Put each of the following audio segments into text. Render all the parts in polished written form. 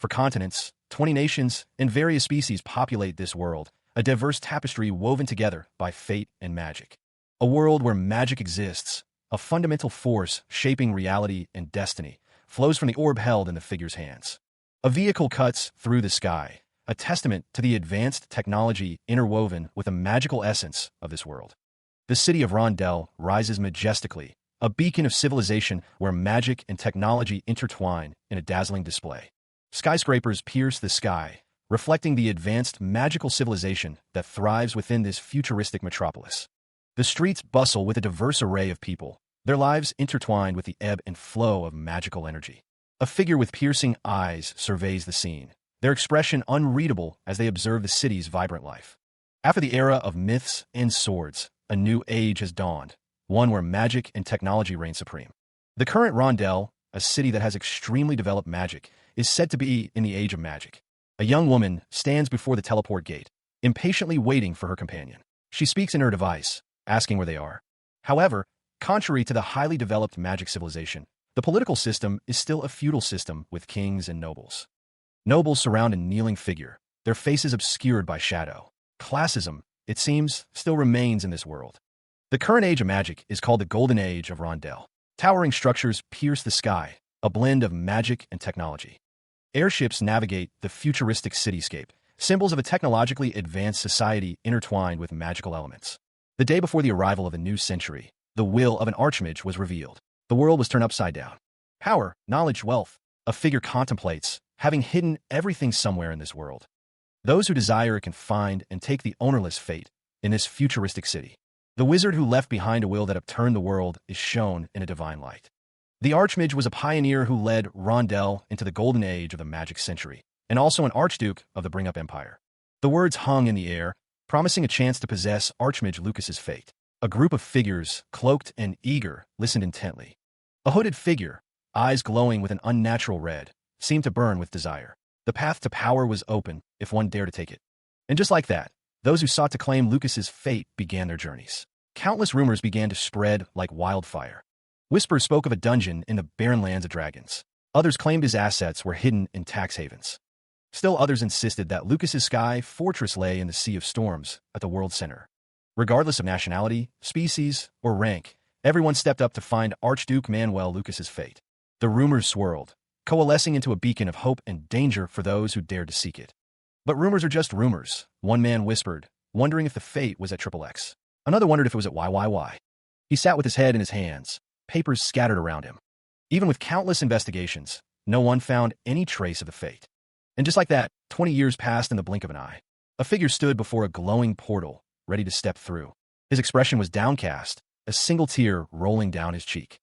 For continents, 20 nations, and various species populate this world, a diverse tapestry woven together by fate and magic. A world where magic exists, a fundamental force shaping reality and destiny, flows from the orb held in the figure's hands. A vehicle cuts through the sky, a testament to the advanced technology interwoven with the magical essence of this world. The city of Rondell rises majestically, a beacon of civilization where magic and technology intertwine in a dazzling display. Skyscrapers pierce the sky, reflecting the advanced magical civilization that thrives within this futuristic metropolis. The streets bustle with a diverse array of people, their lives intertwined with the ebb and flow of magical energy. A figure with piercing eyes surveys the scene, their expression unreadable as they observe the city's vibrant life. After the era of myths and swords, a new age has dawned, one where magic and technology reign supreme. The current Rondell, a city that has extremely developed magic, is said to be in the age of magic. A young woman stands before the teleport gate, impatiently waiting for her companion. She speaks in her device, asking where they are. However, contrary to the highly developed magic civilization, the political system is still a feudal system with kings and nobles. Nobles surround a kneeling figure, their faces obscured by shadow. Classism, it seems, still remains in this world. The current age of magic is called the Golden Age of Rondell. Towering structures pierce the sky, a blend of magic and technology. Airships navigate the futuristic cityscape, symbols of a technologically advanced society intertwined with magical elements. The day before the arrival of the new century, the will of an archmage was revealed. The world was turned upside down. Power, knowledge, wealth, a figure contemplates, having hidden everything somewhere in this world. Those who desire can find and take the ownerless fate in this futuristic city. The wizard who left behind a will that upturned the world is shown in a divine light. The archmage was a pioneer who led Rondell into the golden age of the magic century, and also an archduke of the Bring-Up Empire. The words hung in the air, promising a chance to possess Archmage Lucas's fate. A group of figures, cloaked and eager, listened intently. A hooded figure, eyes glowing with an unnatural red, seemed to burn with desire. The path to power was open if one dared to take it. And just like that, those who sought to claim Lucas's fate began their journeys. Countless rumors began to spread like wildfire. Whispers spoke of a dungeon in the barren lands of dragons. Others claimed his assets were hidden in tax havens. Still others insisted that Lucas's sky fortress lay in the Sea of Storms at the world's center. Regardless of nationality, species, or rank, everyone stepped up to find Archduke Manuel Lucas's fate. The rumors swirled, coalescing into a beacon of hope and danger for those who dared to seek it. But rumors are just rumors, one man whispered, wondering if the fate was at XXX. Another wondered if it was at YYY. He sat with his head in his hands, papers scattered around him. Even with countless investigations, no one found any trace of the fate. And just like that, 20 years passed in the blink of an eye. A figure stood before a glowing portal, ready to step through. His expression was downcast, a single tear rolling down his cheek.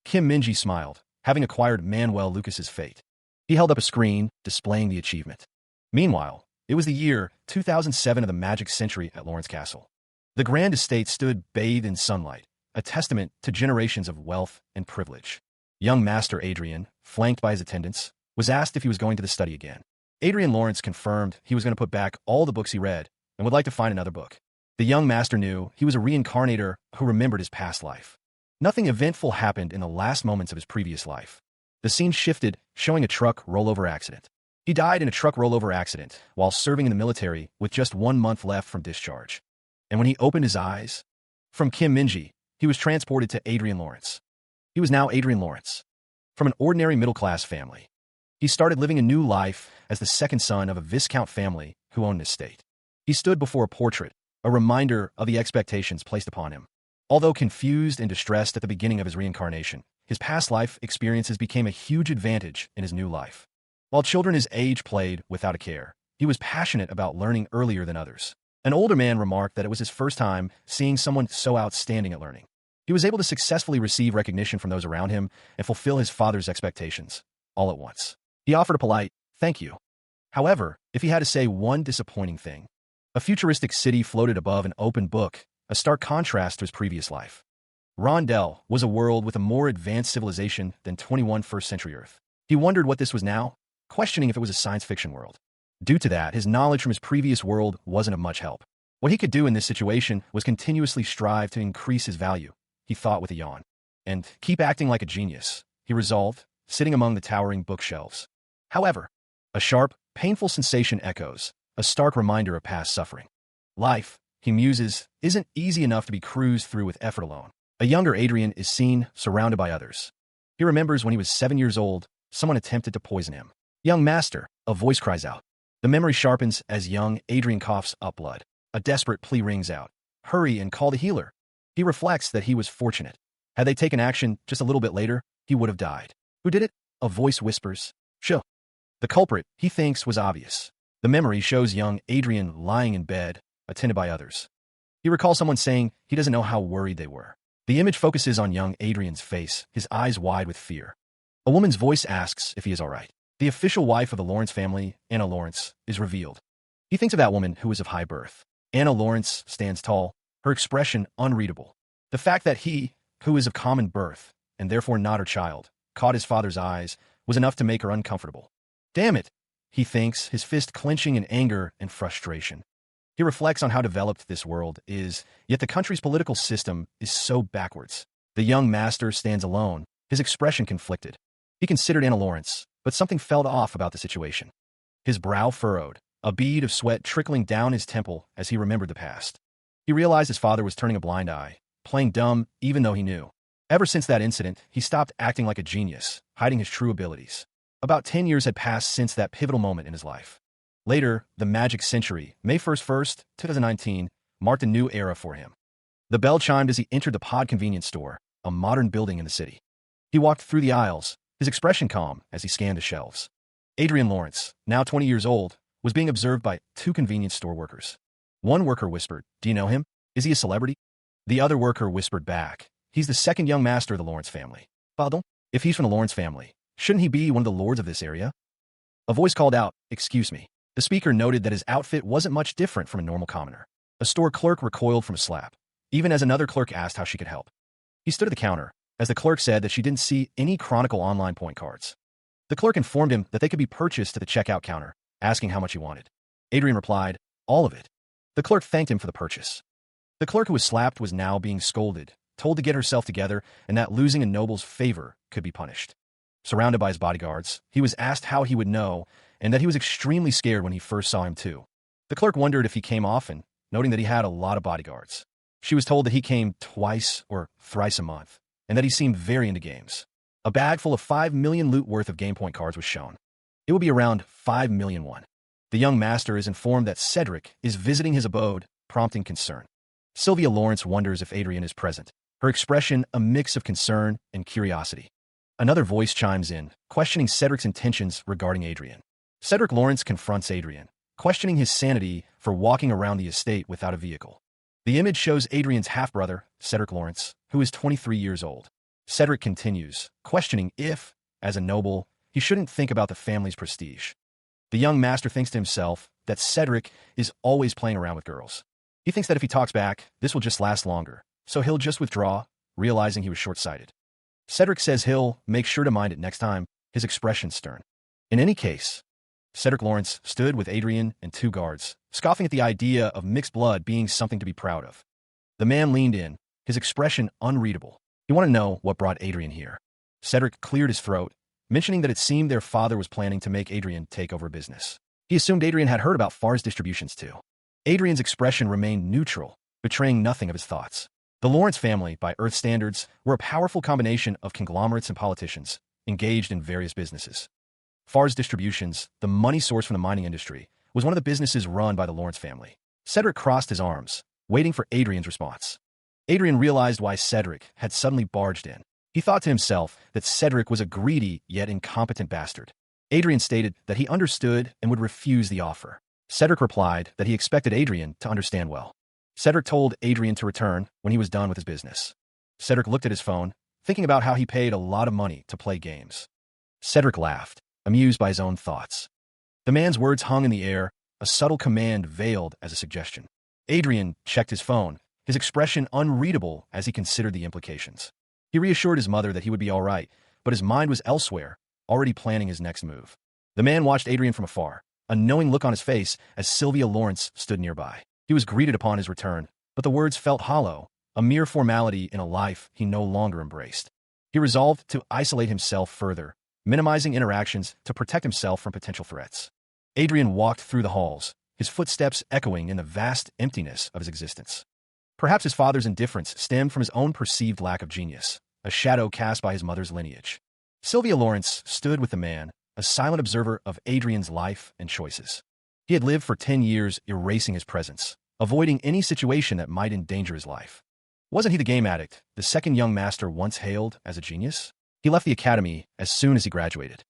Kim Minji smiled, having acquired Manuel Lucas's fate. He held up a screen, displaying the achievement. Meanwhile, it was the year 2007 of the magic century at Lawrence Castle. The grand estate stood bathed in sunlight, a testament to generations of wealth and privilege. Young Master Adrian, flanked by his attendants, was asked if he was going to the study again. Adrian Lawrence confirmed he was going to put back all the books he read and would like to find another book. The young master knew he was a reincarnator who remembered his past life. Nothing eventful happened in the last moments of his previous life. The scene shifted, showing a truck rollover accident. He died in a truck rollover accident while serving in the military with just 1 month left from discharge. And when he opened his eyes, from Kim Minji, he was transported to Adrian Lawrence. He was now Adrian Lawrence. From an ordinary middle-class family, he started living a new life as the second son of a Viscount family who owned an estate. He stood before a portrait, a reminder of the expectations placed upon him. Although confused and distressed at the beginning of his reincarnation, his past life experiences became a huge advantage in his new life. While children his age played without a care, he was passionate about learning earlier than others. An older man remarked that it was his first time seeing someone so outstanding at learning. He was able to successfully receive recognition from those around him and fulfill his father's expectations, all at once. He offered a polite, "Thank you." However, if he had to say one disappointing thing, a futuristic city floated above an open book, a stark contrast to his previous life. Rondell was a world with a more advanced civilization than 21 first-century Earth. He wondered what this was now, questioning if it was a science fiction world. Due to that, his knowledge from his previous world wasn't of much help. What he could do in this situation was continuously strive to increase his value, he thought with a yawn. And keep acting like a genius, he resolved, sitting among the towering bookshelves. However, A sharp, painful sensation echoes, a stark reminder of past suffering. Life, he muses, isn't easy enough to be cruised through with effort alone. A younger Adrian is seen, surrounded by others. He remembers when he was 7 years old, someone attempted to poison him. "Young master," a voice cries out. The memory sharpens as young Adrian coughs up blood. A desperate plea rings out. "Hurry and call the healer." He reflects that he was fortunate. Had they taken action just a little bit later, he would have died. Who did it? A voice whispers. "Sho." The culprit, he thinks, was obvious. The memory shows young Adrian lying in bed, attended by others. He recalls someone saying he doesn't know how worried they were. The image focuses on young Adrian's face, his eyes wide with fear. A woman's voice asks if he is all right. The official wife of the Lawrence family, Anna Lawrence, is revealed. He thinks of that woman who is of high birth. Anna Lawrence stands tall, her expression unreadable. The fact that he, who is of common birth, and therefore not her child, caught his father's eyes was enough to make her uncomfortable. Damn it, he thinks, his fist clenching in anger and frustration. He reflects on how developed this world is, yet the country's political system is so backwards. The young master stands alone, his expression conflicted. He considered Anna Lawrence, but something felt off about the situation. His brow furrowed, a bead of sweat trickling down his temple as he remembered the past. He realized his father was turning a blind eye, playing dumb even though he knew. Ever since that incident, he stopped acting like a genius, hiding his true abilities. About 10 years had passed since that pivotal moment in his life. Later, the magic century, May 1st, 2019, marked a new era for him. The bell chimed as he entered the Pod convenience store, a modern building in the city. He walked through the aisles, his expression calm as he scanned the shelves. Adrian Lawrence, now 20 years old, was being observed by 2 convenience store workers. One worker whispered, "Do you know him? Is he a celebrity?" The other worker whispered back, "He's the second young master of the Lawrence family." "Pardon? If he's from the Lawrence family, shouldn't he be one of the lords of this area?" A voice called out, "Excuse me." The speaker noted that his outfit wasn't much different from a normal commoner. A store clerk recoiled from a slap, even as another clerk asked how she could help. He stood at the counter, as the clerk said that she didn't see any Chronicle online point cards. The clerk informed him that they could be purchased at the checkout counter, asking how much he wanted. Adrian replied, "All of it." The clerk thanked him for the purchase. The clerk who was slapped was now being scolded, told to get herself together, and that losing a noble's favor could be punished. Surrounded by his bodyguards, he was asked how he would know, and that he was extremely scared when he first saw him too. The clerk wondered if he came often, noting that he had a lot of bodyguards. She was told that he came twice or thrice a month, and that he seemed very into games. A bag full of 5 million loot worth of game point cards was shown. It would be around 5 million won. The young master is informed that Cedric is visiting his abode, prompting concern. Sylvia Lawrence wonders if Adrian is present, her expression a mix of concern and curiosity. Another voice chimes in, questioning Cedric's intentions regarding Adrian. Cedric Lawrence confronts Adrian, questioning his sanity for walking around the estate without a vehicle. The image shows Adrian's half-brother, Cedric Lawrence, who is 23 years old. Cedric continues, questioning if, as a noble, he shouldn't think about the family's prestige. The young master thinks to himself that Cedric is always playing around with girls. He thinks that if he talks back, this will just last longer, so he'll just withdraw, realizing he was short-sighted. Cedric says he'll make sure to mind it next time, his expression stern. In any case, Cedric Lawrence stood with Adrian and 2 guards, scoffing at the idea of mixed blood being something to be proud of. The man leaned in, his expression unreadable. He wanted to know what brought Adrian here. Cedric cleared his throat, mentioning that it seemed their father was planning to make Adrian take over business. He assumed Adrian had heard about Far's distributions too. Adrian's expression remained neutral, betraying nothing of his thoughts. The Lawrence family, by Earth standards, were a powerful combination of conglomerates and politicians, engaged in various businesses. Far's distributions, the money source from the mining industry, was one of the businesses run by the Lawrence family. Cedric crossed his arms, waiting for Adrian's response. Adrian realized why Cedric had suddenly barged in. He thought to himself that Cedric was a greedy yet incompetent bastard. Adrian stated that he understood and would refuse the offer. Cedric replied that he expected Adrian to understand well. Cedric told Adrian to return when he was done with his business. Cedric looked at his phone, thinking about how he paid a lot of money to play games. Cedric laughed, amused by his own thoughts. The man's words hung in the air, a subtle command veiled as a suggestion. Adrian checked his phone, his expression unreadable as he considered the implications. He reassured his mother that he would be all right, but his mind was elsewhere, already planning his next move. The man watched Adrian from afar, a knowing look on his face as Sylvia Lawrence stood nearby. He was greeted upon his return, but the words felt hollow, a mere formality in a life he no longer embraced. He resolved to isolate himself further, minimizing interactions to protect himself from potential threats. Adrian walked through the halls, his footsteps echoing in the vast emptiness of his existence. Perhaps his father's indifference stemmed from his own perceived lack of genius, a shadow cast by his mother's lineage. Sylvia Lawrence stood with the man, a silent observer of Adrian's life and choices. He had lived for 10 years erasing his presence, avoiding any situation that might endanger his life. Wasn't he the game addict the second young master once hailed as a genius? He left the academy as soon as he graduated.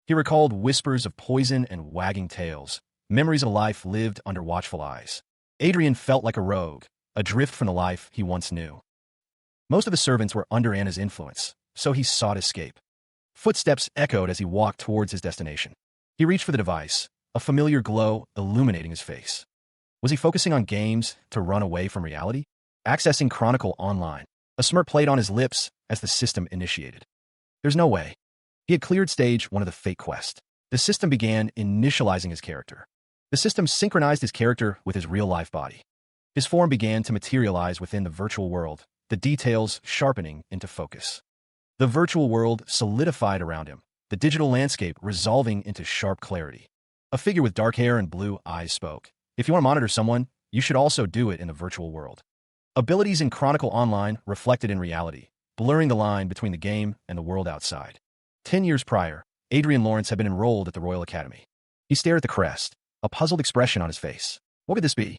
He recalled whispers of poison and wagging tails, memories of a life lived under watchful eyes. Adrian felt like a rogue, adrift from the life he once knew. Most of the servants were under Anna's influence, so he sought escape. Footsteps echoed as he walked towards his destination. He reached for the device, a familiar glow illuminating his face. Was he focusing on games to run away from reality? Accessing Chronicle Online. A smirk played on his lips as the system initiated. There's no way. He had cleared stage 1 of the fake quest. The system began initializing his character. The system synchronized his character with his real-life body. His form began to materialize within the virtual world, the details sharpening into focus. The virtual world solidified around him, the digital landscape resolving into sharp clarity. A figure with dark hair and blue eyes spoke. If you want to monitor someone, you should also do it in the virtual world. Abilities in Chronicle Online reflected in reality, blurring the line between the game and the world outside. 10 years prior, Adrian Lawrence had been enrolled at the Royal Academy. He stared at the crest, a puzzled expression on his face. What could this be?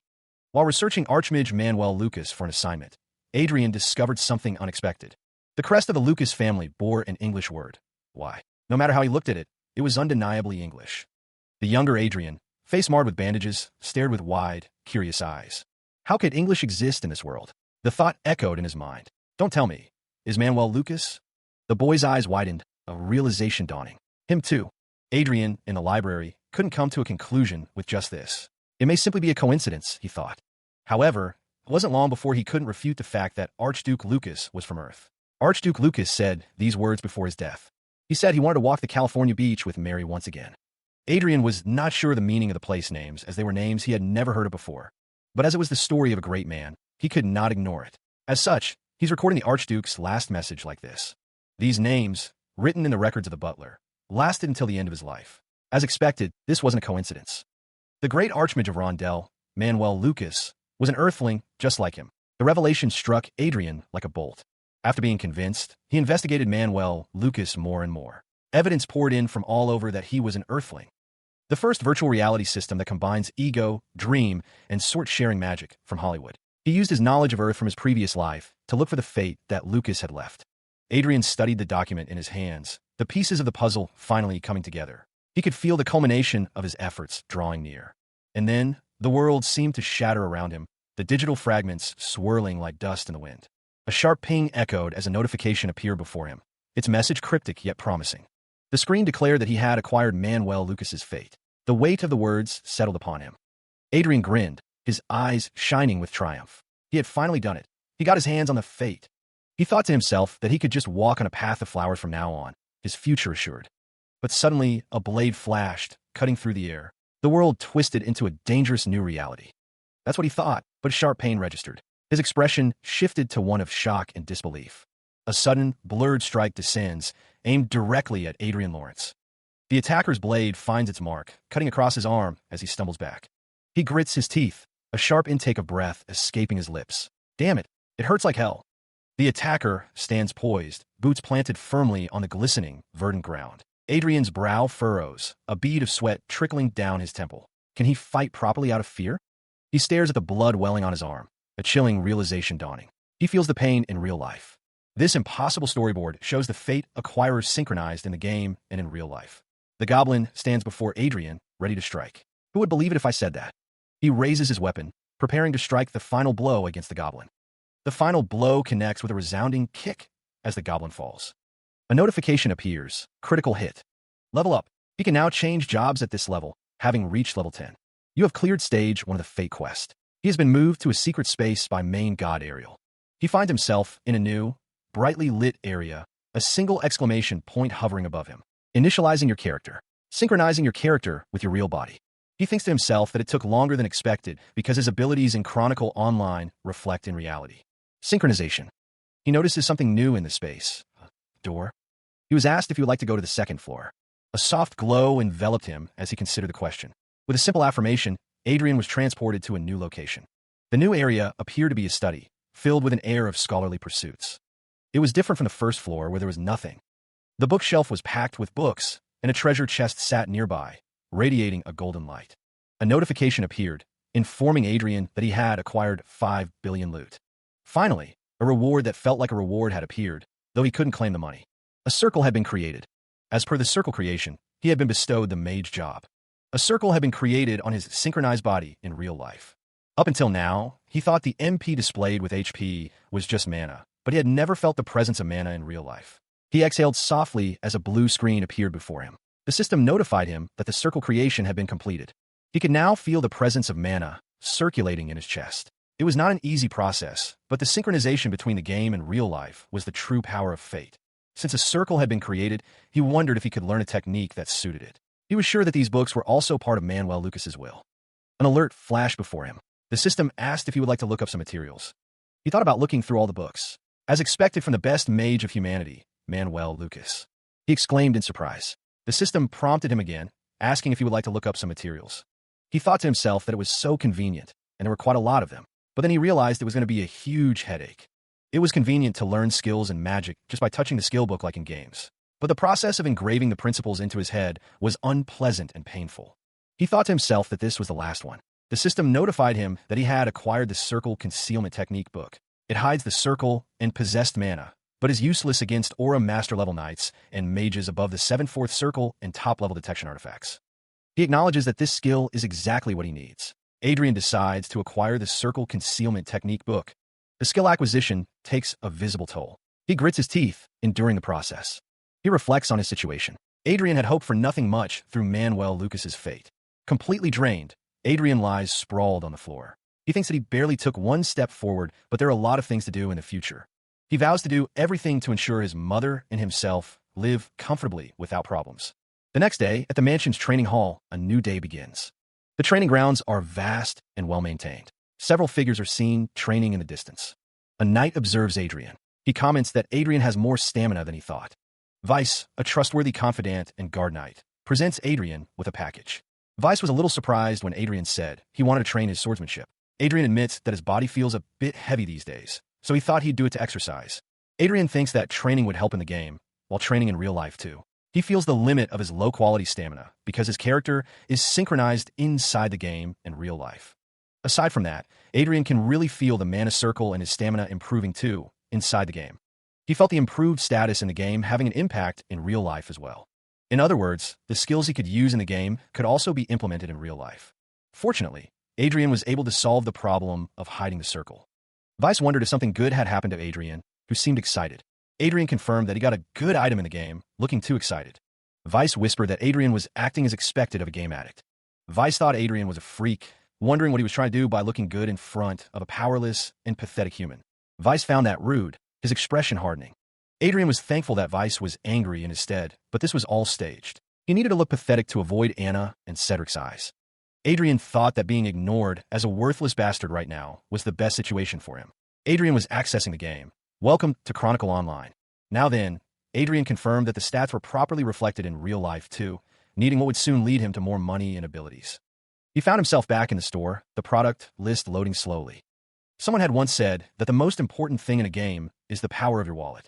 While researching Archmage Manuel Lucas for an assignment, Adrian discovered something unexpected. The crest of the Lucas family bore an English word. Why? No matter how he looked at it, it was undeniably English. The younger Adrian, face marred with bandages, stared with wide, curious eyes. How could English exist in this world? The thought echoed in his mind. Don't tell me. Is Manuel Lucas? The boy's eyes widened, a realization dawning. Him too. Adrian, in the library, couldn't come to a conclusion with just this. It may simply be a coincidence, he thought. However, it wasn't long before he couldn't refute the fact that Archduke Lucas was from Earth. Archduke Lucas said these words before his death. He said he wanted to walk the California beach with Mary once again. Adrian was not sure of the meaning of the place names, as they were names he had never heard of before. But as it was the story of a great man, he could not ignore it. As such, he's recording the Archduke's last message like this. These names, written in the records of the butler, lasted until the end of his life. As expected, this wasn't a coincidence. The great Archmage of Rondell, Manuel Lucas, was an Earthling just like him. The revelation struck Adrian like a bolt. After being convinced, he investigated Manuel Lucas more and more. Evidence poured in from all over that he was an Earthling. The first virtual reality system that combines ego, dream, and sort-sharing magic from Hollywood. He used his knowledge of Earth from his previous life to look for the fate that Lucas had left. Adrian studied the document in his hands, the pieces of the puzzle finally coming together. He could feel the culmination of his efforts drawing near. And then, the world seemed to shatter around him, the digital fragments swirling like dust in the wind. A sharp ping echoed as a notification appeared before him, its message cryptic yet promising. The screen declared that he had acquired Manuel Lucas's fate. The weight of the words settled upon him. Adrian grinned, his eyes shining with triumph. He had finally done it. He got his hands on the fate. He thought to himself that he could just walk on a path of flowers from now on, his future assured. But suddenly, a blade flashed, cutting through the air. The world twisted into a dangerous new reality. That's what he thought, but sharp pain registered. His expression shifted to one of shock and disbelief. A sudden, blurred strike descends, aimed directly at Adrian Lawrence. The attacker's blade finds its mark, cutting across his arm as he stumbles back. He grits his teeth, a sharp intake of breath escaping his lips. Damn it, it hurts like hell. The attacker stands poised, boots planted firmly on the glistening, verdant ground. Adrian's brow furrows, a bead of sweat trickling down his temple. Can he fight properly out of fear? He stares at the blood welling on his arm, a chilling realization dawning. He feels the pain in real life. This impossible storyboard shows the fate acquirers synchronized in the game and in real life. The goblin stands before Adrian, ready to strike. Who would believe it if I said that? He raises his weapon, preparing to strike the final blow against the goblin. The final blow connects with a resounding kick as the goblin falls. A notification appears. Critical hit. Level up. He can now change jobs at this level, having reached level 10. You have cleared stage 1 of the fake quest. He has been moved to a secret space by main god Ariel. He finds himself in a new, brightly lit area, a single exclamation point hovering above him. Initializing your character. Synchronizing your character with your real body. He thinks to himself that it took longer than expected because his abilities in Chronicle Online reflect in reality. Synchronization. He notices something new in the space. A door. He was asked if he would like to go to the second floor. A soft glow enveloped him as he considered the question. With a simple affirmation, Adrian was transported to a new location. The new area appeared to be a study, filled with an air of scholarly pursuits. It was different from the first floor where there was nothing. The bookshelf was packed with books, and a treasure chest sat nearby, radiating a golden light. A notification appeared, informing Adrian that he had acquired 5 billion loot. Finally, a reward that felt like a reward had appeared, though he couldn't claim the money. A circle had been created. As per the circle creation, he had been bestowed the mage job. A circle had been created on his synchronized body in real life. Up until now, he thought the MP displayed with HP was just mana, but he had never felt the presence of mana in real life. He exhaled softly as a blue screen appeared before him. The system notified him that the circle creation had been completed. He could now feel the presence of mana circulating in his chest. It was not an easy process, but the synchronization between the game and real life was the true power of fate. Since a circle had been created, he wondered if he could learn a technique that suited it. He was sure that these books were also part of Manuel Lucas's will. An alert flashed before him. The system asked if he would like to look up some materials. He thought about looking through all the books. As expected from the best mage of humanity, Manuel Lucas. He exclaimed in surprise. The system prompted him again, asking if he would like to look up some materials. He thought to himself that it was so convenient, and there were quite a lot of them. But then he realized it was going to be a huge headache. It was convenient to learn skills and magic just by touching the skill book like in games. But the process of engraving the principles into his head was unpleasant and painful. He thought to himself that this was the last one. The system notified him that he had acquired the Circle Concealment Technique book. It hides the circle and possessed mana, but is useless against Aura Master level knights and mages above the 7/4 circle and top-level detection artifacts. He acknowledges that this skill is exactly what he needs. Adrian decides to acquire the Circle Concealment Technique book. The skill acquisition takes a visible toll. He grits his teeth, enduring the process. He reflects on his situation. Adrian had hoped for nothing much through Manuel Lucas's fate. Completely drained, Adrian lies sprawled on the floor. He thinks that he barely took one step forward, but there are a lot of things to do in the future. He vows to do everything to ensure his mother and himself live comfortably without problems. The next day, at the mansion's training hall, a new day begins. The training grounds are vast and well-maintained. Several figures are seen training in the distance. A knight observes Adrian. He comments that Adrian has more stamina than he thought. Vice, a trustworthy confidant and guard knight, presents Adrian with a package. Vice was a little surprised when Adrian said he wanted to train his swordsmanship. Adrian admits that his body feels a bit heavy these days, so he thought he'd do it to exercise. Adrian thinks that training would help in the game, while training in real life too. He feels the limit of his low-quality stamina because his character is synchronized inside the game and real life. Aside from that, Adrian can really feel the mana circle and his stamina improving too, inside the game. He felt the improved status in the game having an impact in real life as well. In other words, the skills he could use in the game could also be implemented in real life. Fortunately, Adrian was able to solve the problem of hiding the circle. Vice wondered if something good had happened to Adrian, who seemed excited. Adrian confirmed that he got a good item in the game, looking too excited. Vice whispered that Adrian was acting as expected of a game addict. Vice thought Adrian was a freak, wondering what he was trying to do by looking good in front of a powerless and pathetic human. Vice found that rude, his expression hardening. Adrian was thankful that Vice was angry in his stead, but this was all staged. He needed to look pathetic to avoid Anna and Cedric's eyes. Adrian thought that being ignored as a worthless bastard right now was the best situation for him. Adrian was accessing the game. Welcome to Chronicle Online. Now then, Adrian confirmed that the stats were properly reflected in real life too, needing what would soon lead him to more money and abilities. He found himself back in the store, the product list loading slowly. Someone had once said that the most important thing in a game is the power of your wallet.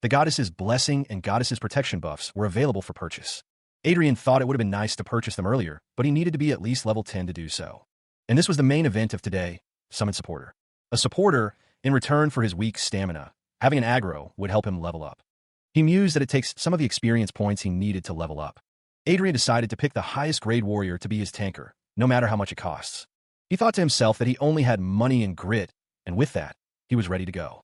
The goddess's blessing and goddess's protection buffs were available for purchase. Adrian thought it would have been nice to purchase them earlier, but he needed to be at least level 10 to do so. And this was the main event of today, Summon Supporter. A supporter, in return for his weak stamina, having an aggro would help him level up. He mused that it takes some of the experience points he needed to level up. Adrian decided to pick the highest grade warrior to be his tanker, no matter how much it costs. He thought to himself that he only had money and grit, and with that, he was ready to go.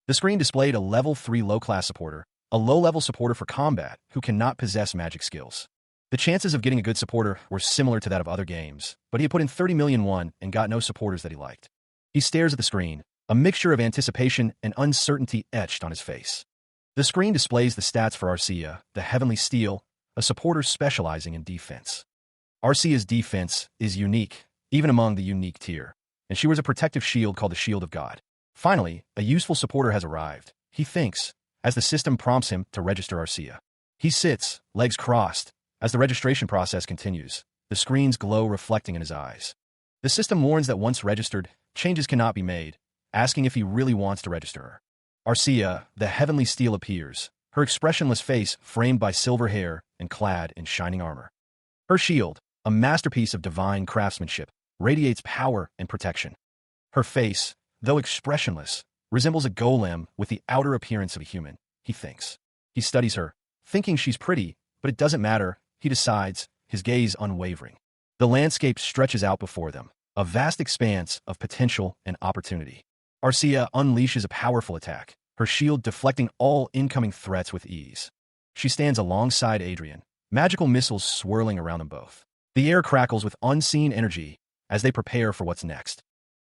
The screen displayed a level 3 low-class supporter, a low-level supporter for combat who cannot possess magic skills. The chances of getting a good supporter were similar to that of other games, but he had put in 30 million won and got no supporters that he liked. He stares at the screen, a mixture of anticipation and uncertainty etched on his face. The screen displays the stats for Arcia, the Heavenly Steel, a supporter specializing in defense. Arcia's defense is unique, even among the unique tier, and she wears a protective shield called the Shield of God. Finally, a useful supporter has arrived, he thinks, as the system prompts him to register Arcia. He sits, legs crossed. As the registration process continues, the screen's glow reflecting in his eyes. The system warns that once registered, changes cannot be made, asking if he really wants to register her. Arcia, the heavenly steel, appears, her expressionless face framed by silver hair and clad in shining armor. Her shield, a masterpiece of divine craftsmanship, radiates power and protection. Her face, though expressionless, resembles a golem with the outer appearance of a human, he thinks. He studies her, thinking she's pretty, but it doesn't matter, he decides, his gaze unwavering. The landscape stretches out before them, a vast expanse of potential and opportunity. Arcia unleashes a powerful attack, her shield deflecting all incoming threats with ease. She stands alongside Adrian, magical missiles swirling around them both. The air crackles with unseen energy as they prepare for what's next.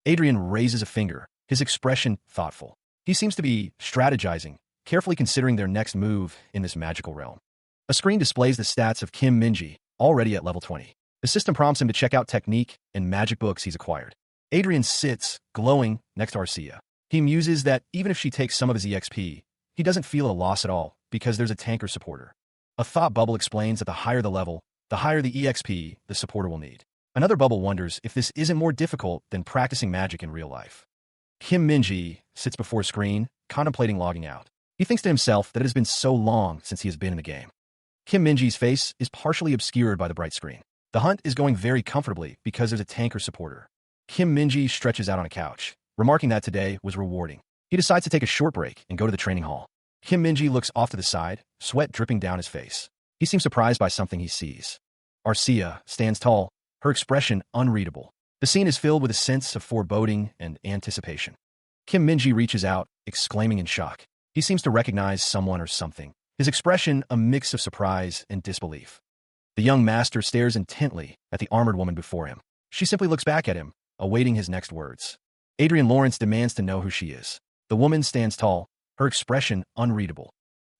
Adrian raises a finger, his expression thoughtful. He seems to be strategizing, carefully considering their next move in this magical realm. A screen displays the stats of Kim Minji, already at level 20. The system prompts him to check out technique and magic books he's acquired. Adrian sits, glowing, next to Arcia. He muses that even if she takes some of his EXP, he doesn't feel a loss at all, because there's a tanker supporter. A thought bubble explains that the higher the level, the higher the EXP the supporter will need. Another bubble wonders if this isn't more difficult than practicing magic in real life. Kim Minji sits before a screen, contemplating logging out. He thinks to himself that it has been so long since he has been in the game. Kim Minji's face is partially obscured by the bright screen. The hunt is going very comfortably because there's a tanker supporter. Kim Minji stretches out on a couch, remarking that today was rewarding. He decides to take a short break and go to the training hall. Kim Minji looks off to the side, sweat dripping down his face. He seems surprised by something he sees. Arcia stands tall, her expression unreadable. The scene is filled with a sense of foreboding and anticipation. Kim Minji reaches out, exclaiming in shock. He seems to recognize someone or something, his expression a mix of surprise and disbelief. The young master stares intently at the armored woman before him. She simply looks back at him, awaiting his next words. Adrian Lawrence demands to know who she is. The woman stands tall, her expression unreadable.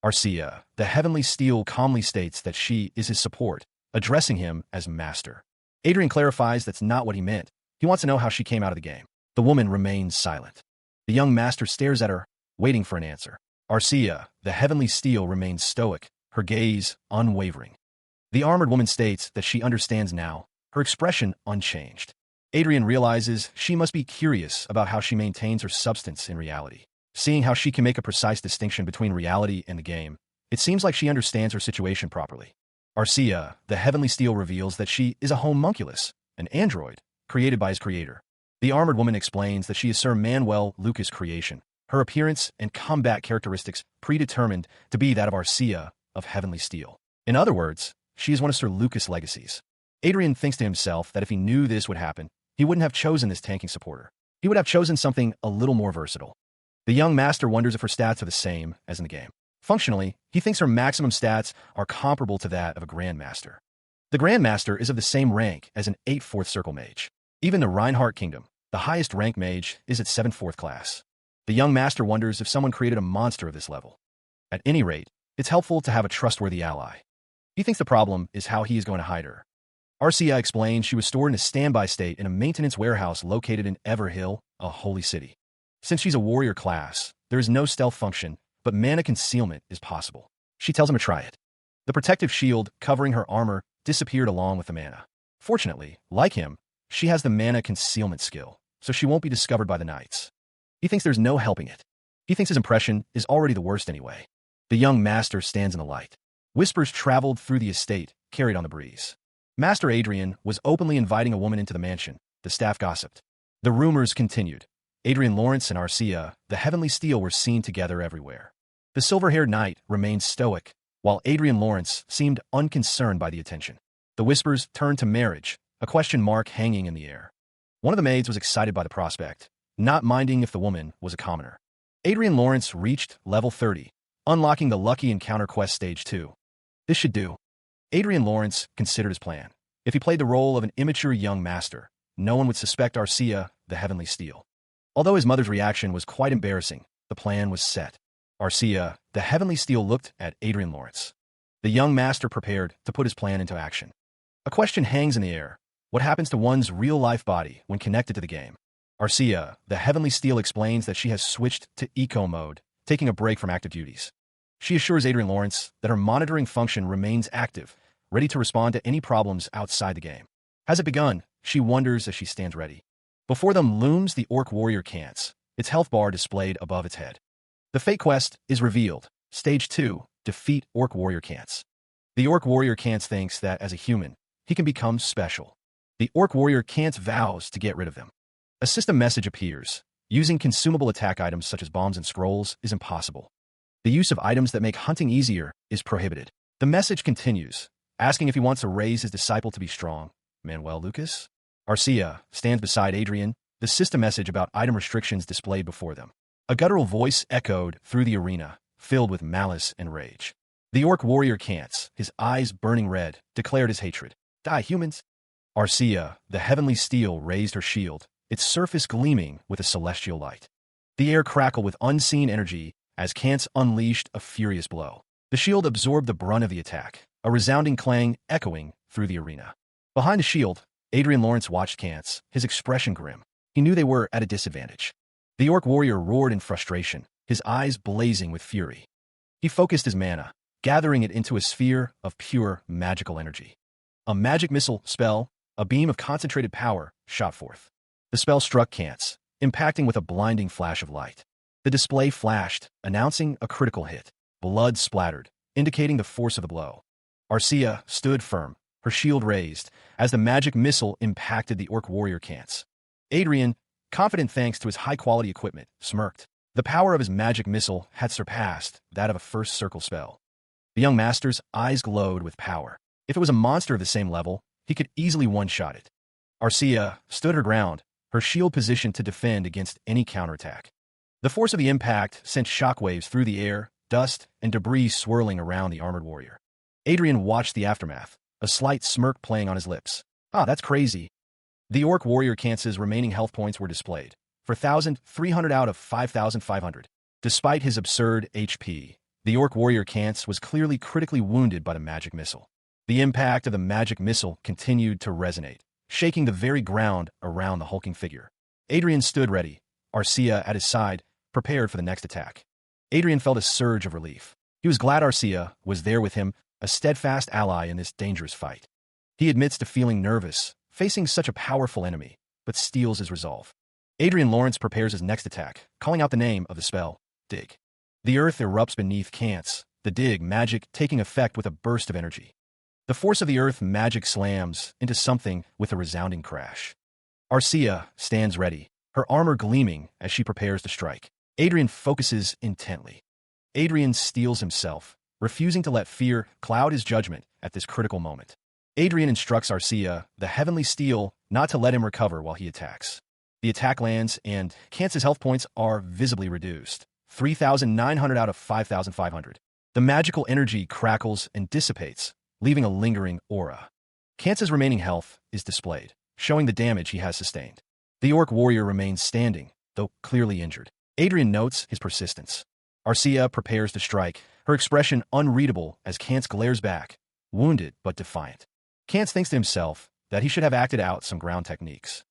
Arcia, the heavenly steel, calmly states that she is his support, addressing him as master. Adrian clarifies that's not what he meant. He wants to know how she came out of the game. The woman remains silent. The young master stares at her, waiting for an answer. Arcia, the heavenly steel, remains stoic, her gaze unwavering. The armored woman states that she understands now, her expression unchanged. Adrian realizes she must be curious about how she maintains her substance in reality. Seeing how she can make a precise distinction between reality and the game, it seems like she understands her situation properly. Arcia, the heavenly steel, reveals that she is a homunculus, an android, created by his creator. The armored woman explains that she is Sir Manuel Lucas' creation, her appearance and combat characteristics predetermined to be that of Arcia of heavenly steel. In other words, she is one of Sir Lucas' legacies. Adrian thinks to himself that if he knew this would happen, he wouldn't have chosen this tanking supporter. He would have chosen something a little more versatile. The young master wonders if her stats are the same as in the game. Functionally, he thinks her maximum stats are comparable to that of a Grandmaster. The Grandmaster is of the same rank as an 8th Fourth Circle Mage. Even the Reinhardt Kingdom, the highest rank mage, is at 7th Fourth class. The young master wonders if someone created a monster of this level. At any rate, it's helpful to have a trustworthy ally. He thinks the problem is how he is going to hide her. Arcia explains she was stored in a standby state in a maintenance warehouse located in Everhill, a holy city. Since she's a warrior class, there is no stealth function, but mana concealment is possible. She tells him to try it. The protective shield covering her armor disappeared along with the mana. Fortunately, like him, she has the mana concealment skill, so she won't be discovered by the knights. He thinks there's no helping it. He thinks his impression is already the worst anyway. The young master stands in the light. Whispers traveled through the estate, carried on the breeze. Master Adrian was openly inviting a woman into the mansion. The staff gossiped. The rumors continued. Adrian Lawrence and Arcia, the heavenly steel, were seen together everywhere. The silver-haired knight remained stoic, while Adrian Lawrence seemed unconcerned by the attention. The whispers turned to marriage, a question mark hanging in the air. One of the maids was excited by the prospect, not minding if the woman was a commoner. Adrian Lawrence reached level 30, unlocking the Lucky Encounter Quest Stage 2. This should do. Adrian Lawrence considered his plan. If he played the role of an immature young master, no one would suspect Arcia, the heavenly steel. Although his mother's reaction was quite embarrassing, the plan was set. Arcia, the heavenly steel, looked at Adrian Lawrence. The young master prepared to put his plan into action. A question hangs in the air. What happens to one's real-life body when connected to the game? Arcia, the heavenly steel, explains that she has switched to eco mode, taking a break from active duties. She assures Adrian Lawrence that her monitoring function remains active, ready to respond to any problems outside the game. Has it begun? She wonders as she stands ready. Before them looms the Orc Warrior Kants, its health bar displayed above its head. The fate quest is revealed. Stage 2, defeat Orc Warrior Kants. The Orc Warrior Kants thinks that as a human, he can become special. The Orc Warrior Kants vows to get rid of them. A system message appears. Using consumable attack items such as bombs and scrolls is impossible. The use of items that make hunting easier is prohibited. The message continues, asking if he wants to raise his disciple to be strong. Manuel Lucas? Arcia stands beside Adrian, the system message about item restrictions displayed before them. A guttural voice echoed through the arena, filled with malice and rage. The Orc Warrior Kants, his eyes burning red, declared his hatred. Die, humans! Arcia, the heavenly steel, raised her shield, its surface gleaming with a celestial light. The air crackled with unseen energy as Kants unleashed a furious blow. The shield absorbed the brunt of the attack, a resounding clang echoing through the arena. Behind the shield, Adrian Lawrence watched Kants, his expression grim. He knew they were at a disadvantage. The Orc Warrior roared in frustration, his eyes blazing with fury. He focused his mana, gathering it into a sphere of pure magical energy. A magic missile spell, a beam of concentrated power, shot forth. The spell struck Kants, impacting with a blinding flash of light. The display flashed, announcing a critical hit. Blood splattered, indicating the force of the blow. Arcia stood firm, her shield raised, as the magic missile impacted the Orc Warrior Kants. Adrian, confident thanks to his high-quality equipment, smirked. The power of his magic missile had surpassed that of a first circle spell. The young master's eyes glowed with power. If it was a monster of the same level, he could easily one-shot it. Arcia stood her ground, her shield positioned to defend against any counterattack. The force of the impact sent shockwaves through the air, dust and debris swirling around the armored warrior. Adrian watched the aftermath, a slight smirk playing on his lips. That's crazy. The Orc Warrior Kants' remaining health points were displayed. 4,300 out of 5,500. Despite his absurd HP, the Orc Warrior Kants was clearly critically wounded by the magic missile. The impact of the magic missile continued to resonate, shaking the very ground around the hulking figure. Adrian stood ready, Arcia at his side, prepared for the next attack. Adrian felt a surge of relief. He was glad Arcia was there with him, a steadfast ally in this dangerous fight. He admits to feeling nervous, facing such a powerful enemy, but steels his resolve. Adrian Lawrence prepares his next attack, calling out the name of the spell, Dig. The earth erupts beneath Kants, the dig magic taking effect with a burst of energy. The force of the earth magic slams into something with a resounding crash. Arcia stands ready, her armor gleaming as she prepares to strike. Adrian focuses intently. Adrian steels himself, refusing to let fear cloud his judgment at this critical moment. Adrian instructs Arcia, the heavenly steel, not to let him recover while he attacks. The attack lands, and Kants' health points are visibly reduced. 3,900 out of 5,500. The magical energy crackles and dissipates, leaving a lingering aura. Kants' remaining health is displayed, showing the damage he has sustained. The Orc Warrior remains standing, though clearly injured. Adrian notes his persistence. Arcia prepares to strike, her expression unreadable as Kants glares back, wounded but defiant. Kants thinks to himself that he should have acted out some ground techniques.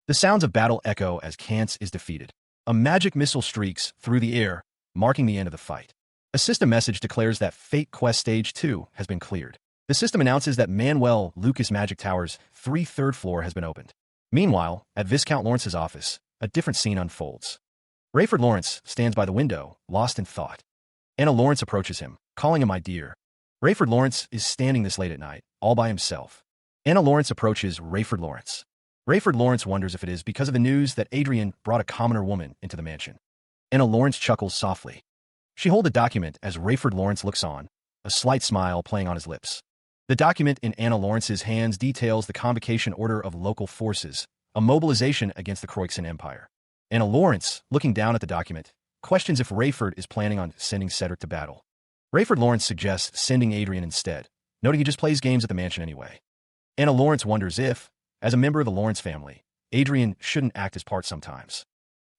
The sounds of battle echo as Kants is defeated. A magic missile streaks through the air, marking the end of the fight. A system message declares that Fate Quest Stage 2 has been cleared. The system announces that Manuel Lucas Magic Tower's 3rd floor has been opened. Meanwhile, at Viscount Lawrence's office, a different scene unfolds. Rayford Lawrence stands by the window, lost in thought. Anna Lawrence approaches him, calling him my dear. Rayford Lawrence is standing this late at night, all by himself. Anna Lawrence approaches Rayford Lawrence. Rayford Lawrence wonders if it is because of the news that Adrian brought a commoner woman into the mansion. Anna Lawrence chuckles softly. She holds a document as Rayford Lawrence looks on, a slight smile playing on his lips. The document in Anna Lawrence's hands details the convocation order of local forces, a mobilization against the Croixan Empire. Anna Lawrence, looking down at the document, questions if Rayford is planning on sending Cedric to battle. Rayford Lawrence suggests sending Adrian instead, noting he just plays games at the mansion anyway. Anna Lawrence wonders if, as a member of the Lawrence family, Adrian shouldn't act his part sometimes.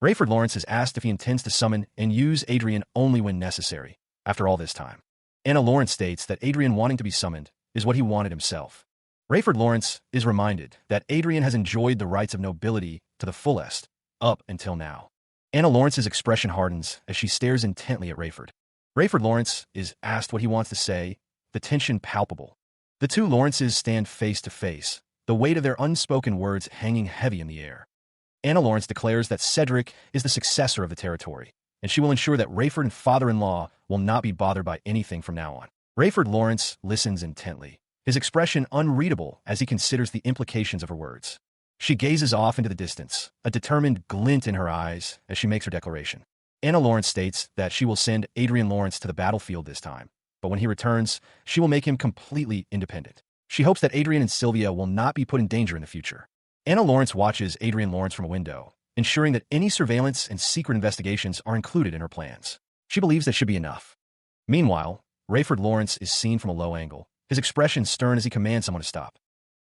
Rayford Lawrence is asked if he intends to summon and use Adrian only when necessary, after all this time. Anna Lawrence states that Adrian wanting to be summoned is what he wanted himself. Rayford Lawrence is reminded that Adrian has enjoyed the rights of nobility to the fullest, up until now. Anna Lawrence's expression hardens as she stares intently at Rayford. Rayford Lawrence is asked what he wants to say, the tension palpable. The two Lawrences stand face to face, the weight of their unspoken words hanging heavy in the air. Anna Lawrence declares that Cedric is the successor of the territory, and she will ensure that Rayford and father-in-law will not be bothered by anything from now on. Rayford Lawrence listens intently, his expression unreadable as he considers the implications of her words. She gazes off into the distance, a determined glint in her eyes as she makes her declaration. Anna Lawrence states that she will send Adrian Lawrence to the battlefield this time, but when he returns, she will make him completely independent. She hopes that Adrian and Sylvia will not be put in danger in the future. Anna Lawrence watches Adrian Lawrence from a window, ensuring that any surveillance and secret investigations are included in her plans. She believes that should be enough. Meanwhile, Rayford Lawrence is seen from a low angle, his expression stern as he commands someone to stop.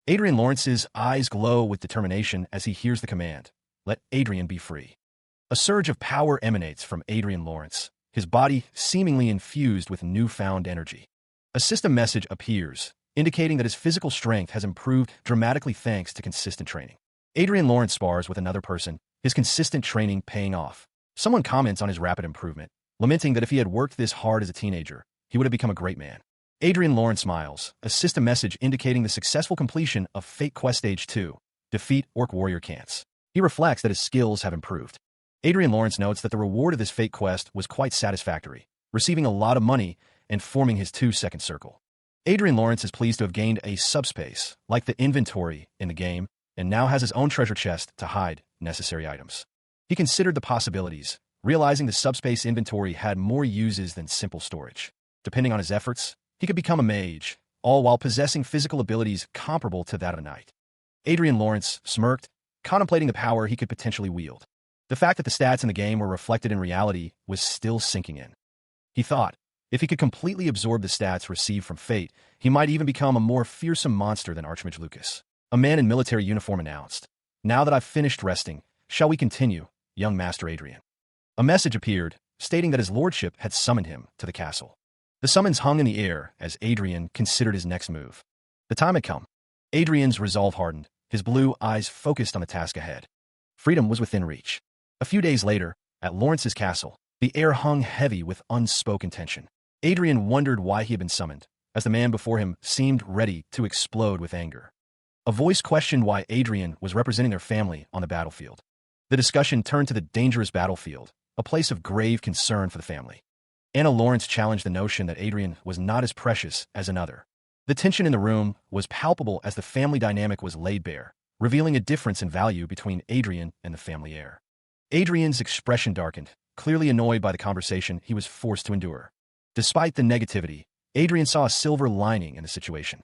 Adrian Lawrence's eyes glow with determination as he hears the command, "Let Adrian be free." A surge of power emanates from Adrian Lawrence, his body seemingly infused with newfound energy. A system message appears, indicating that his physical strength has improved dramatically thanks to consistent training. Adrian Lawrence spars with another person, his consistent training paying off. Someone comments on his rapid improvement, lamenting that if he had worked this hard as a teenager, he would have become a great man. Adrian Lawrence smiles, a system message indicating the successful completion of Fate Quest Stage 2, Defeat Orc Warrior Cants. He reflects that his skills have improved. Adrian Lawrence notes that the reward of this Fate Quest was quite satisfactory, receiving a lot of money and forming his 2-second circle. Adrian Lawrence is pleased to have gained a subspace, like the inventory in the game, and now has his own treasure chest to hide necessary items. He considered the possibilities, realizing the subspace inventory had more uses than simple storage. Depending on his efforts, he could become a mage, all while possessing physical abilities comparable to that of a knight. Adrian Lawrence smirked, contemplating the power he could potentially wield. The fact that the stats in the game were reflected in reality was still sinking in. He thought, if he could completely absorb the stats received from Fate, he might even become a more fearsome monster than Archmage Lucas. A man in military uniform announced, "Now that I've finished resting, shall we continue, young Master Adrian?" A message appeared, stating that his lordship had summoned him to the castle. The summons hung in the air as Adrian considered his next move. The time had come. Adrian's resolve hardened, his blue eyes focused on the task ahead. Freedom was within reach. A few days later, at Lawrence's castle, the air hung heavy with unspoken tension. Adrian wondered why he had been summoned, as the man before him seemed ready to explode with anger. A voice questioned why Adrian was representing their family on the battlefield. The discussion turned to the dangerous battlefield, a place of grave concern for the family. Anna Lawrence challenged the notion that Adrian was not as precious as another. The tension in the room was palpable as the family dynamic was laid bare, revealing a difference in value between Adrian and the family heir. Adrian's expression darkened, clearly annoyed by the conversation he was forced to endure. Despite the negativity, Adrian saw a silver lining in the situation.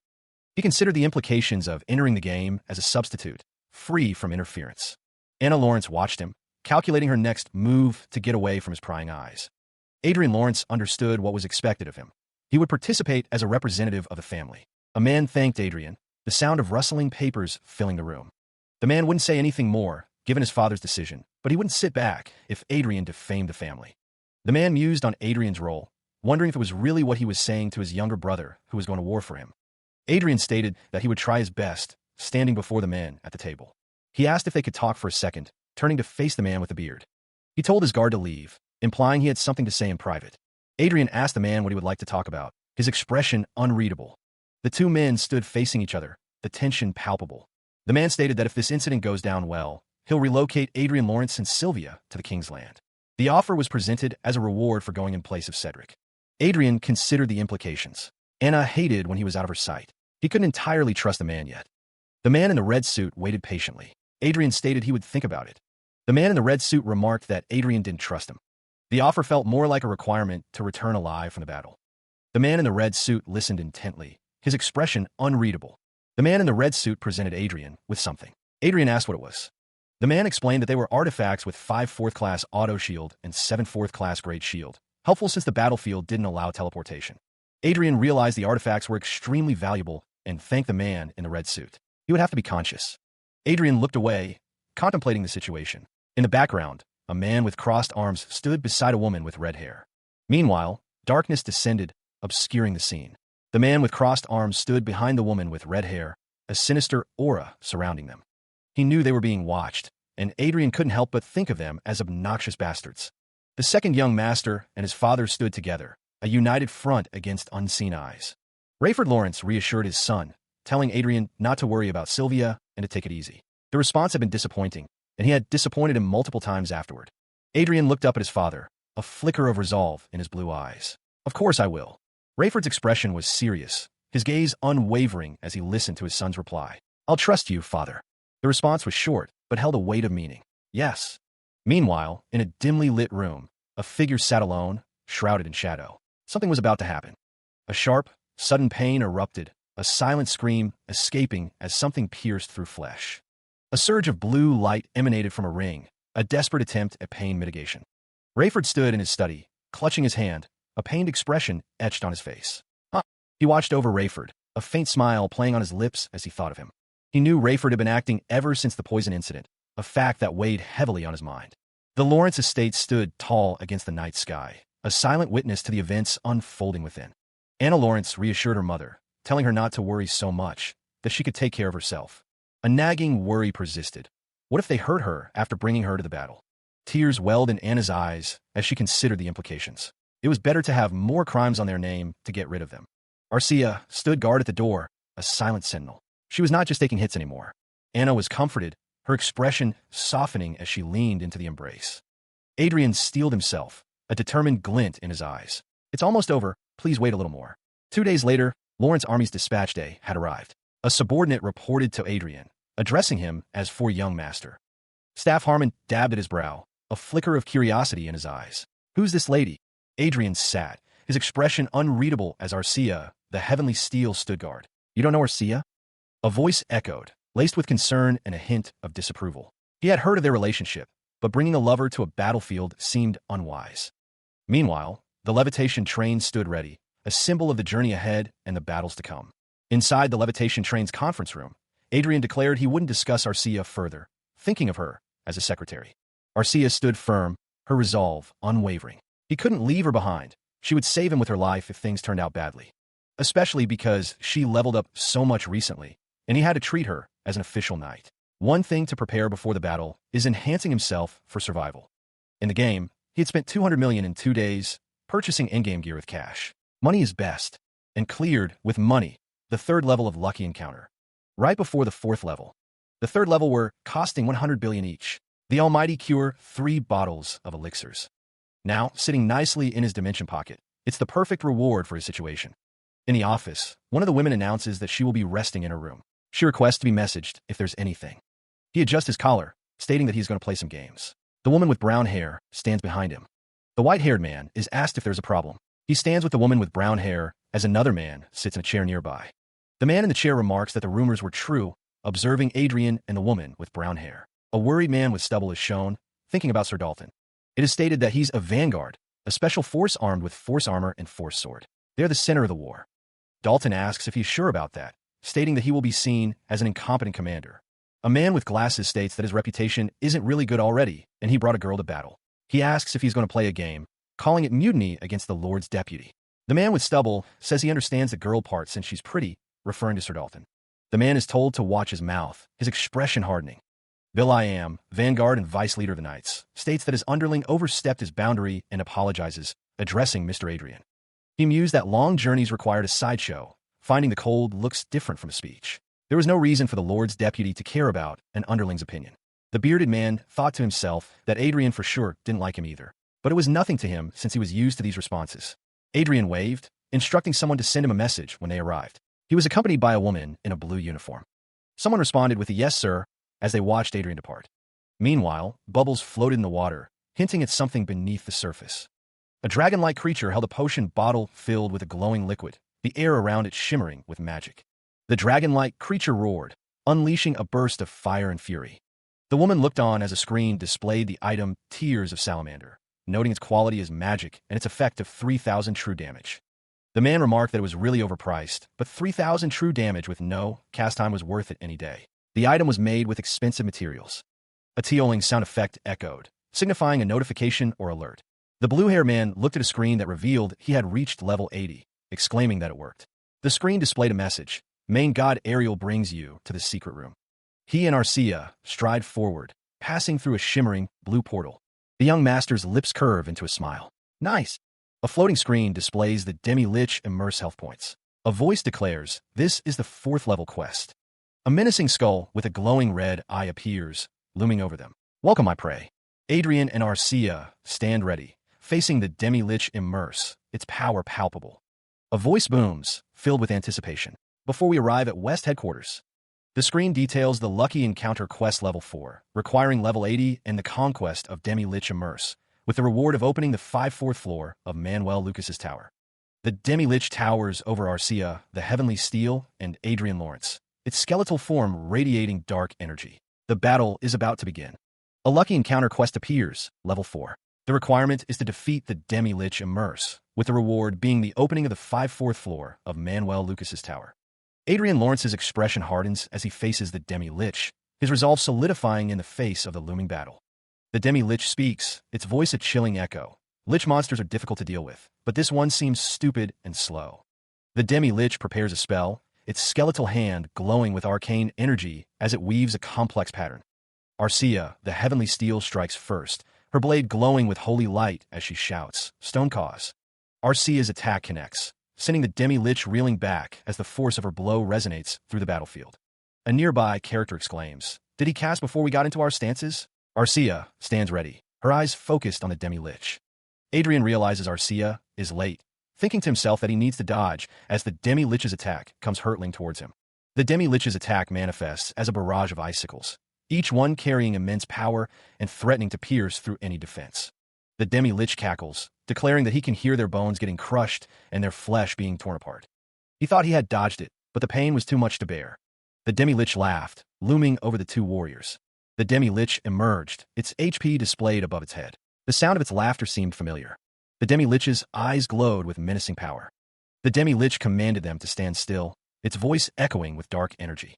He considered the implications of entering the game as a substitute, free from interference. Anna Lawrence watched him, calculating her next move to get away from his prying eyes. Adrian Lawrence understood what was expected of him. He would participate as a representative of the family. A man thanked Adrian, the sound of rustling papers filling the room. The man wouldn't say anything more, given his father's decision, but he wouldn't sit back if Adrian defamed the family. The man mused on Adrian's role, wondering if it was really what he was saying to his younger brother who was going to war for him. Adrian stated that he would try his best, standing before the men at the table. He asked if they could talk for a second, turning to face the man with the beard. He told his guard to leave, implying he had something to say in private. Adrian asked the man what he would like to talk about, his expression unreadable. The two men stood facing each other, the tension palpable. The man stated that if this incident goes down well, he'll relocate Adrian Lawrence and Sylvia to the King's Land. The offer was presented as a reward for going in place of Cedric. Adrian considered the implications. Anna hated when he was out of her sight. He couldn't entirely trust the man yet. The man in the red suit waited patiently. Adrian stated he would think about it. The man in the red suit remarked that Adrian didn't trust him. The offer felt more like a requirement to return alive from the battle. The man in the red suit listened intently, his expression unreadable. The man in the red suit presented Adrian with something. Adrian asked what it was. The man explained that they were artifacts with 5 4th-class auto shield and 7 4th-class great shield, helpful since the battlefield didn't allow teleportation. Adrian realized the artifacts were extremely valuable and thanked the man in the red suit. He would have to be conscious. Adrian looked away, contemplating the situation. In the background, a man with crossed arms stood beside a woman with red hair. Meanwhile, darkness descended, obscuring the scene. The man with crossed arms stood behind the woman with red hair, a sinister aura surrounding them. He knew they were being watched, and Adrian couldn't help but think of them as obnoxious bastards. The second young master and his father stood together, a united front against unseen eyes. Rayford Lawrence reassured his son, telling Adrian not to worry about Sylvia and to take it easy. The response had been disappointing, and he had disappointed him multiple times afterward. Adrian looked up at his father, a flicker of resolve in his blue eyes. Of course I will. Rayford's expression was serious, his gaze unwavering as he listened to his son's reply. I'll trust you, father. The response was short, but held a weight of meaning. Yes. Meanwhile, in a dimly lit room, a figure sat alone, shrouded in shadow. Something was about to happen. A sharp, sudden pain erupted, a silent scream escaping as something pierced through flesh. A surge of blue light emanated from a ring, a desperate attempt at pain mitigation. Rayford stood in his study, clutching his hand, a pained expression etched on his face. He watched over Rayford, a faint smile playing on his lips as he thought of him. He knew Rayford had been acting ever since the poison incident, a fact that weighed heavily on his mind. The Lawrence estate stood tall against the night sky, a silent witness to the events unfolding within. Anna Lawrence reassured her mother, telling her not to worry so much, that she could take care of herself. A nagging worry persisted. What if they hurt her after bringing her to the battle? Tears welled in Anna's eyes as she considered the implications. It was better to have more crimes on their name to get rid of them. Arcia stood guard at the door, a silent sentinel. She was not just taking hits anymore. Anna was comforted, her expression softening as she leaned into the embrace. Adrian steeled himself, a determined glint in his eyes. It's almost over, please wait a little more. 2 days later, Lawrence Army's dispatch day had arrived. A subordinate reported to Adrian, addressing him as for young master. Staff Harmon dabbed at his brow, a flicker of curiosity in his eyes. Who's this lady? Adrian sat, his expression unreadable as Arcia, the heavenly steel, stood guard. You don't know Arcia? A voice echoed, laced with concern and a hint of disapproval. He had heard of their relationship, but bringing a lover to a battlefield seemed unwise. Meanwhile, the levitation train stood ready, a symbol of the journey ahead and the battles to come. Inside the levitation train's conference room, Adrian declared he wouldn't discuss Arcia further, thinking of her as a secretary. Arcia stood firm, her resolve unwavering. He couldn't leave her behind. She would save him with her life if things turned out badly. Especially because she leveled up so much recently, and he had to treat her as an official knight. One thing to prepare before the battle is enhancing himself for survival. In the game, he had spent $200 million in 2 days, purchasing endgame gear with cash. Money is best, and cleared with money, the 3rd level of Lucky Encounter. Right before the 4th level. The 3rd level were costing $100 billion each. The Almighty Cure 3 bottles of elixirs. Now, sitting nicely in his dimension pocket, it's the perfect reward for his situation. In the office, one of the women announces that she will be resting in her room. She requests to be messaged if there's anything. He adjusts his collar, stating that he's going to play some games. The woman with brown hair stands behind him. The white-haired man is asked if there's a problem. He stands with the woman with brown hair as another man sits in a chair nearby. The man in the chair remarks that the rumors were true, observing Adrian and the woman with brown hair. A worried man with stubble is shown, thinking about Sir Dalton. It is stated that he's a vanguard, a special force armed with force armor and force sword. They're the center of the war. Dalton asks if he's sure about that, stating that he will be seen as an incompetent commander. A man with glasses states that his reputation isn't really good already, and he brought a girl to battle. He asks if he's going to play a game, calling it mutiny against the Lord's deputy. The man with stubble says he understands the girl part since she's pretty, referring to Sir Dalton. The man is told to watch his mouth, his expression hardening. Bill I Am, vanguard and vice leader of the Knights, states that his underling overstepped his boundary and apologizes, addressing Mr. Adrian. He mused that long journeys required a sideshow, finding the cold looks different from a speech. There was no reason for the Lord's deputy to care about an underling's opinion. The bearded man thought to himself that Adrian for sure didn't like him either, but it was nothing to him since he was used to these responses. Adrian waved, instructing someone to send him a message when they arrived. He was accompanied by a woman in a blue uniform. Someone responded with a yes, sir, as they watched Adrian depart. Meanwhile, bubbles floated in the water, hinting at something beneath the surface. A dragon-like creature held a potion bottle filled with a glowing liquid, the air around it shimmering with magic. The dragon-like creature roared, unleashing a burst of fire and fury. The woman looked on as a screen displayed the item Tears of Salamander, noting its quality as magic and its effect of 3,000 true damage. The man remarked that it was really overpriced, but 3,000 true damage with no cast time was worth it any day. The item was made with expensive materials. A teoling sound effect echoed, signifying a notification or alert. The blue-haired man looked at a screen that revealed he had reached level 80, exclaiming that it worked. The screen displayed a message. Main god Ariel brings you to the secret room. He and Arcia stride forward, passing through a shimmering blue portal. The young master's lips curve into a smile. Nice. A floating screen displays the Demi-Lich Immerse health points. A voice declares, "This is the 4th level quest." A menacing skull with a glowing red eye appears, looming over them. "Welcome, my prey." Adrian and Arcia stand ready, facing the Demi-Lich Immerse, its power palpable. A voice booms, filled with anticipation. Before we arrive at West Headquarters, the screen details the Lucky Encounter Quest Level 4, requiring Level 80 and the conquest of Demi-Lich Immerse, with the reward of opening the 4th floor of Manuel Lucas's tower. The Demi-Lich towers over Arcia, the Heavenly Steel, and Adrian Lawrence, its skeletal form radiating dark energy. The battle is about to begin. A Lucky Encounter quest appears, Level 4. The requirement is to defeat the Demi-Lich Immerse, with the reward being the opening of the 4th floor of Manuel Lucas's tower. Adrian Lawrence's expression hardens as he faces the Demi-Lich, his resolve solidifying in the face of the looming battle. The Demi-Lich speaks, its voice a chilling echo. Lich monsters are difficult to deal with, but this one seems stupid and slow. The Demi-Lich prepares a spell, its skeletal hand glowing with arcane energy as it weaves a complex pattern. Arcia, the Heavenly Steel, strikes first, her blade glowing with holy light as she shouts, "Stone Cause." Arcia's attack connects, sending the Demi-Lich reeling back as the force of her blow resonates through the battlefield. A nearby character exclaims, "Did he cast before we got into our stances?" Arcia stands ready, her eyes focused on the Demi-Lich. Adrian realizes Arcia is late, thinking to himself that he needs to dodge as the Demi-Lich's attack comes hurtling towards him. The Demi-Lich's attack manifests as a barrage of icicles, each one carrying immense power and threatening to pierce through any defense. The Demi-Lich cackles, declaring that he can hear their bones getting crushed and their flesh being torn apart. He thought he had dodged it, but the pain was too much to bear. The Demi-Lich laughed, looming over the two warriors. The Demi-Lich emerged, its HP displayed above its head. The sound of its laughter seemed familiar. The Demi-Lich's eyes glowed with menacing power. The Demi-Lich commanded them to stand still, its voice echoing with dark energy.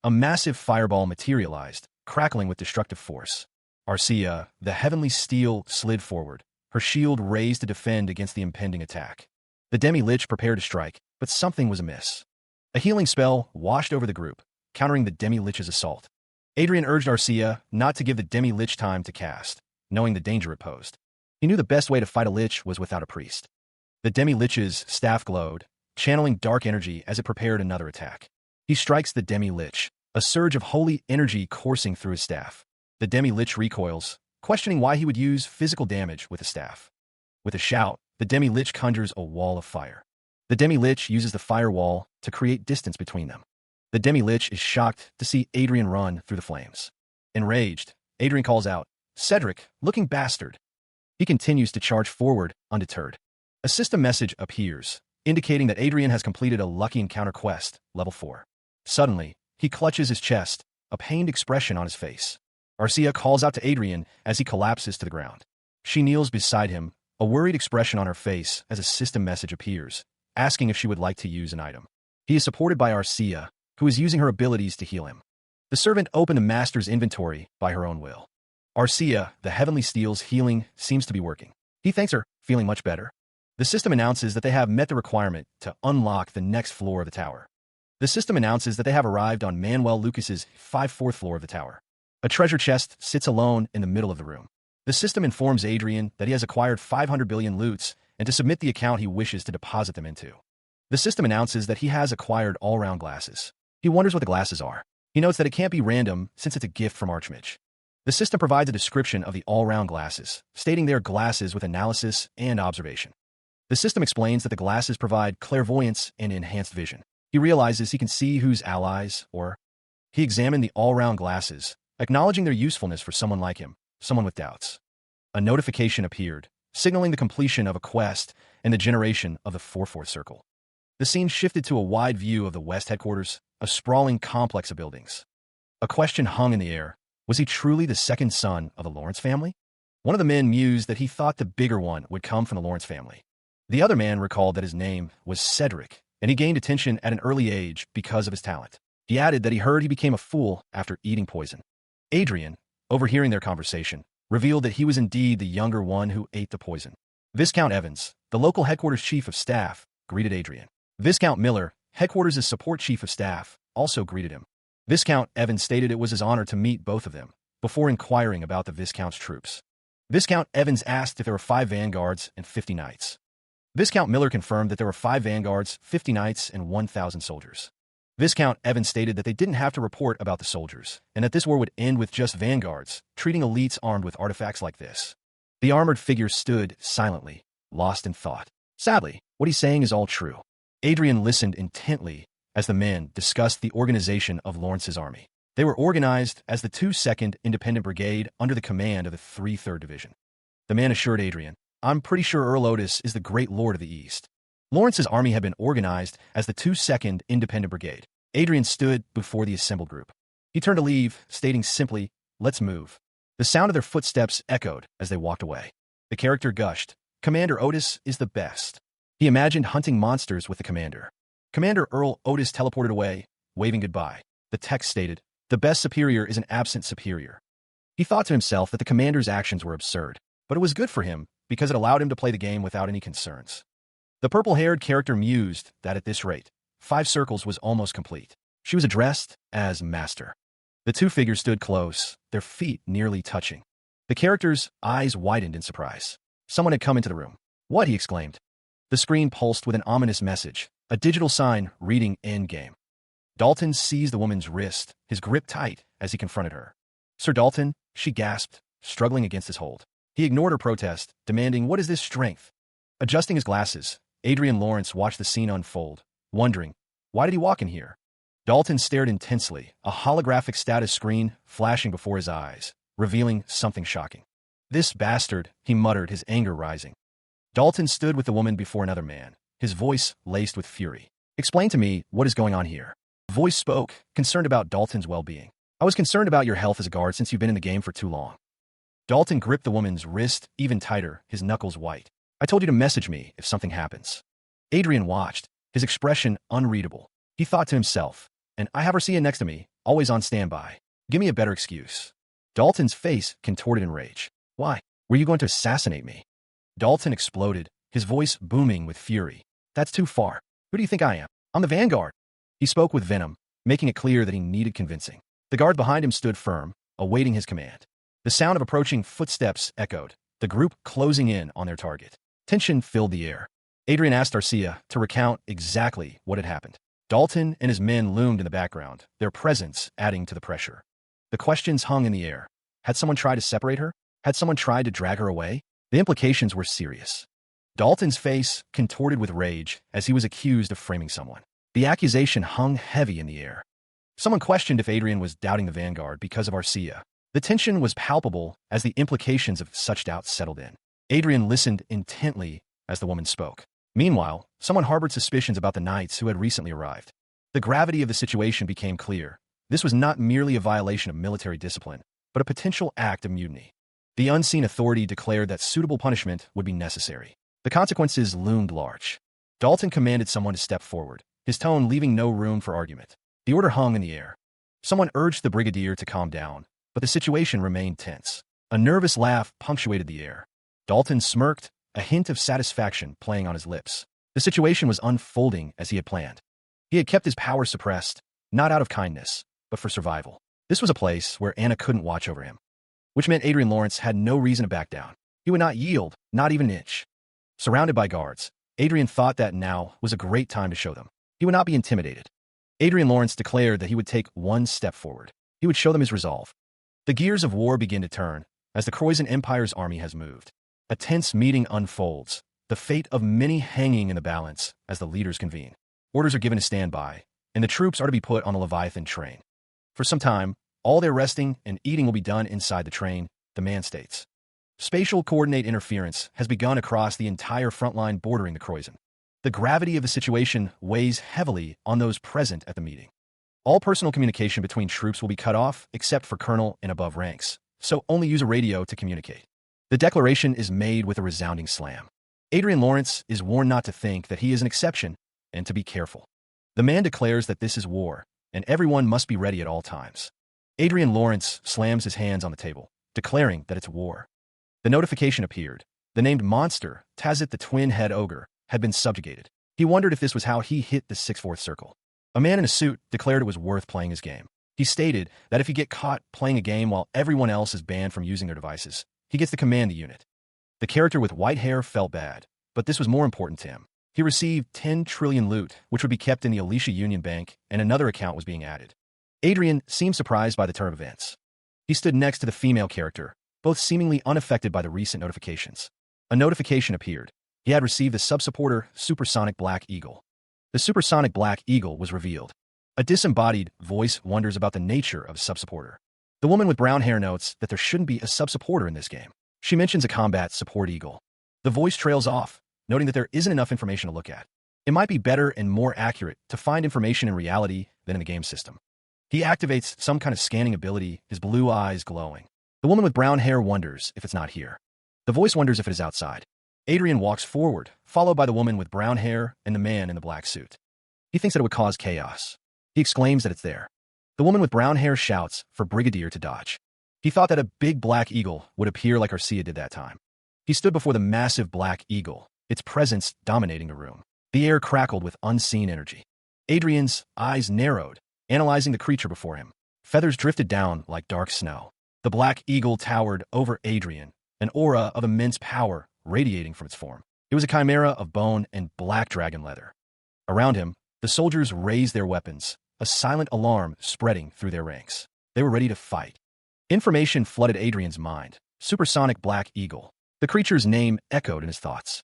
A massive fireball materialized, crackling with destructive force. Arcia, the Heavenly Steel, slid forward, her shield raised to defend against the impending attack. The Demi-Lich prepared to strike, but something was amiss. A healing spell washed over the group, countering the Demi-Lich's assault. Adrian urged Arcia not to give the Demi-Lich time to cast, knowing the danger it posed. He knew the best way to fight a Lich was without a priest. The Demi-Lich's staff glowed, channeling dark energy as it prepared another attack. He strikes the Demi-Lich, a surge of holy energy coursing through his staff. The Demi-Lich recoils, questioning why he would use physical damage with a staff. With a shout, the Demi-Lich conjures a wall of fire. The Demi-Lich uses the firewall to create distance between them. The Demi-Lich is shocked to see Adrian run through the flames. Enraged, Adrian calls out, "Cedric, looking bastard." He continues to charge forward, undeterred. A system message appears, indicating that Adrian has completed a Lucky Encounter quest, Level 4. Suddenly, he clutches his chest, a pained expression on his face. Arcia calls out to Adrian as he collapses to the ground. She kneels beside him, a worried expression on her face as a system message appears, asking if she would like to use an item. He is supported by Arcia, who is using her abilities to heal him. The servant opened the master's inventory by her own will. Arcia, the Heavenly Steel's healing, seems to be working. He thanks her, feeling much better. The system announces that they have met the requirement to unlock the next floor of the tower. The system announces that they have arrived on Manuel Lucas's 4th floor of the tower. A treasure chest sits alone in the middle of the room. The system informs Adrian that he has acquired 500 billion loots and to submit the account he wishes to deposit them into. The system announces that he has acquired all-round glasses. He wonders what the glasses are. He notes that it can't be random since it's a gift from Archmage. The system provides a description of the all-round glasses, stating they are glasses with analysis and observation. The system explains that the glasses provide clairvoyance and enhanced vision. He realizes he can see who's allies, or he examined the all-round glasses, acknowledging their usefulness for someone like him, someone with doubts. A notification appeared, signaling the completion of a quest and the generation of the 4/4 circle. The scene shifted to a wide view of the West Headquarters, a sprawling complex of buildings. A question hung in the air. Was he truly the second son of the Lawrence family? One of the men mused that he thought the bigger one would come from the Lawrence family. The other man recalled that his name was Cedric, and he gained attention at an early age because of his talent. He added that he heard he became a fool after eating poison. Adrian, overhearing their conversation, revealed that he was indeed the younger one who ate the poison. Viscount Evans, the local headquarters chief of staff, greeted Adrian. Viscount Miller, headquarters' support chief of staff, also greeted him. Viscount Evans stated it was his honor to meet both of them, before inquiring about the Viscount's troops. Viscount Evans asked if there were 5 vanguards and 50 knights. Viscount Miller confirmed that there were 5 vanguards, 50 knights, and 1,000 soldiers. Viscount Evans stated that they didn't have to report about the soldiers, and that this war would end with just vanguards, treating elites armed with artifacts like this. The armored figure stood silently, lost in thought. Sadly, what he's saying is all true. Adrian listened intently as the men discussed the organization of Lawrence's army. They were organized as the 2nd Independent Brigade under the command of the 3rd Division. The man assured Adrian, "I'm pretty sure Earl Otis is the great lord of the East." Lawrence's army had been organized as the 2nd Independent Brigade. Adrian stood before the assembled group. He turned to leave, stating simply, "Let's move." The sound of their footsteps echoed as they walked away. The character gushed, "Commander Otis is the best." He imagined hunting monsters with the commander. Commander Earl Otis teleported away, waving goodbye. The text stated, "The best superior is an absent superior." He thought to himself that the commander's actions were absurd, but it was good for him because it allowed him to play the game without any concerns. The purple-haired character mused that at this rate, 5 circles was almost complete. She was addressed as Master. The 2 figures stood close, their feet nearly touching. The character's eyes widened in surprise. Someone had come into the room. "What?" he exclaimed. The screen pulsed with an ominous message, a digital sign reading "Endgame." Dalton seized the woman's wrist, his grip tight as he confronted her. "Sir Dalton," she gasped, struggling against his hold. He ignored her protest, demanding, "What is this strength?" Adjusting his glasses, Adrian Lawrence watched the scene unfold, wondering, why did he walk in here? Dalton stared intensely, a holographic status screen flashing before his eyes, revealing something shocking. "This bastard," he muttered, his anger rising. Dalton stood with the woman before another man, his voice laced with fury. "Explain to me what is going on here." Voice spoke, concerned about Dalton's well-being. "I was concerned about your health as a guard since you've been in the game for too long." Dalton gripped the woman's wrist even tighter, his knuckles white. "I told you to message me if something happens." Adrian watched, his expression unreadable. He thought to himself, "And I have Arcia next to me, always on standby. Give me a better excuse." Dalton's face contorted in rage. "Why? Were you going to assassinate me?" Dalton exploded, his voice booming with fury. "That's too far. Who do you think I am? I'm the Vanguard." He spoke with venom, making it clear that he needed convincing. The guard behind him stood firm, awaiting his command. The sound of approaching footsteps echoed, the group closing in on their target. Tension filled the air. Adrian asked Arcia to recount exactly what had happened. Dalton and his men loomed in the background, their presence adding to the pressure. The questions hung in the air. Had someone tried to separate her? Had someone tried to drag her away? The implications were serious. Dalton's face contorted with rage as he was accused of framing someone. The accusation hung heavy in the air. Someone questioned if Adrian was doubting the Vanguard because of Arcia. The tension was palpable as the implications of such doubts settled in. Adrian listened intently as the woman spoke. Meanwhile, someone harbored suspicions about the knights who had recently arrived. The gravity of the situation became clear. This was not merely a violation of military discipline, but a potential act of mutiny. The unseen authority declared that suitable punishment would be necessary. The consequences loomed large. Dalton commanded someone to step forward, his tone leaving no room for argument. The order hung in the air. Someone urged the brigadier to calm down, but the situation remained tense. A nervous laugh punctuated the air. Dalton smirked, a hint of satisfaction playing on his lips. The situation was unfolding as he had planned. He had kept his power suppressed, not out of kindness, but for survival. This was a place where Anna couldn't watch over him, which meant Adrian Lawrence had no reason to back down. He would not yield, not even an inch. Surrounded by guards, Adrian thought that now was a great time to show them. He would not be intimidated. Adrian Lawrence declared that he would take one step forward. He would show them his resolve. The gears of war begin to turn as the Croatian Empire's army has moved. A tense meeting unfolds, the fate of many hanging in the balance as the leaders convene. Orders are given to stand by, and the troops are to be put on the Leviathan train. For some time, all their resting and eating will be done inside the train, the man states. Spatial coordinate interference has begun across the entire front line bordering the Croatian. The gravity of the situation weighs heavily on those present at the meeting. All personal communication between troops will be cut off except for colonel and above ranks, so only use a radio to communicate. The declaration is made with a resounding slam. Adrian Lawrence is warned not to think that he is an exception and to be careful. The man declares that this is war, and everyone must be ready at all times. Adrian Lawrence slams his hands on the table, declaring that it's war. The notification appeared. The named monster, Tazit the twin-head ogre, had been subjugated. He wondered if this was how he hit the 6/4 circle. A man in a suit declared it was worth playing his game. He stated that if he get caught playing a game while everyone else is banned from using their devices, he gets to command the unit. The character with white hair felt bad. but this was more important to him. He received 10 trillion loot, which would be kept in the Alicia Union Bank, and another account was being added. Adrian seemed surprised by the turn of events. He stood next to the female character, both seemingly unaffected by the recent notifications. A notification appeared. He had received the sub-supporter Supersonic Black Eagle. The Supersonic Black Eagle was revealed. A disembodied voice wonders about the nature of a sub-supporter. The woman with brown hair notes that there shouldn't be a sub-supporter in this game. She mentions a combat support eagle. The voice trails off, noting that there isn't enough information to look at. It might be better and more accurate to find information in reality than in the game system. He activates some kind of scanning ability, his blue eyes glowing. The woman with brown hair wonders if it's not here. The voice wonders if it is outside. Adrian walks forward, followed by the woman with brown hair and the man in the black suit. He thinks that it would cause chaos. He exclaims that it's there. The woman with brown hair shouts for Brigadier to dodge. He thought that a big black eagle would appear like Arcia did that time. He stood before the massive black eagle, its presence dominating the room. The air crackled with unseen energy. Adrian's eyes narrowed, analyzing the creature before him. Feathers drifted down like dark snow. The black eagle towered over Adrian, an aura of immense power radiating from its form. It was a chimera of bone and black dragon leather. Around him, the soldiers raised their weapons, a silent alarm spreading through their ranks. They were ready to fight. Information flooded Adrian's mind. Supersonic Black Eagle. The creature's name echoed in his thoughts.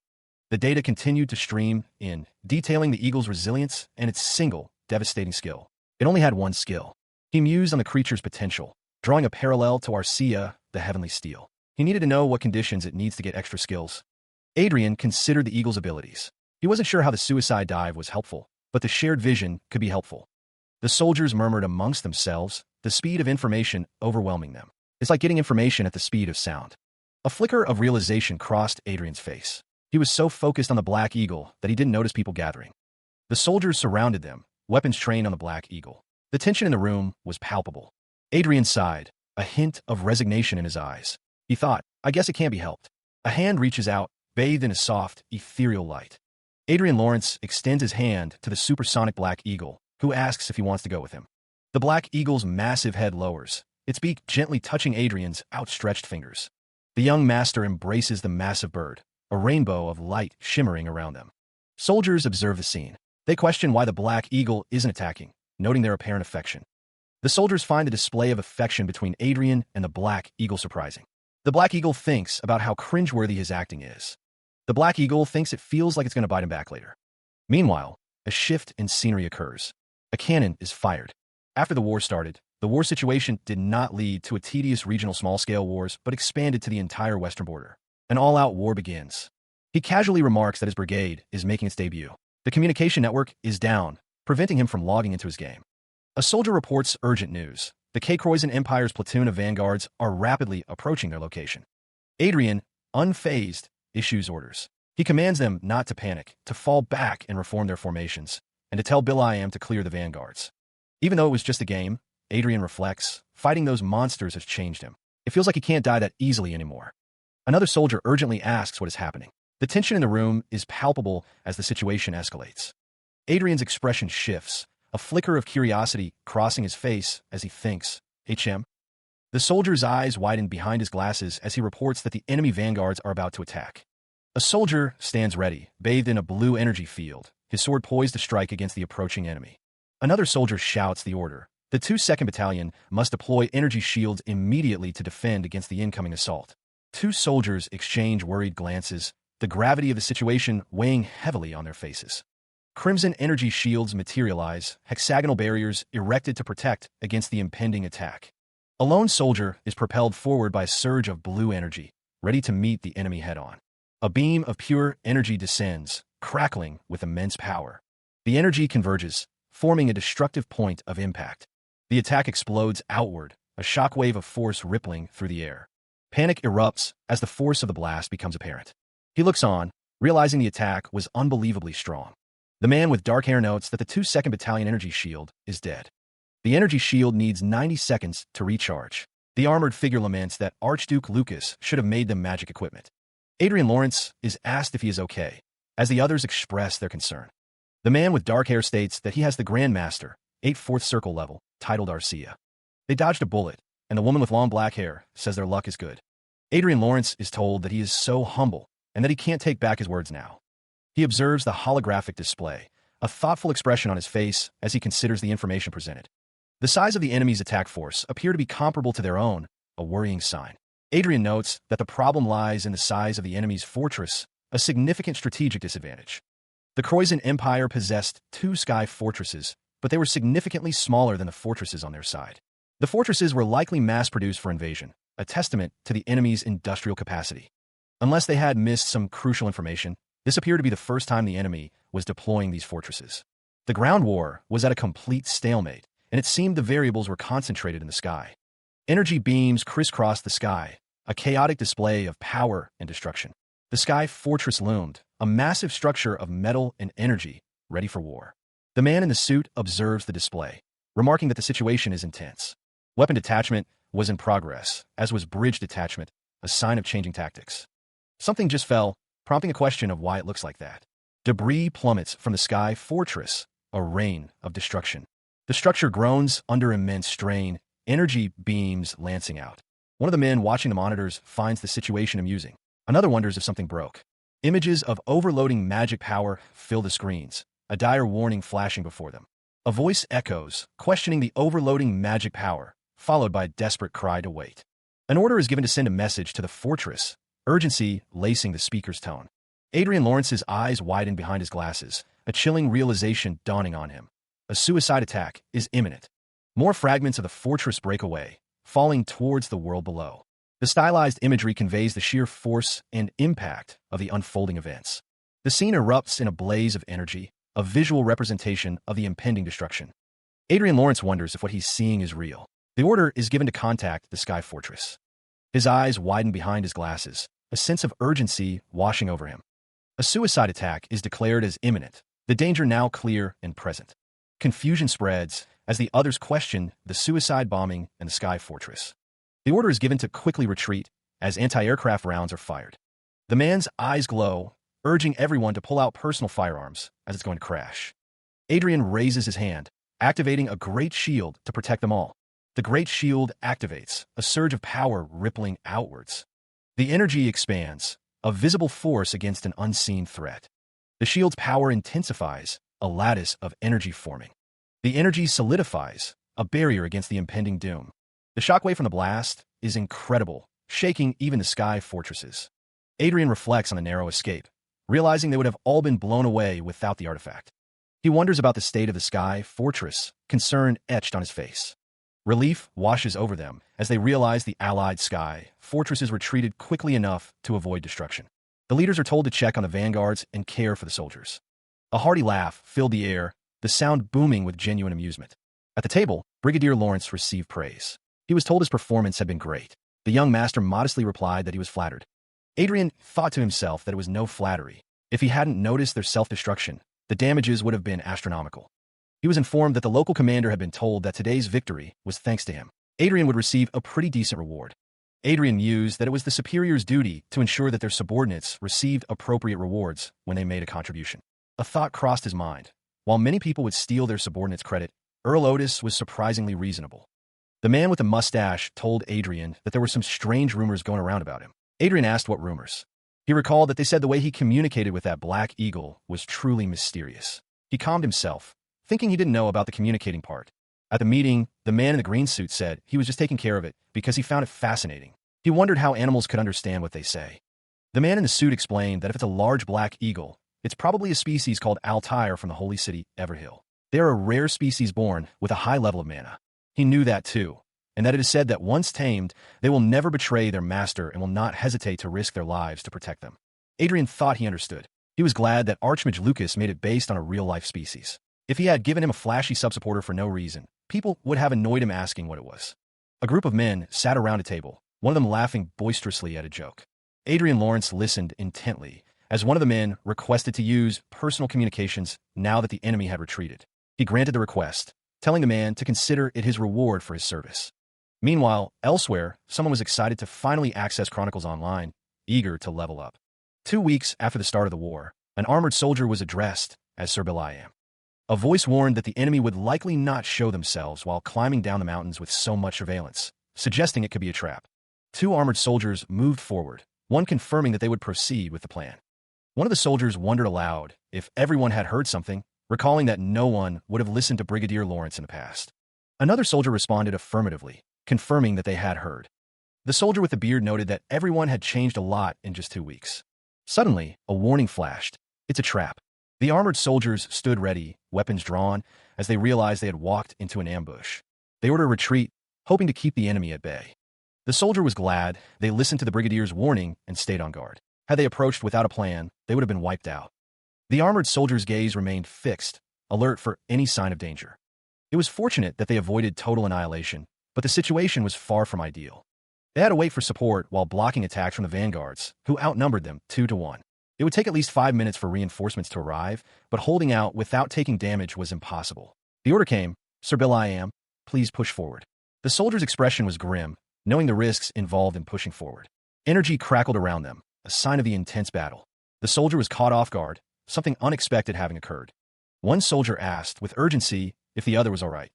The data continued to stream in, detailing the eagle's resilience and its single, devastating skill. It only had one skill. He mused on the creature's potential, drawing a parallel to Arcia, the Heavenly Steel. He needed to know what conditions it needs to get extra skills. Adrian considered the eagle's abilities. He wasn't sure how the suicide dive was helpful, but the shared vision could be helpful. The soldiers murmured amongst themselves, the speed of information overwhelming them. It's like getting information at the speed of sound. A flicker of realization crossed Adrian's face. He was so focused on the Black Eagle that he didn't notice people gathering. The soldiers surrounded them, weapons trained on the Black Eagle. The tension in the room was palpable. Adrian sighed, a hint of resignation in his eyes. He thought, I guess it can't be helped. A hand reaches out, bathed in a soft, ethereal light. Adrian Lawrence extends his hand to the supersonic Black Eagle, who asks if he wants to go with him. The Black Eagle's massive head lowers, its beak gently touching Adrian's outstretched fingers. The young master embraces the massive bird, a rainbow of light shimmering around them. Soldiers observe the scene. They question why the Black Eagle isn't attacking, noting their apparent affection. The soldiers find the display of affection between Adrian and the Black Eagle surprising. The Black Eagle thinks about how cringeworthy his acting is. The Black Eagle thinks it feels like it's going to bite him back later. Meanwhile, a shift in scenery occurs. A cannon is fired. After the war started, the war situation did not lead to a tedious regional small-scale wars, but expanded to the entire western border. An all-out war begins. He casually remarks that his brigade is making its debut. The communication network is down, preventing him from logging into his game. A soldier reports urgent news. The K-Croizen Empire's platoon of vanguards are rapidly approaching their location. Adrian, unfazed, issues orders. He commands them not to panic, to fall back and reform their formations, and to tell Bill I Am to clear the vanguards. Even though it was just a game, Adrian reflects, fighting those monsters has changed him. It feels like he can't die that easily anymore. Another soldier urgently asks what is happening. The tension in the room is palpable as the situation escalates. Adrian's expression shifts, a flicker of curiosity crossing his face as he thinks, HM? The soldier's eyes widen behind his glasses as he reports that the enemy vanguards are about to attack. A soldier stands ready, bathed in a blue energy field, his sword poised to strike against the approaching enemy. Another soldier shouts the order. The 2nd Battalion must deploy energy shields immediately to defend against the incoming assault. Two soldiers exchange worried glances, the gravity of the situation weighing heavily on their faces. Crimson energy shields materialize, hexagonal barriers erected to protect against the impending attack. A lone soldier is propelled forward by a surge of blue energy, ready to meet the enemy head-on. A beam of pure energy descends, crackling with immense power. The energy converges, forming a destructive point of impact. The attack explodes outward, a shockwave of force rippling through the air. Panic erupts as the force of the blast becomes apparent. He looks on, realizing the attack was unbelievably strong. The man with dark hair notes that the 2nd Battalion energy shield is dead. The energy shield needs 90 seconds to recharge. The armored figure laments that Archduke Lucas should have made them magic equipment. Adrian Lawrence is asked if he is okay, as the others express their concern. The man with dark hair states that he has the Grandmaster, 8 4th Circle level, titled Arcia. They dodged a bullet, and the woman with long black hair says their luck is good. Adrian Lawrence is told that he is so humble, and that he can't take back his words now. He observes the holographic display, a thoughtful expression on his face as he considers the information presented. The size of the enemy's attack force appear to be comparable to their own, a worrying sign. Adrian notes that the problem lies in the size of the enemy's fortress, a significant strategic disadvantage. The Croatian Empire possessed 2 sky fortresses, but they were significantly smaller than the fortresses on their side. The fortresses were likely mass-produced for invasion, a testament to the enemy's industrial capacity. Unless they had missed some crucial information, this appeared to be the first time the enemy was deploying these fortresses. The ground war was at a complete stalemate, and it seemed the variables were concentrated in the sky. Energy beams crisscrossed the sky, a chaotic display of power and destruction. The sky fortress loomed, a massive structure of metal and energy, ready for war. The man in the suit observes the display, remarking that the situation is intense. Weapon detachment was in progress, as was bridge detachment, a sign of changing tactics. Something just fell, prompting a question of why it looks like that. Debris plummets from the sky fortress, a rain of destruction. The structure groans under immense strain, energy beams lancing out. One of the men watching the monitors finds the situation amusing. Another wonders if something broke. Images of overloading magic power fill the screens, a dire warning flashing before them. A voice echoes, questioning the overloading magic power, followed by a desperate cry to wait. An order is given to send a message to the fortress, urgency lacing the speaker's tone. Adrian Lawrence's eyes widen behind his glasses, a chilling realization dawning on him. A suicide attack is imminent. More fragments of the fortress break away, falling towards the world below. The stylized imagery conveys the sheer force and impact of the unfolding events. The scene erupts in a blaze of energy, a visual representation of the impending destruction. Adrian Lawrence wonders if what he's seeing is real. The order is given to contact the Sky Fortress. His eyes widen behind his glasses, a sense of urgency washing over him. A suicide attack is declared as imminent, the danger now clear and present. Confusion spreads as the others question the suicide bombing and the Sky Fortress. The order is given to quickly retreat as anti-aircraft rounds are fired. The man's eyes glow, urging everyone to pull out personal firearms as it's going to crash. Adrian raises his hand, activating a great shield to protect them all. The great shield activates, a surge of power rippling outwards. The energy expands, a visible force against an unseen threat. The shield's power intensifies, a lattice of energy forming. The energy solidifies, a barrier against the impending doom. The shockwave from the blast is incredible, shaking even the sky fortresses. Adrian reflects on the narrow escape, realizing they would have all been blown away without the artifact. He wonders about the state of the sky fortress, concern etched on his face. Relief washes over them as they realize the allied sky fortresses retreated quickly enough to avoid destruction. The leaders are told to check on the vanguards and care for the soldiers. A hearty laugh filled the air, the sound booming with genuine amusement. At the table, Brigadier Lawrence received praise. He was told his performance had been great. The young master modestly replied that he was flattered. Adrian thought to himself that it was no flattery. If he hadn't noticed their self-destruction, the damages would have been astronomical. He was informed that the local commander had been told that today's victory was thanks to him. Adrian would receive a pretty decent reward. Adrian mused that it was the superior's duty to ensure that their subordinates received appropriate rewards when they made a contribution. A thought crossed his mind. While many people would steal their subordinates' credit, Earl Otis was surprisingly reasonable. The man with the mustache told Adrian that there were some strange rumors going around about him. Adrian asked what rumors. He recalled that they said the way he communicated with that black eagle was truly mysterious. He calmed himself, thinking he didn't know about the communicating part. At the meeting, the man in the green suit said he was just taking care of it because he found it fascinating. He wondered how animals could understand what they say. The man in the suit explained that if it's a large black eagle, it's probably a species called Altair from the holy city, Everhill. They are a rare species born with a high level of mana. He knew that too, and that it is said that once tamed, they will never betray their master and will not hesitate to risk their lives to protect them. Adrian thought he understood. He was glad that Archmage Lucas made it based on a real-life species. If he had given him a flashy sub-supporter for no reason, people would have annoyed him asking what it was. A group of men sat around a table, one of them laughing boisterously at a joke. Adrian Lawrence listened intently as one of the men requested to use personal communications now that the enemy had retreated. He granted the request, telling the man to consider it his reward for his service. Meanwhile, elsewhere, someone was excited to finally access Chronicles Online, eager to level up. 2 weeks after the start of the war, an armored soldier was addressed as Sir Bilayam. A voice warned that the enemy would likely not show themselves while climbing down the mountains with so much surveillance, suggesting it could be a trap. 2 armored soldiers moved forward, one confirming that they would proceed with the plan. One of the soldiers wondered aloud if everyone had heard something, recalling that no one would have listened to Brigadier Lawrence in the past. Another soldier responded affirmatively, confirming that they had heard. The soldier with the beard noted that everyone had changed a lot in just 2 weeks. Suddenly, a warning flashed. It's a trap. The armored soldiers stood ready, weapons drawn, as they realized they had walked into an ambush. They ordered a retreat, hoping to keep the enemy at bay. The soldier was glad they listened to the brigadier's warning and stayed on guard. Had they approached without a plan, they would have been wiped out. The armored soldier's gaze remained fixed, alert for any sign of danger. It was fortunate that they avoided total annihilation, but the situation was far from ideal. They had to wait for support while blocking attacks from the vanguards, who outnumbered them 2-1. It would take at least 5 minutes for reinforcements to arrive, but holding out without taking damage was impossible. The order came, "Sir Bill-I-Am, please push forward." The soldier's expression was grim, knowing the risks involved in pushing forward. Energy crackled around them, a sign of the intense battle. The soldier was caught off guard, something unexpected having occurred. One soldier asked, with urgency, if the other was all right.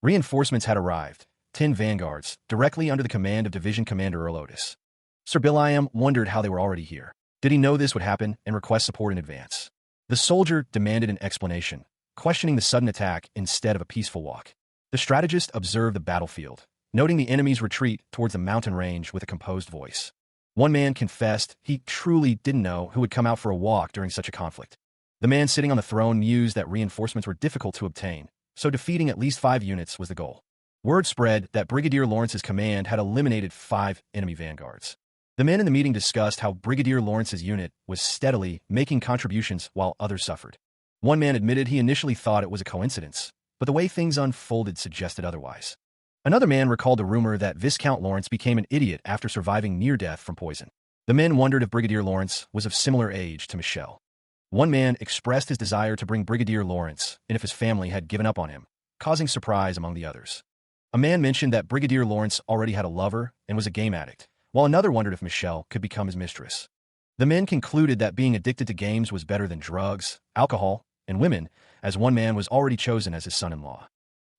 Reinforcements had arrived, 10 vanguards, directly under the command of Division Commander Earl Otis. Sir Bill-I-Am wondered how they were already here. Did he know this would happen and request support in advance? The soldier demanded an explanation, questioning the sudden attack instead of a peaceful walk. The strategist observed the battlefield, noting the enemy's retreat towards the mountain range with a composed voice. One man confessed he truly didn't know who would come out for a walk during such a conflict. The man sitting on the throne mused that reinforcements were difficult to obtain, so defeating at least 5 units was the goal. Word spread that Brigadier Lawrence's command had eliminated 5 enemy vanguards. The men in the meeting discussed how Brigadier Lawrence's unit was steadily making contributions while others suffered. One man admitted he initially thought it was a coincidence, but the way things unfolded suggested otherwise. Another man recalled the rumor that Viscount Lawrence became an idiot after surviving near death from poison. The men wondered if Brigadier Lawrence was of similar age to Michelle. One man expressed his desire to bring Brigadier Lawrence and if his family had given up on him, causing surprise among the others. A man mentioned that Brigadier Lawrence already had a lover and was a game addict, while another wondered if Michelle could become his mistress. The men concluded that being addicted to games was better than drugs, alcohol, and women, as one man was already chosen as his son-in-law.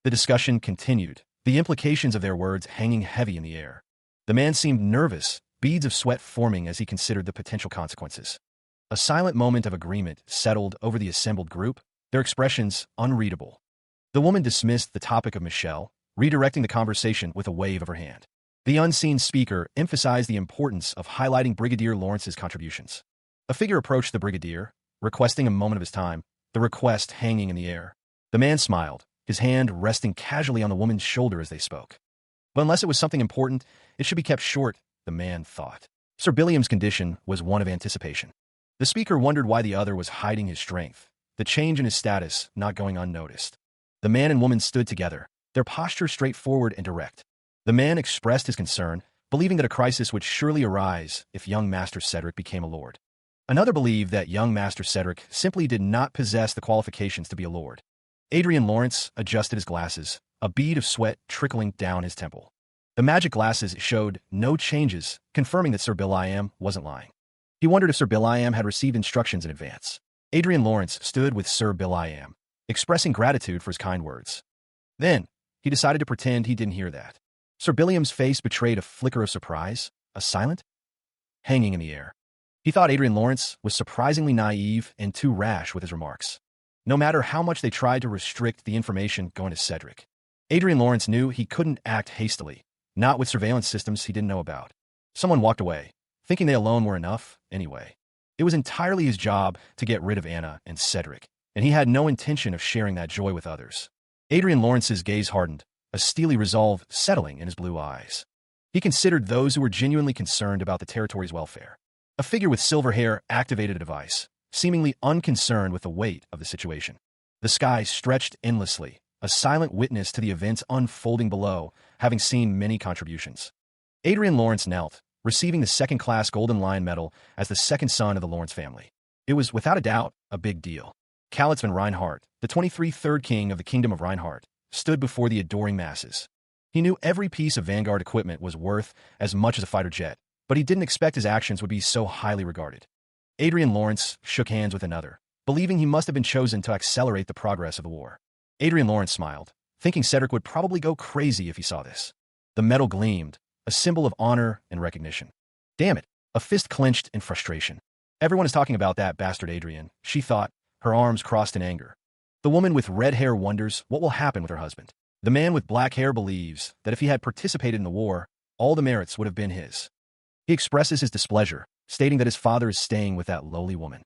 The discussion continued, the implications of their words hanging heavy in the air. The man seemed nervous, beads of sweat forming as he considered the potential consequences. A silent moment of agreement settled over the assembled group, their expressions unreadable. The woman dismissed the topic of Michelle, redirecting the conversation with a wave of her hand. The unseen speaker emphasized the importance of highlighting Brigadier Lawrence's contributions. A figure approached the brigadier, requesting a moment of his time, the request hanging in the air. The man smiled, his hand resting casually on the woman's shoulder as they spoke. But unless it was something important, it should be kept short, the man thought. Sir Billiam's condition was one of anticipation. The speaker wondered why the other was hiding his strength, the change in his status not going unnoticed. The man and woman stood together, their posture straightforward and direct. The man expressed his concern, believing that a crisis would surely arise if young Master Cedric became a lord. Another believed that young Master Cedric simply did not possess the qualifications to be a lord. Adrian Lawrence adjusted his glasses, a bead of sweat trickling down his temple. The magic glasses showed no changes, confirming that Sir Bill-I-Am wasn't lying. He wondered if Sir Bill-I-Am had received instructions in advance. Adrian Lawrence stood with Sir Bill-I-Am, expressing gratitude for his kind words. Then, he decided to pretend he didn't hear that. Sir Billiam's face betrayed a flicker of surprise, a silent hanging in the air. He thought Adrian Lawrence was surprisingly naive and too rash with his remarks. No matter how much they tried to restrict the information going to Cedric, Adrian Lawrence knew he couldn't act hastily, not with surveillance systems he didn't know about. Someone walked away, thinking they alone were enough anyway. It was entirely his job to get rid of Anna and Cedric, and he had no intention of sharing that joy with others. Adrian Lawrence's gaze hardened, a steely resolve settling in his blue eyes. He considered those who were genuinely concerned about the territory's welfare. A figure with silver hair activated a device, seemingly unconcerned with the weight of the situation. The sky stretched endlessly, a silent witness to the events unfolding below, having seen many contributions. Adrian Lawrence knelt, receiving the second-class Golden Lion Medal as the second son of the Lawrence family. It was, without a doubt, a big deal. Calitz von Reinhardt, the 23rd third king of the Kingdom of Reinhardt, stood before the adoring masses. He knew every piece of Vanguard equipment was worth as much as a fighter jet, but he didn't expect his actions would be so highly regarded. Adrian Lawrence shook hands with another, believing he must have been chosen to accelerate the progress of the war. Adrian Lawrence smiled, thinking Cedric would probably go crazy if he saw this. The medal gleamed, a symbol of honor and recognition. Damn it, a fist clenched in frustration. Everyone is talking about that bastard Adrian, she thought, her arms crossed in anger. The woman with red hair wonders what will happen with her husband. The man with black hair believes that if he had participated in the war, all the merits would have been his. He expresses his displeasure, stating that his father is staying with that lowly woman.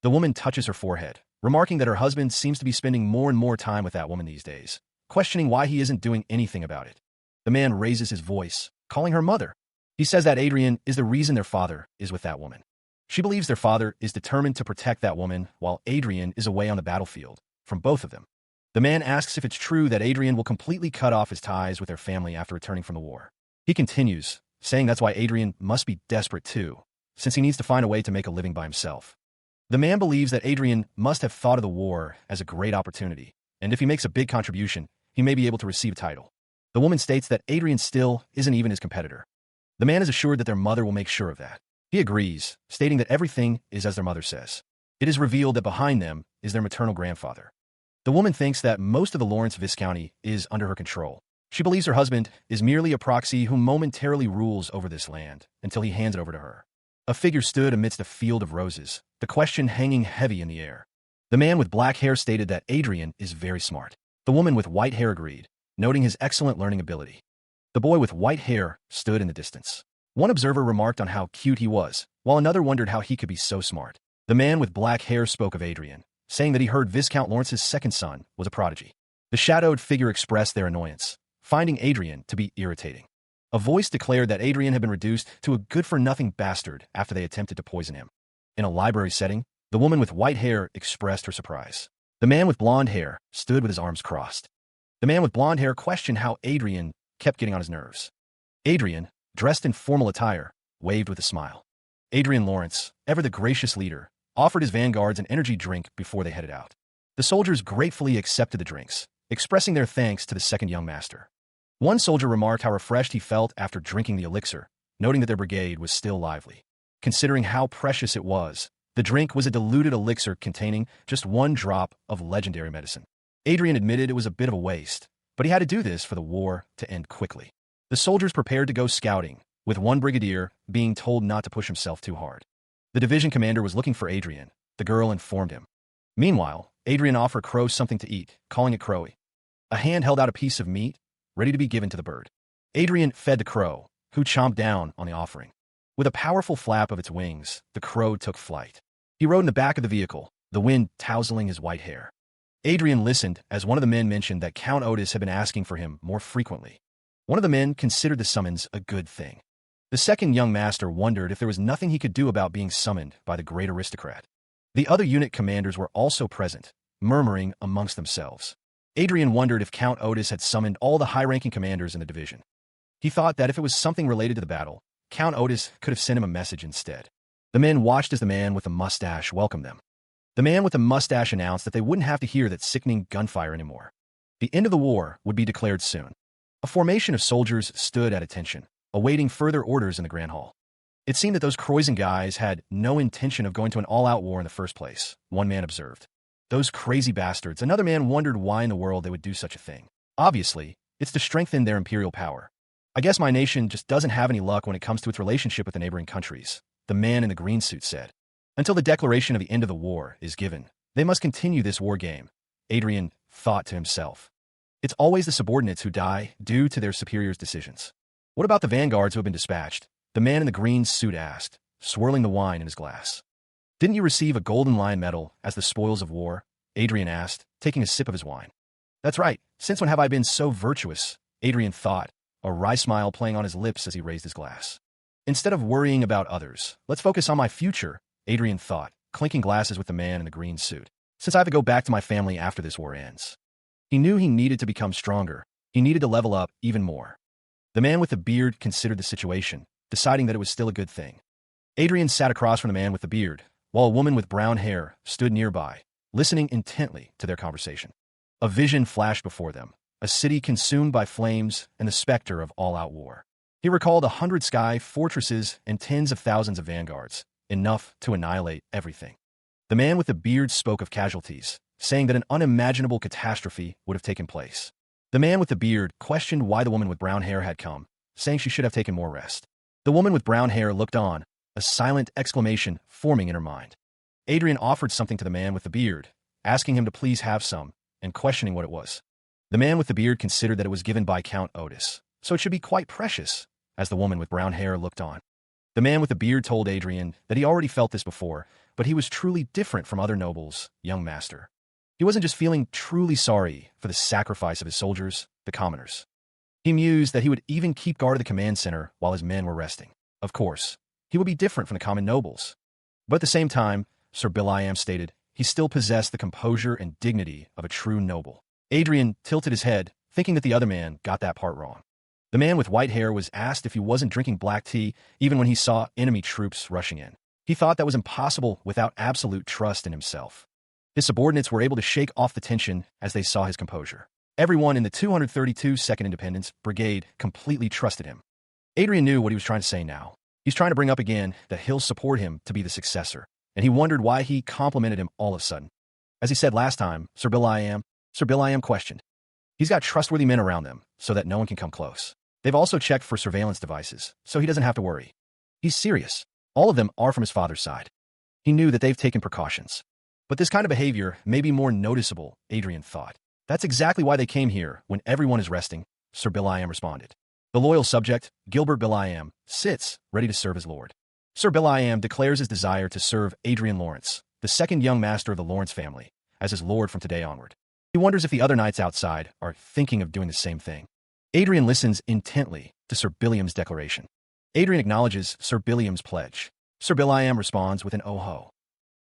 The woman touches her forehead, remarking that her husband seems to be spending more and more time with that woman these days, questioning why he isn't doing anything about it. The man raises his voice, calling her mother. He says that Adrian is the reason their father is with that woman. She believes their father is determined to protect that woman while Adrian is away on the battlefield, from both of them. The man asks if it's true that Adrian will completely cut off his ties with their family after returning from the war. He continues, saying that's why Adrian must be desperate too, since he needs to find a way to make a living by himself. The man believes that Adrian must have thought of the war as a great opportunity, and if he makes a big contribution, he may be able to receive a title. The woman states that Adrian still isn't even his competitor. The man is assured that their mother will make sure of that. He agrees, stating that everything is as their mother says. It is revealed that behind them is their maternal grandfather. The woman thinks that most of the Lawrence Viscounty is under her control. She believes her husband is merely a proxy who momentarily rules over this land until he hands it over to her. A figure stood amidst a field of roses, the question hanging heavy in the air. The man with black hair stated that Adrian is very smart. The woman with white hair agreed, noting his excellent learning ability. The boy with white hair stood in the distance. One observer remarked on how cute he was, while another wondered how he could be so smart. The man with black hair spoke of Adrian, saying that he heard Viscount Lawrence's second son was a prodigy. The shadowed figure expressed their annoyance, finding Adrian to be irritating. A voice declared that Adrian had been reduced to a good-for-nothing bastard after they attempted to poison him. In a library setting, the woman with white hair expressed her surprise. The man with blonde hair stood with his arms crossed. The man with blonde hair questioned how Adrian kept getting on his nerves. Adrian, dressed in formal attire, waved with a smile. Adrian Lawrence, ever the gracious leader, offered his vanguards an energy drink before they headed out. The soldiers gratefully accepted the drinks, expressing their thanks to the second young master. One soldier remarked how refreshed he felt after drinking the elixir, noting that their brigade was still lively. Considering how precious it was, the drink was a diluted elixir containing just 1 drop of legendary medicine. Adrian admitted it was a bit of a waste, but he had to do this for the war to end quickly. The soldiers prepared to go scouting, with one brigadier being told not to push himself too hard. The division commander was looking for Adrian. The girl informed him. Meanwhile, Adrian offered Crow something to eat, calling it Crowy. A hand held out a piece of meat, ready to be given to the bird. Adrian fed the crow, who chomped down on the offering. With a powerful flap of its wings, the crow took flight. He rode in the back of the vehicle, the wind tousling his white hair. Adrian listened as one of the men mentioned that Count Otis had been asking for him more frequently. One of the men considered the summons a good thing. The second young master wondered if there was nothing he could do about being summoned by the great aristocrat. The other unit commanders were also present, murmuring amongst themselves. Adrian wondered if Count Otis had summoned all the high-ranking commanders in the division. He thought that if it was something related to the battle, Count Otis could have sent him a message instead. The men watched as the man with the mustache welcomed them. The man with the mustache announced that they wouldn't have to hear that sickening gunfire anymore. The end of the war would be declared soon. A formation of soldiers stood at attention, awaiting further orders in the Grand Hall. It seemed that those Croyson guys had no intention of going to an all-out war in the first place, one man observed. Those crazy bastards. Another man wondered why in the world they would do such a thing. Obviously, it's to strengthen their imperial power. I guess my nation just doesn't have any luck when it comes to its relationship with the neighboring countries, the man in the green suit said. Until the declaration of the end of the war is given, they must continue this war game, Adrian thought to himself. It's always the subordinates who die due to their superiors' decisions. What about the vanguards who have been dispatched? The man in the green suit asked, swirling the wine in his glass. Didn't you receive a Golden Lion medal as the spoils of war? Adrian asked, taking a sip of his wine. That's right. Since when have I been so virtuous? Adrian thought, a wry smile playing on his lips as he raised his glass. Instead of worrying about others, let's focus on my future, Adrian thought, clinking glasses with the man in the green suit. Since I have to go back to my family after this war ends. He knew he needed to become stronger. He needed to level up even more. The man with the beard considered the situation, deciding that it was still a good thing. Adrian sat across from the man with the beard, while a woman with brown hair stood nearby, listening intently to their conversation. A vision flashed before them, a city consumed by flames and the specter of all-out war. He recalled 100 sky fortresses and tens of thousands of vanguards, enough to annihilate everything. The man with the beard spoke of casualties, saying that an unimaginable catastrophe would have taken place. The man with the beard questioned why the woman with brown hair had come, saying she should have taken more rest. The woman with brown hair looked on, a silent exclamation forming in her mind. Adrian offered something to the man with the beard, asking him to please have some, and questioning what it was. The man with the beard considered that it was given by Count Otis, so it should be quite precious, as the woman with brown hair looked on. The man with the beard told Adrian that he already felt this before, but he was truly different from other nobles, young master. He wasn't just feeling truly sorry for the sacrifice of his soldiers, the commoners. He mused that he would even keep guard of the command center while his men were resting. Of course, he would be different from the common nobles. But at the same time, Sir Biliam stated, he still possessed the composure and dignity of a true noble. Adrian tilted his head, thinking that the other man got that part wrong. The man with white hair was asked if he wasn't drinking black tea even when he saw enemy troops rushing in. He thought that was impossible without absolute trust in himself. His subordinates were able to shake off the tension as they saw his composure. Everyone in the 232nd Independence Brigade completely trusted him. Adrian knew what he was trying to say now. He's trying to bring up again that he'll support him to be the successor, and he wondered why he complimented him all of a sudden. As he said last time, Sir Biliam questioned. He's got trustworthy men around them so that no one can come close. They've also checked for surveillance devices, so he doesn't have to worry. He's serious. All of them are from his father's side. He knew that they've taken precautions. But this kind of behavior may be more noticeable, Adrian thought. That's exactly why they came here when everyone is resting, Sir Biliam responded. The loyal subject, Gilbert Biliam, sits, ready to serve his lord. Sir Biliam declares his desire to serve Adrian Lawrence, the second young master of the Lawrence family, as his lord from today onward. He wonders if the other knights outside are thinking of doing the same thing. Adrian listens intently to Sir Biliam's declaration. Adrian acknowledges Sir Biliam's pledge. Sir Biliam responds with an oh-ho.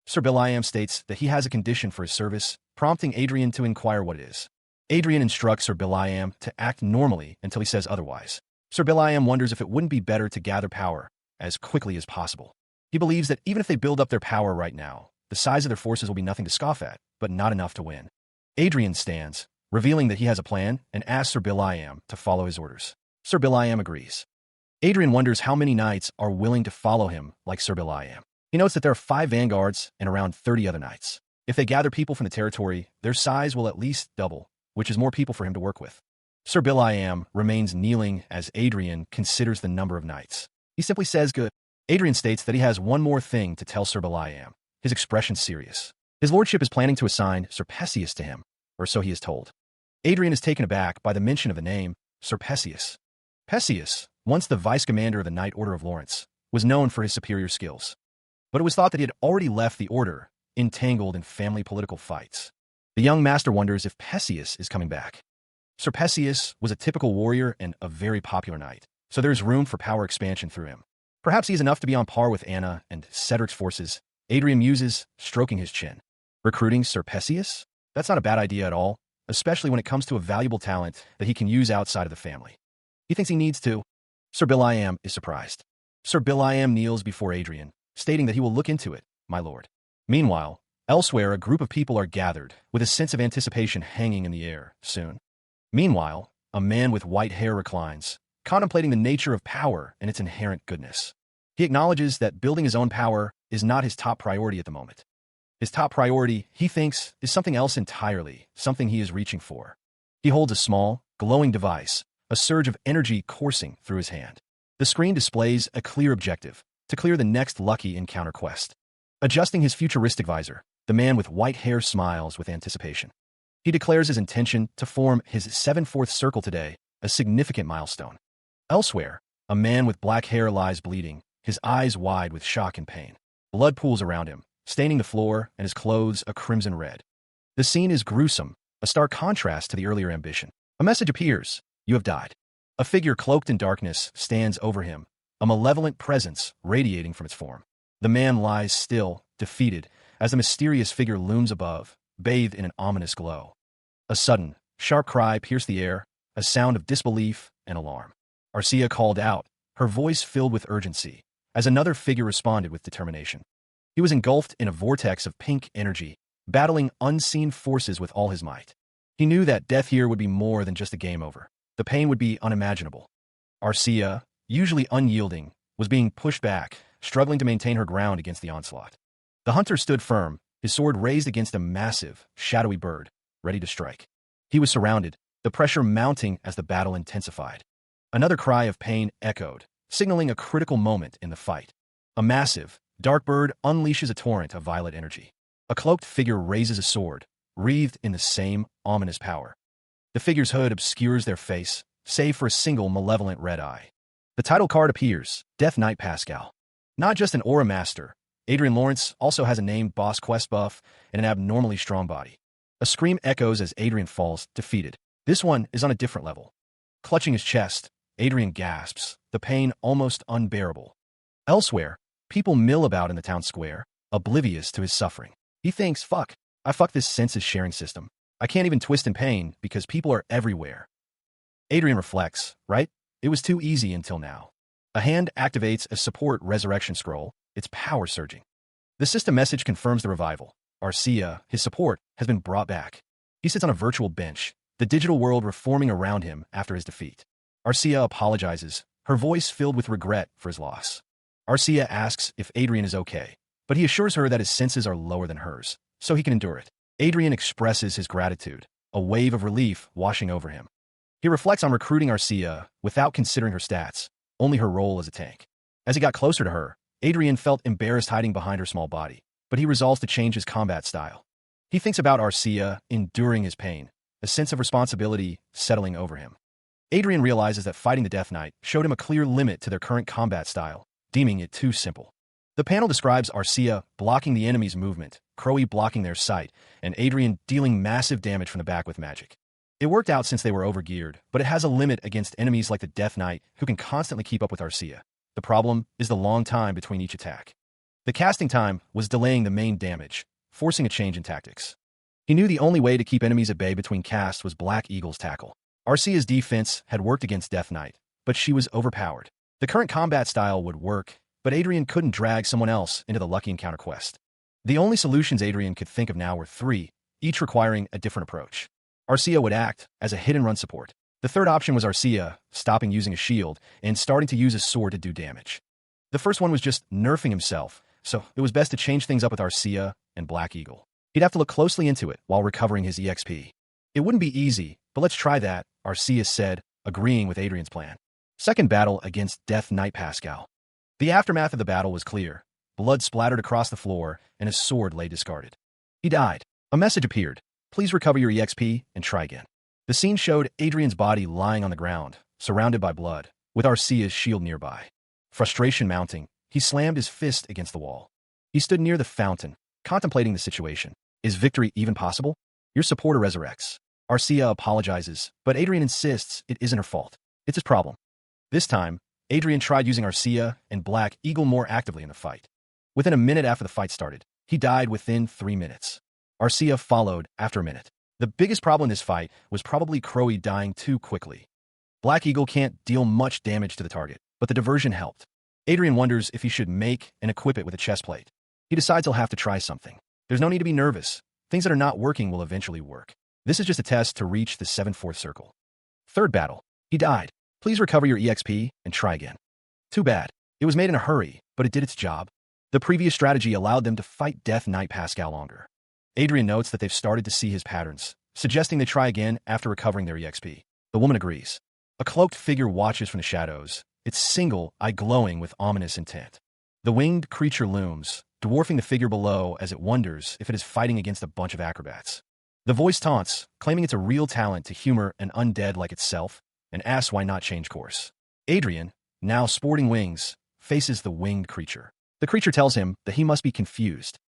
Sir Biliam states that he has a condition for his service, prompting Adrian to inquire what it is. Adrian instructs Sir Biliam to act normally until he says otherwise. Sir Biliam wonders if it wouldn't be better to gather power as quickly as possible. He believes that even if they build up their power right now, the size of their forces will be nothing to scoff at, but not enough to win. Adrian stands, revealing that he has a plan, and asks Sir Biliam to follow his orders. Sir Biliam agrees. Adrian wonders how many knights are willing to follow him like Sir Biliam. He notes that there are 5 vanguards and around 30 other knights. If they gather people from the territory, their size will at least double, which is more people for him to work with. Sir Biliam remains kneeling as Adrian considers the number of knights. He simply says good. Adrian states that he has one more thing to tell Sir Biliam. His expression serious. His lordship is planning to assign Sir Perseus to him, or so he is told. Adrian is taken aback by the mention of the name, Sir Perseus. Perseus, once the vice-commander of the Knight Order of Lawrence, was known for his superior skills. But it was thought that he had already left the order, entangled in family political fights. The young master wonders if Perseus is coming back. Sir Perseus was a typical warrior and a very popular knight, so there is room for power expansion through him. Perhaps he is enough to be on par with Anna and Cedric's forces, Adrian muses, stroking his chin. Recruiting Sir Perseus? That's not a bad idea at all, especially when it comes to a valuable talent that he can use outside of the family. He thinks he needs to. Sir Biliam is surprised. Sir Biliam kneels before Adrian, stating that he will look into it, my lord. Meanwhile, elsewhere a group of people are gathered, with a sense of anticipation hanging in the air, soon. Meanwhile, a man with white hair reclines, contemplating the nature of power and its inherent goodness. He acknowledges that building his own power is not his top priority at the moment. His top priority, he thinks, is something else entirely, something he is reaching for. He holds a small, glowing device, a surge of energy coursing through his hand. The screen displays a clear objective, to clear the next lucky encounter quest. Adjusting his futuristic visor, the man with white hair smiles with anticipation. He declares his intention to form his 7/4 circle today, a significant milestone. Elsewhere, a man with black hair lies bleeding, his eyes wide with shock and pain. Blood pools around him, staining the floor and his clothes a crimson red. The scene is gruesome, a stark contrast to the earlier ambition. A message appears, you have died. A figure cloaked in darkness stands over him, a malevolent presence radiating from its form. The man lies still, defeated, as the mysterious figure looms above, bathed in an ominous glow. A sudden, sharp cry pierced the air, a sound of disbelief and alarm. Arcia called out, her voice filled with urgency, as another figure responded with determination. He was engulfed in a vortex of pink energy, battling unseen forces with all his might. He knew that death here would be more than just a game over. The pain would be unimaginable. Arcia, usually unyielding, was being pushed back, struggling to maintain her ground against the onslaught. The hunter stood firm, his sword raised against a massive, shadowy bird, ready to strike. He was surrounded, the pressure mounting as the battle intensified. Another cry of pain echoed, signaling a critical moment in the fight. A massive, dark bird unleashes a torrent of violet energy. A cloaked figure raises a sword, wreathed in the same ominous power. The figure's hood obscures their face, save for a single malevolent red eye. The title card appears, Death Knight Pascal. Not just an aura master, Adrian Lawrence also has a named boss quest buff and an abnormally strong body. A scream echoes as Adrian falls, defeated. This one is on a different level. Clutching his chest, Adrian gasps, the pain almost unbearable. Elsewhere, people mill about in the town square, oblivious to his suffering. He thinks, fuck, I fucked this senses sharing system. I can't even twist in pain because people are everywhere. Adrian reflects, right? It was too easy until now. A hand activates a support resurrection scroll, its power surging. The system message confirms the revival. Arcia, his support, has been brought back. He sits on a virtual bench, the digital world reforming around him after his defeat. Arcia apologizes, her voice filled with regret for his loss. Arcia asks if Adrian is okay, but he assures her that his senses are lower than hers, so he can endure it. Adrian expresses his gratitude, a wave of relief washing over him. He reflects on recruiting Arcia without considering her stats, only her role as a tank. As he got closer to her, Adrian felt embarrassed hiding behind her small body, but he resolves to change his combat style. He thinks about Arcia enduring his pain, a sense of responsibility settling over him. Adrian realizes that fighting the Death Knight showed him a clear limit to their current combat style, deeming it too simple. The panel describes Arcia blocking the enemy's movement, Crowley blocking their sight, and Adrian dealing massive damage from the back with magic. It worked out since they were overgeared, but it has a limit against enemies like the Death Knight who can constantly keep up with Arcia. The problem is the long time between each attack. The casting time was delaying the main damage, forcing a change in tactics. He knew the only way to keep enemies at bay between casts was Black Eagle's tackle. Arcia's defense had worked against Death Knight, but she was overpowered. The current combat style would work, but Adrian couldn't drag someone else into the Lucky Encounter quest. The only solutions Adrian could think of now were three, each requiring a different approach. Arcia would act as a hit-and-run support. The third option was Arcia stopping using a shield and starting to use a sword to do damage. The first one was just nerfing himself, so it was best to change things up with Arcia and Black Eagle. He'd have to look closely into it while recovering his EXP. It wouldn't be easy, but let's try that, Arcia said, agreeing with Adrian's plan. Second battle against Death Knight Pascal. The aftermath of the battle was clear. Blood splattered across the floor, and his sword lay discarded. He died. A message appeared. Please recover your EXP and try again. The scene showed Adrian's body lying on the ground, surrounded by blood, with Arcia's shield nearby. Frustration mounting, he slammed his fist against the wall. He stood near the fountain, contemplating the situation. Is victory even possible? Your supporter resurrects. Arcia apologizes, but Adrian insists it isn't her fault. It's his problem. This time, Adrian tried using Arcia and Black Eagle more actively in the fight. Within a minute after the fight started, he died within 3 minutes. Arcia followed after a minute. The biggest problem in this fight was probably Crowley dying too quickly. Black Eagle can't deal much damage to the target, but the diversion helped. Adrian wonders if he should make and equip it with a chest plate. He decides he'll have to try something. There's no need to be nervous. Things that are not working will eventually work. This is just a test to reach the 7/4 circle. Third battle. He died. Please recover your EXP and try again. Too bad. It was made in a hurry, but it did its job. The previous strategy allowed them to fight Death Knight Pascal longer. Adrian notes that they've started to see his patterns, suggesting they try again after recovering their EXP. The woman agrees. A cloaked figure watches from the shadows, its single eye glowing with ominous intent. The winged creature looms, dwarfing the figure below as it wonders if it is fighting against a bunch of acrobats. The voice taunts, claiming it's a real talent to humor an undead like itself, and asks why not change course. Adrian, now sporting wings, faces the winged creature. The creature tells him that he must be confused.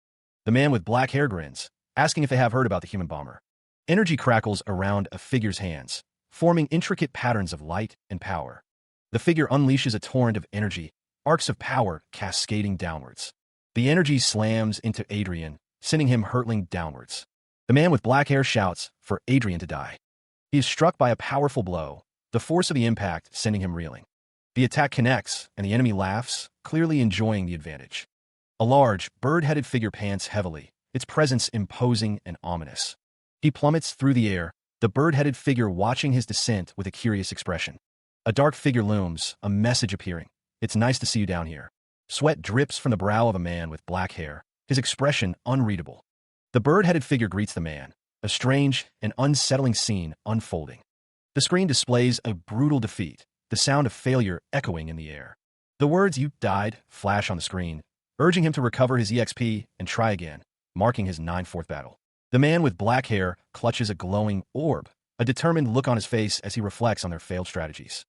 The man with black hair grins, asking if they have heard about the human bomber. Energy crackles around a figure's hands, forming intricate patterns of light and power. The figure unleashes a torrent of energy, arcs of power cascading downwards. The energy slams into Adrian, sending him hurtling downwards. The man with black hair shouts for Adrian to die. He is struck by a powerful blow, the force of the impact sending him reeling. The attack connects, and the enemy laughs, clearly enjoying the advantage. A large, bird-headed figure pants heavily, its presence imposing and ominous. He plummets through the air, the bird-headed figure watching his descent with a curious expression. A dark figure looms, a message appearing. It's nice to see you down here. Sweat drips from the brow of a man with black hair, his expression unreadable. The bird-headed figure greets the man, a strange and unsettling scene unfolding. The screen displays a brutal defeat, the sound of failure echoing in the air. The words "you died" flash on the screen, urging him to recover his EXP and try again, marking his 9th battle. The man with black hair clutches a glowing orb, a determined look on his face as he reflects on their failed strategies.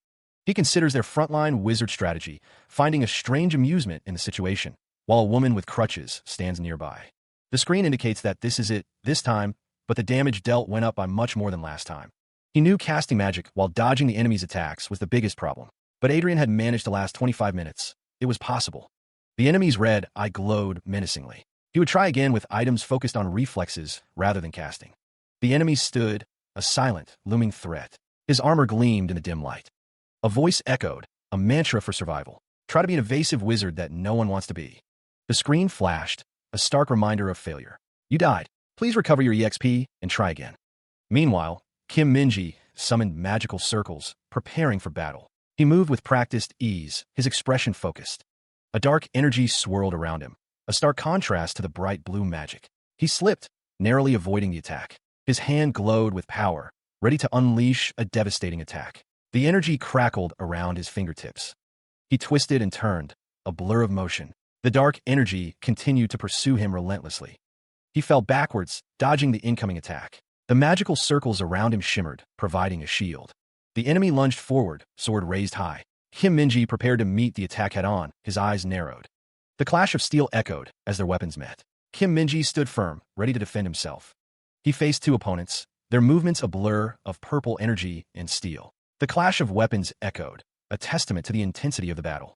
He considers their frontline wizard strategy, finding a strange amusement in the situation, while a woman with crutches stands nearby. The screen indicates that this is it, this time, but the damage dealt went up by much more than last time. He knew casting magic while dodging the enemy's attacks was the biggest problem, but Adrian had managed to last 25 minutes. It was possible. The enemy's red eye glowed menacingly. He would try again with items focused on reflexes rather than casting. The enemy stood, a silent, looming threat. His armor gleamed in the dim light. A voice echoed, a mantra for survival. Try to be an evasive wizard that no one wants to be. The screen flashed, a stark reminder of failure. You died. Please recover your EXP and try again. Meanwhile, Kim Minji summoned magical circles, preparing for battle. He moved with practiced ease, his expression focused. A dark energy swirled around him, a stark contrast to the bright blue magic. He slipped, narrowly avoiding the attack. His hand glowed with power, ready to unleash a devastating attack. The energy crackled around his fingertips. He twisted and turned, a blur of motion. The dark energy continued to pursue him relentlessly. He fell backwards, dodging the incoming attack. The magical circles around him shimmered, providing a shield. The enemy lunged forward, sword raised high. Kim Minji prepared to meet the attack head-on, his eyes narrowed. The clash of steel echoed as their weapons met. Kim Minji stood firm, ready to defend himself. He faced two opponents, their movements a blur of purple energy and steel. The clash of weapons echoed, a testament to the intensity of the battle.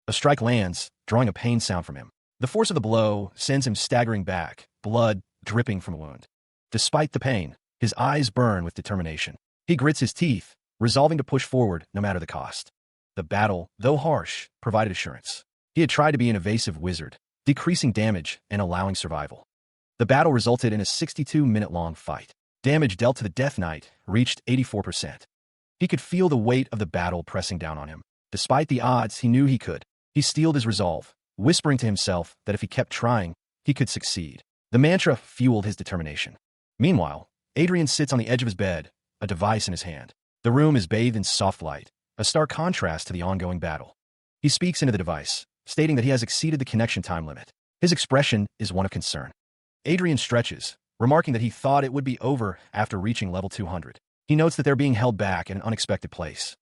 A strike lands, drawing a pain sound from him. The force of the blow sends him staggering back, blood dripping from a wound. Despite the pain, his eyes burn with determination. He grits his teeth, resolving to push forward no matter the cost. The battle, though harsh, provided assurance. He had tried to be an evasive wizard, decreasing damage and allowing survival. The battle resulted in a 62-minute-long fight. Damage dealt to the Death Knight reached 84%. He could feel the weight of the battle pressing down on him. Despite the odds, he knew he could. He steeled his resolve, whispering to himself that if he kept trying, he could succeed. The mantra fueled his determination. Meanwhile, Adrian sits on the edge of his bed, a device in his hand. The room is bathed in soft light, a stark contrast to the ongoing battle. He speaks into the device, stating that he has exceeded the connection time limit. His expression is one of concern. Adrian stretches, remarking that he thought it would be over after reaching level 200. He notes that they're being held back in an unexpected place.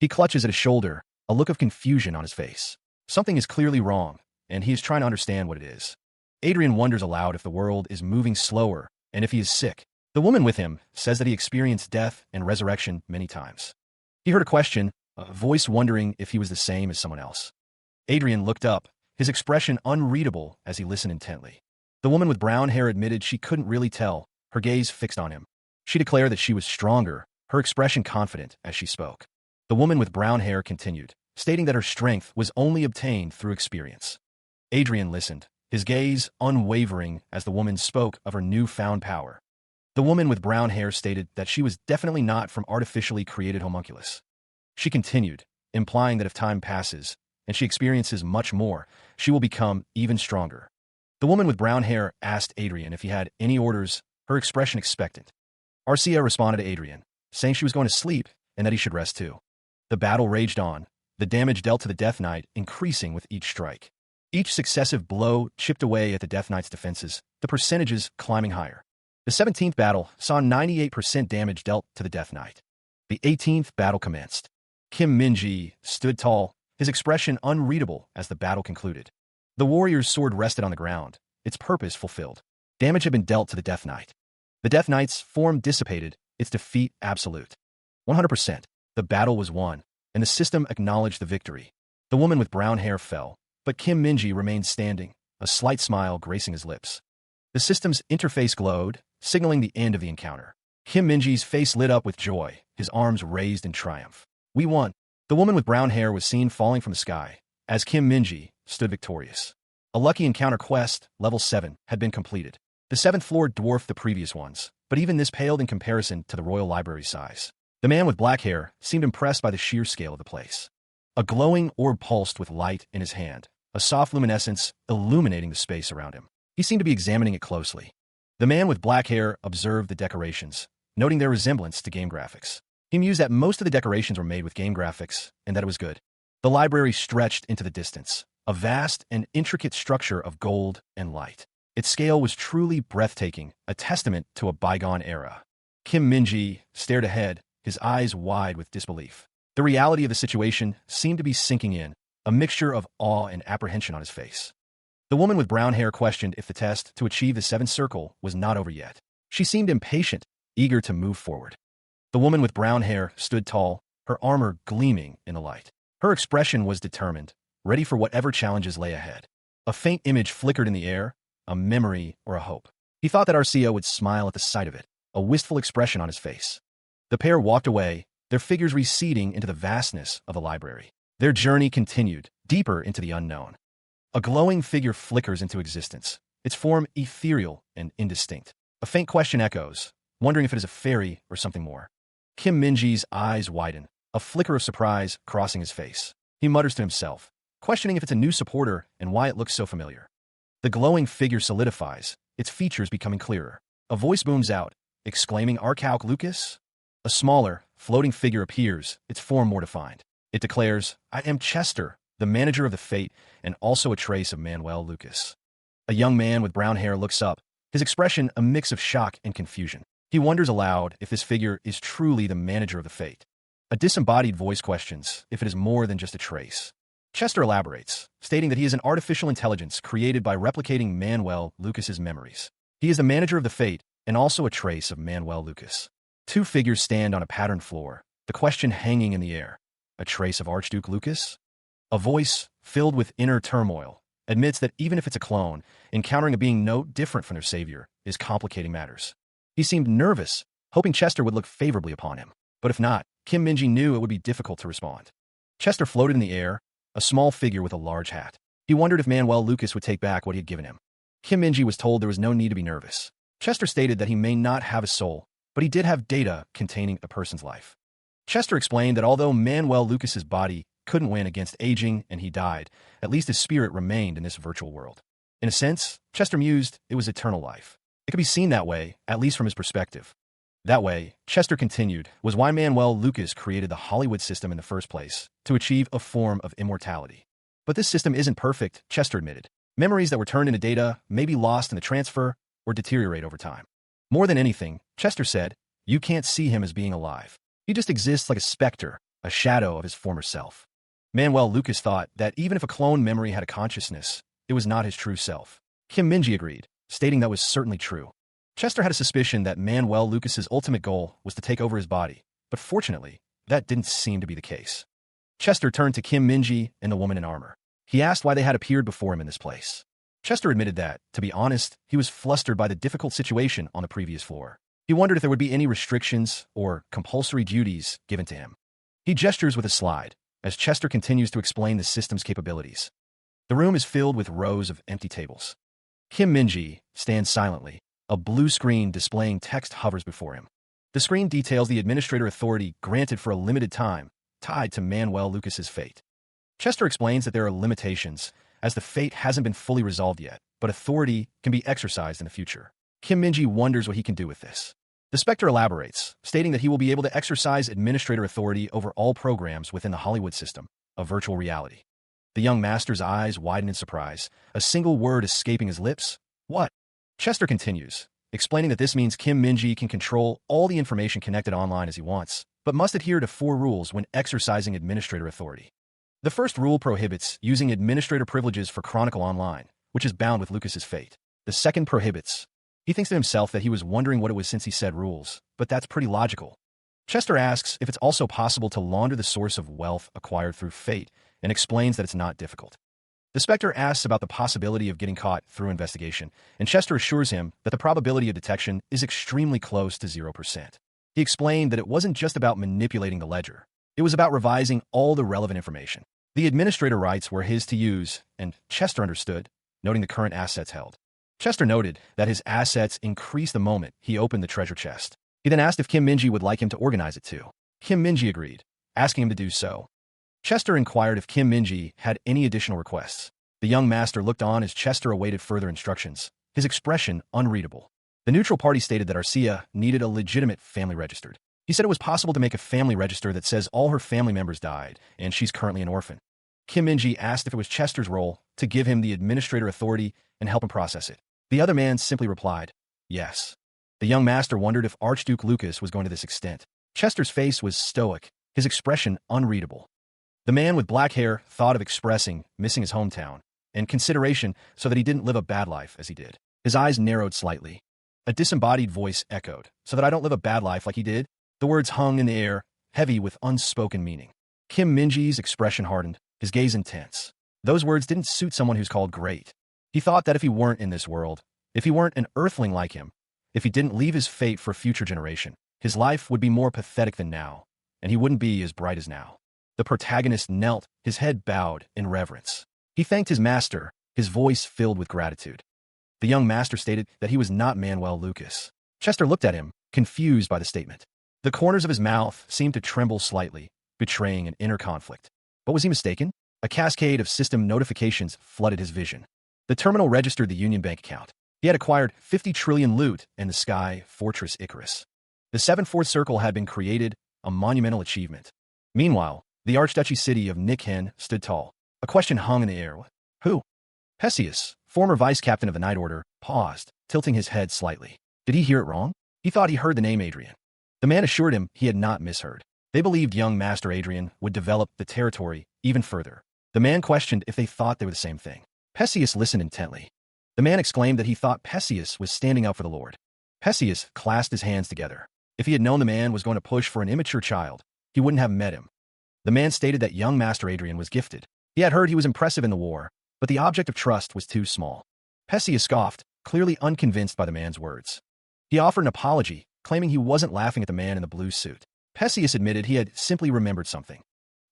He clutches at his shoulder, a look of confusion on his face. Something is clearly wrong, and he is trying to understand what it is. Adrian wonders aloud if the world is moving slower and if he is sick. The woman with him says that he experienced death and resurrection many times. He heard a question, a voice wondering if he was the same as someone else. Adrian looked up, his expression unreadable as he listened intently. The woman with brown hair admitted she couldn't really tell, her gaze fixed on him. She declared that she was stronger, her expression confident as she spoke. The woman with brown hair continued, stating that her strength was only obtained through experience. Adrian listened, his gaze unwavering as the woman spoke of her newfound power. The woman with brown hair stated that she was definitely not from artificially created homunculus. She continued, implying that if time passes, and she experiences much more, she will become even stronger. The woman with brown hair asked Adrian if he had any orders, her expression expectant. Arcia responded to Adrian, saying she was going to sleep and that he should rest too. The battle raged on, the damage dealt to the Death Knight increasing with each strike. Each successive blow chipped away at the Death Knight's defenses, the percentages climbing higher. The 17th battle saw 98% damage dealt to the Death Knight. The 18th battle commenced. Kim Minji stood tall, his expression unreadable as the battle concluded. The warrior's sword rested on the ground, its purpose fulfilled. Damage had been dealt to the Death Knight. The Death Knight's form dissipated, its defeat absolute. 100%. The battle was won, and the system acknowledged the victory. The woman with brown hair fell, but Kim Minji remained standing, a slight smile gracing his lips. The system's interface glowed, signaling the end of the encounter. Kim Minji's face lit up with joy, his arms raised in triumph. We won. The woman with brown hair was seen falling from the sky, as Kim Minji stood victorious. A lucky encounter quest, level 7, had been completed. The 7th floor dwarfed the previous ones, but even this paled in comparison to the royal library's size. The man with black hair seemed impressed by the sheer scale of the place. A glowing orb pulsed with light in his hand, a soft luminescence illuminating the space around him. He seemed to be examining it closely. The man with black hair observed the decorations, noting their resemblance to game graphics. He mused that most of the decorations were made with game graphics, and that it was good. The library stretched into the distance, a vast and intricate structure of gold and light. Its scale was truly breathtaking, a testament to a bygone era. Kim Min-ji stared ahead, his eyes wide with disbelief. The reality of the situation seemed to be sinking in, a mixture of awe and apprehension on his face. The woman with brown hair questioned if the test to achieve the seventh circle was not over yet. She seemed impatient, eager to move forward. The woman with brown hair stood tall, her armor gleaming in the light. Her expression was determined, ready for whatever challenges lay ahead. A faint image flickered in the air, a memory or a hope. He thought that Arcia would smile at the sight of it, a wistful expression on his face. The pair walked away, their figures receding into the vastness of the library. Their journey continued, deeper into the unknown. A glowing figure flickers into existence, its form ethereal and indistinct. A faint question echoes, wondering if it is a fairy or something more. Kim Min-ji's eyes widen, a flicker of surprise crossing his face. He mutters to himself, questioning if it's a new supporter and why it looks so familiar. The glowing figure solidifies, its features becoming clearer. A voice booms out, exclaiming, "Arcauk Lucas?" A smaller, floating figure appears, its form more defined. It declares, "I am Chester, the manager of the Fate, and also a trace of Manuel Lucas." A young man with brown hair looks up, his expression a mix of shock and confusion. He wonders aloud if this figure is truly the manager of the Fate. A disembodied voice questions if it is more than just a trace. Chester elaborates, stating that he is an artificial intelligence created by replicating Manuel Lucas's memories. He is the manager of the Fate and also a trace of Manuel Lucas. Two figures stand on a patterned floor, the question hanging in the air. A trace of Archduke Lucas? A voice, filled with inner turmoil, admits that even if it's a clone, encountering a being no different from their savior is complicating matters. He seemed nervous, hoping Chester would look favorably upon him. But if not, Kim Min-ji knew it would be difficult to respond. Chester floated in the air, a small figure with a large hat. He wondered if Manuel Lucas would take back what he had given him. Kim Min-ji was told there was no need to be nervous. Chester stated that he may not have a soul, but he did have data containing a person's life. Chester explained that although Manuel Lucas's body couldn't win against aging and he died, at least his spirit remained in this virtual world. In a sense, Chester mused it was eternal life. It could be seen that way, at least from his perspective. That way, Chester continued, was why Manuel Lucas created the Hollywood system in the first place, to achieve a form of immortality. But this system isn't perfect, Chester admitted. Memories that were turned into data may be lost in the transfer or deteriorate over time. More than anything, Chester said, you can't see him as being alive. He just exists like a specter, a shadow of his former self. Manuel Lucas thought that even if a clone memory had a consciousness, it was not his true self. Kim Min-ji agreed, stating that was certainly true. Chester had a suspicion that Manuel Lucas's ultimate goal was to take over his body, but fortunately, that didn't seem to be the case. Chester turned to Kim Min-ji and the woman in armor. He asked why they had appeared before him in this place. Chester admitted that, to be honest, he was flustered by the difficult situation on the previous floor. He wondered if there would be any restrictions or compulsory duties given to him. He gestures with a slide, as Chester continues to explain the system's capabilities. The room is filled with rows of empty tables. Kim Min-ji stands silently. A blue screen displaying text hovers before him. The screen details the administrator authority granted for a limited time, tied to Manuel Lucas's fate. Chester explains that there are limitations, as the fate hasn't been fully resolved yet, but authority can be exercised in the future. Kim Min-ji wonders what he can do with this. The Spectre elaborates, stating that he will be able to exercise administrator authority over all programs within the Hollywood system, a virtual reality. The young master's eyes widen in surprise, a single word escaping his lips. What? Chester continues, explaining that this means Kim Min-ji can control all the information connected online as he wants, but must adhere to 4 rules when exercising administrator authority. The first rule prohibits using administrator privileges for Chronicle Online, which is bound with Lucas's fate. The second prohibits. He thinks to himself that he was wondering what it was since he said rules, but that's pretty logical. Chester asks if it's also possible to launder the source of wealth acquired through fate, and explains that it's not difficult. The Spectre asks about the possibility of getting caught through investigation, and Chester assures him that the probability of detection is extremely close to 0%. He explained that it wasn't just about manipulating the ledger. It was about revising all the relevant information. The administrator rights were his to use, and Chester understood, noting the current assets held. Chester noted that his assets increased the moment he opened the treasure chest. He then asked if Kim Min-ji would like him to organize it too. Kim Min-ji agreed, asking him to do so. Chester inquired if Kim Min-ji had any additional requests. The young master looked on as Chester awaited further instructions, his expression unreadable. The neutral party stated that Arcia needed a legitimate family registered. He said it was possible to make a family register that says all her family members died, and she's currently an orphan. Kim Min-ji asked if it was Chester's role to give him the administrator authority and help him process it. The other man simply replied, yes. The young master wondered if Archduke Lucas was going to this extent. Chester's face was stoic, his expression unreadable. The man with black hair thought of expressing missing his hometown and consideration so that he didn't live a bad life as he did. His eyes narrowed slightly. A disembodied voice echoed, so that I don't live a bad life like he did? The words hung in the air, heavy with unspoken meaning. Kim Min-ji's expression hardened, his gaze intense. Those words didn't suit someone who's called great. He thought that if he weren't in this world, if he weren't an earthling like him, if he didn't leave his fate for a future generation, his life would be more pathetic than now, and he wouldn't be as bright as now. The protagonist knelt, his head bowed in reverence. He thanked his master, his voice filled with gratitude. The young master stated that he was not Manuel Lucas. Chester looked at him, confused by the statement. The corners of his mouth seemed to tremble slightly, betraying an inner conflict. But was he mistaken? A cascade of system notifications flooded his vision. The terminal registered the Union Bank account. He had acquired 50 trillion loot in the sky Fortress Icarus. The 7th Circle had been created, a monumental achievement. Meanwhile, the Archduchy city of Nikhen stood tall. A question hung in the air. Who? Perseus, former vice-captain of the Night Order, paused, tilting his head slightly. Did he hear it wrong? He thought he heard the name Adrian. The man assured him he had not misheard. They believed young Master Adrian would develop the territory even further. The man questioned if they thought they were the same thing. Perseus listened intently. The man exclaimed that he thought Perseus was standing up for the Lord. Perseus clasped his hands together. If he had known the man was going to push for an immature child, he wouldn't have met him. The man stated that young Master Adrian was gifted. He had heard he was impressive in the war, but the object of trust was too small. Perseus scoffed, clearly unconvinced by the man's words. He offered an apology, claiming he wasn't laughing at the man in the blue suit. Perseus admitted he had simply remembered something.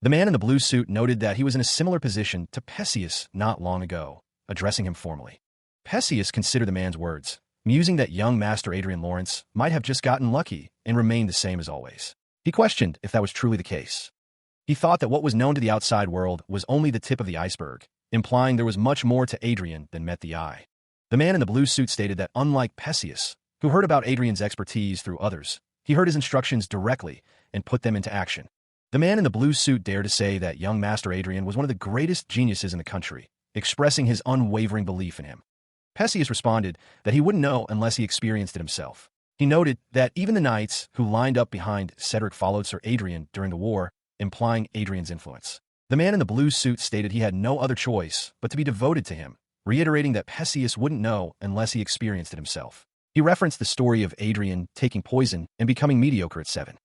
The man in the blue suit noted that he was in a similar position to Perseus not long ago, addressing him formally. Perseus considered the man's words, musing that young Master Adrian Lawrence might have just gotten lucky and remained the same as always. He questioned if that was truly the case. He thought that what was known to the outside world was only the tip of the iceberg, implying there was much more to Adrian than met the eye. The man in the blue suit stated that unlike Perseus, who heard about Adrian's expertise through others, he heard his instructions directly and put them into action. The man in the blue suit dared to say that young Master Adrian was one of the greatest geniuses in the country, expressing his unwavering belief in him. Perseus responded that he wouldn't know unless he experienced it himself. He noted that even the knights who lined up behind Cedric followed Sir Adrian during the war, implying Adrian's influence. The man in the blue suit stated he had no other choice but to be devoted to him, reiterating that Perseus wouldn't know unless he experienced it himself. He referenced the story of Adrian taking poison and becoming mediocre at 7.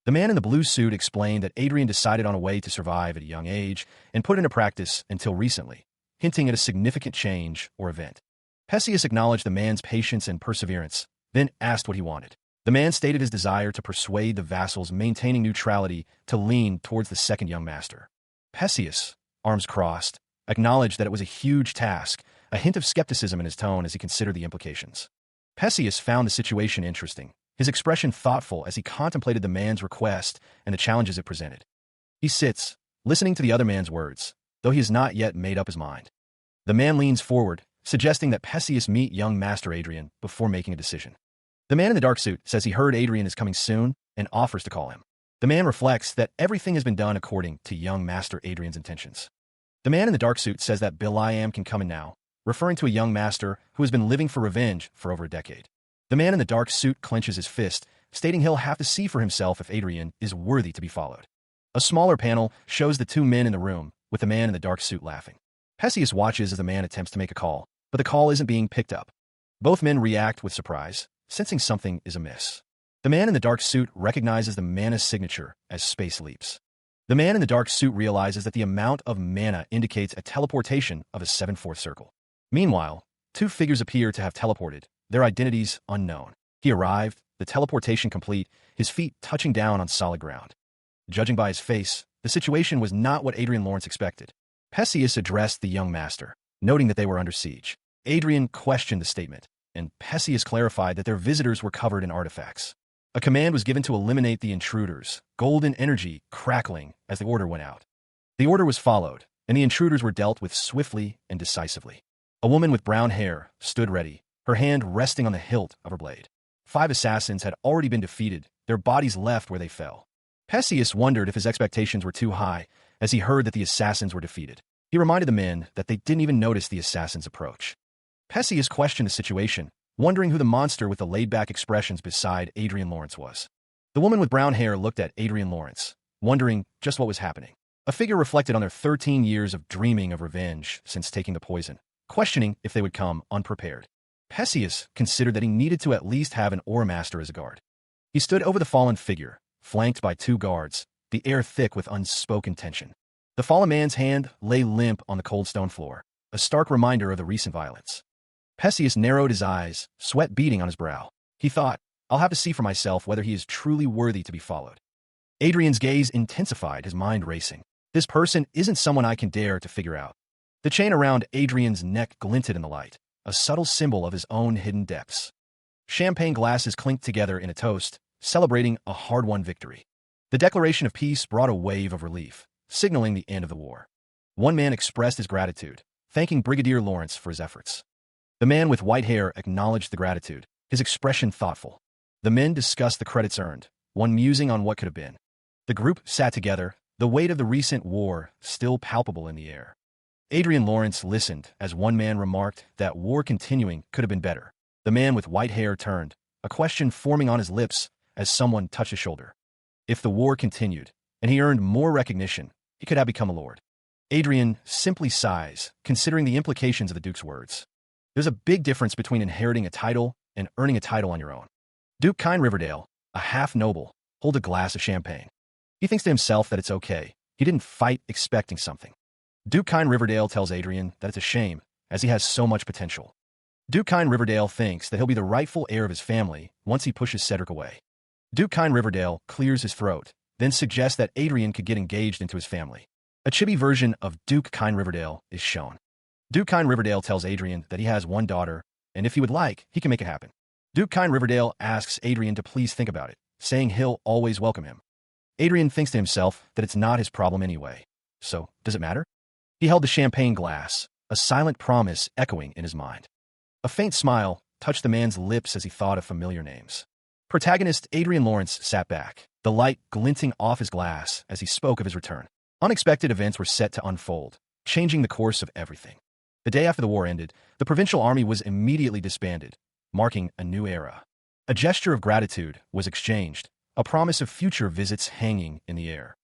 The man in the blue suit explained that Adrian decided on a way to survive at a young age and put into practice until recently, hinting at a significant change or event. Perseus acknowledged the man's patience and perseverance, then asked what he wanted. The man stated his desire to persuade the vassals maintaining neutrality to lean towards the second young master. Perseus, arms crossed, acknowledged that it was a huge task, a hint of skepticism in his tone as he considered the implications. Perseus found the situation interesting, his expression thoughtful as he contemplated the man's request and the challenges it presented. He sits, listening to the other man's words, though he has not yet made up his mind. The man leans forward, suggesting that Perseus meet young Master Adrian before making a decision. The man in the dark suit says he heard Adrian is coming soon and offers to call him. The man reflects that everything has been done according to young Master Adrian's intentions. The man in the dark suit says that Bill-I-Am can come in now, referring to a young master who has been living for revenge for over a decade. The man in the dark suit clenches his fist, stating he'll have to see for himself if Adrian is worthy to be followed. A smaller panel shows the two men in the room, with the man in the dark suit laughing. Perseus watches as the man attempts to make a call, but the call isn't being picked up. Both men react with surprise, sensing something is amiss. The man in the dark suit recognizes the mana signature as space leaps. The man in the dark suit realizes that the amount of mana indicates a teleportation of a 7/4 circle. Meanwhile, two figures appear to have teleported, their identities unknown. He arrived, the teleportation complete, his feet touching down on solid ground. Judging by his face, the situation was not what Adrian Lawrence expected. Perseus addressed the young master, noting that they were under siege. Adrian questioned the statement, and Perseus clarified that their visitors were covered in artifacts. A command was given to eliminate the intruders, golden energy crackling as the order went out. The order was followed, and the intruders were dealt with swiftly and decisively. A woman with brown hair stood ready, her hand resting on the hilt of her blade. 5 assassins had already been defeated, their bodies left where they fell. Perseus wondered if his expectations were too high, as he heard that the assassins were defeated. He reminded the men that they didn't even notice the assassins' approach. Perseus questioned the situation, wondering who the monster with the laid-back expressions beside Adrian Lawrence was. The woman with brown hair looked at Adrian Lawrence, wondering just what was happening. A figure reflected on their 13 years of dreaming of revenge since taking the poison, questioning if they would come unprepared. Perseus considered that he needed to at least have an Aura Master as a guard. He stood over the fallen figure, flanked by 2 guards, the air thick with unspoken tension. The fallen man's hand lay limp on the cold stone floor, a stark reminder of the recent violence. Perseus narrowed his eyes, sweat beading on his brow. He thought, I'll have to see for myself whether he is truly worthy to be followed. Adrian's gaze intensified, his mind racing. This person isn't someone I can dare to figure out. The chain around Adrian's neck glinted in the light, a subtle symbol of his own hidden depths. Champagne glasses clinked together in a toast, celebrating a hard-won victory. The declaration of peace brought a wave of relief, signaling the end of the war. One man expressed his gratitude, thanking Brigadier Lawrence for his efforts. The man with white hair acknowledged the gratitude, his expression thoughtful. The men discussed the credits earned, one musing on what could have been. The group sat together, the weight of the recent war still palpable in the air. Adrian Lawrence listened as one man remarked that war continuing could have been better. The man with white hair turned, a question forming on his lips as someone touched his shoulder. If the war continued, and he earned more recognition, he could have become a lord. Adrian simply sighs, considering the implications of the Duke's words. There's a big difference between inheriting a title and earning a title on your own. Duke Kine Riverdale, a half-noble, holds a glass of champagne. He thinks to himself that it's okay. He didn't fight expecting something. Duke Kine Riverdale tells Adrian that it's a shame, as he has so much potential. Duke Kine Riverdale thinks that he'll be the rightful heir of his family once he pushes Cedric away. Duke Kine Riverdale clears his throat, then suggests that Adrian could get engaged into his family. A chibi version of Duke Kine Riverdale is shown. Duke Kine Riverdale tells Adrian that he has one daughter, and if he would like, he can make it happen. Duke Kine Riverdale asks Adrian to please think about it, saying he'll always welcome him. Adrian thinks to himself that it's not his problem anyway. So, does it matter? He held the champagne glass, a silent promise echoing in his mind. A faint smile touched the man's lips as he thought of familiar names. Protagonist Adrian Lawrence sat back, the light glinting off his glass as he spoke of his return. Unexpected events were set to unfold, changing the course of everything. The day after the war ended, the provincial army was immediately disbanded, marking a new era. A gesture of gratitude was exchanged, a promise of future visits hanging in the air.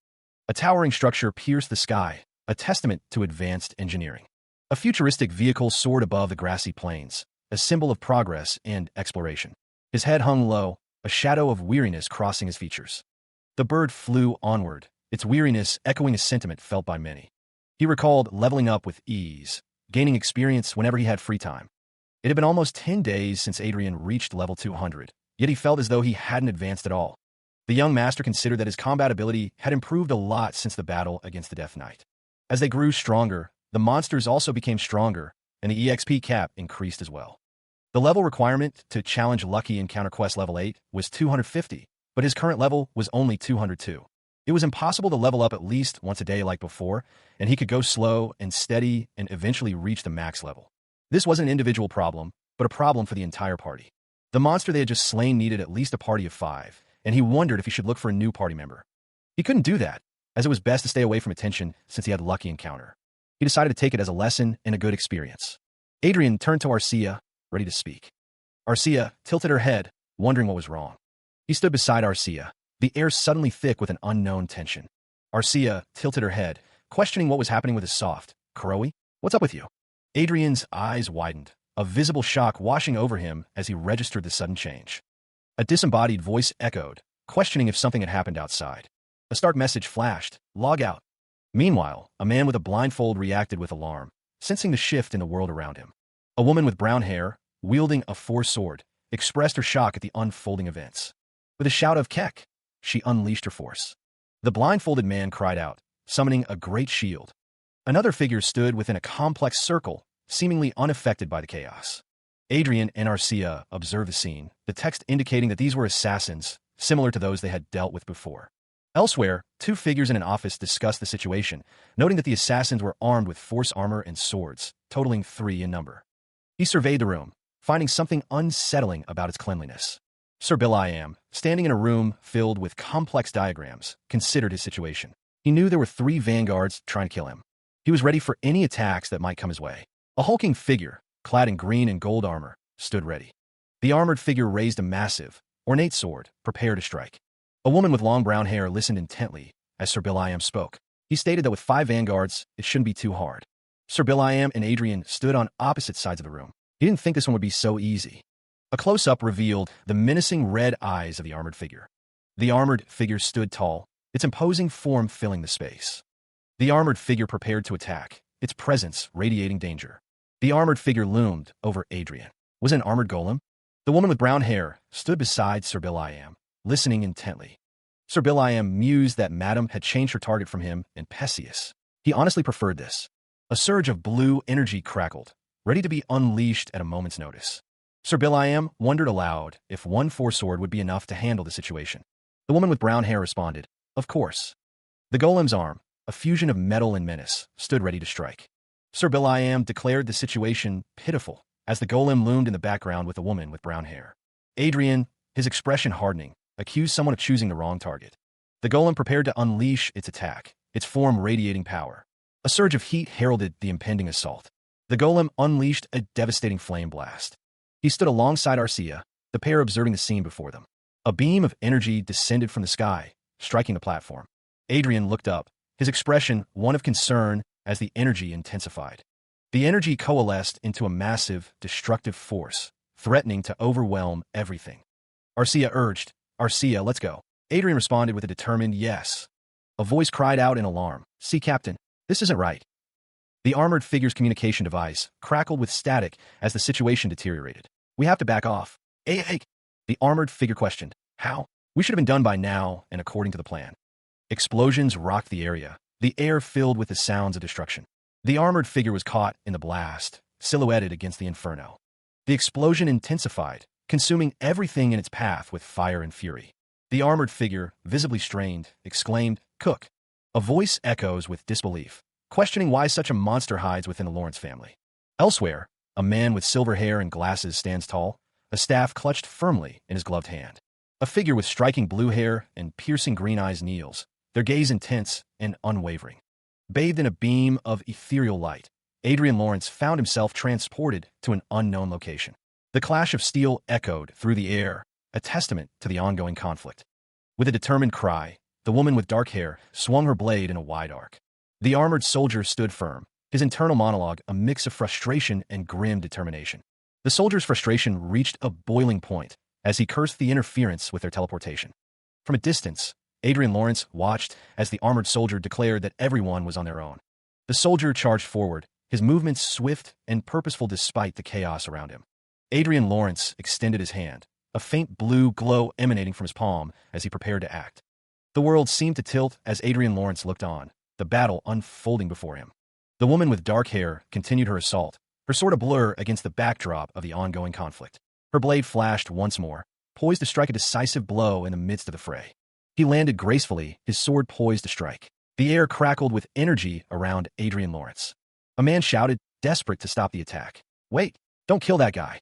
A towering structure pierced the sky, a testament to advanced engineering. A futuristic vehicle soared above the grassy plains, a symbol of progress and exploration. His head hung low, a shadow of weariness crossing his features. The bird flew onward, its weariness echoing a sentiment felt by many. He recalled leveling up with ease, gaining experience whenever he had free time. It had been almost 10 days since Adrian reached level 200, yet he felt as though he hadn't advanced at all. The young master considered that his combat ability had improved a lot since the battle against the Death Knight. As they grew stronger, the monsters also became stronger, and the EXP cap increased as well. The level requirement to challenge Lucky in Counter Quest level 8 was 250, but his current level was only 202. It was impossible to level up at least once a day like before, and he could go slow and steady and eventually reach the max level. This wasn't an individual problem, but a problem for the entire party. The monster they had just slain needed at least a party of 5, and he wondered if he should look for a new party member. He couldn't do that, as it was best to stay away from attention since he had Lucky encounter. He decided to take it as a lesson and a good experience. Adrian turned to Arcia, ready to speak. Arcia tilted her head, wondering what was wrong. He stood beside Arcia, the air suddenly thick with an unknown tension. Arcia tilted her head, questioning what was happening with his soft, Kurowi, what's up with you? Adrian's eyes widened, a visible shock washing over him as he registered the sudden change. A disembodied voice echoed, questioning if something had happened outside. A stark message flashed, log out. Meanwhile, a man with a blindfold reacted with alarm, sensing the shift in the world around him. A woman with brown hair, wielding a sword, expressed her shock at the unfolding events. With a shout of Kek, she unleashed her force. The blindfolded man cried out, summoning a great shield. Another figure stood within a complex circle, seemingly unaffected by the chaos. Adrian and Arcia observed the scene, the text indicating that these were assassins, similar to those they had dealt with before. Elsewhere, 2 figures in an office discussed the situation, noting that the assassins were armed with force armor and swords, totaling 3 in number. He surveyed the room, finding something unsettling about its cleanliness. Sir Bill-I-Am, standing in a room filled with complex diagrams, considered his situation. He knew there were 3 vanguards trying to kill him. He was ready for any attacks that might come his way. A hulking figure, clad in green and gold armor, stood ready. The armored figure raised a massive, ornate sword, prepared to strike. A woman with long brown hair listened intently as Sir Bill-I-Am spoke. He stated that with 5 vanguards, it shouldn't be too hard. Sir Bill-I-Am and Adrian stood on opposite sides of the room. He didn't think this one would be so easy. A close-up revealed the menacing red eyes of the armored figure. The armored figure stood tall, its imposing form filling the space. The armored figure prepared to attack, its presence radiating danger. The armored figure loomed over Adrian. Was it an armored golem? The woman with brown hair stood beside Sir Bill-I-Am, listening intently. Sir Bill-I-Am mused that Madame had changed her target from him and Perseus. He honestly preferred this. A surge of blue energy crackled, ready to be unleashed at a moment's notice. Sir Bill-I-Am wondered aloud if one four-sword would be enough to handle the situation. The woman with brown hair responded, "Of course." The golem's arm, a fusion of metal and menace, stood ready to strike. Sir Bill-I-Am declared the situation pitiful as the golem loomed in the background with the woman with brown hair. Adrian, his expression hardening, accused someone of choosing the wrong target. The golem prepared to unleash its attack, its form radiating power. A surge of heat heralded the impending assault. The golem unleashed a devastating flame blast. He stood alongside Arcia, the pair observing the scene before them. A beam of energy descended from the sky, striking the platform. Adrian looked up, his expression one of concern as the energy intensified. The energy coalesced into a massive, destructive force, threatening to overwhelm everything. Arcia urged, "Arcia, let's go." Adrian responded with a determined yes. A voice cried out in alarm, "See, Captain, this isn't right." The armored figure's communication device crackled with static as the situation deteriorated. "We have to back off." Hey. The armored figure questioned, "How?" "We should have been done by now and according to the plan." Explosions rocked the area, the air filled with the sounds of destruction. The armored figure was caught in the blast, silhouetted against the inferno. The explosion intensified, consuming everything in its path with fire and fury. The armored figure, visibly strained, exclaimed, "Cook." A voice echoes with disbelief, questioning why such a monster hides within the Lawrence family. Elsewhere, a man with silver hair and glasses stands tall, a staff clutched firmly in his gloved hand. A figure with striking blue hair and piercing green eyes kneels, their gaze intense and unwavering. Bathed in a beam of ethereal light, Adrian Lawrence found himself transported to an unknown location. The clash of steel echoed through the air, a testament to the ongoing conflict. With a determined cry, the woman with dark hair swung her blade in a wide arc. The armored soldier stood firm, his internal monologue a mix of frustration and grim determination. The soldier's frustration reached a boiling point as he cursed the interference with their teleportation. From a distance, Adrian Lawrence watched as the armored soldier declared that everyone was on their own. The soldier charged forward, his movements swift and purposeful despite the chaos around him. Adrian Lawrence extended his hand, a faint blue glow emanating from his palm as he prepared to act. The world seemed to tilt as Adrian Lawrence looked on, the battle unfolding before him. The woman with dark hair continued her assault, her sword a blur against the backdrop of the ongoing conflict. Her blade flashed once more, poised to strike a decisive blow in the midst of the fray. He landed gracefully, his sword poised to strike. The air crackled with energy around Adrian Lawrence. A man shouted, desperate to stop the attack. "Wait, don't kill that guy."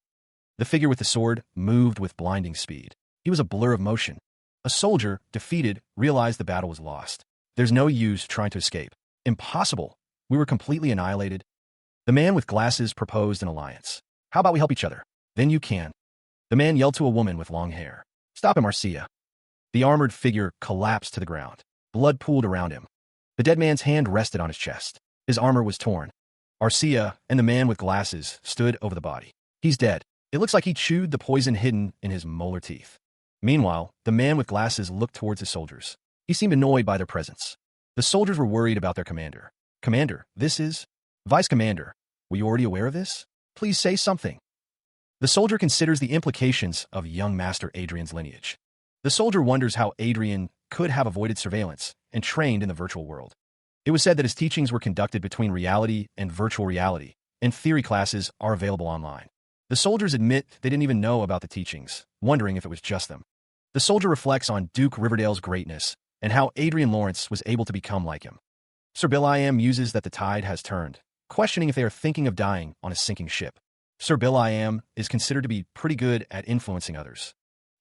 The figure with the sword moved with blinding speed. He was a blur of motion. A soldier, defeated, realized the battle was lost. "There's no use trying to escape. Impossible. We were completely annihilated." The man with glasses proposed an alliance. "How about we help each other? Then you can." The man yelled to a woman with long hair. "Stop him, Arcia." The armored figure collapsed to the ground. Blood pooled around him. The dead man's hand rested on his chest. His armor was torn. Arcia and the man with glasses stood over the body. "He's dead. It looks like he chewed the poison hidden in his molar teeth." Meanwhile, the man with glasses looked towards his soldiers. He seemed annoyed by their presence. The soldiers were worried about their commander. "Commander, this is..." "Vice Commander, were you already aware of this? Please say something." The soldier considers the implications of young Master Adrian's lineage. The soldier wonders how Adrian could have avoided surveillance and trained in the virtual world. It was said that his teachings were conducted between reality and virtual reality, and theory classes are available online. The soldiers admit they didn't even know about the teachings, wondering if it was just them. The soldier reflects on Duke Riverdale's greatness and how Adrian Lawrence was able to become like him. Sir Bill-I-Am muses that the tide has turned, questioning if they are thinking of dying on a sinking ship. Sir Bill-I-Am is considered to be pretty good at influencing others.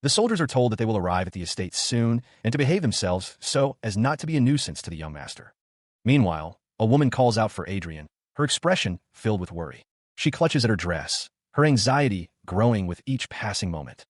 The soldiers are told that they will arrive at the estate soon and to behave themselves so as not to be a nuisance to the young master. Meanwhile, a woman calls out for Adrian, her expression filled with worry. She clutches at her dress, her anxiety growing with each passing moment.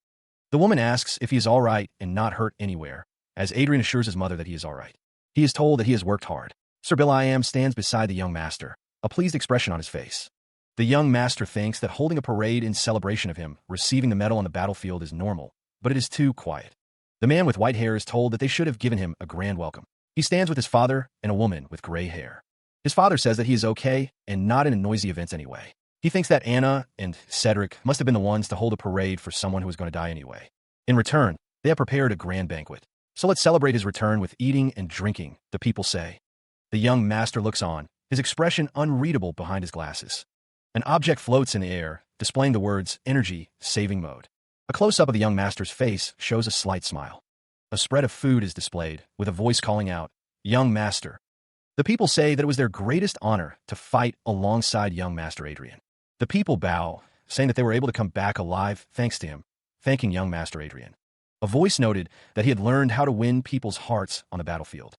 The woman asks if he is all right and not hurt anywhere, as Adrian assures his mother that he is all right. He is told that he has worked hard. Sir Will.I.am stands beside the young master, a pleased expression on his face. The young master thinks that holding a parade in celebration of him receiving the medal on the battlefield is normal, but it is too quiet. The man with white hair is told that they should have given him a grand welcome. He stands with his father and a woman with gray hair. His father says that he is okay and not in a noisy event anyway. He thinks that Anna and Cedric must have been the ones to hold a parade for someone who was going to die anyway. In return, they have prepared a grand banquet. So let's celebrate his return with eating and drinking, the people say. The young master looks on, his expression unreadable behind his glasses. An object floats in the air, displaying the words energy saving mode. A close-up of the young master's face shows a slight smile. A spread of food is displayed, with a voice calling out, "Young master." The people say that it was their greatest honor to fight alongside young master Adrian. The people bow, saying that they were able to come back alive thanks to him, thanking young master Adrian. A voice noted that he had learned how to win people's hearts on the battlefield.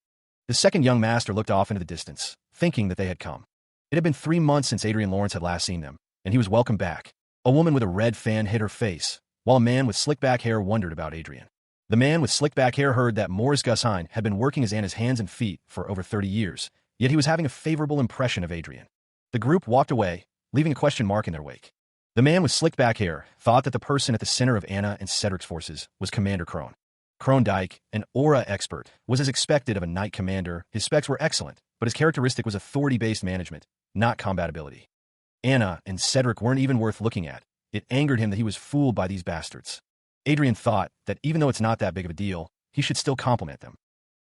The second young master looked off into the distance, thinking that they had come. It had been 3 months since Adrian Lawrence had last seen them, and he was welcomed back. A woman with a red fan hid her face, while a man with slick-back hair wondered about Adrian. The man with slick-back hair heard that Morris Gusheim had been working as Anna's hands and feet for over 30 years, yet he was having a favorable impression of Adrian. The group walked away, leaving a question mark in their wake. The man with slick-back hair thought that the person at the center of Anna and Cedric's forces was Commander Krone. Krondike, an aura expert, was as expected of a knight commander. His specs were excellent, but his characteristic was authority-based management, not combatability. Anna and Cedric weren't even worth looking at. It angered him that he was fooled by these bastards. Adrian thought that even though it's not that big of a deal, he should still compliment them.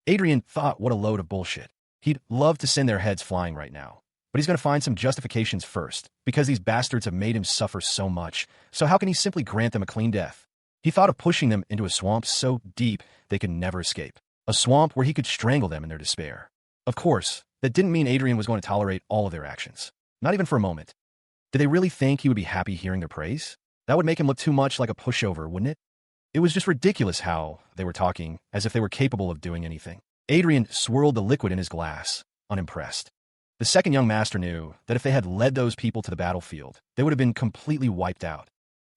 Adrian thought what a load of bullshit. He'd love to send their heads flying right now, but he's going to find some justifications first, because these bastards have made him suffer so much, so how can he simply grant them a clean death? He thought of pushing them into a swamp so deep they could never escape. A swamp where he could strangle them in their despair. Of course, that didn't mean Adrian was going to tolerate all of their actions. Not even for a moment. Did they really think he would be happy hearing their praise? That would make him look too much like a pushover, wouldn't it? It was just ridiculous how they were talking, as if they were capable of doing anything. Adrian swirled the liquid in his glass, unimpressed. The second young master knew that if they had led those people to the battlefield, they would have been completely wiped out.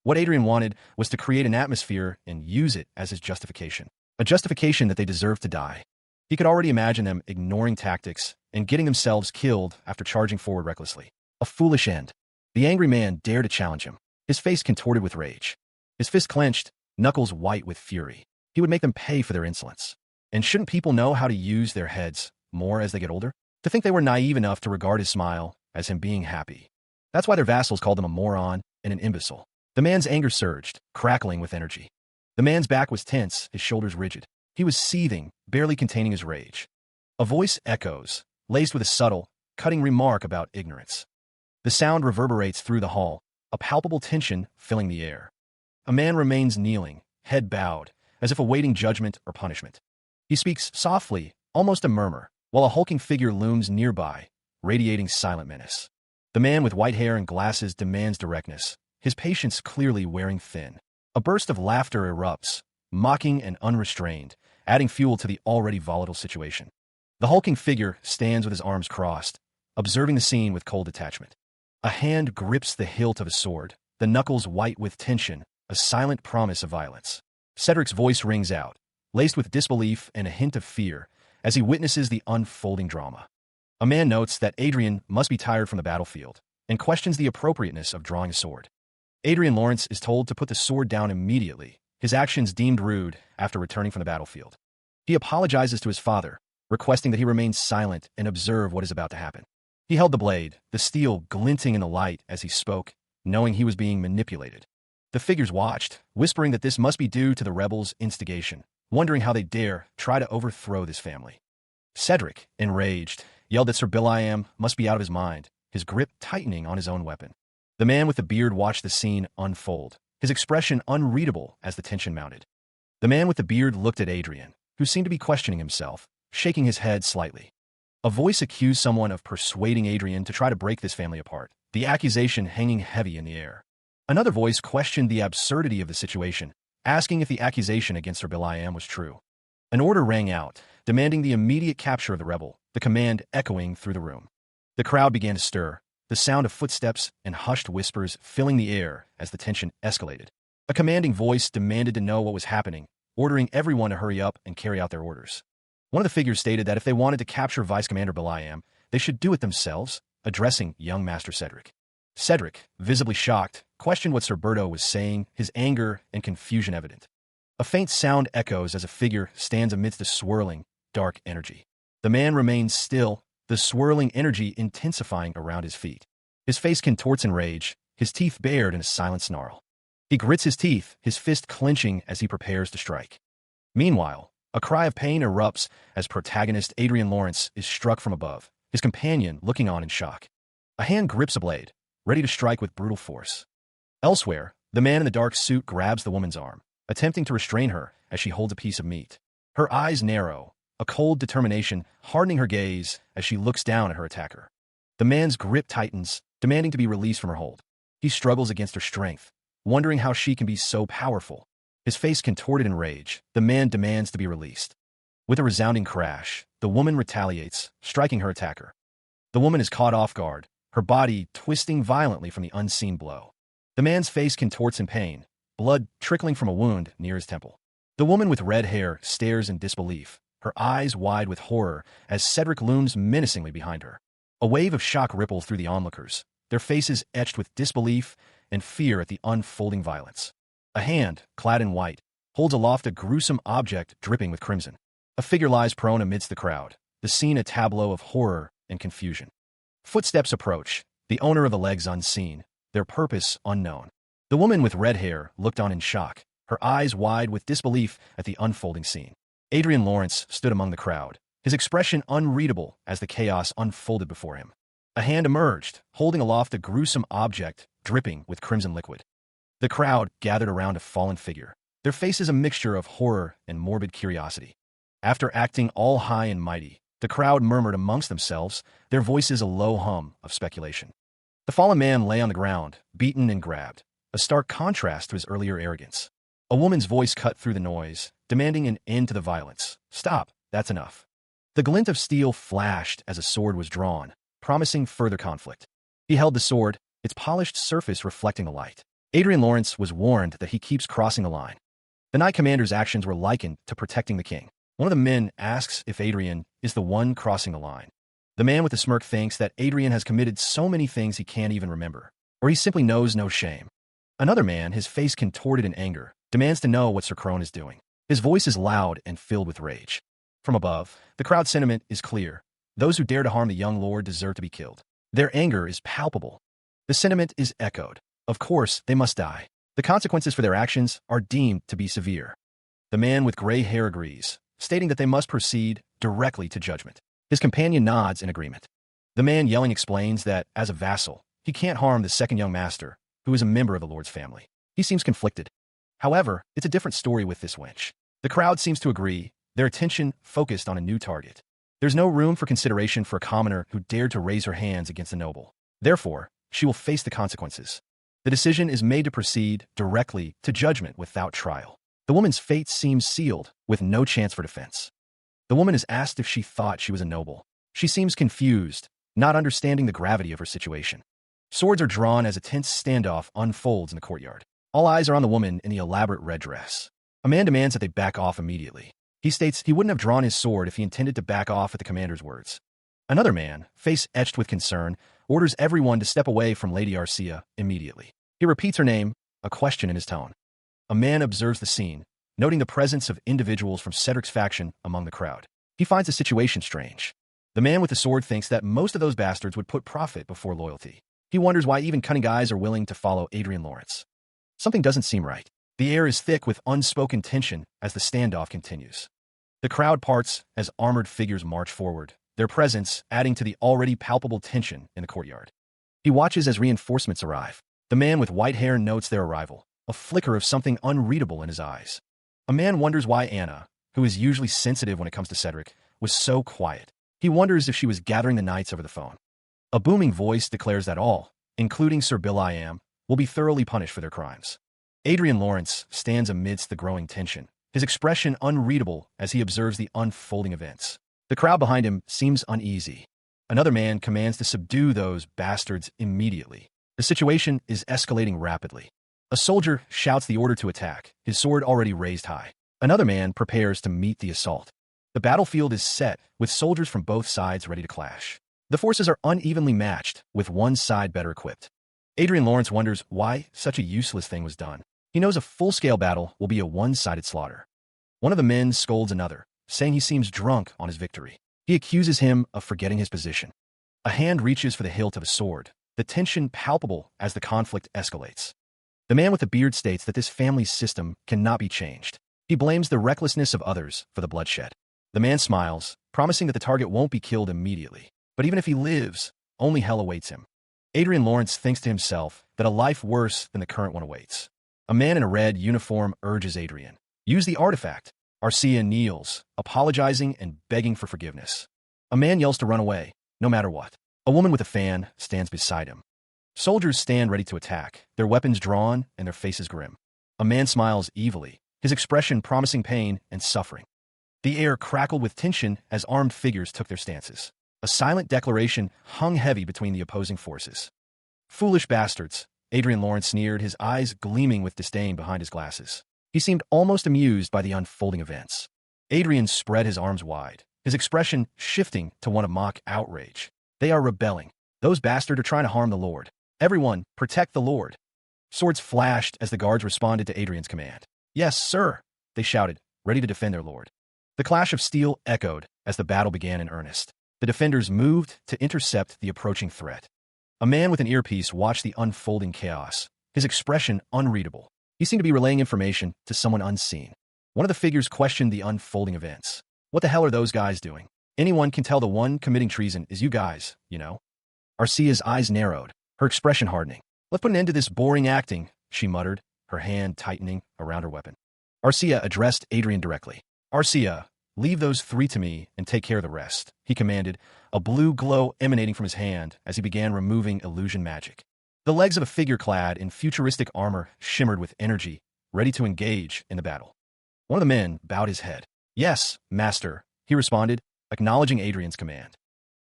What Adrian wanted was to create an atmosphere and use it as his justification. A justification that they deserved to die. He could already imagine them ignoring tactics and getting themselves killed after charging forward recklessly. A foolish end. The angry man dared to challenge him, his face contorted with rage. His fist clenched, knuckles white with fury. He would make them pay for their insolence. And shouldn't people know how to use their heads more as they get older? To think they were naive enough to regard his smile as him being happy. That's why their vassals called him a moron and an imbecile. The man's anger surged, crackling with energy. The man's back was tense, his shoulders rigid. He was seething, barely containing his rage. A voice echoes, laced with a subtle, cutting remark about ignorance. The sound reverberates through the hall, a palpable tension filling the air. A man remains kneeling, head bowed, as if awaiting judgment or punishment. He speaks softly, almost a murmur, while a hulking figure looms nearby, radiating silent menace. The man with white hair and glasses demands directness, his patience clearly wearing thin. A burst of laughter erupts, mocking and unrestrained, adding fuel to the already volatile situation. The hulking figure stands with his arms crossed, observing the scene with cold detachment. A hand grips the hilt of a sword, the knuckles white with tension, a silent promise of violence. Cedric's voice rings out, laced with disbelief and a hint of fear, as he witnesses the unfolding drama. A man notes that Adrian must be tired from the battlefield, and questions the appropriateness of drawing a sword. Adrian Lawrence is told to put the sword down immediately, his actions deemed rude after returning from the battlefield. He apologizes to his father, requesting that he remain silent and observe what is about to happen. He held the blade, the steel glinting in the light as he spoke, knowing he was being manipulated. The figures watched, whispering that this must be due to the rebels' instigation, wondering how they dare try to overthrow this family. Cedric, enraged, yelled that Sir Will.I.am must be out of his mind, his grip tightening on his own weapon. The man with the beard watched the scene unfold, his expression unreadable as the tension mounted. The man with the beard looked at Adrian, who seemed to be questioning himself, shaking his head slightly. A voice accused someone of persuading Adrian to try to break this family apart, the accusation hanging heavy in the air. Another voice questioned the absurdity of the situation, asking if the accusation against Sir Biliam was true. An order rang out, demanding the immediate capture of the rebel, the command echoing through the room. The crowd began to stir, the sound of footsteps and hushed whispers filling the air as the tension escalated. A commanding voice demanded to know what was happening, ordering everyone to hurry up and carry out their orders. One of the figures stated that if they wanted to capture Vice Commander Biliam, they should do it themselves, addressing young Master Cedric. Cedric, visibly shocked, questioned what Sir Berto was saying, his anger and confusion evident. A faint sound echoes as a figure stands amidst the swirling, dark energy. The man remains still, the swirling energy intensifying around his feet. His face contorts in rage, his teeth bared in a silent snarl. He grits his teeth, his fist clenching as he prepares to strike. Meanwhile, a cry of pain erupts as protagonist Adrian Lawrence is struck from above, his companion looking on in shock. A hand grips a blade, ready to strike with brutal force. Elsewhere, the man in the dark suit grabs the woman's arm, attempting to restrain her as she holds a piece of meat. Her eyes narrow, a cold determination hardening her gaze as she looks down at her attacker. The man's grip tightens, demanding to be released from her hold. He struggles against her strength, wondering how she can be so powerful. His face contorted in rage, the man demands to be released. With a resounding crash, the woman retaliates, striking her attacker. The woman is caught off guard, her body twisting violently from the unseen blow. The man's face contorts in pain, blood trickling from a wound near his temple. The woman with red hair stares in disbelief, her eyes wide with horror as Cedric looms menacingly behind her. A wave of shock ripples through the onlookers, their faces etched with disbelief and fear at the unfolding violence. A hand, clad in white, holds aloft a gruesome object dripping with crimson. A figure lies prone amidst the crowd, the scene a tableau of horror and confusion. Footsteps approach, the owner of the legs unseen, their purpose unknown. The woman with red hair looked on in shock, her eyes wide with disbelief at the unfolding scene. Adrian Lawrence stood among the crowd, his expression unreadable as the chaos unfolded before him. A hand emerged, holding aloft a gruesome object dripping with crimson liquid. The crowd gathered around a fallen figure, their faces a mixture of horror and morbid curiosity. After acting all high and mighty, the crowd murmured amongst themselves, their voices a low hum of speculation. The fallen man lay on the ground, beaten and grabbed, a stark contrast to his earlier arrogance. A woman's voice cut through the noise, demanding an end to the violence. "Stop, that's enough." The glint of steel flashed as a sword was drawn, promising further conflict. He held the sword, its polished surface reflecting the light. Adrian Lawrence was warned that he keeps crossing the line. The Knight Commander's actions were likened to protecting the king. One of the men asks if Adrian is the one crossing the line. The man with the smirk thinks that Adrian has committed so many things he can't even remember, or he simply knows no shame. Another man, his face contorted in anger, demands to know what Sir Crone is doing. His voice is loud and filled with rage. From above, the crowd sentiment is clear. Those who dare to harm the young lord deserve to be killed. Their anger is palpable. The sentiment is echoed. Of course, they must die. The consequences for their actions are deemed to be severe. The man with gray hair agrees, stating that they must proceed directly to judgment. His companion nods in agreement. The man yelling explains that, as a vassal, he can't harm the second young master, who is a member of the lord's family. He seems conflicted. However, it's a different story with this wench. The crowd seems to agree, their attention focused on a new target. There's no room for consideration for a commoner who dared to raise her hands against a noble. Therefore, she will face the consequences. The decision is made to proceed directly to judgment without trial. The woman's fate seems sealed, with no chance for defense. The woman is asked if she thought she was a noble. She seems confused, not understanding the gravity of her situation. Swords are drawn as a tense standoff unfolds in the courtyard. All eyes are on the woman in the elaborate red dress. A man demands that they back off immediately. He states he wouldn't have drawn his sword if he intended to back off at the commander's words. Another man, face etched with concern, orders everyone to step away from Lady Arcia immediately. He repeats her name, a question in his tone. A man observes the scene, noting the presence of individuals from Cedric's faction among the crowd. He finds the situation strange. The man with the sword thinks that most of those bastards would put profit before loyalty. He wonders why even cunning guys are willing to follow Adrian Lawrence. Something doesn't seem right. The air is thick with unspoken tension as the standoff continues. The crowd parts as armored figures march forward, their presence adding to the already palpable tension in the courtyard. He watches as reinforcements arrive. The man with white hair notes their arrival, a flicker of something unreadable in his eyes. A man wonders why Anna, who is usually sensitive when it comes to Cedric, was so quiet. He wonders if she was gathering the knights over the phone. A booming voice declares that all, including Sir Biliam, will be thoroughly punished for their crimes. Adrian Lawrence stands amidst the growing tension, his expression unreadable as he observes the unfolding events. The crowd behind him seems uneasy. Another man commands to subdue those bastards immediately. The situation is escalating rapidly. A soldier shouts the order to attack, his sword already raised high. Another man prepares to meet the assault. The battlefield is set, with soldiers from both sides ready to clash. The forces are unevenly matched, with one side better equipped. Adrian Lawrence wonders why such a useless thing was done. He knows a full-scale battle will be a one-sided slaughter. One of the men scolds another, saying he seems drunk on his victory. He accuses him of forgetting his position. A hand reaches for the hilt of a sword, the tension palpable as the conflict escalates. The man with the beard states that this family's system cannot be changed. He blames the recklessness of others for the bloodshed. The man smiles, promising that the target won't be killed immediately. But even if he lives, only hell awaits him. Adrian Lawrence thinks to himself that a life worse than the current one awaits. A man in a red uniform urges Adrian, use the artifact. Arcia kneels, apologizing and begging for forgiveness. A man yells to run away, no matter what. A woman with a fan stands beside him. Soldiers stand ready to attack, their weapons drawn and their faces grim. A man smiles evilly, his expression promising pain and suffering. The air crackled with tension as armed figures took their stances. A silent declaration hung heavy between the opposing forces. Foolish bastards, Adrian Lawrence sneered, his eyes gleaming with disdain behind his glasses. He seemed almost amused by the unfolding events. Adrian spread his arms wide, his expression shifting to one of mock outrage. They are rebelling. Those bastards are trying to harm the Lord. Everyone, protect the Lord. Swords flashed as the guards responded to Adrian's command. Yes, sir, they shouted, ready to defend their lord. The clash of steel echoed as the battle began in earnest. The defenders moved to intercept the approaching threat. A man with an earpiece watched the unfolding chaos, his expression unreadable. He seemed to be relaying information to someone unseen. One of the figures questioned the unfolding events. What the hell are those guys doing? Anyone can tell the one committing treason is you guys, you know? Arcia's eyes narrowed, her expression hardening. Let's put an end to this boring acting, she muttered, her hand tightening around her weapon. Arcia addressed Adrian directly. Arcia, leave those three to me and take care of the rest, he commanded, a blue glow emanating from his hand as he began removing illusion magic. The legs of a figure clad in futuristic armor shimmered with energy, ready to engage in the battle. One of the men bowed his head. Yes, master, he responded, acknowledging Adrian's command.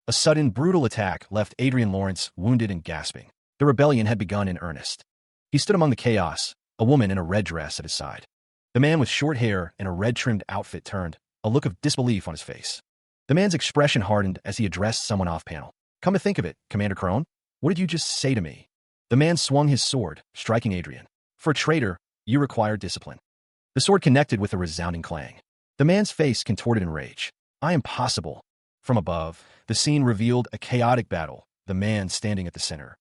A sudden, brutal attack left Adrian Lawrence wounded and gasping. The rebellion had begun in earnest. He stood among the chaos, a woman in a red dress at his side. The man with short hair and a red-trimmed outfit turned, a look of disbelief on his face. The man's expression hardened as he addressed someone off-panel. Come to think of it, Commander Crone, what did you just say to me? The man swung his sword, striking Adrian. For a traitor, you require discipline. The sword connected with a resounding clang. The man's face contorted in rage. I am possible. From above, the scene revealed a chaotic battle, the man standing at the center.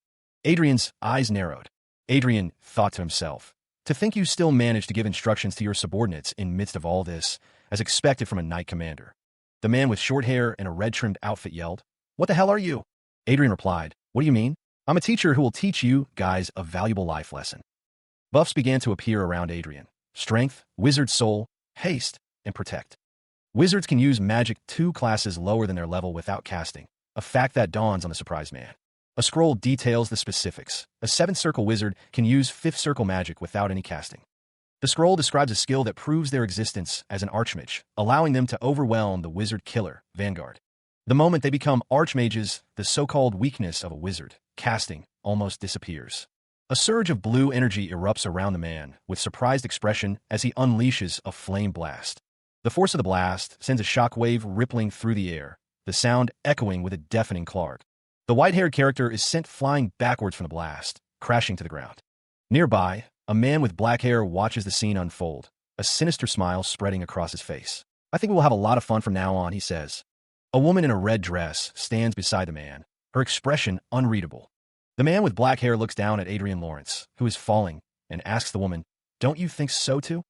Adrian's eyes narrowed. Adrian thought to himself, to think you still managed to give instructions to your subordinates in midst of all this, as expected from a knight commander. The man with short hair and a red-trimmed outfit yelled, What the hell are you? Adrian replied, What do you mean? I'm a teacher who will teach you guys a valuable life lesson. Buffs began to appear around Adrian. Strength, Wizard Soul, Haste, and Protect. Wizards can use magic 2 classes lower than their level without casting, a fact that dawns on the surprised man. A scroll details the specifics. A 7th circle wizard can use 5th circle magic without any casting. The scroll describes a skill that proves their existence as an archmage, allowing them to overwhelm the wizard killer, Vanguard. The moment they become archmages, the so-called weakness of a wizard, casting, almost disappears. A surge of blue energy erupts around the man, with surprised expression as he unleashes a flame blast. The force of the blast sends a shockwave rippling through the air, the sound echoing with a deafening clark. The white-haired character is sent flying backwards from the blast, crashing to the ground. Nearby, a man with black hair watches the scene unfold, a sinister smile spreading across his face. I think we will have a lot of fun from now on, he says. A woman in a red dress stands beside the man, her expression unreadable. The man with black hair looks down at Adrian Lawrence, who is falling, and asks the woman, Don't you think so too?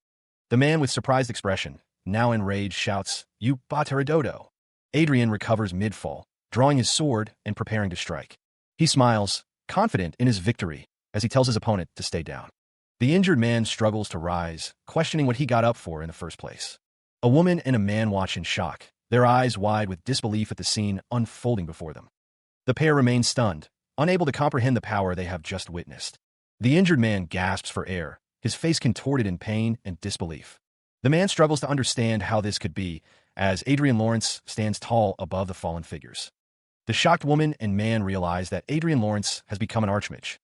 The man with surprised expression, now enraged, shouts, You Bataradodo. Adrian recovers mid-fall, drawing his sword and preparing to strike. He smiles, confident in his victory, as he tells his opponent to stay down. The injured man struggles to rise, questioning what he got up for in the first place. A woman and a man watch in shock, their eyes wide with disbelief at the scene unfolding before them. The pair remain stunned, unable to comprehend the power they have just witnessed. The injured man gasps for air, his face contorted in pain and disbelief. The man struggles to understand how this could be, as Adrian Lawrence stands tall above the fallen figures. The shocked woman and man realize that Adrian Lawrence has become an archmage.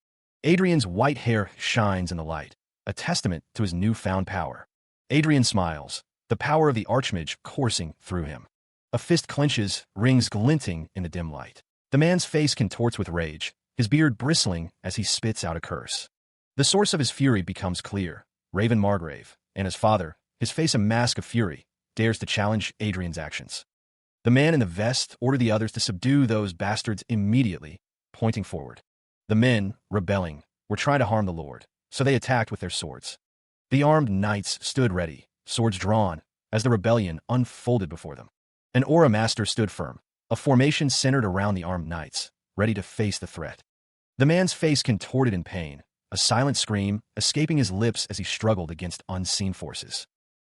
Adrian's white hair shines in the light, a testament to his newfound power. Adrian smiles, the power of the archmage coursing through him. A fist clenches, rings glinting in the dim light. The man's face contorts with rage, his beard bristling as he spits out a curse. The source of his fury becomes clear. Raven Margrave, and his father, his face a mask of fury, dares to challenge Adrian's actions. The man in the vest ordered the others to subdue those bastards immediately, pointing forward. The men, rebelling, were trying to harm the Lord, so they attacked with their swords. The armed knights stood ready, swords drawn, as the rebellion unfolded before them. An aura master stood firm, a formation centered around the armed knights, ready to face the threat. The man's face contorted in pain, a silent scream escaping his lips as he struggled against unseen forces.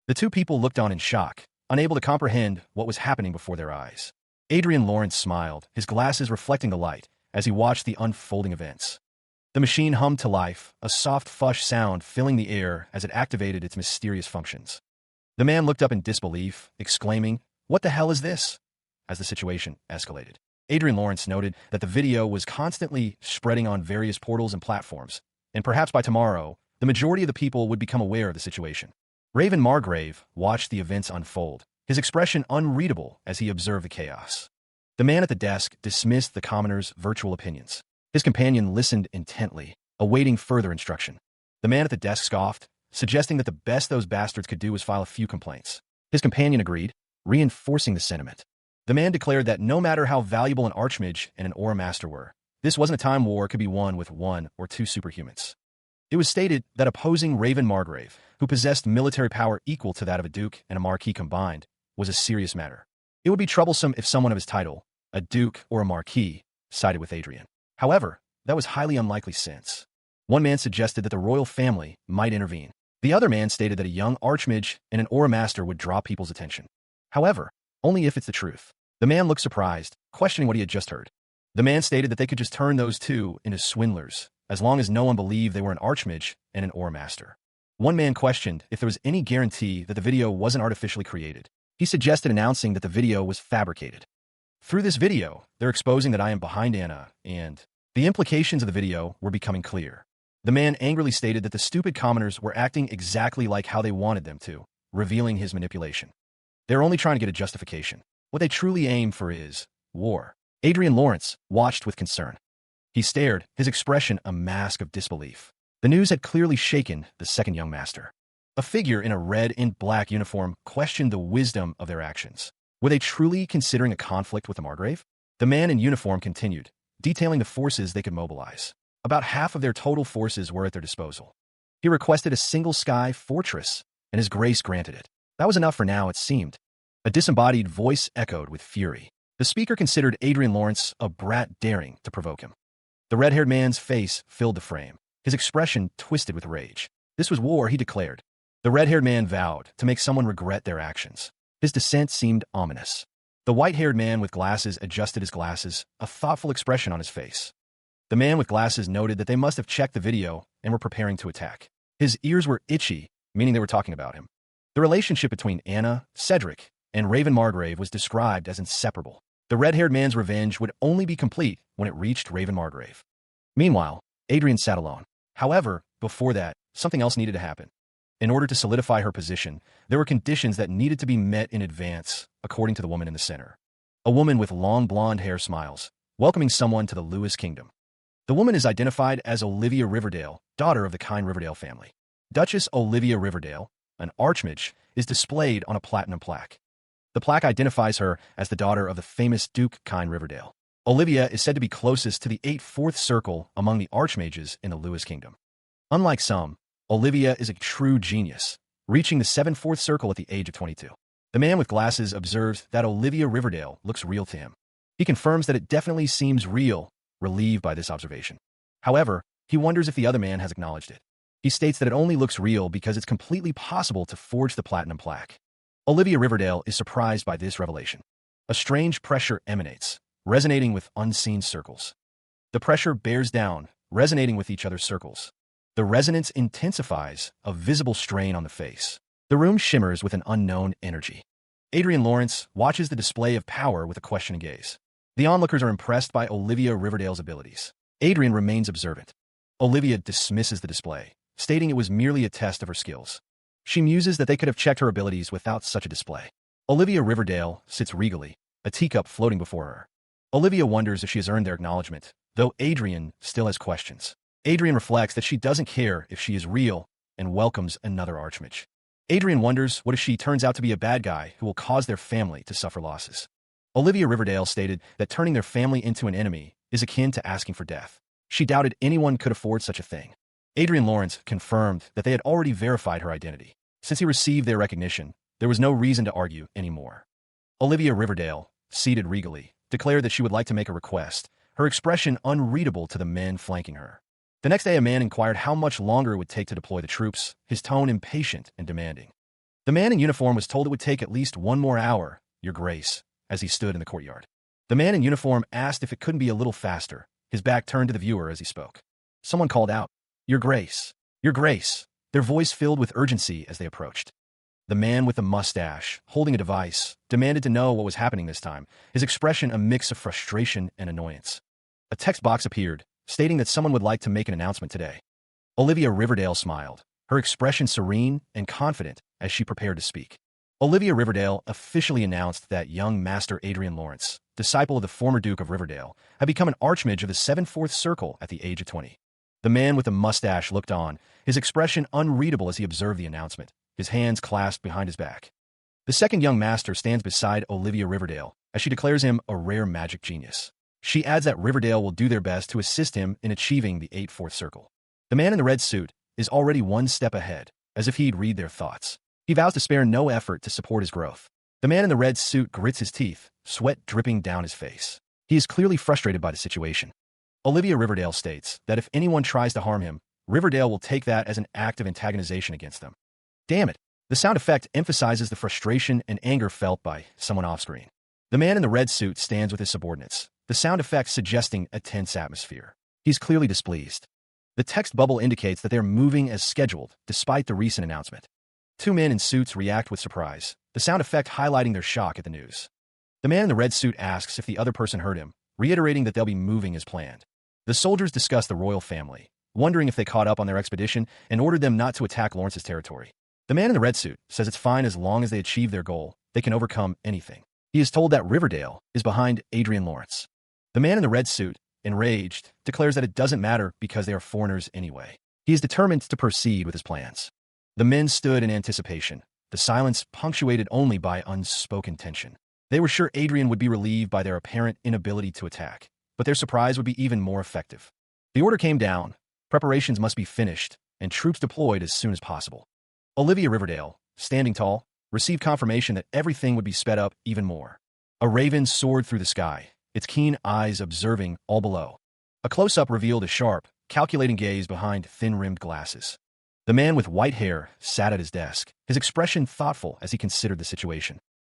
The two people looked on in shock, unable to comprehend what was happening before their eyes. Adrian Lawrence smiled, his glasses reflecting the light, as he watched the unfolding events. The machine hummed to life, a soft fush sound filling the air as it activated its mysterious functions. The man looked up in disbelief, exclaiming, "What the hell is this?" As the situation escalated. Adrian Lawrence noted that the video was constantly spreading on various portals and platforms, and perhaps by tomorrow, the majority of the people would become aware of the situation. Raven Margrave watched the events unfold, his expression unreadable as he observed the chaos. The man at the desk dismissed the commoner's virtual opinions. His companion listened intently, awaiting further instruction. The man at the desk scoffed, suggesting that the best those bastards could do was file a few complaints. His companion agreed, reinforcing the sentiment. The man declared that no matter how valuable an archmage and an aura master were, this wasn't a time war could be won with one or two superhumans. It was stated that opposing Raven Margrave, who possessed military power equal to that of a duke and a marquis combined, was a serious matter. It would be troublesome if someone of his title, a duke or a marquis, sided with Adrian. However, that was highly unlikely since one man suggested that the royal family might intervene. The other man stated that a young archmage and an aura master would draw people's attention. However, only if it's the truth. The man looked surprised, questioning what he had just heard. The man stated that they could just turn those two into swindlers, as long as no one believed they were an archmage and an aura master. One man questioned if there was any guarantee that the video wasn't artificially created. He suggested announcing that the video was fabricated. Through this video, they're exposing that I am behind Anna, and the implications of the video were becoming clear. The man angrily stated that the stupid commoners were acting exactly like how they wanted them to, revealing his manipulation. They're only trying to get a justification. What they truly aim for is war. Adrian Lawrence watched with concern. He stared, his expression a mask of disbelief. The news had clearly shaken the second young master. A figure in a red and black uniform questioned the wisdom of their actions. Were they truly considering a conflict with the Margrave? The man in uniform continued, detailing the forces they could mobilize. About half of their total forces were at their disposal. He requested a single sky fortress, and his grace granted it. That was enough for now, it seemed. A disembodied voice echoed with fury. The speaker considered Adrian Lawrence a brat daring to provoke him. The red-haired man's face filled the frame, his expression twisted with rage. This was war, he declared. The red-haired man vowed to make someone regret their actions. His dissent seemed ominous. The white-haired man with glasses adjusted his glasses, a thoughtful expression on his face. The man with glasses noted that they must have checked the video and were preparing to attack. His ears were itchy, meaning they were talking about him. The relationship between Anna, Cedric, and Raven Margrave was described as inseparable. The red-haired man's revenge would only be complete when it reached Raven Margrave. Meanwhile, Adrian sat alone. However, before that, something else needed to happen. In order to solidify her position, there were conditions that needed to be met in advance, according to the woman in the center. A woman with long blonde hair smiles, welcoming someone to the Lewis Kingdom. The woman is identified as Olivia Riverdale, daughter of the Kine Riverdale family. Duchess Olivia Riverdale, an archmage, is displayed on a platinum plaque. The plaque identifies her as the daughter of the famous Duke Kine Riverdale. Olivia is said to be closest to the 8th circle among the archmages in the Lewis Kingdom. Unlike some, Olivia is a true genius, reaching the 7th circle at the age of 22. The man with glasses observes that Olivia Riverdale looks real to him. He confirms that it definitely seems real, relieved by this observation. However, he wonders if the other man has acknowledged it. He states that it only looks real because it's completely possible to forge the platinum plaque. Olivia Riverdale is surprised by this revelation. A strange pressure emanates, resonating with unseen circles. The pressure bears down, resonating with each other's circles. The resonance intensifies, a visible strain on the face. The room shimmers with an unknown energy. Adrian Lawrence watches the display of power with a questioning gaze. The onlookers are impressed by Olivia Riverdale's abilities. Adrian remains observant. Olivia dismisses the display, stating it was merely a test of her skills. She muses that they could have checked her abilities without such a display. Olivia Riverdale sits regally, a teacup floating before her. Olivia wonders if she has earned their acknowledgement, though Adrian still has questions. Adrian reflects that she doesn't care if she is real and welcomes another archmage. Adrian wonders what if she turns out to be a bad guy who will cause their family to suffer losses. Olivia Riverdale stated that turning their family into an enemy is akin to asking for death. She doubted anyone could afford such a thing. Adrian Lawrence confirmed that they had already verified her identity. Since he received their recognition, there was no reason to argue anymore. Olivia Riverdale, seated regally, declared that she would like to make a request, her expression unreadable to the men flanking her. The next day, a man inquired how much longer it would take to deploy the troops, his tone impatient and demanding. The man in uniform was told it would take at least 1 more hour, Your Grace, as he stood in the courtyard. The man in uniform asked if it couldn't be a little faster, his back turned to the viewer as he spoke. Someone called out, Your Grace, Your Grace, their voice filled with urgency as they approached. The man with the mustache, holding a device, demanded to know what was happening this time, his expression a mix of frustration and annoyance. A text box appeared, stating that someone would like to make an announcement today. Olivia Riverdale smiled, her expression serene and confident as she prepared to speak. Olivia Riverdale officially announced that young Master Adrian Lawrence, disciple of the former Duke of Riverdale, had become an archmage of the 7/4 Circle at the age of 20. The man with the mustache looked on, his expression unreadable as he observed the announcement, his hands clasped behind his back. The second young master stands beside Olivia Riverdale as she declares him a rare magic genius. She adds that Riverdale will do their best to assist him in achieving the 8/4 Circle. The man in the red suit is already 1 step ahead, as if he'd read their thoughts. He vows to spare no effort to support his growth. The man in the red suit grits his teeth, sweat dripping down his face. He is clearly frustrated by the situation. Olivia Riverdale states that if anyone tries to harm him, Riverdale will take that as an act of antagonization against them. Damn it! The sound effect emphasizes the frustration and anger felt by someone off-screen. The man in the red suit stands with his subordinates, the sound effect suggesting a tense atmosphere. He's clearly displeased. The text bubble indicates that they're moving as scheduled, despite the recent announcement. 2 men in suits react with surprise, the sound effect highlighting their shock at the news. The man in the red suit asks if the other person heard him, reiterating that they'll be moving as planned. The soldiers discuss the royal family, wondering if they caught up on their expedition and ordered them not to attack Lawrence's territory. The man in the red suit says it's fine as long as they achieve their goal, they can overcome anything. He is told that Riverdale is behind Adrian Lawrence. The man in the red suit, enraged, declares that it doesn't matter because they are foreigners anyway. He is determined to proceed with his plans. The men stood in anticipation, the silence punctuated only by unspoken tension. They were sure Adrian would be relieved by their apparent inability to attack, but their surprise would be even more effective. The order came down, preparations must be finished, and troops deployed as soon as possible. Olivia Riverdale, standing tall, received confirmation that everything would be sped up even more. A raven soared through the sky, its keen eyes observing all below. A close-up revealed a sharp, calculating gaze behind thin-rimmed glasses. The man with white hair sat at his desk, his expression thoughtful as he considered the situation.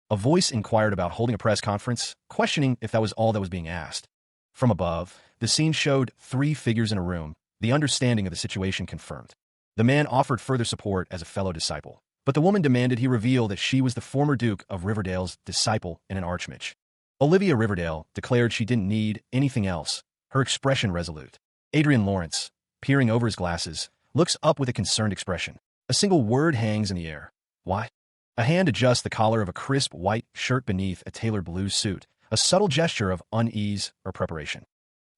A voice inquired about holding a press conference, questioning if that was all that was being asked. From above, the scene showed 3 figures in a room, the understanding of the situation confirmed. The man offered further support as a fellow disciple, but the woman demanded he reveal that she was the former Duke of Riverdale's disciple and an archmage. Olivia Riverdale declared she didn't need anything else, her expression resolute. Adrian Lawrence, peering over his glasses, looks up with a concerned expression. A single word hangs in the air. Why? A hand adjusts the collar of a crisp white shirt beneath a tailored blue suit, a subtle gesture of unease or preparation.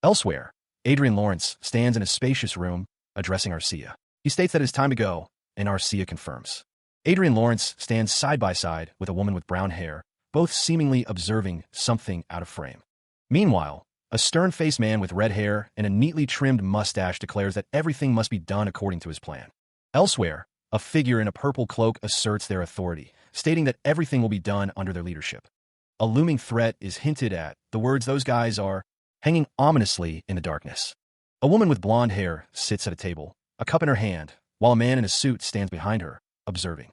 Elsewhere, Adrian Lawrence stands in a spacious room, addressing Arcia. He states that it is time to go, and Arcia confirms. Adrian Lawrence stands side by side with a woman with brown hair, both seemingly observing something out of frame. Meanwhile, a stern-faced man with red hair and a neatly trimmed mustache declares that everything must be done according to his plan. Elsewhere, a figure in a purple cloak asserts their authority, stating that everything will be done under their leadership. A looming threat is hinted at, the words "those guys are" hanging ominously in the darkness. A woman with blonde hair sits at a table, a cup in her hand, while a man in a suit stands behind her, observing.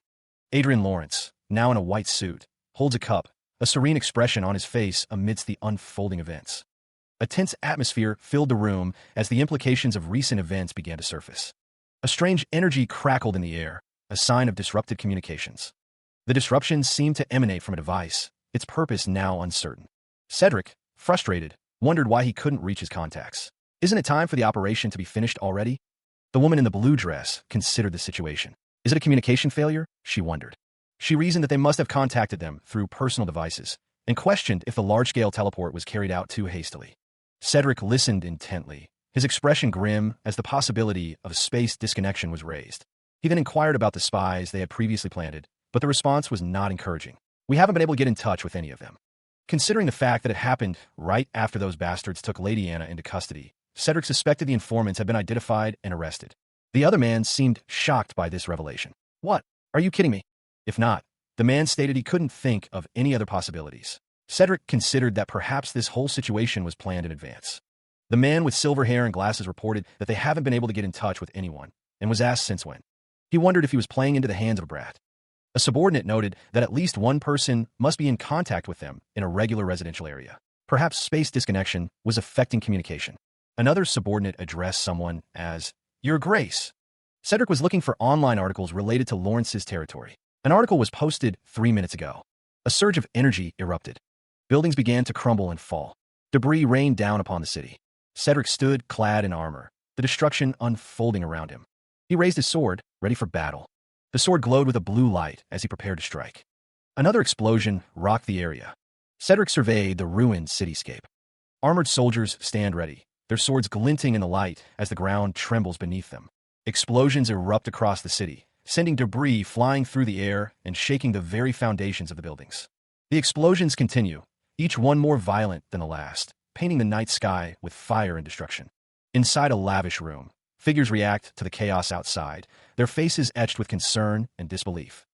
Adrian Lawrence, now in a white suit, holds a cup, a serene expression on his face amidst the unfolding events. A tense atmosphere filled the room as the implications of recent events began to surface. A strange energy crackled in the air, a sign of disrupted communications. The disruption seemed to emanate from a device, its purpose now uncertain. Cedric, frustrated, wondered why he couldn't reach his contacts. Isn't it time for the operation to be finished already? The woman in the blue dress considered the situation. Is it a communication failure? She wondered. She reasoned that they must have contacted them through personal devices and questioned if the large-scale teleport was carried out too hastily. Cedric listened intently, his expression grim as the possibility of a space disconnection was raised. He then inquired about the spies they had previously planted, but the response was not encouraging. We haven't been able to get in touch with any of them. Considering the fact that it happened right after those bastards took Lady Anna into custody, Cedric suspected the informants had been identified and arrested. The other man seemed shocked by this revelation. What? Are you kidding me? If not, the man stated he couldn't think of any other possibilities. Cedric considered that perhaps this whole situation was planned in advance. The man with silver hair and glasses reported that they haven't been able to get in touch with anyone, and was asked since when. He wondered if he was playing into the hands of a brat. A subordinate noted that at least one person must be in contact with them in a regular residential area. Perhaps space disconnection was affecting communication. Another subordinate addressed someone as, Your Grace. Cedric was looking for online articles related to Lawrence's territory. An article was posted 3 minutes ago. A surge of energy erupted. Buildings began to crumble and fall. Debris rained down upon the city. Cedric stood clad in armor, the destruction unfolding around him. He raised his sword, ready for battle. The sword glowed with a blue light as he prepared to strike. Another explosion rocked the area. Cedric surveyed the ruined cityscape. Armored soldiers stand ready, their swords glinting in the light as the ground trembles beneath them. Explosions erupt across the city, sending debris flying through the air and shaking the very foundations of the buildings. The explosions continue, each one more violent than the last, painting the night sky with fire and destruction. Inside a lavish room, figures react to the chaos outside, their faces etched with concern and disbelief.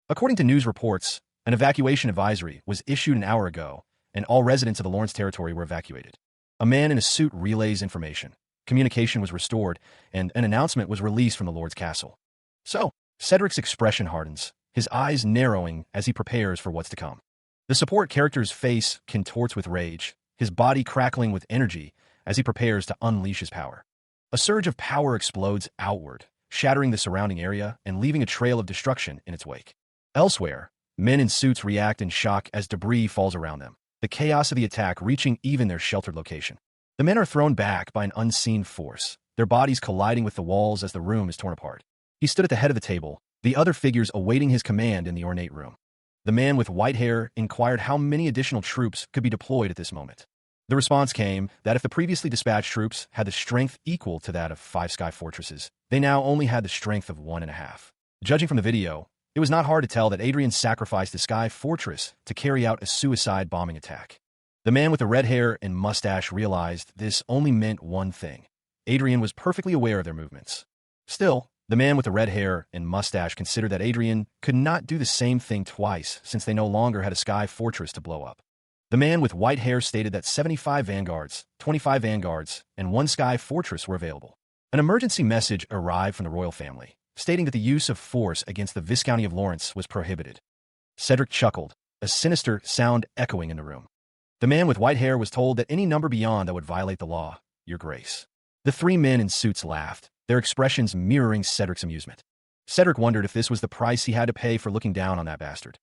According to news reports, an evacuation advisory was issued an hour ago, and all residents of the Lawrence territory were evacuated. A man in a suit relays information. Communication was restored, and an announcement was released from the Lord's castle. So, Cedric's expression hardens, his eyes narrowing as he prepares for what's to come. The support character's face contorts with rage, his body crackling with energy as he prepares to unleash his power. A surge of power explodes outward, shattering the surrounding area and leaving a trail of destruction in its wake. Elsewhere, men in suits react in shock as debris falls around them, the chaos of the attack reaching even their sheltered location. The men are thrown back by an unseen force, their bodies colliding with the walls as the room is torn apart. He stood at the head of the table, the other figures awaiting his command in the ornate room. The man with white hair inquired how many additional troops could be deployed at this moment. The response came that if the previously dispatched troops had the strength equal to that of 5 sky fortresses, they now only had the strength of 1.5. Judging from the video, it was not hard to tell that Adrian sacrificed the sky fortress to carry out a suicide bombing attack. The man with the red hair and mustache realized this only meant one thing. Adrian was perfectly aware of their movements. Still, the man with the red hair and mustache considered that Adrian could not do the same thing twice since they no longer had a sky fortress to blow up. The man with white hair stated that 75 vanguards, 25 vanguards, and 1 sky fortress were available. An emergency message arrived from the royal family, stating that the use of force against the Viscounty of Lawrence was prohibited. Cedric chuckled, a sinister sound echoing in the room. The man with white hair was told that any number beyond that would violate the law, Your Grace. The 3 men in suits laughed, their expressions mirroring Cedric's amusement. Cedric wondered if this was the price he had to pay for looking down on that bastard.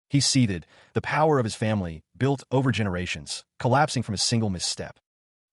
He seethed, the power of his family, built over generations, collapsing from a single misstep.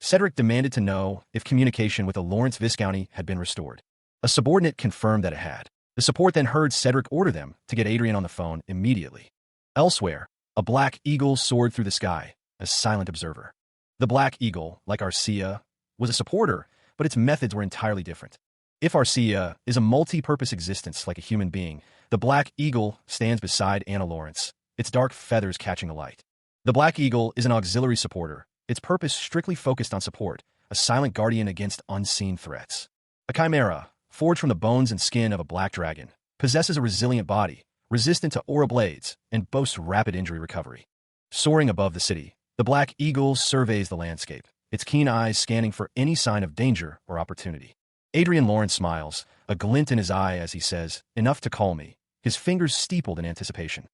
Cedric demanded to know if communication with the Lawrence Viscounty had been restored. A subordinate confirmed that it had. The support then heard Cedric order them to get Adrian on the phone immediately. Elsewhere, a black eagle soared through the sky, a silent observer. The black eagle, like Arcia, was a supporter, but its methods were entirely different. If Arcia is a multi-purpose existence like a human being, the black eagle stands beside Anna Lawrence, its dark feathers catching the light. The black eagle is an auxiliary supporter, its purpose strictly focused on support, a silent guardian against unseen threats. A chimera, forged from the bones and skin of a black dragon, possesses a resilient body, resistant to aura blades, and boasts rapid injury recovery. Soaring above the city, the black eagle surveys the landscape, its keen eyes scanning for any sign of danger or opportunity. Adrian Lawrence smiles, a glint in his eye as he says, "Enough to call me," his fingers steepled in anticipation.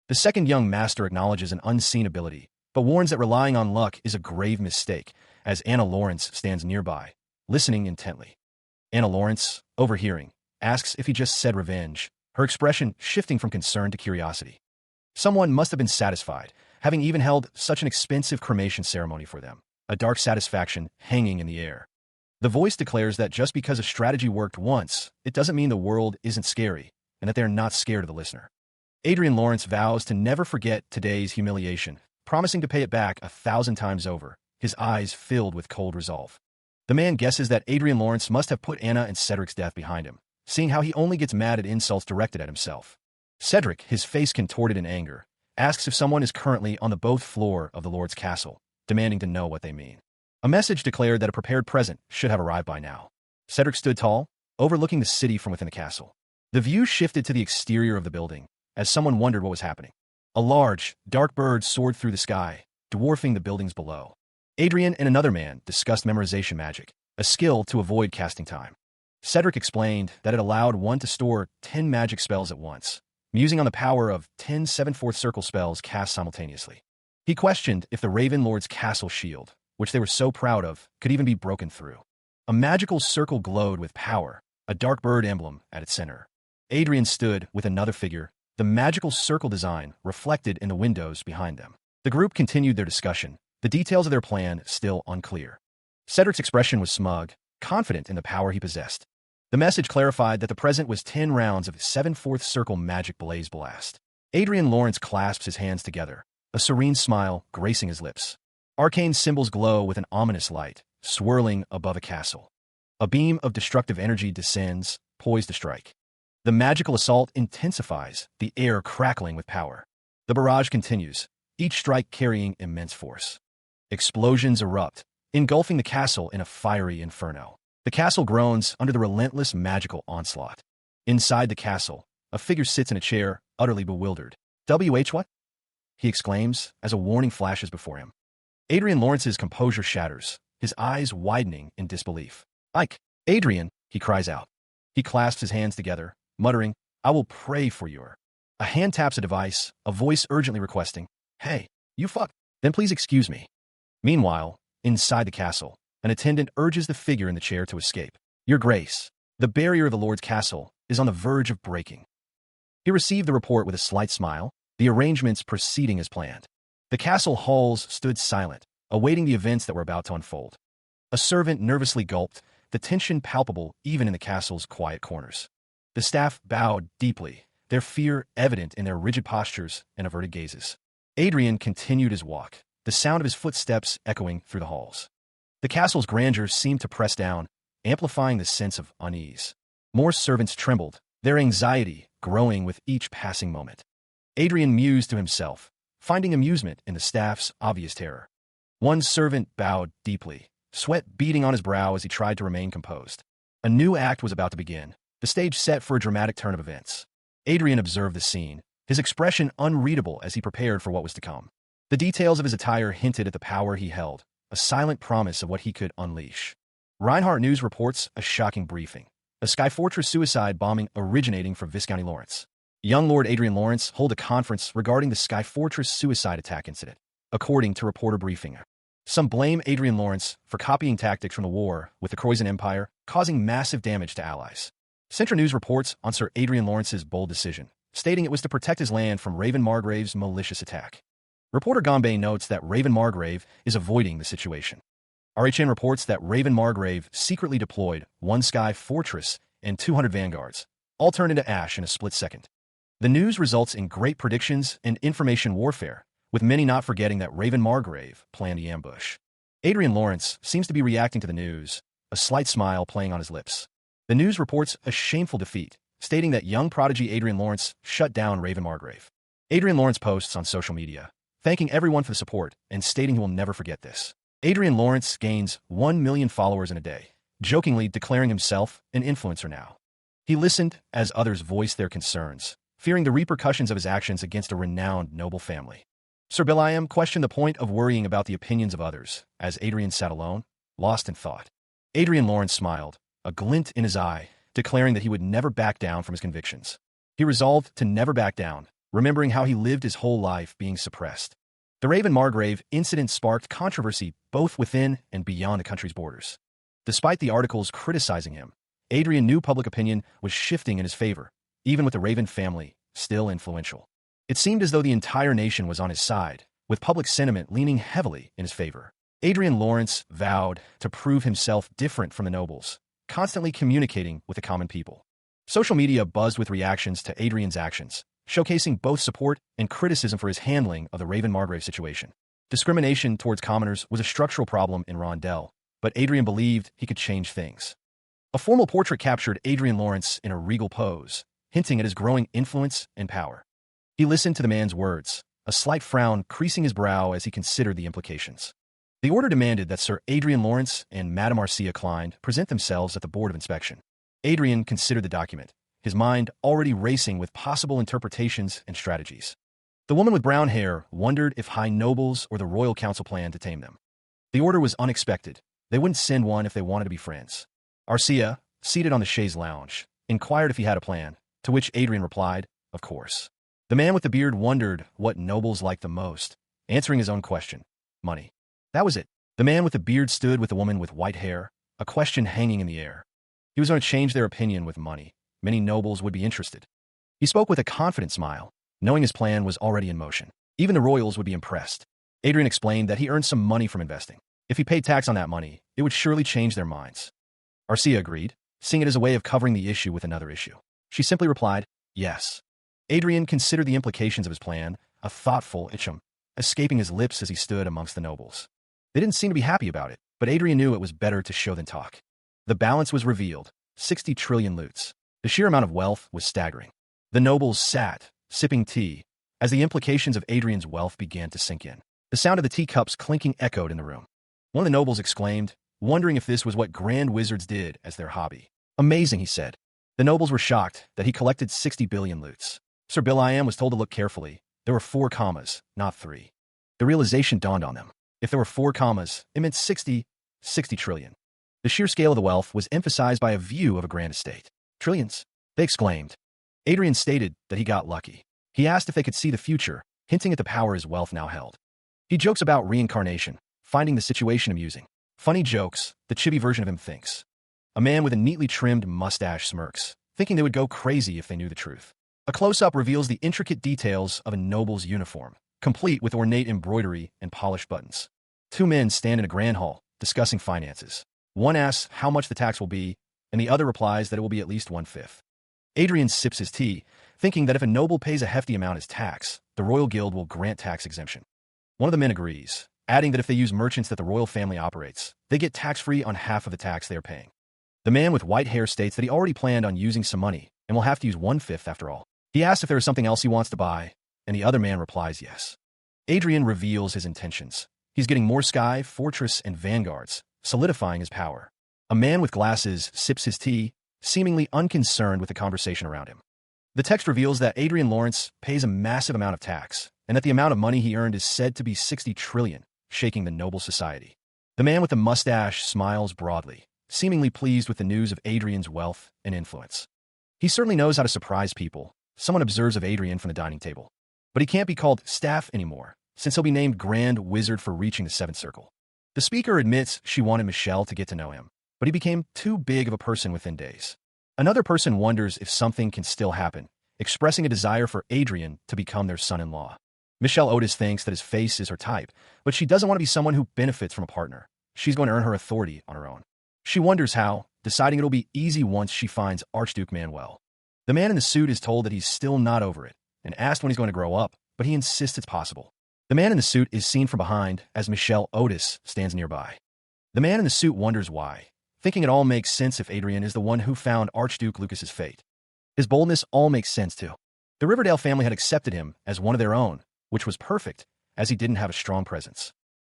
The second young master acknowledges an unseen ability, but warns that relying on luck is a grave mistake, as Anna Lawrence stands nearby, listening intently. Anna Lawrence, overhearing, asks if he just said revenge, her expression shifting from concern to curiosity. Someone must have been satisfied, having even held such an expensive cremation ceremony for them, a dark satisfaction hanging in the air. The voice declares that just because a strategy worked once, it doesn't mean the world isn't scary, and that they're not scared of the listener. Adrian Lawrence vows to never forget today's humiliation, promising to pay it back 1,000 times over, his eyes filled with cold resolve. The man guesses that Adrian Lawrence must have put Anna and Cedric's death behind him, seeing how he only gets mad at insults directed at himself. Cedric, his face contorted in anger, asks if someone is currently on the both floor of the Lord's castle, demanding to know what they mean. A message declared that a prepared present should have arrived by now. Cedric stood tall, overlooking the city from within the castle. The view shifted to the exterior of the building, as someone wondered what was happening. A large, dark bird soared through the sky, dwarfing the buildings below. Adrian and another man discussed memorization magic, a skill to avoid casting time. Cedric explained that it allowed one to store 10 magic spells at once, musing on the power of 10 7/4 circle spells cast simultaneously. He questioned if the Raven Lord's castle shield, which they were so proud of, could even be broken through. A magical circle glowed with power, a dark bird emblem at its center. Adrian stood with another figure, the magical circle design reflected in the windows behind them. The group continued their discussion, the details of their plan still unclear. Cedric's expression was smug, confident in the power he possessed. The message clarified that the present was 10 rounds of 7/4 circle magic blaze blast. Adrian Lawrence clasps his hands together, a serene smile gracing his lips. Arcane symbols glow with an ominous light, swirling above a castle. A beam of destructive energy descends, poised to strike. The magical assault intensifies, the air crackling with power. The barrage continues, each strike carrying immense force. Explosions erupt, engulfing the castle in a fiery inferno. The castle groans under the relentless magical onslaught. Inside the castle, a figure sits in a chair, utterly bewildered. What? He exclaims as a warning flashes before him. Adrian Lawrence's composure shatters, his eyes widening in disbelief. Ike! Adrian! He cries out. He clasps his hands together, muttering, I will pray for you. A hand taps a device, a voice urgently requesting, Hey, you fuck! Then please excuse me. Meanwhile, inside the castle, an attendant urges the figure in the chair to escape. Your Grace, the barrier of the Lord's castle is on the verge of breaking. He received the report with a slight smile, the arrangements proceeding as planned. The castle halls stood silent, awaiting the events that were about to unfold. A servant nervously gulped, the tension palpable even in the castle's quiet corners. The staff bowed deeply, their fear evident in their rigid postures and averted gazes. Adrian continued his walk, the sound of his footsteps echoing through the halls. The castle's grandeur seemed to press down, amplifying the sense of unease. More servants trembled, their anxiety growing with each passing moment. Adrian mused to himself, finding amusement in the staff's obvious terror. One servant bowed deeply, sweat beading on his brow as he tried to remain composed. A new act was about to begin, the stage set for a dramatic turn of events. Adrian observed the scene, his expression unreadable as he prepared for what was to come. The details of his attire hinted at the power he held, a silent promise of what he could unleash. Reinhardt News reports a shocking briefing. A Sky Fortress suicide bombing originating from Viscounty Lawrence. Young Lord Adrian Lawrence held a conference regarding the Sky Fortress suicide attack incident, according to reporter briefing. Some blame Adrian Lawrence for copying tactics from the war with the Croatian Empire, causing massive damage to allies. Central News reports on Sir Adrian Lawrence's bold decision, stating it was to protect his land from Raven Margrave's malicious attack. Reporter Gombe notes that Raven Margrave is avoiding the situation. RHN reports that Raven Margrave secretly deployed 1 Sky Fortress and 200 vanguards, all turned into ash in a split second. The news results in great predictions and information warfare, with many not forgetting that Raven Margrave planned the ambush. Adrian Lawrence seems to be reacting to the news, a slight smile playing on his lips. The news reports a shameful defeat, stating that young prodigy Adrian Lawrence shut down Raven Margrave. Adrian Lawrence posts on social media, thanking everyone for the support and stating he will never forget this. Adrian Lawrence gains 1 million followers in a day, jokingly declaring himself an influencer now. He listened as others voiced their concerns, fearing the repercussions of his actions against a renowned noble family. Sir Biliam questioned the point of worrying about the opinions of others, as Adrian sat alone, lost in thought. Adrian Lawrence smiled, a glint in his eye, declaring that he would never back down from his convictions. He resolved to never back down, remembering how he lived his whole life being suppressed. The Raven Margrave incident sparked controversy both within and beyond the country's borders. Despite the articles criticizing him, Adrian knew public opinion was shifting in his favor, even with the Raven family still influential. It seemed as though the entire nation was on his side, with public sentiment leaning heavily in his favor. Adrian Lawrence vowed to prove himself different from the nobles, constantly communicating with the common people. Social media buzzed with reactions to Adrian's actions, showcasing both support and criticism for his handling of the Raven Margrave situation. Discrimination towards commoners was a structural problem in Rondell, but Adrian believed he could change things. A formal portrait captured Adrian Lawrence in a regal pose, hinting at his growing influence and power. He listened to the man's words, a slight frown creasing his brow as he considered the implications. The order demanded that Sir Adrian Lawrence and Madame Arcia Klein present themselves at the Board of Inspection. Adrian considered the document, his mind already racing with possible interpretations and strategies. The woman with brown hair wondered if high nobles or the royal council planned to tame them. The order was unexpected. They wouldn't send one if they wanted to be friends. Arcia, seated on the chaise lounge, inquired if he had a plan, to which Adrian replied, "Of course." The man with the beard wondered what nobles liked the most, answering his own question: money. That was it. The man with the beard stood with the woman with white hair, a question hanging in the air. He was going to change their opinion with money. Many nobles would be interested. He spoke with a confident smile, knowing his plan was already in motion. Even the royals would be impressed. Adrian explained that he earned some money from investing. If he paid tax on that money, it would surely change their minds. Arcia agreed, seeing it as a way of covering the issue with another issue. She simply replied, "Yes." Adrian considered the implications of his plan, a thoughtful itchum, escaping his lips as he stood amongst the nobles. They didn't seem to be happy about it, but Adrian knew it was better to show than talk. The balance was revealed, 60 trillion loots. The sheer amount of wealth was staggering. The nobles sat, sipping tea, as the implications of Adrian's wealth began to sink in. The sound of the teacups clinking echoed in the room. One of the nobles exclaimed, wondering if this was what grand wizards did as their hobby. "Amazing," he said. The nobles were shocked that he collected 60 billion loots. Sir Bill-I-Am was told to look carefully. There were 4 commas, not 3. The realization dawned on them. If there were 4 commas, it meant 60 trillion. The sheer scale of the wealth was emphasized by a view of a grand estate. "Trillions," they exclaimed. Adrian stated that he got lucky. He asked if they could see the future, hinting at the power his wealth now held. He jokes about reincarnation, finding the situation amusing. Funny jokes, the chibi version of him thinks. A man with a neatly trimmed mustache smirks, thinking they would go crazy if they knew the truth. A close-up reveals the intricate details of a noble's uniform, complete with ornate embroidery and polished buttons. 2 men stand in a grand hall, discussing finances. One asks how much the tax will be, and the other replies that it will be at least 1/5. Adrian sips his tea, thinking that if a noble pays a hefty amount as tax, the royal guild will grant tax exemption. One of the men agrees, adding that if they use merchants that the royal family operates, they get tax-free on half of the tax they are paying. The man with white hair states that he already planned on using some money, and will have to use 1/5 after all. He asks if there is something else he wants to buy, and the other man replies yes. Adrian reveals his intentions. He's getting more sky, fortress, and vanguards, solidifying his power. A man with glasses sips his tea, seemingly unconcerned with the conversation around him. The text reveals that Adrian Lawrence pays a massive amount of tax, and that the amount of money he earned is said to be 60 trillion, shaking the noble society. The man with the mustache smiles broadly, seemingly pleased with the news of Adrian's wealth and influence. He certainly knows how to surprise people, someone observes of Adrian from the dining table. But he can't be called staff anymore, since he'll be named Grand Wizard for reaching the 7th circle. The speaker admits she wanted Michelle to get to know him, but he became too big of a person within days. Another person wonders if something can still happen, expressing a desire for Adrian to become their son-in-law. Michelle Otis thinks that his face is her type, but she doesn't want to be someone who benefits from a partner. She's going to earn her authority on her own. She wonders how, deciding it'll be easy once she finds Archduke Manuel. The man in the suit is told that he's still not over it, and asked when he's going to grow up, but he insists it's possible. The man in the suit is seen from behind as Michelle Otis stands nearby. The man in the suit wonders why, thinking it all makes sense if Adrian is the one who found Archduke Lucas's fate. His boldness all makes sense too. The Riverdale family had accepted him as one of their own, which was perfect, as he didn't have a strong presence.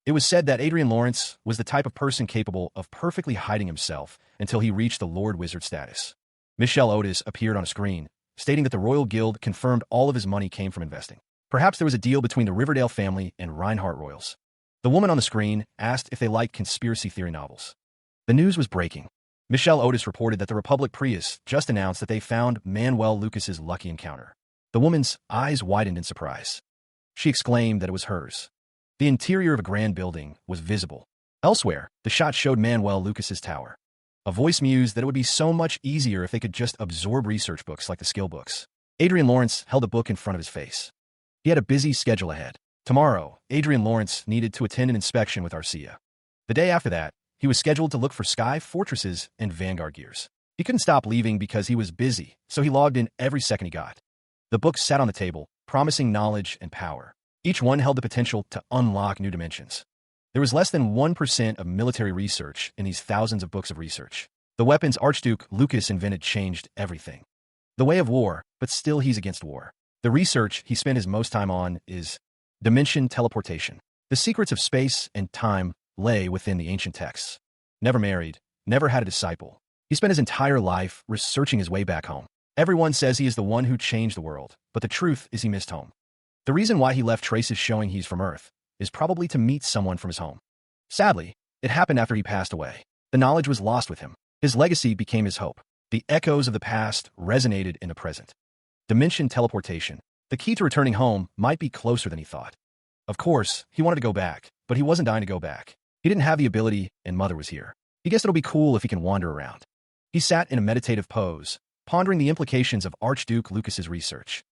It was said that Adrian Lawrence was the type of person capable of perfectly hiding himself until he reached the Lord Wizard status. Michelle Otis appeared on a screen, stating that the Royal Guild confirmed all of his money came from investing. Perhaps there was a deal between the Riverdale family and Reinhardt royals. The woman on the screen asked if they liked conspiracy theory novels. The news was breaking. Michelle Otis reported that the Republic Prius just announced that they found Manuel Lucas's lucky encounter. The woman's eyes widened in surprise. She exclaimed that it was hers. The interior of a grand building was visible. Elsewhere, the shot showed Manuel Lucas's tower. A voice mused that it would be so much easier if they could just absorb research books like the skill books. Adrian Lawrence held a book in front of his face. He had a busy schedule ahead. Tomorrow, Adrian Lawrence needed to attend an inspection with Arcia. The day after that, he was scheduled to look for sky fortresses and vanguard gears. He couldn't stop leaving because he was busy, so he logged in every second he got. The books sat on the table, promising knowledge and power. Each one held the potential to unlock new dimensions. There was less than 1% of military research in these thousands of books of research. The weapons Archduke Lucas invented changed everything. The way of war, but still he's against war. The research he spent his most time on is dimension teleportation. The secrets of space and time lay within the ancient texts. Never married, never had a disciple. He spent his entire life researching his way back home. Everyone says he is the one who changed the world, but the truth is he missed home. The reason why he left traces showing he's from Earth is probably to meet someone from his home. Sadly, it happened after he passed away. The knowledge was lost with him. His legacy became his hope. The echoes of the past resonated in the present. Dimension teleportation. The key to returning home might be closer than he thought. Of course, he wanted to go back, but he wasn't dying to go back. He didn't have the ability, and Mother was here. He guessed it'll be cool if he can wander around. He sat in a meditative pose, pondering the implications of Archduke Lucas's research.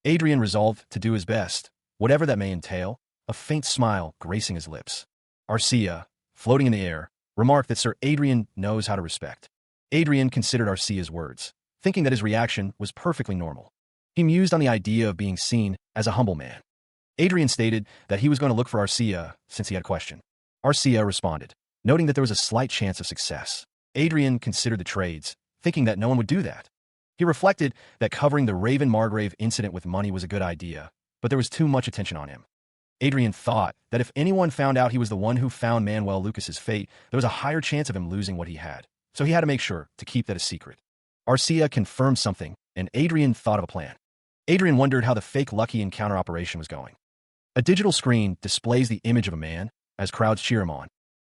Adrian resolved to do his best, whatever that may entail, a faint smile gracing his lips. Arcia, floating in the air, remarked that Sir Adrian knows how to respect. Adrian considered Arcia's words, thinking that his reaction was perfectly normal. He mused on the idea of being seen as a humble man. Adrian stated that he was going to look for Arcia since he had a question. Arcia responded, noting that there was a slight chance of success. Adrian considered the trades, thinking that no one would do that. He reflected that covering the Raven Margrave incident with money was a good idea, but there was too much attention on him. Adrian thought that if anyone found out he was the one who found Manuel Lucas's fate, there was a higher chance of him losing what he had, so he had to make sure to keep that a secret. Arcia confirmed something, and Adrian thought of a plan. Adrian wondered how the fake Lucky Encounter operation was going. A digital screen displays the image of a man as crowds cheer him on.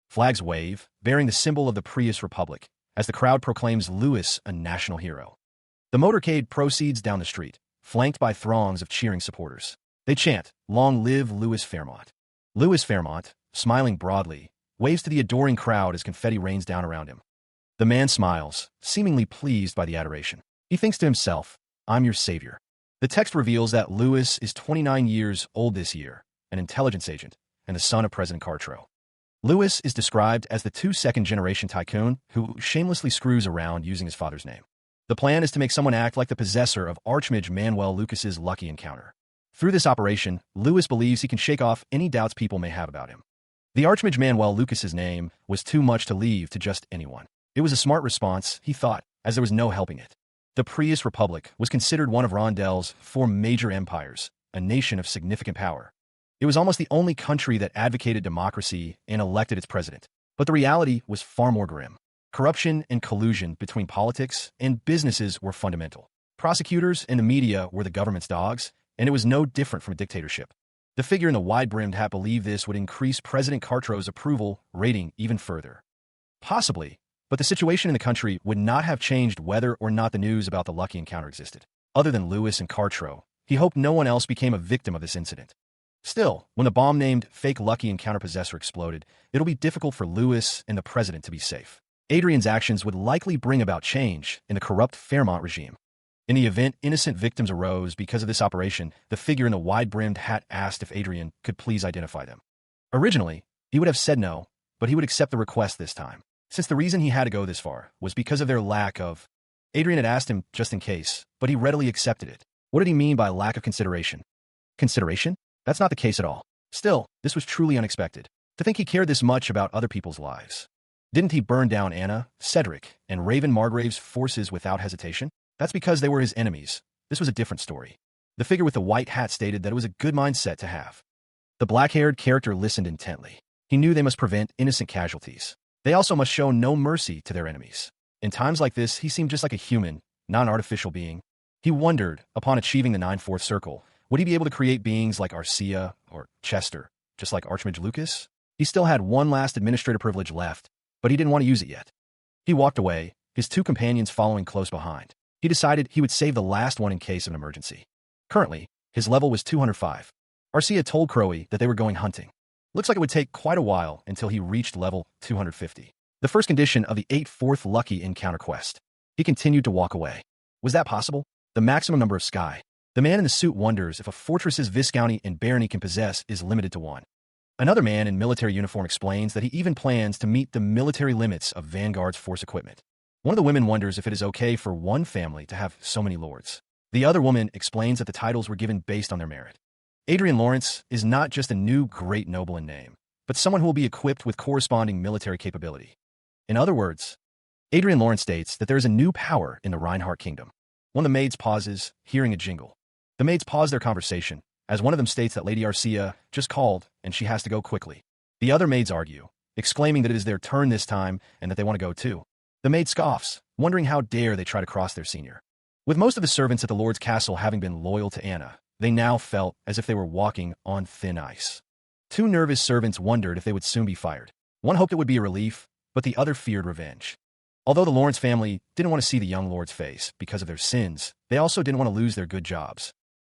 Flags wave, bearing the symbol of the Prius Republic, as the crowd proclaims Lewis a national hero. The motorcade proceeds down the street, flanked by throngs of cheering supporters. They chant, "Long live Louis Fairmont." Louis Fairmont, smiling broadly, waves to the adoring crowd as confetti rains down around him. The man smiles, seemingly pleased by the adoration. He thinks to himself, "I'm your savior." The text reveals that Louis is 29 years old this year, an intelligence agent, and the son of President Cartro. Louis is described as the second-generation tycoon who shamelessly screws around using his father's name. The plan is to make someone act like the possessor of Archmage Manuel Lucas's Lucky Encounter. Through this operation, Louis believes he can shake off any doubts people may have about him. The Archmage Manuel Lucas's name was too much to leave to just anyone. It was a smart response, he thought, as there was no helping it. The Prius Republic was considered one of Rondel's 4 major empires, a nation of significant power. It was almost the only country that advocated democracy and elected its president. But the reality was far more grim. Corruption and collusion between politics and businesses were fundamental. Prosecutors and the media were the government's dogs, and it was no different from a dictatorship. The figure in the wide-brimmed hat believed this would increase President Cartro's approval rating even further. Possibly, but the situation in the country would not have changed whether or not the news about the Lucky Encounter existed. Other than Louis and Cartro, he hoped no one else became a victim of this incident. Still, when the bomb named fake Lucky Encounter possessor exploded, it'll be difficult for Louis and the president to be safe. Adrian's actions would likely bring about change in the corrupt Fairmont regime. In the event innocent victims arose because of this operation, the figure in the wide-brimmed hat asked if Adrian could please identify them. Originally, he would have said no, but he would accept the request this time, since the reason he had to go this far was because of their lack of... Adrian had asked him just in case, but he readily accepted it. What did he mean by lack of consideration? Consideration? That's not the case at all. Still, this was truly unexpected. To think he cared this much about other people's lives. Didn't he burn down Anna, Cedric, and Raven Margrave's forces without hesitation? That's because they were his enemies. This was a different story. The figure with the white hat stated that it was a good mindset to have. The black-haired character listened intently. He knew they must prevent innocent casualties. They also must show no mercy to their enemies. In times like this, he seemed just like a human, not an artificial being. He wondered, upon achieving the 9/4 circle, would he be able to create beings like Arcia or Chester, just like Archmage Lucas? He still had one last administrator privilege left, but he didn't want to use it yet. He walked away, his 2 companions following close behind. He decided he would save the last one in case of an emergency. Currently, his level was 205. Arcia told Crowy that they were going hunting. Looks like it would take quite a while until he reached level 250. the first condition of the 8th lucky encounter quest. He continued to walk away. Was that possible? The maximum number of sky. The man in the suit wonders if a fortress's viscounty and barony can possess is limited to one. Another man in military uniform explains that he even plans to meet the military limits of Vanguard's force equipment. One of the women wonders if it is okay for one family to have so many lords. The other woman explains that the titles were given based on their merit. Adrian Lawrence is not just a new great noble in name, but someone who will be equipped with corresponding military capability. In other words, Adrian Lawrence states that there is a new power in the Reinhardt Kingdom. One of the maids pauses, hearing a jingle. The maids pause their conversation, as one of them states that Lady Arcia just called and she has to go quickly. The other maids argue, exclaiming that it is their turn this time and that they want to go too. The maid scoffs, wondering how dare they try to cross their senior. With most of the servants at the Lord's castle having been loyal to Anna, they now felt as if they were walking on thin ice. Two nervous servants wondered if they would soon be fired. One hoped it would be a relief, but the other feared revenge. Although the Lawrence family didn't want to see the young lord's face because of their sins, they also didn't want to lose their good jobs.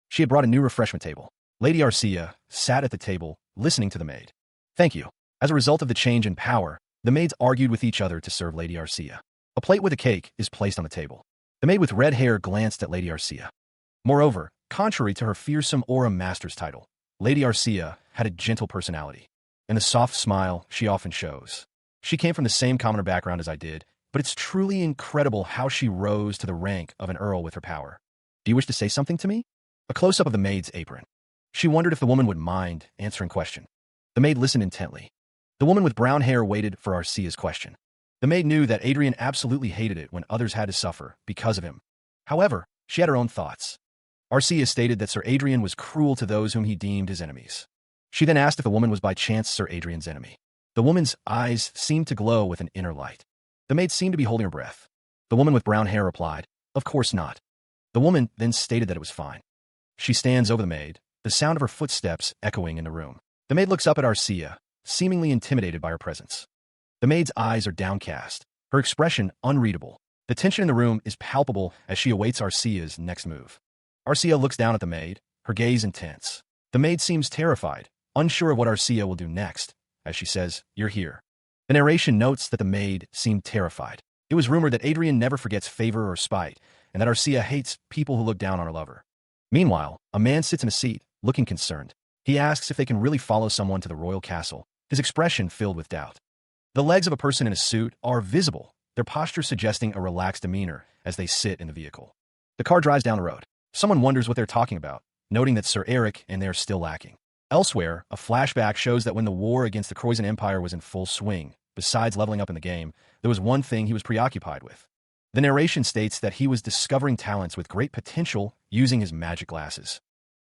She had brought a new refreshment table. Lady Arcia sat at the table, listening to the maid. Thank you. As a result of the change in power, the maids argued with each other to serve Lady Arcia. A plate with a cake is placed on the table. The maid with red hair glanced at Lady Arcia. Moreover, contrary to her fearsome Aura Master's title, Lady Arcia had a gentle personality, and the soft smile she often shows. She came from the same commoner background as I did, but it's truly incredible how she rose to the rank of an earl with her power. Do you wish to say something to me? A close-up of the maid's apron. She wondered if the woman would mind answering question. The maid listened intently. The woman with brown hair waited for Arcia's question. The maid knew that Adrian absolutely hated it when others had to suffer because of him. However, she had her own thoughts. Arcia stated that Sir Adrian was cruel to those whom he deemed his enemies. She then asked if the woman was by chance Sir Adrian's enemy. The woman's eyes seemed to glow with an inner light. The maid seemed to be holding her breath. The woman with brown hair replied, "Of course not." The woman then stated that it was fine. She stands over the maid, the sound of her footsteps echoing in the room. The maid looks up at Arcia, seemingly intimidated by her presence. The maid's eyes are downcast, her expression unreadable. The tension in the room is palpable as she awaits Arcia's next move. Arcia looks down at the maid, her gaze intense. The maid seems terrified, unsure of what Arcia will do next, as she says, "You're here." The narration notes that the maid seemed terrified. It was rumored that Adrian never forgets favor or spite, and that Arcia hates people who look down on her lover. Meanwhile, a man sits in a seat, looking concerned. He asks if they can really follow someone to the royal castle, his expression filled with doubt. The legs of a person in a suit are visible, their posture suggesting a relaxed demeanor as they sit in the vehicle. The car drives down the road. Someone wonders what they're talking about, noting that Sir Eric and they are still lacking. Elsewhere, a flashback shows that when the war against the Croisan Empire was in full swing, besides leveling up in the game, there was one thing he was preoccupied with. The narration states that he was discovering talents with great potential using his magic glasses.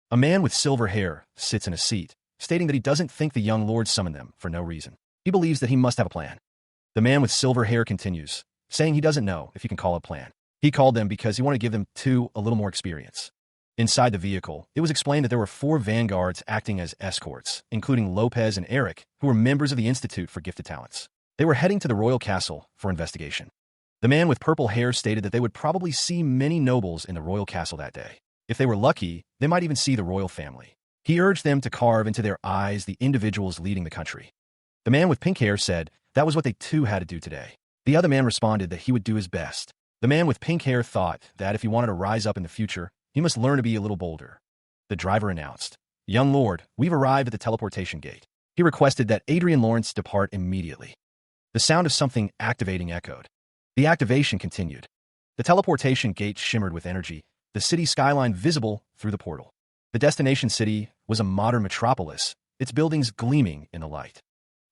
A man with silver hair sits in a seat, stating that he doesn't think the young lord summoned them for no reason. He believes that he must have a plan. The man with silver hair continues, saying he doesn't know if he can call it a plan. He called them because he wanted to give them a little more experience. Inside the vehicle, it was explained that there were 4 vanguards acting as escorts, including Lopez and Eric, who were members of the Institute for Gifted Talents. They were heading to the royal castle for investigation. The man with purple hair stated that they would probably see many nobles in the royal castle that day. If they were lucky, they might even see the royal family. He urged them to carve into their eyes the individuals leading the country. The man with pink hair said that was what they too had to do today. The other man responded that he would do his best. The man with pink hair thought that if he wanted to rise up in the future, he must learn to be a little bolder. The driver announced, "Young lord, we've arrived at the teleportation gate." He requested that Adrian Lawrence depart immediately. The sound of something activating echoed. The activation continued. The teleportation gate shimmered with energy, the city skyline visible through the portal. The destination city was a modern metropolis, its buildings gleaming in the light.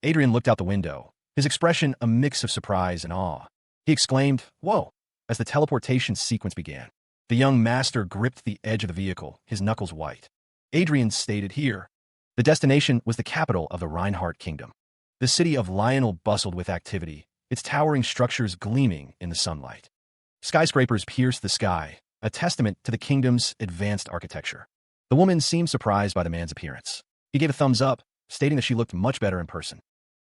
Adrian looked out the window, his expression a mix of surprise and awe. He exclaimed, "Whoa!" as the teleportation sequence began. The young master gripped the edge of the vehicle, his knuckles white. Adrian stated here. The destination was the capital of the Reinhardt Kingdom. The city of Lionel bustled with activity, its towering structures gleaming in the sunlight. Skyscrapers pierced the sky, a testament to the kingdom's advanced architecture. The woman seemed surprised by the man's appearance. He gave a thumbs up, stating that she looked much better in person.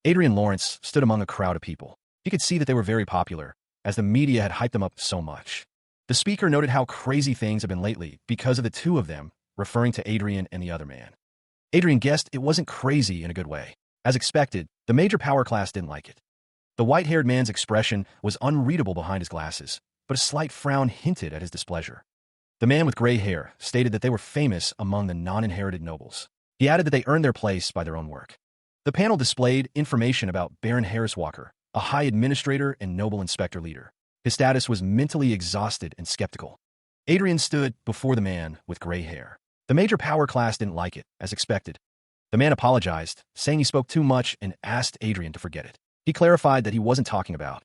Adrian Lawrence stood among a crowd of people. He could see that they were very popular, as the media had hyped them up so much. The speaker noted how crazy things have been lately because of the two of them, referring to Adrian and the other man. Adrian guessed it wasn't crazy in a good way. As expected, the major power class didn't like it. The white-haired man's expression was unreadable behind his glasses, but a slight frown hinted at his displeasure. The man with gray hair stated that they were famous among the non-inherited nobles. He added that they earned their place by their own work. The panel displayed information about Baron Harris Walker, a high administrator and noble inspector leader. His status was mentally exhausted and skeptical. Adrian stood before the man with gray hair. The major power class didn't like it, as expected. The man apologized, saying he spoke too much and asked Adrian to forget it. He clarified that he wasn't talking about.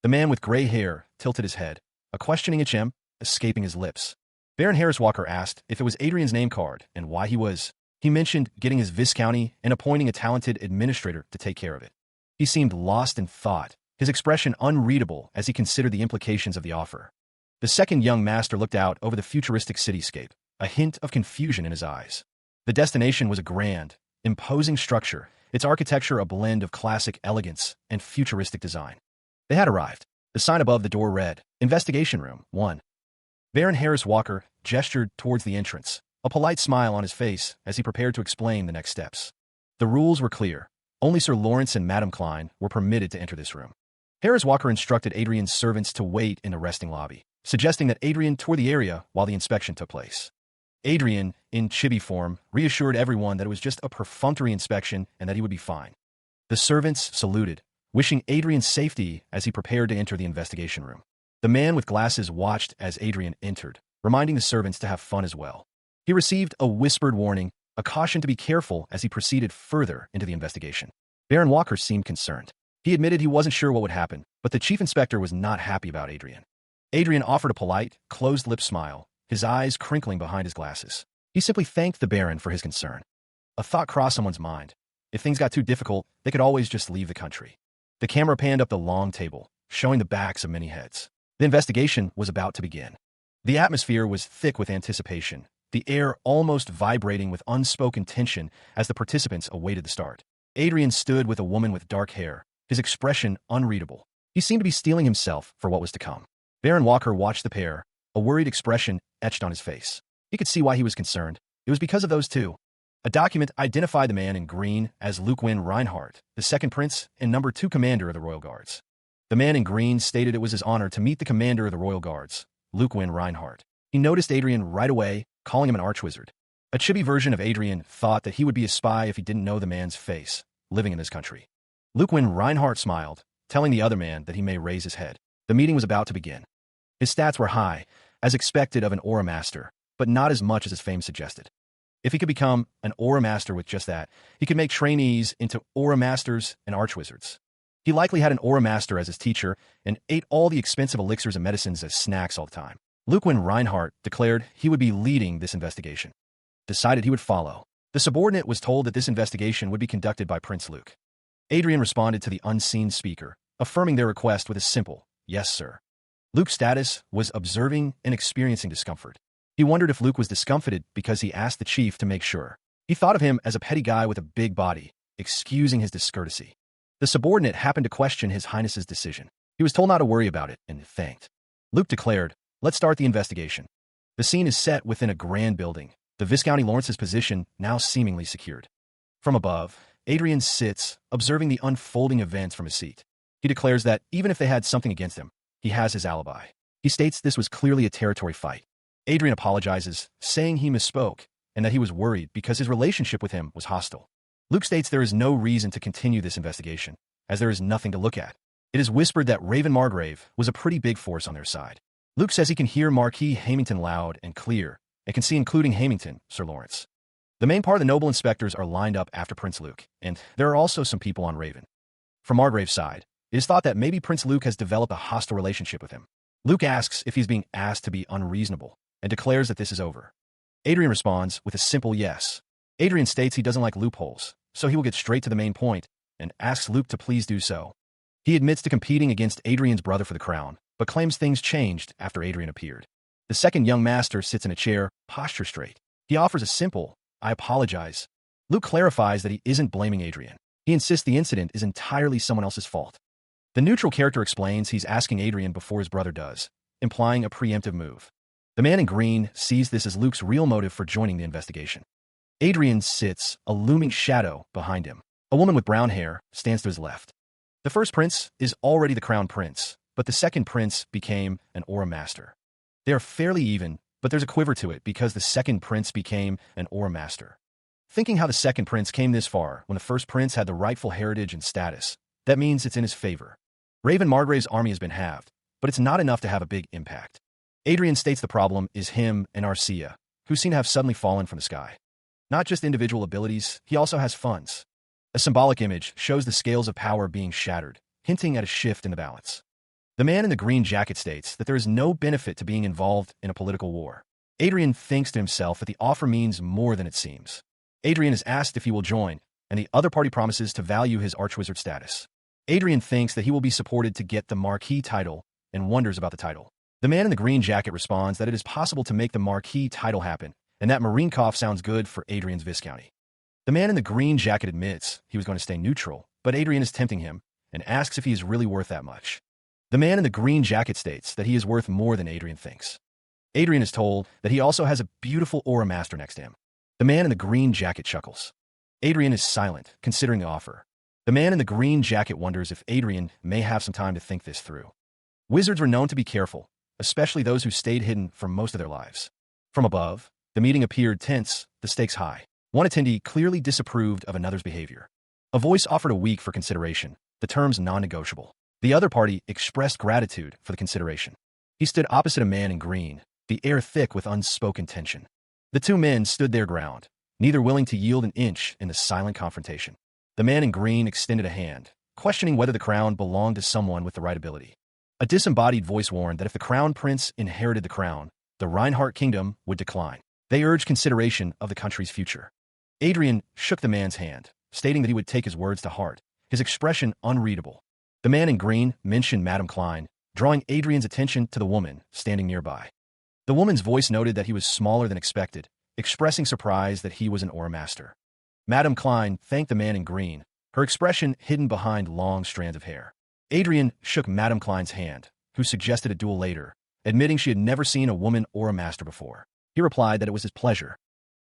The man with gray hair tilted his head, a questioning HM escaping his lips. Baron Harris Walker asked if it was Adrian's name card and why he was. He mentioned getting his Viscounty and appointing a talented administrator to take care of it. He seemed lost in thought, his expression unreadable as he considered the implications of the offer. The second young master looked out over the futuristic cityscape, a hint of confusion in his eyes. The destination was a grand, imposing structure, its architecture a blend of classic elegance and futuristic design. They had arrived. The sign above the door read, Investigation Room 1. Baron Harris Walker gestured towards the entrance, a polite smile on his face as he prepared to explain the next steps. The rules were clear. Only Sir Lawrence and Madame Klein were permitted to enter this room. Harris Walker instructed Adrian's servants to wait in the resting lobby, suggesting that Adrian tour the area while the inspection took place. Adrian, in chibi form, reassured everyone that it was just a perfunctory inspection and that he would be fine. The servants saluted, wishing Adrian safety as he prepared to enter the investigation room. The man with glasses watched as Adrian entered, reminding the servants to have fun as well. He received a whispered warning, a caution to be careful as he proceeded further into the investigation. Baron Walker seemed concerned. He admitted he wasn't sure what would happen, but the chief inspector was not happy about Adrian. Adrian offered a polite, closed-lip smile, his eyes crinkling behind his glasses. He simply thanked the Baron for his concern. A thought crossed someone's mind. If things got too difficult, they could always just leave the country. The camera panned up the long table, showing the backs of many heads. The investigation was about to begin. The atmosphere was thick with anticipation, the air almost vibrating with unspoken tension as the participants awaited the start. Adrian stood with a woman with dark hair, his expression unreadable. He seemed to be steeling himself for what was to come. Baron Walker watched the pair, a worried expression etched on his face. He could see why he was concerned. It was because of those two. A document identified the man in green as Lukwin Reinhardt, the second prince and number 2 commander of the Royal Guards. The man in green stated it was his honor to meet the commander of the Royal Guards, Lukwin Reinhardt. He noticed Adrian right away, calling him an archwizard. A chibi version of Adrian thought that he would be a spy if he didn't know the man's face, living in this country. Lukwin Reinhardt smiled, telling the other man that he may raise his head. The meeting was about to begin. His stats were high, as expected of an Aura Master, but not as much as his fame suggested. If he could become an Aura Master with just that, he could make trainees into Aura Masters and Archwizards. He likely had an Aura Master as his teacher and ate all the expensive elixirs and medicines as snacks all the time. Lukwin Reinhardt declared he would be leading this investigation. Decided he would follow. The subordinate was told that this investigation would be conducted by Prince Luke. Adrian responded to the unseen speaker, affirming their request with a simple, "Yes, sir." Luke's status was observing and experiencing discomfort. He wondered if Luke was discomfited because he asked the chief to make sure. He thought of him as a petty guy with a big body, excusing his discourtesy. The subordinate happened to question His Highness's decision. He was told not to worry about it and thanked. Luke declared, "Let's start the investigation." The scene is set within a grand building, the Viscounty Lawrence's position now seemingly secured. From above, Adrian sits, observing the unfolding events from his seat. He declares that even if they had something against him, he has his alibi. He states this was clearly a territory fight. Adrian apologizes, saying he misspoke and that he was worried because his relationship with him was hostile. Luke states there is no reason to continue this investigation, as there is nothing to look at. It is whispered that Raven Margrave was a pretty big force on their side. Luke says he can hear Marquis Hamilton loud and clear, and can see including Hamilton, Sir Lawrence. The main part of the noble inspectors are lined up after Prince Luke, and there are also some people on Raven. From Margrave's side, it is thought that maybe Prince Luke has developed a hostile relationship with him. Luke asks if he's being asked to be unreasonable, and declares that this is over. Adrian responds with a simple yes. Adrian states he doesn't like loopholes, so he will get straight to the main point, and asks Luke to please do so. He admits to competing against Adrian's brother for the crown, but claims things changed after Adrian appeared. The second young master sits in a chair, posture straight. He offers a simple, "I apologize." Luke clarifies that he isn't blaming Adrian. He insists the incident is entirely someone else's fault. The neutral character explains he's asking Adrian before his brother does, implying a preemptive move. The man in green sees this as Luke's real motive for joining the investigation. Adrian sits, a looming shadow behind him. A woman with brown hair stands to his left. The first prince is already the crown prince, but the second prince became an aura master. They are fairly even, but there's a quiver to it because the second prince became an aura master. Thinking how the second prince came this far when the first prince had the rightful heritage and status, that means it's in his favor. Raven Margrave's army has been halved, but it's not enough to have a big impact. Adrian states the problem is him and Arcia, who seem to have suddenly fallen from the sky. Not just individual abilities, he also has funds. A symbolic image shows the scales of power being shattered, hinting at a shift in the balance. The man in the green jacket states that there is no benefit to being involved in a political war. Adrian thinks to himself that the offer means more than it seems. Adrian is asked if he will join, and the other party promises to value his archwizard status. Adrian thinks that he will be supported to get the Marquis title and wonders about the title. The man in the green jacket responds that it is possible to make the Marquis title happen, and that Marinkov sounds good for Adrian's Viscounty. The man in the green jacket admits he was going to stay neutral, but Adrian is tempting him and asks if he is really worth that much. The man in the green jacket states that he is worth more than Adrian thinks. Adrian is told that he also has a beautiful aura master next to him. The man in the green jacket chuckles. Adrian is silent, considering the offer. The man in the green jacket wonders if Adrian may have some time to think this through. Wizards were known to be careful, especially those who stayed hidden for most of their lives. From above, the meeting appeared tense, the stakes high. One attendee clearly disapproved of another's behavior. A voice offered a week for consideration, the terms non-negotiable. The other party expressed gratitude for the consideration. He stood opposite a man in green, the air thick with unspoken tension. The two men stood their ground, neither willing to yield an inch in the silent confrontation. The man in green extended a hand, questioning whether the crown belonged to someone with the right ability. A disembodied voice warned that if the crown prince inherited the crown, the Reinhardt kingdom would decline. They urged consideration of the country's future. Adrian shook the man's hand, stating that he would take his words to heart, his expression unreadable. The man in green mentioned Madame Klein, drawing Adrian's attention to the woman standing nearby. The woman's voice noted that he was smaller than expected, expressing surprise that he was an aura master. Madame Klein thanked the man in green, her expression hidden behind long strands of hair. Adrian shook Madame Klein's hand, who suggested a duel later, admitting she had never seen a woman aura master before. He replied that it was his pleasure.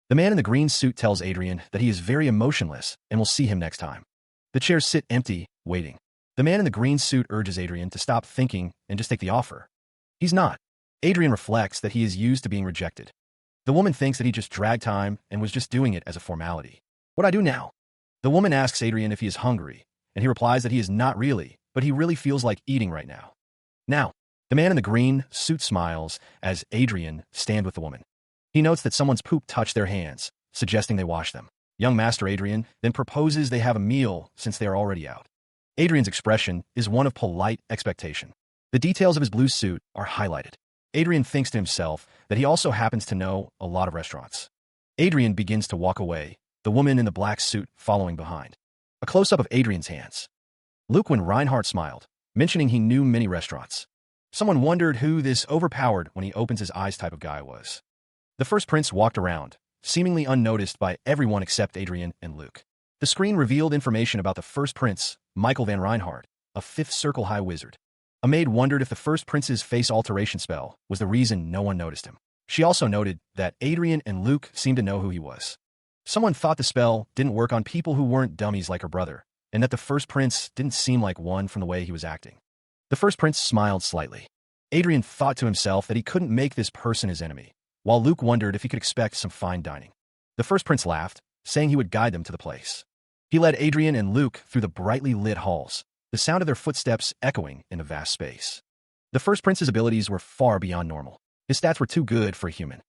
The man in the green suit tells Adrian that he is very emotionless and will see him next time. The chairs sit empty, waiting. The man in the green suit urges Adrian to stop thinking and just take the offer. He's not. Adrian reflects that he is used to being rejected. The woman thinks that he just dragged time and was just doing it as a formality. What do I do now? The woman asks Adrian if he is hungry, and he replies that he is not really, but he really feels like eating right now. Now, the man in the green suit smiles as Adrian stands with the woman. He notes that someone's poop touched their hands, suggesting they wash them. Young Master Adrian then proposes they have a meal since they are already out. Adrian's expression is one of polite expectation. The details of his blue suit are highlighted. Adrian thinks to himself that he also happens to know a lot of restaurants. Adrian begins to walk away, the woman in the black suit following behind. A close-up of Adrian's hands. Luke when Reinhardt smiled, mentioning he knew many restaurants. Someone wondered who this overpowered when he opens his eyes type of guy was. The first prince walked around, seemingly unnoticed by everyone except Adrian and Luke. The screen revealed information about the first prince, Michael van Reinhardt, a fifth circle high wizard. A maid wondered if the first prince's face alteration spell was the reason no one noticed him. She also noted that Adrian and Luke seemed to know who he was. Someone thought the spell didn't work on people who weren't dummies like her brother, and that the first prince didn't seem like one from the way he was acting. The first prince smiled slightly. Adrian thought to himself that he couldn't make this person his enemy, while Luke wondered if he could expect some fine dining. The first prince laughed, saying he would guide them to the place. He led Adrian and Luke through the brightly lit halls, the sound of their footsteps echoing in the vast space. The first prince's abilities were far beyond normal. His stats were too good for a human.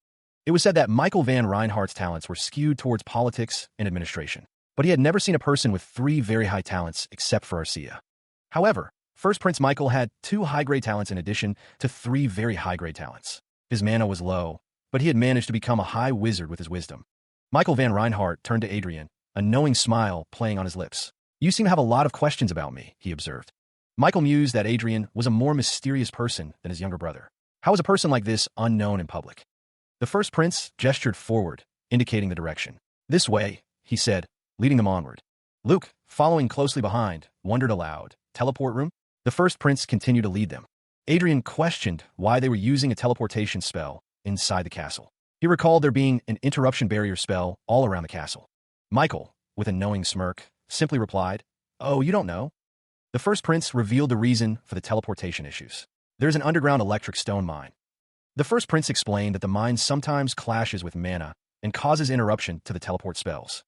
It was said that Michael van Reinhardt's talents were skewed towards politics and administration, but he had never seen a person with 3 very high talents except for Arcia. However, First Prince Michael had 2 high-grade talents in addition to 3 very high-grade talents. His mana was low, but he had managed to become a high wizard with his wisdom. Michael van Reinhardt turned to Adrian, a knowing smile playing on his lips. "You seem to have a lot of questions about me," he observed. Michael mused that Adrian was a more mysterious person than his younger brother. How is a person like this unknown in public? The first prince gestured forward, indicating the direction. "This way," he said, leading them onward. Luke, following closely behind, wondered aloud, "Teleport room?" The first prince continued to lead them. Adrian questioned why they were using a teleportation spell inside the castle. He recalled there being an interruption barrier spell all around the castle. Michael, with a knowing smirk, simply replied, "Oh, you don't know?" The first prince revealed the reason for the teleportation issues. There's an underground electric stone mine. The first prince explained that the mine sometimes clashes with mana and causes interruption to the teleport spells.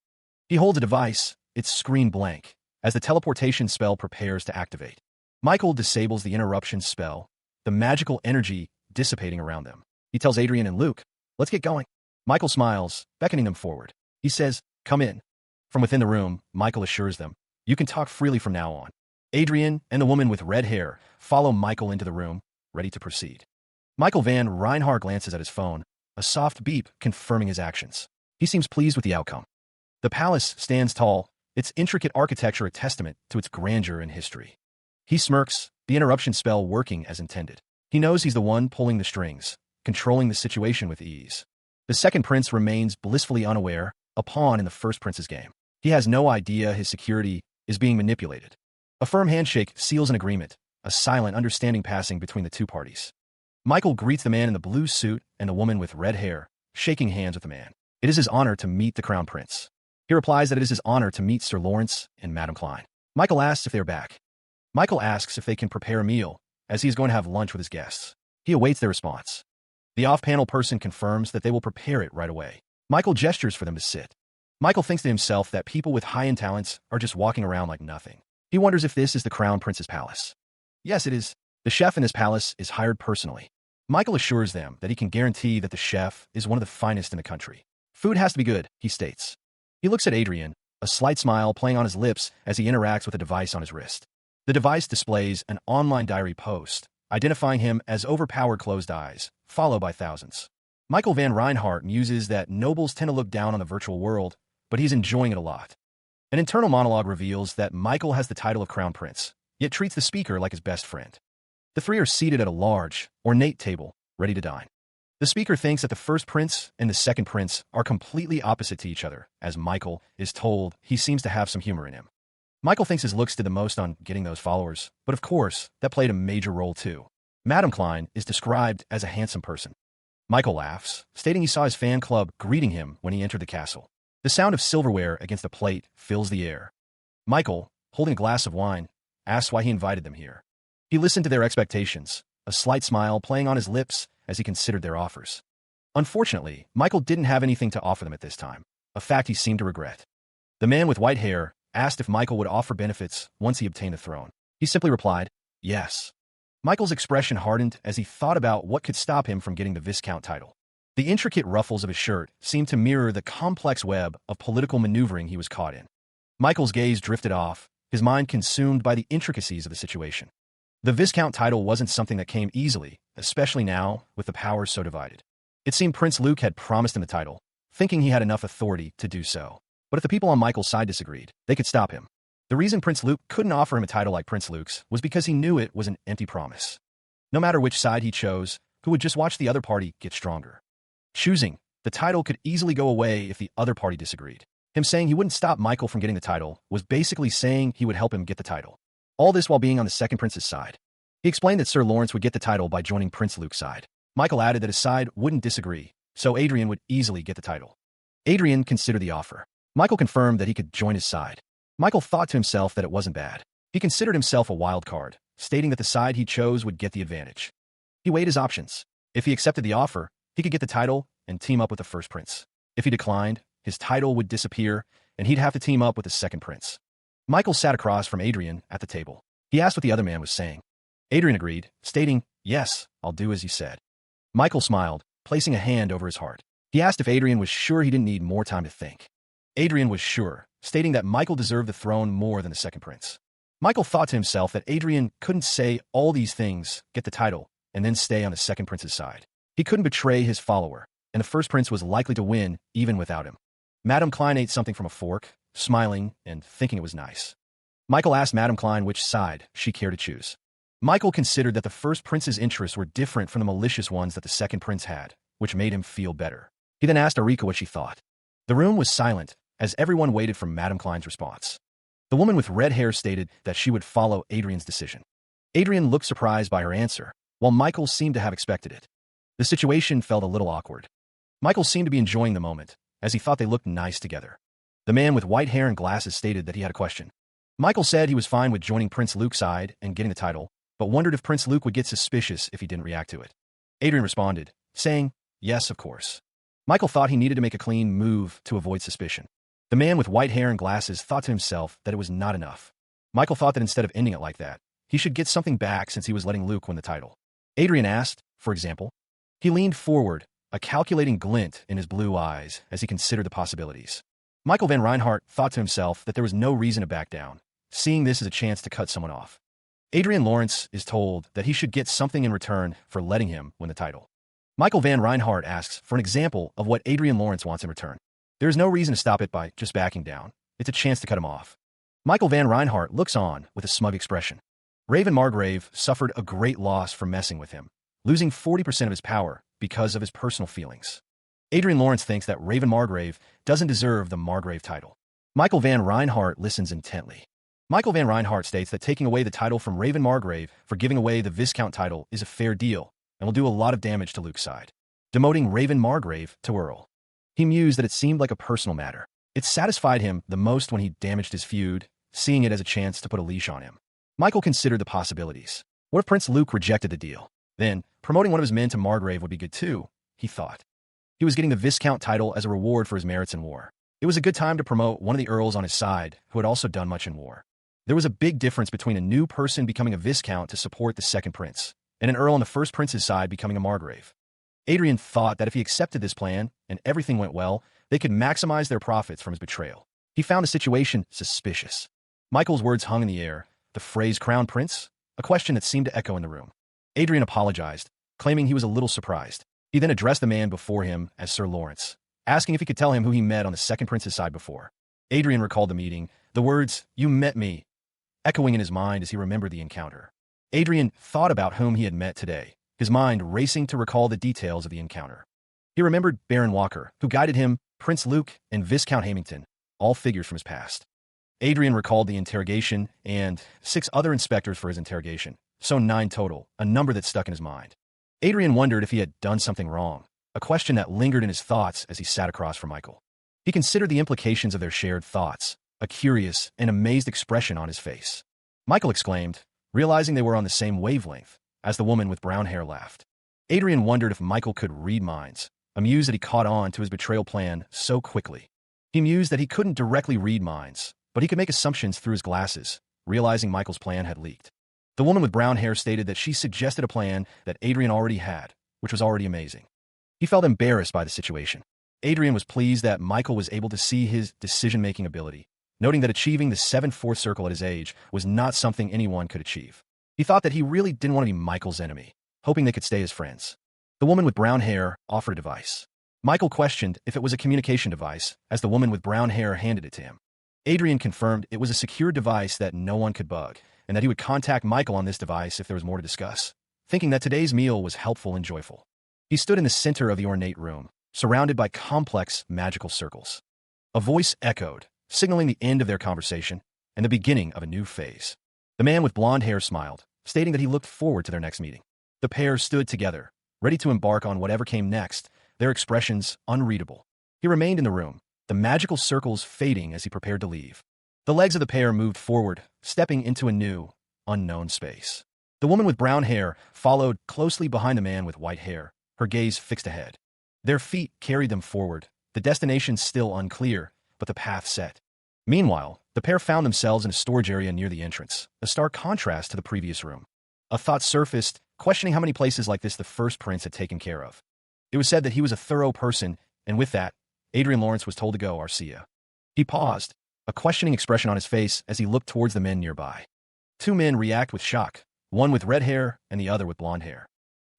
He holds a device, its screen blank, as the teleportation spell prepares to activate. Michael disables the interruption spell, the magical energy dissipating around them. He tells Adrian and Luke, "Let's get going." Michael smiles, beckoning them forward. He says, "Come in." From within the room, Michael assures them, "You can talk freely from now on." Adrian and the woman with red hair follow Michael into the room, ready to proceed. Michael Van Reinhardt glances at his phone, a soft beep confirming his actions. He seems pleased with the outcome. The palace stands tall, its intricate architecture a testament to its grandeur and history. He smirks, the interruption spell working as intended. He knows he's the one pulling the strings, controlling the situation with ease. The second prince remains blissfully unaware, a pawn in the first prince's game. He has no idea his security is being manipulated. A firm handshake seals an agreement, a silent understanding passing between the two parties. Michael greets the man in the blue suit and the woman with red hair, shaking hands with the man. It is his honor to meet the crown prince. He replies that it is his honor to meet Sir Lawrence and Madame Klein. Michael asks if they are back. Michael asks if they can prepare a meal, as he is going to have lunch with his guests. He awaits their response. The off-panel person confirms that they will prepare it right away. Michael gestures for them to sit. Michael thinks to himself that people with high-end talents are just walking around like nothing. He wonders if this is the crown prince's palace. Yes, it is. The chef in this palace is hired personally. Michael assures them that he can guarantee that the chef is one of the finest in the country. Food has to be good, he states. He looks at Adrian, a slight smile playing on his lips as he interacts with a device on his wrist. The device displays an online diary post, identifying him as overpowered closed eyes, followed by thousands. Michael Van Reinhardt muses that nobles tend to look down on the virtual world, but he's enjoying it a lot. An internal monologue reveals that Michael has the title of Crown Prince, yet treats the speaker like his best friend. The three are seated at a large, ornate table, ready to dine. The speaker thinks that the first prince and the second prince are completely opposite to each other, as Michael is told he seems to have some humor in him. Michael thinks his looks did the most on getting those followers, but of course, that played a major role too. Madame Klein is described as a handsome person. Michael laughs, stating he saw his fan club greeting him when he entered the castle. The sound of silverware against a plate fills the air. Michael, holding a glass of wine, asks why he invited them here. He listened to their expectations, a slight smile playing on his lips as he considered their offers. Unfortunately, Michael didn't have anything to offer them at this time, a fact he seemed to regret. The man with white hair asked if Michael would offer benefits once he obtained the throne. He simply replied, yes. Michael's expression hardened as he thought about what could stop him from getting the Viscount title. The intricate ruffles of his shirt seemed to mirror the complex web of political maneuvering he was caught in. Michael's gaze drifted off, his mind consumed by the intricacies of the situation. The Viscount title wasn't something that came easily, especially now, with the powers so divided. It seemed Prince Luke had promised him the title, thinking he had enough authority to do so. But if the people on Michael's side disagreed, they could stop him. The reason Prince Luke couldn't offer him a title like Prince Luke's was because he knew it was an empty promise. No matter which side he chose, he would just watch the other party get stronger. Choosing the title could easily go away if the other party disagreed. Him saying he wouldn't stop Michael from getting the title was basically saying he would help him get the title. All this while being on the second prince's side. He explained that Sir Lawrence would get the title by joining Prince Luke's side. Michael added that his side wouldn't disagree, so Adrian would easily get the title. Adrian considered the offer. Michael confirmed that he could join his side. Michael thought to himself that it wasn't bad. He considered himself a wild card, stating that the side he chose would get the advantage. He weighed his options. If he accepted the offer, he could get the title and team up with the first prince. If he declined, his title would disappear, and he'd have to team up with the second prince. Michael sat across from Adrian at the table. He asked what the other man was saying. Adrian agreed, stating, yes, I'll do as you said. Michael smiled, placing a hand over his heart. He asked if Adrian was sure he didn't need more time to think. Adrian was sure, stating that Michael deserved the throne more than the second prince. Michael thought to himself that Adrian couldn't say all these things, get the title, and then stay on the second prince's side. He couldn't betray his follower, and the first prince was likely to win even without him. Madame Klein ate something from a fork, smiling and thinking it was nice. Michael asked Madame Klein which side she cared to choose. Michael considered that the first prince's interests were different from the malicious ones that the second prince had, which made him feel better. He then asked Arika what she thought. The room was silent, as everyone waited for Madame Klein's response. The woman with red hair stated that she would follow Adrian's decision. Adrian looked surprised by her answer, while Michael seemed to have expected it. The situation felt a little awkward. Michael seemed to be enjoying the moment, as he thought they looked nice together. The man with white hair and glasses stated that he had a question. Michael said he was fine with joining Prince Luke's side and getting the title, but wondered if Prince Luke would get suspicious if he didn't react to it. Adrian responded, saying, yes, of course. Michael thought he needed to make a clean move to avoid suspicion. The man with white hair and glasses thought to himself that it was not enough. Michael thought that instead of ending it like that, he should get something back since he was letting Luke win the title. Adrian asked, for example. He leaned forward, a calculating glint in his blue eyes as he considered the possibilities. Michael Van Reinhardt thought to himself that there was no reason to back down, seeing this as a chance to cut someone off. Adrian Lawrence is told that he should get something in return for letting him win the title. Michael Van Reinhardt asks for an example of what Adrian Lawrence wants in return. There is no reason to stop it by just backing down. It's a chance to cut him off. Michael Van Reinhardt looks on with a smug expression. Raven Margrave suffered a great loss from messing with him, losing 40% of his power because of his personal feelings. Adrian Lawrence thinks that Raven Margrave doesn't deserve the Margrave title. Michael Van Reinhardt listens intently. Michael Van Reinhardt states that taking away the title from Raven Margrave for giving away the Viscount title is a fair deal and will do a lot of damage to Luke's side, demoting Raven Margrave to Earl. He mused that it seemed like a personal matter. It satisfied him the most when he damaged his feud, seeing it as a chance to put a leash on him. Michael considered the possibilities. What if Prince Luke rejected the deal? Then, promoting one of his men to Margrave would be good too, he thought. He was getting the Viscount title as a reward for his merits in war. It was a good time to promote one of the earls on his side who had also done much in war. There was a big difference between a new person becoming a Viscount to support the second prince, and an earl on the first prince's side becoming a Margrave. Adrian thought that if he accepted this plan and everything went well, they could maximize their profits from his betrayal. He found the situation suspicious. Michael's words hung in the air. The phrase Crown Prince? A question that seemed to echo in the room. Adrian apologized, claiming he was a little surprised. He then addressed the man before him as Sir Lawrence, asking if he could tell him who he met on the second prince's side before. Adrian recalled the meeting, the words, "You met me," echoing in his mind as he remembered the encounter. Adrian thought about whom he had met today, his mind racing to recall the details of the encounter. He remembered Baron Walker, who guided him, Prince Luke, and Viscount Hamilton, all figures from his past. Adrian recalled the interrogation and 6 other inspectors for his interrogation, so 9 total, a number that stuck in his mind. Adrian wondered if he had done something wrong, a question that lingered in his thoughts as he sat across from Michael. He considered the implications of their shared thoughts, a curious and amazed expression on his face. Michael exclaimed, realizing they were on the same wavelength, as the woman with brown hair laughed. Adrian wondered if Michael could read minds, amused that he caught on to his betrayal plan so quickly. He mused that he couldn't directly read minds, but he could make assumptions through his glasses, realizing Michael's plan had leaked. The woman with brown hair stated that she suggested a plan that Adrian already had, which was already amazing. He felt embarrassed by the situation. Adrian was pleased that Michael was able to see his decision-making ability, noting that achieving the 7/4 circle at his age was not something anyone could achieve. He thought that he really didn't want to be Michael's enemy, hoping they could stay as friends. The woman with brown hair offered a device. Michael questioned if it was a communication device, as the woman with brown hair handed it to him. Adrian confirmed it was a secure device that no one could bug, and that he would contact Michael on this device if there was more to discuss, thinking that today's meal was helpful and joyful. He stood in the center of the ornate room, surrounded by complex magical circles. A voice echoed, signaling the end of their conversation and the beginning of a new phase. The man with blonde hair smiled, stating that he looked forward to their next meeting. The pair stood together, ready to embark on whatever came next, their expressions unreadable. He remained in the room, the magical circles fading as he prepared to leave. The legs of the pair moved forward, stepping into a new, unknown space. The woman with brown hair followed closely behind the man with white hair, her gaze fixed ahead. Their feet carried them forward, the destination still unclear, but the path set. Meanwhile, the pair found themselves in a storage area near the entrance, a stark contrast to the previous room. A thought surfaced, questioning how many places like this the first prince had taken care of. It was said that he was a thorough person, and with that, Adrian Lawrence was told to go, Arcia. He paused, a questioning expression on his face as he looked towards the men nearby. 2 men react with shock, one with red hair and the other with blonde hair.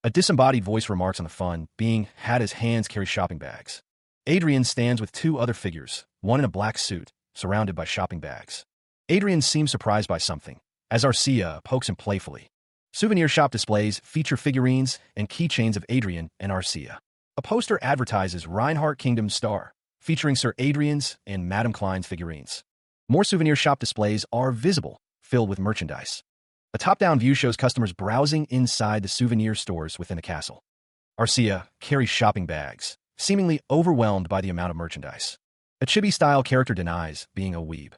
A disembodied voice remarks on the fun being had as hands carry shopping bags. Adrian stands with 2 other figures, one in a black suit, surrounded by shopping bags. Adrian seems surprised by something, as Arcia pokes him playfully. Souvenir shop displays feature figurines and keychains of Adrian and Arcia. A poster advertises Reinhardt Kingdom Star, featuring Sir Adrian's and Madame Klein's figurines. More souvenir shop displays are visible, filled with merchandise. A top-down view shows customers browsing inside the souvenir stores within the castle. Arcia carries shopping bags, seemingly overwhelmed by the amount of merchandise. A chibi-style character denies being a weeb.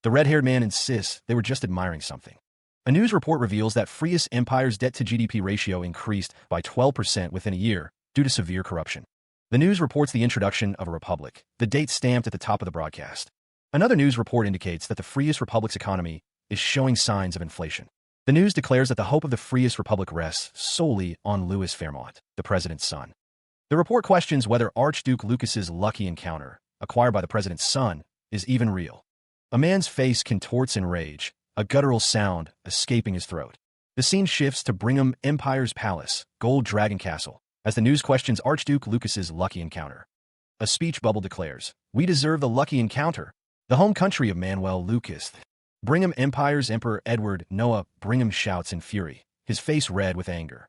The red-haired man insists they were just admiring something. A news report reveals that Freest Empire's debt-to-GDP ratio increased by 12% within a year due to severe corruption. The news reports the introduction of a republic, the date stamped at the top of the broadcast. Another news report indicates that the Freest Republic's economy is showing signs of inflation. The news declares that the hope of the Freest Republic rests solely on Louis Fairmont, the president's son. The report questions whether Archduke Lucas's lucky encounter, acquired by the president's son, is even real. A man's face contorts in rage, a guttural sound escaping his throat. The scene shifts to Brigham Empire's palace, Gold Dragon Castle, as the news questions Archduke Lucas's lucky encounter. A speech bubble declares, "We deserve the lucky encounter, the home country of Manuel Lucas." Brigham Empire's Emperor Edward Noah Brigham shouts in fury, his face red with anger.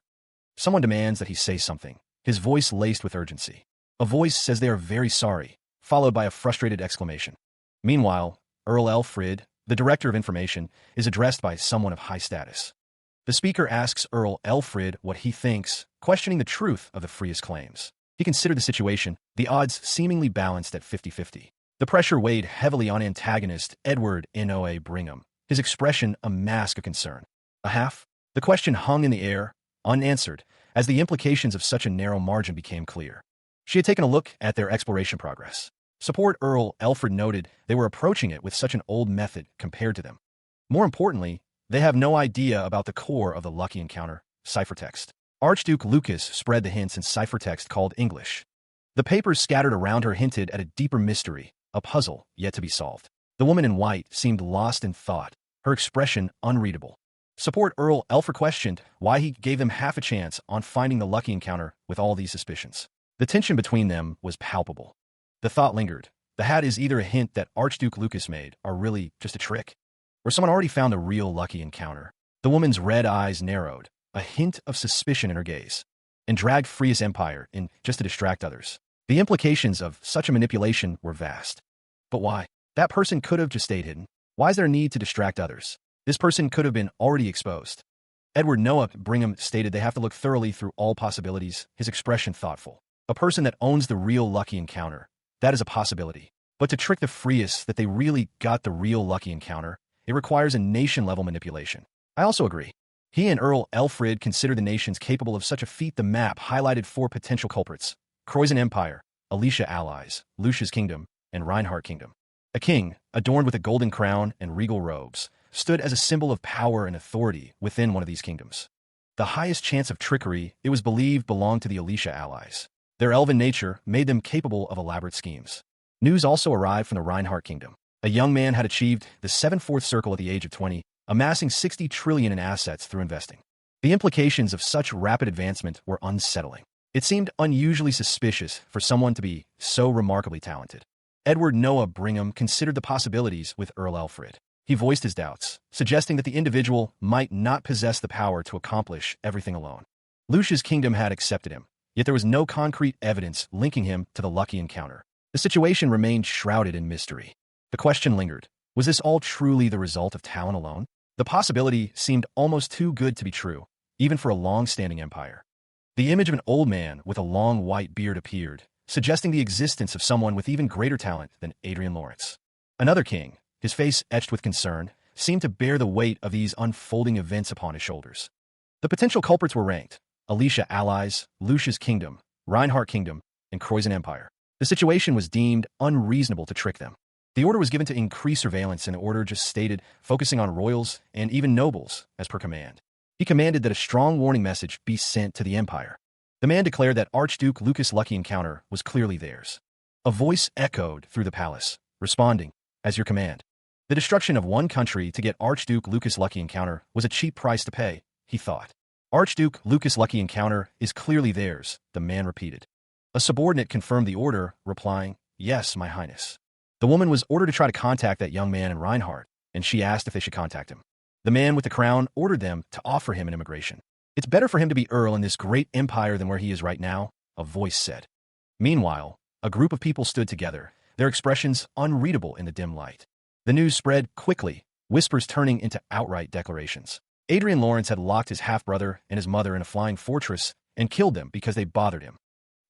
Someone demands that he say something, his voice laced with urgency. A voice says they are very sorry, followed by a frustrated exclamation. Meanwhile, Earl Alfred, the Director of Information, is addressed by someone of high status. The speaker asks Earl Alfred what he thinks, questioning the truth of the Freest claims. He considered the situation, the odds seemingly balanced at 50-50. The pressure weighed heavily on antagonist Edward Noah Brigham, his expression a mask of concern. A half? The question hung in the air, unanswered, as the implications of such a narrow margin became clear. She had taken a look at their exploration progress. Support Earl Alfred noted they were approaching it with such an old method compared to them. More importantly, they have no idea about the core of the lucky encounter, ciphertext. Archduke Lucas spread the hints in ciphertext called English. The papers scattered around her hinted at a deeper mystery, a puzzle yet to be solved. The woman in white seemed lost in thought, her expression unreadable. Support Earl Alfred questioned why he gave them half a chance on finding the lucky encounter with all these suspicions. The tension between them was palpable. The thought lingered. The hat is either a hint that Archduke Lucas made or really just a trick, or someone already found the real lucky encounter. The woman's red eyes narrowed, a hint of suspicion in her gaze, and dragged Freest Empire in just to distract others. The implications of such a manipulation were vast. But why? That person could have just stayed hidden. Why is there a need to distract others? This person could have been already exposed. Edward Noah Brigham stated they have to look thoroughly through all possibilities, his expression thoughtful. A person that owns the real lucky encounter, that is a possibility. But to trick the Freest that they really got the real lucky encounter, it requires a nation-level manipulation. I also agree. He and Earl Alfred consider the nations capable of such a feat. The map highlighted 4 potential culprits: Croydon Empire, Alicia allies, Lucia's kingdom, and Reinhardt kingdom. A king, adorned with a golden crown and regal robes, stood as a symbol of power and authority within one of these kingdoms. The highest chance of trickery, it was believed, belonged to the Alicia allies. Their elven nature made them capable of elaborate schemes. News also arrived from the Reinhardt kingdom. A young man had achieved the 7/4 circle at the age of 20, amassing 60 trillion in assets through investing. The implications of such rapid advancement were unsettling. It seemed unusually suspicious for someone to be so remarkably talented. Edward Noah Brigham considered the possibilities with Earl Alfred. He voiced his doubts, suggesting that the individual might not possess the power to accomplish everything alone. Lucia's kingdom had accepted him, yet there was no concrete evidence linking him to the lucky encounter. The situation remained shrouded in mystery. The question lingered. Was this all truly the result of talent alone? The possibility seemed almost too good to be true, even for a long-standing empire. The image of an old man with a long white beard appeared, suggesting the existence of someone with even greater talent than Adrian Lawrence. Another king, his face etched with concern, seemed to bear the weight of these unfolding events upon his shoulders. The potential culprits were ranked: Alicia allies, Lucia's kingdom, Reinhardt kingdom, and Croydon Empire. The situation was deemed unreasonable to trick them. The order was given to increase surveillance, and the order just stated focusing on royals and even nobles, as per command. He commanded that a strong warning message be sent to the empire. The man declared that Archduke Lucas' lucky encounter was clearly theirs. A voice echoed through the palace, responding, "As your command." The destruction of one country to get Archduke Lucas' lucky encounter was a cheap price to pay, he thought. Archduke Lucas' lucky encounter is clearly theirs, the man repeated. A subordinate confirmed the order, replying, "Yes, my highness." The woman was ordered to try to contact that young man in Reinhardt, and she asked if they should contact him. The man with the crown ordered them to offer him an immigration. "It's better for him to be Earl in this great empire than where he is right now," a voice said. Meanwhile, a group of people stood together, their expressions unreadable in the dim light. The news spread quickly, whispers turning into outright declarations. Adrian Lawrence had locked his half-brother and his mother in a flying fortress and killed them because they bothered him.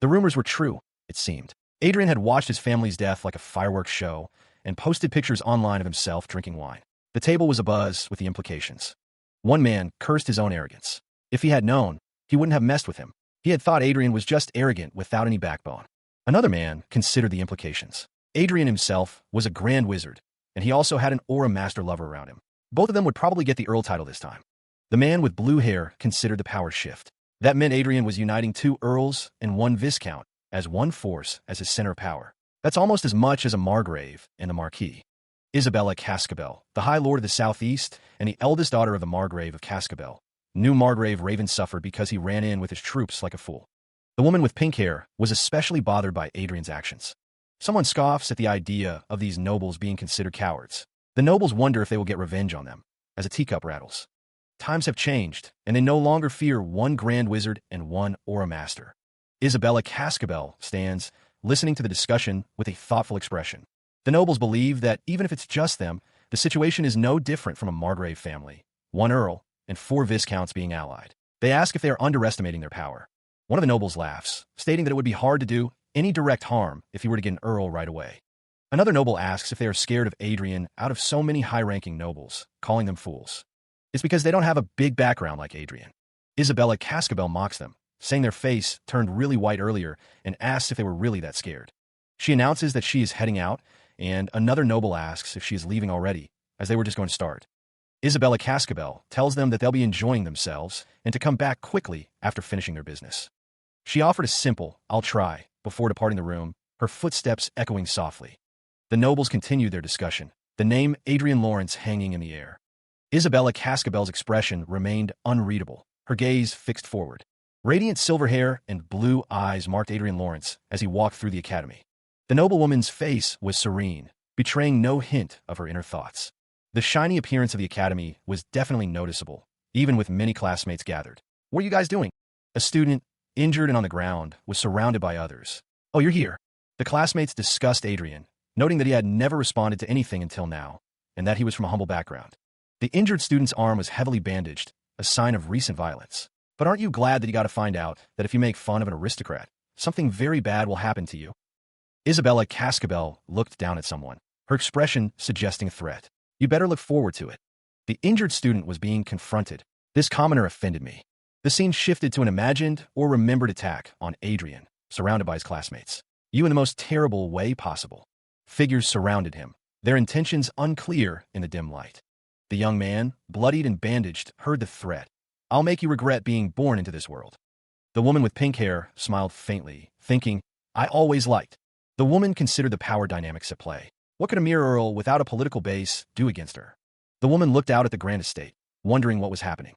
The rumors were true, it seemed. Adrian had watched his family's death like a fireworks show, and posted pictures online of himself drinking wine. The table was abuzz with the implications. One man cursed his own arrogance. If he had known, he wouldn't have messed with him. He had thought Adrian was just arrogant without any backbone. Another man considered the implications. Adrian himself was a grand wizard, and he also had an aura master lover around him. Both of them would probably get the Earl title this time. The man with blue hair considered the power shift. That meant Adrian was uniting 2 Earls and 1 Viscount as one force as his center of power. That's almost as much as a Margrave and a Marquis. Isabella Cascabel, the High Lord of the Southeast and the eldest daughter of the Margrave of Cascabel, knew Margrave Raven suffered because he ran in with his troops like a fool. The woman with pink hair was especially bothered by Adrian's actions. Someone scoffs at the idea of these nobles being considered cowards. The nobles wonder if they will get revenge on them, as a teacup rattles. Times have changed, and they no longer fear 1 Grand Wizard and 1 Aura Master. Isabella Cascabel stands, listening to the discussion with a thoughtful expression. The nobles believe that even if it's just them, the situation is no different from a Margrave family, 1 Earl and 4 Viscounts being allied. They ask if they are underestimating their power. One of the nobles laughs, stating that it would be hard to do any direct harm if he were to get an Earl right away. Another noble asks if they are scared of Adrian out of so many high-ranking nobles, calling them fools. It's because they don't have a big background like Adrian. Isabella Cascabel mocks them, saying their face turned really white earlier, and asks if they were really that scared. She announces that she is heading out, and another noble asks if she is leaving already, as they were just going to start. Isabella Cascabel tells them that they'll be enjoying themselves and to come back quickly after finishing their business. She offered a simple, "I'll try," before departing the room, her footsteps echoing softly. The nobles continued their discussion, the name Adrian Lawrence hanging in the air. Isabella Cascabel's expression remained unreadable, her gaze fixed forward. Radiant silver hair and blue eyes marked Adrian Lawrence as he walked through the academy. The noblewoman's face was serene, betraying no hint of her inner thoughts. The shiny appearance of the academy was definitely noticeable, even with many classmates gathered. "What are you guys doing?" A student, injured and on the ground, was surrounded by others. "Oh, you're here." The classmates discussed Adrian, noting that he had never responded to anything until now, and that he was from a humble background. The injured student's arm was heavily bandaged, a sign of recent violence. "But aren't you glad that you got to find out that if you make fun of an aristocrat, something very bad will happen to you?" Isabella Cascabel looked down at someone, her expression suggesting a threat. "You better look forward to it." The injured student was being confronted. This commoner offended me. The scene shifted to an imagined or remembered attack on Adrian, surrounded by his classmates. You in the most terrible way possible. Figures surrounded him, their intentions unclear in the dim light. The young man, bloodied and bandaged, heard the threat. "I'll make you regret being born into this world." The woman with pink hair smiled faintly, thinking, "I always liked." The woman considered the power dynamics at play. What could a mere earl without a political base do against her? The woman looked out at the grand estate, wondering what was happening.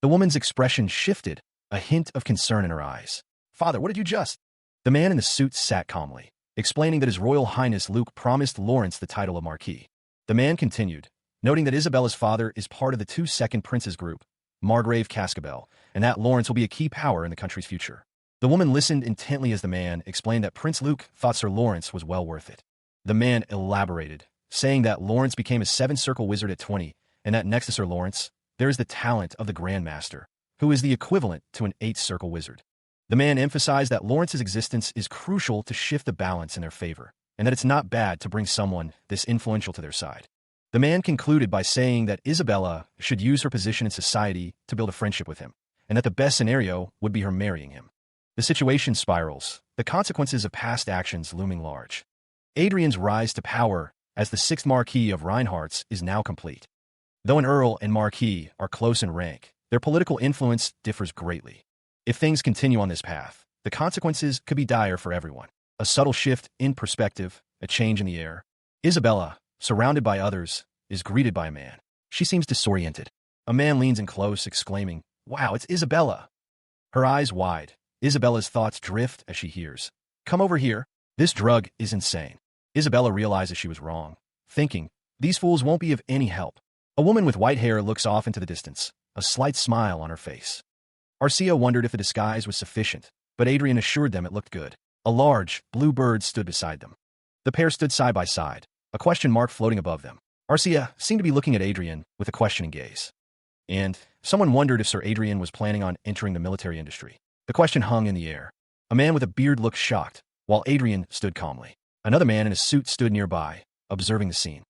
The woman's expression shifted, a hint of concern in her eyes. "Father, what did you just—" The man in the suit sat calmly, explaining that His Royal Highness Luke promised Lawrence the title of Marquis. The man continued, noting that Isabella's father is part of the 2 second princes group, Margrave Cascabel, and that Lawrence will be a key power in the country's future. The woman listened intently as the man explained that Prince Luke thought Sir Lawrence was well worth it. The man elaborated, saying that Lawrence became a 7-circle wizard at 20, and that next to Sir Lawrence, there is the talent of the Grand Master, who is the equivalent to an 8-circle wizard. The man emphasized that Lawrence's existence is crucial to shift the balance in their favor, and that it's not bad to bring someone this influential to their side. The man concluded by saying that Isabella should use her position in society to build a friendship with him, and that the best scenario would be her marrying him. The situation spirals, the consequences of past actions looming large. Adrian's rise to power as the 6th Marquis of Reinhardt's is now complete. Though an Earl and Marquis are close in rank, their political influence differs greatly. If things continue on this path, the consequences could be dire for everyone. A subtle shift in perspective, a change in the air. Isabella, surrounded by others, is greeted by a man. She seems disoriented. A man leans in close, exclaiming, "Wow, it's Isabella." Her eyes wide. Isabella's thoughts drift as she hears, "Come over here. This drug is insane." Isabella realizes she was wrong, thinking, "These fools won't be of any help." A woman with white hair looks off into the distance, a slight smile on her face. Arcia wondered if the disguise was sufficient, but Adrian assured them it looked good. A large, blue bird stood beside them. The pair stood side by side, a question mark floating above them. Arcia seemed to be looking at Adrian with a questioning gaze. And someone wondered if Sir Adrian was planning on entering the military industry. The question hung in the air. A man with a beard looked shocked, while Adrian stood calmly. Another man in a suit stood nearby, observing the scene.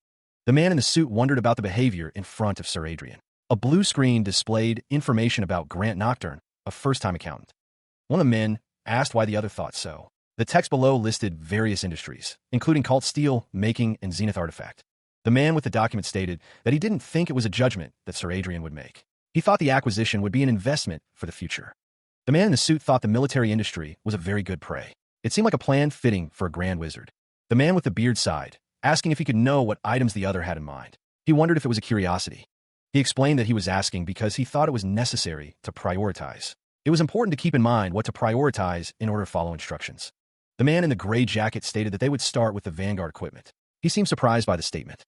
The man in the suit wondered about the behavior in front of Sir Adrian. A blue screen displayed information about Grant Nocturne, a first-time accountant. One of the men asked why the other thought so. The text below listed various industries, including Cult Steel, Making, and Zenith Artifact. The man with the document stated that he didn't think it was a judgment that Sir Adrian would make. He thought the acquisition would be an investment for the future. The man in the suit thought the military industry was a very good prey. It seemed like a plan fitting for a grand wizard. The man with the beard sighed, asking if he could know what items the other had in mind. He wondered if it was a curiosity. He explained that he was asking because he thought it was necessary to prioritize. It was important to keep in mind what to prioritize in order to follow instructions. The man in the gray jacket stated that they would start with the Vanguard equipment. He seemed surprised by the statement.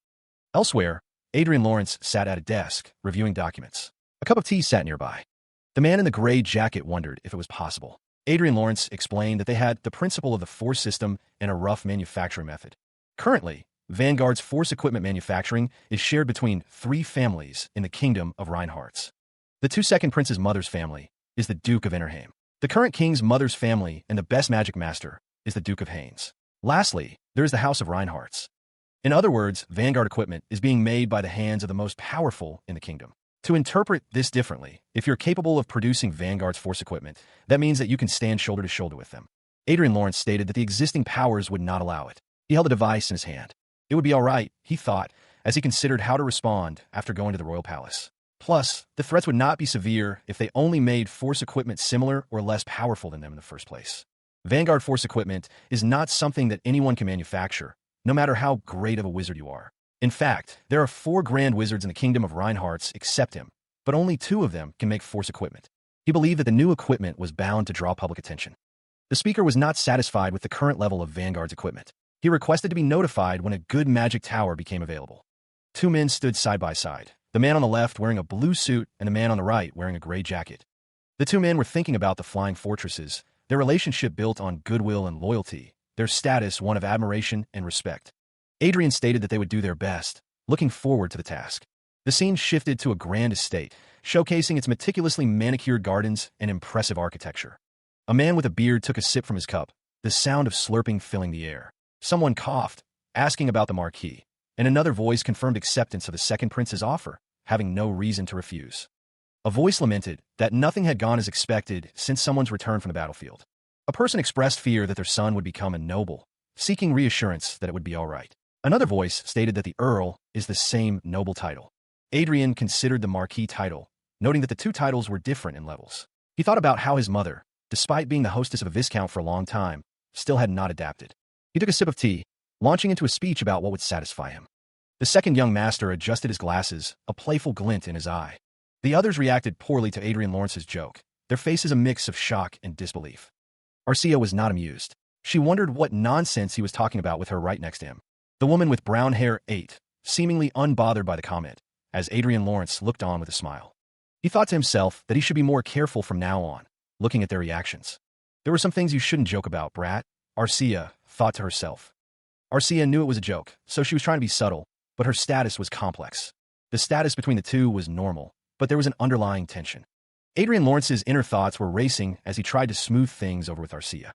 Elsewhere, Adrian Lawrence sat at a desk, reviewing documents. A cup of tea sat nearby. The man in the gray jacket wondered if it was possible. Adrian Lawrence explained that they had the principle of the force system and a rough manufacturing method. Currently, Vanguard's force equipment manufacturing is shared between 3 families in the kingdom of Reinhardt's. The 2nd prince's mother's family is the Duke of Innerheim. The current king's mother's family and the best magic master is the Duke of Haynes. Lastly, there is the House of Reinhardt's. In other words, Vanguard equipment is being made by the hands of the most powerful in the kingdom. To interpret this differently, if you're capable of producing Vanguard's force equipment, that means that you can stand shoulder to shoulder with them. Adrian Lawrence stated that the existing powers would not allow it. He held a device in his hand. It would be all right, he thought, as he considered how to respond after going to the royal palace. Plus, the threats would not be severe if they only made force equipment similar or less powerful than them in the first place. Vanguard force equipment is not something that anyone can manufacture, no matter how great of a wizard you are. In fact, there are 4 grand wizards in the kingdom of Reinhardt's except him, but only 2 of them can make force equipment. He believed that the new equipment was bound to draw public attention. The speaker was not satisfied with the current level of Vanguard's equipment. He requested to be notified when a good magic tower became available. 2 men stood side by side, the man on the left wearing a blue suit and the man on the right wearing a gray jacket. The 2 men were thinking about the flying fortresses, their relationship built on goodwill and loyalty, their status one of admiration and respect. Adrian stated that they would do their best, looking forward to the task. The scene shifted to a grand estate, showcasing its meticulously manicured gardens and impressive architecture. A man with a beard took a sip from his cup, the sound of slurping filling the air. Someone coughed, asking about the marquee, and another voice confirmed acceptance of the 2nd prince's offer, having no reason to refuse. A voice lamented that nothing had gone as expected since someone's return from the battlefield. A person expressed fear that their son would become a noble, seeking reassurance that it would be all right. Another voice stated that the Earl is the same noble title. Adrian considered the Marquis title, noting that the 2 titles were different in levels. He thought about how his mother, despite being the hostess of a Viscount for a long time, still had not adapted. He took a sip of tea, launching into a speech about what would satisfy him. The 2nd young master adjusted his glasses, a playful glint in his eye. The others reacted poorly to Adrian Lawrence's joke, their faces a mix of shock and disbelief. Arcia was not amused. She wondered what nonsense he was talking about with her right next to him. The woman with brown hair ate, seemingly unbothered by the comment, as Adrian Lawrence looked on with a smile. He thought to himself that he should be more careful from now on, looking at their reactions. There were some things you shouldn't joke about, brat, Arcia thought to herself. Arcia knew it was a joke, so she was trying to be subtle, but her status was complex. The status between the 2 was normal, but there was an underlying tension. Adrian Lawrence's inner thoughts were racing as he tried to smooth things over with Arcia.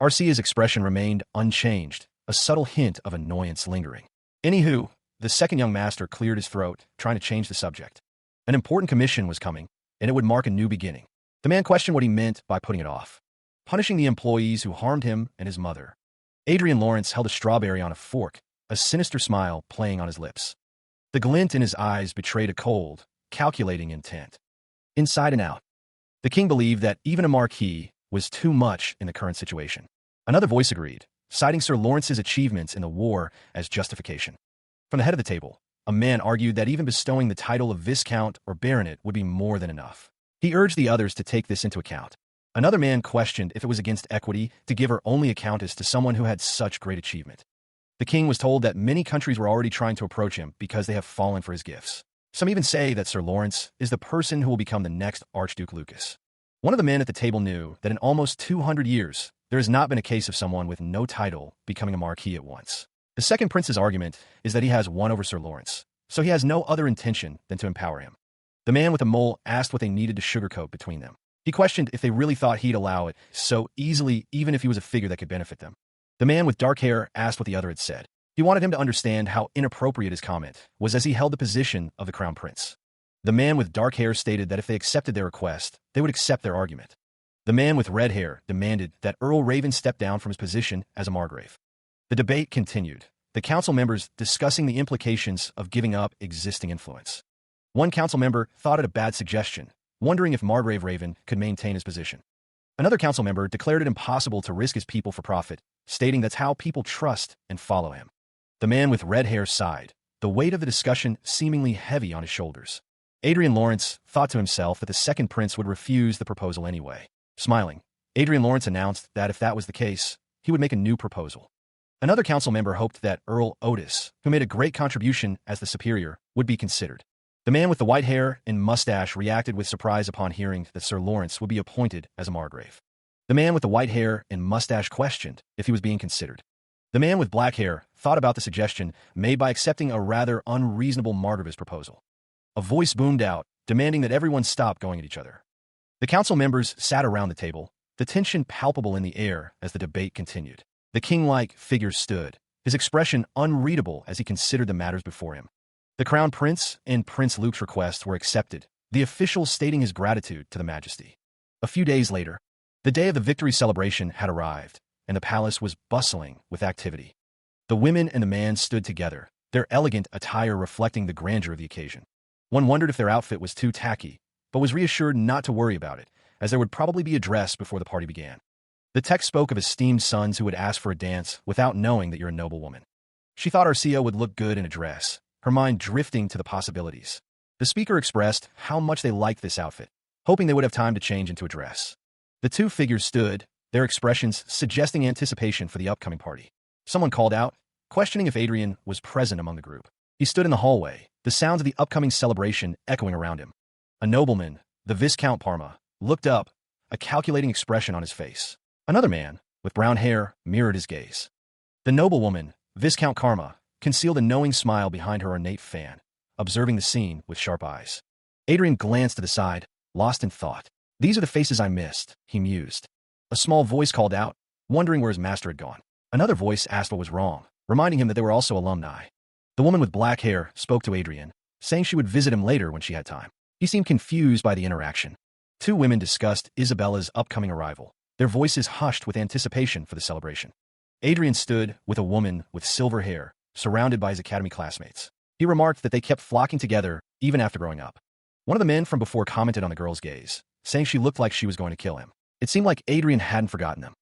Arcia's expression remained unchanged, a subtle hint of annoyance lingering. Anywho, the 2nd young master cleared his throat, trying to change the subject. An important commission was coming, and it would mark a new beginning. The man questioned what he meant by putting it off. Punishing the employees who harmed him and his mother. Adrian Lawrence held a strawberry on a fork, a sinister smile playing on his lips. The glint in his eyes betrayed a cold, calculating intent. Inside and out. The king believed that even a marquis was too much in the current situation. Another voice agreed, citing Sir Lawrence's achievements in the war as justification. From the head of the table, a man argued that even bestowing the title of Viscount or Baronet would be more than enough. He urged the others to take this into account. Another man questioned if it was against equity to give her only a countess to someone who had such great achievement. The king was told that many countries were already trying to approach him because they have fallen for his gifts. Some even say that Sir Lawrence is the person who will become the next Archduke Lucas. One of the men at the table knew that in almost 200 years, there has not been a case of someone with no title becoming a marquis at once. The 2nd prince's argument is that he has won over Sir Lawrence, so he has no other intention than to empower him. The man with the mole asked what they needed to sugarcoat between them. He questioned if they really thought he'd allow it so easily, even if he was a figure that could benefit them. The man with dark hair asked what the other had said. He wanted him to understand how inappropriate his comment was as he held the position of the crown prince. The man with dark hair stated that if they accepted their request, they would accept their argument. The man with red hair demanded that Earl Raven step down from his position as a margrave. The debate continued, the council members discussing the implications of giving up existing influence. One council member thought it a bad suggestion, wondering if Margrave Raven could maintain his position. Another council member declared it impossible to risk his people for profit, stating that's how people trust and follow him. The man with red hair sighed, the weight of the discussion seemingly heavy on his shoulders. Adrian Lawrence thought to himself that the second prince would refuse the proposal anyway. Smiling, Adrian Lawrence announced that if that was the case, he would make a new proposal. Another council member hoped that Earl Otis, who made a great contribution as the superior, would be considered. The man with the white hair and mustache reacted with surprise upon hearing that Sir Lawrence would be appointed as a margrave. The man with the white hair and mustache questioned if he was being considered. The man with black hair thought about the suggestion made by accepting a rather unreasonable margravist proposal. A voice boomed out, demanding that everyone stop going at each other. The council members sat around the table, the tension palpable in the air as the debate continued. The king-like figure stood, his expression unreadable as he considered the matters before him. The crown prince and Prince Luke's requests were accepted, the official stating his gratitude to the majesty. A few days later, the day of the victory celebration had arrived, and the palace was bustling with activity. The women and the man stood together, their elegant attire reflecting the grandeur of the occasion. One wondered if their outfit was too tacky, but was reassured not to worry about it, as there would probably be a dress before the party began. The text spoke of esteemed sons who would ask for a dance without knowing that you're a noblewoman. She thought Arcia would look good in a dress, her mind drifting to the possibilities. The speaker expressed how much they liked this outfit, hoping they would have time to change into a dress. The two figures stood, their expressions suggesting anticipation for the upcoming party. Someone called out, questioning if Adrian was present among the group. He stood in the hallway, the sounds of the upcoming celebration echoing around him. A nobleman, the Viscount Parma, looked up, a calculating expression on his face. Another man, with brown hair, mirrored his gaze. The noblewoman, Viscount Karma, concealed a knowing smile behind her ornate fan, observing the scene with sharp eyes. Adrian glanced to the side, lost in thought. These are the faces I missed, he mused. A small voice called out, wondering where his master had gone. Another voice asked what was wrong, reminding him that they were also alumni. The woman with black hair spoke to Adrian, saying she would visit him later when she had time. He seemed confused by the interaction. Two women discussed Isabella's upcoming arrival, their voices hushed with anticipation for the celebration. Adrian stood with a woman with silver hair, surrounded by his academy classmates. He remarked that they kept flocking together even after growing up. One of the men from before commented on the girl's gaze, saying she looked like she was going to kill him. It seemed like Adrian hadn't forgotten them.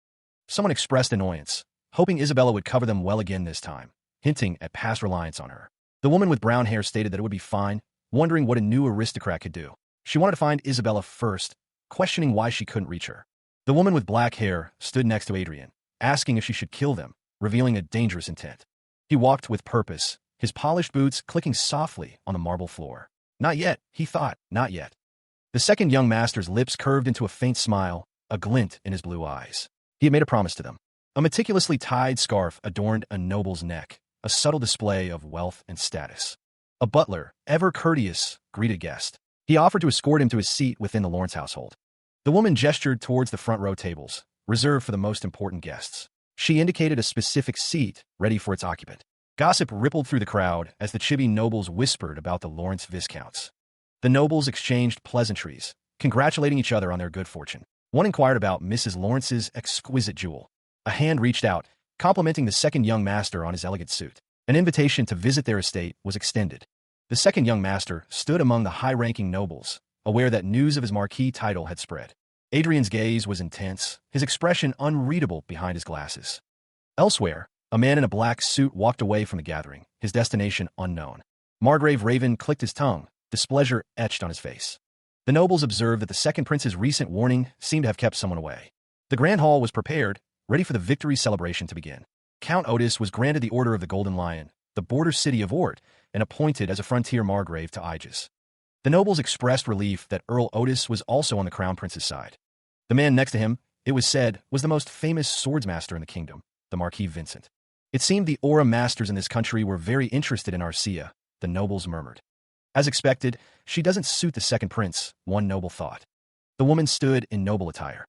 Someone expressed annoyance, hoping Isabella would cover them well again this time, hinting at past reliance on her. The woman with brown hair stated that it would be fine, wondering what a new aristocrat could do. She wanted to find Isabella first, questioning why she couldn't reach her. The woman with black hair stood next to Adrian, asking if she should kill them, revealing a dangerous intent. He walked with purpose, his polished boots clicking softly on the marble floor. Not yet, he thought, not yet. The second young master's lips curved into a faint smile, a glint in his blue eyes. He had made a promise to them. A meticulously tied scarf adorned a noble's neck, a subtle display of wealth and status. A butler, ever courteous, greeted guest. He offered to escort him to his seat within the Lawrence household. The woman gestured towards the front row tables, reserved for the most important guests. She indicated a specific seat, ready for its occupant. Gossip rippled through the crowd as the chibi nobles whispered about the Lawrence viscounts. The nobles exchanged pleasantries, congratulating each other on their good fortune. One inquired about Mrs. Lawrence's exquisite jewel. A hand reached out, complimenting the second young master on his elegant suit. An invitation to visit their estate was extended. The second young master stood among the high-ranking nobles, aware that news of his marquis title had spread. Adrian's gaze was intense, his expression unreadable behind his glasses. Elsewhere, a man in a black suit walked away from the gathering, his destination unknown. Margrave Raven clicked his tongue, displeasure etched on his face. The nobles observed that the second prince's recent warning seemed to have kept someone away. The grand hall was prepared, ready for the victory celebration to begin. Count Otis was granted the Order of the Golden Lion, the border city of Ort, and appointed as a frontier margrave to Aegis. The nobles expressed relief that Earl Otis was also on the crown prince's side. The man next to him, it was said, was the most famous swordsmaster in the kingdom, the Marquis Vincent. It seemed the aura masters in this country were very interested in Arcia, the nobles murmured. As expected, she doesn't suit the second prince, one noble thought. The woman stood in noble attire.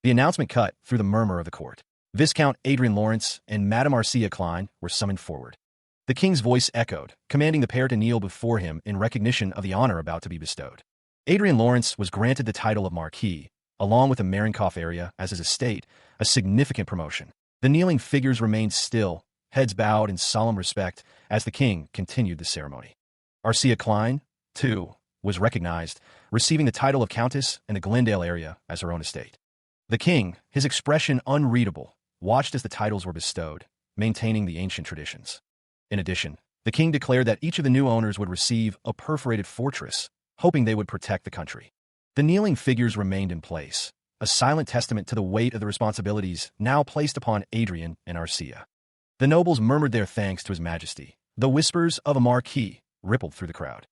The announcement cut through the murmur of the court. Viscount Adrian Lawrence and Madame Arcia Klein were summoned forward. The king's voice echoed, commanding the pair to kneel before him in recognition of the honor about to be bestowed. Adrian Lawrence was granted the title of Marquis, along with the Marienkauf area as his estate, a significant promotion. The kneeling figures remained still, heads bowed in solemn respect, as the king continued the ceremony. Arcia Klein, too, was recognized, receiving the title of Countess in the Glendale area as her own estate. The king, his expression unreadable, watched as the titles were bestowed, maintaining the ancient traditions. In addition, the king declared that each of the new owners would receive a perforated fortress, hoping they would protect the country. The kneeling figures remained in place, a silent testament to the weight of the responsibilities now placed upon Adrian and Arcia. The nobles murmured their thanks to his majesty. The whispers of a marquis rippled through the crowd.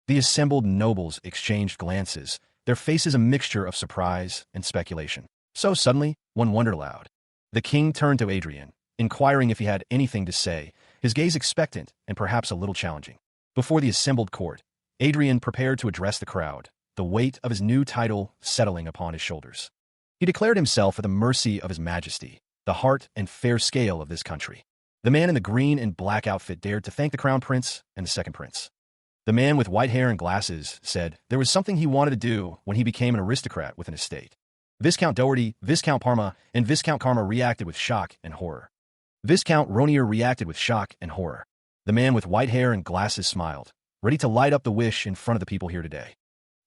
The assembled nobles exchanged glances, their faces a mixture of surprise and speculation. So suddenly, one wondered aloud. The king turned to Adrian, inquiring if he had anything to say, his gaze expectant and perhaps a little challenging. Before the assembled court, Adrian prepared to address the crowd, the weight of his new title settling upon his shoulders. He declared himself at the mercy of his majesty, the heart and fair scale of this country. The man in the green and black outfit dared to thank the crown prince and the second prince. The man with white hair and glasses said there was something he wanted to do when he became an aristocrat with an estate. Viscount Doherty, Viscount Parma, and Viscount Karma reacted with shock and horror. Viscount Ronier reacted with shock and horror. The man with white hair and glasses smiled, ready to light up the wish in front of the people here today.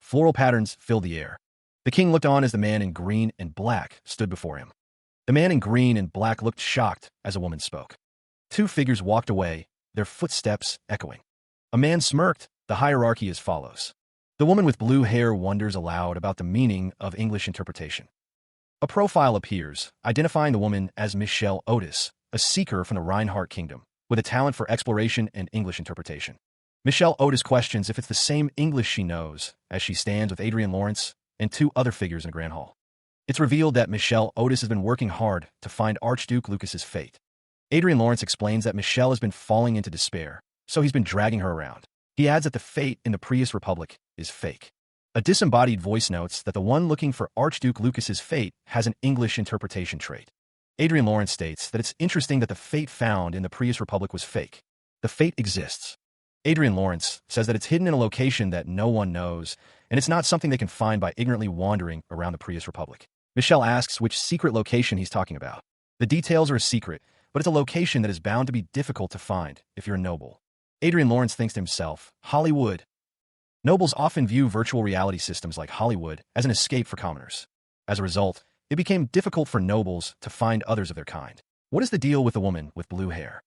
Floral patterns filled the air. The king looked on as the man in green and black stood before him. The man in green and black looked shocked as a woman spoke. Two figures walked away, their footsteps echoing. A man smirked, the hierarchy as follows. The woman with blue hair wonders aloud about the meaning of English interpretation. A profile appears, identifying the woman as Michelle Otis, a seeker from the Reinhardt kingdom, with a talent for exploration and English interpretation. Michelle Otis questions if it's the same English she knows, as she stands with Adrian Lawrence and two other figures in the Grand Hall. It's revealed that Michelle Otis has been working hard to find Archduke Lucas's fate. Adrian Lawrence explains that Michelle has been falling into despair, so he's been dragging her around. He adds that the fate in the Prius Republic is fake. A disembodied voice notes that the one looking for Archduke Lucas's fate has an English interpretation trait. Adrian Lawrence states that it's interesting that the fate found in the Prius Republic was fake. The fate exists. Adrian Lawrence says that it's hidden in a location that no one knows, and it's not something they can find by ignorantly wandering around the Prius Republic. Michelle asks which secret location he's talking about. The details are a secret, but it's a location that is bound to be difficult to find if you're a noble. Adrian Lawrence thinks to himself, Hollywood. Nobles often view virtual reality systems like Hollywood as an escape for commoners. As a result, it became difficult for nobles to find others of their kind. What is the deal with the woman with blue hair?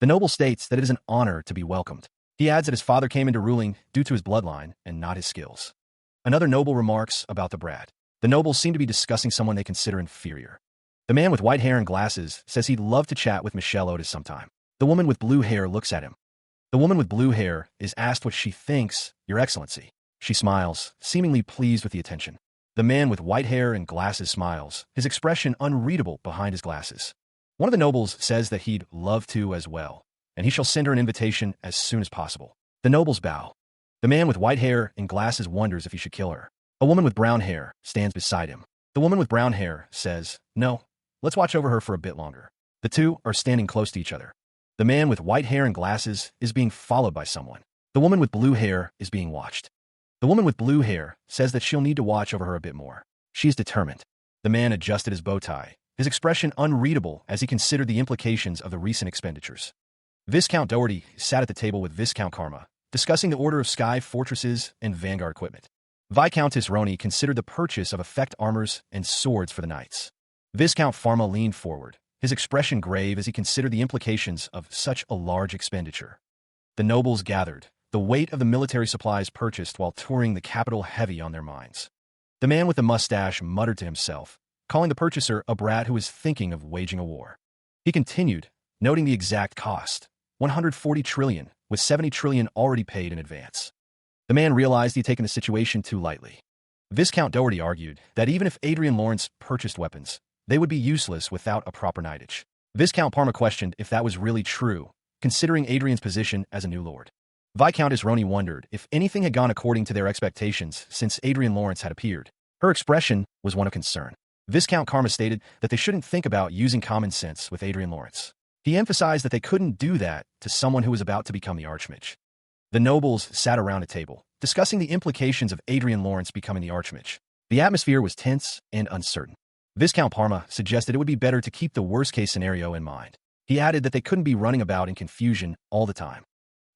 The noble states that it is an honor to be welcomed. He adds that his father came into ruling due to his bloodline and not his skills. Another noble remarks about the brat. The nobles seem to be discussing someone they consider inferior. The man with white hair and glasses says he'd love to chat with Michelle Otis sometime. The woman with blue hair looks at him. The woman with blue hair is asked what she thinks, Your Excellency. She smiles, seemingly pleased with the attention. The man with white hair and glasses smiles, his expression unreadable behind his glasses. One of the nobles says that he'd love to as well, and he shall send her an invitation as soon as possible. The nobles bow. The man with white hair and glasses wonders if he should kill her. A woman with brown hair stands beside him. The woman with brown hair says, No, let's watch over her for a bit longer. The two are standing close to each other. The man with white hair and glasses is being followed by someone. The woman with blue hair is being watched. The woman with blue hair says that she'll need to watch over her a bit more. She is determined. The man adjusted his bow tie, his expression unreadable as he considered the implications of the recent expenditures. Viscount Doherty sat at the table with Viscount Karma, discussing the order of sky fortresses and vanguard equipment. Viscountess Roni considered the purchase of effect armors and swords for the knights. Viscount Pharma leaned forward, his expression grave as he considered the implications of such a large expenditure. The nobles gathered, the weight of the military supplies purchased while touring the capital heavy on their minds. The man with the mustache muttered to himself, calling the purchaser a brat who was thinking of waging a war. He continued, noting the exact cost, 140 trillion, with 70 trillion already paid in advance. The man realized he'd taken the situation too lightly. Viscount Doherty argued that even if Adrian Lawrence purchased weapons, they would be useless without a proper knightage. Viscount Parma questioned if that was really true, considering Adrian's position as a new lord. Viscountess Roni wondered if anything had gone according to their expectations since Adrian Lawrence had appeared. Her expression was one of concern. Viscount Karma stated that they shouldn't think about using common sense with Adrian Lawrence. He emphasized that they couldn't do that to someone who was about to become the Archmage. The nobles sat around a table, discussing the implications of Adrian Lawrence becoming the Archmage. The atmosphere was tense and uncertain. Viscount Parma suggested it would be better to keep the worst-case scenario in mind. He added that they couldn't be running about in confusion all the time.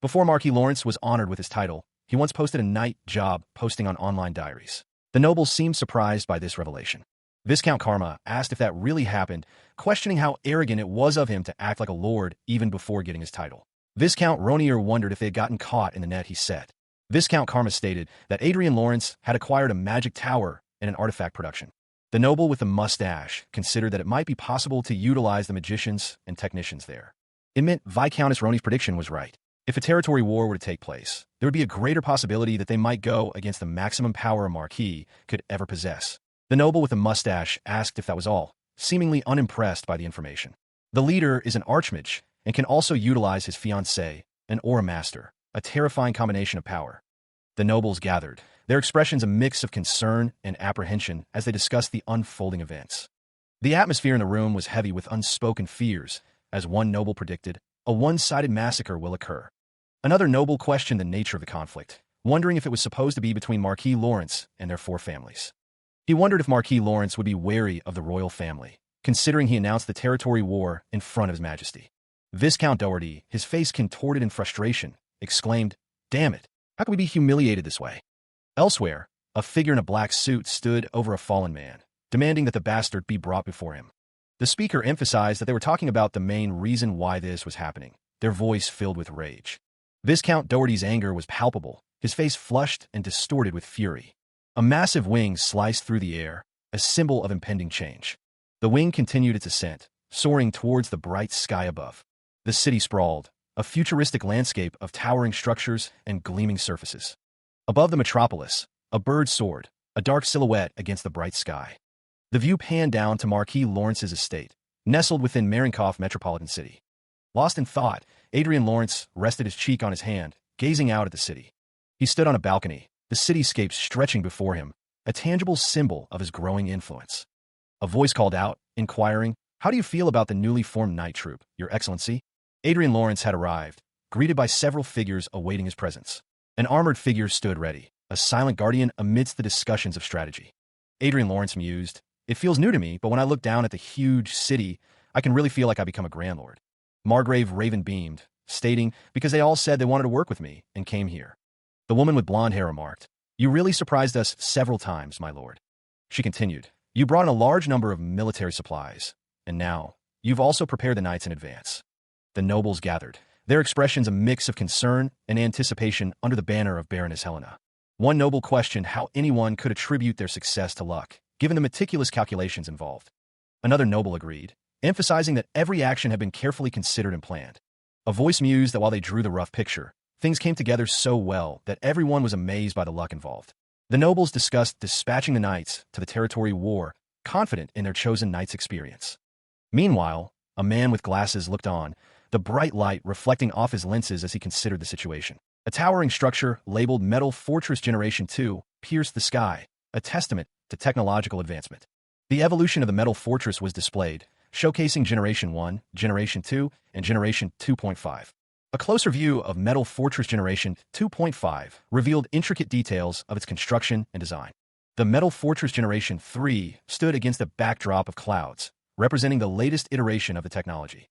Before Marquis Lawrence was honored with his title, he once posted a night job posting on online diaries. The nobles seemed surprised by this revelation. Viscount Karma asked if that really happened, questioning how arrogant it was of him to act like a lord even before getting his title. Viscount Ronier wondered if they had gotten caught in the net he set. Viscount Karma stated that Adrian Lawrence had acquired a magic tower in an artifact production. The noble with the mustache considered that it might be possible to utilize the magicians and technicians there. It meant Viscountess Roni's prediction was right. If a territory war were to take place, there would be a greater possibility that they might go against the maximum power a Marquis could ever possess. The noble with the mustache asked if that was all, seemingly unimpressed by the information. The leader is an Archmage and can also utilize his fiancée, an Aura Master, a terrifying combination of power. The nobles gathered, their expressions a mix of concern and apprehension as they discussed the unfolding events. The atmosphere in the room was heavy with unspoken fears. As one noble predicted, a one-sided massacre will occur. Another noble questioned the nature of the conflict, wondering if it was supposed to be between Marquis Lawrence and their 4 families. He wondered if Marquis Lawrence would be wary of the royal family, considering he announced the territory war in front of His Majesty. Viscount Doherty, his face contorted in frustration, exclaimed, "Damn it, how can we be humiliated this way?" Elsewhere, a figure in a black suit stood over a fallen man, demanding that the bastard be brought before him. The speaker emphasized that they were talking about the main reason why this was happening, their voice filled with rage. Viscount Doherty's anger was palpable, his face flushed and distorted with fury. A massive wing sliced through the air, a symbol of impending change. The wing continued its ascent, soaring towards the bright sky above. The city sprawled, a futuristic landscape of towering structures and gleaming surfaces. Above the metropolis, a bird soared, a dark silhouette against the bright sky. The view panned down to Marquis Lawrence's estate, nestled within Marienkauf metropolitan city. Lost in thought, Adrian Lawrence rested his cheek on his hand, gazing out at the city. He stood on a balcony, the cityscape stretching before him, a tangible symbol of his growing influence. A voice called out, inquiring, "How do you feel about the newly formed night troop, Your Excellency?" Adrian Lawrence had arrived, greeted by several figures awaiting his presence. An armored figure stood ready, a silent guardian amidst the discussions of strategy. Adrian Lawrence mused, "It feels new to me, but when I look down at the huge city, I can really feel like I become a Grand Lord." Margrave Raven beamed, stating, "Because they all said they wanted to work with me and came here." The woman with blonde hair remarked, "You really surprised us several times, my lord." She continued, "You brought in a large number of military supplies, and now, you've also prepared the knights in advance." The nobles gathered, their expressions a mix of concern and anticipation under the banner of Baroness Helena. One noble questioned how anyone could attribute their success to luck, given the meticulous calculations involved. Another noble agreed, emphasizing that every action had been carefully considered and planned. A voice mused that while they drew the rough picture, things came together so well that everyone was amazed by the luck involved. The nobles discussed dispatching the knights to the territory war, confident in their chosen knight's experience. Meanwhile, a man with glasses looked on, the bright light reflecting off his lenses as he considered the situation. A towering structure labeled Metal Fortress Generation 2 pierced the sky, a testament to technological advancement. The evolution of the Metal Fortress was displayed, showcasing Generation 1, Generation 2, and Generation 2.5. A closer view of Metal Fortress Generation 2.5 revealed intricate details of its construction and design. The Metal Fortress Generation 3 stood against a backdrop of clouds, representing the latest iteration of the technology.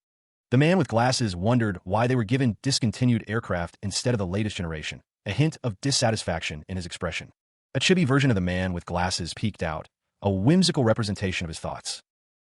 The man with glasses wondered why they were given discontinued aircraft instead of the latest generation, a hint of dissatisfaction in his expression. A chibi version of the man with glasses peeked out, a whimsical representation of his thoughts.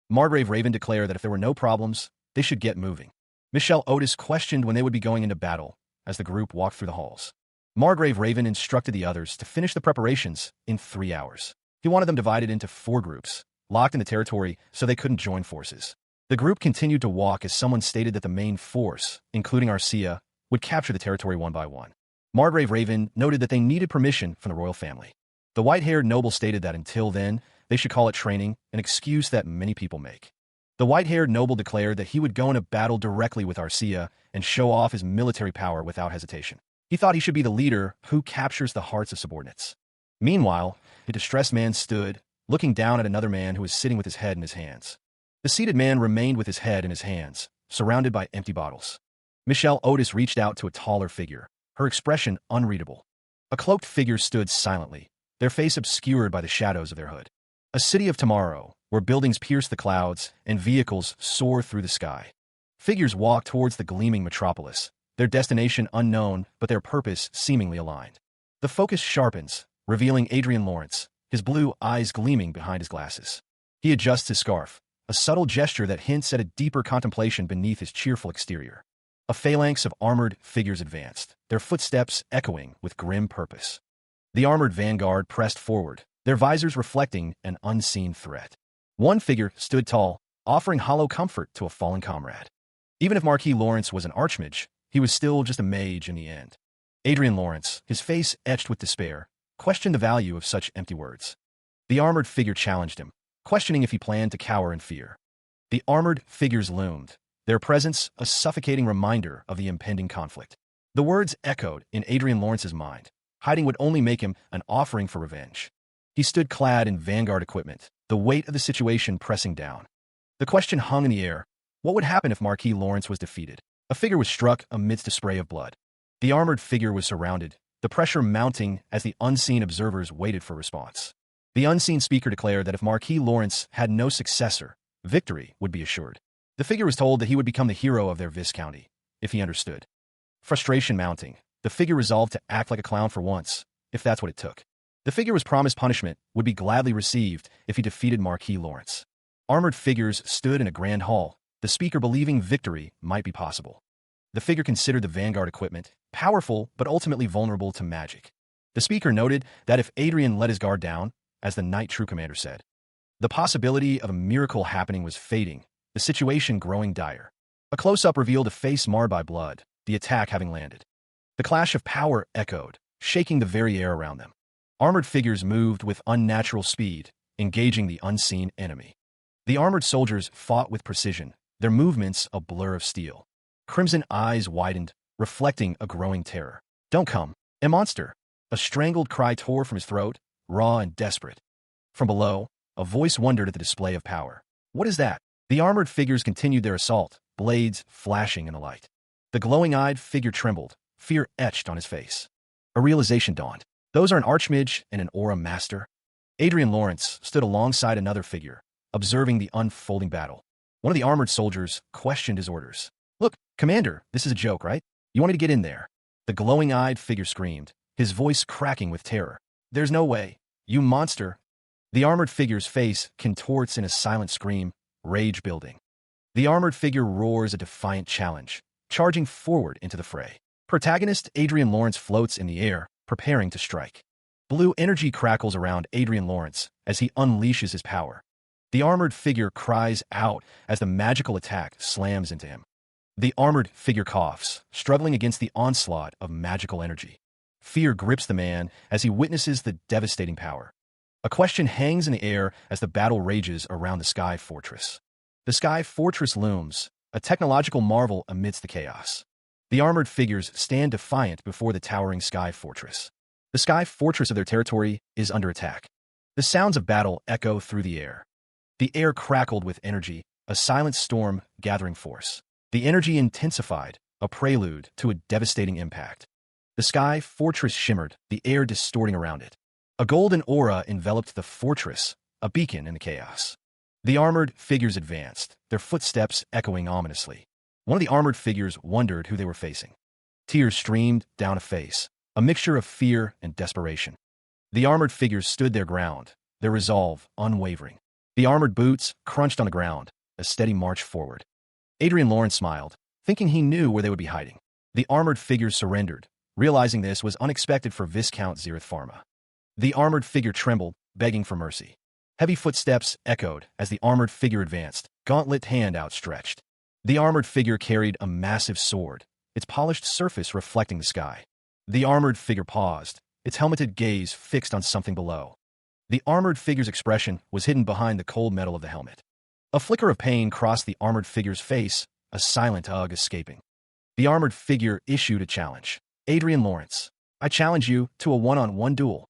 Margrave Raven declared that if there were no problems, they should get moving. Michelle Otis questioned when they would be going into battle as the group walked through the halls. Margrave Raven instructed the others to finish the preparations in 3 hours. He wanted them divided into 4 groups, locked in the territory so they couldn't join forces. The group continued to walk as someone stated that the main force, including Arcia, would capture the territory one by one. Margrave Raven noted that they needed permission from the royal family. The white-haired noble stated that until then, they should call it training, an excuse that many people make. The white-haired noble declared that he would go into battle directly with Arcia and show off his military power without hesitation. He thought he should be the leader who captures the hearts of subordinates. Meanwhile, a distressed man stood, looking down at another man who was sitting with his head in his hands. The seated man remained with his head in his hands, surrounded by empty bottles. Michelle Otis reached out to a taller figure, her expression unreadable. A cloaked figure stood silently, their face obscured by the shadows of their hood. A city of tomorrow, where buildings pierce the clouds and vehicles soar through the sky. Figures walk towards the gleaming metropolis, their destination unknown but their purpose seemingly aligned. The focus sharpens, revealing Adrian Lawrence, his blue eyes gleaming behind his glasses. He adjusts his scarf, a subtle gesture that hints at a deeper contemplation beneath his cheerful exterior. A phalanx of armored figures advanced, their footsteps echoing with grim purpose. The armored vanguard pressed forward, their visors reflecting an unseen threat. One figure stood tall, offering hollow comfort to a fallen comrade. Even if Marquis Lawrence was an archmage, he was still just a mage in the end. Adrian Lawrence, his face etched with despair, questioned the value of such empty words. The armored figure challenged him, questioning if he planned to cower in fear. The armored figures loomed, their presence a suffocating reminder of the impending conflict. The words echoed in Adrian Lawrence's mind. Hiding would only make him an offering for revenge. He stood clad in vanguard equipment, the weight of the situation pressing down. The question hung in the air: what would happen if Marquis Lawrence was defeated? A figure was struck amidst a spray of blood. The armored figure was surrounded, the pressure mounting as the unseen observers waited for response. The unseen speaker declared that if Marquis Lawrence had no successor, victory would be assured. The figure was told that he would become the hero of their viscounty, if he understood. Frustration mounting, the figure resolved to act like a clown for once, if that's what it took. The figure was promised punishment would be gladly received if he defeated Marquis Lawrence. Armored figures stood in a grand hall, the speaker believing victory might be possible. The figure considered the vanguard equipment powerful but ultimately vulnerable to magic. The speaker noted that if Adrian let his guard down, as the Knight True Commander said, the possibility of a miracle happening was fading, the situation growing dire. A close-up revealed a face marred by blood, the attack having landed. The clash of power echoed, shaking the very air around them. Armored figures moved with unnatural speed, engaging the unseen enemy. The armored soldiers fought with precision, their movements a blur of steel. Crimson eyes widened, reflecting a growing terror. "Don't come, a monster!" A strangled cry tore from his throat, raw and desperate. From below, a voice wondered at the display of power. "What is that?" The armored figures continued their assault, blades flashing in the light. The glowing-eyed figure trembled, fear etched on his face. A realization dawned. Those are an archmage and an aura master. Adrian Lawrence stood alongside another figure, observing the unfolding battle. One of the armored soldiers questioned his orders. "Look, Commander, this is a joke, right? You want me to get in there?" The glowing-eyed figure screamed, his voice cracking with terror. "There's no way. You monster." The armored figure's face contorts in a silent scream, rage building. The armored figure roars a defiant challenge, charging forward into the fray. Protagonist Adrian Lawrence floats in the air, preparing to strike. Blue energy crackles around Adrian Lawrence as he unleashes his power. The armored figure cries out as the magical attack slams into him. The armored figure coughs, struggling against the onslaught of magical energy. Fear grips the man as he witnesses the devastating power. A question hangs in the air as the battle rages around the Sky Fortress. The Sky Fortress looms, a technological marvel amidst the chaos. The armored figures stand defiant before the towering Sky Fortress. The Sky Fortress of their territory is under attack. The sounds of battle echo through the air. The air crackled with energy, a silent storm gathering force. The energy intensified, a prelude to a devastating impact. The Sky Fortress shimmered, the air distorting around it. A golden aura enveloped the fortress, a beacon in the chaos. The armored figures advanced, their footsteps echoing ominously. One of the armored figures wondered who they were facing. Tears streamed down a face, a mixture of fear and desperation. The armored figures stood their ground, their resolve unwavering. The armored boots crunched on the ground, a steady march forward. Adrian Lawrence smiled, thinking he knew where they would be hiding. The armored figures surrendered, realizing this was unexpected for Viscount Zereth Pharma. The armored figure trembled, begging for mercy. Heavy footsteps echoed as the armored figure advanced, gauntlet hand outstretched. The armored figure carried a massive sword, its polished surface reflecting the sky. The armored figure paused, its helmeted gaze fixed on something below. The armored figure's expression was hidden behind the cold metal of the helmet. A flicker of pain crossed the armored figure's face, a silent ugh escaping. The armored figure issued a challenge. "Adrian Lawrence, I challenge you to a one-on-one duel."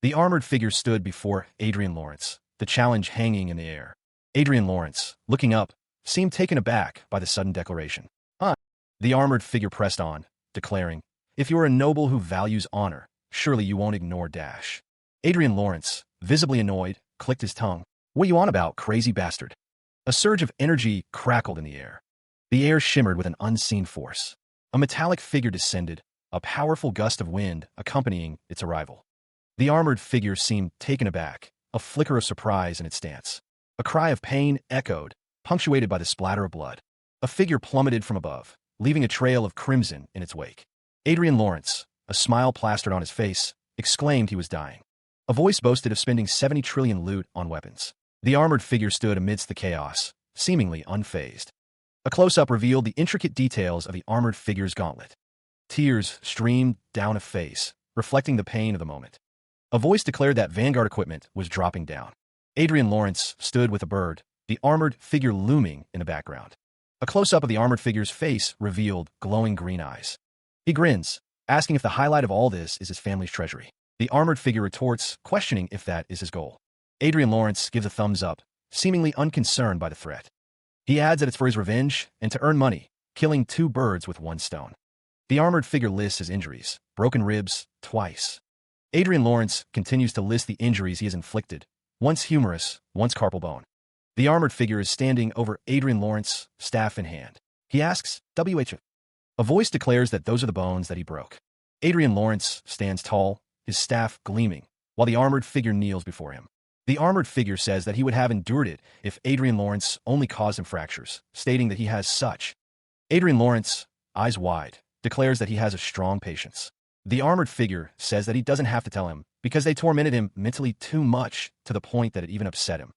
The armored figure stood before Adrian Lawrence, the challenge hanging in the air. Adrian Lawrence, looking up, seemed taken aback by the sudden declaration. Huh? The armored figure pressed on, declaring, "If you're a noble who values honor, surely you won't ignore Dash." Adrian Lawrence, visibly annoyed, clicked his tongue. "What you on about, crazy bastard?" A surge of energy crackled in the air. The air shimmered with an unseen force. A metallic figure descended, a powerful gust of wind accompanying its arrival. The armored figure seemed taken aback, a flicker of surprise in its stance. A cry of pain echoed, punctuated by the splatter of blood. A figure plummeted from above, leaving a trail of crimson in its wake. Adrian Lawrence, a smile plastered on his face, exclaimed he was dying. A voice boasted of spending 70 trillion loot on weapons. The armored figure stood amidst the chaos, seemingly unfazed. A close-up revealed the intricate details of the armored figure's gauntlet. Tears streamed down a face, reflecting the pain of the moment. A voice declared that Vanguard equipment was dropping down. Adrian Lawrence stood with a bird, the armored figure looming in the background. A close-up of the armored figure's face revealed glowing green eyes. He grins, asking if the highlight of all this is his family's treasury. The armored figure retorts, questioning if that is his goal. Adrian Lawrence gives a thumbs up, seemingly unconcerned by the threat. He adds that it's for his revenge and to earn money, killing 2 birds with 1 stone. The armored figure lists his injuries, broken ribs, twice. Adrian Lawrence continues to list the injuries he has inflicted, once humerus, once carpal bone. The armored figure is standing over Adrian Lawrence, staff in hand. He asks, "WH?" A voice declares that those are the bones that he broke. Adrian Lawrence stands tall, his staff gleaming, while the armored figure kneels before him. The armored figure says that he would have endured it if Adrian Lawrence only caused him fractures, stating that he has such. Adrian Lawrence, eyes wide, declares that he has a strong patience. The armored figure says that he doesn't have to tell him because they tormented him mentally too much to the point that it even upset him.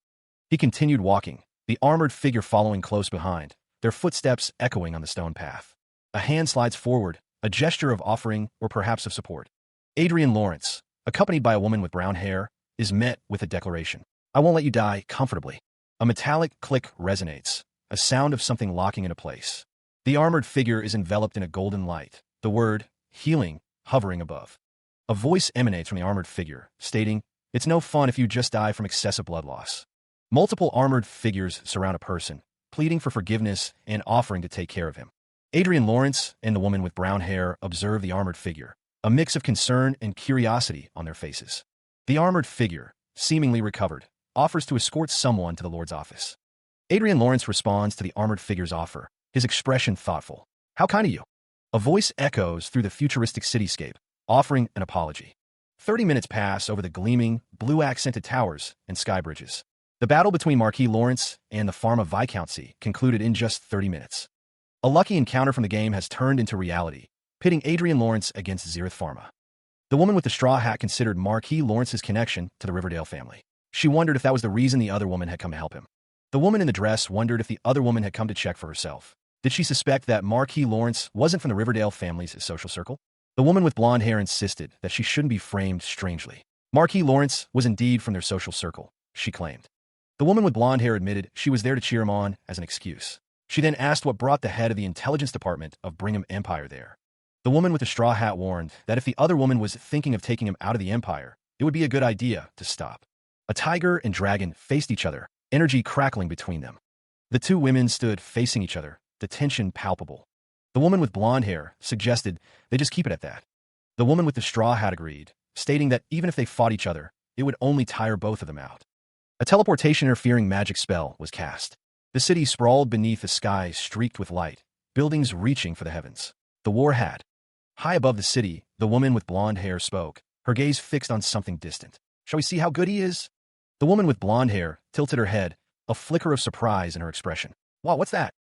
He continued walking, the armored figure following close behind, their footsteps echoing on the stone path. A hand slides forward, a gesture of offering or perhaps of support. Adrian Lawrence, accompanied by a woman with brown hair, is met with a declaration. "I won't let you die comfortably." A metallic click resonates, a sound of something locking into place. The armored figure is enveloped in a golden light, the word, healing, hovering above. A voice emanates from the armored figure, stating, "It's no fun if you just die from excessive blood loss." Multiple armored figures surround a person, pleading for forgiveness and offering to take care of him. Adrian Lawrence and the woman with brown hair observe the armored figure, a mix of concern and curiosity on their faces. The armored figure, seemingly recovered, offers to escort someone to the Lord's office. Adrian Lawrence responds to the armored figure's offer, his expression thoughtful. "How kind of you." A voice echoes through the futuristic cityscape, offering an apology. 30 minutes pass over the gleaming, blue-accented towers and sky bridges. The battle between Marquis Lawrence and the Pharma Viscountcy concluded in just 30 minutes. A lucky encounter from the game has turned into reality, pitting Adrian Lawrence against Xerath Pharma. The woman with the straw hat considered Marquis Lawrence's connection to the Riverdale family. She wondered if that was the reason the other woman had come to help him. The woman in the dress wondered if the other woman had come to check for herself. Did she suspect that Marquis Lawrence wasn't from the Riverdale family's social circle? The woman with blonde hair insisted that she shouldn't be framed strangely. Marquis Lawrence was indeed from their social circle, she claimed. The woman with blonde hair admitted she was there to cheer him on as an excuse. She then asked what brought the head of the intelligence department of Brigham Empire there. The woman with the straw hat warned that if the other woman was thinking of taking him out of the Empire, it would be a good idea to stop. A tiger and dragon faced each other, energy crackling between them. The two women stood facing each other, the tension palpable. The woman with blonde hair suggested they just keep it at that. The woman with the straw hat agreed, stating that even if they fought each other, it would only tire both of them out. A teleportation-interfering magic spell was cast. The city sprawled beneath a sky streaked with light, buildings reaching for the heavens. The war had. High above the city, the woman with blonde hair spoke, her gaze fixed on something distant. "Shall we see how good he is?" The woman with blonde hair tilted her head, a flicker of surprise in her expression. "Wow, what's that?"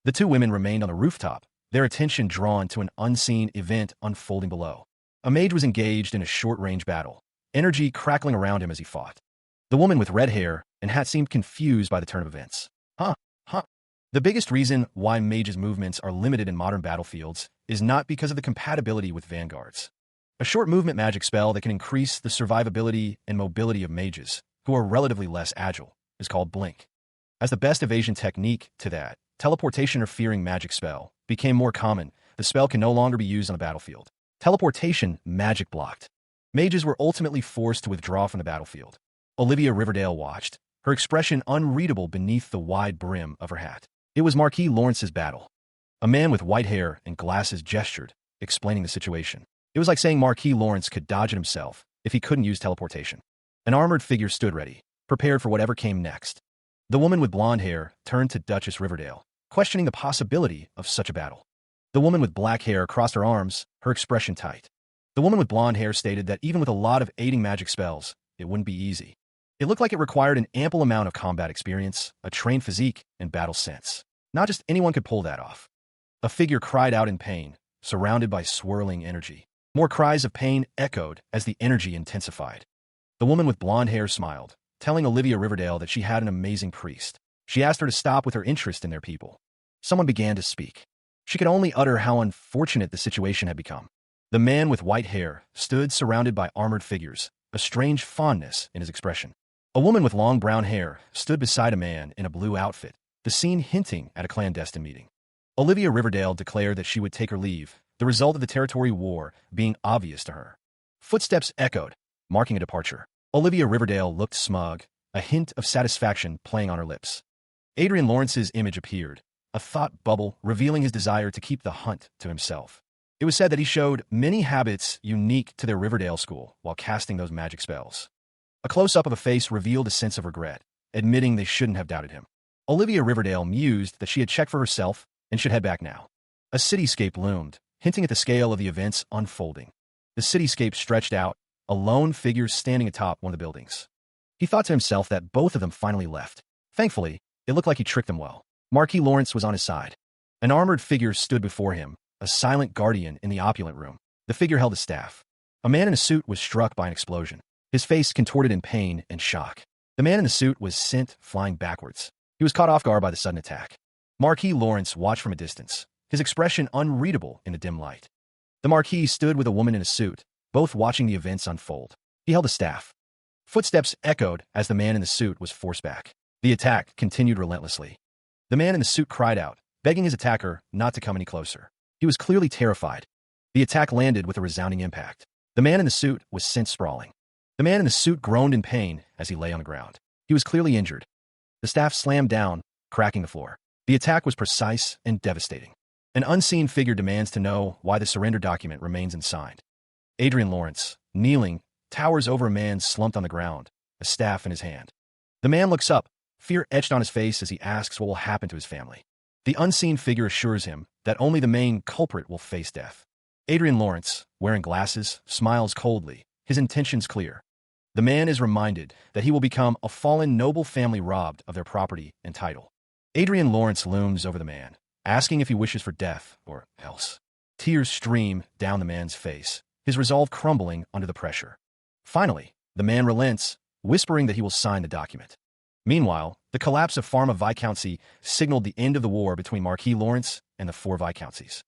The two women remained on the rooftop, their attention drawn to an unseen event unfolding below. A mage was engaged in a short-range battle, energy crackling around him as he fought. The woman with red hair and hat seemed confused by the turn of events. Huh. The biggest reason why mages' movements are limited in modern battlefields is not because of the compatibility with vanguards. A short movement magic spell that can increase the survivability and mobility of mages, who are relatively less agile, is called Blink. As the best evasion technique to that, teleportation-interfering magic spell became more common, the spell can no longer be used on the battlefield. Teleportation magic blocked. Mages were ultimately forced to withdraw from the battlefield. Olivia Riverdale watched, her expression unreadable beneath the wide brim of her hat. It was Marquis Lawrence's battle. A man with white hair and glasses gestured, explaining the situation. It was like saying Marquis Lawrence could dodge it himself if he couldn't use teleportation. An armored figure stood ready, prepared for whatever came next. The woman with blonde hair turned to Duchess Riverdale, questioning the possibility of such a battle. The woman with black hair crossed her arms, her expression tight. The woman with blonde hair stated that even with a lot of aiding magic spells, it wouldn't be easy. It looked like it required an ample amount of combat experience, a trained physique, and battle sense. Not just anyone could pull that off. A figure cried out in pain, surrounded by swirling energy. More cries of pain echoed as the energy intensified. The woman with blonde hair smiled, telling Olivia Riverdale that she had an amazing priest. She asked her to stop with her interest in their people. Someone began to speak. She could only utter how unfortunate the situation had become. The man with white hair stood surrounded by armored figures, a strange fondness in his expression. A woman with long brown hair stood beside a man in a blue outfit, the scene hinting at a clandestine meeting. Olivia Riverdale declared that she would take her leave, the result of the territory war being obvious to her. Footsteps echoed, marking a departure. Olivia Riverdale looked smug, a hint of satisfaction playing on her lips. Adrian Lawrence's image appeared, a thought bubble revealing his desire to keep the hunt to himself. It was said that he showed many habits unique to their Riverdale school while casting those magic spells. A close-up of a face revealed a sense of regret, admitting they shouldn't have doubted him. Olivia Riverdale mused that she had checked for herself and should head back now. A cityscape loomed, hinting at the scale of the events unfolding. The cityscape stretched out, a lone figure standing atop one of the buildings. He thought to himself that both of them finally left. Thankfully, it looked like he tricked them well. Marquis Lawrence was on his side. An armored figure stood before him, a silent guardian in the opulent room. The figure held a staff. A man in a suit was struck by an explosion. His face contorted in pain and shock. The man in the suit was sent flying backwards. He was caught off guard by the sudden attack. Marquis Lawrence watched from a distance, his expression unreadable in the dim light. The Marquis stood with a woman in a suit, both watching the events unfold. He held a staff. Footsteps echoed as the man in the suit was forced back. The attack continued relentlessly. The man in the suit cried out, begging his attacker not to come any closer. He was clearly terrified. The attack landed with a resounding impact. The man in the suit was sent sprawling. The man in the suit groaned in pain as he lay on the ground. He was clearly injured. The staff slammed down, cracking the floor. The attack was precise and devastating. An unseen figure demands to know why the surrender document remains unsigned. Adrian Lawrence, kneeling, towers over a man slumped on the ground, a staff in his hand. The man looks up, fear etched on his face as he asks what will happen to his family. The unseen figure assures him that only the main culprit will face death. Adrian Lawrence, wearing glasses, smiles coldly, his intentions clear. The man is reminded that he will become a fallen noble family robbed of their property and title. Adrian Lawrence looms over the man, asking if he wishes for death or else. Tears stream down the man's face, his resolve crumbling under the pressure. Finally, the man relents, whispering that he will sign the document. Meanwhile, the collapse of Pharma Viscountcy signaled the end of the war between Marquis Lawrence and the four Viscouncies.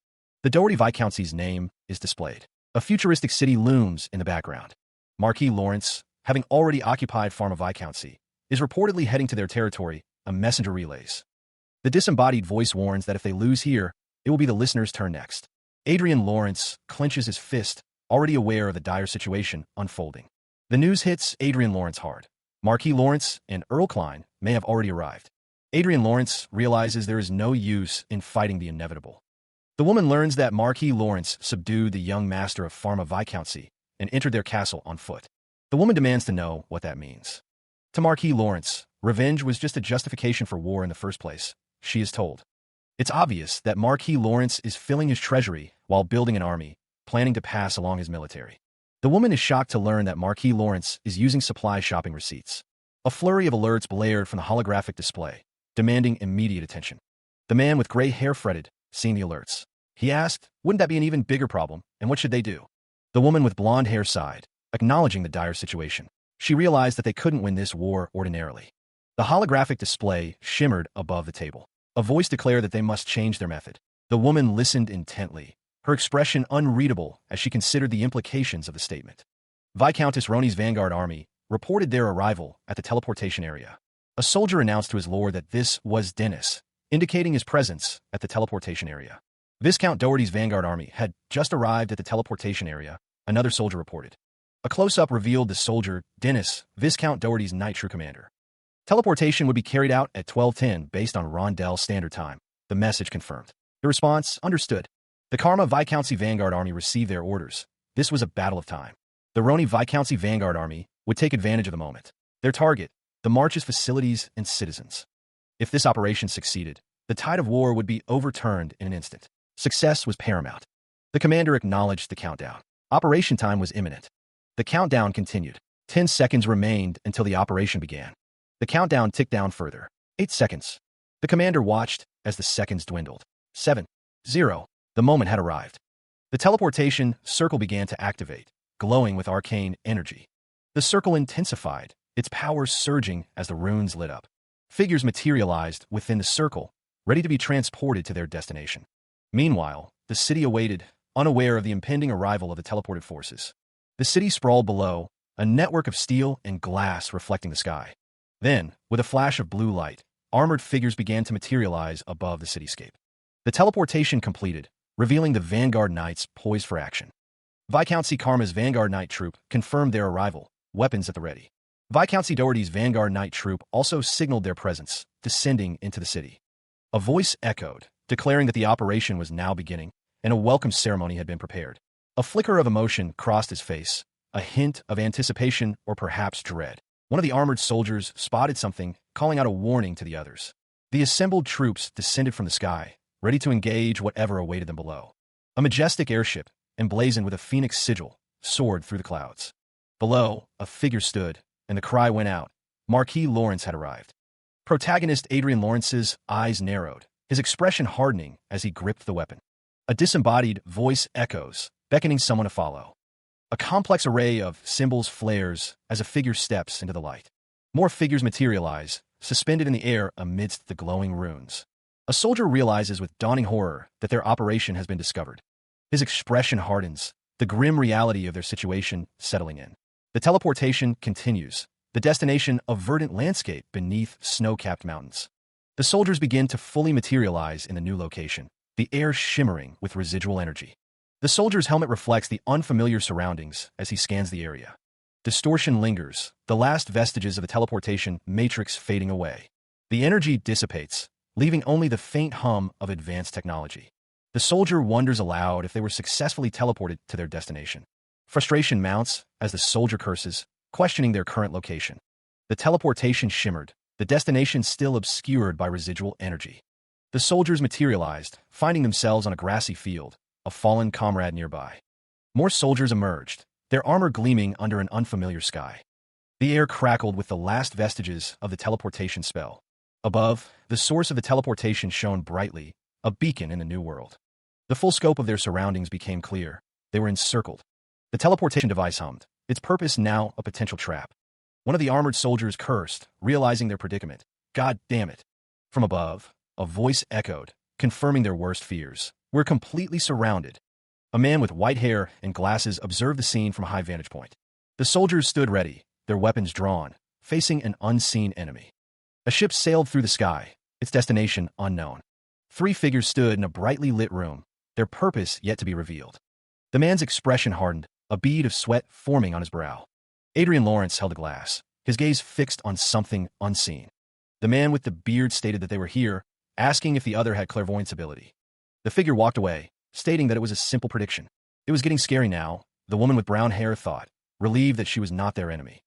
The Doherty Viscountcy's name is displayed. A futuristic city looms in the background. Marquis Lawrence, having already occupied Pharma Viscountcy, is reportedly heading to their territory, a messenger relays. The disembodied voice warns that if they lose here, it will be the listener's turn next. Adrian Lawrence clenches his fist, already aware of the dire situation unfolding. The news hits Adrian Lawrence hard. Marquis Lawrence and Earl Klein may have already arrived. Adrian Lawrence realizes there is no use in fighting the inevitable. The woman learns that Marquis Lawrence subdued the young master of Pharma Viscountcy and entered their castle on foot. The woman demands to know what that means. To Marquis Lawrence, revenge was just a justification for war in the first place, she is told. It's obvious that Marquis Lawrence is filling his treasury while building an army, planning to pass along his military. The woman is shocked to learn that Marquis Lawrence is using supply shopping receipts. A flurry of alerts blared from the holographic display, demanding immediate attention. The man with gray hair fretted, seeing the alerts. He asked, wouldn't that be an even bigger problem, and what should they do? The woman with blonde hair sighed, acknowledging the dire situation. She realized that they couldn't win this war ordinarily. The holographic display shimmered above the table. A voice declared that they must change their method. The woman listened intently, her expression unreadable as she considered the implications of the statement. Viscountess Roni's vanguard army reported their arrival at the teleportation area. A soldier announced to his lord that this was Dennis, indicating his presence at the teleportation area. Viscount Doherty's vanguard army had just arrived at the teleportation area, another soldier reported. A close-up revealed the soldier, Dennis, Viscount Doherty's night true commander. Teleportation would be carried out at 12:10 based on Rondell Standard Time. the message confirmed. The response, understood. The Karma Viscountcy Vanguard Army received their orders. This was a battle of time. The Roni Viscountcy Vanguard Army would take advantage of the moment. Their target, the March's facilities and citizens. If this operation succeeded, the tide of war would be overturned in an instant. Success was paramount. The commander acknowledged the countdown. Operation time was imminent. The countdown continued. 10 seconds remained until the operation began. The countdown ticked down further. 8 seconds. The commander watched as the seconds dwindled. 7, 0. The moment had arrived. The teleportation circle began to activate, glowing with arcane energy. The circle intensified, its power surging as the runes lit up. Figures materialized within the circle, ready to be transported to their destination. Meanwhile, the city awaited, unaware of the impending arrival of the teleported forces. The city sprawled below, a network of steel and glass reflecting the sky. Then, with a flash of blue light, armored figures began to materialize above the cityscape. The teleportation completed, revealing the Vanguard Knights poised for action. Viscountcy Karma's Vanguard Knight troop confirmed their arrival, weapons at the ready. Viscountcy Doherty's Vanguard Knight troop also signaled their presence, descending into the city. A voice echoed, declaring that the operation was now beginning, and a welcome ceremony had been prepared. A flicker of emotion crossed his face, a hint of anticipation or perhaps dread. One of the armored soldiers spotted something, calling out a warning to the others. The assembled troops descended from the sky, ready to engage whatever awaited them below. A majestic airship, emblazoned with a phoenix sigil, soared through the clouds. Below, a figure stood, and the cry went out. Marquis Lawrence had arrived. Protagonist Adrian Lawrence's eyes narrowed, his expression hardening as he gripped the weapon. A disembodied voice echoes, beckoning someone to follow. A complex array of symbols flares as a figure steps into the light. More figures materialize, suspended in the air amidst the glowing runes. A soldier realizes with dawning horror that their operation has been discovered. His expression hardens, the grim reality of their situation settling in. The teleportation continues, the destination a verdant landscape beneath snow-capped mountains. The soldiers begin to fully materialize in the new location, the air shimmering with residual energy. The soldier's helmet reflects the unfamiliar surroundings as he scans the area. Distortion lingers, the last vestiges of the teleportation matrix fading away. The energy dissipates, leaving only the faint hum of advanced technology. The soldier wonders aloud if they were successfully teleported to their destination. Frustration mounts as the soldier curses, questioning their current location. The teleportation shimmered, the destination still obscured by residual energy. The soldiers materialized, finding themselves on a grassy field, a fallen comrade nearby. More soldiers emerged, their armor gleaming under an unfamiliar sky. The air crackled with the last vestiges of the teleportation spell. Above, the source of the teleportation shone brightly, a beacon in the new world. The full scope of their surroundings became clear. They were encircled. The teleportation device hummed, its purpose now a potential trap. One of the armored soldiers cursed, realizing their predicament. God damn it. From above, a voice echoed, confirming their worst fears. We're completely surrounded. A man with white hair and glasses observed the scene from a high vantage point. The soldiers stood ready, their weapons drawn, facing an unseen enemy. A ship sailed through the sky, its destination unknown. 3 figures stood in a brightly lit room, their purpose yet to be revealed. The man's expression hardened, a bead of sweat forming on his brow. Adrian Lawrence held a glass, his gaze fixed on something unseen. The man with the beard stated that they were here, asking if the other had clairvoyance ability. The figure walked away, stating that it was a simple prediction. It was getting scary now, the woman with brown hair thought, relieved that she was not their enemy.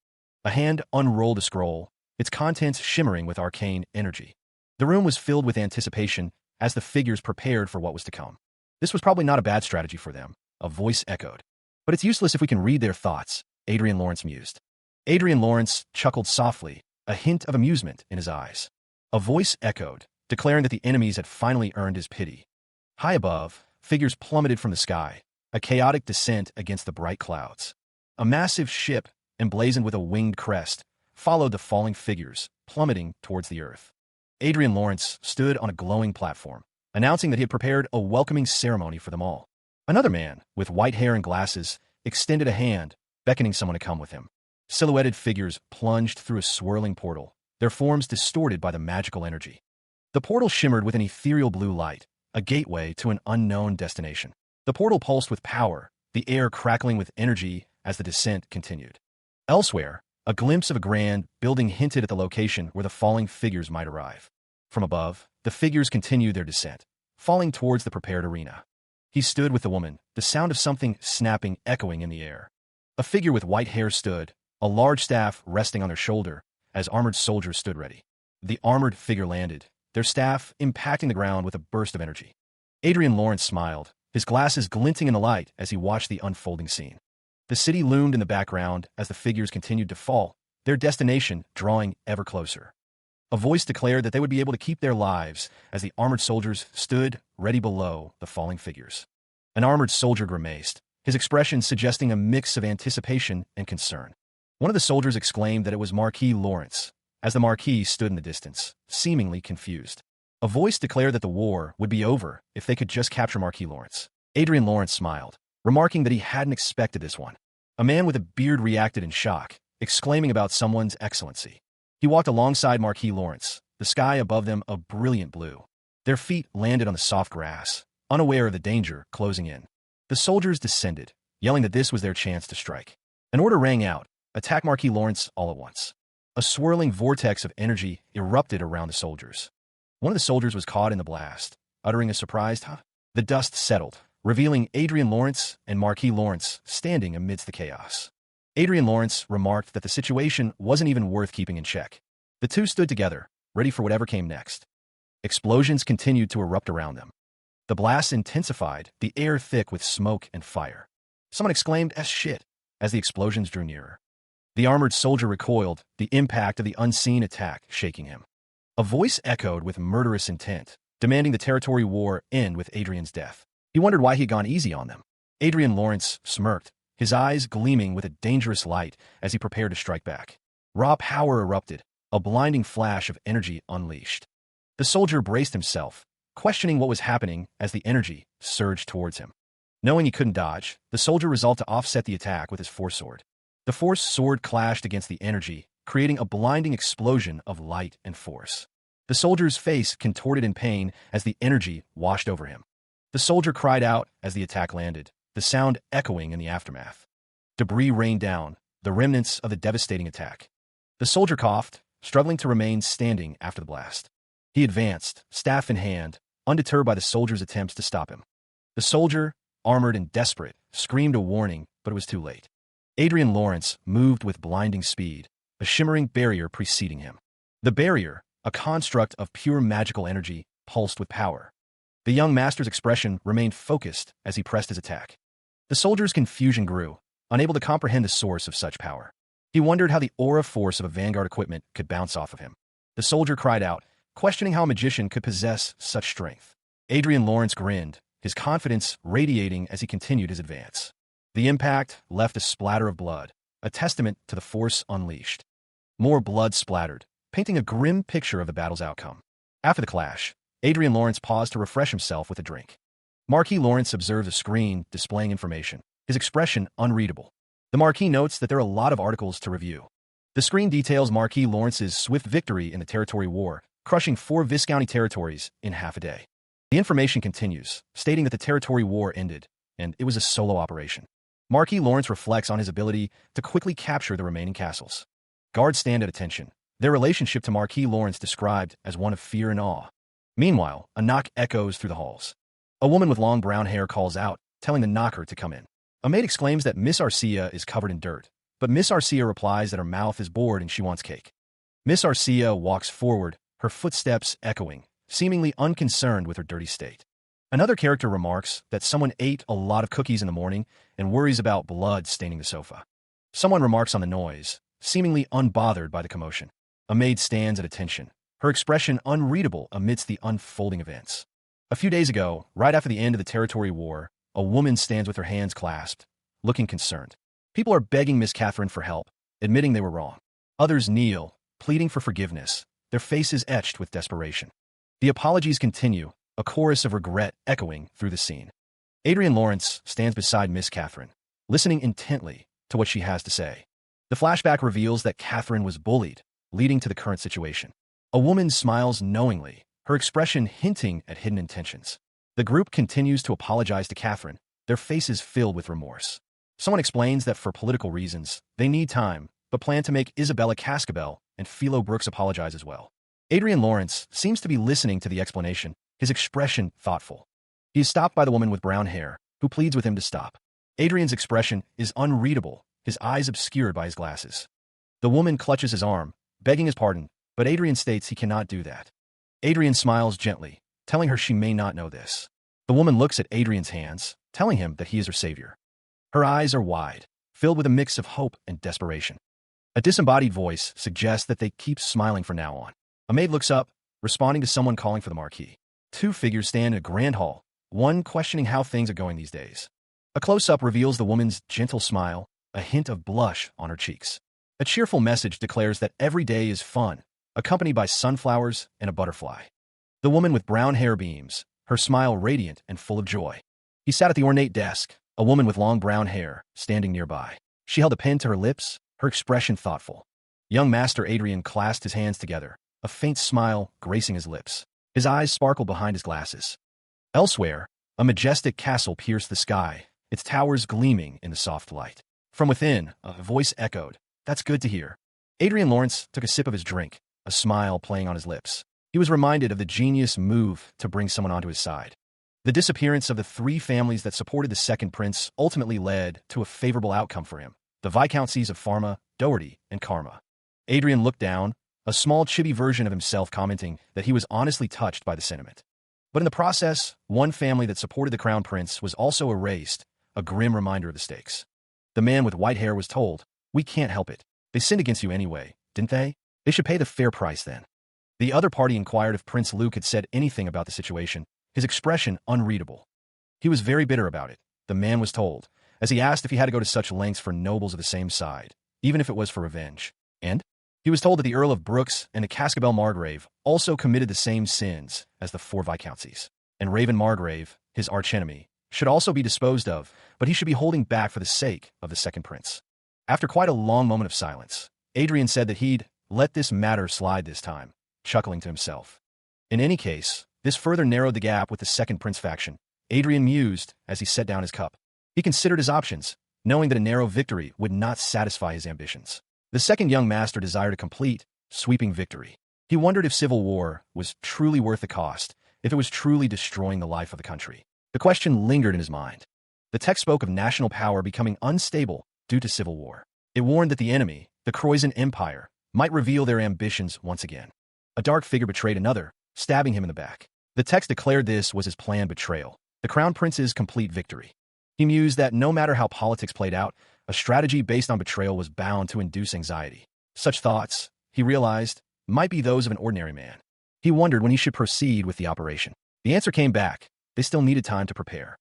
A hand unrolled a scroll, its contents shimmering with arcane energy. The room was filled with anticipation as the figures prepared for what was to come. This was probably not a bad strategy for them, a voice echoed. But it's useless if we can read their thoughts, Adrian Lawrence mused. Adrian Lawrence chuckled softly, a hint of amusement in his eyes. A voice echoed, declaring that the enemies had finally earned his pity. High above, figures plummeted from the sky, a chaotic descent against the bright clouds. A massive ship, emblazoned with a winged crest, followed the falling figures, plummeting towards the earth. Adrian Lawrence stood on a glowing platform, announcing that he had prepared a welcoming ceremony for them all. Another man, with white hair and glasses, extended a hand, beckoning someone to come with him. Silhouetted figures plunged through a swirling portal, their forms distorted by the magical energy. The portal shimmered with an ethereal blue light, a gateway to an unknown destination. The portal pulsed with power, the air crackling with energy as the descent continued. Elsewhere, a glimpse of a grand building hinted at the location where the falling figures might arrive. From above, the figures continue their descent, falling towards the prepared arena. He stood with the woman, the sound of something snapping echoing in the air. A figure with white hair stood, a large staff resting on their shoulder, as armored soldiers stood ready. The armored figure landed, their staff impacting the ground with a burst of energy. Adrian Lawrence smiled, his glasses glinting in the light as he watched the unfolding scene. The city loomed in the background as the figures continued to fall, their destination drawing ever closer. A voice declared that they would be able to keep their lives as the armored soldiers stood ready below the falling figures. An armored soldier grimaced, his expression suggesting a mix of anticipation and concern. One of the soldiers exclaimed that it was Marquis Lawrence, as the Marquis stood in the distance, seemingly confused. A voice declared that the war would be over if they could just capture Marquis Lawrence. Adrian Lawrence smiled, remarking that he hadn't expected this one. A man with a beard reacted in shock, exclaiming about someone's excellency. He walked alongside Marquis Lawrence, the sky above them a brilliant blue. Their feet landed on the soft grass, unaware of the danger closing in. The soldiers descended, yelling that this was their chance to strike. An order rang out, attack Marquis Lawrence all at once. A swirling vortex of energy erupted around the soldiers. One of the soldiers was caught in the blast, uttering a surprised "huh?" The dust settled, revealing Adrian Lawrence and Marquis Lawrence standing amidst the chaos. Adrian Lawrence remarked that the situation wasn't even worth keeping in check. The two stood together, ready for whatever came next. Explosions continued to erupt around them. The blasts intensified, the air thick with smoke and fire. Someone exclaimed, "as shit," as the explosions drew nearer. The armored soldier recoiled, the impact of the unseen attack shaking him. A voice echoed with murderous intent, demanding the territory war end with Adrian's death. He wondered why he had gone easy on them. Adrian Lawrence smirked, his eyes gleaming with a dangerous light as he prepared to strike back. Raw power erupted, a blinding flash of energy unleashed. The soldier braced himself, questioning what was happening as the energy surged towards him. Knowing he couldn't dodge, the soldier resolved to offset the attack with his force sword. The force sword clashed against the energy, creating a blinding explosion of light and force. The soldier's face contorted in pain as the energy washed over him. The soldier cried out as the attack landed, the sound echoing in the aftermath. Debris rained down, the remnants of the devastating attack. The soldier coughed, struggling to remain standing after the blast. He advanced, staff in hand, undeterred by the soldier's attempts to stop him. The soldier, armored and desperate, screamed a warning, but it was too late. Adrian Lawrence moved with blinding speed, a shimmering barrier preceding him. The barrier, a construct of pure magical energy, pulsed with power. The young master's expression remained focused as he pressed his attack. The soldier's confusion grew, unable to comprehend the source of such power. He wondered how the aura force of a vanguard equipment could bounce off of him. The soldier cried out, questioning how a magician could possess such strength. Adrian Lawrence grinned, his confidence radiating as he continued his advance. The impact left a splatter of blood, a testament to the force unleashed. More blood splattered, painting a grim picture of the battle's outcome. After the clash, Adrian Lawrence paused to refresh himself with a drink. Marquis Lawrence observed a screen displaying information, his expression unreadable. The Marquis notes that there are a lot of articles to review. The screen details Marquis Lawrence's swift victory in the territory war, crushing 4 Viscounty territories in half a day. The information continues, stating that the territory war ended, and it was a solo operation. Marquis Lawrence reflects on his ability to quickly capture the remaining castles. Guards stand at attention, their relationship to Marquis Lawrence described as one of fear and awe. Meanwhile, a knock echoes through the halls. A woman with long brown hair calls out, telling the knocker to come in. A maid exclaims that Miss Arcia is covered in dirt, but Miss Arcia replies that her mouth is bored and she wants cake. Miss Arcia walks forward, her footsteps echoing, seemingly unconcerned with her dirty state. Another character remarks that someone ate a lot of cookies in the morning and worries about blood staining the sofa. Someone remarks on the noise, seemingly unbothered by the commotion. A maid stands at attention, her expression unreadable amidst the unfolding events. A few days ago, right after the end of the territory war, a woman stands with her hands clasped, looking concerned. People are begging Miss Catherine for help, admitting they were wrong. Others kneel, pleading for forgiveness, their faces etched with desperation. The apologies continue, a chorus of regret echoing through the scene. Adrian Lawrence stands beside Miss Catherine, listening intently to what she has to say. The flashback reveals that Catherine was bullied, leading to the current situation. A woman smiles knowingly, her expression hinting at hidden intentions. The group continues to apologize to Catherine, their faces filled with remorse. Someone explains that for political reasons, they need time, but plan to make Isabella Cascabel and Philo Brooks apologize as well. Adrian Lawrence seems to be listening to the explanation, his expression thoughtful. He is stopped by the woman with brown hair, who pleads with him to stop. Adrian's expression is unreadable, his eyes obscured by his glasses. The woman clutches his arm, begging his pardon, but Adrian states he cannot do that. Adrian smiles gently, telling her she may not know this. The woman looks at Adrian's hands, telling him that he is her savior. Her eyes are wide, filled with a mix of hope and desperation. A disembodied voice suggests that they keep smiling from now on. A maid looks up, responding to someone calling for the marquee. Two figures stand in a grand hall, one questioning how things are going these days. A close-up reveals the woman's gentle smile, a hint of blush on her cheeks. A cheerful message declares that every day is fun, accompanied by sunflowers and a butterfly. The woman with brown hair beams, her smile radiant and full of joy. He sat at the ornate desk, a woman with long brown hair, standing nearby. She held a pen to her lips, her expression thoughtful. Young Master Adrian clasped his hands together, a faint smile gracing his lips. His eyes sparkled behind his glasses. Elsewhere, a majestic castle pierced the sky, its towers gleaming in the soft light. From within, a voice echoed, "That's good to hear." Adrian Lawrence took a sip of his drink, a smile playing on his lips. He was reminded of the genius move to bring someone onto his side. The disappearance of the three families that supported the second prince ultimately led to a favorable outcome for him, the Viscounties of Pharma, Doherty, and Karma. Adrian looked down, a small chibi version of himself commenting that he was honestly touched by the sentiment. But in the process, one family that supported the crown prince was also erased, a grim reminder of the stakes. The man with white hair was told, "We can't help it. They sinned against you anyway, didn't they? They should pay the fair price then." The other party inquired if Prince Luke had said anything about the situation, his expression unreadable. He was very bitter about it, the man was told, as he asked if he had to go to such lengths for nobles of the same side, even if it was for revenge. And he was told that the Earl of Brooks and the Cascabel Margrave also committed the same sins as the four Viscounties, and Raven Margrave, his archenemy, should also be disposed of, but he should be holding back for the sake of the second prince. After quite a long moment of silence, Adrian said that he'd let this matter slide this time, chuckling to himself. In any case, this further narrowed the gap with the second prince faction. Adrian mused as he set down his cup. He considered his options, knowing that a narrow victory would not satisfy his ambitions. The second young master desired a complete, sweeping victory. He wondered if civil war was truly worth the cost, if it was truly destroying the life of the country. The question lingered in his mind. The text spoke of national power becoming unstable due to civil war. It warned that the enemy, the Croatian Empire, might reveal their ambitions once again. A dark figure betrayed another, stabbing him in the back. The text declared this was his planned betrayal, the crown prince's complete victory. He mused that no matter how politics played out, a strategy based on betrayal was bound to induce anxiety. Such thoughts, he realized, might be those of an ordinary man. He wondered when he should proceed with the operation. The answer came back. They still needed time to prepare.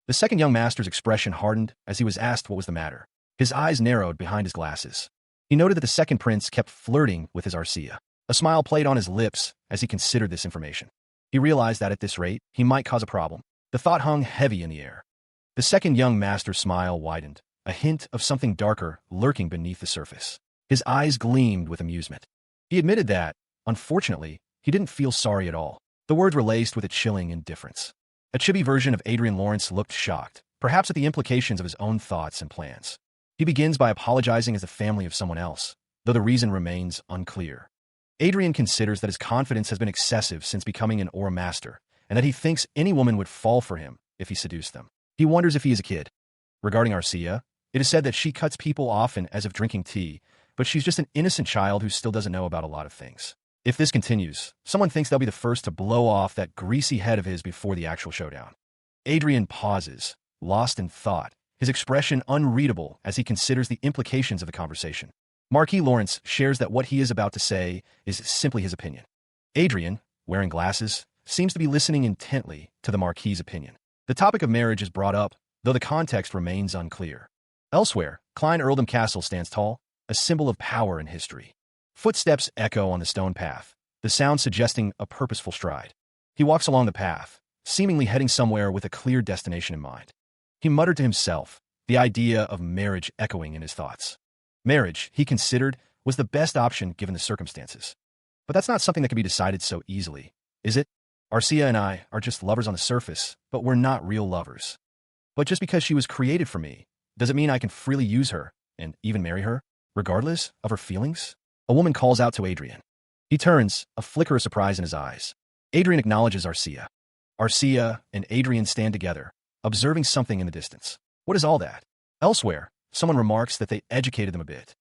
The second young master's expression hardened as he was asked what was the matter. His eyes narrowed behind his glasses. He noted that the second prince kept flirting with his Arcia. A smile played on his lips as he considered this information. He realized that at this rate, he might cause a problem. The thought hung heavy in the air. The second young master's smile widened, a hint of something darker lurking beneath the surface. His eyes gleamed with amusement. He admitted that, unfortunately, he didn't feel sorry at all. The words were laced with a chilling indifference. A chibi version of Adrian Lawrence looked shocked, perhaps at the implications of his own thoughts and plans. He begins by apologizing as the family of someone else, though the reason remains unclear. Adrian considers that his confidence has been excessive since becoming an Aura Master, and that he thinks any woman would fall for him if he seduced them. He wonders if he is a kid. Regarding Arcia, it is said that she cuts people often as if drinking tea, but she's just an innocent child who still doesn't know about a lot of things. If this continues, someone thinks they'll be the first to blow off that greasy head of his before the actual showdown. Adrian pauses, lost in thought, his expression unreadable as he considers the implications of the conversation. Marquis Lawrence shares that what he is about to say is simply his opinion. Adrian, wearing glasses, seems to be listening intently to the Marquis's opinion. The topic of marriage is brought up, though the context remains unclear. Elsewhere, Klein Earldom Castle stands tall, a symbol of power and history. Footsteps echo on the stone path, the sound suggesting a purposeful stride. He walks along the path, seemingly heading somewhere with a clear destination in mind. He muttered to himself, the idea of marriage echoing in his thoughts. Marriage, he considered, was the best option given the circumstances. But that's not something that can be decided so easily, is it? Arcia and I are just lovers on the surface, but we're not real lovers. But just because she was created for me, does it mean I can freely use her, and even marry her, regardless of her feelings? A woman calls out to Adrian. He turns, a flicker of surprise in his eyes. Adrian acknowledges Arcia. Arcia and Adrian stand together, observing something in the distance. What is all that? Elsewhere, someone remarks that they educated them a bit.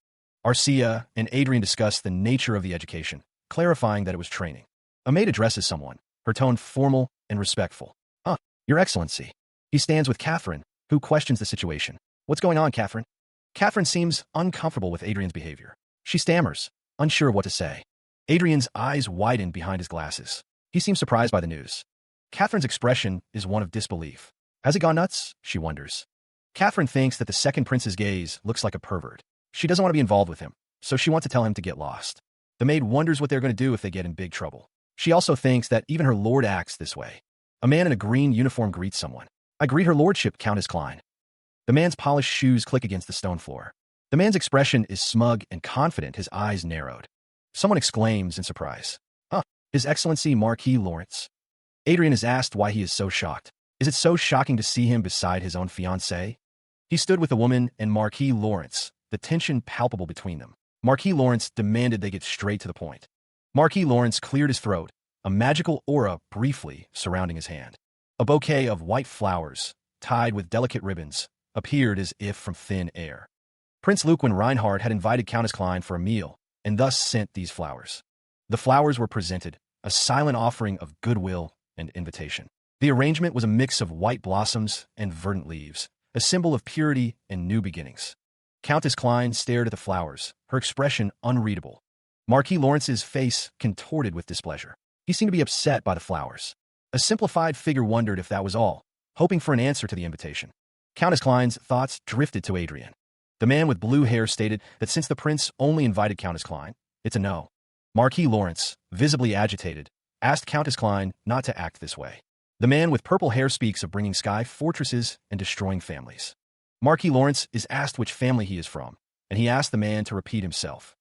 Arcia and Adrian discuss the nature of the education, clarifying that it was training. A maid addresses someone, her tone formal and respectful. Your Excellency. He stands with Catherine, who questions the situation. What's going on, Catherine? Catherine seems uncomfortable with Adrian's behavior. She stammers, unsure of what to say. Adrian's eyes widen behind his glasses. He seems surprised by the news. Catherine's expression is one of disbelief. Has he gone nuts? She wonders. Catherine thinks that the second prince's gaze looks like a pervert. She doesn't want to be involved with him, so she wants to tell him to get lost. The maid wonders what they're going to do if they get in big trouble. She also thinks that even her lord acts this way. A man in a green uniform greets someone. I greet her lordship, Countess Klein. The man's polished shoes click against the stone floor. The man's expression is smug and confident, his eyes narrowed. Someone exclaims in surprise. His Excellency Marquis Lawrence. Adrian is asked why he is so shocked. Is it so shocking to see him beside his own fiancée? He stood with the woman and Marquis Lawrence, the tension palpable between them. Marquis Lawrence demanded they get straight to the point. Marquis Lawrence cleared his throat, a magical aura briefly surrounding his hand. A bouquet of white flowers, tied with delicate ribbons, appeared as if from thin air. Prince Ludwig Reinhard had invited Countess Klein for a meal, and thus sent these flowers. The flowers were presented, a silent offering of goodwill and invitation. The arrangement was a mix of white blossoms and verdant leaves, a symbol of purity and new beginnings. Countess Klein stared at the flowers, her expression unreadable. Marquis Lawrence's face contorted with displeasure. He seemed to be upset by the flowers. A simplified figure wondered if that was all, hoping for an answer to the invitation. Countess Klein's thoughts drifted to Adrian. The man with blue hair stated that since the prince only invited Countess Klein, it's a no. Marquis Lawrence, visibly agitated, asked Countess Klein not to act this way. The man with purple hair speaks of bringing sky fortresses and destroying families. Marquis Lawrence is asked which family he is from, and he asked the man to repeat himself.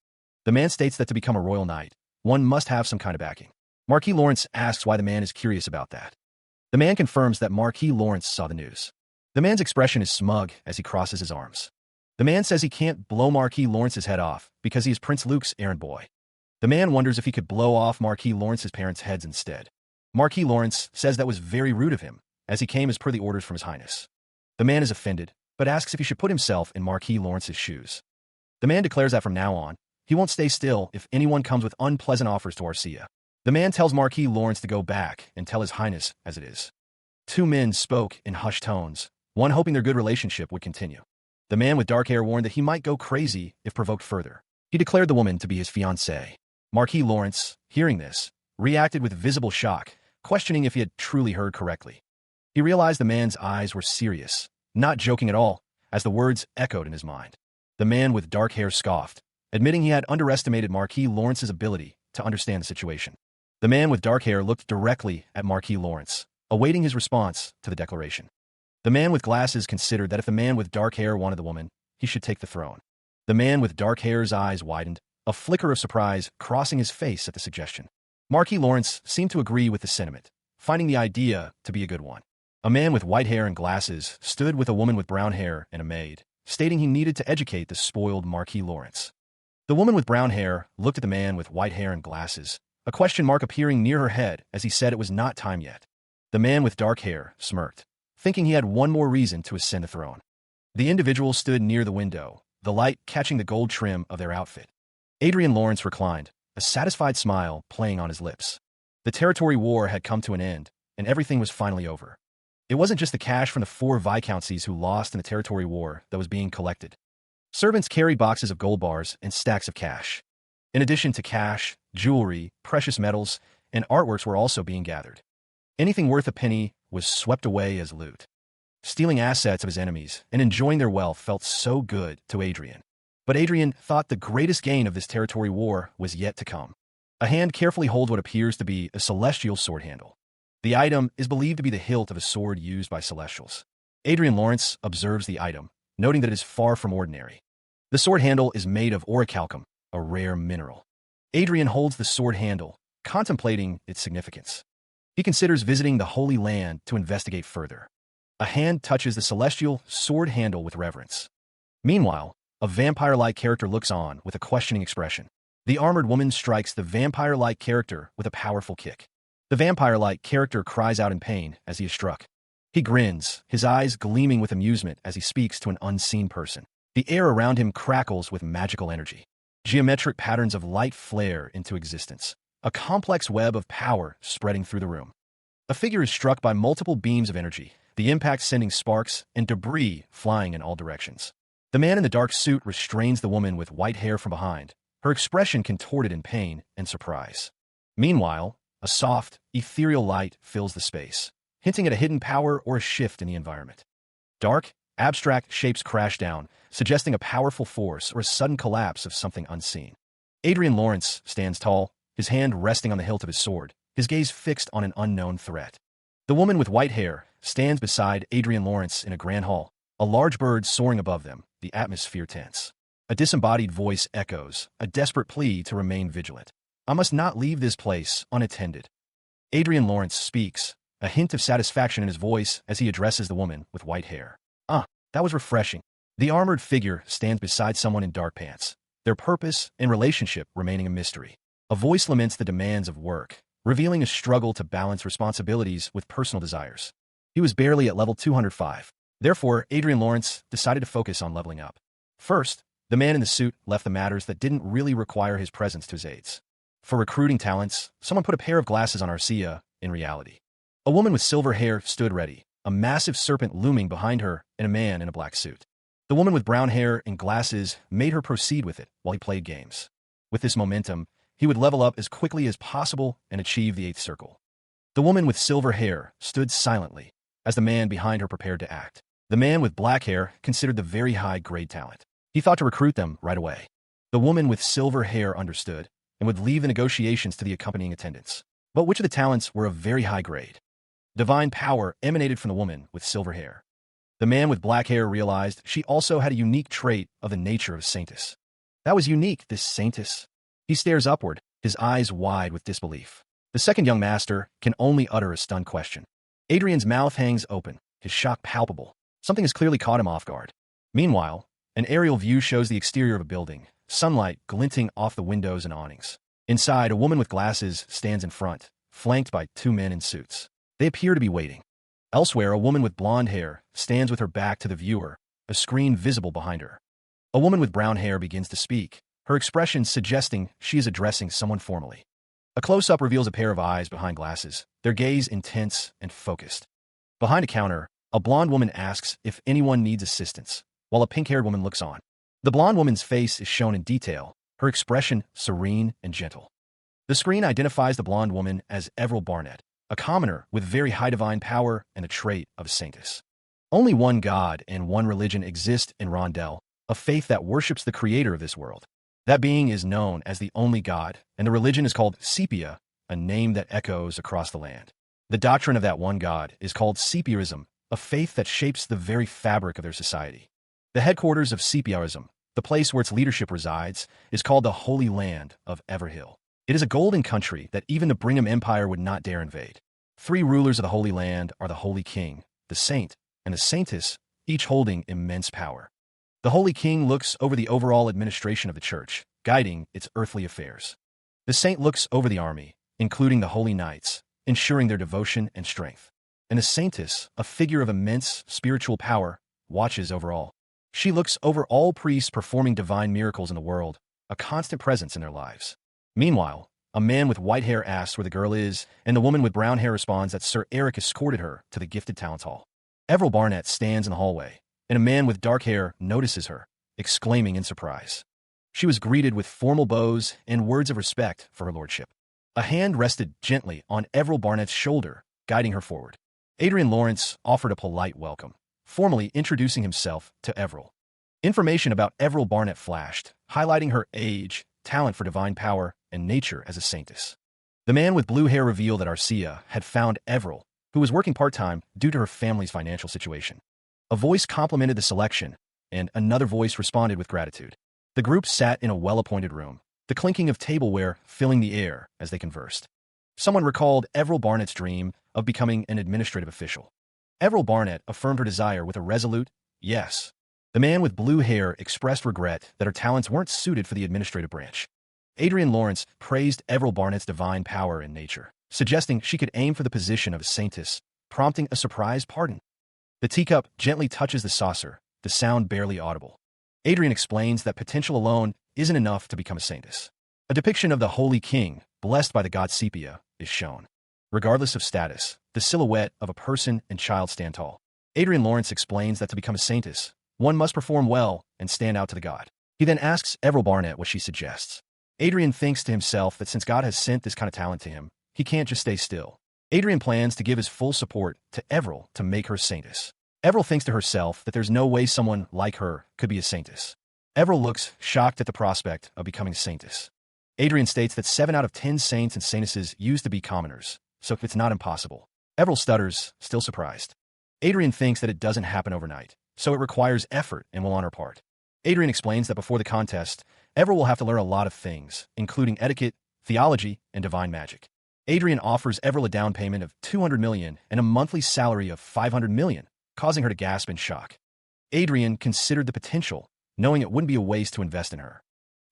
The man states that to become a royal knight, one must have some kind of backing. Marquis Lawrence asks why the man is curious about that. The man confirms that Marquis Lawrence saw the news. The man's expression is smug as he crosses his arms. The man says he can't blow Marquis Lawrence's head off because he is Prince Luke's errand boy. The man wonders if he could blow off Marquis Lawrence's parents' heads instead. Marquis Lawrence says that was very rude of him, as he came as per the orders from His Highness. The man is offended, but asks if he should put himself in Marquis Lawrence's shoes. The man declares that from now on, he won't stay still if anyone comes with unpleasant offers to Arcia. The man tells Marquis Lawrence to go back and tell His Highness as it is. Two men spoke in hushed tones, one hoping their good relationship would continue. The man with dark hair warned that he might go crazy if provoked further. He declared the woman to be his fiancée. Marquis Lawrence, hearing this, reacted with visible shock, questioning if he had truly heard correctly. He realized the man's eyes were serious, not joking at all, as the words echoed in his mind. The man with dark hair scoffed, admitting he had underestimated Marquis Lawrence's ability to understand the situation. The man with dark hair looked directly at Marquis Lawrence, awaiting his response to the declaration. The man with glasses considered that if the man with dark hair wanted the woman, he should take the throne. The man with dark hair's eyes widened, a flicker of surprise crossing his face at the suggestion. Marquis Lawrence seemed to agree with the sentiment, finding the idea to be a good one. A man with white hair and glasses stood with a woman with brown hair and a maid, stating he needed to educate the spoiled Marquis Lawrence. The woman with brown hair looked at the man with white hair and glasses, a question mark appearing near her head as he said it was not time yet. The man with dark hair smirked, thinking he had one more reason to ascend the throne. The individual stood near the window, the light catching the gold trim of their outfit. Adrian Lawrence reclined, a satisfied smile playing on his lips. The territory war had come to an end, and everything was finally over. It wasn't just the cash from the 4 viscounties who lost in the territory war that was being collected. Servants carried boxes of gold bars and stacks of cash. In addition to cash, jewelry, precious metals, and artworks were also being gathered. Anything worth a penny was swept away as loot. Stealing assets of his enemies and enjoying their wealth felt so good to Adrian. But Adrian thought the greatest gain of this territory war was yet to come. A hand carefully holds what appears to be a celestial sword handle. The item is believed to be the hilt of a sword used by celestials. Adrian Lawrence observes the item, noting that it is far from ordinary. The sword handle is made of orichalcum, a rare mineral. Adrian holds the sword handle, contemplating its significance. He considers visiting the Holy Land to investigate further. A hand touches the celestial sword handle with reverence. Meanwhile, a vampire-like character looks on with a questioning expression. The armored woman strikes the vampire-like character with a powerful kick. The vampire-like character cries out in pain as he is struck. He grins, his eyes gleaming with amusement as he speaks to an unseen person. The air around him crackles with magical energy. Geometric patterns of light flare into existence, a complex web of power spreading through the room. A figure is struck by multiple beams of energy, the impact sending sparks and debris flying in all directions. The man in the dark suit restrains the woman with white hair from behind, her expression contorted in pain and surprise. Meanwhile, a soft, ethereal light fills the space, hinting at a hidden power or a shift in the environment. Dark, abstract shapes crash down, suggesting a powerful force or a sudden collapse of something unseen. Adrian Lawrence stands tall, his hand resting on the hilt of his sword, his gaze fixed on an unknown threat. The woman with white hair stands beside Adrian Lawrence in a grand hall, a large bird soaring above them, the atmosphere tense. A disembodied voice echoes, a desperate plea to remain vigilant. I must not leave this place unattended. Adrian Lawrence speaks, a hint of satisfaction in his voice as he addresses the woman with white hair. That was refreshing. The armored figure stands beside someone in dark pants, their purpose and relationship remaining a mystery. A voice laments the demands of work, revealing a struggle to balance responsibilities with personal desires. He was barely at level 205. Therefore, Adrian Lawrence decided to focus on leveling up. First, the man in the suit left the matters that didn't really require his presence to his aides. For recruiting talents, someone put a pair of glasses on Arcia in reality. A woman with silver hair stood ready, a massive serpent looming behind her and a man in a black suit. The woman with brown hair and glasses made her proceed with it while he played games. With this momentum, he would level up as quickly as possible and achieve the 8th circle. The woman with silver hair stood silently as the man behind her prepared to act. The man with black hair considered the very high-grade talent. He thought to recruit them right away. The woman with silver hair understood and would leave the negotiations to the accompanying attendants. But which of the talents were of very high grade? Divine power emanated from the woman with silver hair. The man with black hair realized she also had a unique trait of the nature of Saintess. That was unique, this Saintess. He stares upward, his eyes wide with disbelief. The second young master can only utter a stunned question. Adrian's mouth hangs open, his shock palpable. Something has clearly caught him off guard. Meanwhile, an aerial view shows the exterior of a building, sunlight glinting off the windows and awnings. Inside, a woman with glasses stands in front, flanked by 2 men in suits. They appear to be waiting. Elsewhere, a woman with blonde hair stands with her back to the viewer, a screen visible behind her. A woman with brown hair begins to speak, her expression suggesting she is addressing someone formally. A close-up reveals a pair of eyes behind glasses, their gaze intense and focused. Behind a counter, a blonde woman asks if anyone needs assistance, while a pink-haired woman looks on. The blonde woman's face is shown in detail, her expression serene and gentle. The screen identifies the blonde woman as Everil Barnett, a commoner with very high divine power and a trait of a saintess. Only one god and one religion exist in Rondell, a faith that worships the creator of this world. That being is known as the only god, and the religion is called Sepia, a name that echoes across the land. The doctrine of that one god is called Sepiaism, a faith that shapes the very fabric of their society. The headquarters of Sepiaism, the place where its leadership resides, is called the Holy Land of Everhill. It is a golden country that even the Brigham Empire would not dare invade. 3 rulers of the Holy Land are the Holy King, the Saint, and the Saintess, each holding immense power. The Holy King looks over the overall administration of the church, guiding its earthly affairs. The Saint looks over the army, including the Holy Knights, ensuring their devotion and strength. And the Saintess, a figure of immense spiritual power, watches over all. She looks over all priests performing divine miracles in the world, a constant presence in their lives. Meanwhile, a man with white hair asks where the girl is, and the woman with brown hair responds that Sir Eric escorted her to the Gifted Talents Hall. Everil Barnett stands in the hallway, and a man with dark hair notices her, exclaiming in surprise. She was greeted with formal bows and words of respect for her lordship. A hand rested gently on Everil Barnett's shoulder, guiding her forward. Adrian Lawrence offered a polite welcome, formally introducing himself to Everil. Information about Everil Barnett flashed, highlighting her age, talent for divine power, and nature as a saintess. The man with blue hair revealed that Arcia had found Everil, who was working part-time due to her family's financial situation. A voice complimented the selection, and another voice responded with gratitude. The group sat in a well-appointed room, the clinking of tableware filling the air as they conversed. Someone recalled Everil Barnett's dream of becoming an administrative official. Everil Barnett affirmed her desire with a resolute yes. The man with blue hair expressed regret that her talents weren't suited for the administrative branch. Adrienne Lawrence praised Everil Barnett's divine power in nature, suggesting she could aim for the position of a saintess, prompting a surprise pardon. The teacup gently touches the saucer, the sound barely audible. Adrienne explains that potential alone isn't enough to become a saintess. A depiction of the Holy King, blessed by the god Sepia, is shown. Regardless of status, the silhouette of a person and child stand tall. Adrienne Lawrence explains that to become a saintess, one must perform well and stand out to the god. He then asks Everil Barnett what she suggests. Adrienne thinks to himself that since God has sent this kind of talent to him, he can't just stay still. Adrienne plans to give his full support to Everil to make her saintess. Everil thinks to herself that there's no way someone like her could be a saintess. Everil looks shocked at the prospect of becoming a saintess. Adrienne states that 7 out of 10 saints and saintesses used to be commoners, so it's not impossible. Everil stutters, still surprised. Adrienne thinks that it doesn't happen overnight, so it requires effort and will on her part. Adrienne explains that before the contest, Everil will have to learn a lot of things, including etiquette, theology, and divine magic. Adrienne offers Everil a down payment of $200 million and a monthly salary of $500 million, causing her to gasp in shock. Adrienne considered the potential, knowing it wouldn't be a waste to invest in her.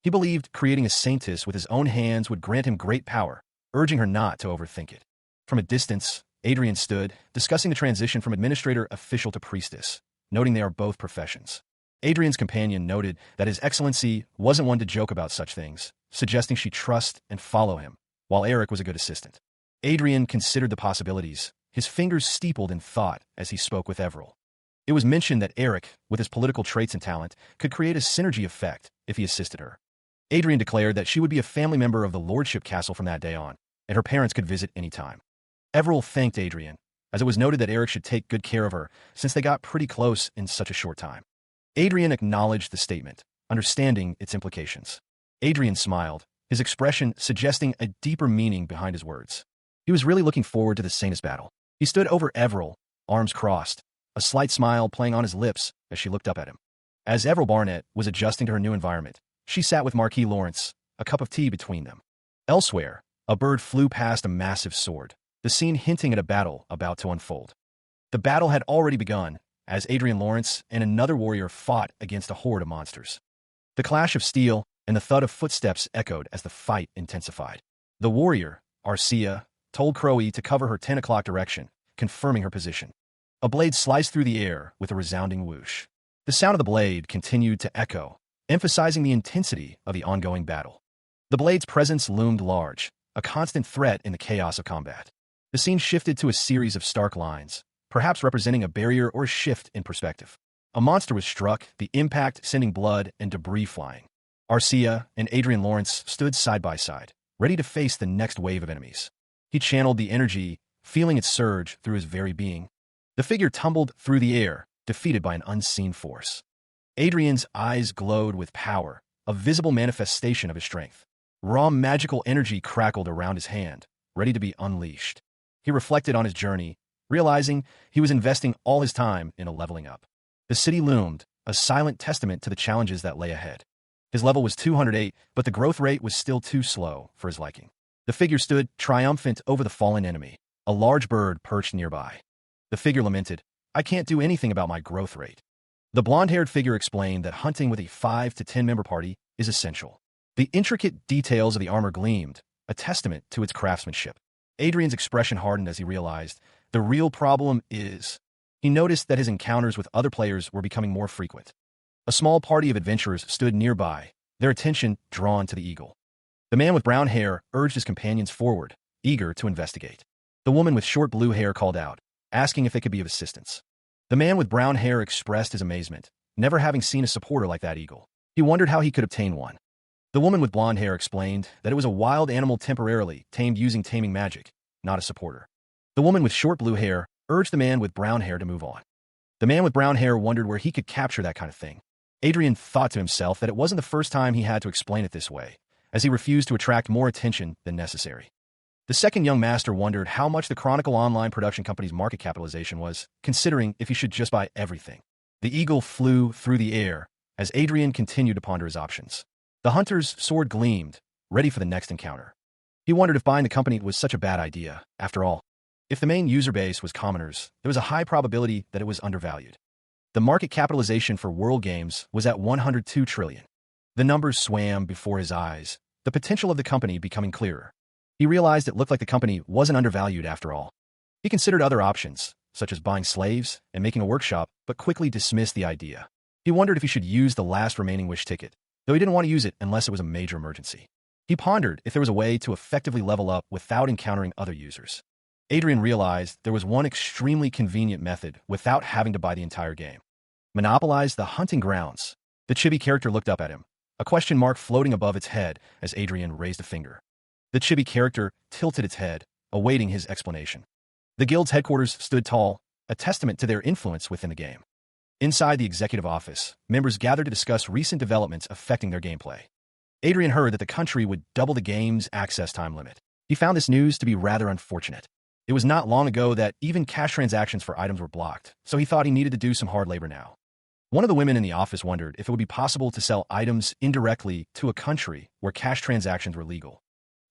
He believed creating a saintess with his own hands would grant him great power, urging her not to overthink it. From a distance, Adrienne stood, discussing the transition from administrator official to priestess, noting they are both professions. Adrienne's companion noted that His Excellency wasn't one to joke about such things, suggesting she trust and follow him, while Eric was a good assistant. Adrienne considered the possibilities, his fingers steepled in thought as he spoke with Everil. It was mentioned that Eric, with his political traits and talent, could create a synergy effect if he assisted her. Adrienne declared that she would be a family member of the Lordship Castle from that day on, and her parents could visit any time. Everil thanked Adrienne, as it was noted that Eric should take good care of her since they got pretty close in such a short time. Adrienne acknowledged the statement, understanding its implications. Adrienne smiled, his expression suggesting a deeper meaning behind his words. He was really looking forward to the saintess battle. He stood over Everil, arms crossed, a slight smile playing on his lips as she looked up at him. As Everil Barnett was adjusting to her new environment, she sat with Marquis Lawrence, a cup of tea between them. Elsewhere, a bird flew past a massive sword, the scene hinting at a battle about to unfold. The battle had already begun, as Adrienne Lawrence and another warrior fought against a horde of monsters. The clash of steel and the thud of footsteps echoed as the fight intensified. The warrior, Arcia, told Crowe to cover her 10 o'clock direction, confirming her position. A blade sliced through the air with a resounding whoosh. The sound of the blade continued to echo, emphasizing the intensity of the ongoing battle. The blade's presence loomed large, a constant threat in the chaos of combat. The scene shifted to a series of stark lines, perhaps representing a barrier or a shift in perspective. A monster was struck, the impact sending blood and debris flying. Arcia and Adrienne Lawrence stood side by side, ready to face the next wave of enemies. He channeled the energy, feeling it surge through his very being. The figure tumbled through the air, defeated by an unseen force. Adrienne's eyes glowed with power, a visible manifestation of his strength. Raw magical energy crackled around his hand, ready to be unleashed. He reflected on his journey, realizing he was investing all his time in a leveling up. The city loomed, a silent testament to the challenges that lay ahead. His level was 208, but the growth rate was still too slow for his liking. The figure stood triumphant over the fallen enemy, a large bird perched nearby. The figure lamented, "I can't do anything about my growth rate." The blonde-haired figure explained that hunting with a 5 to 10 member party is essential. The intricate details of the armor gleamed, a testament to its craftsmanship. Adrienne's expression hardened as he realized the real problem is. He noticed that his encounters with other players were becoming more frequent. A small party of adventurers stood nearby, their attention drawn to the eagle. The man with brown hair urged his companions forward, eager to investigate. The woman with short blue hair called out, asking if they could be of assistance. The man with brown hair expressed his amazement, never having seen a supporter like that eagle. He wondered how he could obtain one. The woman with blonde hair explained that it was a wild animal temporarily tamed using taming magic, not a supporter. The woman with short blue hair urged the man with brown hair to move on. The man with brown hair wondered where he could capture that kind of thing. Adrienne thought to himself that it wasn't the first time he had to explain it this way, as he refused to attract more attention than necessary. The second young master wondered how much the Chronicle Online production company's market capitalization was, considering if he should just buy everything. The eagle flew through the air as Adrienne continued to ponder his options. The hunter's sword gleamed, ready for the next encounter. He wondered if buying the company was such a bad idea, after all. If the main user base was commoners, there was a high probability that it was undervalued. The market capitalization for World Games was at $102 trillion. The numbers swam before his eyes, the potential of the company becoming clearer. He realized it looked like the company wasn't undervalued after all. He considered other options, such as buying slaves and making a workshop, but quickly dismissed the idea. He wondered if he should use the last remaining wish ticket, though he didn't want to use it unless it was a major emergency. He pondered if there was a way to effectively level up without encountering other users. Adrian realized there was one extremely convenient method without having to buy the entire game. Monopolize the hunting grounds. The chibi character looked up at him, a question mark floating above its head as Adrian raised a finger. The chibi character tilted its head, awaiting his explanation. The guild's headquarters stood tall, a testament to their influence within the game. Inside the executive office, members gathered to discuss recent developments affecting their gameplay. Adrian heard that the country would double the game's access time limit. He found this news to be rather unfortunate. It was not long ago that even cash transactions for items were blocked, so he thought he needed to do some hard labor now. One of the women in the office wondered if it would be possible to sell items indirectly to a country where cash transactions were legal.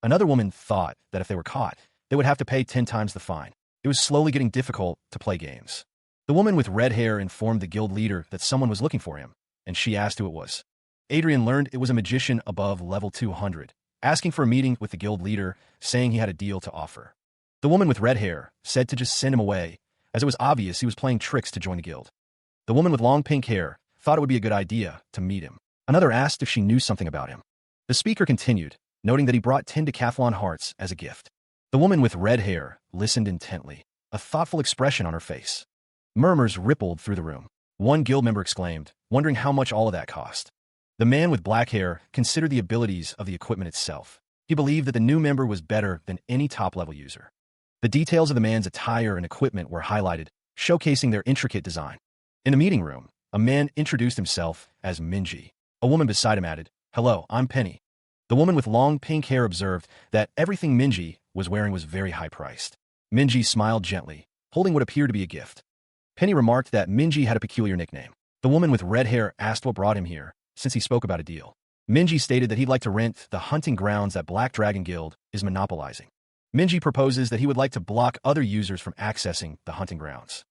Another woman thought that if they were caught, they would have to pay 10 times the fine. It was slowly getting difficult to play games. The woman with red hair informed the guild leader that someone was looking for him, and she asked who it was. Adrian learned it was a magician above level 200, asking for a meeting with the guild leader, saying he had a deal to offer. The woman with red hair said to just send him away, as it was obvious he was playing tricks to join the guild. The woman with long pink hair thought it would be a good idea to meet him. Another asked if she knew something about him. The speaker continued, noting that he brought 10 decathlon hearts as a gift. The woman with red hair listened intently, a thoughtful expression on her face. Murmurs rippled through the room. One guild member exclaimed, wondering how much all of that cost. The man with black hair considered the abilities of the equipment itself. He believed that the new member was better than any top-level user. The details of the man's attire and equipment were highlighted, showcasing their intricate design. In the meeting room, a man introduced himself as Minji. A woman beside him added, "Hello, I'm Penny." The woman with long pink hair observed that everything Minji was wearing was very high-priced. Minji smiled gently, holding what appeared to be a gift. Penny remarked that Minji had a peculiar nickname. The woman with red hair asked what brought him here, since he spoke about a deal. Minji stated that he'd like to rent the hunting grounds that Black Dragon Guild is monopolizing. Minji proposes that he would like to block other users from accessing the hunting grounds.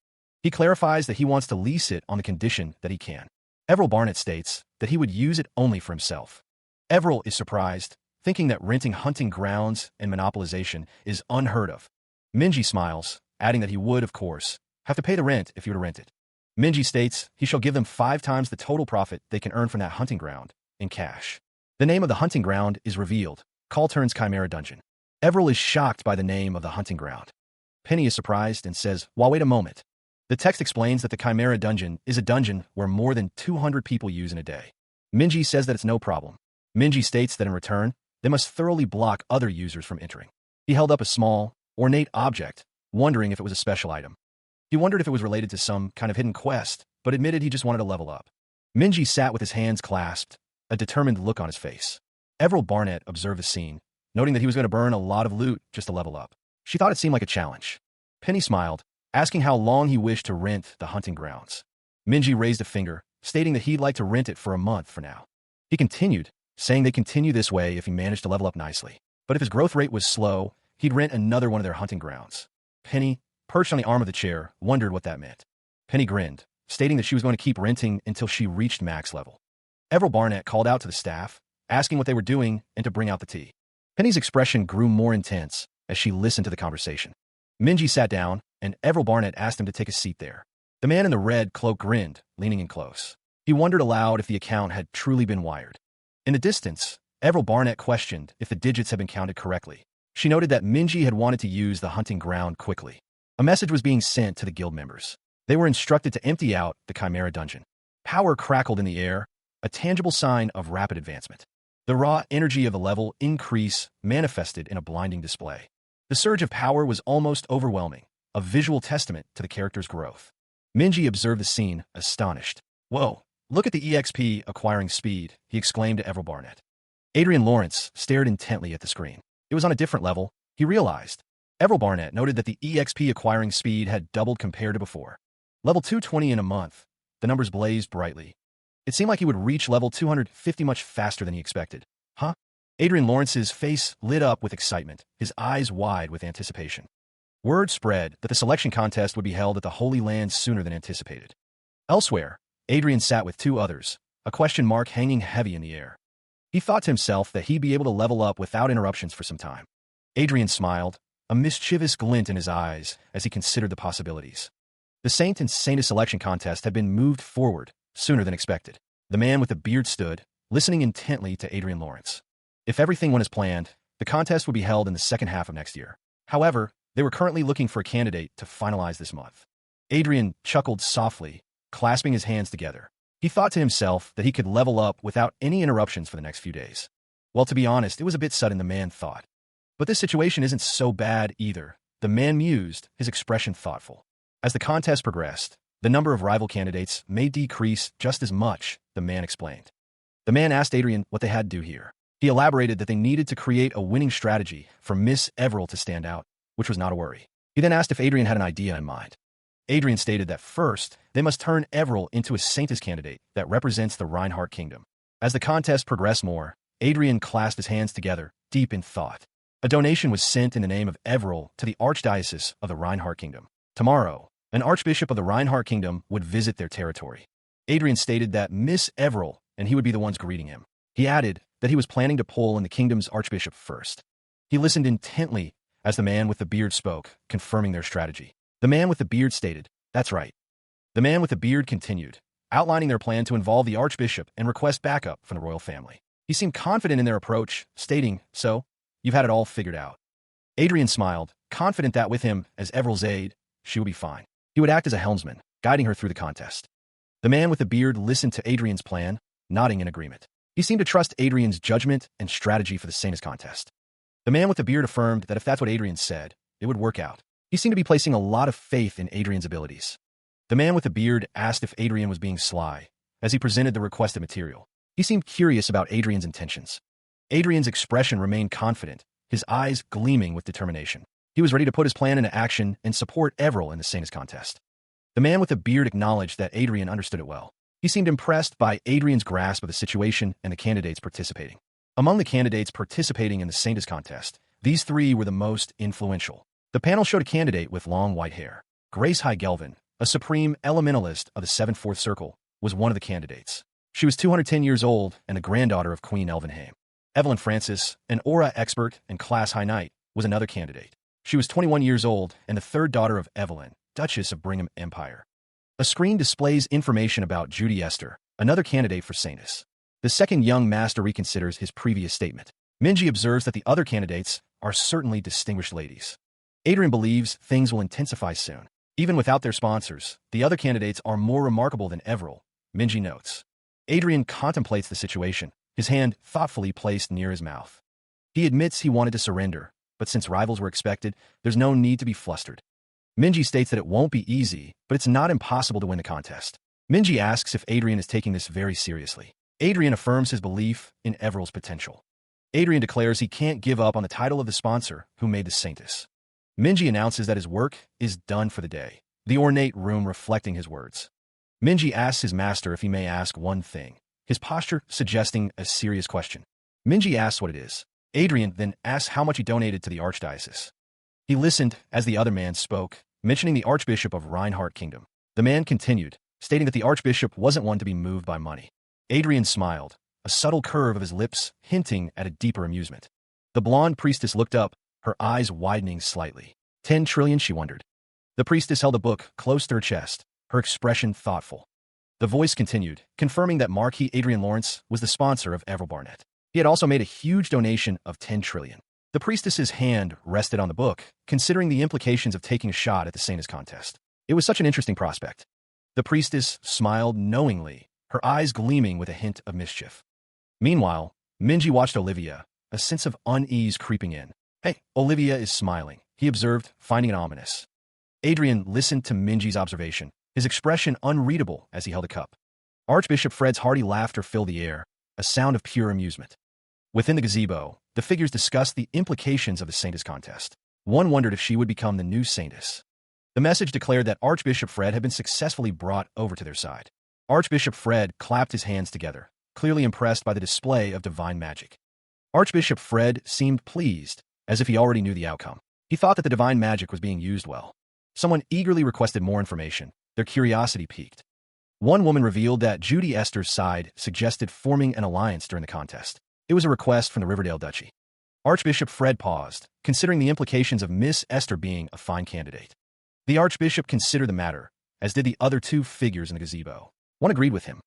He clarifies that he wants to lease it on the condition that he can. Everil Barnett states that he would use it only for himself. Everil is surprised, thinking that renting hunting grounds and monopolization is unheard of. Minji smiles, adding that he would, of course, have to pay the rent if he were to rent it. Minji states he shall give them 5 times the total profit they can earn from that hunting ground in cash. The name of the hunting ground is revealed, Calturn's Chimera Dungeon. Everil is shocked by the name of the hunting ground. Penny is surprised and says, "Well, wait a moment." The text explains that the Chimera Dungeon is a dungeon where more than 200 people use in a day. Minji says that it's no problem. Minji states that in return, they must thoroughly block other users from entering. He held up a small, ornate object, wondering if it was a special item. He wondered if it was related to some kind of hidden quest, but admitted he just wanted to level up. Minji sat with his hands clasped, a determined look on his face. Everil Barnett observed the scene, noting that he was going to burn a lot of loot just to level up. She thought it seemed like a challenge. Penny smiled, asking how long he wished to rent the hunting grounds. Minji raised a finger, stating that he'd like to rent it for a month for now. He continued, saying they'd continue this way if he managed to level up nicely. But if his growth rate was slow, he'd rent another one of their hunting grounds. Penny, perched on the arm of the chair, wondered what that meant. Penny grinned, stating that she was going to keep renting until she reached max level. Everil Barnett called out to the staff, asking what they were doing and to bring out the tea. Penny's expression grew more intense as she listened to the conversation. Minji sat down, and Everil Barnett asked him to take a seat there. The man in the red cloak grinned, leaning in close. He wondered aloud if the account had truly been wired. In the distance, Everil Barnett questioned if the digits had been counted correctly. She noted that Minji had wanted to use the hunting ground quickly. A message was being sent to the guild members. They were instructed to empty out the Chimera Dungeon. Power crackled in the air, a tangible sign of rapid advancement. The raw energy of the level increase manifested in a blinding display. The surge of power was almost overwhelming, a visual testament to the character's growth. Minji observed the scene, astonished. "Whoa, look at the EXP acquiring speed," he exclaimed to Everil Barnett. Adrian Lawrence stared intently at the screen. It was on a different level, he realized. Everil Barnett noted that the EXP acquiring speed had doubled compared to before. Level 220 in a month, the numbers blazed brightly. It seemed like he would reach level 250 much faster than he expected. Huh? Adrian Lawrence's face lit up with excitement, his eyes wide with anticipation. Word spread that the selection contest would be held at the Holy Land sooner than anticipated. Elsewhere, Adrian sat with 2 others, a question mark hanging heavy in the air. He thought to himself that he'd be able to level up without interruptions for some time. Adrian smiled, a mischievous glint in his eyes as he considered the possibilities. The Saint and Saintess selection contest had been moved forward sooner than expected. The man with the beard stood, listening intently to Adrian Lawrence. If everything went as planned, the contest would be held in the second half of next year. However, they were currently looking for a candidate to finalize this month. Adrian chuckled softly, clasping his hands together. He thought to himself that he could level up without any interruptions for the next few days. Well, to be honest, it was a bit sudden, the man thought. But this situation isn't so bad either, the man mused, his expression thoughtful. As the contest progressed, the number of rival candidates may decrease just as much, the man explained. The man asked Adrian what they had to do here. He elaborated that they needed to create a winning strategy for Miss Everell to stand out, which was not a worry. He then asked if Adrian had an idea in mind. Adrian stated that first, they must turn Everell into a Saintess candidate that represents the Reinhardt kingdom. As the contest progressed more, Adrian clasped his hands together, deep in thought. A donation was sent in the name of Everell to the Archdiocese of the Reinhardt kingdom. Tomorrow, an archbishop of the Reinhardt kingdom would visit their territory. Adrian stated that Miss Everell and he would be the ones greeting him. He added that he was planning to poll in the kingdom's archbishop first. He listened intently as the man with the beard spoke, confirming their strategy. The man with the beard stated, "That's right." The man with the beard continued, outlining their plan to involve the archbishop and request backup from the royal family. He seemed confident in their approach, stating, "So, you've had it all figured out." Adrian smiled, confident that with him as Everell's aide, she would be fine. He would act as a helmsman, guiding her through the contest. The man with the beard listened to Adrian's plan, nodding in agreement. He seemed to trust Adrian's judgment and strategy for the Saintess contest. The man with the beard affirmed that if that's what Adrian said, it would work out. He seemed to be placing a lot of faith in Adrian's abilities. The man with the beard asked if Adrian was being sly, as he presented the requested material. He seemed curious about Adrian's intentions. Adrian's expression remained confident, his eyes gleaming with determination. He was ready to put his plan into action and support Everell in the Saintess contest. The man with the beard acknowledged that Adrian understood it well. He seemed impressed by Adrian's grasp of the situation and the candidates participating. Among the candidates participating in the Saintess contest, these three were the most influential. The panel showed a candidate with long white hair. Grace High Gelvin, a supreme elementalist of the 7th Circle, was one of the candidates. She was 210 years old and the granddaughter of Queen Elvenhame. Evelyn Francis, an aura expert and class high knight, was another candidate. She was 21 years old and the third daughter of Evelyn, Duchess of Brigham Empire. A screen displays information about Judy Esther, another candidate for Saintess. The second young master reconsiders his previous statement. Minji observes that the other candidates are certainly distinguished ladies. Adrian believes things will intensify soon. Even without their sponsors, the other candidates are more remarkable than Everell, Minji notes. Adrian contemplates the situation, his hand thoughtfully placed near his mouth. He admits he wanted to surrender, but since rivals were expected, there's no need to be flustered. Minji states that it won't be easy, but it's not impossible to win the contest. Minji asks if Adrian is taking this very seriously. Adrian affirms his belief in Everell's potential. Adrian declares he can't give up on the title of the sponsor who made the Saintess. Minji announces that his work is done for the day, the ornate room reflecting his words. Minji asks his master if he may ask one thing, his posture suggesting a serious question. Minji asks what it is. Adrian then asks how much he donated to the archdiocese. He listened as the other man spoke, mentioning the Archbishop of Reinhardt Kingdom. The man continued, stating that the Archbishop wasn't one to be moved by money. Adrian smiled, a subtle curve of his lips hinting at a deeper amusement. The blonde priestess looked up, her eyes widening slightly. 10 trillion, she wondered. The priestess held a book close to her chest, her expression thoughtful. The voice continued, confirming that Marquis Adrian Lawrence was the sponsor of Everell Barnett. He had also made a huge donation of 10 trillion. The priestess's hand rested on the book, considering the implications of taking a shot at the Saintess contest. It was such an interesting prospect. The priestess smiled knowingly, her eyes gleaming with a hint of mischief. Meanwhile, Minji watched Olivia, a sense of unease creeping in. "Hey, Olivia is smiling," he observed, finding it ominous. Adrian listened to Minji's observation, his expression unreadable as he held a cup. Archbishop Fred's hearty laughter filled the air, a sound of pure amusement. Within the gazebo, the figures discussed the implications of the Saintess contest. One wondered if she would become the new Saintess. The message declared that Archbishop Fred had been successfully brought over to their side. Archbishop Fred clapped his hands together, clearly impressed by the display of divine magic. Archbishop Fred seemed pleased, as if he already knew the outcome. He thought that the divine magic was being used well. Someone eagerly requested more information, their curiosity piqued. One woman revealed that Judy Esther's side suggested forming an alliance during the contest. It was a request from the Riverdale Duchy. Archbishop Fred paused, considering the implications of Miss Esther being a fine candidate. The Archbishop considered the matter, as did the other two figures in the gazebo. One agreed with him.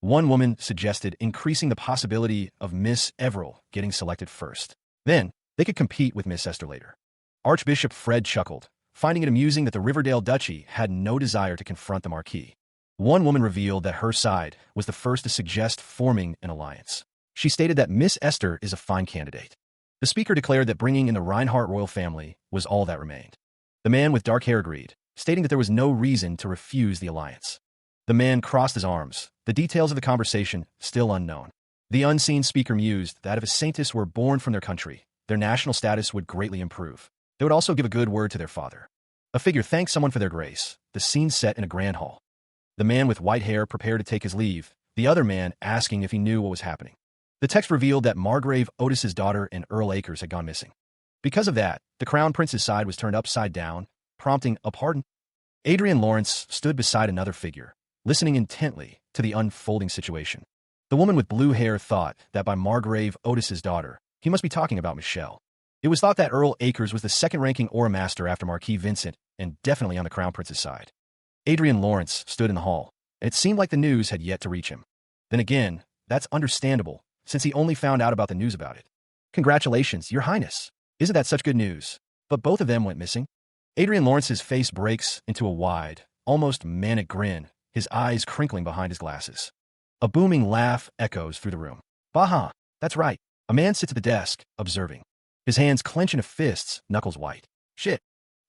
One woman suggested increasing the possibility of Miss Everell getting selected first. Then, they could compete with Miss Esther later. Archbishop Fred chuckled, finding it amusing that the Riverdale Duchy had no desire to confront the Marquis. One woman revealed that her side was the first to suggest forming an alliance. She stated that Miss Esther is a fine candidate. The speaker declared that bringing in the Reinhardt royal family was all that remained. The man with dark hair agreed, stating that there was no reason to refuse the alliance. The man crossed his arms, the details of the conversation still unknown. The unseen speaker mused that if Saintis were born from their country, their national status would greatly improve. They would also give a good word to their father. A figure thanked someone for their grace. The scene set in a grand hall. The man with white hair prepared to take his leave, the other man asking if he knew what was happening. The text revealed that Margrave Otis's daughter and Earl Akers had gone missing. Because of that, the Crown Prince's side was turned upside down, prompting a pardon. Adrian Lawrence stood beside another figure, listening intently to the unfolding situation. The woman with blue hair thought that by Margrave Otis's daughter, he must be talking about Michelle. It was thought that Earl Akers was the second-ranking Aura Master after Marquis Vincent, and definitely on the Crown Prince's side. Adrian Lawrence stood in the hall, and it seemed like the news had yet to reach him. Then again, that's understandable, since he only found out about the news about it. Congratulations, Your Highness. Isn't that such good news? But both of them went missing. Adrian Lawrence's face breaks into a wide, almost manic grin, his eyes crinkling behind his glasses. A booming laugh echoes through the room. Baha, that's right. A man sits at the desk, observing. His hands clench into fists, knuckles white. Shit.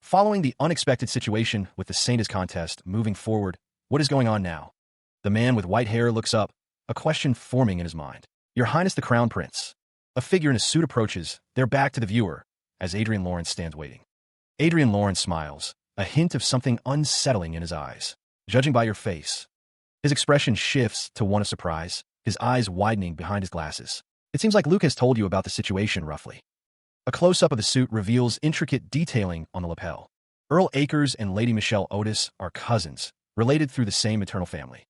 Following the unexpected situation with the Saintis contest moving forward, what is going on now? The man with white hair looks up, a question forming in his mind. Your Highness the Crown Prince. A figure in a suit approaches, their back to the viewer, as Adrian Lawrence stands waiting. Adrian Lawrence smiles, a hint of something unsettling in his eyes. Judging by your face. His expression shifts to one of surprise, his eyes widening behind his glasses. It seems like Luke has told you about the situation roughly. A close-up of the suit reveals intricate detailing on the lapel. Earl Akers and Lady Michelle Otis are cousins, related through the same maternal family.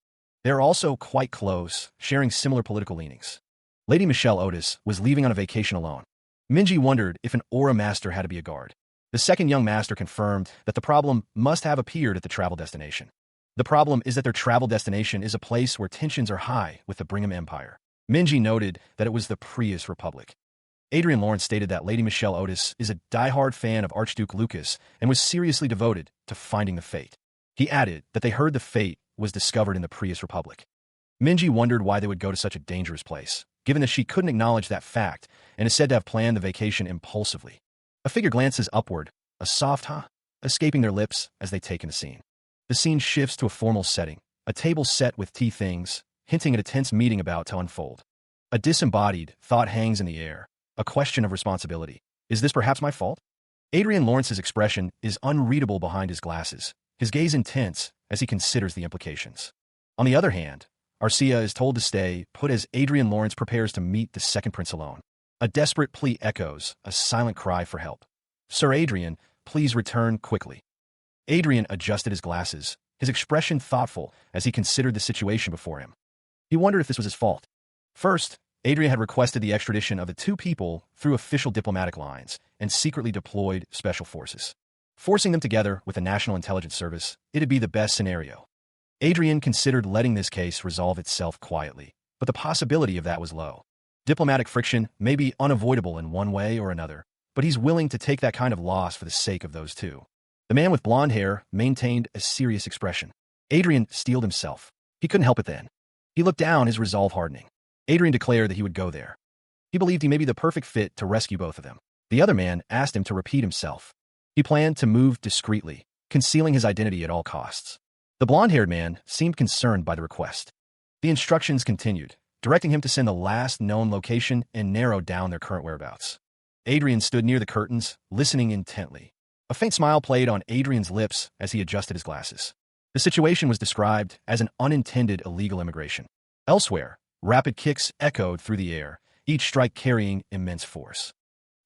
They are also quite close, sharing similar political leanings. Lady Michelle Otis was leaving on a vacation alone. Minji wondered if an Aura Master had to be a guard. The second young master confirmed that the problem must have appeared at the travel destination. The problem is that their travel destination is a place where tensions are high with the Brigham Empire. Minji noted that it was the Prius Republic. Adrian Lawrence stated that Lady Michelle Otis is a diehard fan of Archduke Lucas and was seriously devoted to finding the fate. He added that they heard the fate was discovered in the Prius Republic. Minji wondered why they would go to such a dangerous place, given that she couldn't acknowledge that fact and is said to have planned the vacation impulsively. A figure glances upward, a soft "huh" escaping their lips as they take in the scene. The scene shifts to a formal setting, a table set with tea things, hinting at a tense meeting about to unfold. A disembodied thought hangs in the air, a question of responsibility. Is this perhaps my fault? Adrian Lawrence's expression is unreadable behind his glasses, his gaze intense as he considers the implications. On the other hand, Arcia is told to stay put as Adrian Lawrence prepares to meet the second prince alone. A desperate plea echoes, a silent cry for help. Sir Adrian, please return quickly. Adrian adjusted his glasses, his expression thoughtful as he considered the situation before him. He wondered if this was his fault. First, Adrian had requested the extradition of the two people through official diplomatic lines and secretly deployed special forces. Forcing them together with the National Intelligence Service, it'd be the best scenario. Adrian considered letting this case resolve itself quietly, but the possibility of that was low. Diplomatic friction may be unavoidable in one way or another, but he's willing to take that kind of loss for the sake of those two. The man with blonde hair maintained a serious expression. Adrian steeled himself. He couldn't help it then. He looked down, his resolve hardening. Adrian declared that he would go there. He believed he may be the perfect fit to rescue both of them. The other man asked him to repeat himself. He planned to move discreetly, concealing his identity at all costs. The blonde-haired man seemed concerned by the request. The instructions continued, directing him to send the last known location and narrow down their current whereabouts. Adrian stood near the curtains, listening intently. A faint smile played on Adrian's lips as he adjusted his glasses. The situation was described as an unintended illegal immigration. Elsewhere, rapid kicks echoed through the air, each strike carrying immense force.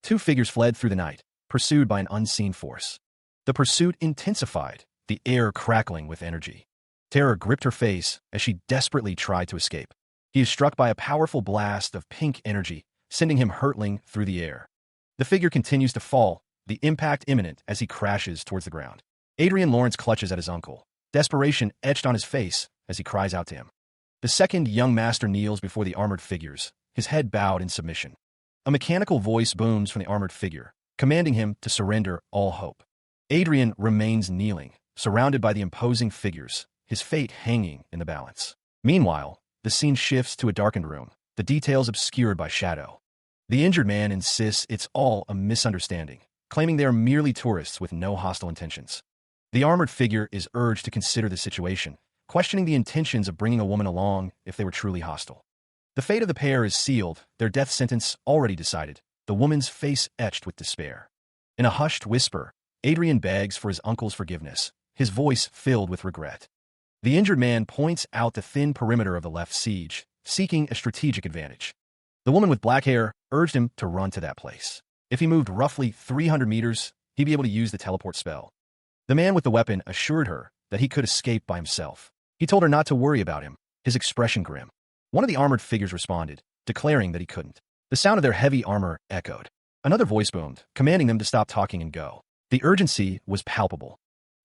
Two figures fled through the night, pursued by an unseen force. The pursuit intensified, the air crackling with energy. Terror gripped her face as she desperately tried to escape. He is struck by a powerful blast of pink energy, sending him hurtling through the air. The figure continues to fall, the impact imminent as he crashes towards the ground. Adrian Lawrence clutches at his uncle, desperation etched on his face as he cries out to him. The second young master kneels before the armored figures, his head bowed in submission. A mechanical voice booms from the armored figure, commanding him to surrender all hope. Adrian remains kneeling, surrounded by the imposing figures, his fate hanging in the balance. Meanwhile, the scene shifts to a darkened room, the details obscured by shadow. The injured man insists it's all a misunderstanding, claiming they are merely tourists with no hostile intentions. The armored figure is urged to consider the situation, questioning the intentions of bringing a woman along if they were truly hostile. The fate of the pair is sealed, their death sentence already decided, the woman's face etched with despair. In a hushed whisper, Adrian begs for his uncle's forgiveness, his voice filled with regret. The injured man points out the thin perimeter of the left siege, seeking a strategic advantage. The woman with black hair urged him to run to that place. If he moved roughly 300 meters, he'd be able to use the teleport spell. The man with the weapon assured her that he could escape by himself. He told her not to worry about him, his expression grim. One of the armored figures responded, declaring that he couldn't. The sound of their heavy armor echoed. Another voice boomed, commanding them to stop talking and go. The urgency was palpable.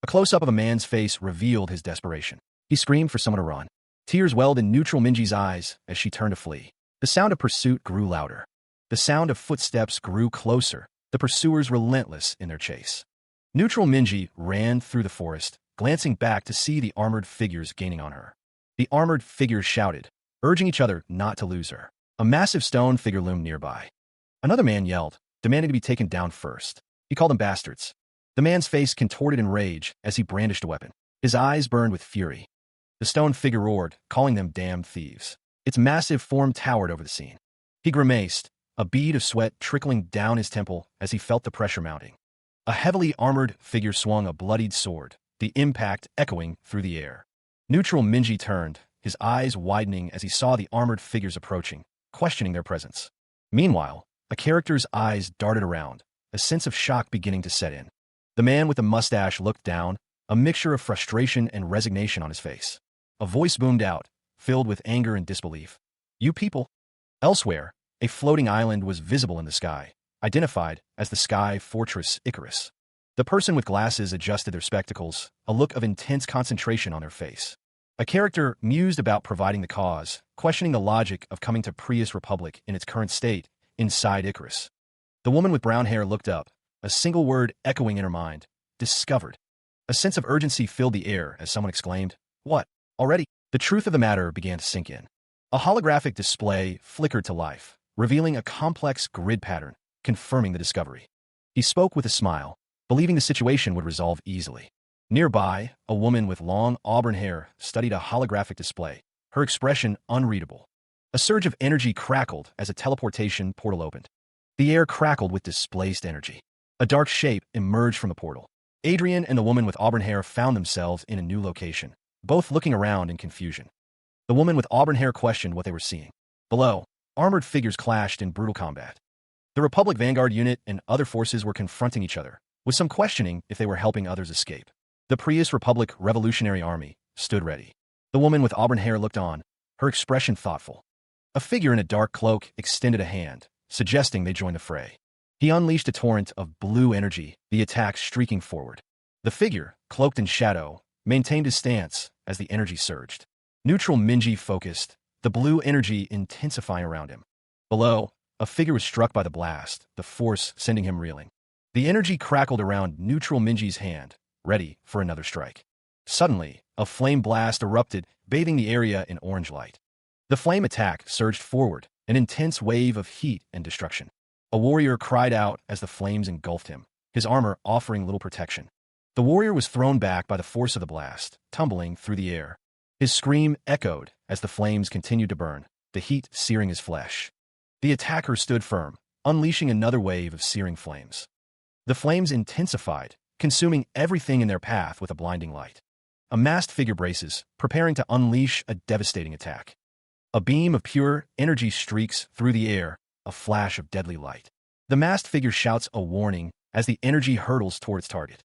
A close-up of a man's face revealed his desperation. He screamed for someone to run. Tears welled in neutral Minji's eyes as she turned to flee. The sound of pursuit grew louder. The sound of footsteps grew closer, the pursuers relentless in their chase. Neutral Minji ran through the forest, glancing back to see the armored figures gaining on her. The armored figures shouted, urging each other not to lose her. A massive stone figure loomed nearby. Another man yelled, demanding to be taken down first. He called them bastards. The man's face contorted in rage as he brandished a weapon. His eyes burned with fury. The stone figure roared, calling them damned thieves. Its massive form towered over the scene. He grimaced, a bead of sweat trickling down his temple as he felt the pressure mounting. A heavily armored figure swung a bloodied sword, the impact echoing through the air. Neutral Minji turned, his eyes widening as he saw the armored figures approaching, questioning their presence. Meanwhile, a character's eyes darted around, a sense of shock beginning to set in. The man with the mustache looked down, a mixture of frustration and resignation on his face. A voice boomed out, filled with anger and disbelief. You people. Elsewhere, a floating island was visible in the sky, identified as the Sky Fortress Icarus. The person with glasses adjusted their spectacles, a look of intense concentration on their face. A character mused about providing the cause, questioning the logic of coming to Prius Republic in its current state, inside Icarus. The woman with brown hair looked up, a single word echoing in her mind, discovered. A sense of urgency filled the air as someone exclaimed, What? Already? The truth of the matter began to sink in. A holographic display flickered to life, revealing a complex grid pattern, confirming the discovery. He spoke with a smile, believing the situation would resolve easily. Nearby, a woman with long auburn hair studied a holographic display, her expression unreadable. A surge of energy crackled as a teleportation portal opened. The air crackled with displaced energy. A dark shape emerged from the portal. Adrian and the woman with auburn hair found themselves in a new location, both looking around in confusion. The woman with auburn hair questioned what they were seeing. Below, armored figures clashed in brutal combat. The Republic Vanguard unit and other forces were confronting each other, with some questioning if they were helping others escape. The Prius Republic Revolutionary Army stood ready. The woman with auburn hair looked on, her expression thoughtful. A figure in a dark cloak extended a hand, suggesting they join the fray. He unleashed a torrent of blue energy, the attack streaking forward. The figure, cloaked in shadow, maintained his stance as the energy surged. Neutral Minji focused, the blue energy intensifying around him. Below, a figure was struck by the blast, the force sending him reeling. The energy crackled around Neutral Minji's hand, ready for another strike. Suddenly, a flame blast erupted, bathing the area in orange light. The flame attack surged forward, an intense wave of heat and destruction. A warrior cried out as the flames engulfed him, his armor offering little protection. The warrior was thrown back by the force of the blast, tumbling through the air. His scream echoed as the flames continued to burn, the heat searing his flesh. The attacker stood firm, unleashing another wave of searing flames. The flames intensified, consuming everything in their path with a blinding light. A masked figure braces, preparing to unleash a devastating attack. A beam of pure energy streaks through the air, a flash of deadly light. The masked figure shouts a warning as the energy hurtles toward its target.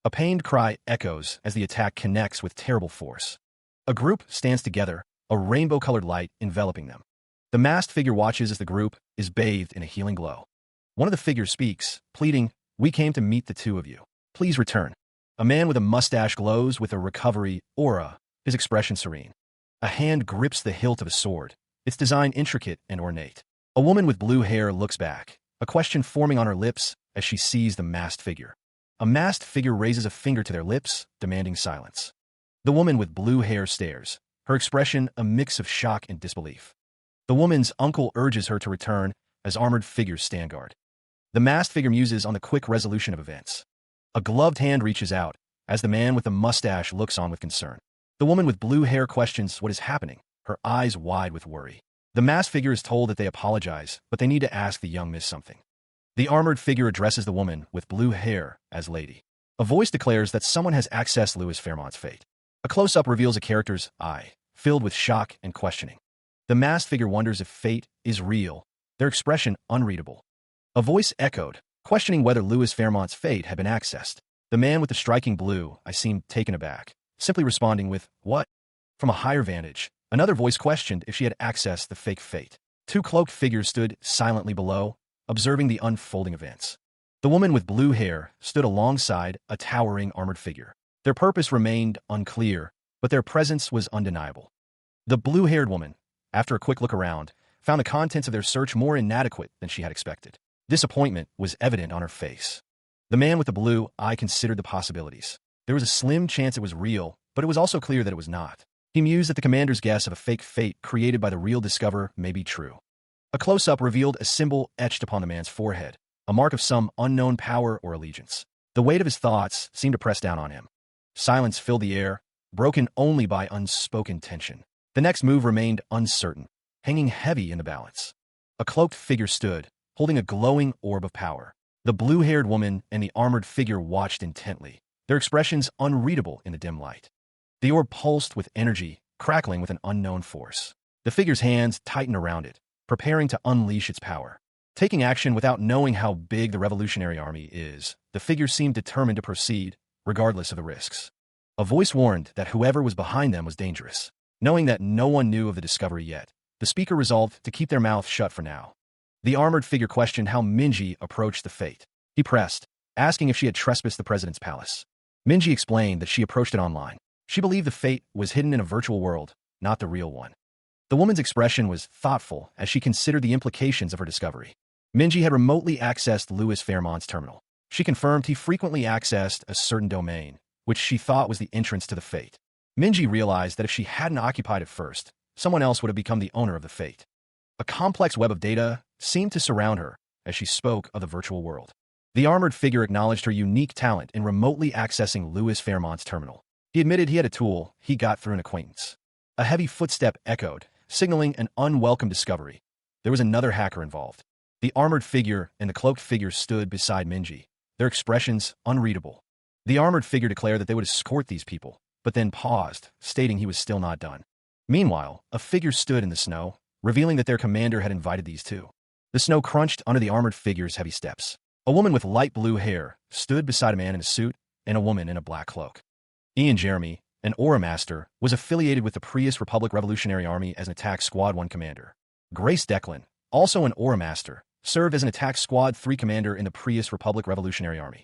A pained cry echoes as the attack connects with terrible force. A group stands together, a rainbow-colored light enveloping them. The masked figure watches as the group is bathed in a healing glow. One of the figures speaks, pleading, "We came to meet the two of you. Please return." A man with a mustache glows with a recovery aura, his expression serene. A hand grips the hilt of a sword, its design intricate and ornate. A woman with blue hair looks back, a question forming on her lips as she sees the masked figure. A masked figure raises a finger to their lips, demanding silence. The woman with blue hair stares, her expression a mix of shock and disbelief. The woman's uncle urges her to return as armored figures stand guard. The masked figure muses on the quick resolution of events. A gloved hand reaches out as the man with the mustache looks on with concern. The woman with blue hair questions what is happening, her eyes wide with worry. The masked figure is told that they apologize, but they need to ask the young miss something. The armored figure addresses the woman with blue hair as Lady. A voice declares that someone has accessed Louis Fairmont's fate. A close-up reveals a character's eye, filled with shock and questioning. The masked figure wonders if fate is real, their expression unreadable. A voice echoed, questioning whether Louis Fairmont's fate had been accessed. The man with the striking blue eye seemed taken aback, simply responding with, "What?" From a higher vantage, another voice questioned if she had accessed the fake fate. Two cloaked figures stood silently below, observing the unfolding events. The woman with blue hair stood alongside a towering armored figure. Their purpose remained unclear, but their presence was undeniable. The blue-haired woman, after a quick look around, found the contents of their search more inadequate than she had expected. Disappointment was evident on her face. The man with the blue eye considered the possibilities. There was a slim chance it was real, but it was also clear that it was not. He mused that the commander's guess of a fake fate created by the real discoverer may be true. A close-up revealed a symbol etched upon the man's forehead, a mark of some unknown power or allegiance. The weight of his thoughts seemed to press down on him. Silence filled the air, broken only by unspoken tension. The next move remained uncertain, hanging heavy in the balance. A cloaked figure stood, holding a glowing orb of power. The blue-haired woman and the armored figure watched intently, their expressions unreadable in the dim light. The orb pulsed with energy, crackling with an unknown force. The figure's hands tightened around it, preparing to unleash its power. Taking action without knowing how big the Revolutionary Army is, the figure seemed determined to proceed, regardless of the risks. A voice warned that whoever was behind them was dangerous. Knowing that no one knew of the discovery yet, the speaker resolved to keep their mouth shut for now. The armored figure questioned how Minji approached the fate. He pressed, asking if she had trespassed the president's palace. Minji explained that she approached it online. She believed the fate was hidden in a virtual world, not the real one. The woman's expression was thoughtful as she considered the implications of her discovery. Minji had remotely accessed Louis Fairmont's terminal. She confirmed he frequently accessed a certain domain, which she thought was the entrance to the fate. Minji realized that if she hadn't occupied it first, someone else would have become the owner of the fate. A complex web of data seemed to surround her as she spoke of the virtual world. The armored figure acknowledged her unique talent in remotely accessing Louis Fairmont's terminal. He admitted he had a tool he got through an acquaintance. A heavy footstep echoed, signaling an unwelcome discovery. There was another hacker involved. The armored figure and the cloaked figure stood beside Minji, their expressions unreadable. The armored figure declared that they would escort these people, but then paused, stating he was still not done. Meanwhile, a figure stood in the snow, revealing that their commander had invited these two. The snow crunched under the armored figure's heavy steps. A woman with light blue hair stood beside a man in a suit and a woman in a black cloak. Ian Jeremy, an Aura Master, was affiliated with the Prius Republic Revolutionary Army as an Attack Squad 1 commander. Grace Declan, also an Aura Master, served as an Attack Squad 3 commander in the Prius Republic Revolutionary Army.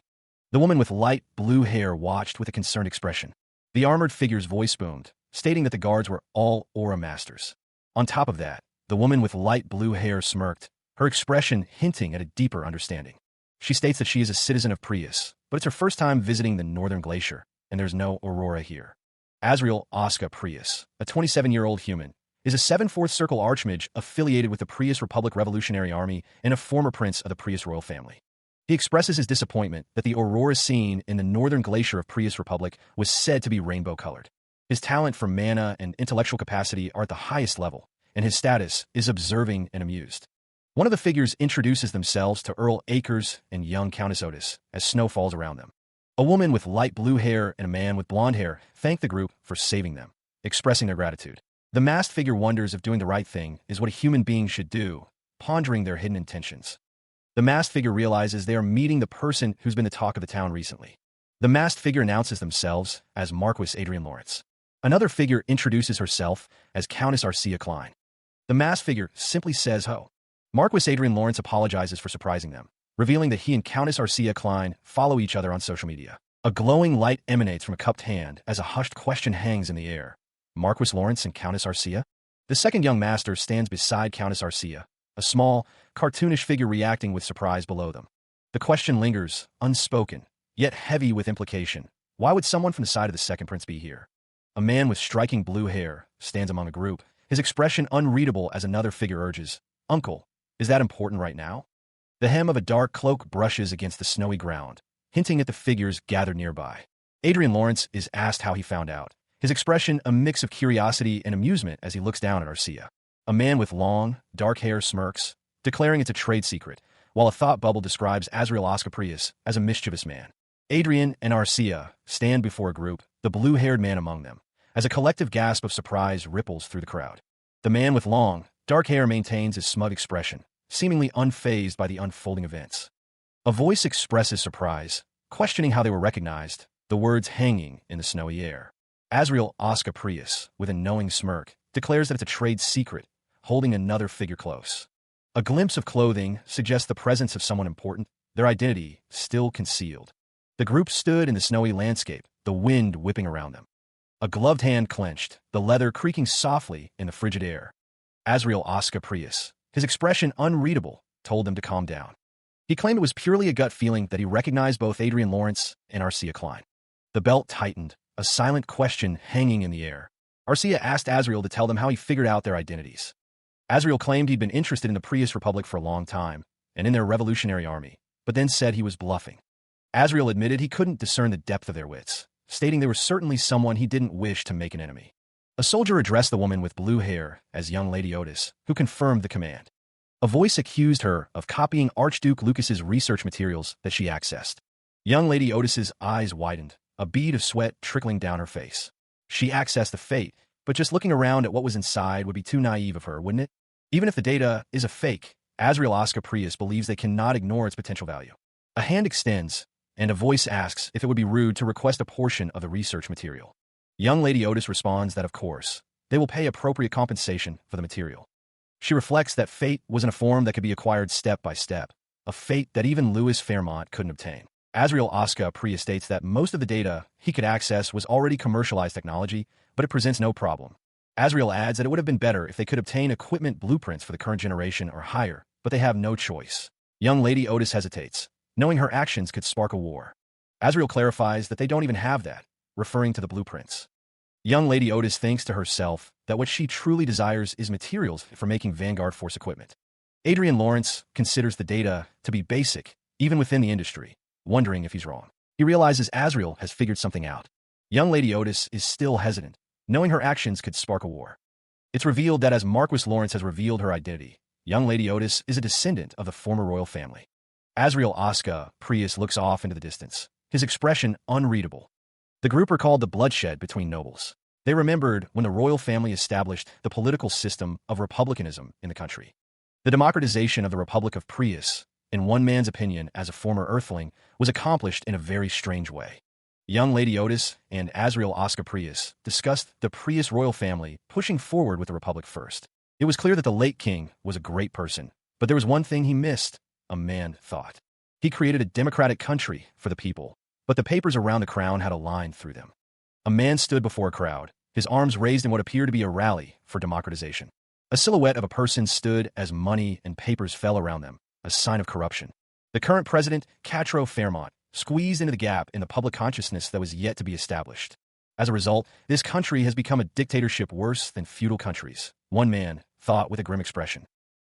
The woman with light blue hair watched with a concerned expression. The armored figure's voice boomed, stating that the guards were all Aura Masters. On top of that, the woman with light blue hair smirked, her expression hinting at a deeper understanding. She states that she is a citizen of Prius, but it's her first time visiting the Northern Glacier, and there's no Aurora here. Azriel Oscar Prius, a 27-year-old human, is a 7/4 Circle Archmage affiliated with the Prius Republic Revolutionary Army and a former prince of the Prius royal family. He expresses his disappointment that the aurora seen in the Northern Glacier of Prius Republic was said to be rainbow-colored. His talent for mana and intellectual capacity are at the highest level, and his status is observing and amused. One of the figures introduces themselves to Earl Akers and young Countess Otis as snow falls around them. A woman with light blue hair and a man with blonde hair thank the group for saving them, expressing their gratitude. The masked figure wonders if doing the right thing is what a human being should do, pondering their hidden intentions. The masked figure realizes they are meeting the person who's been the talk of the town recently. The masked figure announces themselves as Marquis Adrian Lawrence. Another figure introduces herself as Countess Arcia Klein. The masked figure simply says ho. Marquis Adrian Lawrence apologizes for surprising them, revealing that he and Countess Arcia Klein follow each other on social media. A glowing light emanates from a cupped hand as a hushed question hangs in the air. Marquis Lawrence and Countess Arcia? The second young master stands beside Countess Arcia, a small, cartoonish figure reacting with surprise below them. The question lingers, unspoken, yet heavy with implication. Why would someone from the side of the second prince be here? A man with striking blue hair stands among a group, his expression unreadable as another figure urges, "Uncle, is that important right now?" The hem of a dark cloak brushes against the snowy ground, hinting at the figures gathered nearby. Adrian Lawrence is asked how he found out, his expression a mix of curiosity and amusement as he looks down at Arcia. A man with long, dark hair smirks, declaring it's a trade secret, while a thought bubble describes Azriel Asclepius as a mischievous man. Adrian and Arcia stand before a group, the blue-haired man among them, as a collective gasp of surprise ripples through the crowd. The man with long, dark hair maintains his smug expression, seemingly unfazed by the unfolding events. A voice expresses surprise, questioning how they were recognized, the words hanging in the snowy air. Azriel Asclepius, with a knowing smirk, declares that it's a trade secret, holding another figure close. A glimpse of clothing suggests the presence of someone important, their identity still concealed. The group stood in the snowy landscape, the wind whipping around them. A gloved hand clenched, the leather creaking softly in the frigid air. Azriel Asclepius, his expression unreadable, told them to calm down. He claimed it was purely a gut feeling that he recognized both Adrian Lawrence and Arcia Klein. The belt tightened, a silent question hanging in the air. Arcia asked Azriel to tell them how he figured out their identities. Azriel claimed he'd been interested in the Prius Republic for a long time, and in their revolutionary army, but then said he was bluffing. Azriel admitted he couldn't discern the depth of their wits, stating they were certainly someone he didn't wish to make an enemy. A soldier addressed the woman with blue hair as young Lady Otis, who confirmed the command. A voice accused her of copying Archduke Lucas's research materials that she accessed. Young Lady Otis's eyes widened, a bead of sweat trickling down her face. She accessed the fate, but just looking around at what was inside would be too naive of her, wouldn't it? Even if the data is a fake, Azriel Asclepius believes they cannot ignore its potential value. A hand extends, and a voice asks if it would be rude to request a portion of the research material. Young Lady Otis responds that of course, they will pay appropriate compensation for the material. She reflects that fate wasn't a form that could be acquired step by step, a fate that even Louis Fairmont couldn't obtain. Azriel Asclepius states that most of the data he could access was already commercialized technology, but it presents no problem. Azriel adds that it would have been better if they could obtain equipment blueprints for the current generation or higher, but they have no choice. Young Lady Otis hesitates, knowing her actions could spark a war. Azriel clarifies that they don't even have that, referring to the blueprints. Young Lady Otis thinks to herself that what she truly desires is materials for making Vanguard Force equipment. Adrian Lawrence considers the data to be basic, even within the industry, wondering if he's wrong. He realizes Azriel has figured something out. Young Lady Otis is still hesitant, knowing her actions could spark a war. It's revealed that as Marquis Lawrence has revealed her identity, young Lady Otis is a descendant of the former royal family. Azriel Asclepius looks off into the distance, his expression unreadable. The group recalled the bloodshed between nobles. They remembered when the royal family established the political system of republicanism in the country. The democratization of the Republic of Prius, in one man's opinion as a former Earthling, was accomplished in a very strange way. Young Lady Otis and Azriel Asclepius discussed the Prius royal family pushing forward with the Republic first. It was clear that the late king was a great person, but there was one thing he missed, a man thought. He created a democratic country for the people, but the papers around the crown had a line through them. A man stood before a crowd, his arms raised in what appeared to be a rally for democratization. A silhouette of a person stood as money and papers fell around them, a sign of corruption. The current president, Catro Fairmont, squeezed into the gap in the public consciousness that was yet to be established. As a result, this country has become a dictatorship worse than feudal countries, one man thought with a grim expression.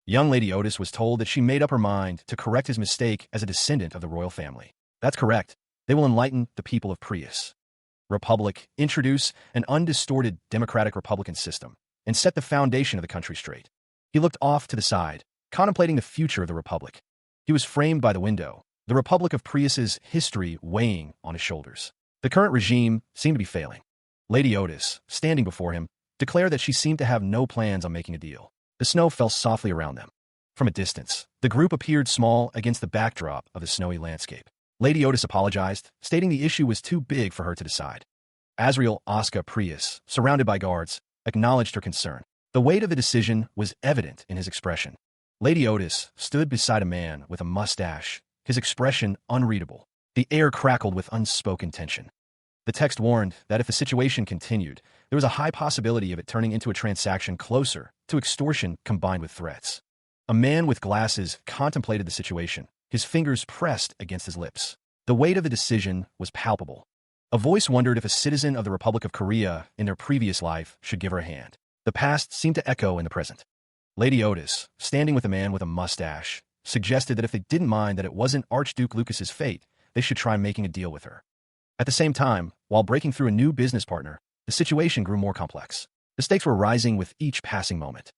Young Lady Otis was told that she made up her mind to correct his mistake as a descendant of the royal family. That's correct. They will enlighten the people of Prius. Republic, introduce an undistorted democratic republican system, and set the foundation of the country straight. He looked off to the side, contemplating the future of the Republic. He was framed by the window, the Republic of Prius's history weighing on his shoulders. The current regime seemed to be failing. Lady Otis, standing before him, declared that she seemed to have no plans on making a deal. The snow fell softly around them. From a distance, the group appeared small against the backdrop of the snowy landscape. Lady Otis apologized, stating the issue was too big for her to decide. Azriel Asclepius, surrounded by guards, acknowledged her concern. The weight of the decision was evident in his expression. Lady Otis stood beside a man with a mustache, his expression unreadable. The air crackled with unspoken tension. The text warned that if the situation continued, there was a high possibility of it turning into a transaction closer to extortion combined with threats. A man with glasses contemplated the situation, his fingers pressed against his lips. The weight of the decision was palpable. A voice wondered if a citizen of the Republic of Korea in their previous life should give her a hand. The past seemed to echo in the present. Lady Otis, standing with a man with a mustache, suggested that if they didn't mind that it wasn't Archduke Lucas's fate, they should try making a deal with her. At the same time, while breaking through a new business partner, the situation grew more complex. The stakes were rising with each passing moment.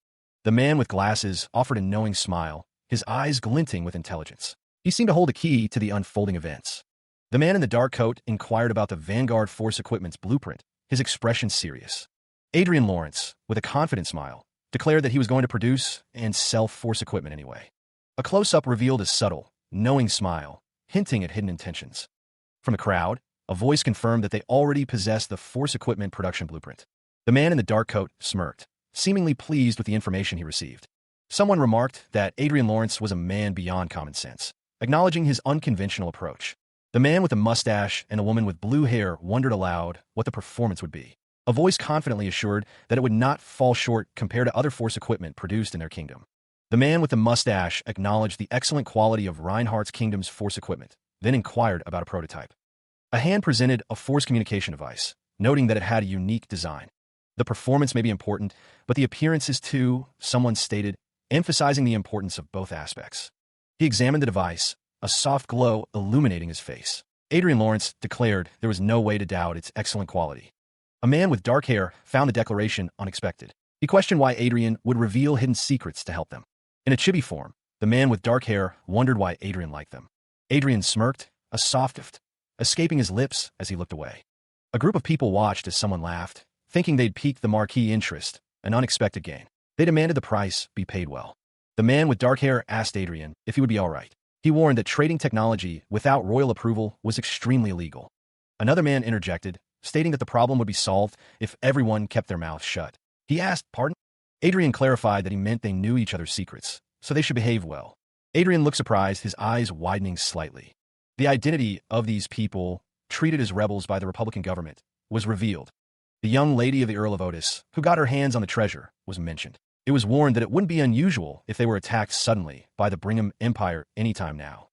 The man with glasses offered a knowing smile, his eyes glinting with intelligence. He seemed to hold a key to the unfolding events. The man in the dark coat inquired about the Vanguard Force Equipment's blueprint, his expression serious. Adrian Lawrence, with a confident smile, declared that he was going to produce and sell Force Equipment anyway. A close-up revealed a subtle, knowing smile, hinting at hidden intentions. From the crowd, a voice confirmed that they already possessed the Force Equipment production blueprint. The man in the dark coat smirked, seemingly pleased with the information he received. Someone remarked that Adrian Lawrence was a man beyond common sense, acknowledging his unconventional approach. The man with the mustache and a woman with blue hair wondered aloud what the performance would be. A voice confidently assured that it would not fall short compared to other Force Equipment produced in their kingdom. The man with the mustache acknowledged the excellent quality of Reinhardt's kingdom's Force Equipment, then inquired about a prototype. A hand presented a Force communication device, noting that it had a unique design. The performance may be important, but the appearance is too, someone stated, emphasizing the importance of both aspects. He examined the device, a soft glow illuminating his face. Adrian Lawrence declared there was no way to doubt its excellent quality. A man with dark hair found the declaration unexpected. He questioned why Adrian would reveal hidden secrets to help them. In a chibi form, the man with dark hair wondered why Adrian liked them. Adrian smirked, a soft escaping his lips as he looked away. A group of people watched as someone laughed, thinking they'd piqued the marquee interest, an unexpected gain. They demanded the price be paid well. The man with dark hair asked Adrian if he would be all right. He warned that trading technology without royal approval was extremely illegal. Another man interjected, stating that the problem would be solved if everyone kept their mouths shut. He asked, "Pardon?" Adrian clarified that he meant they knew each other's secrets, so they should behave well. Adrian looked surprised, his eyes widening slightly. The identity of these people, treated as rebels by the Republican government, was revealed. The young lady of the Earl of Otis, who got her hands on the treasure, was mentioned. It was warned that it wouldn't be unusual if they were attacked suddenly by the Brigham Empire anytime now.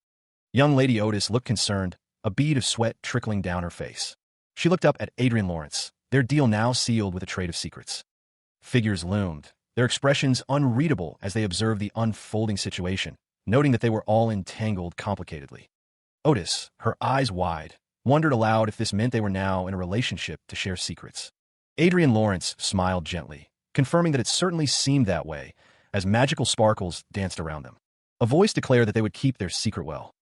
Young Lady Otis looked concerned, a bead of sweat trickling down her face. She looked up at Adrian Lawrence, their deal now sealed with a trade of secrets. Figures loomed, their expressions unreadable as they observed the unfolding situation, noting that they were all entangled complicatedly. Otis, her eyes wide, wondered aloud if this meant they were now in a relationship to share secrets. Adrian Lawrence smiled gently, confirming that it certainly seemed that way, as magical sparkles danced around them. A voice declared that they would keep their secret well.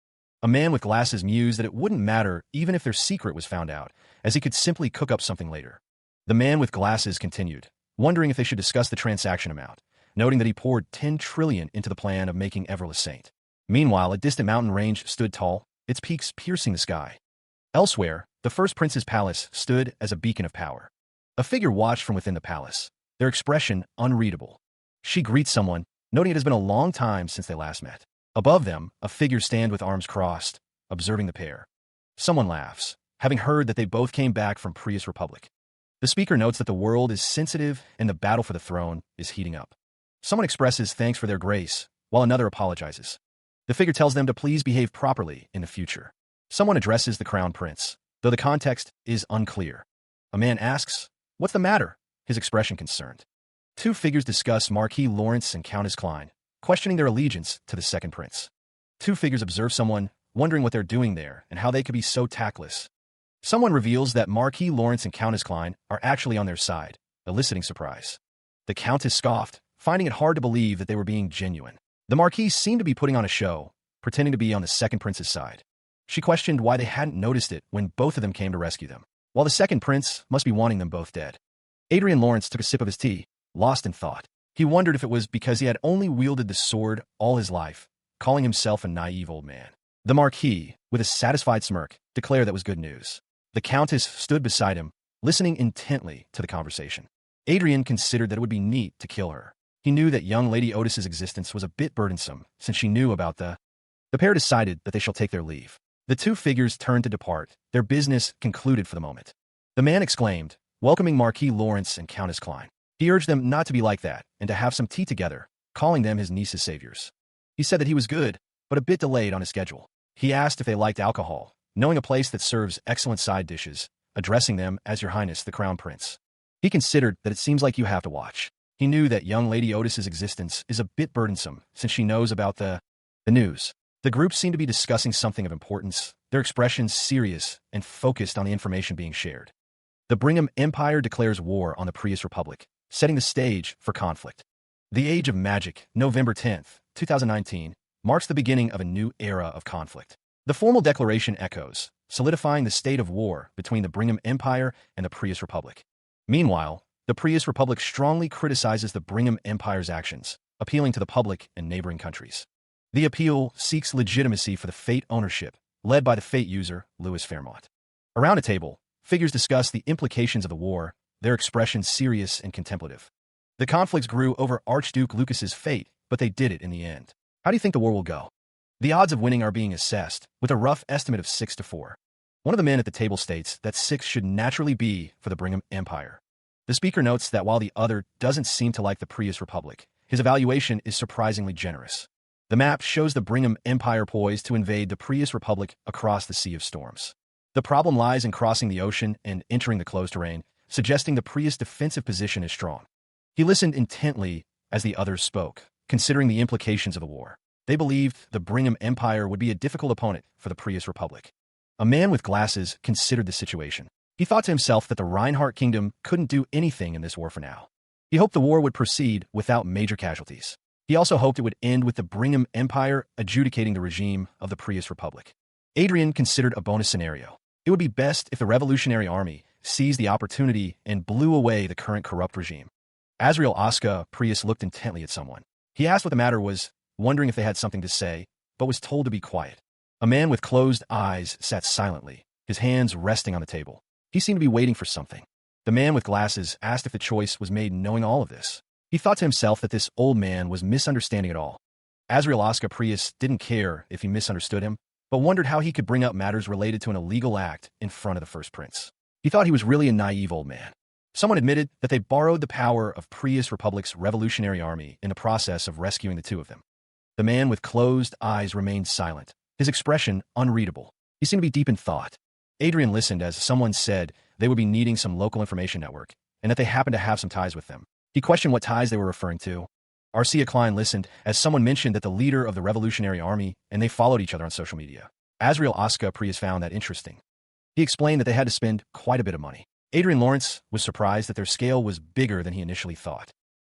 A man with glasses mused that it wouldn't matter even if their secret was found out, as he could simply cook up something later. The man with glasses continued, wondering if they should discuss the transaction amount, noting that he poured 10 trillion into the plan of making Everett a saint. Meanwhile, a distant mountain range stood tall, its peaks piercing the sky. Elsewhere, the first prince's palace stood as a beacon of power. A figure watched from within the palace, their expression unreadable. She greets someone, noting it has been a long time since they last met. Above them, a figure stands with arms crossed, observing the pair. Someone laughs, having heard that they both came back from Prius Republic. The speaker notes that the world is sensitive and the battle for the throne is heating up. Someone expresses thanks for their grace, while another apologizes. The figure tells them to please behave properly in the future. Someone addresses the crown prince, though the context is unclear. A man asks, "What's the matter?" his expression concerned. Two figures discuss Marquis Lawrence and Countess Klein, questioning their allegiance to the second prince. Two figures observe someone, wondering what they're doing there and how they could be so tactless. Someone reveals that Marquis Lawrence and Countess Klein are actually on their side, eliciting surprise. The Countess scoffed, finding it hard to believe that they were being genuine. The Marquis seemed to be putting on a show, pretending to be on the second prince's side. She questioned why they hadn't noticed it when both of them came to rescue them, while the second prince must be wanting them both dead. Adrian Lawrence took a sip of his tea, lost in thought. He wondered if it was because he had only wielded the sword all his life, calling himself a naive old man. The Marquis, with a satisfied smirk, declared that was good news. The Countess stood beside him, listening intently to the conversation. Adrian considered that it would be neat to kill her. He knew that young Lady Otis's existence was a bit burdensome, since she knew about the pair decided that they shall take their leave. The two figures turned to depart, their business concluded for the moment. The man exclaimed, welcoming Marquis Lawrence and Countess Klein. He urged them not to be like that, and to have some tea together, calling them his niece's saviors. He said that he was good, but a bit delayed on his schedule. He asked if they liked alcohol, knowing a place that serves excellent side dishes, addressing them as Your Highness the Crown Prince. He considered that it seems like you have to watch. He knew that young Lady Otis's existence is a bit burdensome, since she knows about the news. The group seemed to be discussing something of importance, their expressions serious and focused on the information being shared. The Brigham Empire declares war on the Prius Republic, setting the stage for conflict. The Age of Magic, November 10th, 2019, marks the beginning of a new era of conflict. The formal declaration echoes, solidifying the state of war between the Brigham Empire and the Prius Republic. Meanwhile, the Prius Republic strongly criticizes the Brigham Empire's actions, appealing to the public and neighboring countries. The appeal seeks legitimacy for the Fate ownership, led by the Fate user, Louis Fairmont. Around a table, figures discuss the implications of the war, their expressions serious and contemplative. The conflicts grew over Archduke Lucas's fate, but they did it in the end. How do you think the war will go? The odds of winning are being assessed, with a rough estimate of 6-4. One of the men at the table states that 6 should naturally be for the Brigham Empire. The speaker notes that while the other doesn't seem to like the Prius Republic, his evaluation is surprisingly generous. The map shows the Brigham Empire poised to invade the Prius Republic across the Sea of Storms. The problem lies in crossing the ocean and entering the closed terrain, suggesting the Prius defensive position is strong. He listened intently as the others spoke, considering the implications of the war. They believed the Brigham Empire would be a difficult opponent for the Prius Republic. A man with glasses considered the situation. He thought to himself that the Reinhardt Kingdom couldn't do anything in this war for now. He hoped the war would proceed without major casualties. He also hoped it would end with the Brigham Empire adjudicating the regime of the Prius Republic. Adrian considered a bonus scenario. It would be best if the Revolutionary Army seized the opportunity and blew away the current corrupt regime. Azrael Asuka Prius looked intently at someone. He asked what the matter was, wondering if they had something to say, but was told to be quiet. A man with closed eyes sat silently, his hands resting on the table. He seemed to be waiting for something. The man with glasses asked if the choice was made knowing all of this. He thought to himself that this old man was misunderstanding it all. Azrael Asuka Prius didn't care if he misunderstood him, but wondered how he could bring up matters related to an illegal act in front of the first prince. He thought he was really a naive old man. Someone admitted that they borrowed the power of Prius Republic's Revolutionary Army in the process of rescuing the two of them. The man with closed eyes remained silent, his expression unreadable. He seemed to be deep in thought. Adrian listened as someone said they would be needing some local information network, and that they happened to have some ties with them. He questioned what ties they were referring to. Arcia Klein listened as someone mentioned that the leader of the Revolutionary Army and they followed each other on social media. Azrael Asuka Prius found that interesting. He explained that they had to spend quite a bit of money. Adrian Lawrence was surprised that their scale was bigger than he initially thought.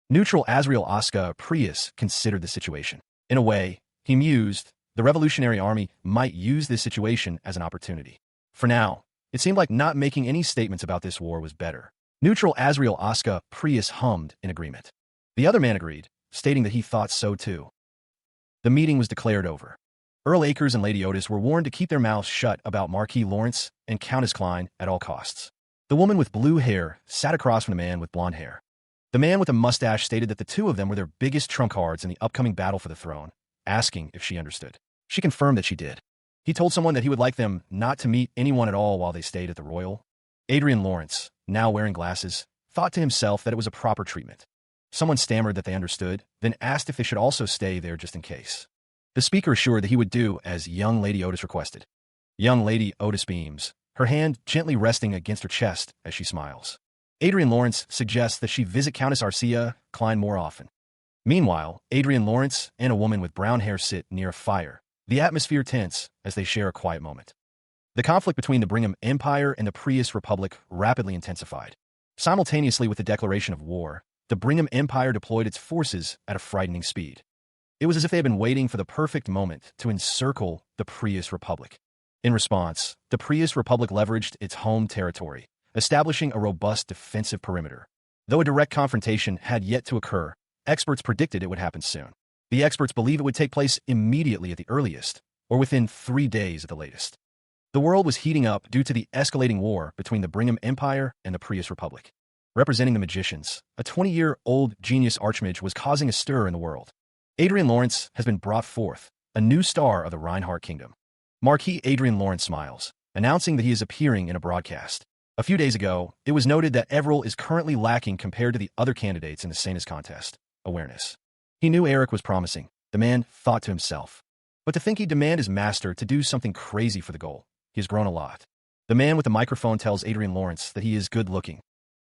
Neutral Azrael Asuka Prius considered the situation. In a way, he mused, the Revolutionary Army might use this situation as an opportunity. For now, it seemed like not making any statements about this war was better. Neutral Azrael Asuka Prius hummed in agreement. The other man agreed, stating that he thought so too. The meeting was declared over. Earl Akers and Lady Otis were warned to keep their mouths shut about Marquis Lawrence and Countess Klein at all costs. The woman with blue hair sat across from the man with blonde hair. The man with a mustache stated that the two of them were their biggest trump cards in the upcoming battle for the throne, asking if she understood. She confirmed that she did. He told someone that he would like them not to meet anyone at all while they stayed at the Royal. Adrian Lawrence, now wearing glasses, thought to himself that it was a proper treatment. Someone stammered that they understood, then asked if they should also stay there just in case. The speaker assured that he would do as young Lady Otis requested. Young Lady Otis beams, her hand gently resting against her chest as she smiles. Adrian Lawrence suggests that she visit Countess Arcia Klein more often. Meanwhile, Adrian Lawrence and a woman with brown hair sit near a fire, the atmosphere tense as they share a quiet moment. The conflict between the Brigham Empire and the Prius Republic rapidly intensified. Simultaneously with the declaration of war, the Brigham Empire deployed its forces at a frightening speed. It was as if they had been waiting for the perfect moment to encircle the Prius Republic. In response, the Prius Republic leveraged its home territory, establishing a robust defensive perimeter. Though a direct confrontation had yet to occur, experts predicted it would happen soon. The experts believe it would take place immediately at the earliest, or within 3 days at the latest. The world was heating up due to the escalating war between the Brigham Empire and the Prius Republic. representing the magicians, a 20-year-old genius archmage was causing a stir in the world. Adrian Lawrence has been brought forth, a new star of the Reinhardt Kingdom. Marquis Adrian Lawrence smiles, announcing that he is appearing in a broadcast. A few days ago, it was noted that Everil is currently lacking compared to the other candidates in the Sanus contest: awareness. He knew Eric was promising, the man thought to himself. But to think he'd demand his master to do something crazy for the goal, he has grown a lot. The man with the microphone tells Adrian Lawrence that he is good-looking.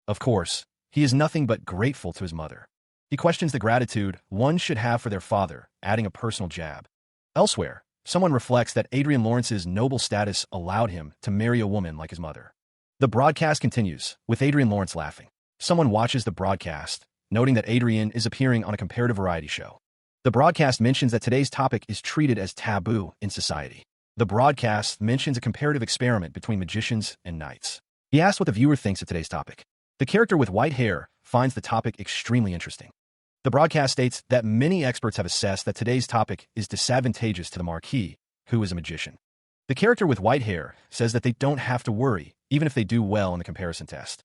Of course, he is nothing but grateful to his mother. He questions the gratitude one should have for their father, adding a personal jab. Elsewhere, someone reflects that Adrian Lawrence's noble status allowed him to marry a woman like his mother. The broadcast continues, with Adrian Lawrence laughing. Someone watches the broadcast, noting that Adrian is appearing on a comparative variety show. The broadcast mentions that today's topic is treated as taboo in society. The broadcast mentions a comparative experiment between magicians and knights. He asks what the viewer thinks of today's topic. The character with white hair finds the topic extremely interesting. The broadcast states that many experts have assessed that today's topic is disadvantageous to the Marquis, who is a magician. The character with white hair says that they don't have to worry, even if they do well in the comparison test.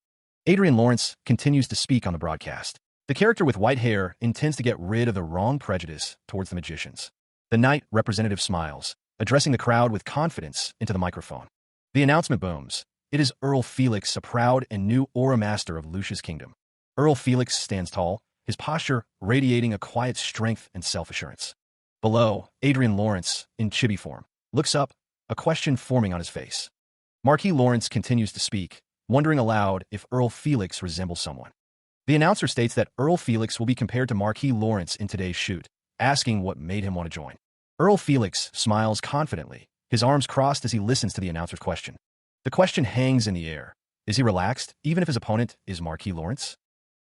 Adrian Lawrence continues to speak on the broadcast. The character with white hair intends to get rid of the wrong prejudice towards the magicians. The knight representative smiles, addressing the crowd with confidence into the microphone. The announcement booms. It is Earl Felix, a proud and new aura master of Lucia's kingdom. Earl Felix stands tall, his posture radiating a quiet strength and self-assurance. Below, Adrian Lawrence, in chibi form, looks up, a question forming on his face. Marquis Lawrence continues to speak, wondering aloud if Earl Felix resembles someone. The announcer states that Earl Felix will be compared to Marquis Lawrence in today's shoot, asking what made him want to join. Earl Felix smiles confidently, his arms crossed as he listens to the announcer's question. The question hangs in the air. Is he relaxed, even if his opponent is Marquis Lawrence?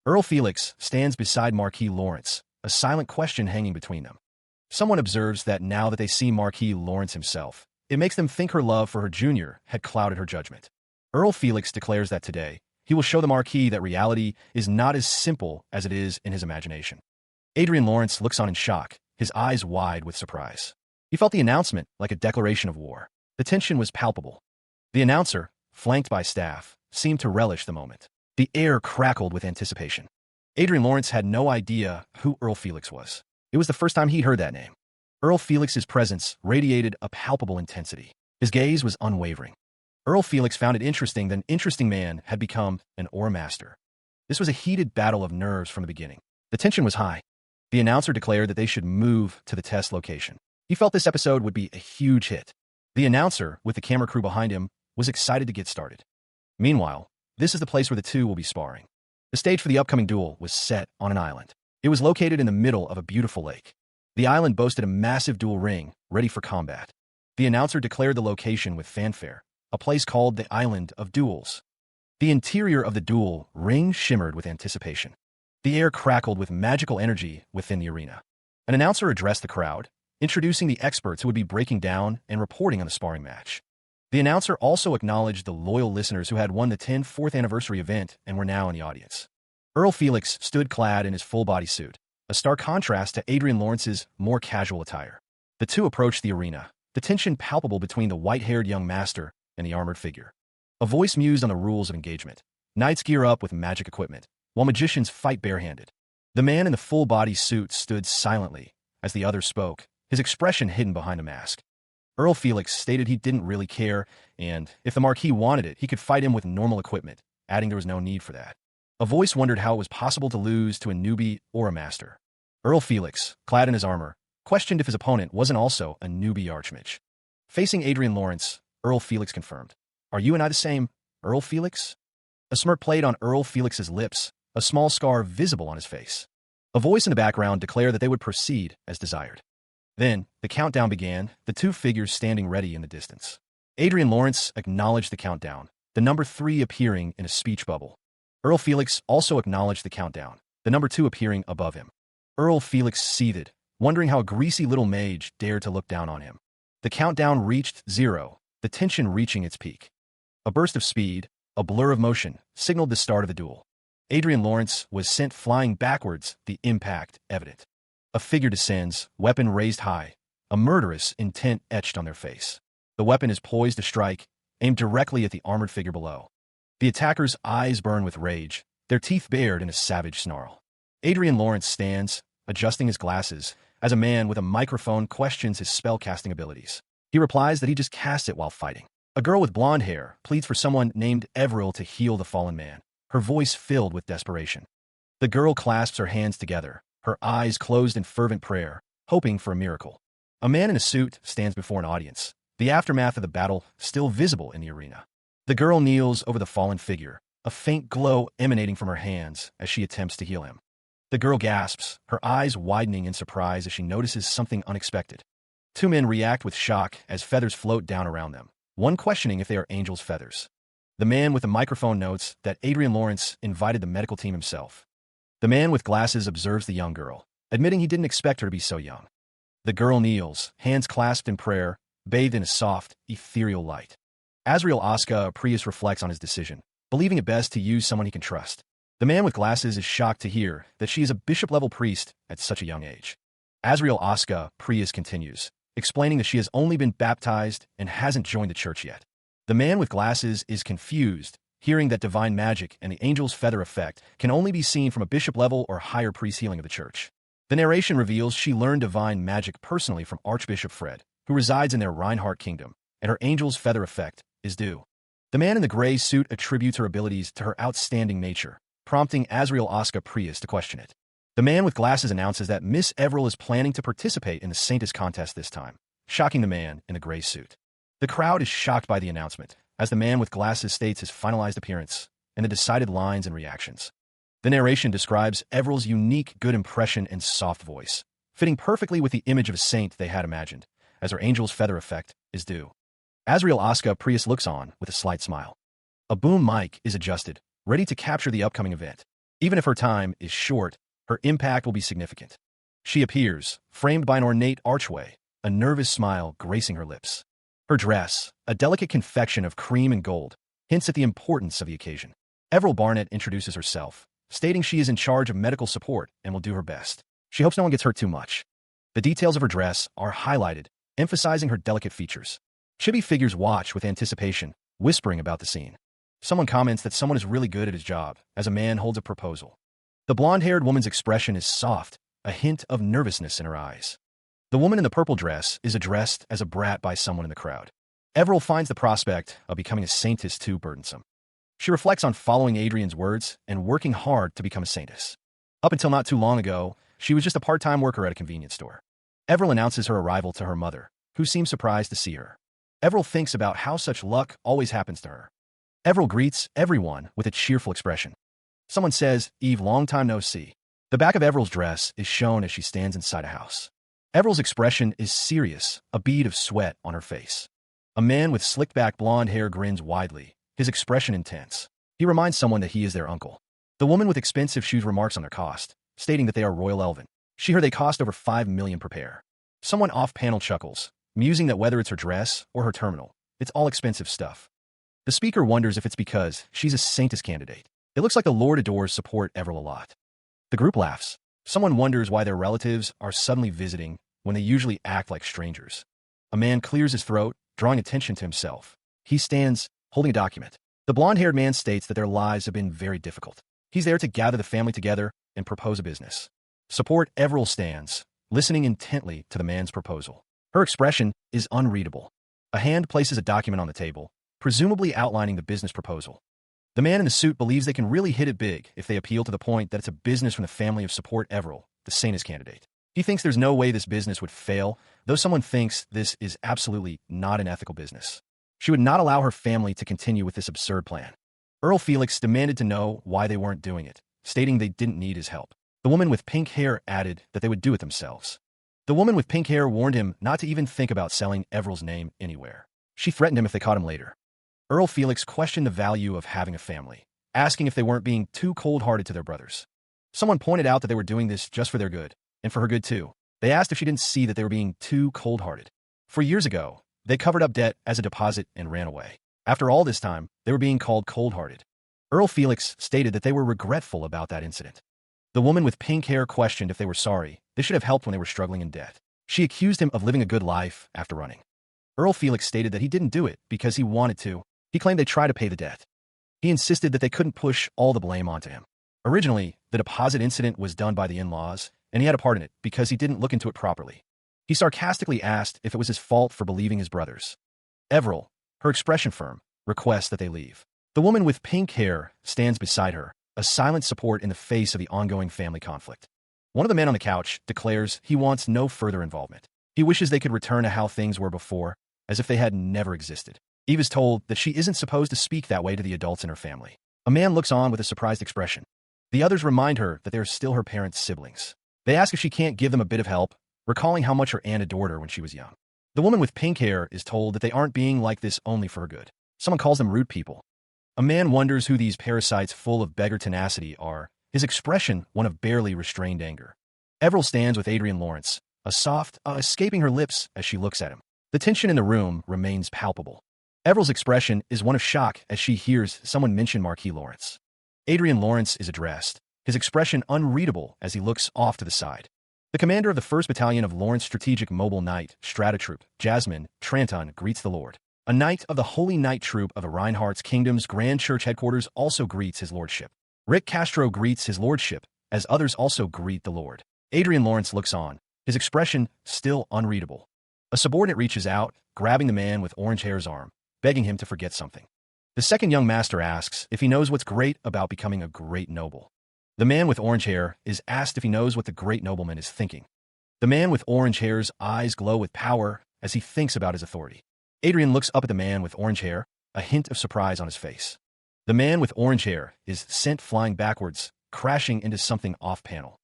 Earl Felix stands beside Marquis Lawrence, a silent question hanging between them. Someone observes that now that they see Marquis Lawrence himself, it makes them think her love for her junior had clouded her judgment. Earl Felix declares that today, he will show the Marquis that reality is not as simple as it is in his imagination. Adrian Lawrence looks on in shock, his eyes wide with surprise. He felt the announcement like a declaration of war. The tension was palpable. The announcer, flanked by staff, seemed to relish the moment. The air crackled with anticipation. Adrian Lawrence had no idea who Earl Felix was. It was the first time he'd heard that name. Earl Felix's presence radiated a palpable intensity. His gaze was unwavering. Earl Felix found it interesting that an interesting man had become an aura master. This was a heated battle of nerves from the beginning. The tension was high. The announcer declared that they should move to the test location. He felt this episode would be a huge hit. The announcer, with the camera crew behind him, was excited to get started. Meanwhile, this is the place where the two will be sparring. The stage for the upcoming duel was set on an island. It was located in the middle of a beautiful lake. The island boasted a massive duel ring, ready for combat. The announcer declared the location with fanfare, a place called the Island of Duels. The interior of the duel ring shimmered with anticipation. The air crackled with magical energy within the arena. An announcer addressed the crowd, introducing the experts who would be breaking down and reporting on the sparring match. The announcer also acknowledged the loyal listeners who had won the 10th 4th anniversary event and were now in the audience. Earl Felix stood clad in his full-body suit, a stark contrast to Adrian Lawrence's more casual attire. The two approached the arena, the tension palpable between the white-haired young master and the armored figure. A voice mused on the rules of engagement. Knights gear up with magic equipment, while magicians fight barehanded. The man in the full-body suit stood silently as the other spoke, his expression hidden behind a mask. Earl Felix stated he didn't really care, and if the Marquis wanted it, he could fight him with normal equipment, adding there was no need for that. A voice wondered how it was possible to lose to a newbie or a master. Earl Felix, clad in his armor, questioned if his opponent wasn't also a newbie archmage. Facing Adrian Lawrence, Earl Felix confirmed, "Are you and I the same, Earl Felix?" A smirk played on Earl Felix's lips, a small scar visible on his face. A voice in the background declared that they would proceed as desired. Then, the countdown began, the two figures standing ready in the distance. Adrian Lawrence acknowledged the countdown, the number 3 appearing in a speech bubble. Earl Felix also acknowledged the countdown, the number 2 appearing above him. Earl Felix seethed, wondering how a greasy little mage dared to look down on him. The countdown reached 0, the tension reaching its peak. A burst of speed, a blur of motion, signaled the start of the duel. Adrian Lawrence was sent flying backwards, the impact evident. A figure descends, weapon raised high, a murderous intent etched on their face. The weapon is poised to strike, aimed directly at the armored figure below. The attacker's eyes burn with rage, their teeth bared in a savage snarl. Adrian Lawrence stands, adjusting his glasses, as a man with a microphone questions his spell-casting abilities. He replies that he just cast it while fighting. A girl with blonde hair pleads for someone named Everil to heal the fallen man, her voice filled with desperation. The girl clasps her hands together, her eyes closed in fervent prayer, hoping for a miracle. A man in a suit stands before an audience, the aftermath of the battle still visible in the arena. The girl kneels over the fallen figure, a faint glow emanating from her hands as she attempts to heal him. The girl gasps, her eyes widening in surprise as she notices something unexpected. Two men react with shock as feathers float down around them, one questioning if they are angel's feathers. The man with the microphone notes that Adrian Lawrence invited the medical team himself. The man with glasses observes the young girl, admitting he didn't expect her to be so young. The girl kneels, hands clasped in prayer, bathed in a soft, ethereal light. Azriel Asuka Prius reflects on his decision, believing it best to use someone he can trust. The man with glasses is shocked to hear that she is a bishop-level priest at such a young age. Azriel Asuka Prius continues, explaining that she has only been baptized and hasn't joined the church yet. The man with glasses is confused, hearing that divine magic and the angel's feather effect can only be seen from a bishop-level or higher priest healing of the church. The narration reveals she learned divine magic personally from Archbishop Fred, who resides in their Reinhardt kingdom, and her angel's feather effect is due. The man in the gray suit attributes her abilities to her outstanding nature, prompting Azriel Asuka Prius to question it. The man with glasses announces that Miss Everil is planning to participate in the Saintess contest this time, shocking the man in the gray suit. The crowd is shocked by the announcement, as the man with glasses states his finalized appearance and the decided lines and reactions. The narration describes Everil's unique good impression and soft voice, fitting perfectly with the image of a saint they had imagined, as her angel's feather effect is due. Azriel Asuka Prius looks on with a slight smile. A boom mic is adjusted, ready to capture the upcoming event. Even if her time is short, her impact will be significant. She appears, framed by an ornate archway, a nervous smile gracing her lips. Her dress, a delicate confection of cream and gold, hints at the importance of the occasion. Everil Barnett introduces herself, stating she is in charge of medical support and will do her best. She hopes no one gets hurt too much. The details of her dress are highlighted, emphasizing her delicate features. Chibi figures watch with anticipation, whispering about the scene. Someone comments that someone is really good at his job, as a man holds a proposal. The blonde-haired woman's expression is soft, a hint of nervousness in her eyes. The woman in the purple dress is addressed as a brat by someone in the crowd. Everil finds the prospect of becoming a saintess too burdensome. She reflects on following Adrian's words and working hard to become a saintess. Up until not too long ago, she was just a part-time worker at a convenience store. Everil announces her arrival to her mother, who seems surprised to see her. Everil thinks about how such luck always happens to her. Everil greets everyone with a cheerful expression. Someone says, "Eve, long time no see." The back of Everil's dress is shown as she stands inside a house. Everil's expression is serious, a bead of sweat on her face. A man with slicked-back blonde hair grins widely, his expression intense. He reminds someone that he is their uncle. The woman with expensive shoes remarks on their cost, stating that they are Royal Elven. She heard they cost over 5 million per pair. Someone off-panel chuckles, musing that whether it's her dress or her terminal, it's all expensive stuff. The speaker wonders if it's because she's a saintess candidate. It looks like the Lord adores support Everil a lot. The group laughs. Someone wonders why their relatives are suddenly visiting when they usually act like strangers. A man clears his throat, drawing attention to himself. He stands, holding a document. The blonde-haired man states that their lives have been very difficult. He's there to gather the family together and propose a business. Support Everil stands, listening intently to the man's proposal. Her expression is unreadable. A hand places a document on the table, presumably outlining the business proposal. The man in the suit believes they can really hit it big if they appeal to the point that it's a business from the family of Support Everil, the saintess candidate. He thinks there's no way this business would fail, though someone thinks this is absolutely not an ethical business. She would not allow her family to continue with this absurd plan. Earl Felix demanded to know why they weren't doing it, stating they didn't need his help. The woman with pink hair added that they would do it themselves. The woman with pink hair warned him not to even think about selling Everil's name anywhere. She threatened him if they caught him later. Earl Felix questioned the value of having a family, asking if they weren't being too cold-hearted to their brothers. Someone pointed out that they were doing this just for their good, and for her good too. They asked if she didn't see that they were being too cold-hearted. For years ago, they covered up debt as a deposit and ran away. After all this time, they were being called cold-hearted. Earl Felix stated that they were regretful about that incident. The woman with pink hair questioned if they were sorry. They should have helped when they were struggling in debt. She accused him of living a good life after running. Earl Felix stated that he didn't do it because he wanted to. He claimed they tried to pay the debt. He insisted that they couldn't push all the blame onto him. Originally, the deposit incident was done by the in-laws, and he had a part in it because he didn't look into it properly. He sarcastically asked if it was his fault for believing his brothers. Everil, her expression firm, requests that they leave. The woman with pink hair stands beside her, a silent support in the face of the ongoing family conflict. One of the men on the couch declares he wants no further involvement. He wishes they could return to how things were before, as if they had never existed. Eve is told that she isn't supposed to speak that way to the adults in her family. A man looks on with a surprised expression. The others remind her that they are still her parents' siblings. They ask if she can't give them a bit of help, recalling how much her aunt adored her when she was young. The woman with pink hair is told that they aren't being like this only for her good. Someone calls them rude people. A man wonders who these parasites full of beggar tenacity are, his expression one of barely restrained anger. Everil stands with Adrian Lawrence, a soft escaping her lips as she looks at him. The tension in the room remains palpable. Everil's expression is one of shock as she hears someone mention Marquis Lawrence. Adrian Lawrence is addressed, his expression unreadable as he looks off to the side. The commander of the 1st Battalion of Lawrence Strategic Mobile Knight Stratatroop, Jasmine Tranton, greets the Lord. A knight of the Holy Knight Troop of the Reinhardt's Kingdom's Grand Church headquarters also greets his lordship. Rick Castro greets his lordship, as others also greet the Lord. Adrian Lawrence looks on, his expression still unreadable. A subordinate reaches out, grabbing the man with orange hair's arm, begging him to forget something. The second young master asks if he knows what's great about becoming a great noble. The man with orange hair is asked if he knows what the great nobleman is thinking. The man with orange hair's eyes glow with power as he thinks about his authority. Adrian looks up at the man with orange hair, a hint of surprise on his face. The man with orange hair is sent flying backwards, crashing into something off-panel.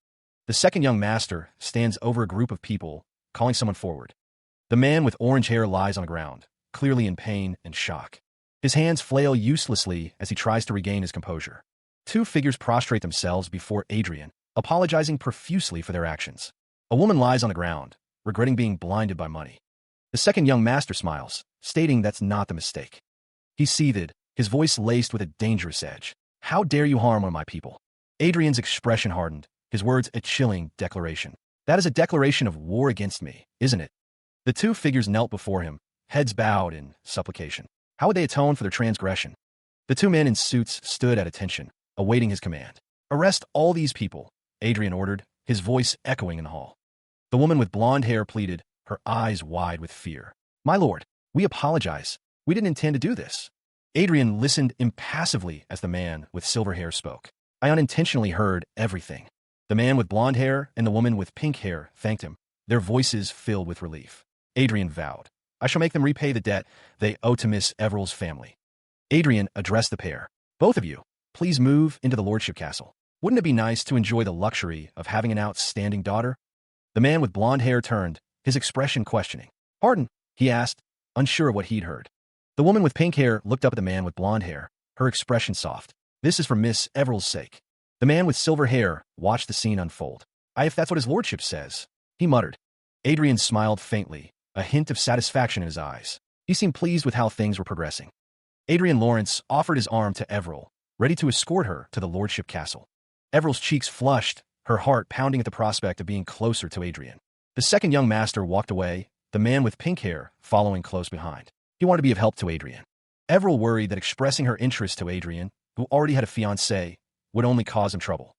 The second young master stands over a group of people, calling someone forward. The man with orange hair lies on the ground, clearly in pain and shock. His hands flail uselessly as he tries to regain his composure. Two figures prostrate themselves before Adrian, apologizing profusely for their actions. A woman lies on the ground, regretting being blinded by money. The second young master smiles, stating that's not the mistake. He seethed, his voice laced with a dangerous edge. How dare you harm one of my people? Adrian's expression hardened, his words a chilling declaration. That is a declaration of war against me, isn't it? The two figures knelt before him, heads bowed in supplication. How would they atone for their transgression? The two men in suits stood at attention, awaiting his command. Arrest all these people, Adrian ordered, his voice echoing in the hall. The woman with blonde hair pleaded, her eyes wide with fear. My lord, we apologize. We didn't intend to do this. Adrian listened impassively as the man with silver hair spoke. I unintentionally heard everything. The man with blonde hair and the woman with pink hair thanked him, their voices filled with relief. Adrian vowed, I shall make them repay the debt they owe to Miss Everill's family. Adrian addressed the pair. Both of you, please move into the lordship castle. Wouldn't it be nice to enjoy the luxury of having an outstanding daughter? The man with blonde hair turned, his expression questioning. Pardon, he asked, unsure of what he'd heard. The woman with pink hair looked up at the man with blonde hair, her expression soft. This is for Miss Everill's sake. The man with silver hair watched the scene unfold. If that's what his lordship says, he muttered. Adrian smiled faintly, a hint of satisfaction in his eyes. He seemed pleased with how things were progressing. Adrian Lawrence offered his arm to Everil, ready to escort her to the lordship castle. Everil's cheeks flushed, her heart pounding at the prospect of being closer to Adrian. The second young master walked away, the man with pink hair following close behind. He wanted to be of help to Adrian. Everil worried that expressing her interest to Adrian, who already had a fiancée, would only cause him trouble.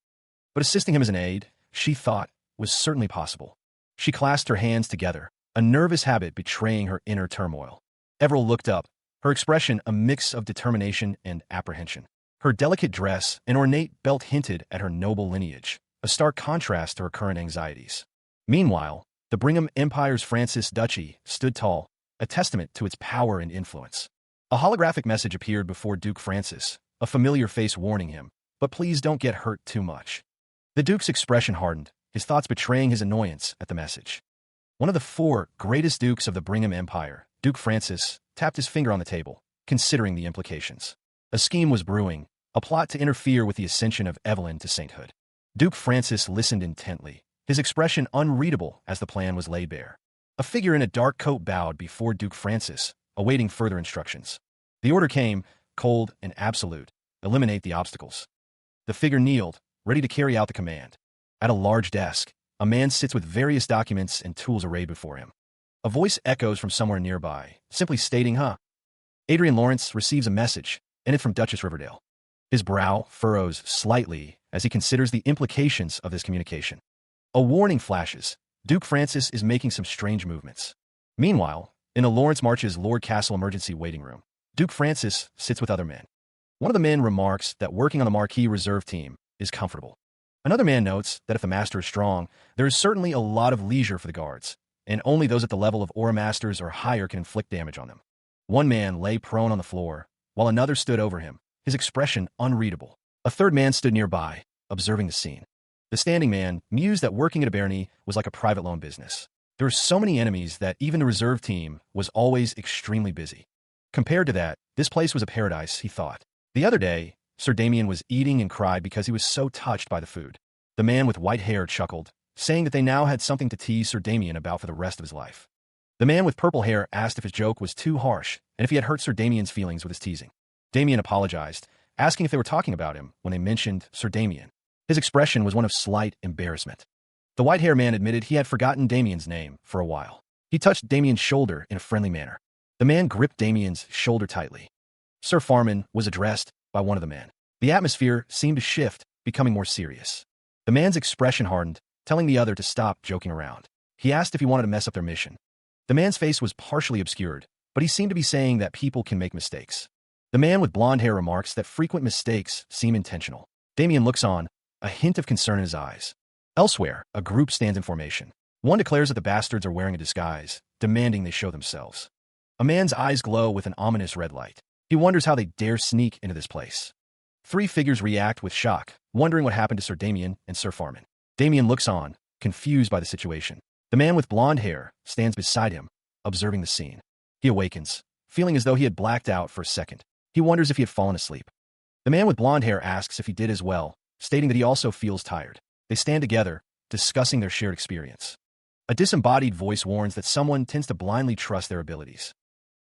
But assisting him as an aide, she thought, was certainly possible. She clasped her hands together, a nervous habit betraying her inner turmoil. Everil looked up, her expression a mix of determination and apprehension. Her delicate dress and ornate belt hinted at her noble lineage, a stark contrast to her current anxieties. Meanwhile, the Brigham Empire's Francis Duchy stood tall, a testament to its power and influence. A holographic message appeared before Duke Francis, a familiar face warning him, but please don't get hurt too much. The Duke's expression hardened, his thoughts betraying his annoyance at the message. One of the four greatest dukes of the Brigham Empire, Duke Francis, tapped his finger on the table, considering the implications. A scheme was brewing, a plot to interfere with the ascension of Evelyn to sainthood. Duke Francis listened intently, his expression unreadable as the plan was laid bare. A figure in a dark coat bowed before Duke Francis, awaiting further instructions. The order came, cold and absolute, eliminate the obstacles. The figure kneeled, ready to carry out the command. At a large desk, a man sits with various documents and tools arrayed before him. A voice echoes from somewhere nearby, simply stating, Adrian Lawrence receives a message, and it's from Duchess Riverdale. His brow furrows slightly as he considers the implications of this communication. A warning flashes. Duke Francis is making some strange movements. Meanwhile, in the Lawrence March's Lord Castle emergency waiting room, Duke Francis sits with other men. One of the men remarks that working on the Marquis reserve team is comfortable. Another man notes that if the master is strong, there is certainly a lot of leisure for the guards, and only those at the level of aura masters or higher can inflict damage on them. One man lay prone on the floor, while another stood over him, his expression unreadable. A third man stood nearby, observing the scene. The standing man mused that working at a barony was like a private loan business. There were so many enemies that even the reserve team was always extremely busy. Compared to that, this place was a paradise, he thought. The other day, Sir Damien was eating and cried because he was so touched by the food. The man with white hair chuckled, saying that they now had something to tease Sir Damien about for the rest of his life. The man with purple hair asked if his joke was too harsh and if he had hurt Sir Damien's feelings with his teasing. Damien apologized, asking if they were talking about him when they mentioned Sir Damien. His expression was one of slight embarrassment. The white-haired man admitted he had forgotten Damien's name for a while. He touched Damien's shoulder in a friendly manner. The man gripped Damien's shoulder tightly. Sir Farman was addressed by one of the men. The atmosphere seemed to shift, becoming more serious. The man's expression hardened, telling the other to stop joking around. He asked if he wanted to mess up their mission. The man's face was partially obscured, but he seemed to be saying that people can make mistakes. The man with blonde hair remarks that frequent mistakes seem intentional. Damien looks on, a hint of concern in his eyes. Elsewhere, a group stands in formation. One declares that the bastards are wearing a disguise, demanding they show themselves. A man's eyes glow with an ominous red light. He wonders how they dare sneak into this place. Three figures react with shock, wondering what happened to Sir Damien and Sir Farman. Damien looks on, confused by the situation. The man with blonde hair stands beside him, observing the scene. He awakens, feeling as though he had blacked out for a second. He wonders if he had fallen asleep. The man with blonde hair asks if he did as well, stating that he also feels tired. They stand together, discussing their shared experience. A disembodied voice warns that someone tends to blindly trust their abilities.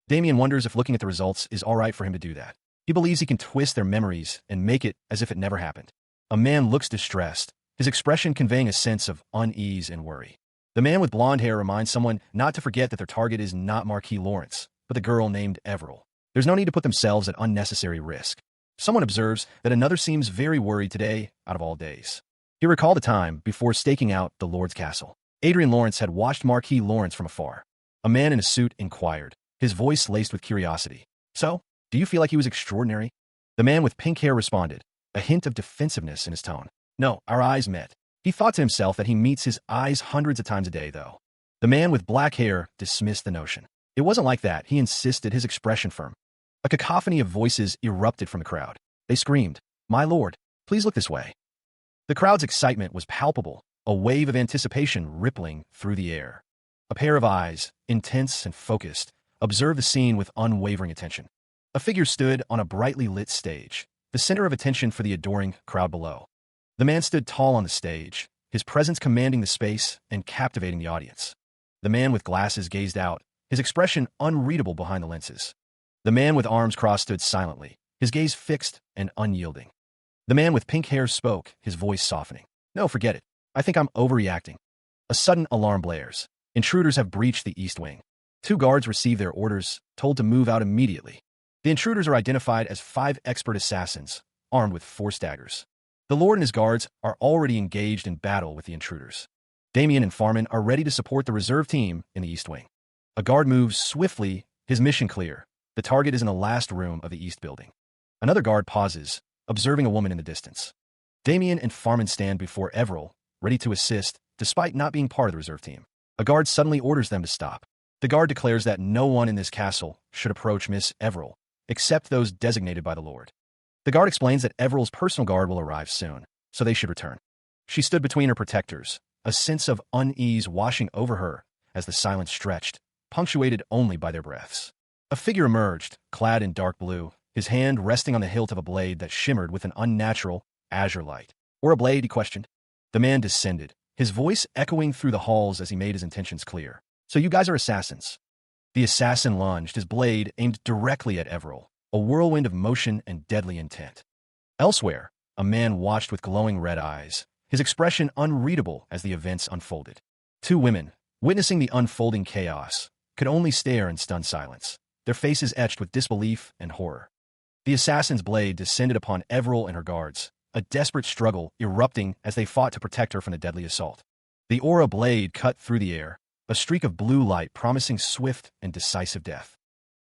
Damien wonders if looking at the results is all right for him to do that. He believes he can twist their memories and make it as if it never happened. A man looks distressed, his expression conveying a sense of unease and worry. The man with blonde hair reminds someone not to forget that their target is not Marquis Lawrence, but the girl named Everil. There's no need to put themselves at unnecessary risk. Someone observes that another seems very worried today out of all days. He recalled a time before staking out the Lord's castle. Adrian Lawrence had watched Marquis Lawrence from afar. A man in a suit inquired, his voice laced with curiosity. So, do you feel like he was extraordinary? The man with pink hair responded, a hint of defensiveness in his tone. No, our eyes met. He thought to himself that he meets his eyes hundreds of times a day, though. The man with black hair dismissed the notion. It wasn't like that, he insisted, his expression firm. A cacophony of voices erupted from the crowd. They screamed, "My lord, please look this way." The crowd's excitement was palpable, a wave of anticipation rippling through the air. A pair of eyes, intense and focused, observed the scene with unwavering attention. A figure stood on a brightly lit stage, the center of attention for the adoring crowd below. The man stood tall on the stage, his presence commanding the space and captivating the audience. The man with glasses gazed out, his expression unreadable behind the lenses. The man with arms crossed stood silently, his gaze fixed and unyielding. The man with pink hair spoke, his voice softening. "No, forget it. I think I'm overreacting." A sudden alarm blares. Intruders have breached the east wing. 2 guards receive their orders, told to move out immediately. The intruders are identified as 5 expert assassins, armed with 4 daggers. The Lord and his guards are already engaged in battle with the intruders. Damien and Farman are ready to support the reserve team in the east wing. A guard moves swiftly, his mission clear. The target is in the last room of the east building. Another guard pauses, observing a woman in the distance. Damien and Farman stand before Everil, ready to assist, despite not being part of the reserve team. A guard suddenly orders them to stop. The guard declares that no one in this castle should approach Miss Everil, except those designated by the Lord. The guard explains that Everil's personal guard will arrive soon, so they should return. She stood between her protectors, a sense of unease washing over her as the silence stretched, punctuated only by their breaths. A figure emerged, clad in dark blue, his hand resting on the hilt of a blade that shimmered with an unnatural, azure light. "Or a blade?" he questioned. The man descended, his voice echoing through the halls as he made his intentions clear. "So you guys are assassins." The assassin lunged, his blade aimed directly at Everil, a whirlwind of motion and deadly intent. Elsewhere, a man watched with glowing red eyes, his expression unreadable as the events unfolded. 2 women, witnessing the unfolding chaos, could only stare in stunned silence, their faces etched with disbelief and horror. The assassin's blade descended upon Everil and her guards, a desperate struggle erupting as they fought to protect her from the deadly assault. The aura blade cut through the air, a streak of blue light promising swift and decisive death.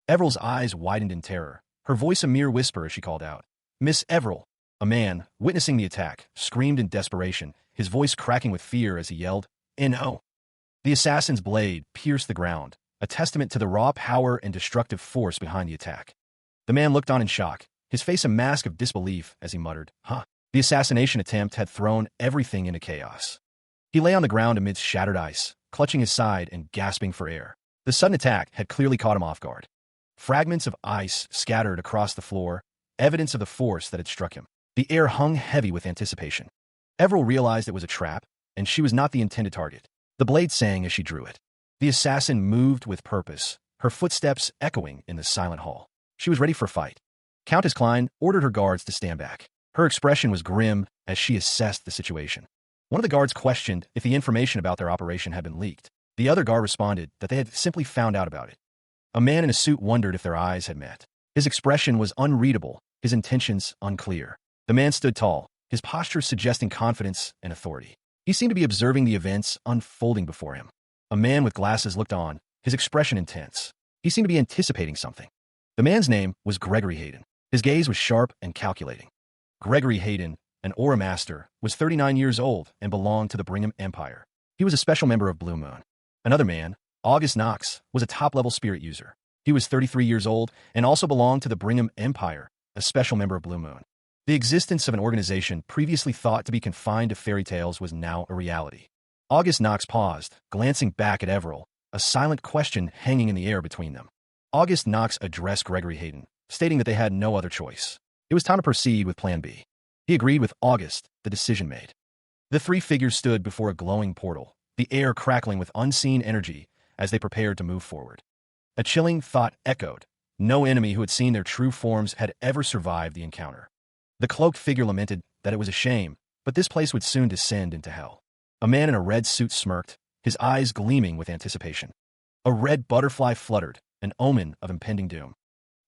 Everill's eyes widened in terror, her voice a mere whisper as she called out, "Miss Everill!" A man, witnessing the attack, screamed in desperation, his voice cracking with fear as he yelled, "No!" The assassin's blade pierced the ground, a testament to the raw power and destructive force behind the attack. The man looked on in shock, his face a mask of disbelief as he muttered, "Huh." The assassination attempt had thrown everything into chaos. He lay on the ground amidst shattered ice, clutching his side and gasping for air. The sudden attack had clearly caught him off guard. Fragments of ice scattered across the floor, evidence of the force that had struck him. The air hung heavy with anticipation. Everill realized it was a trap, and she was not the intended target. The blade sang as she drew it. The assassin moved with purpose, her footsteps echoing in the silent hall. She was ready for fight. Countess Klein ordered her guards to stand back. Her expression was grim as she assessed the situation. One of the guards questioned if the information about their operation had been leaked. The other guard responded that they had simply found out about it. A man in a suit wondered if their eyes had met. His expression was unreadable, his intentions unclear. The man stood tall, his posture suggesting confidence and authority. He seemed to be observing the events unfolding before him. A man with glasses looked on, his expression intense. He seemed to be anticipating something. The man's name was Gregory Hayden. His gaze was sharp and calculating. Gregory Hayden, an aura master, was 39 years old and belonged to the Brigham Empire. He was a special member of Blue Moon. Another man, August Knox, was a top-level spirit user. He was 33 years old and also belonged to the Brigham Empire, a special member of Blue Moon. The existence of an organization previously thought to be confined to fairy tales was now a reality. August Knox paused, glancing back at Everill, a silent question hanging in the air between them. August Knox addressed Gregory Hayden, stating that they had no other choice. It was time to proceed with Plan B. He agreed with August, the decision made. The three figures stood before a glowing portal, the air crackling with unseen energy as they prepared to move forward. A chilling thought echoed. No enemy who had seen their true forms had ever survived the encounter. The cloaked figure lamented that it was a shame, but this place would soon descend into hell. A man in a red suit smirked, his eyes gleaming with anticipation. A red butterfly fluttered, an omen of impending doom.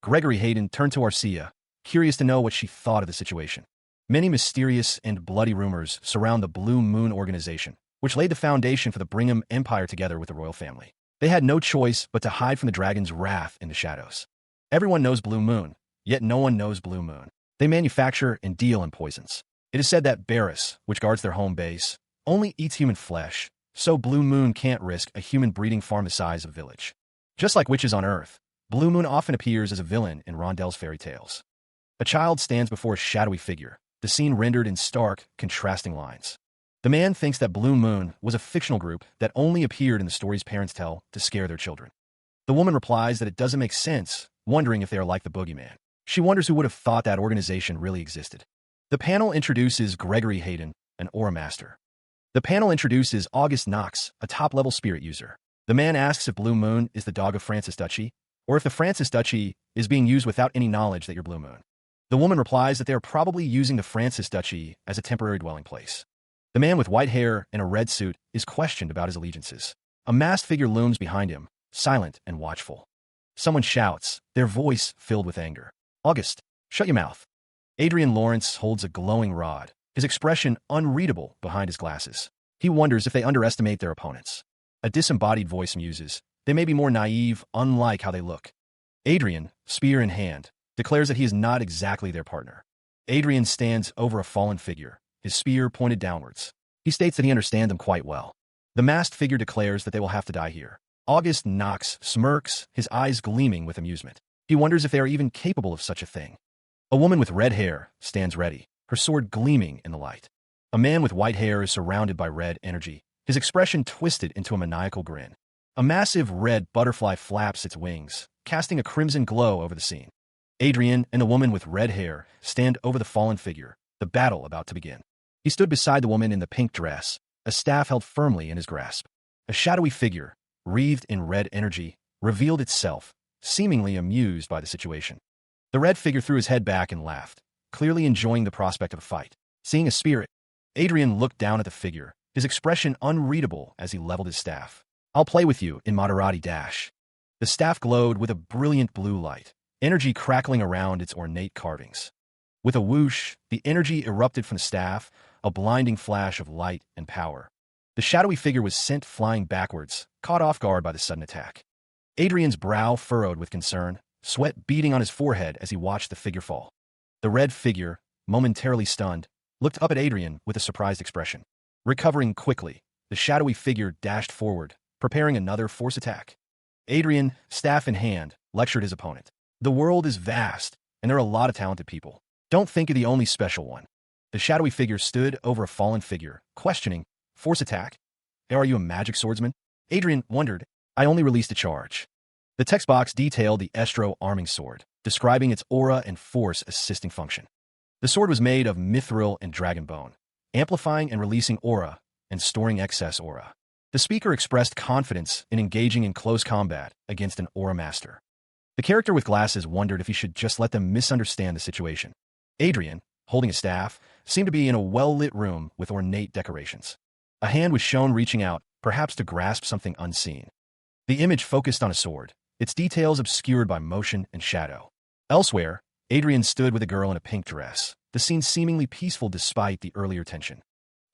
Gregory Hayden turned to Arcia, curious to know what she thought of the situation. Many mysterious and bloody rumors surround the Blue Moon organization, which laid the foundation for the Brigham Empire together with the royal family. They had no choice but to hide from the dragon's wrath in the shadows. Everyone knows Blue Moon, yet no one knows Blue Moon. They manufacture and deal in poisons. It is said that Barris, which guards their home base, only eats human flesh, so Blue Moon can't risk a human breeding farm the size of a village. Just like witches on Earth, Blue Moon often appears as a villain in Rondel's fairy tales. A child stands before a shadowy figure, the scene rendered in stark, contrasting lines. The man thinks that Blue Moon was a fictional group that only appeared in the stories parents tell to scare their children. The woman replies that it doesn't make sense, wondering if they are like the boogeyman. She wonders who would have thought that organization really existed. The panel introduces Gregory Hayden, an aura master. The panel introduces August Knox, a top-level spirit user. The man asks if Blue Moon is the dog of Francis Duchy, or if the Francis Duchy is being used without any knowledge that you're Blue Moon. The woman replies that they are probably using the Francis Duchy as a temporary dwelling place. The man with white hair and a red suit is questioned about his allegiances. A masked figure looms behind him, silent and watchful. Someone shouts, their voice filled with anger. "August, shut your mouth." Adrian Lawrence holds a glowing rod, his expression unreadable behind his glasses. He wonders if they underestimate their opponents. A disembodied voice muses, they may be more naive, unlike how they look. Adrian, spear in hand, declares that he is not exactly their partner. Adrian stands over a fallen figure, his spear pointed downwards. He states that he understands them quite well. The masked figure declares that they will have to die here. August Knox smirks, his eyes gleaming with amusement. He wonders if they are even capable of such a thing. A woman with red hair stands ready, her sword gleaming in the light. A man with white hair is surrounded by red energy, his expression twisted into a maniacal grin. A massive red butterfly flaps its wings, casting a crimson glow over the scene. Adrian and the woman with red hair stand over the fallen figure, the battle about to begin. He stood beside the woman in the pink dress, a staff held firmly in his grasp. A shadowy figure, wreathed in red energy, revealed itself, seemingly amused by the situation. The red figure threw his head back and laughed, clearly enjoying the prospect of a fight. Seeing a spirit, Adrian looked down at the figure, his expression unreadable as he leveled his staff. "I'll play with you in Maserati Dash." The staff glowed with a brilliant blue light, energy crackling around its ornate carvings. With a whoosh, the energy erupted from the staff, a blinding flash of light and power. The shadowy figure was sent flying backwards, caught off guard by the sudden attack. Adrian's brow furrowed with concern, sweat beading on his forehead as he watched the figure fall. The red figure, momentarily stunned, looked up at Adrian with a surprised expression. Recovering quickly, the shadowy figure dashed forward, preparing another force attack. Adrian, staff in hand, lectured his opponent. The world is vast, and there are a lot of talented people. Don't think you're the only special one. The shadowy figure stood over a fallen figure, questioning, force attack? Are you a magic swordsman? Adrian wondered. I only released a charge. The text box detailed the Estro arming sword, describing its aura and force assisting function. The sword was made of mithril and dragon bone, amplifying and releasing aura and storing excess aura. The speaker expressed confidence in engaging in close combat against an aura master. The character with glasses wondered if he should just let them misunderstand the situation. Adrian, holding a staff, seemed to be in a well-lit room with ornate decorations. A hand was shown reaching out, perhaps to grasp something unseen. The image focused on a sword, its details obscured by motion and shadow. Elsewhere, Adrian stood with a girl in a pink dress, the scene seemingly peaceful despite the earlier tension.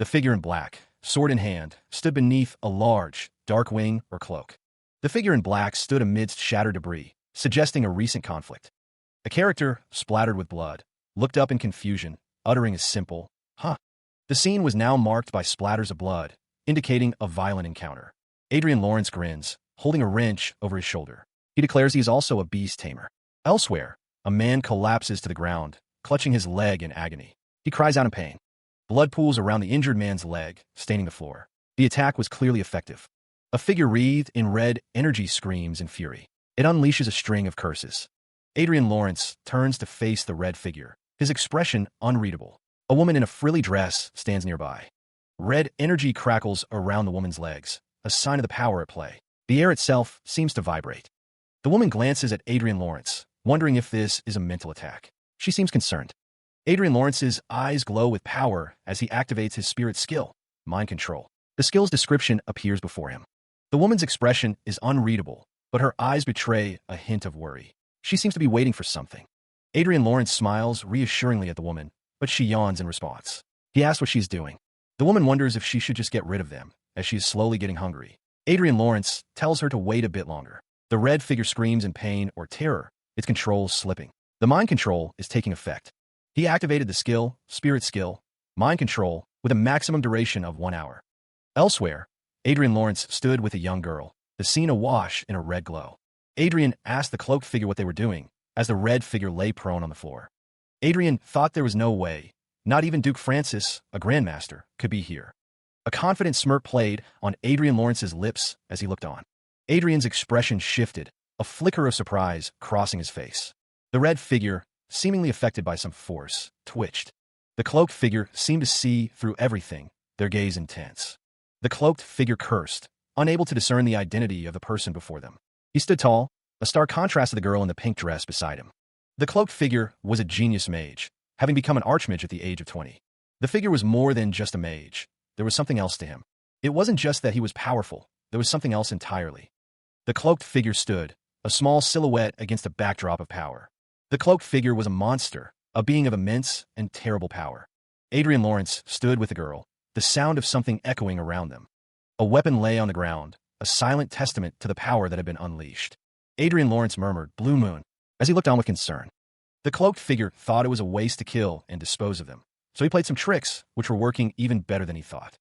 The figure in black, sword in hand, stood beneath a large, dark wing or cloak. The figure in black stood amidst shattered debris, suggesting a recent conflict. A character, splattered with blood, looked up in confusion, uttering a simple, huh. The scene was now marked by splatters of blood, indicating a violent encounter. Adrian Lawrence grins, holding a wrench over his shoulder. He declares he is also a beast tamer. Elsewhere, a man collapses to the ground, clutching his leg in agony. He cries out in pain. Blood pools around the injured man's leg, staining the floor. The attack was clearly effective. A figure wreathed in red energy screams in fury. It unleashes a string of curses. Adrian Lawrence turns to face the red figure, his expression unreadable. A woman in a frilly dress stands nearby. Red energy crackles around the woman's legs, a sign of the power at play. The air itself seems to vibrate. The woman glances at Adrian Lawrence, wondering if this is a mental attack. She seems concerned. Adrian Lawrence's eyes glow with power as he activates his spirit skill, mind control. The skill's description appears before him. The woman's expression is unreadable, but her eyes betray a hint of worry. She seems to be waiting for something. Adrian Lawrence smiles reassuringly at the woman, but she yawns in response. He asks what she's doing. The woman wonders if she should just get rid of them, as she is slowly getting hungry. Adrian Lawrence tells her to wait a bit longer. The red figure screams in pain or terror, its control slipping. The mind control is taking effect. He activated the skill, spirit skill, mind control, with a maximum duration of 1 hour. Elsewhere, Adrian Lawrence stood with a young girl, the scene awash in a red glow. Adrian asked the cloaked figure what they were doing, as the red figure lay prone on the floor. Adrian thought there was no way, not even Duke Francis, a grandmaster, could be here. A confident smirk played on Adrian Lawrence's lips as he looked on. Adrian's expression shifted, a flicker of surprise crossing his face. The red figure, seemingly affected by some force, twitched. The cloaked figure seemed to see through everything, their gaze intense. The cloaked figure cursed, unable to discern the identity of the person before them. He stood tall, a stark contrast to the girl in the pink dress beside him. The cloaked figure was a genius mage, having become an archmage at the age of 20. The figure was more than just a mage. There was something else to him. It wasn't just that he was powerful, there was something else entirely. The cloaked figure stood, a small silhouette against a backdrop of power. The cloaked figure was a monster, a being of immense and terrible power. Adrian Lawrence stood with the girl, the sound of something echoing around them. A weapon lay on the ground, a silent testament to the power that had been unleashed. Adrian Lawrence murmured, "Blue Moon," as he looked on with concern. The cloaked figure thought it was a waste to kill and dispose of them, so he played some tricks, which were working even better than he thought.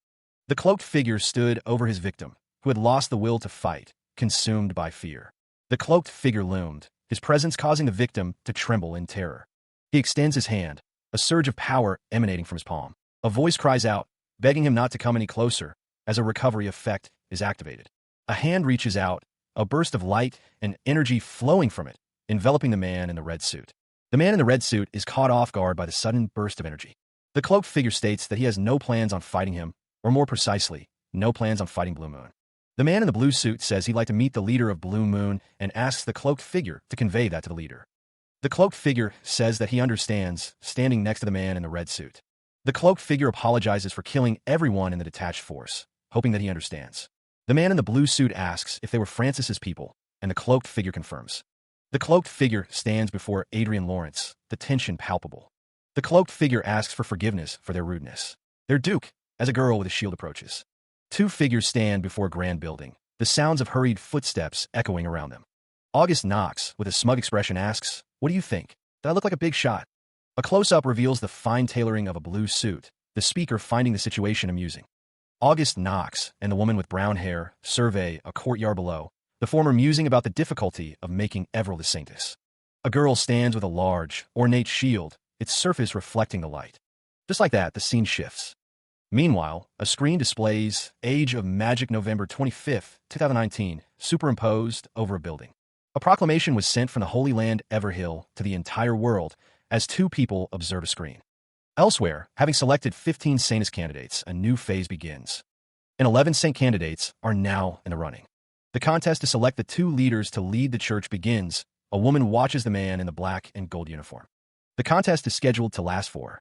The cloaked figure stood over his victim, who had lost the will to fight, consumed by fear. The cloaked figure loomed, his presence causing the victim to tremble in terror. He extends his hand, a surge of power emanating from his palm. A voice cries out, begging him not to come any closer, as a recovery effect is activated. A hand reaches out, a burst of light and energy flowing from it, enveloping the man in the red suit. The man in the red suit is caught off guard by the sudden burst of energy. The cloaked figure states that he has no plans on fighting him, or more precisely, no plans on fighting Blue Moon. The man in the blue suit says he'd like to meet the leader of Blue Moon and asks the cloaked figure to convey that to the leader. The cloaked figure says that he understands, standing next to the man in the red suit. The cloaked figure apologizes for killing everyone in the detached force, hoping that he understands. The man in the blue suit asks if they were Francis's people, and the cloaked figure confirms. The cloaked figure stands before Adrian Lawrence, the tension palpable. The cloaked figure asks for forgiveness for their rudeness. Their duke, as a girl with a shield approaches. Two figures stand before a grand building, the sounds of hurried footsteps echoing around them. August knocks, with a smug expression asks, "What do you think? Did I look like a big shot?" A close-up reveals the fine tailoring of a blue suit, the speaker finding the situation amusing. August knocks, and the woman with brown hair survey a courtyard below, the former musing about the difficulty of making Everil the saintess. A girl stands with a large, ornate shield, its surface reflecting the light. Just like that, the scene shifts. Meanwhile, a screen displays Age of Magic November 25, 2019, superimposed over a building. A proclamation was sent from the Holy Land Everhill to the entire world as two people observe a screen. Elsewhere, having selected 15 Saintess candidates, a new phase begins. And 11 Saint candidates are now in the running. The contest to select the two leaders to lead the church begins. A woman watches the man in the black and gold uniform. The contest was scheduled to last for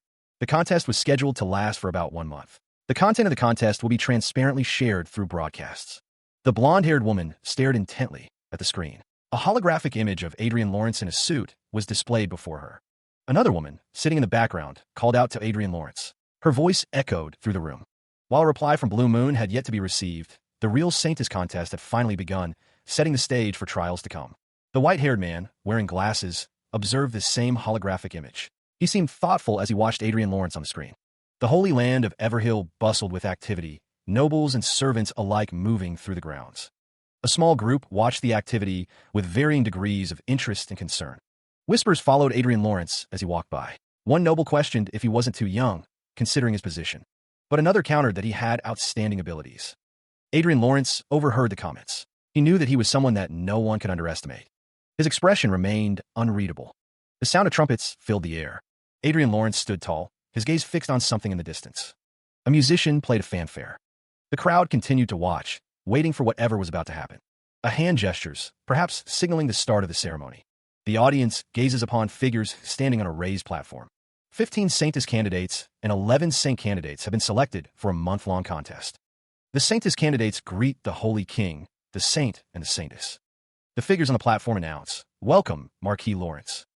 about 1 month. The content of the contest will be transparently shared through broadcasts. The blonde-haired woman stared intently at the screen. A holographic image of Adrian Lawrence in a suit was displayed before her. Another woman, sitting in the background, called out to Adrian Lawrence. Her voice echoed through the room. While a reply from Blue Moon had yet to be received, the real Saintess contest had finally begun, setting the stage for trials to come. The white-haired man, wearing glasses, observed the same holographic image. He seemed thoughtful as he watched Adrian Lawrence on the screen. The holy land of Everhill bustled with activity, nobles and servants alike moving through the grounds. A small group watched the activity with varying degrees of interest and concern. Whispers followed Adrian Lawrence as he walked by. One noble questioned if he wasn't too young, considering his position. But another countered that he had outstanding abilities. Adrian Lawrence overheard the comments. He knew that he was someone that no one could underestimate. His expression remained unreadable. The sound of trumpets filled the air. Adrian Lawrence stood tall, his gaze fixed on something in the distance. A musician played a fanfare. The crowd continued to watch, waiting for whatever was about to happen. A hand gestures, perhaps signaling the start of the ceremony. The audience gazes upon figures standing on a raised platform. 15 Saintess candidates and 11 Saint candidates have been selected for a month-long contest. The Saintess candidates greet the Holy King, the Saint, and the Saintess. The figures on the platform announce, "Welcome, Marquis Lawrence."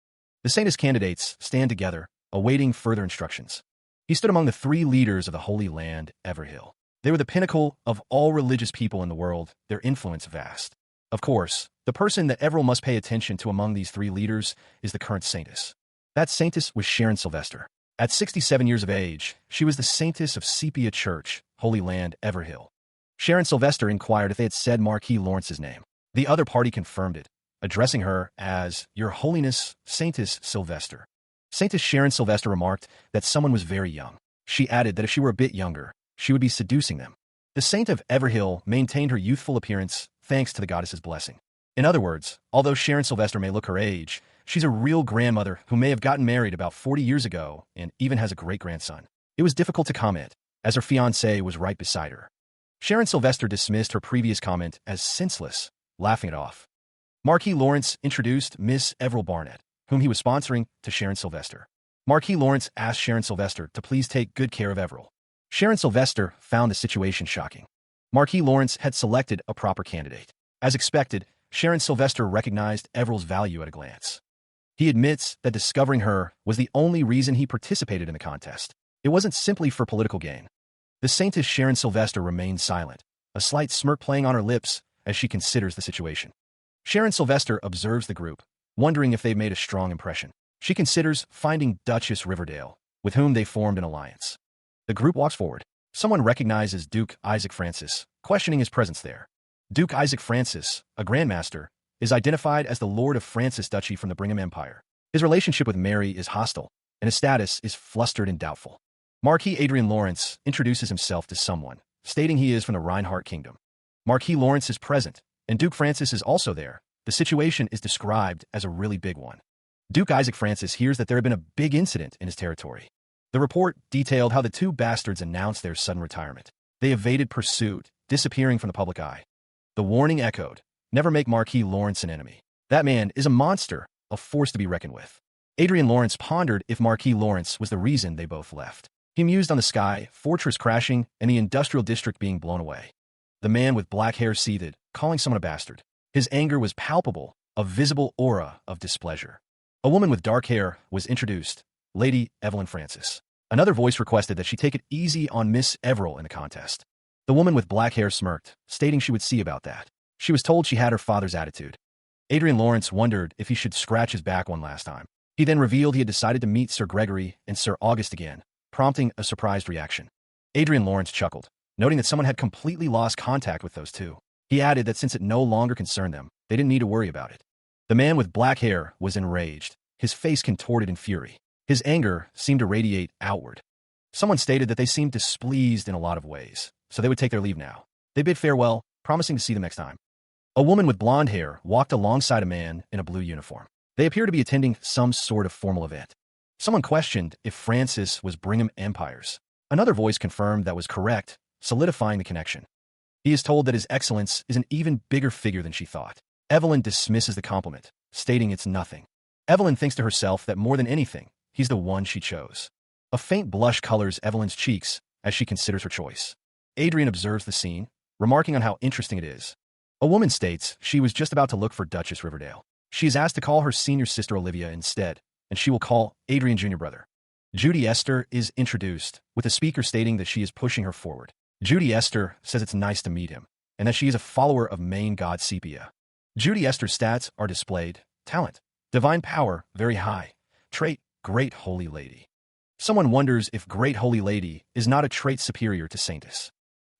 The Saintess candidates stand together, awaiting further instructions. He stood among the 3 leaders of the Holy Land, Everhill. They were the pinnacle of all religious people in the world, their influence vast. Of course, the person that Everil must pay attention to among these 3 leaders is the current Saintess. That Saintess was Sharon Sylvester. At 67 years of age, she was the Saintess of Sepia Church, Holy Land, Everhill. Sharon Sylvester inquired if they had said Marquis Lawrence's name. The other party confirmed it, addressing her as Your Holiness, Saintess Sylvester. Saintess Sharon Sylvester remarked that someone was very young. She added that if she were a bit younger, she would be seducing them. The Saint of Everhill maintained her youthful appearance thanks to the goddess's blessing. In other words, although Sharon Sylvester may look her age, she's a real grandmother who may have gotten married about 40 years ago and even has a great-grandson. It was difficult to comment, as her fiancé was right beside her. Sharon Sylvester dismissed her previous comment as senseless, laughing it off. Marquis Lawrence introduced Miss Everil Barnett, whom he was sponsoring, to Sharon Sylvester. Marquis Lawrence asked Sharon Sylvester to please take good care of Everil. Sharon Sylvester found the situation shocking. Marquis Lawrence had selected a proper candidate. As expected, Sharon Sylvester recognized Everil's value at a glance. He admits that discovering her was the only reason he participated in the contest. It wasn't simply for political gain. The Saintess Sharon Sylvester remained silent, a slight smirk playing on her lips as she considers the situation. Sharon Sylvester observes the group, wondering if they've made a strong impression. She considers finding Duchess Riverdale, with whom they formed an alliance. The group walks forward. Someone recognizes Duke Isaac Francis, questioning his presence there. Duke Isaac Francis, a Grandmaster, is identified as the Lord of Francis Duchy from the Brigham Empire. His relationship with Mary is hostile, and his status is flustered and doubtful. Marquis Adrian Lawrence introduces himself to someone, stating he is from the Reinhardt Kingdom. Marquis Lawrence is present, and Duke Francis is also there. The situation is described as a really big one. Duke Isaac Francis hears that there had been a big incident in his territory. The report detailed how the 2 bastards announced their sudden retirement. They evaded pursuit, disappearing from the public eye. The warning echoed, never make Marquis Lawrence an enemy. That man is a monster, a force to be reckoned with. Adrian Lawrence pondered if Marquis Lawrence was the reason they both left. He mused on the sky, fortress crashing, and the industrial district being blown away. The man with black hair seethed, calling someone a bastard. His anger was palpable, a visible aura of displeasure. A woman with dark hair was introduced, Lady Evelyn Francis. Another voice requested that she take it easy on Miss Everell in the contest. The woman with black hair smirked, stating she would see about that. She was told she had her father's attitude. Adrian Lawrence wondered if he should scratch his back one last time. He then revealed he had decided to meet Sir Gregory and Sir August again, prompting a surprised reaction. Adrian Lawrence chuckled, noting that someone had completely lost contact with those two. He added that since it no longer concerned them, they didn't need to worry about it. The man with black hair was enraged, his face contorted in fury. His anger seemed to radiate outward. Someone stated that they seemed displeased in a lot of ways, so they would take their leave now. They bid farewell, promising to see them next time. A woman with blonde hair walked alongside a man in a blue uniform. They appeared to be attending some sort of formal event. Someone questioned if Francis was Brigham Empires. Another voice confirmed that was correct, solidifying the connection. He is told that His Excellence is an even bigger figure than she thought. Evelyn dismisses the compliment, stating it's nothing. Evelyn thinks to herself that more than anything, he's the one she chose. A faint blush colors Evelyn's cheeks as she considers her choice. Adrian observes the scene, remarking on how interesting it is. A woman states she was just about to look for Duchess Riverdale. She is asked to call her senior sister Olivia instead, and she will call Adrian Jr. brother. Judy Esther is introduced, with the speaker stating that she is pushing her forward. Judy Esther says it's nice to meet him, and that she is a follower of main god Sepia. Judy Esther's stats are displayed: talent, divine power, very high. Trait, great holy lady. Someone wonders if great holy lady is not a trait superior to saintess.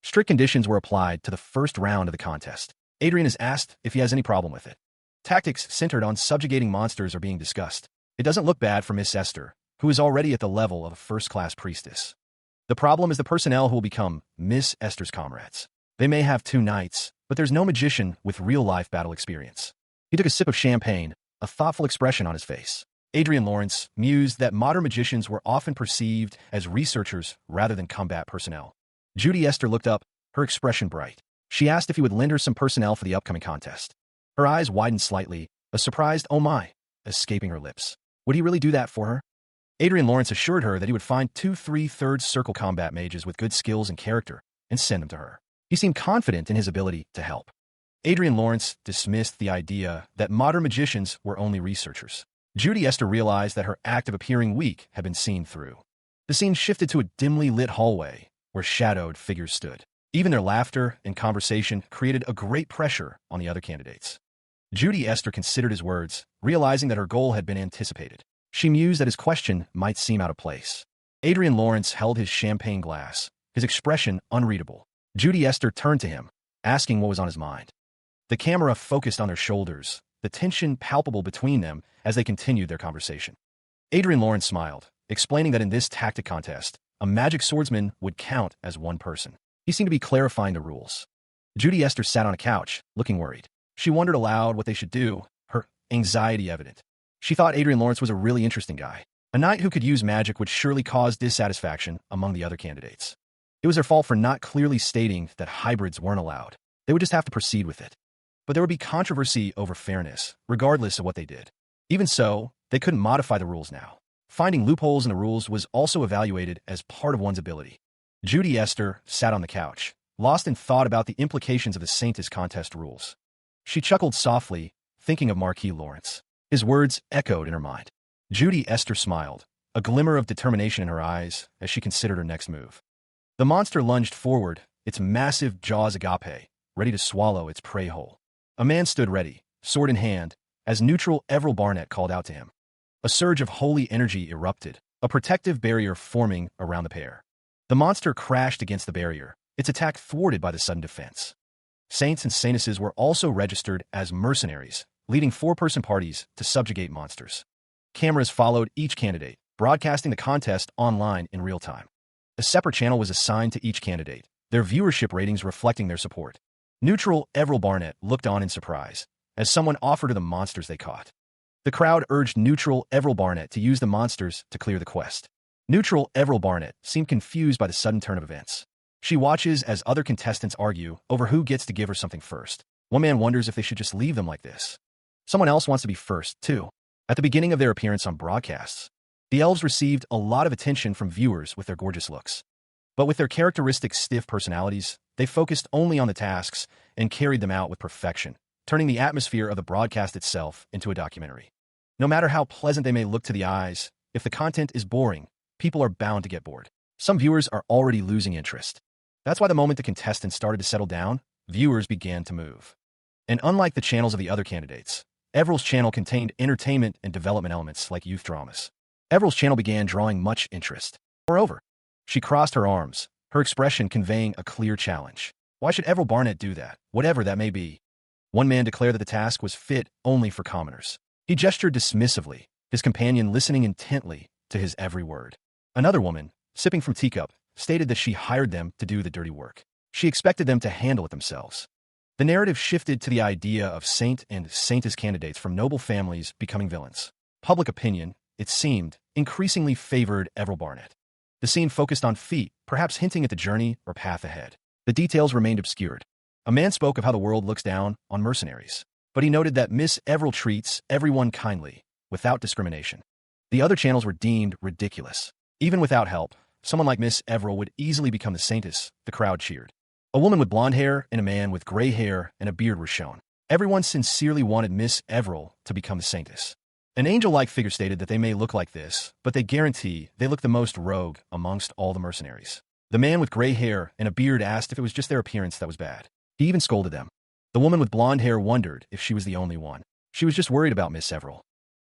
Strict conditions were applied to the first round of the contest. Adrian is asked if he has any problem with it. Tactics centered on subjugating monsters are being discussed. It doesn't look bad for Miss Esther, who is already at the level of a first-class priestess. The problem is the personnel who will become Miss Esther's comrades. They may have 2 knights, but there's no magician with real-life battle experience. He took a sip of champagne, a thoughtful expression on his face. Adrian Lawrence mused that modern magicians were often perceived as researchers rather than combat personnel. Judy Esther looked up, her expression bright. She asked if he would lend her some personnel for the upcoming contest. Her eyes widened slightly, a surprised "oh my" escaping her lips. Would he really do that for her? Adrian Lawrence assured her that he would find 2 3/3 circle combat mages with good skills and character and send them to her. He seemed confident in his ability to help. Adrian Lawrence dismissed the idea that modern magicians were only researchers. Judy Esther realized that her act of appearing weak had been seen through. The scene shifted to a dimly lit hallway where shadowed figures stood. Even their laughter and conversation created a great pressure on the other candidates. Judy Esther considered his words, realizing that her goal had been anticipated. She mused that his question might seem out of place. Adrian Lawrence held his champagne glass, his expression unreadable. Judy Esther turned to him, asking what was on his mind. The camera focused on their shoulders, the tension palpable between them as they continued their conversation. Adrian Lawrence smiled, explaining that in this tactic contest, a magic swordsman would count as one person. He seemed to be clarifying the rules. Judy Esther sat on a couch, looking worried. She wondered aloud what they should do, her anxiety evident. She thought Adrian Lawrence was a really interesting guy. A knight who could use magic would surely cause dissatisfaction among the other candidates. It was their fault for not clearly stating that hybrids weren't allowed. They would just have to proceed with it. But there would be controversy over fairness, regardless of what they did. Even so, they couldn't modify the rules now. Finding loopholes in the rules was also evaluated as part of one's ability. Judy Esther sat on the couch, lost in thought about the implications of the Saintess contest rules. She chuckled softly, thinking of Marquis Lawrence. His words echoed in her mind. Judy Esther smiled, a glimmer of determination in her eyes as she considered her next move. The monster lunged forward, its massive jaws agape, ready to swallow its prey whole. A man stood ready, sword in hand, as neutral Everell Barnett called out to him. A surge of holy energy erupted, a protective barrier forming around the pair. The monster crashed against the barrier, its attack thwarted by the sudden defense. Saints and saintesses were also registered as mercenaries, leading 4-person parties to subjugate monsters. Cameras followed each candidate, broadcasting the contest online in real time. A separate channel was assigned to each candidate, their viewership ratings reflecting their support. Neutral Everell Barnett looked on in surprise, as someone offered her the monsters they caught. The crowd urged neutral Everell Barnett to use the monsters to clear the quest. Neutral Everell Barnett seemed confused by the sudden turn of events. She watches as other contestants argue over who gets to give her something first. One man wonders if they should just leave them like this. Someone else wants to be first, too. At the beginning of their appearance on broadcasts, the elves received a lot of attention from viewers with their gorgeous looks. But with their characteristic stiff personalities, they focused only on the tasks and carried them out with perfection, turning the atmosphere of the broadcast itself into a documentary. No matter how pleasant they may look to the eyes, If the content is boring, people are bound to get bored. Some viewers are already losing interest. That's why the moment the contestants started to settle down, viewers began to move. And unlike the channels of the other candidates, Everill's channel contained entertainment and development elements like youth dramas. Everill's channel began drawing much interest. Moreover, she crossed her arms, her expression conveying a clear challenge. Why should Everil Barnett do that, whatever that may be? One man declared that the task was fit only for commoners. He gestured dismissively, his companion listening intently to his every word. Another woman, sipping from teacup, stated that she hired them to do the dirty work. She expected them to handle it themselves. The narrative shifted to the idea of saint and saintess candidates from noble families becoming villains. Public opinion, it seemed, increasingly favored Everil Barnett. The scene focused on feet, perhaps hinting at the journey or path ahead. The details remained obscured. A man spoke of how the world looks down on mercenaries, but he noted that Miss Everil treats everyone kindly, without discrimination. The other channels were deemed ridiculous. Even without help, someone like Miss Everil would easily become the saintess, the crowd cheered. A woman with blonde hair and a man with gray hair and a beard were shown. Everyone sincerely wanted Miss Everil to become the saintess. An angel-like figure stated that they may look like this, but they guarantee they look the most rogue amongst all the mercenaries. The man with gray hair and a beard asked if it was just their appearance that was bad. He even scolded them. The woman with blonde hair wondered if she was the only one. She was just worried about Miss Everil.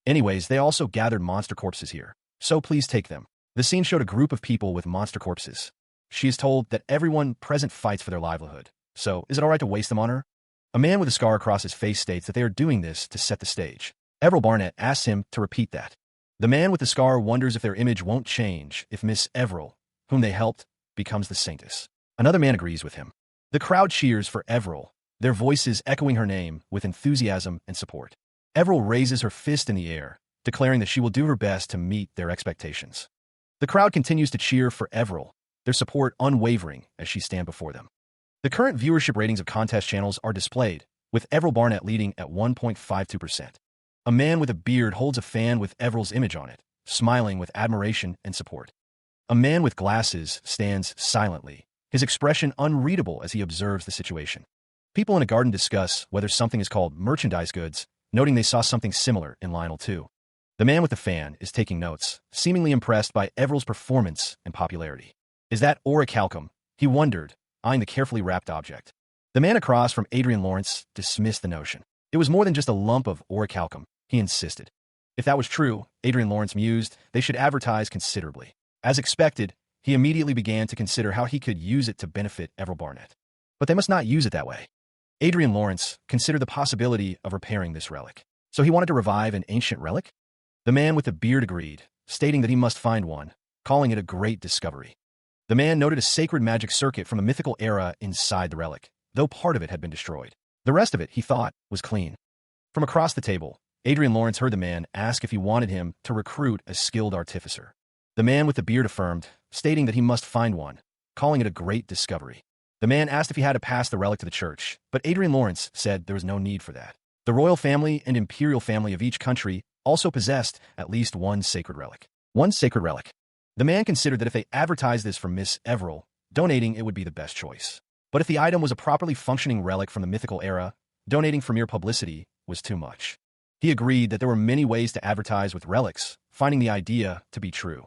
Anyways, they also gathered monster corpses here, so please take them. The scene showed a group of people with monster corpses. She is told that everyone present fights for their livelihood, so is it alright to waste them on her? A man with a scar across his face states that they are doing this to set the stage. Everil Barnett asks him to repeat that. The man with the scar wonders if their image won't change if Miss Everil, whom they helped, becomes the saintess. Another man agrees with him. The crowd cheers for Everil, their voices echoing her name with enthusiasm and support. Everil raises her fist in the air, declaring that she will do her best to meet their expectations. The crowd continues to cheer for Everil, their support unwavering as she stands before them. The current viewership ratings of contest channels are displayed, with Everil Barnett leading at 1.52%. A man with a beard holds a fan with Everil's image on it, smiling with admiration and support. A man with glasses stands silently, his expression unreadable as he observes the situation. People in a garden discuss whether something is called merchandise goods, noting they saw something similar in Lionel 2. The man with the fan is taking notes, seemingly impressed by Everil's performance and popularity. Is that orichalcum? He wondered, eyeing the carefully wrapped object. The man across from Adrian Lawrence dismissed the notion. It was more than just a lump of orichalcum, he insisted. If that was true, Adrian Lawrence mused, they should advertise considerably. As expected, he immediately began to consider how he could use it to benefit Everil Barnett. But they must not use it that way. Adrian Lawrence considered the possibility of repairing this relic. So he wanted to revive an ancient relic? The man with the beard agreed, stating that he must find one, calling it a great discovery. The man noted a sacred magic circuit from a mythical era inside the relic, though part of it had been destroyed. The rest of it, he thought, was clean. From across the table, Adrian Lawrence heard the man ask if he wanted him to recruit a skilled artificer. The man with the beard affirmed, stating that he must find one, calling it a great discovery. The man asked if he had to pass the relic to the church, but Adrian Lawrence said there was no need for that. The royal family and imperial family of each country also possessed at least one sacred relic. One sacred relic. The man considered that if they advertised this for Miss Everil, donating it would be the best choice. But if the item was a properly functioning relic from the mythical era, donating for mere publicity was too much. He agreed that there were many ways to advertise with relics, finding the idea to be true.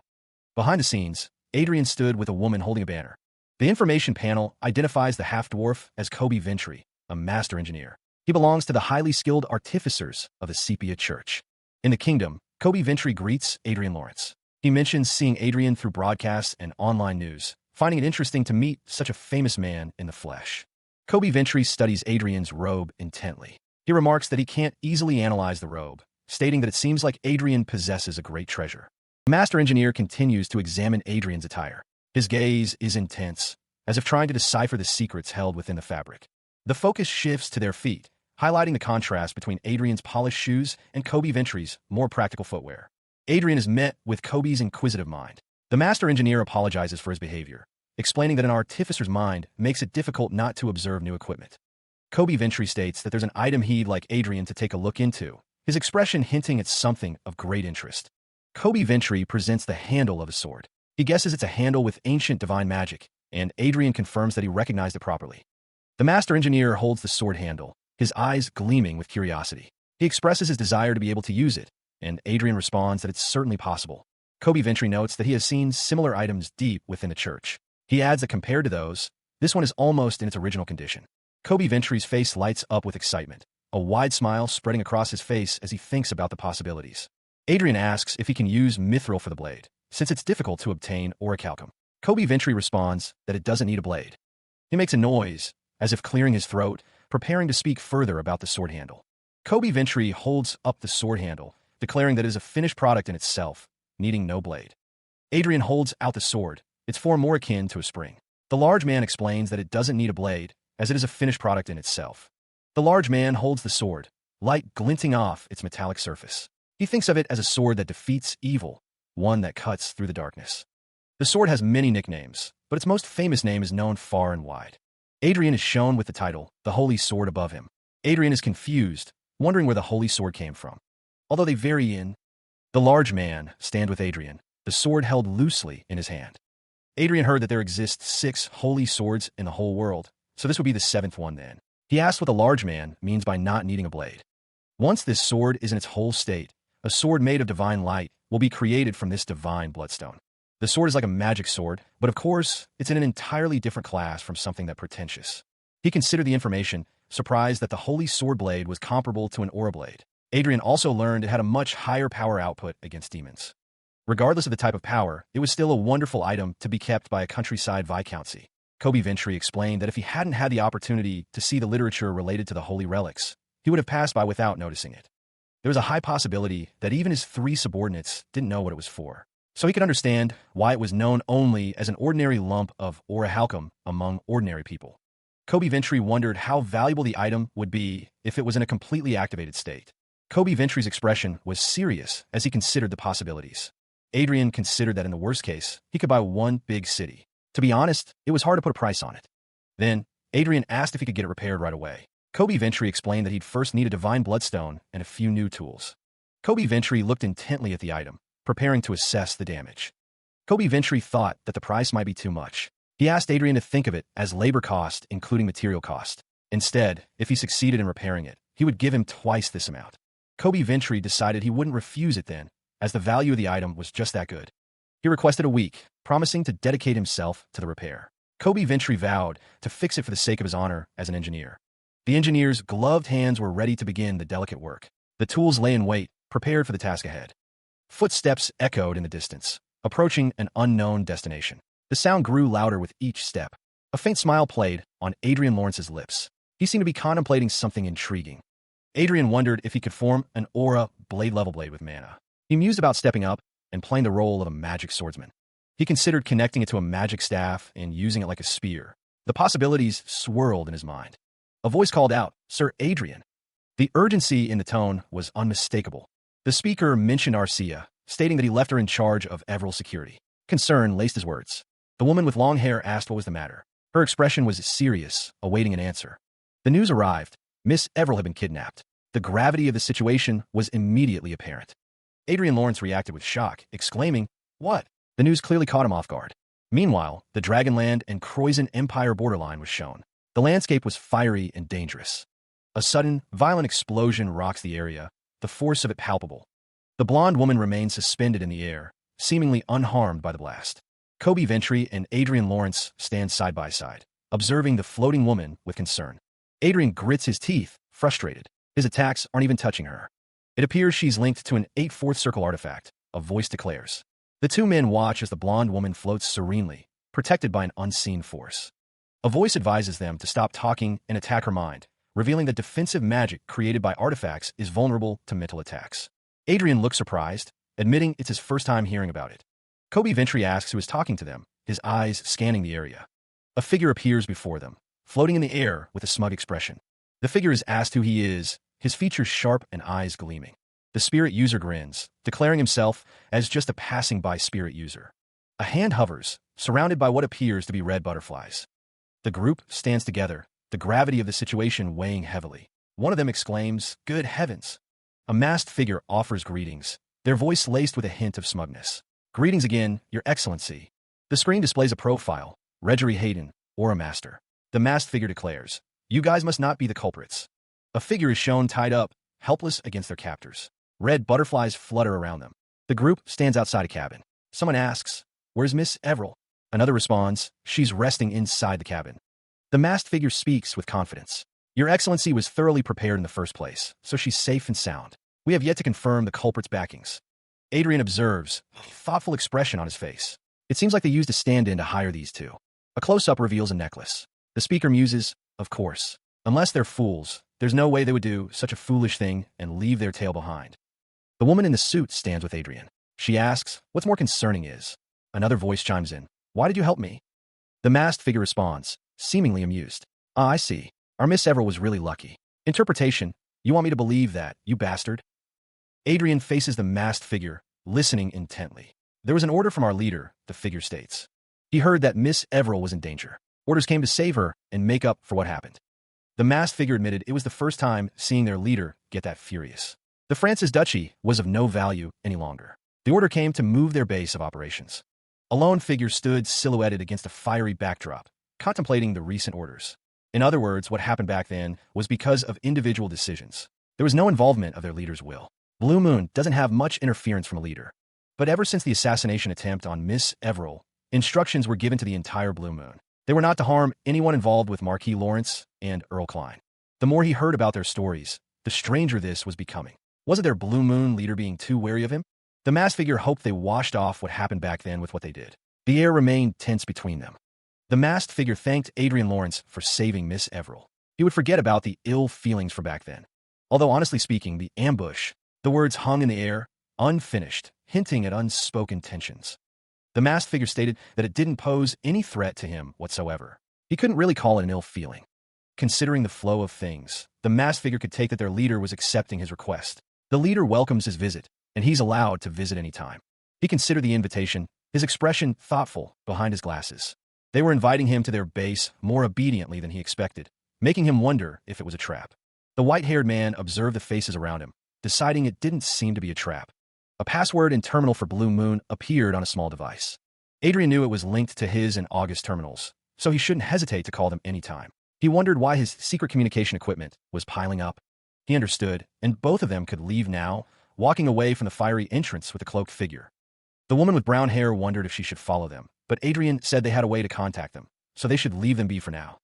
Behind the scenes, Adrian stood with a woman holding a banner. The information panel identifies the half-dwarf as Kobe Ventry, a master engineer. He belongs to the highly skilled artificers of the Sepia Church. In the kingdom, Kobe Ventry greets Adrian Lawrence. He mentions seeing Adrian through broadcasts and online news, finding it interesting to meet such a famous man in the flesh. Kobe Ventry studies Adrian's robe intently. He remarks that he can't easily analyze the robe, stating that it seems like Adrian possesses a great treasure. The master engineer continues to examine Adrian's attire. His gaze is intense, as if trying to decipher the secrets held within the fabric. The focus shifts to their feet, highlighting the contrast between Adrian's polished shoes and Kobe Ventry's more practical footwear. Adrian is met with Kobe's inquisitive mind. The master engineer apologizes for his behavior, explaining that an artificer's mind makes it difficult not to observe new equipment. Kobe Ventry states that there's an item he'd like Adrian to take a look into, his expression hinting at something of great interest. Kobe Ventry presents the handle of a sword. He guesses it's a handle with ancient divine magic, and Adrian confirms that he recognized it properly. The master engineer holds the sword handle, his eyes gleaming with curiosity. He expresses his desire to be able to use it, and Adrian responds that it's certainly possible. Kobe Ventry notes that he has seen similar items deep within the church. He adds that compared to those, this one is almost in its original condition. Kobe Ventry's face lights up with excitement, a wide smile spreading across his face as he thinks about the possibilities. Adrian asks if he can use mithril for the blade, since it's difficult to obtain orichalcum. Kobe Ventry responds that it doesn't need a blade. He makes a noise, as if clearing his throat, preparing to speak further about the sword handle. Kobe Ventry holds up the sword handle, declaring that it is a finished product in itself, needing no blade. Adrian holds out the sword, its form more akin to a spring. The large man explains that it doesn't need a blade, as it is a finished product in itself. The large man holds the sword, light glinting off its metallic surface. He thinks of it as a sword that defeats evil, one that cuts through the darkness. The sword has many nicknames, but its most famous name is known far and wide. Adrian is shown with the title, the Holy Sword, above him. Adrian is confused, wondering where the Holy Sword came from. Although they vary in, the large man stands with Adrian, the sword held loosely in his hand. Adrian heard that there exist 6 holy swords in the whole world, so this would be the 7th one then. He asked what the large man means by not needing a blade. Once this sword is in its whole state, a sword made of divine light will be created from this divine bloodstone. The sword is like a magic sword, but of course, it's in an entirely different class from something that pretentious. He considered the information, surprised that the holy sword blade was comparable to an aura blade. Adrian also learned it had a much higher power output against demons. Regardless of the type of power, it was still a wonderful item to be kept by a countryside viscountcy. Kobe Ventry explained that if he hadn't had the opportunity to see the literature related to the holy relics, he would have passed by without noticing it. There was a high possibility that even his 3 subordinates didn't know what it was for. So he could understand why it was known only as an ordinary lump of orichalcum among ordinary people. Kobe Ventry wondered how valuable the item would be if it was in a completely activated state. Kobe Ventry's expression was serious as he considered the possibilities. Adrian considered that in the worst case, he could buy one big city. To be honest, it was hard to put a price on it. Then, Adrian asked if he could get it repaired right away. Kobe Ventry explained that he'd first need a divine bloodstone and a few new tools. Kobe Ventry looked intently at the item, preparing to assess the damage. Kobe Ventry thought that the price might be too much. He asked Adrian to think of it as labor cost, including material cost. Instead, if he succeeded in repairing it, he would give him twice this amount. Kobe Ventry decided he wouldn't refuse it then, as the value of the item was just that good. He requested a week, promising to dedicate himself to the repair. Kobe Ventry vowed to fix it for the sake of his honor as an engineer. The engineer's gloved hands were ready to begin the delicate work. The tools lay in wait, prepared for the task ahead. Footsteps echoed in the distance, approaching an unknown destination. The sound grew louder with each step. A faint smile played on Adrian Lawrence's lips. He seemed to be contemplating something intriguing. Adrian wondered if he could form an aura blade-level blade with mana. He mused about stepping up and playing the role of a magic swordsman. He considered connecting it to a magic staff and using it like a spear. The possibilities swirled in his mind. A voice called out, "Sir Adrian." The urgency in the tone was unmistakable. The speaker mentioned Arcia, stating that he left her in charge of Everil security. Concern laced his words. The woman with long hair asked what was the matter. Her expression was serious, awaiting an answer. The news arrived. Miss Everil had been kidnapped. The gravity of the situation was immediately apparent. Adrian Lawrence reacted with shock, exclaiming, "What?" The news clearly caught him off guard. Meanwhile, the Dragonland and Croyzen Empire borderline was shown. The landscape was fiery and dangerous. A sudden, violent explosion rocks the area, the force of it palpable. The blonde woman remained suspended in the air, seemingly unharmed by the blast. Kobe Ventry and Adrian Lawrence stand side by side, observing the floating woman with concern. Adrian grits his teeth, frustrated. His attacks aren't even touching her. It appears she's linked to an 8/4 circle artifact, a voice declares. The two men watch as the blonde woman floats serenely, protected by an unseen force. A voice advises them to stop talking and attack her mind, revealing that defensive magic created by artifacts is vulnerable to mental attacks. Adrian looks surprised, admitting it's his first time hearing about it. Kobe Ventry asks who is talking to them, his eyes scanning the area. A figure appears before them, floating in the air with a smug expression. The figure is asked who he is, his features sharp and eyes gleaming. The spirit user grins, declaring himself as just a passing-by spirit user. A hand hovers, surrounded by what appears to be red butterflies. The group stands together, the gravity of the situation weighing heavily. One of them exclaims, "Good heavens!" A masked figure offers greetings, their voice laced with a hint of smugness. "Greetings again, Your Excellency." The screen displays a profile, Reggie Hayden, Aura Master. The masked figure declares, "You guys must not be the culprits." A figure is shown tied up, helpless against their captors. Red butterflies flutter around them. The group stands outside a cabin. Someone asks, "Where's Miss Everell?" Another responds, "She's resting inside the cabin." The masked figure speaks with confidence. "Your Excellency was thoroughly prepared in the first place, so she's safe and sound. We have yet to confirm the culprit's backings." Adrian observes, a thoughtful expression on his face. It seems like they used a stand-in to hire these two. A close-up reveals a necklace. The speaker muses, "Of course. Unless they're fools, there's no way they would do such a foolish thing and leave their tail behind." The woman in the suit stands with Adrian. She asks, "What's more concerning is..." Another voice chimes in, "Why did you help me?" The masked figure responds, seemingly amused, "Ah, I see. Our Miss Everell was really lucky. Interpretation, you want me to believe that, you bastard?" Adrian faces the masked figure, listening intently. "There was an order from our leader," the figure states. "He heard that Miss Everell was in danger. Orders came to save her and make up for what happened." The masked figure admitted it was the first time seeing their leader get that furious. The Francis Duchy was of no value any longer. The order came to move their base of operations. A lone figure stood silhouetted against a fiery backdrop, contemplating the recent orders. In other words, what happened back then was because of individual decisions. There was no involvement of their leader's will. Blue Moon doesn't have much interference from a leader. But ever since the assassination attempt on Miss Everell, instructions were given to the entire Blue Moon. They were not to harm anyone involved with Marquis Lawrence and Earl Klein. The more he heard about their stories, the stranger this was becoming. Wasn't their Blue Moon leader being too wary of him? The masked figure hoped they washed off what happened back then with what they did. The air remained tense between them. The masked figure thanked Adrian Lawrence for saving Miss Everell. He would forget about the ill feelings from back then. Although honestly speaking, the ambush, the words hung in the air, unfinished, hinting at unspoken tensions. The masked figure stated that it didn't pose any threat to him whatsoever. He couldn't really call it an ill feeling. Considering the flow of things, the masked figure could take that their leader was accepting his request. The leader welcomes his visit, and he's allowed to visit any time. He considered the invitation, his expression thoughtful behind his glasses. They were inviting him to their base more obediently than he expected, making him wonder if it was a trap. The white-haired man observed the faces around him, deciding it didn't seem to be a trap. A password and terminal for Blue Moon appeared on a small device. Adrian knew it was linked to his and August terminals, so he shouldn't hesitate to call them anytime. He wondered why his secret communication equipment was piling up. He understood, and both of them could leave now, walking away from the fiery entrance with the cloaked figure. The woman with brown hair wondered if she should follow them, but Adrian said they had a way to contact them, so they should leave them be for now.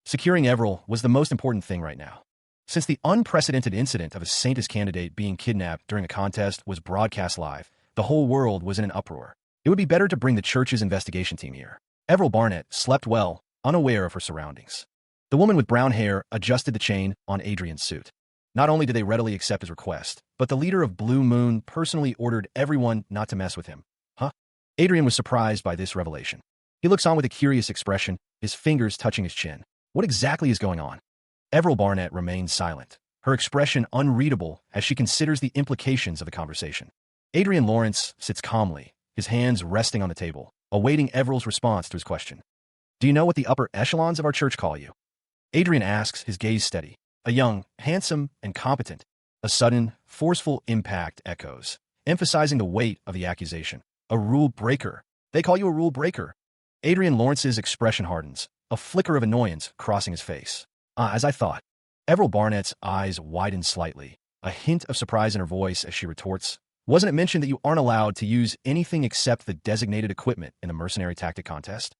Securing Everell was the most important thing right now. Since the unprecedented incident of a Saintis candidate being kidnapped during a contest was broadcast live, the whole world was in an uproar. It would be better to bring the church's investigation team here. Everell Barnett slept well, unaware of her surroundings. The woman with brown hair adjusted the chain on Adrian's suit. Not only did they readily accept his request, but the leader of Blue Moon personally ordered everyone not to mess with him. Huh? Adrian was surprised by this revelation. He looks on with a curious expression, his fingers touching his chin. What exactly is going on? Everell Barnett remains silent, her expression unreadable as she considers the implications of the conversation. Adrian Lawrence sits calmly, his hands resting on the table, awaiting Everell's response to his question. "Do you know what the upper echelons of our church call you?" Adrian asks, his gaze steady. A young, handsome, and competent. A sudden, forceful impact echoes, emphasizing the weight of the accusation. "A rule breaker. They call you a rule breaker." Adrian Lawrence's expression hardens, a flicker of annoyance crossing his face. As I thought." Everell Barnett's eyes widen slightly, a hint of surprise in her voice as she retorts, "Wasn't it mentioned that you aren't allowed to use anything except the designated equipment in the mercenary tactic contest?"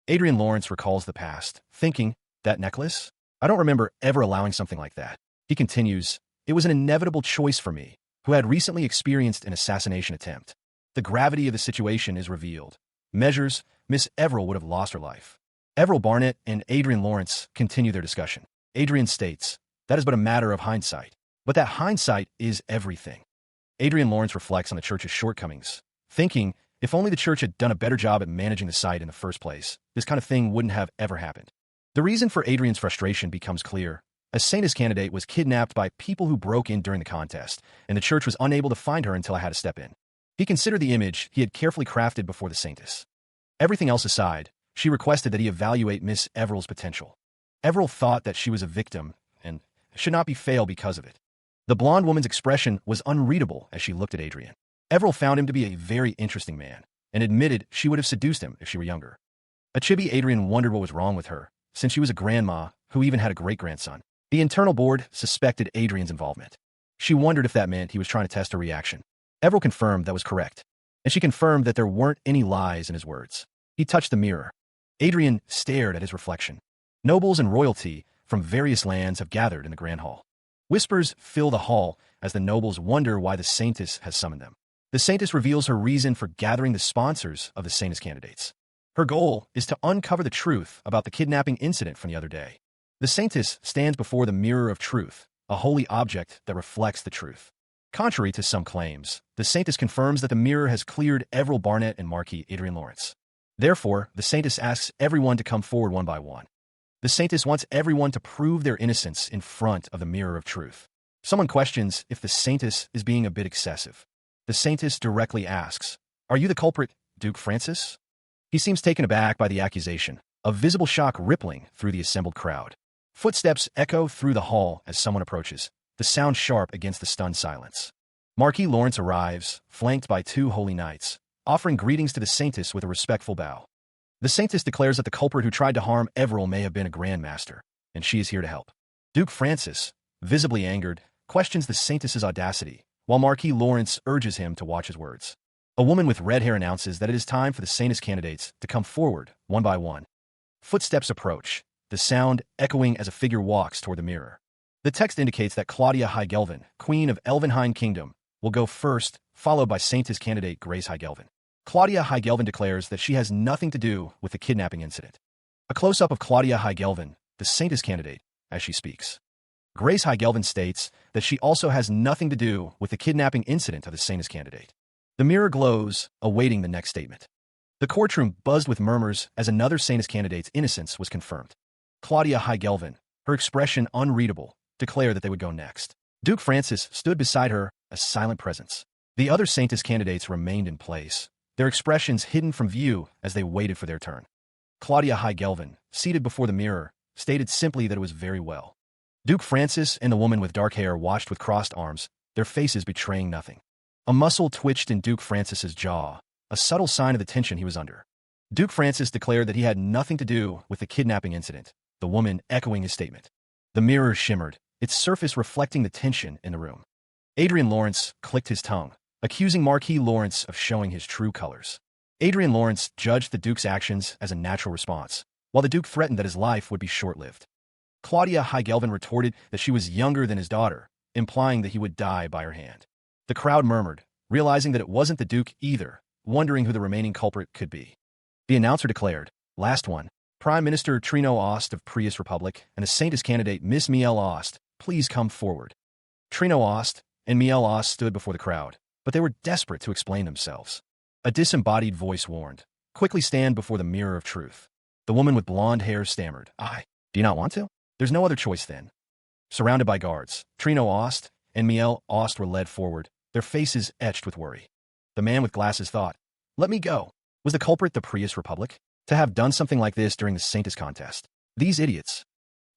Adrian Lawrence recalls the past, thinking, "That necklace? I don't remember ever allowing something like that." He continues, "It was an inevitable choice for me, who had recently experienced an assassination attempt. The gravity of the situation is revealed. Measures, Miss Everell would have lost her life." Everell Barnett and Adrian Lawrence continue their discussion. Adrian states, "That is but a matter of hindsight. But that hindsight is everything." Adrian Lawrence reflects on the church's shortcomings, thinking, if only the church had done a better job at managing the site in the first place, this kind of thing wouldn't have ever happened. The reason for Adrian's frustration becomes clear. A Saintis candidate was kidnapped by people who broke in during the contest, and the church was unable to find her until I had to step in. He considered the image he had carefully crafted before the Saintis. Everything else aside, she requested that he evaluate Miss Everell's potential. Everell thought that she was a victim and should not be failed because of it. The blonde woman's expression was unreadable as she looked at Adrian. Everell found him to be a very interesting man and admitted she would have seduced him if she were younger. A chibi Adrian wondered what was wrong with her, since she was a grandma who even had a great-grandson. The internal board suspected Adrian's involvement. She wondered if that meant he was trying to test her reaction. Everell confirmed that was correct. and she confirmed that there weren't any lies in his words. He touched the mirror. Adrian stared at his reflection. Nobles and royalty from various lands have gathered in the Grand Hall. Whispers fill the hall as the nobles wonder why the Saintess has summoned them. The Saintess reveals her reason for gathering the sponsors of the Saintess candidates. Her goal is to uncover the truth about the kidnapping incident from the other day. The Saintess stands before the mirror of truth, a holy object that reflects the truth. Contrary to some claims, the Saintess confirms that the mirror has cleared Everil Barnett and Marquis Adrian Lawrence. Therefore, the Saintess asks everyone to come forward one by one. The Saintess wants everyone to prove their innocence in front of the mirror of truth. Someone questions if the Saintess is being a bit excessive. The Saintess directly asks, "Are you the culprit, Duke Francis?" He seems taken aback by the accusation, a visible shock rippling through the assembled crowd. Footsteps echo through the hall as someone approaches, the sound sharp against the stunned silence. Marquis Lawrence arrives, flanked by two holy knights, offering greetings to the Saintess with a respectful bow. The Saintess declares that the culprit who tried to harm Everil may have been a Grand Master, and she is here to help. Duke Francis, visibly angered, questions the Saintess's audacity, while Marquis Lawrence urges him to watch his words. A woman with red hair announces that it is time for the Saintess candidates to come forward, one by one. Footsteps approach, the sound echoing as a figure walks toward the mirror. The text indicates that Claudia Heigelvin, Queen of Elvenheim Kingdom, will go first, followed by Saintess candidate Grace Heigelvin. Claudia Heigelvin declares that she has nothing to do with the kidnapping incident. A close-up of Claudia Heigelvin, the Saintess candidate, as she speaks. Grace Heigelvin states that she also has nothing to do with the kidnapping incident of the Saintess candidate. The mirror glows, awaiting the next statement. The courtroom buzzed with murmurs as another Saintess candidate's innocence was confirmed. Claudia Heigelvin, her expression unreadable, declared that they would go next. Duke Francis stood beside her, a silent presence. The other Saintess candidates remained in place, their expressions hidden from view as they waited for their turn. Claudia Heigelvin, seated before the mirror, stated simply that it was very well. Duke Francis and the woman with dark hair watched with crossed arms, their faces betraying nothing. A muscle twitched in Duke Francis's jaw, a subtle sign of the tension he was under. Duke Francis declared that he had nothing to do with the kidnapping incident, the woman echoing his statement. The mirror shimmered, its surface reflecting the tension in the room. Adrian Lawrence clicked his tongue, accusing Marquis Lawrence of showing his true colors. Adrian Lawrence judged the Duke's actions as a natural response, while the Duke threatened that his life would be short-lived. Claudia Heigelvin retorted that she was younger than his daughter, implying that he would die by her hand. The crowd murmured, realizing that it wasn't the Duke either, wondering who the remaining culprit could be. The announcer declared, "Last one, Prime Minister Trino Ost of Prius Republic and the Saintess candidate Miss Miel Ost, please come forward." Trino Ost and Miel Ost stood before the crowd, but they were desperate to explain themselves. A disembodied voice warned, "Quickly stand before the mirror of truth." The woman with blonde hair stammered, "Do you not want to? There's no other choice then." Surrounded by guards, Trino Ost and Miel Ost were led forward, their faces etched with worry. The man with glasses thought, "Let me go." Was the culprit the Prius Republic? To have done something like this during the Saintess contest? These idiots.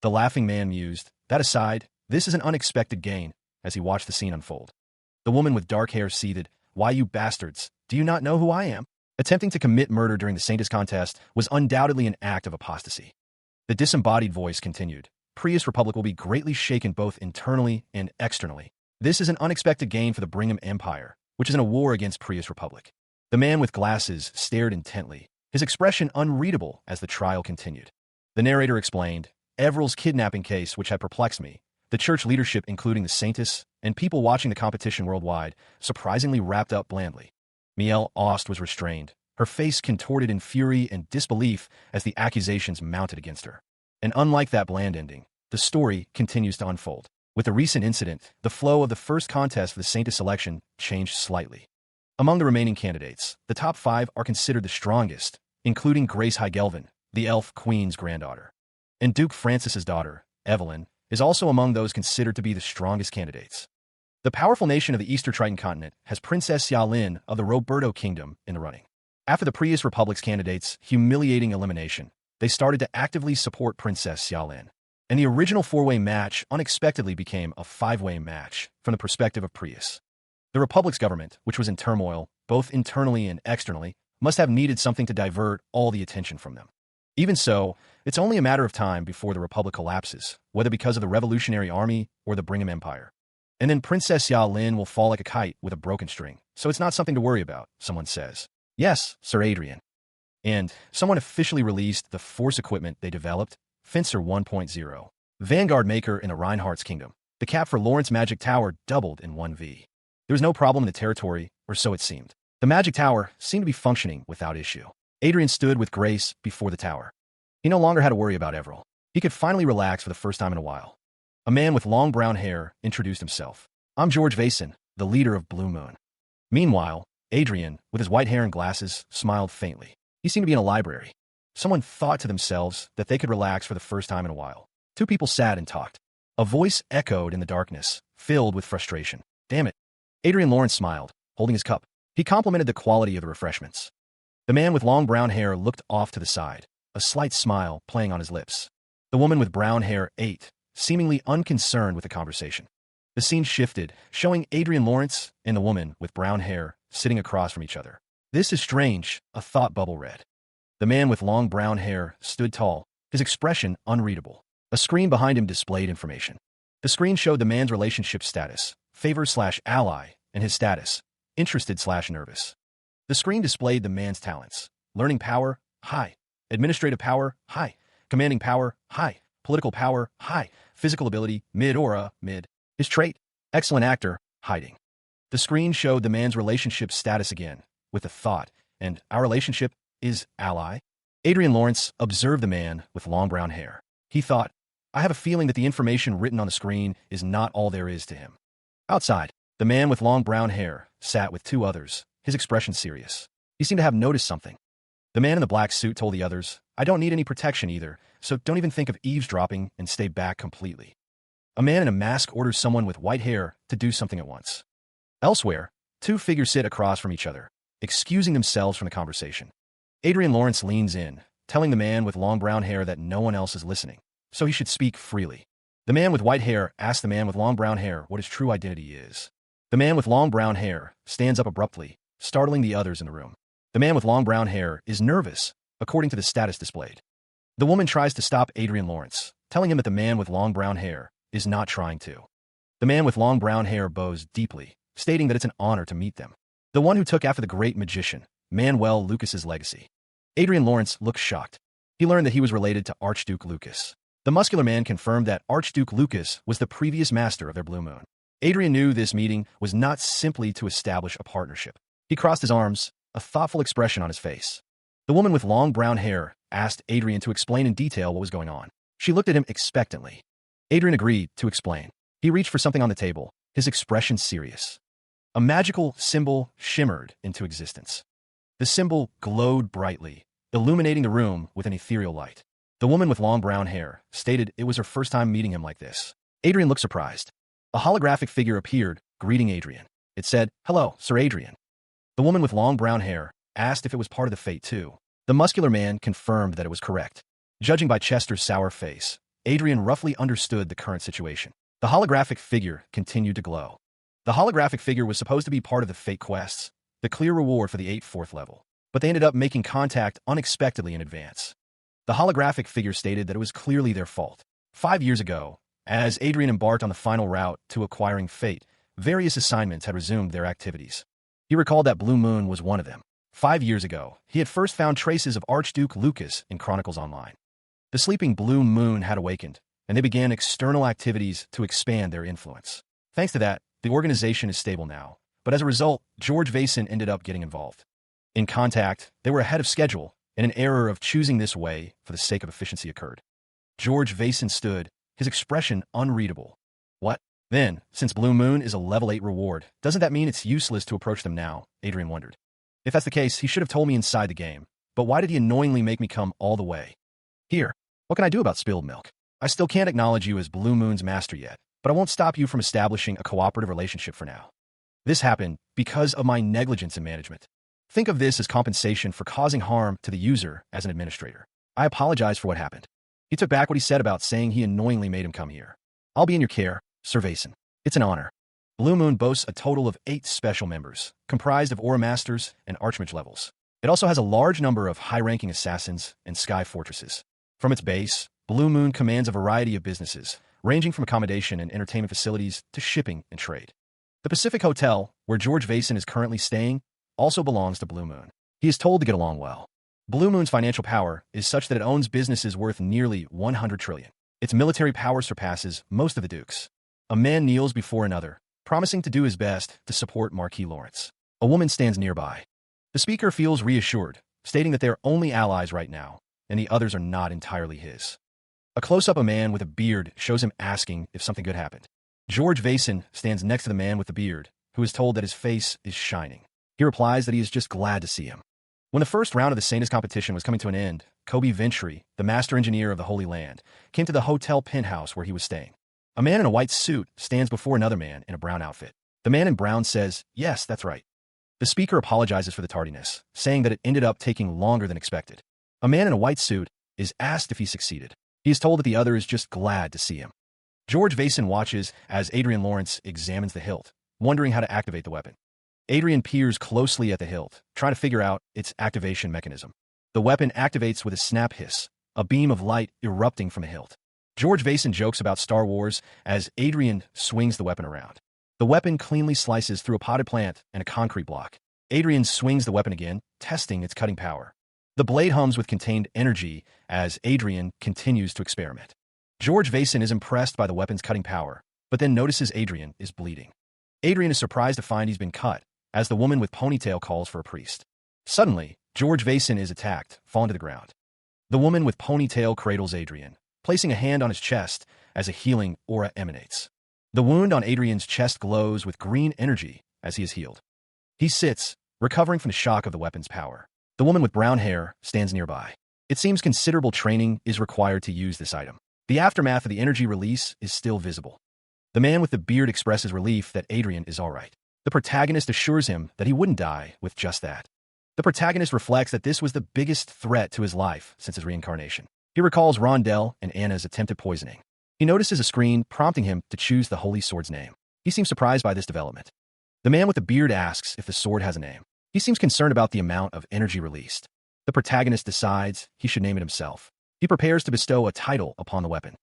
The laughing man mused, "That aside, this is an unexpected gain," as he watched the scene unfold. The woman with dark hair seethed, "Why, you bastards, do you not know who I am?" Attempting to commit murder during the Saintess contest was undoubtedly an act of apostasy. The disembodied voice continued, "Prius Republic will be greatly shaken both internally and externally. This is an unexpected gain for the Brigham Empire, which is in a war against Prius Republic." The man with glasses stared intently, his expression unreadable as the trial continued. The narrator explained, "Everil's kidnapping case, which had perplexed me, the church leadership, including the Saintess, and people watching the competition worldwide, surprisingly wrapped up blandly." Miel Ost was restrained, her face contorted in fury and disbelief as the accusations mounted against her. And unlike that bland ending, the story continues to unfold. With the recent incident, the flow of the first contest for the Saintess selection changed slightly. Among the remaining candidates, the top 5 are considered the strongest, including Grace Heigelvin, the Elf Queen's granddaughter. And Duke Francis's daughter, Evelyn, is also among those considered to be the strongest candidates. The powerful nation of the Eastern Triton continent has Princess Xiaolin of the Roberto Kingdom in the running. After the Prius Republic's candidates' humiliating elimination, they started to actively support Princess Xiaolin. And the original 4-way match unexpectedly became a 5-way match from the perspective of Prius. The Republic's government, which was in turmoil, both internally and externally, must have needed something to divert all the attention from them. Even so, it's only a matter of time before the Republic collapses, whether because of the Revolutionary Army or the Brigham Empire. And then Princess Ya Lin will fall like a kite with a broken string, so it's not something to worry about, someone says. Yes, Sir Adrian. And someone officially released the force equipment they developed, Fencer 1.0. Vanguard maker in the Reinhardt's kingdom. The cap for Lawrence Magic Tower doubled in 1V. There was no problem in the territory, or so it seemed. The Magic Tower seemed to be functioning without issue. Adrian stood with grace before the tower. He no longer had to worry about Everil. He could finally relax for the first time in a while. A man with long brown hair introduced himself. I'm George Vason, the leader of Blue Moon. Meanwhile, Adrian, with his white hair and glasses, smiled faintly. He seemed to be in a library. Someone thought to themselves that they could relax for the first time in a while. Two people sat and talked. A voice echoed in the darkness, filled with frustration. Damn it. Adrian Lawrence smiled, holding his cup. He complimented the quality of the refreshments. The man with long brown hair looked off to the side, a slight smile playing on his lips. The woman with brown hair ate, seemingly unconcerned with the conversation. The scene shifted, showing Adrian Lawrence and the woman with brown hair sitting across from each other. This is strange, a thought bubble read. The man with long brown hair stood tall, his expression unreadable. A screen behind him displayed information. The screen showed the man's relationship status, favor/ally, and his status, interested/nervous. The screen displayed the man's talents. Learning power, high. Administrative power, high. Commanding power, high. Political power, high. Physical ability, mid or mid. His trait, excellent actor, hiding. The screen showed the man's relationship status again, with the thought, and our relationship is ally. Adrian Lawrence observed the man with long brown hair. He thought, I have a feeling that the information written on the screen is not all there is to him. Outside, the man with long brown hair sat with two others, his expression serious. He seemed to have noticed something. The man in the black suit told the others, I don't need any protection either, so don't even think of eavesdropping and stay back completely. A man in a mask orders someone with white hair to do something at once. Elsewhere, two figures sit across from each other, excusing themselves from the conversation. Adrian Lawrence leans in, telling the man with long brown hair that no one else is listening, so he should speak freely. The man with white hair asks the man with long brown hair what his true identity is. The man with long brown hair stands up abruptly, startling the others in the room. The man with long brown hair is nervous, according to the status displayed. The woman tries to stop Adrian Lawrence, telling him that the man with long brown hair is not trying to. The man with long brown hair bows deeply, stating that it's an honor to meet them. The one who took after the great magician, Manuel Lucas's legacy. Adrian Lawrence looked shocked. He learned that he was related to Archduke Lucas. The muscular man confirmed that Archduke Lucas was the previous master of their Blue Moon. Adrian knew this meeting was not simply to establish a partnership. He crossed his arms, a thoughtful expression on his face. The woman with long brown hair asked Adrian to explain in detail what was going on. She looked at him expectantly. Adrian agreed to explain. He reached for something on the table, his expression serious. A magical symbol shimmered into existence. The symbol glowed brightly, illuminating the room with an ethereal light. The woman with long brown hair stated it was her first time meeting him like this. Adrian looked surprised. A holographic figure appeared, greeting Adrian. It said, Hello, Sir Adrian. The woman with long brown hair asked if it was part of the fate too. The muscular man confirmed that it was correct. Judging by Chester's sour face, Adrian roughly understood the current situation. The holographic figure continued to glow. The holographic figure was supposed to be part of the fate quests, the clear reward for the 8th fourth level, but they ended up making contact unexpectedly in advance. The holographic figure stated that it was clearly their fault. 5 years ago, as Adrian embarked on the final route to acquiring fate, various assignments had resumed their activities. He recalled that Blue Moon was one of them. 5 years ago, he had first found traces of Archduke Lucas in Chronicles Online. The sleeping Blue Moon had awakened, and they began external activities to expand their influence. Thanks to that, the organization is stable now, but as a result, George Vason ended up getting involved. In contact, they were ahead of schedule, and an error of choosing this way for the sake of efficiency occurred. George Vason stood, his expression unreadable. What? Then, since Blue Moon is a level 8 reward, doesn't that mean it's useless to approach them now? Adrian wondered. If that's the case, he should have told me inside the game. But why did he annoyingly make me come all the way? Here, what can I do about spilled milk? I still can't acknowledge you as Blue Moon's master yet, but I won't stop you from establishing a cooperative relationship for now. This happened because of my negligence in management. Think of this as compensation for causing harm to the user as an administrator. I apologize for what happened. He took back what he said about saying he annoyingly made him come here. I'll be in your care, Sir Vason. It's an honor. Blue Moon boasts a total of 8 special members, comprised of Aura Masters and Archmage levels. It also has a large number of high-ranking assassins and sky fortresses. From its base, Blue Moon commands a variety of businesses, ranging from accommodation and entertainment facilities to shipping and trade. The Pacific Hotel, where George Vason is currently staying, also belongs to Blue Moon. He is told to get along well. Blue Moon's financial power is such that it owns businesses worth nearly 100 trillion. Its military power surpasses most of the dukes. A man kneels before another, promising to do his best to support Marquis Lawrence. A woman stands nearby. The speaker feels reassured, stating that they're only allies right now, and the others are not entirely his. A close-up of a man with a beard shows him asking if something good happened. George Vason stands next to the man with the beard, who is told that his face is shining. He replies that he is just glad to see him. When the first round of the Santas competition was coming to an end, Kobe Ventry, the master engineer of the Holy Land, came to the hotel penthouse where he was staying. A man in a white suit stands before another man in a brown outfit. The man in brown says, "Yes, that's right." The speaker apologizes for the tardiness, saying that it ended up taking longer than expected. A man in a white suit is asked if he succeeded. He is told that the other is just glad to see him. George Vason watches as Adrian Lawrence examines the hilt, wondering how to activate the weapon. Adrian peers closely at the hilt, trying to figure out its activation mechanism. The weapon activates with a snap hiss, a beam of light erupting from the hilt. George Vason jokes about Star Wars as Adrian swings the weapon around. The weapon cleanly slices through a potted plant and a concrete block. Adrian swings the weapon again, testing its cutting power. The blade hums with contained energy as Adrian continues to experiment. George Vason is impressed by the weapon's cutting power, but then notices Adrian is bleeding. Adrian is surprised to find he's been cut, as the woman with ponytail calls for a priest. Suddenly, George Vason is attacked, falling to the ground. The woman with ponytail cradles Adrian, placing a hand on his chest as a healing aura emanates. The wound on Adrian's chest glows with green energy as he is healed. He sits, recovering from the shock of the weapon's power. The woman with brown hair stands nearby. It seems considerable training is required to use this item. The aftermath of the energy release is still visible. The man with the beard expresses relief that Adrian is all right. The protagonist assures him that he wouldn't die with just that. The protagonist reflects that this was the biggest threat to his life since his reincarnation. He recalls Rondell and Anna's attempted poisoning. He notices a screen prompting him to choose the Holy Sword's name. He seems surprised by this development. The man with the beard asks if the sword has a name. He seems concerned about the amount of energy released. The protagonist decides he should name it himself. He prepares to bestow a title upon the weapon.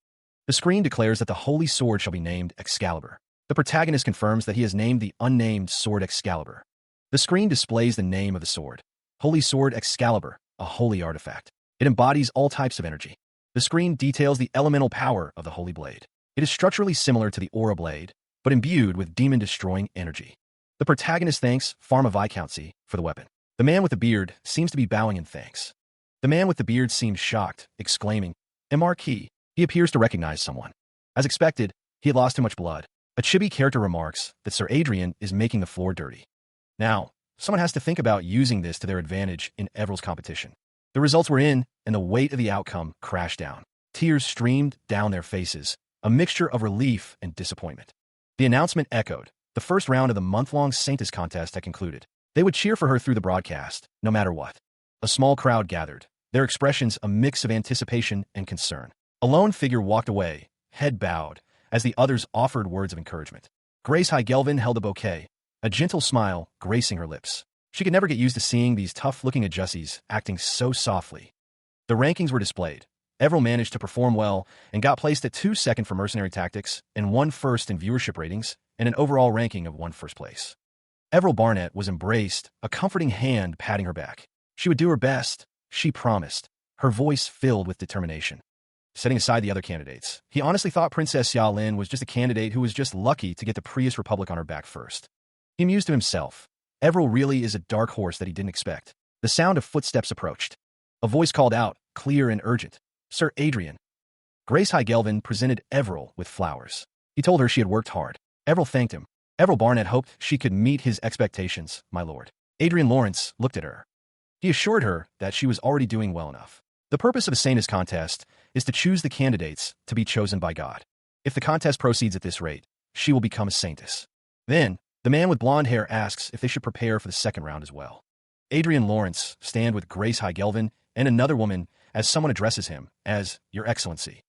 The screen declares that the Holy Sword shall be named Excalibur. The protagonist confirms that he has named the unnamed sword Excalibur. The screen displays the name of the sword. Holy Sword Excalibur, a holy artifact. It embodies all types of energy. The screen details the elemental power of the Holy Blade. It is structurally similar to the Aura Blade, but imbued with demon-destroying energy. The protagonist thanks Pharma Viscountcy for the weapon. The man with the beard seems to be bowing in thanks. The man with the beard seems shocked, exclaiming, "A Marquis." He appears to recognize someone. As expected, he had lost too much blood. A chibi character remarks that Sir Adrian is making the floor dirty. Now, someone has to think about using this to their advantage in Everill's competition. The results were in, and the weight of the outcome crashed down. Tears streamed down their faces, a mixture of relief and disappointment. The announcement echoed. The first round of the month-long Saintus contest had concluded. They would cheer for her through the broadcast, no matter what. A small crowd gathered, their expressions a mix of anticipation and concern. A lone figure walked away, head bowed, as the others offered words of encouragement. Grace Heigelvin held a bouquet, a gentle smile gracing her lips. She could never get used to seeing these tough-looking adjussies acting so softly. The rankings were displayed. Everil managed to perform well and got placed at 2nd for Mercenary Tactics and 1st in viewership ratings and an overall ranking of 1st place. Everil Barnett was embraced, a comforting hand patting her back. She would do her best, she promised, her voice filled with determination. Setting aside the other candidates, he honestly thought Princess Xia Lin was just a candidate who was just lucky to get the Prius Republic on her back first. He mused to himself. Everil really is a dark horse that he didn't expect. The sound of footsteps approached. A voice called out, clear and urgent, "Sir Adrian." Grace Heigelvin presented Everil with flowers. He told her she had worked hard. Everil thanked him. Everil Barnett hoped she could meet his expectations, my lord. Adrian Lawrence looked at her. He assured her that she was already doing well enough. The purpose of the Saintus contest is to choose the candidates to be chosen by God. If the contest proceeds at this rate, she will become a Saintess. Then, the man with blonde hair asks if they should prepare for the second round as well. Adrian Lawrence stands with Grace Heigelvin and another woman as someone addresses him as Your Excellency.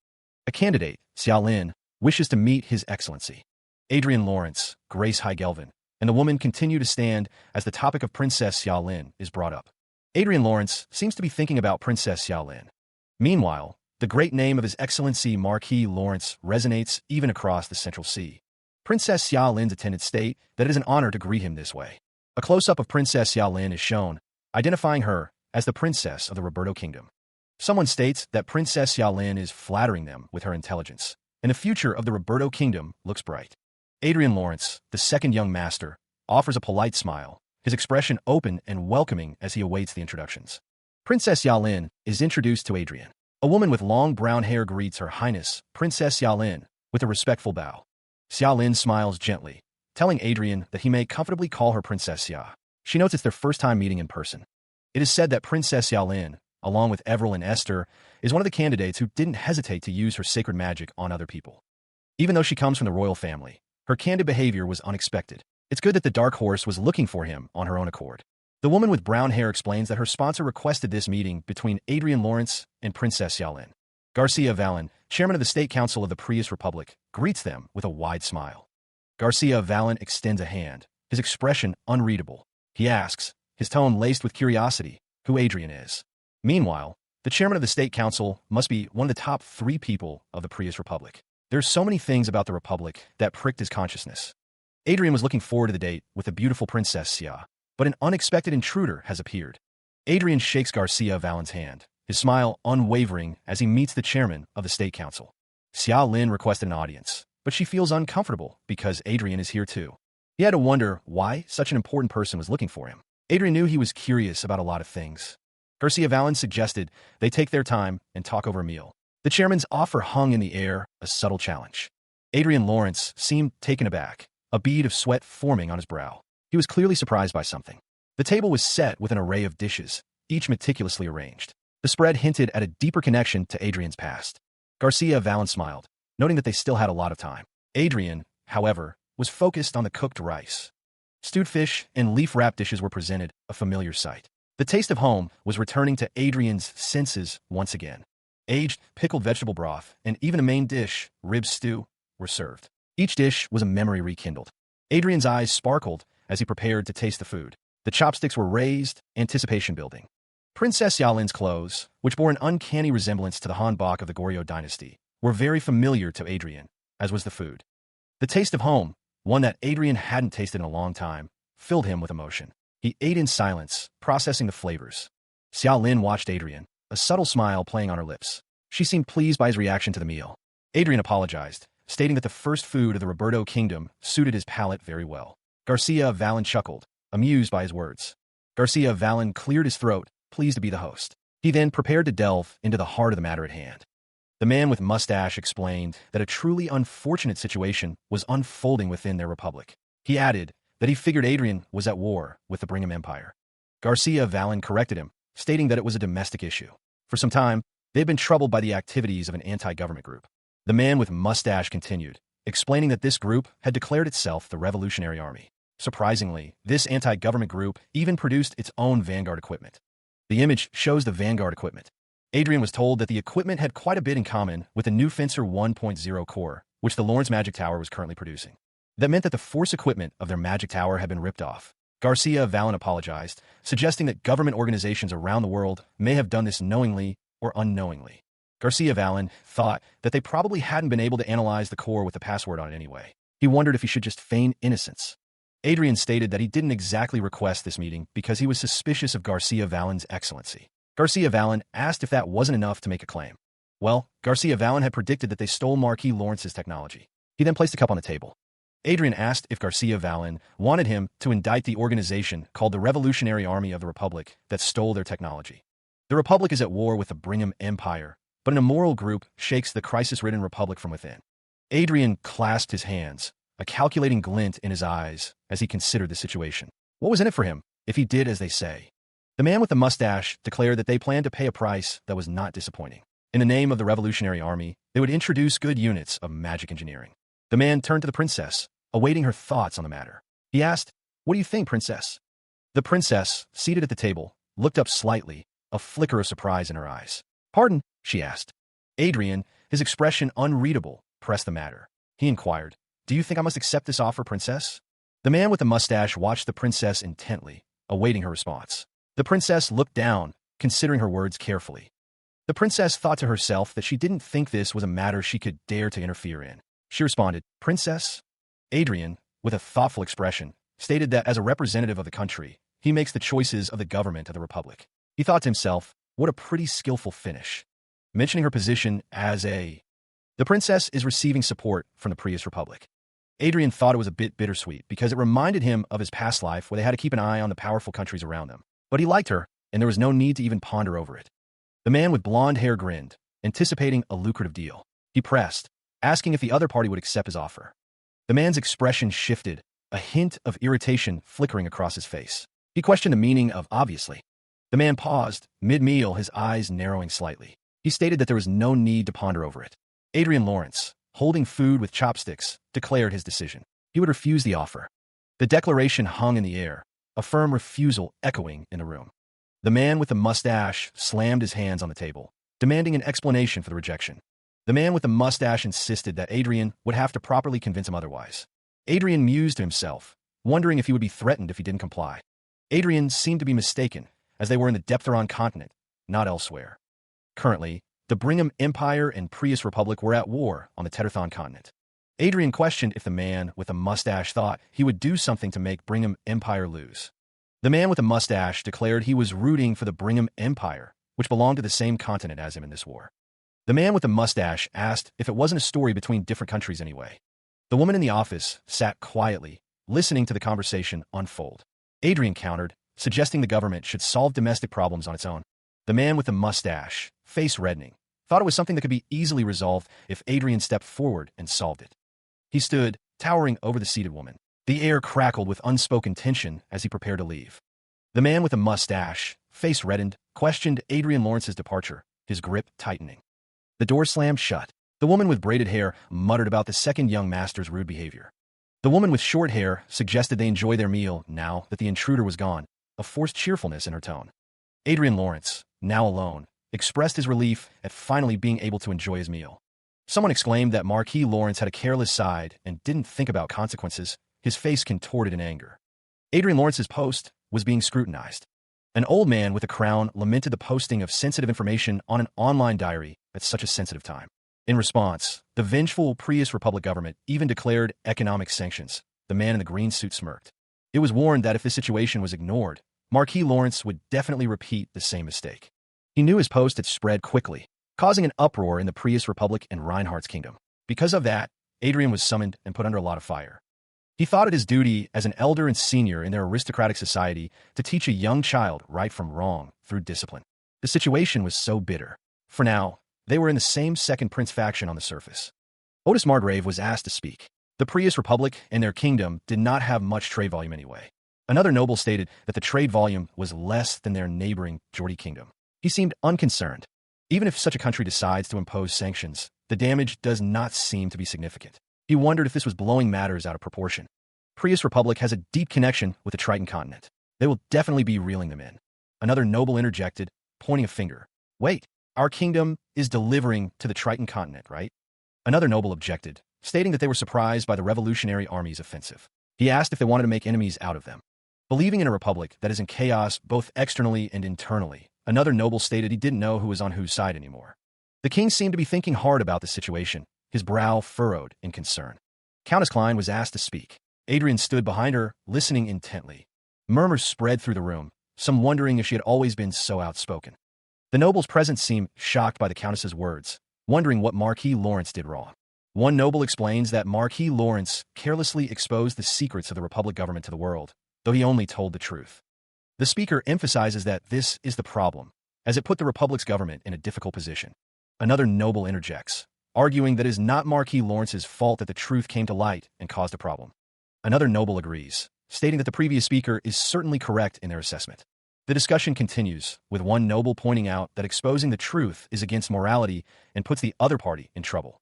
A candidate, Xia Lin, wishes to meet His Excellency. Adrian Lawrence, Grace Heigelvin, and the woman continue to stand as the topic of Princess Xia Lin is brought up. Adrian Lawrence seems to be thinking about Princess Xia Lin. Meanwhile, The great name of His Excellency Marquis Lawrence resonates even across the Central Sea. Princess Xia Lin's attendants state that it is an honor to greet him this way. A close-up of Princess Xia Lin is shown, identifying her as the princess of the Roberto Kingdom. Someone states that Princess Xia Lin is flattering them with her intelligence, and the future of the Roberto Kingdom looks bright. Adrian Lawrence, the second young master, offers a polite smile, his expression open and welcoming as he awaits the introductions. Princess Xia Lin is introduced to Adrian. A woman with long brown hair greets Her Highness, Princess Xia Lin, with a respectful bow. Xia Lin smiles gently, telling Adrian that he may comfortably call her Princess Xia. She notes it's their first time meeting in person. It is said that Princess Xia Lin, along with Everil and Esther, is one of the candidates who didn't hesitate to use her sacred magic on other people. Even though she comes from the royal family, her candid behavior was unexpected. It's good that the Dark Horse was looking for him on her own accord. The woman with brown hair explains that her sponsor requested this meeting between Adrian Lawrence and Princess Xia Lin. Garcia Vallon, chairman of the State Council of the Prius Republic, greets them with a wide smile. Garcia Vallon extends a hand, his expression unreadable. He asks, his tone laced with curiosity, who Adrian is. Meanwhile, the chairman of the State Council must be one of the top 3 people of the Prius Republic. There's so many things about the Republic that pricked his consciousness. Adrian was looking forward to the date with the beautiful Princess Xia, but an unexpected intruder has appeared. Adrian shakes Garcia Vallon's hand, his smile unwavering as he meets the chairman of the State Council. Xia Lin requested an audience, but she feels uncomfortable because Adrian is here too. He had to wonder why such an important person was looking for him. Adrian knew he was curious about a lot of things. Garcia Vallon suggested they take their time and talk over a meal. The chairman's offer hung in the air, a subtle challenge. Adrian Lawrence seemed taken aback, a bead of sweat forming on his brow. He was clearly surprised by something. The table was set with an array of dishes, each meticulously arranged. The spread hinted at a deeper connection to Adrian's past. Garcia Vallon smiled, noting that they still had a lot of time. Adrian, however, was focused on the cooked rice. Stewed fish and leaf-wrapped dishes were presented, a familiar sight. The taste of home was returning to Adrian's senses once again. Aged, pickled vegetable broth, and even a main dish, rib stew, were served. Each dish was a memory rekindled. Adrian's eyes sparkled as he prepared to taste the food. The chopsticks were raised, anticipation building. Princess Xia Lin's clothes, which bore an uncanny resemblance to the hanbok of the Goryeo dynasty, were very familiar to Adrian, as was the food. The taste of home, one that Adrian hadn't tasted in a long time, filled him with emotion. He ate in silence, processing the flavors. Xia Lin watched Adrian, a subtle smile playing on her lips. She seemed pleased by his reaction to the meal. Adrian apologized, stating that the first food of the Roberto Kingdom suited his palate very well. Garcia Vallon chuckled, amused by his words. Garcia Vallon cleared his throat, pleased to be the host. He then prepared to delve into the heart of the matter at hand. The man with mustache explained that a truly unfortunate situation was unfolding within their republic. He added that he figured Adrian was at war with the Brigham Empire. Garcia Vallon corrected him, stating that it was a domestic issue. For some time, they had been troubled by the activities of an anti-government group. The man with mustache continued, explaining that this group had declared itself the Revolutionary Army. Surprisingly, this anti-government group even produced its own vanguard equipment. The image shows the vanguard equipment. Adrian was told that the equipment had quite a bit in common with the new Fencer 1.0 core, which the Lawrence Magic Tower was currently producing. That meant that the force equipment of their magic tower had been ripped off. Garcia Vallon apologized, suggesting that government organizations around the world may have done this knowingly or unknowingly. Garcia Vallon thought that they probably hadn't been able to analyze the core with the password on it anyway. He wondered if he should just feign innocence. Adrian stated that he didn't exactly request this meeting because he was suspicious of Garcia Vallon's excellency. Garcia Vallon asked if that wasn't enough to make a claim. Well, Garcia Vallon had predicted that they stole Marquis Lawrence's technology. He then placed a cup on the table. Adrian asked if Garcia Vallon wanted him to indict the organization called the Revolutionary Army of the Republic that stole their technology. The Republic is at war with the Brigham Empire, but an immoral group shakes the crisis-ridden Republic from within. Adrian clasped his hands, a calculating glint in his eyes as he considered the situation. What was in it for him, if he did as they say? The man with the mustache declared that they planned to pay a price that was not disappointing. In the name of the Revolutionary Army, they would introduce good units of magic engineering. The man turned to the princess, awaiting her thoughts on the matter. He asked, "What do you think, princess?" The princess, seated at the table, looked up slightly, a flicker of surprise in her eyes. "Pardon?" she asked. Adrian, his expression unreadable, pressed the matter. He inquired, "Do you think I must accept this offer, princess?" The man with the mustache watched the princess intently, awaiting her response. The princess looked down, considering her words carefully. The princess thought to herself that she didn't think this was a matter she could dare to interfere in. She responded, "Princess?" Adrian, with a thoughtful expression, stated that as a representative of the country, he makes the choices of the government of the republic. He thought to himself, what a pretty skillful finish. Mentioning her position as the princess is receiving support from the Prius Republic. Adrian thought it was a bit bittersweet because it reminded him of his past life where they had to keep an eye on the powerful countries around them. But he liked her, and there was no need to even ponder over it. The man with blonde hair grinned, anticipating a lucrative deal. He pressed, asking if the other party would accept his offer. The man's expression shifted, a hint of irritation flickering across his face. He questioned the meaning of obviously. The man paused, mid-meal, his eyes narrowing slightly. He stated that there was no need to ponder over it. Adrian Lawrence, holding food with chopsticks, declared his decision. He would refuse the offer. The declaration hung in the air, a firm refusal echoing in the room. The man with the mustache slammed his hands on the table, demanding an explanation for the rejection. The man with the mustache insisted that Adrian would have to properly convince him otherwise. Adrian mused to himself, wondering if he would be threatened if he didn't comply. Adrian seemed to be mistaken, as they were in the Deptheron continent, not elsewhere. Currently, the Brigham Empire and Prius Republic were at war on the Tetherthon continent. Adrian questioned if the man with the mustache thought he would do something to make Brigham Empire lose. The man with the mustache declared he was rooting for the Brigham Empire, which belonged to the same continent as him in this war. The man with the mustache asked if it wasn't a story between different countries anyway. The woman in the office sat quietly, listening to the conversation unfold. Adrian countered, suggesting the government should solve domestic problems on its own. The man with the mustache, face reddening, thought it was something that could be easily resolved if Adrian stepped forward and solved it. He stood, towering over the seated woman. The air crackled with unspoken tension as he prepared to leave. The man with the mustache, face reddened, questioned Adrian Lawrence's departure, his grip tightening. The door slammed shut. The woman with braided hair muttered about the second young master's rude behavior. The woman with short hair suggested they enjoy their meal now that the intruder was gone, a forced cheerfulness in her tone. Adrian Lawrence, now alone, expressed his relief at finally being able to enjoy his meal. Someone exclaimed that Marquis Lawrence had a careless side and didn't think about consequences, his face contorted in anger. Adrian Lawrence's post was being scrutinized. An old man with a crown lamented the posting of sensitive information on an online diary at such a sensitive time. In response, the vengeful Prius Republic government even declared economic sanctions. The man in the green suit smirked. It was warned that if this situation was ignored, Marquis Lawrence would definitely repeat the same mistake. He knew his post had spread quickly, causing an uproar in the Prius Republic and Reinhardt's kingdom. Because of that, Adrian was summoned and put under a lot of fire. He thought it his duty as an elder and senior in their aristocratic society to teach a young child right from wrong through discipline. The situation was so bitter. For now, they were in the same second prince faction on the surface. Otis Margrave was asked to speak. The Prius Republic and their kingdom did not have much trade volume anyway. Another noble stated that the trade volume was less than their neighboring Geordie kingdom. He seemed unconcerned. Even if such a country decides to impose sanctions, the damage does not seem to be significant. He wondered if this was blowing matters out of proportion. Prius Republic has a deep connection with the Triton continent. They will definitely be reeling them in. Another noble interjected, pointing a finger. Wait, our kingdom is delivering to the Triton continent, right? Another noble objected, stating that they were surprised by the Revolutionary Army's offensive. He asked if they wanted to make enemies out of them. Believing in a republic that is in chaos both externally and internally, another noble stated he didn't know who was on whose side anymore. The king seemed to be thinking hard about the situation, his brow furrowed in concern. Countess Klein was asked to speak. Adrian stood behind her, listening intently. Murmurs spread through the room, some wondering if she had always been so outspoken. The nobles present seemed shocked by the countess's words, wondering what Marquis Lawrence did wrong. One noble explains that Marquis Lawrence carelessly exposed the secrets of the Republic government to the world, though he only told the truth. The speaker emphasizes that this is the problem, as it put the Republic's government in a difficult position. Another noble interjects, arguing that it is not Marquis Lawrence's fault that the truth came to light and caused a problem. Another noble agrees, stating that the previous speaker is certainly correct in their assessment. The discussion continues, with one noble pointing out that exposing the truth is against morality and puts the other party in trouble.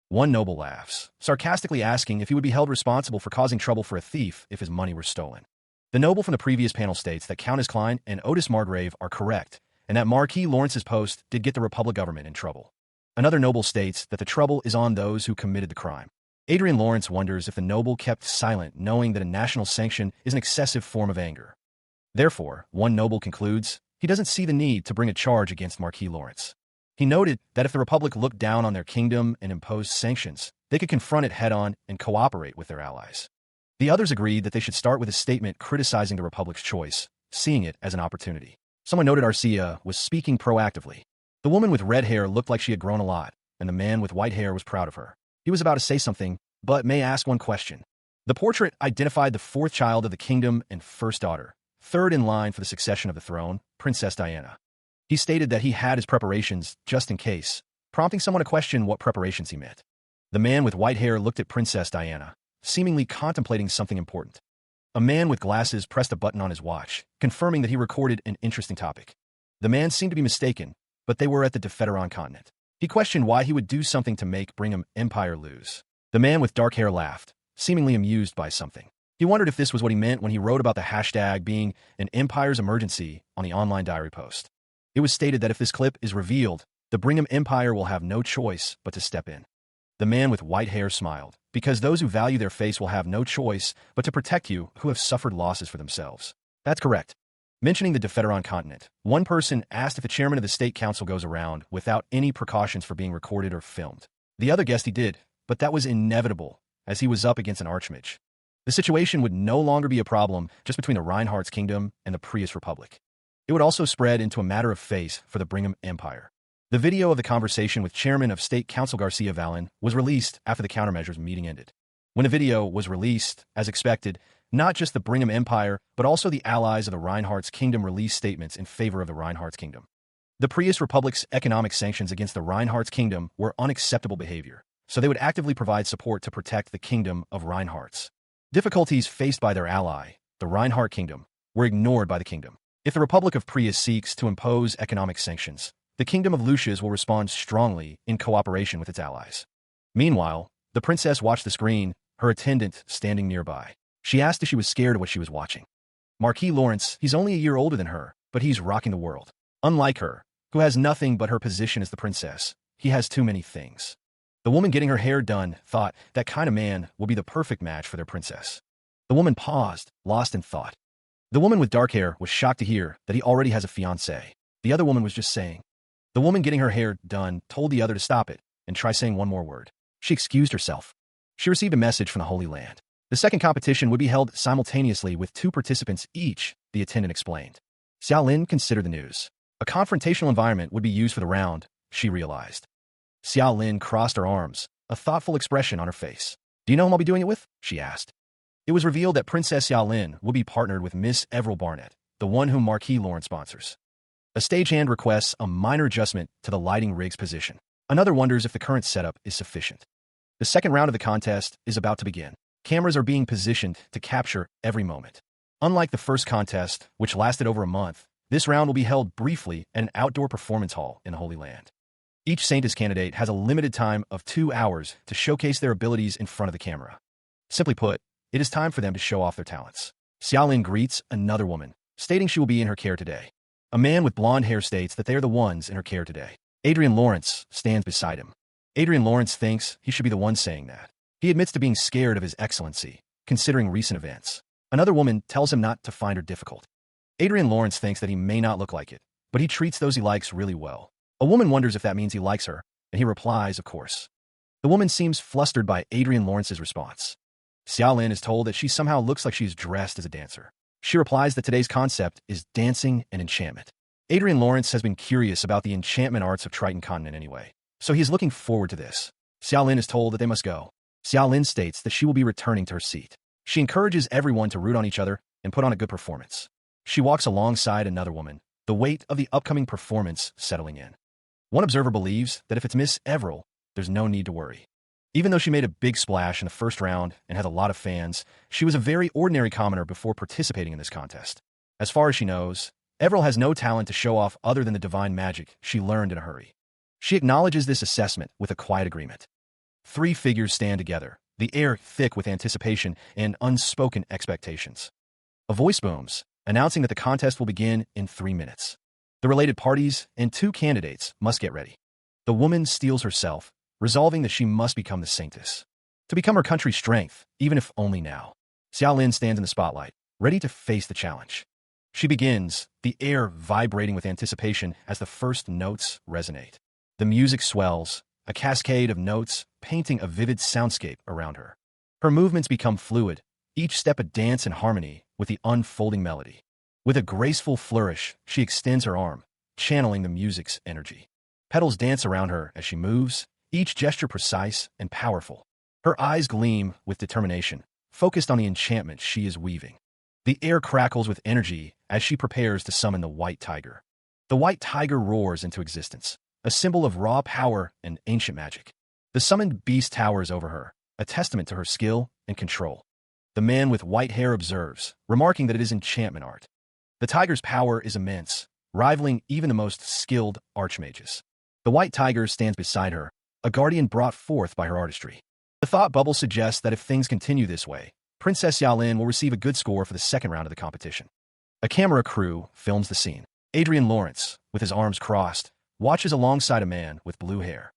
One noble laughs, sarcastically asking if he would be held responsible for causing trouble for a thief if his money were stolen. The noble from the previous panel states that Countess Klein and Otis Margrave are correct, and that Marquis Lawrence's post did get the Republic government in trouble. Another noble states that the trouble is on those who committed the crime. Adrian Lawrence wonders if the noble kept silent, knowing that a national sanction is an excessive form of anger. Therefore, one noble concludes he doesn't see the need to bring a charge against Marquis Lawrence. He noted that if the Republic looked down on their kingdom and imposed sanctions, they could confront it head-on and cooperate with their allies. The others agreed that they should start with a statement criticizing the Republic's choice, seeing it as an opportunity. Someone noted Arcia was speaking proactively. The woman with red hair looked like she had grown a lot, and the man with white hair was proud of her. He was about to say something, but May asked one question. The portrait identified the fourth child of the kingdom and first daughter, third in line for the succession of the throne, Princess Diana. He stated that he had his preparations just in case, prompting someone to question what preparations he meant. The man with white hair looked at Princess Diana, seemingly contemplating something important. A man with glasses pressed a button on his watch, confirming that he recorded an interesting topic. The man seemed to be mistaken, but they were at the Defederon continent. He questioned why he would do something to make Brigham Empire lose. The man with dark hair laughed, seemingly amused by something. He wondered if this was what he meant when he wrote about the hashtag being an empire's emergency on the online diary post. It was stated that if this clip is revealed, the Brigham Empire will have no choice but to step in. The man with white hair smiled, because those who value their face will have no choice but to protect you who have suffered losses for themselves. That's correct. Mentioning the Defederon continent, one person asked if the chairman of the state council goes around without any precautions for being recorded or filmed. The other guessed he did, but that was inevitable, as he was up against an archmage. The situation would no longer be a problem just between the Reinhardt's kingdom and the Prius Republic. It would also spread into a matter of face for the Brigham Empire. The video of the conversation with Chairman of State Council Garcia Vallon was released after the countermeasures meeting ended. When the video was released, as expected, not just the Brigham Empire, but also the allies of the Reinhardt's kingdom released statements in favor of the Reinhardt's kingdom. The Prius Republic's economic sanctions against the Reinhardt's kingdom were unacceptable behavior, so they would actively provide support to protect the kingdom of Reinhardt's. Difficulties faced by their ally, the Reinhardt kingdom, were ignored by the kingdom. If the Republic of Prius seeks to impose economic sanctions, the Kingdom of Lucius will respond strongly in cooperation with its allies. Meanwhile, the princess watched the screen, her attendant standing nearby. She asked if she was scared of what she was watching. Marquis Lawrence, he's only a year older than her, but he's rocking the world. Unlike her, who has nothing but her position as the princess, he has too many things. The woman getting her hair done thought that kind of man will be the perfect match for their princess. The woman paused, lost in thought. The woman with dark hair was shocked to hear that he already has a fiancée. The other woman was just saying. The woman getting her hair done told the other to stop it and try saying one more word. She excused herself. She received a message from the Holy Land. The second competition would be held simultaneously with 2 participants each, the attendant explained. Xiao Lin considered the news. A confrontational environment would be used for the round, she realized. Xiao Lin crossed her arms, a thoughtful expression on her face. Do you know whom I'll be doing it with? She asked. It was revealed that Princess Xiao Lin will be partnered with Miss Everil Barnett, the one whom Marquis Lawrence sponsors. A stagehand requests a minor adjustment to the lighting rig's position. Another wonders if the current setup is sufficient. The second round of the contest is about to begin. Cameras are being positioned to capture every moment. Unlike the first contest, which lasted over a month, this round will be held briefly at an outdoor performance hall in the Holy Land. Each Saintess candidate has a limited time of 2 hours to showcase their abilities in front of the camera. Simply put, it is time for them to show off their talents. Xiao Lin greets another woman, stating she will be in her care today. A man with blonde hair states that they are the ones in her care today. Adrian Lawrence stands beside him. Adrian Lawrence thinks he should be the one saying that. He admits to being scared of His Excellency, considering recent events. Another woman tells him not to find her difficult. Adrian Lawrence thinks that he may not look like it, but he treats those he likes really well. A woman wonders if that means he likes her, and he replies, of course. The woman seems flustered by Adrian Lawrence's response. Xiao Lin is told that she somehow looks like she's dressed as a dancer. She replies that today's concept is dancing and enchantment. Adrian Lawrence has been curious about the enchantment arts of Triton Continent anyway, so he's looking forward to this. Xiao Lin is told that they must go. Xiao Lin states that she will be returning to her seat. She encourages everyone to root on each other and put on a good performance. She walks alongside another woman, the weight of the upcoming performance settling in. One observer believes that if it's Miss Everil, there's no need to worry. Even though she made a big splash in the first round and had a lot of fans, she was a very ordinary commoner before participating in this contest. As far as she knows, Everil has no talent to show off other than the divine magic she learned in a hurry. She acknowledges this assessment with a quiet agreement. 3 figures stand together, the air thick with anticipation and unspoken expectations. A voice booms, announcing that the contest will begin in 3 minutes. The related parties and 2 candidates must get ready. The woman steels herself, resolving that she must become the saintess. To become her country's strength, even if only now. Xiao Lin stands in the spotlight, ready to face the challenge. She begins, the air vibrating with anticipation as the first notes resonate. The music swells, a cascade of notes painting a vivid soundscape around her. Her movements become fluid, each step a dance in harmony with the unfolding melody. With a graceful flourish, she extends her arm, channeling the music's energy. Petals dance around her as she moves, each gesture precise and powerful. Her eyes gleam with determination, focused on the enchantment she is weaving. The air crackles with energy as she prepares to summon the white tiger. The white tiger roars into existence, a symbol of raw power and ancient magic. The summoned beast towers over her, a testament to her skill and control. The man with white hair observes, remarking that it is enchantment art. The tiger's power is immense, rivaling even the most skilled archmages. The white tiger stands beside her, a guardian brought forth by her artistry. The thought bubble suggests that if things continue this way, Princess Yalin will receive a good score for the second round of the competition. A camera crew films the scene. Adrian Lawrence, with his arms crossed, watches alongside a man with blue hair.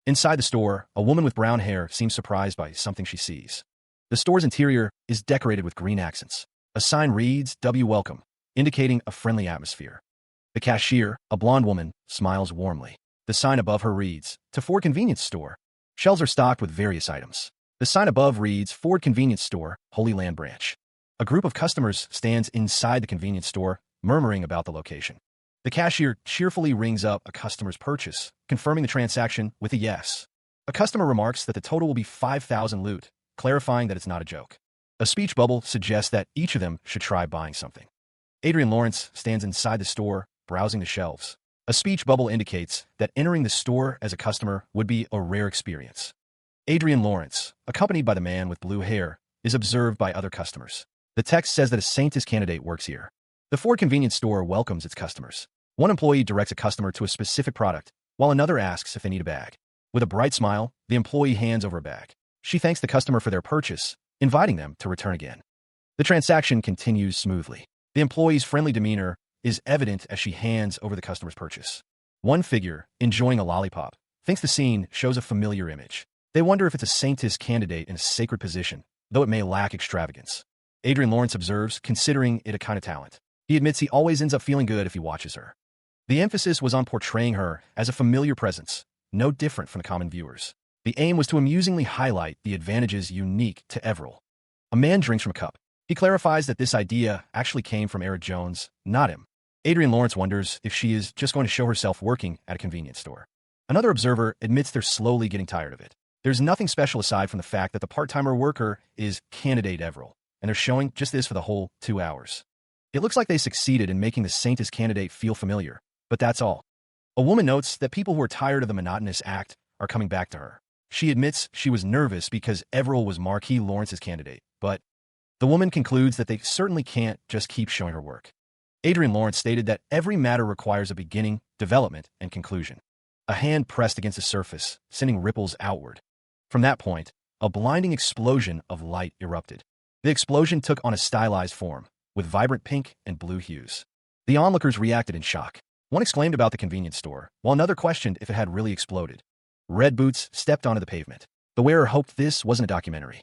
Inside the store, a woman with brown hair seems surprised by something she sees. The store's interior is decorated with green accents. A sign reads, "W Welcome," indicating a friendly atmosphere. The cashier, a blonde woman, smiles warmly. The sign above her reads, "To Ford Convenience Store." Shelves are stocked with various items. The sign above reads, "Ford Convenience Store, Holy Land Branch." A group of customers stands inside the convenience store, murmuring about the location. The cashier cheerfully rings up a customer's purchase, confirming the transaction with a yes. A customer remarks that the total will be 5,000 loot, clarifying that it's not a joke. A speech bubble suggests that each of them should try buying something. Adrian Lawrence stands inside the store, browsing the shelves. A speech bubble indicates that entering the store as a customer would be a rare experience. Adrian Lawrence, accompanied by the man with blue hair, is observed by other customers. The text says that a Saintis candidate works here. The Ford convenience store welcomes its customers. One employee directs a customer to a specific product, while another asks if they need a bag. With a bright smile, the employee hands over a bag. She thanks the customer for their purchase, inviting them to return again. The transaction continues smoothly. The employee's friendly demeanor is evident as she hands over the customer's purchase. One figure, enjoying a lollipop, thinks the scene shows a familiar image. They wonder if it's a Saintis candidate in a sacred position, though it may lack extravagance. Adrian Lawrence observes, considering it a kind of talent. He admits he always ends up feeling good if he watches her. The emphasis was on portraying her as a familiar presence, no different from the common viewers. The aim was to amusingly highlight the advantages unique to Everil. A man drinks from a cup. He clarifies that this idea actually came from Eric Jones, not him. Adrian Lawrence wonders if she is just going to show herself working at a convenience store. Another observer admits they're slowly getting tired of it. There's nothing special aside from the fact that the part-timer worker is candidate Everil, and they're showing just this for the whole 2 hours. It looks like they succeeded in making the Saintis candidate feel familiar, but that's all. A woman notes that people who are tired of the monotonous act are coming back to her. She admits she was nervous because Everil was Marquis Lawrence's candidate, but the woman concludes that they certainly can't just keep showing her work. Adrian Lawrence stated that every matter requires a beginning, development, and conclusion. A hand pressed against the surface, sending ripples outward. From that point, a blinding explosion of light erupted. The explosion took on a stylized form, with vibrant pink and blue hues. The onlookers reacted in shock. One exclaimed about the convenience store, while another questioned if it had really exploded. Red Boots stepped onto the pavement. The wearer hoped this wasn't a documentary.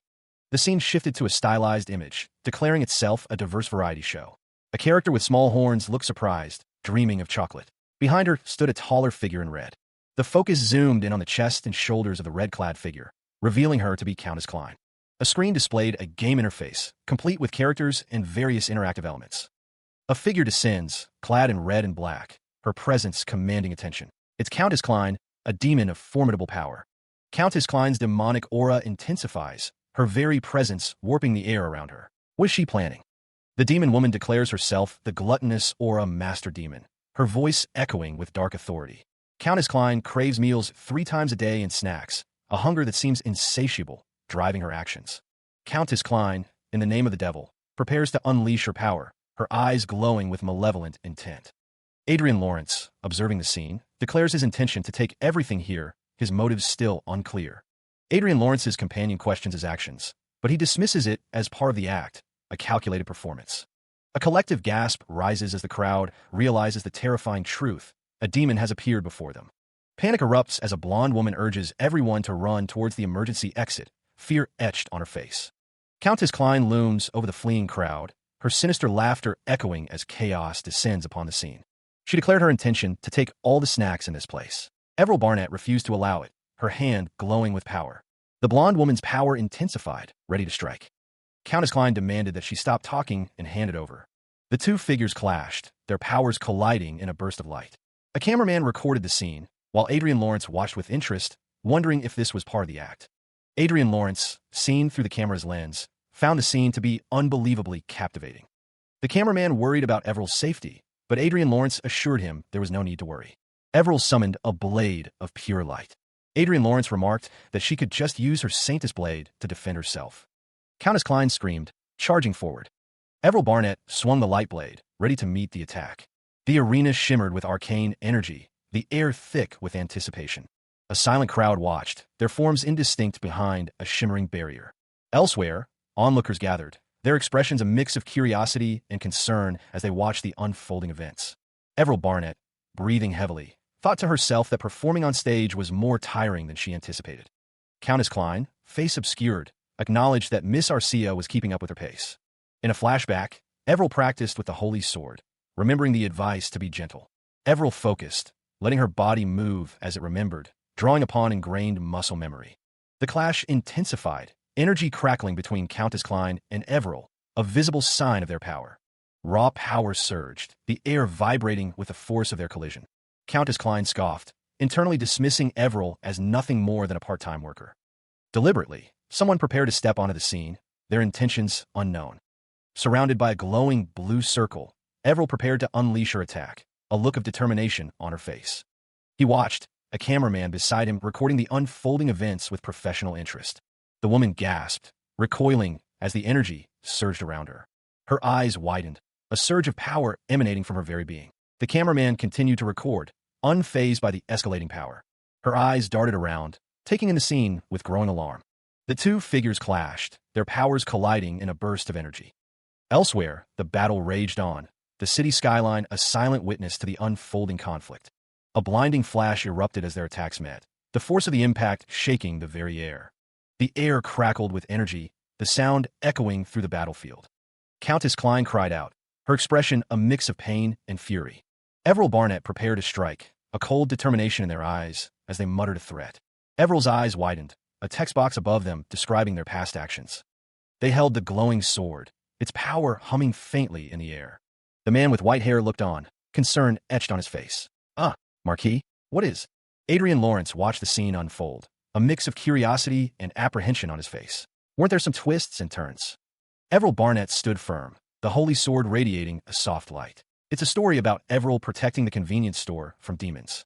The scene shifted to a stylized image, declaring itself a diverse variety show. A character with small horns looked surprised, dreaming of chocolate. Behind her stood a taller figure in red. The focus zoomed in on the chest and shoulders of the red-clad figure, revealing her to be Countess Klein. A screen displayed a game interface, complete with characters and various interactive elements. A figure descends, clad in red and black, her presence commanding attention. It's Countess Klein, a demon of formidable power. Countess Klein's demonic aura intensifies, her very presence warping the air around her. What is she planning? The demon woman declares herself the gluttonous aura master demon, her voice echoing with dark authority. Countess Klein craves meals 3 times a day and snacks, a hunger that seems insatiable, driving her actions. Countess Klein, in the name of the devil, prepares to unleash her power, her eyes glowing with malevolent intent. Adrian Lawrence, observing the scene, declares his intention to take everything here, his motives still unclear. Adrian Lawrence's companion questions his actions, but he dismisses it as part of the act, a calculated performance. A collective gasp rises as the crowd realizes the terrifying truth: a demon has appeared before them. Panic erupts as a blonde woman urges everyone to run towards the emergency exit, fear etched on her face. Countess Klein looms over the fleeing crowd, her sinister laughter echoing as chaos descends upon the scene. She declared her intention to take all the snacks in this place. Everil Barnett refused to allow it, her hand glowing with power. The blonde woman's power intensified, ready to strike. Countess Klein demanded that she stop talking and hand it over. The two figures clashed, their powers colliding in a burst of light. A cameraman recorded the scene, while Adrian Lawrence watched with interest, wondering if this was part of the act. Adrian Lawrence, seen through the camera's lens, found the scene to be unbelievably captivating. The cameraman worried about Everil's safety, but Adrian Lawrence assured him there was no need to worry. Everil summoned a blade of pure light. Adrian Lawrence remarked that she could just use her Saintess blade to defend herself. Countess Klein screamed, charging forward. Everil Barnett swung the light blade, ready to meet the attack. The arena shimmered with arcane energy, the air thick with anticipation. A silent crowd watched, their forms indistinct behind a shimmering barrier. Elsewhere, onlookers gathered, their expressions a mix of curiosity and concern as they watched the unfolding events. Everil Barnett, breathing heavily, thought to herself that performing on stage was more tiring than she anticipated. Countess Klein, face obscured, acknowledged that Miss Arcia was keeping up with her pace. In a flashback, Everil practiced with the holy sword, remembering the advice to be gentle. Everil focused, letting her body move as it remembered, drawing upon ingrained muscle memory. The clash intensified, energy crackling between Countess Klein and Everil, a visible sign of their power. Raw power surged, the air vibrating with the force of their collision. Countess Klein scoffed, internally dismissing Everil as nothing more than a part-time worker. Deliberately, someone prepared to step onto the scene, their intentions unknown. Surrounded by a glowing blue circle, Everil prepared to unleash her attack, a look of determination on her face. He watched, a cameraman beside him recording the unfolding events with professional interest. The woman gasped, recoiling as the energy surged around her. Her eyes widened, a surge of power emanating from her very being. The cameraman continued to record, unfazed by the escalating power. Her eyes darted around, taking in the scene with growing alarm. The two figures clashed, their powers colliding in a burst of energy. Elsewhere, the battle raged on, the city skyline a silent witness to the unfolding conflict. A blinding flash erupted as their attacks met, the force of the impact shaking the very air. The air crackled with energy, the sound echoing through the battlefield. Countess Klein cried out, her expression a mix of pain and fury. Everil Barnett prepared to strike, a cold determination in their eyes as they muttered a threat. Everil's eyes widened, a text box above them describing their past actions. They held the glowing sword, its power humming faintly in the air. The man with white hair looked on, concern etched on his face. Marquis, what is? Adrian Lawrence watched the scene unfold, a mix of curiosity and apprehension on his face. Weren't there some twists and turns? Everil Barnett stood firm, the holy sword radiating a soft light. It's a story about Everil protecting the convenience store from demons.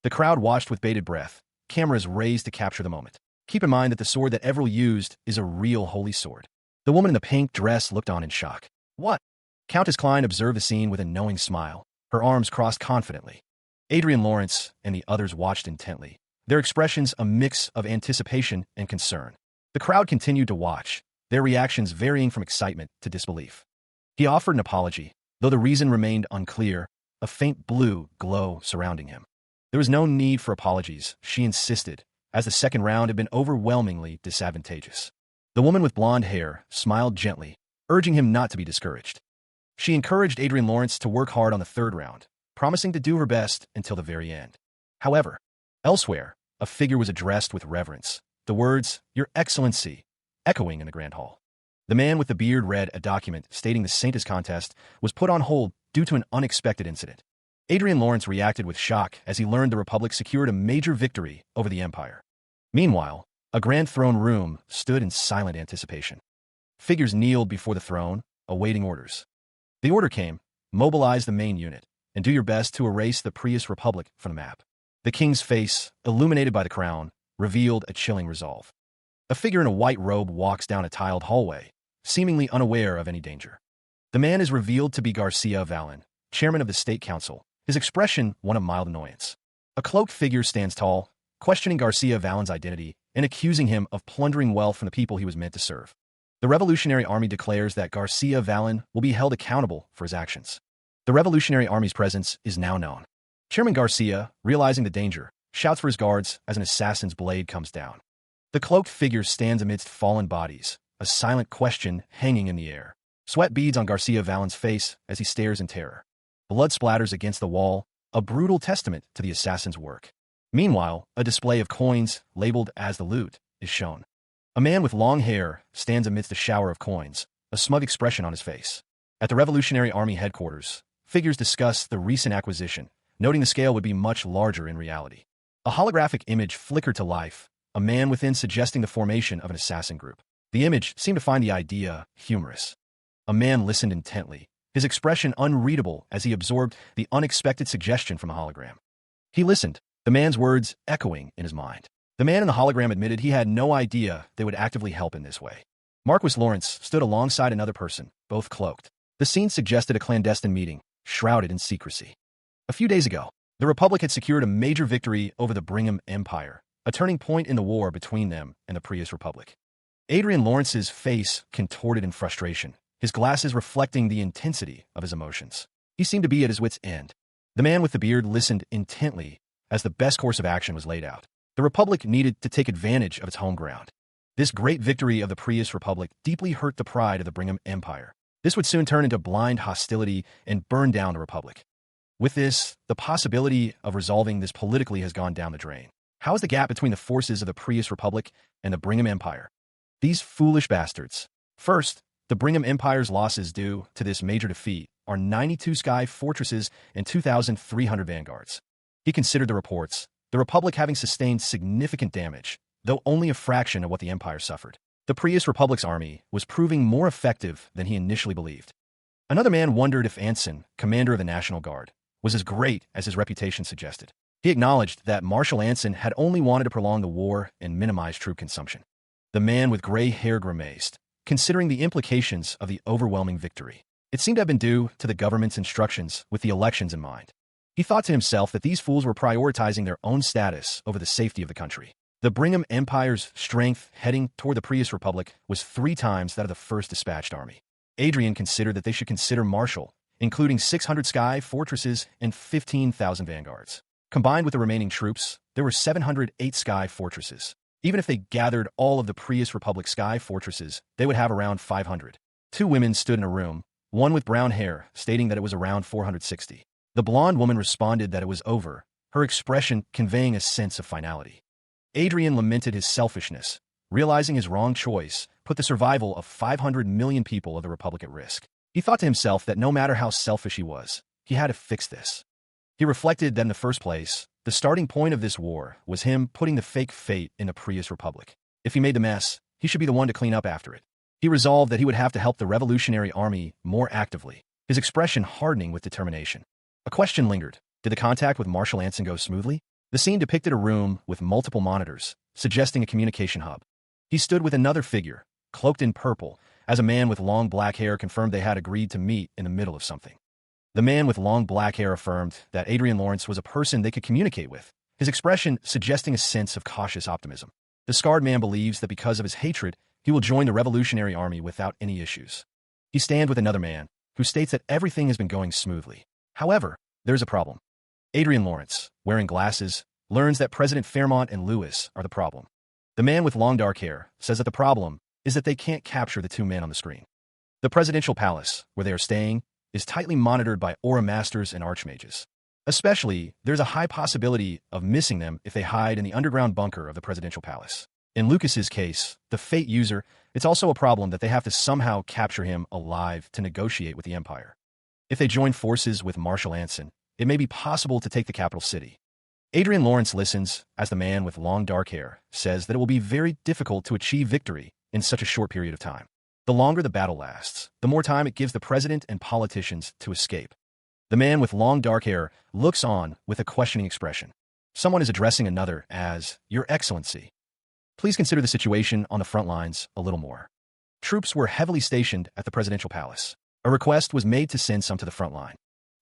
The crowd watched with bated breath, cameras raised to capture the moment. Keep in mind that the sword that Everil used is a real holy sword. The woman in the pink dress looked on in shock. What? Countess Klein observed the scene with a knowing smile, her arms crossed confidently. Adrian Lawrence and the others watched intently, their expressions a mix of anticipation and concern. The crowd continued to watch, their reactions varying from excitement to disbelief. He offered an apology, though the reason remained unclear, a faint blue glow surrounding him. There was no need for apologies, she insisted, as the second round had been overwhelmingly disadvantageous. The woman with blonde hair smiled gently, urging him not to be discouraged. She encouraged Adrian Lawrence to work hard on the third round, promising to do her best until the very end. However, elsewhere, a figure was addressed with reverence, the words, "Your Excellency," echoing in the Grand Hall. The man with the beard read a document stating the Saintess contest was put on hold due to an unexpected incident. Adrian Lawrence reacted with shock as he learned the Republic secured a major victory over the Empire. Meanwhile, a grand throne room stood in silent anticipation. Figures kneeled before the throne, awaiting orders. The order came, mobilize the main unit, and do your best to erase the Prius Republic from the map. The king's face, illuminated by the crown, revealed a chilling resolve. A figure in a white robe walks down a tiled hallway, seemingly unaware of any danger. The man is revealed to be Garcia Valen, chairman of the State Council, his expression one of mild annoyance. A cloaked figure stands tall, questioning Garcia Valen's identity and accusing him of plundering wealth from the people he was meant to serve. The Revolutionary Army declares that Garcia Valen will be held accountable for his actions. The Revolutionary Army's presence is now known. Chairman Garcia, realizing the danger, shouts for his guards as an assassin's blade comes down. The cloaked figure stands amidst fallen bodies, a silent question hanging in the air. Sweat beads on Garcia Valen's face as he stares in terror. Blood splatters against the wall, a brutal testament to the assassin's work. Meanwhile, a display of coins, labeled as the loot, is shown. A man with long hair stands amidst a shower of coins, a smug expression on his face. At the Revolutionary Army headquarters, figures discuss the recent acquisition, noting the scale would be much larger in reality. A holographic image flickered to life, a man within suggesting the formation of an assassin group. The image seemed to find the idea humorous. A man listened intently, his expression unreadable as he absorbed the unexpected suggestion from the hologram. He listened, the man's words echoing in his mind. The man in the hologram admitted he had no idea they would actively help in this way. Marquis Lawrence stood alongside another person, both cloaked. The scene suggested a clandestine meeting, shrouded in secrecy. A few days ago, the Republic had secured a major victory over the Brigham Empire, a turning point in the war between them and the Prius Republic. Adrian Lawrence's face contorted in frustration, his glasses reflecting the intensity of his emotions. He seemed to be at his wit's end. The man with the beard listened intently as the best course of action was laid out. The Republic needed to take advantage of its home ground. This great victory of the Prius Republic deeply hurt the pride of the Brigham Empire. This would soon turn into blind hostility and burn down the Republic. With this, the possibility of resolving this politically has gone down the drain. How is the gap between the forces of the Prius Republic and the Brigham Empire? These foolish bastards. First, the Brigham Empire's losses due to this major defeat are 92 sky fortresses and 2,300 vanguards. He considered the reports, the Republic having sustained significant damage, though only a fraction of what the Empire suffered. The Prius Republic's army was proving more effective than he initially believed. Another man wondered if Anson, commander of the National Guard, was as great as his reputation suggested. He acknowledged that Marshal Anson had only wanted to prolong the war and minimize troop consumption. The man with gray hair grimaced, considering the implications of the overwhelming victory. It seemed to have been due to the government's instructions with the elections in mind. He thought to himself that these fools were prioritizing their own status over the safety of the country. The Brigham Empire's strength heading toward the Prius Republic was 3 times that of the first dispatched army. Adrian considered that they should consider Marshall, including 600 sky fortresses and 15,000 vanguards. Combined with the remaining troops, there were 708 sky fortresses. Even if they gathered all of the Prius Republic sky fortresses, they would have around 500. 2 women stood in a room, one with brown hair, stating that it was around 460. The blonde woman responded that it was over, her expression conveying a sense of finality. Adrian lamented his selfishness, realizing his wrong choice put the survival of 500 million people of the Republic at risk. He thought to himself that no matter how selfish he was, he had to fix this. He reflected that in the first place, the starting point of this war was him putting the fake fate in the Prius Republic. If he made the mess, he should be the one to clean up after it. He resolved that he would have to help the Revolutionary Army more actively, his expression hardening with determination. A question lingered. Did the contact with Marshal Anson go smoothly? The scene depicted a room with multiple monitors, suggesting a communication hub. He stood with another figure, cloaked in purple, as a man with long black hair confirmed they had agreed to meet in the middle of something. The man with long black hair affirmed that Adrian Lawrence was a person they could communicate with, his expression suggesting a sense of cautious optimism. The scarred man believes that because of his hatred, he will join the Revolutionary Army without any issues. He stands with another man, who states that everything has been going smoothly. However, there's a problem. Adrian Lawrence, wearing glasses, learns that President Fairmont and Lewis are the problem. The man with long dark hair says that the problem is that they can't capture the 2 men on the screen. The presidential palace, where they are staying, is tightly monitored by aura masters and archmages. Especially, there's a high possibility of missing them if they hide in the underground bunker of the presidential palace. In Lucas's case, the Fate user, it's also a problem that they have to somehow capture him alive to negotiate with the Empire. If they join forces with Marshal Anson, it may be possible to take the capital city. Adrian Lawrence listens as the man with long dark hair says that it will be very difficult to achieve victory in such a short period of time. The longer the battle lasts, the more time it gives the president and politicians to escape. The man with long dark hair looks on with a questioning expression. Someone is addressing another as, "Your Excellency. Please consider the situation on the front lines a little more." Troops were heavily stationed at the presidential palace. A request was made to send some to the front line.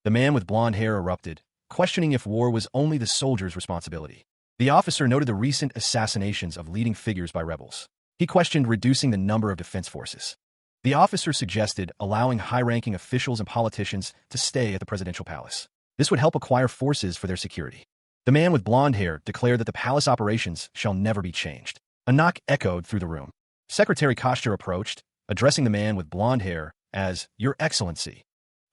The man with blonde hair erupted, questioning if war was only the soldiers' responsibility. The officer noted the recent assassinations of leading figures by rebels. He questioned reducing the number of defense forces. The officer suggested allowing high-ranking officials and politicians to stay at the presidential palace. This would help acquire forces for their security. The man with blonde hair declared that the palace operations shall never be changed. A knock echoed through the room. Secretary Koster approached, addressing the man with blonde hair as, "Your Excellency."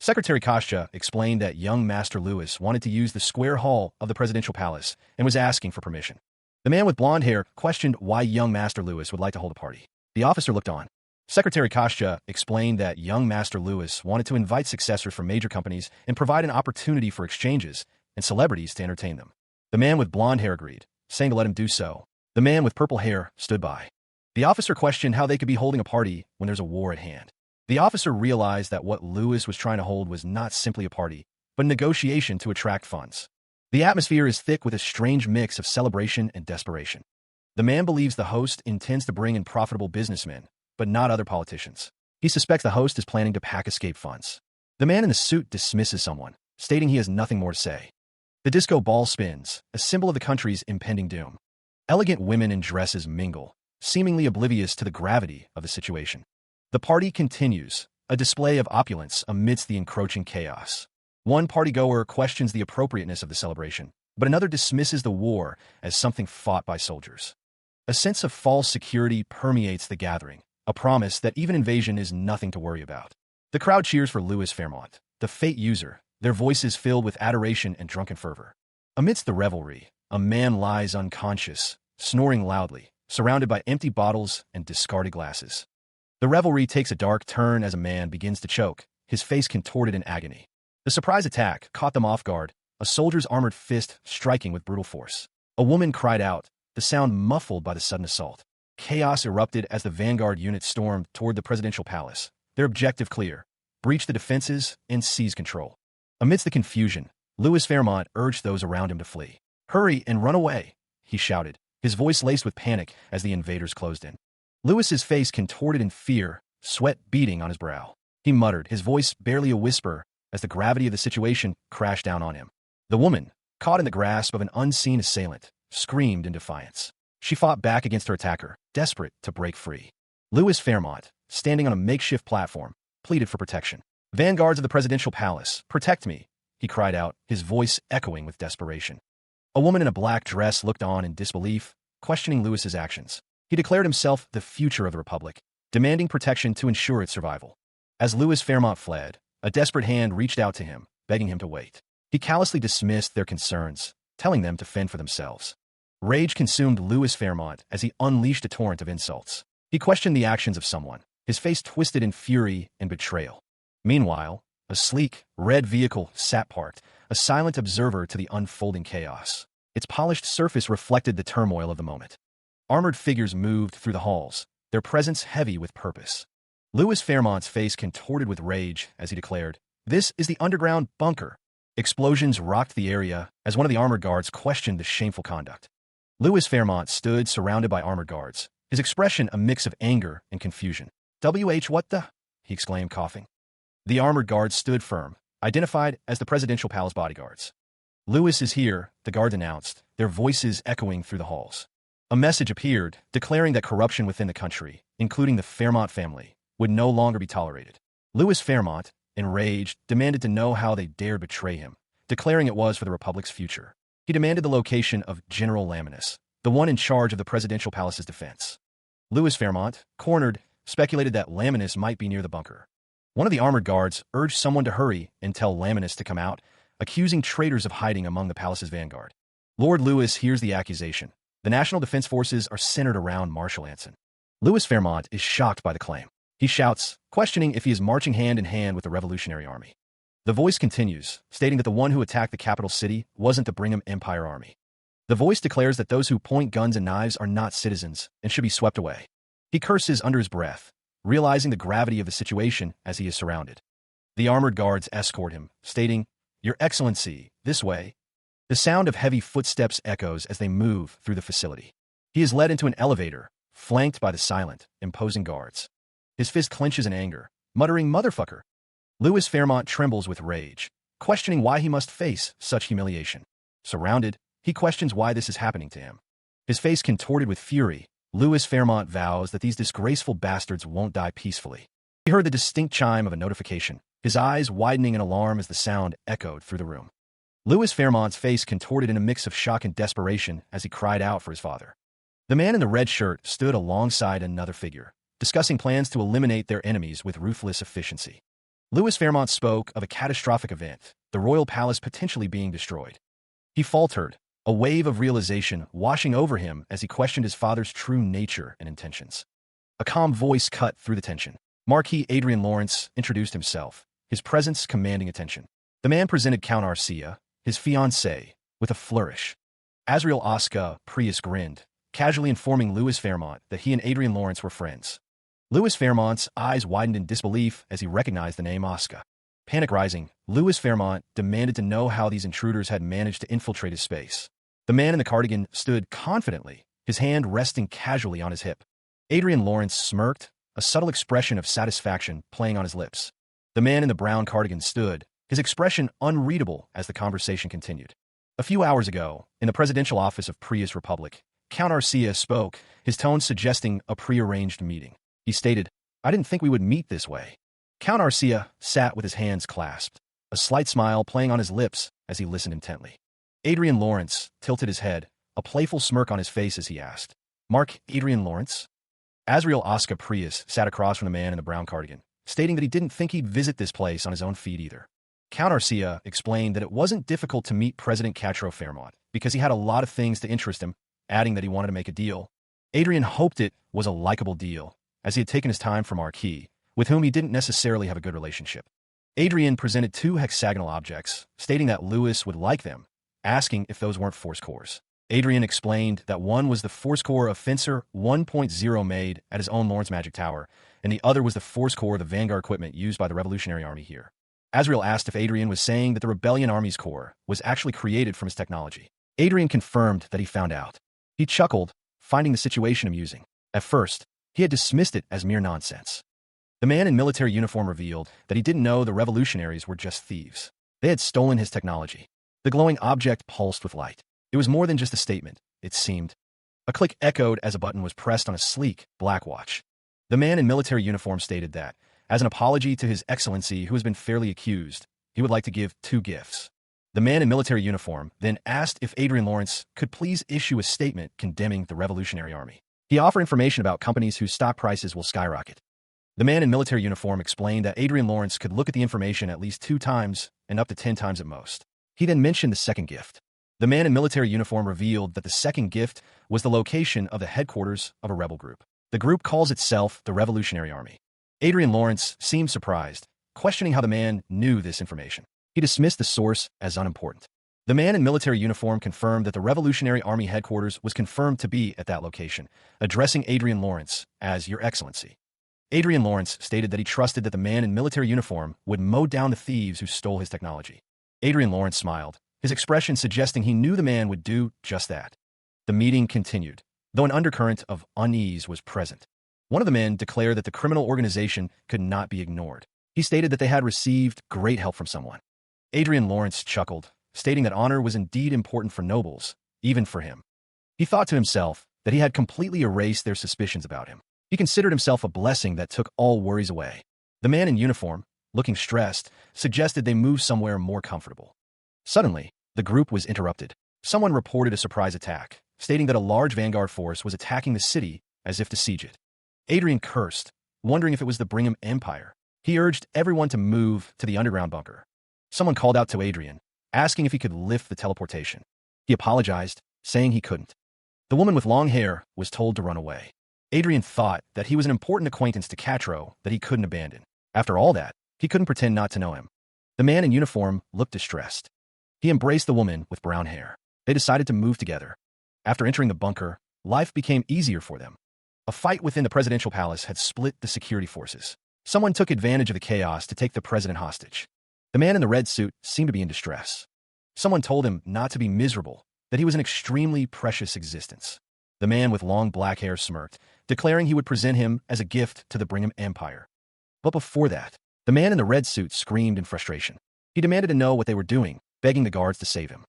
Secretary Kostya explained that young Master Lewis wanted to use the square hall of the presidential palace and was asking for permission. The man with blonde hair questioned why young Master Lewis would like to hold a party. The officer looked on. Secretary Kostya explained that young Master Lewis wanted to invite successors from major companies and provide an opportunity for exchanges and celebrities to entertain them. The man with blonde hair agreed, saying to let him do so. The man with purple hair stood by. The officer questioned how they could be holding a party when there's a war at hand. The officer realized that what Lewis was trying to hold was not simply a party, but a negotiation to attract funds. The atmosphere is thick with a strange mix of celebration and desperation. The man believes the host intends to bring in profitable businessmen, but not other politicians. He suspects the host is planning to pack escape funds. The man in the suit dismisses someone, stating he has nothing more to say. The disco ball spins, a symbol of the country's impending doom. Elegant women in dresses mingle, seemingly oblivious to the gravity of the situation. The party continues, a display of opulence amidst the encroaching chaos. One partygoer questions the appropriateness of the celebration, but another dismisses the war as something fought by soldiers. A sense of false security permeates the gathering, a promise that even invasion is nothing to worry about. The crowd cheers for Louis Fairmont, the fate user, their voices filled with adoration and drunken fervor. Amidst the revelry, a man lies unconscious, snoring loudly, surrounded by empty bottles and discarded glasses. The revelry takes a dark turn as a man begins to choke, his face contorted in agony. The surprise attack caught them off guard, a soldier's armored fist striking with brutal force. A woman cried out, the sound muffled by the sudden assault. Chaos erupted as the vanguard unit stormed toward the presidential palace, their objective clear: breach the defenses and seize control. Amidst the confusion, Louis Fairmont urged those around him to flee. "Hurry and run away," he shouted, his voice laced with panic as the invaders closed in. Louis's face contorted in fear, sweat beading on his brow. He muttered, his voice barely a whisper, as the gravity of the situation crashed down on him. The woman, caught in the grasp of an unseen assailant, screamed in defiance. She fought back against her attacker, desperate to break free. Louis Fairmont, standing on a makeshift platform, pleaded for protection. "Vanguards of the presidential palace, protect me," he cried out, his voice echoing with desperation. A woman in a black dress looked on in disbelief, questioning Louis's actions. He declared himself the future of the Republic, demanding protection to ensure its survival. As Louis Fairmont fled, a desperate hand reached out to him, begging him to wait. He callously dismissed their concerns, telling them to fend for themselves. Rage consumed Louis Fairmont as he unleashed a torrent of insults. He questioned the actions of someone, his face twisted in fury and betrayal. Meanwhile, a sleek, red vehicle sat parked, a silent observer to the unfolding chaos. Its polished surface reflected the turmoil of the moment. Armored figures moved through the halls, their presence heavy with purpose. Louis Fairmont's face contorted with rage as he declared, "This is the underground bunker." Explosions rocked the area as one of the armored guards questioned the shameful conduct. Louis Fairmont stood surrounded by armored guards, his expression a mix of anger and confusion. What the?" he exclaimed, coughing. The armored guards stood firm, identified as the presidential palace bodyguards. "Louis is here," the guards announced, their voices echoing through the halls. A message appeared, declaring that corruption within the country, including the Fairmont family, would no longer be tolerated. Louis Fairmont, enraged, demanded to know how they dared betray him, declaring it was for the Republic's future. He demanded the location of General Laminus, the one in charge of the presidential palace's defense. Louis Fairmont, cornered, speculated that Laminus might be near the bunker. One of the armored guards urged someone to hurry and tell Laminus to come out, accusing traitors of hiding among the palace's vanguard. Lord Louis hears the accusation. The National Defense Forces are centered around Marshal Anson. Louis Fairmont is shocked by the claim. He shouts, questioning if he is marching hand in hand with the Revolutionary Army. The voice continues, stating that the one who attacked the capital city wasn't the Brigham Empire Army. The voice declares that those who point guns and knives are not citizens and should be swept away. He curses under his breath, realizing the gravity of the situation as he is surrounded. The armored guards escort him, stating, "Your Excellency, this way." The sound of heavy footsteps echoes as they move through the facility. He is led into an elevator, flanked by the silent, imposing guards. His fist clenches in anger, muttering, "Motherfucker." Louis Fairmont trembles with rage, questioning why he must face such humiliation. Surrounded, he questions why this is happening to him. His face contorted with fury, Louis Fairmont vows that these disgraceful bastards won't die peacefully. He heard the distinct chime of a notification, his eyes widening in alarm as the sound echoed through the room. Louis Fairmont's face contorted in a mix of shock and desperation as he cried out for his father. The man in the red shirt stood alongside another figure, discussing plans to eliminate their enemies with ruthless efficiency. Louis Fairmont spoke of a catastrophic event, the royal palace potentially being destroyed. He faltered, a wave of realization washing over him as he questioned his father's true nature and intentions. A calm voice cut through the tension. Marquis Adrian Lawrence introduced himself, his presence commanding attention. The man presented Count Arcia, his fiancée, with a flourish. Azriel Oscar Prius grinned, casually informing Louis Fairmont that he and Adrian Lawrence were friends. Louis Fairmont's eyes widened in disbelief as he recognized the name Oscar. Panic rising, Louis Fairmont demanded to know how these intruders had managed to infiltrate his space. The man in the cardigan stood confidently, his hand resting casually on his hip. Adrian Lawrence smirked, a subtle expression of satisfaction playing on his lips. The man in the brown cardigan stood, his expression unreadable as the conversation continued. A few hours ago, in the presidential office of Prius Republic, Count Arcia spoke, his tone suggesting a prearranged meeting. He stated, "I didn't think we would meet this way." Count Arcia sat with his hands clasped, a slight smile playing on his lips as he listened intently. Adrian Lawrence tilted his head, a playful smirk on his face as he asked, "Mark Adrian Lawrence?" Azriel Oscar Prius sat across from the man in the brown cardigan, stating that he didn't think he'd visit this place on his own feet either. Count Arcia explained that it wasn't difficult to meet President Quattro Fairmont because he had a lot of things to interest him, adding that he wanted to make a deal. Adrian hoped it was a likable deal, as he had taken his time for Marquis, with whom he didn't necessarily have a good relationship. Adrian presented two hexagonal objects, stating that Louis would like them, asking if those weren't force cores. Adrian explained that one was the force core of Fencer 1.0 made at his own Lawrence Magic Tower, and the other was the force core of the Vanguard equipment used by the Revolutionary Army here. Azriel asked if Adrian was saying that the Rebellion Army's core was actually created from his technology. Adrian confirmed that he found out. He chuckled, finding the situation amusing. At first, he had dismissed it as mere nonsense. The man in military uniform revealed that he didn't know the revolutionaries were just thieves. They had stolen his technology. The glowing object pulsed with light. It was more than just a statement, it seemed. A click echoed as a button was pressed on a sleek, black watch. The man in military uniform stated that, as an apology to His Excellency who has been fairly accused, he would like to give 2 gifts. The man in military uniform then asked if Adrian Lawrence could please issue a statement condemning the Revolutionary Army. He offered information about companies whose stock prices will skyrocket. The man in military uniform explained that Adrian Lawrence could look at the information at least 2 times and up to 10 times at most. He then mentioned the second gift. The man in military uniform revealed that the second gift was the location of the headquarters of a rebel group. The group calls itself the Revolutionary Army. Adrian Lawrence seemed surprised, questioning how the man knew this information. He dismissed the source as unimportant. The man in military uniform confirmed that the Revolutionary Army headquarters was confirmed to be at that location, addressing Adrian Lawrence as Your Excellency. Adrian Lawrence stated that he trusted that the man in military uniform would mow down the thieves who stole his technology. Adrian Lawrence smiled, his expression suggesting he knew the man would do just that. The meeting continued, though an undercurrent of unease was present. One of the men declared that the criminal organization could not be ignored. He stated that they had received great help from someone. Adrian Lawrence chuckled, stating that honor was indeed important for nobles, even for him. He thought to himself that he had completely erased their suspicions about him. He considered himself a blessing that took all worries away. The man in uniform, looking stressed, suggested they move somewhere more comfortable. Suddenly, the group was interrupted. Someone reported a surprise attack, stating that a large Vanguard force was attacking the city as if to siege it. Adrian cursed, wondering if it was the Brigham Empire. He urged everyone to move to the underground bunker. Someone called out to Adrian, asking if he could lift the teleportation. He apologized, saying he couldn't. The woman with long hair was told to run away. Adrian thought that he was an important acquaintance to Quattro that he couldn't abandon. After all that, he couldn't pretend not to know him. The man in uniform looked distressed. He embraced the woman with brown hair. They decided to move together. After entering the bunker, life became easier for them. A fight within the presidential palace had split the security forces. Someone took advantage of the chaos to take the president hostage. The man in the red suit seemed to be in distress. Someone told him not to be miserable, that he was an extremely precious existence. The man with long black hair smirked, declaring he would present him as a gift to the Brigham Empire. But before that, the man in the red suit screamed in frustration. He demanded to know what they were doing, begging the guards to save him.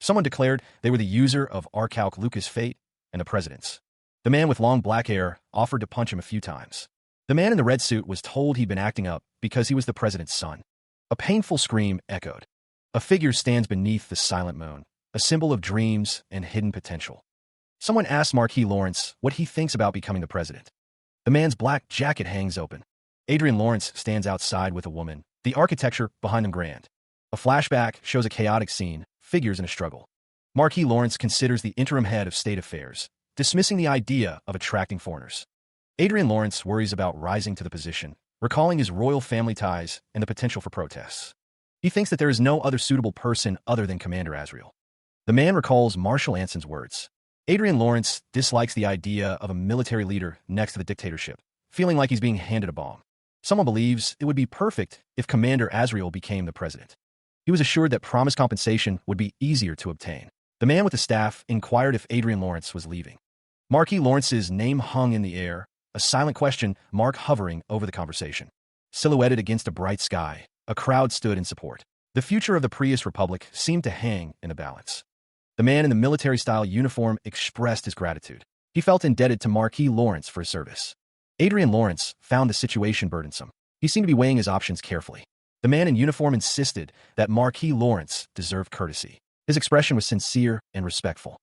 Someone declared they were the user of Arcalc Lucas Fate and the president's. The man with long black hair offered to punch him a few times. The man in the red suit was told he'd been acting up because he was the president's son. A painful scream echoed. A figure stands beneath the silent moon, a symbol of dreams and hidden potential. Someone asked Marquis Lawrence what he thinks about becoming the president. The man's black jacket hangs open. Adrian Lawrence stands outside with a woman, The architecture behind them grand. A flashback shows a chaotic scene, figures in a struggle. Marquis Lawrence considers the interim head of state affairs, dismissing the idea of attracting foreigners. Adrian Lawrence worries about rising to the position, recalling his royal family ties and the potential for protests. He thinks that there is no other suitable person other than Commander Azriel. The man recalls Marshal Anson's words. Adrian Lawrence dislikes the idea of a military leader next to the dictatorship, feeling like he's being handed a bomb. Someone believes it would be perfect if Commander Azriel became the president. He was assured that promised compensation would be easier to obtain. The man with the staff inquired if Adrian Lawrence was leaving. Marquis Lawrence's name hung in the air, a silent question mark hovering over the conversation. Silhouetted against a bright sky, a crowd stood in support. The future of the Prius Republic seemed to hang in the balance. The man in the military-style uniform expressed his gratitude. He felt indebted to Marquis Lawrence for his service. Adrian Lawrence found the situation burdensome. He seemed to be weighing his options carefully. The man in uniform insisted that Marquis Lawrence deserved courtesy. His expression was sincere and respectful.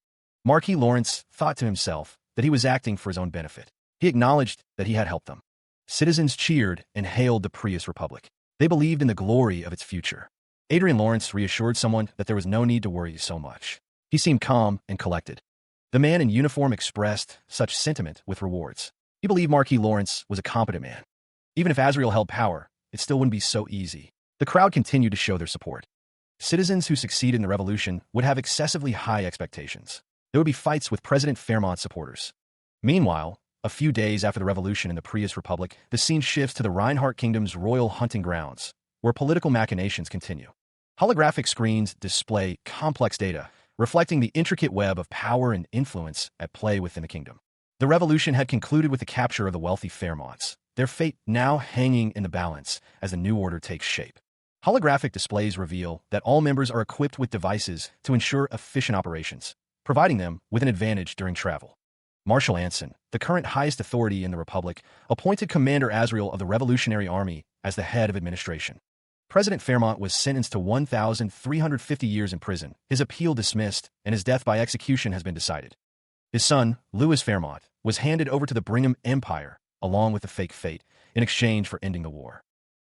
Marquis Lawrence thought to himself that he was acting for his own benefit. He acknowledged that he had helped them. Citizens cheered and hailed the Prius Republic. They believed in the glory of its future. Adrian Lawrence reassured someone that there was no need to worry so much. He seemed calm and collected. The man in uniform expressed such sentiment with rewards. He believed Marquis Lawrence was a competent man. Even if Azriel held power, it still wouldn't be so easy. The crowd continued to show their support. Citizens who succeeded in the revolution would have excessively high expectations. There would be fights with President Fairmont's supporters. Meanwhile, a few days after the revolution in the Prius Republic, the scene shifts to the Reinhardt Kingdom's royal hunting grounds, where political machinations continue. Holographic screens display complex data, reflecting the intricate web of power and influence at play within the kingdom. The revolution had concluded with the capture of the wealthy Fairmonts, their fate now hanging in the balance as the new order takes shape. Holographic displays reveal that all members are equipped with devices to ensure efficient operations, providing them with an advantage during travel. Marshal Anson, the current highest authority in the Republic, appointed Commander Azriel of the Revolutionary Army as the head of administration. President Fairmont was sentenced to 1,350 years in prison, his appeal dismissed, and his death by execution has been decided. His son, Louis Fairmont, was handed over to the Brigham Empire, along with the fake fate, in exchange for ending the war.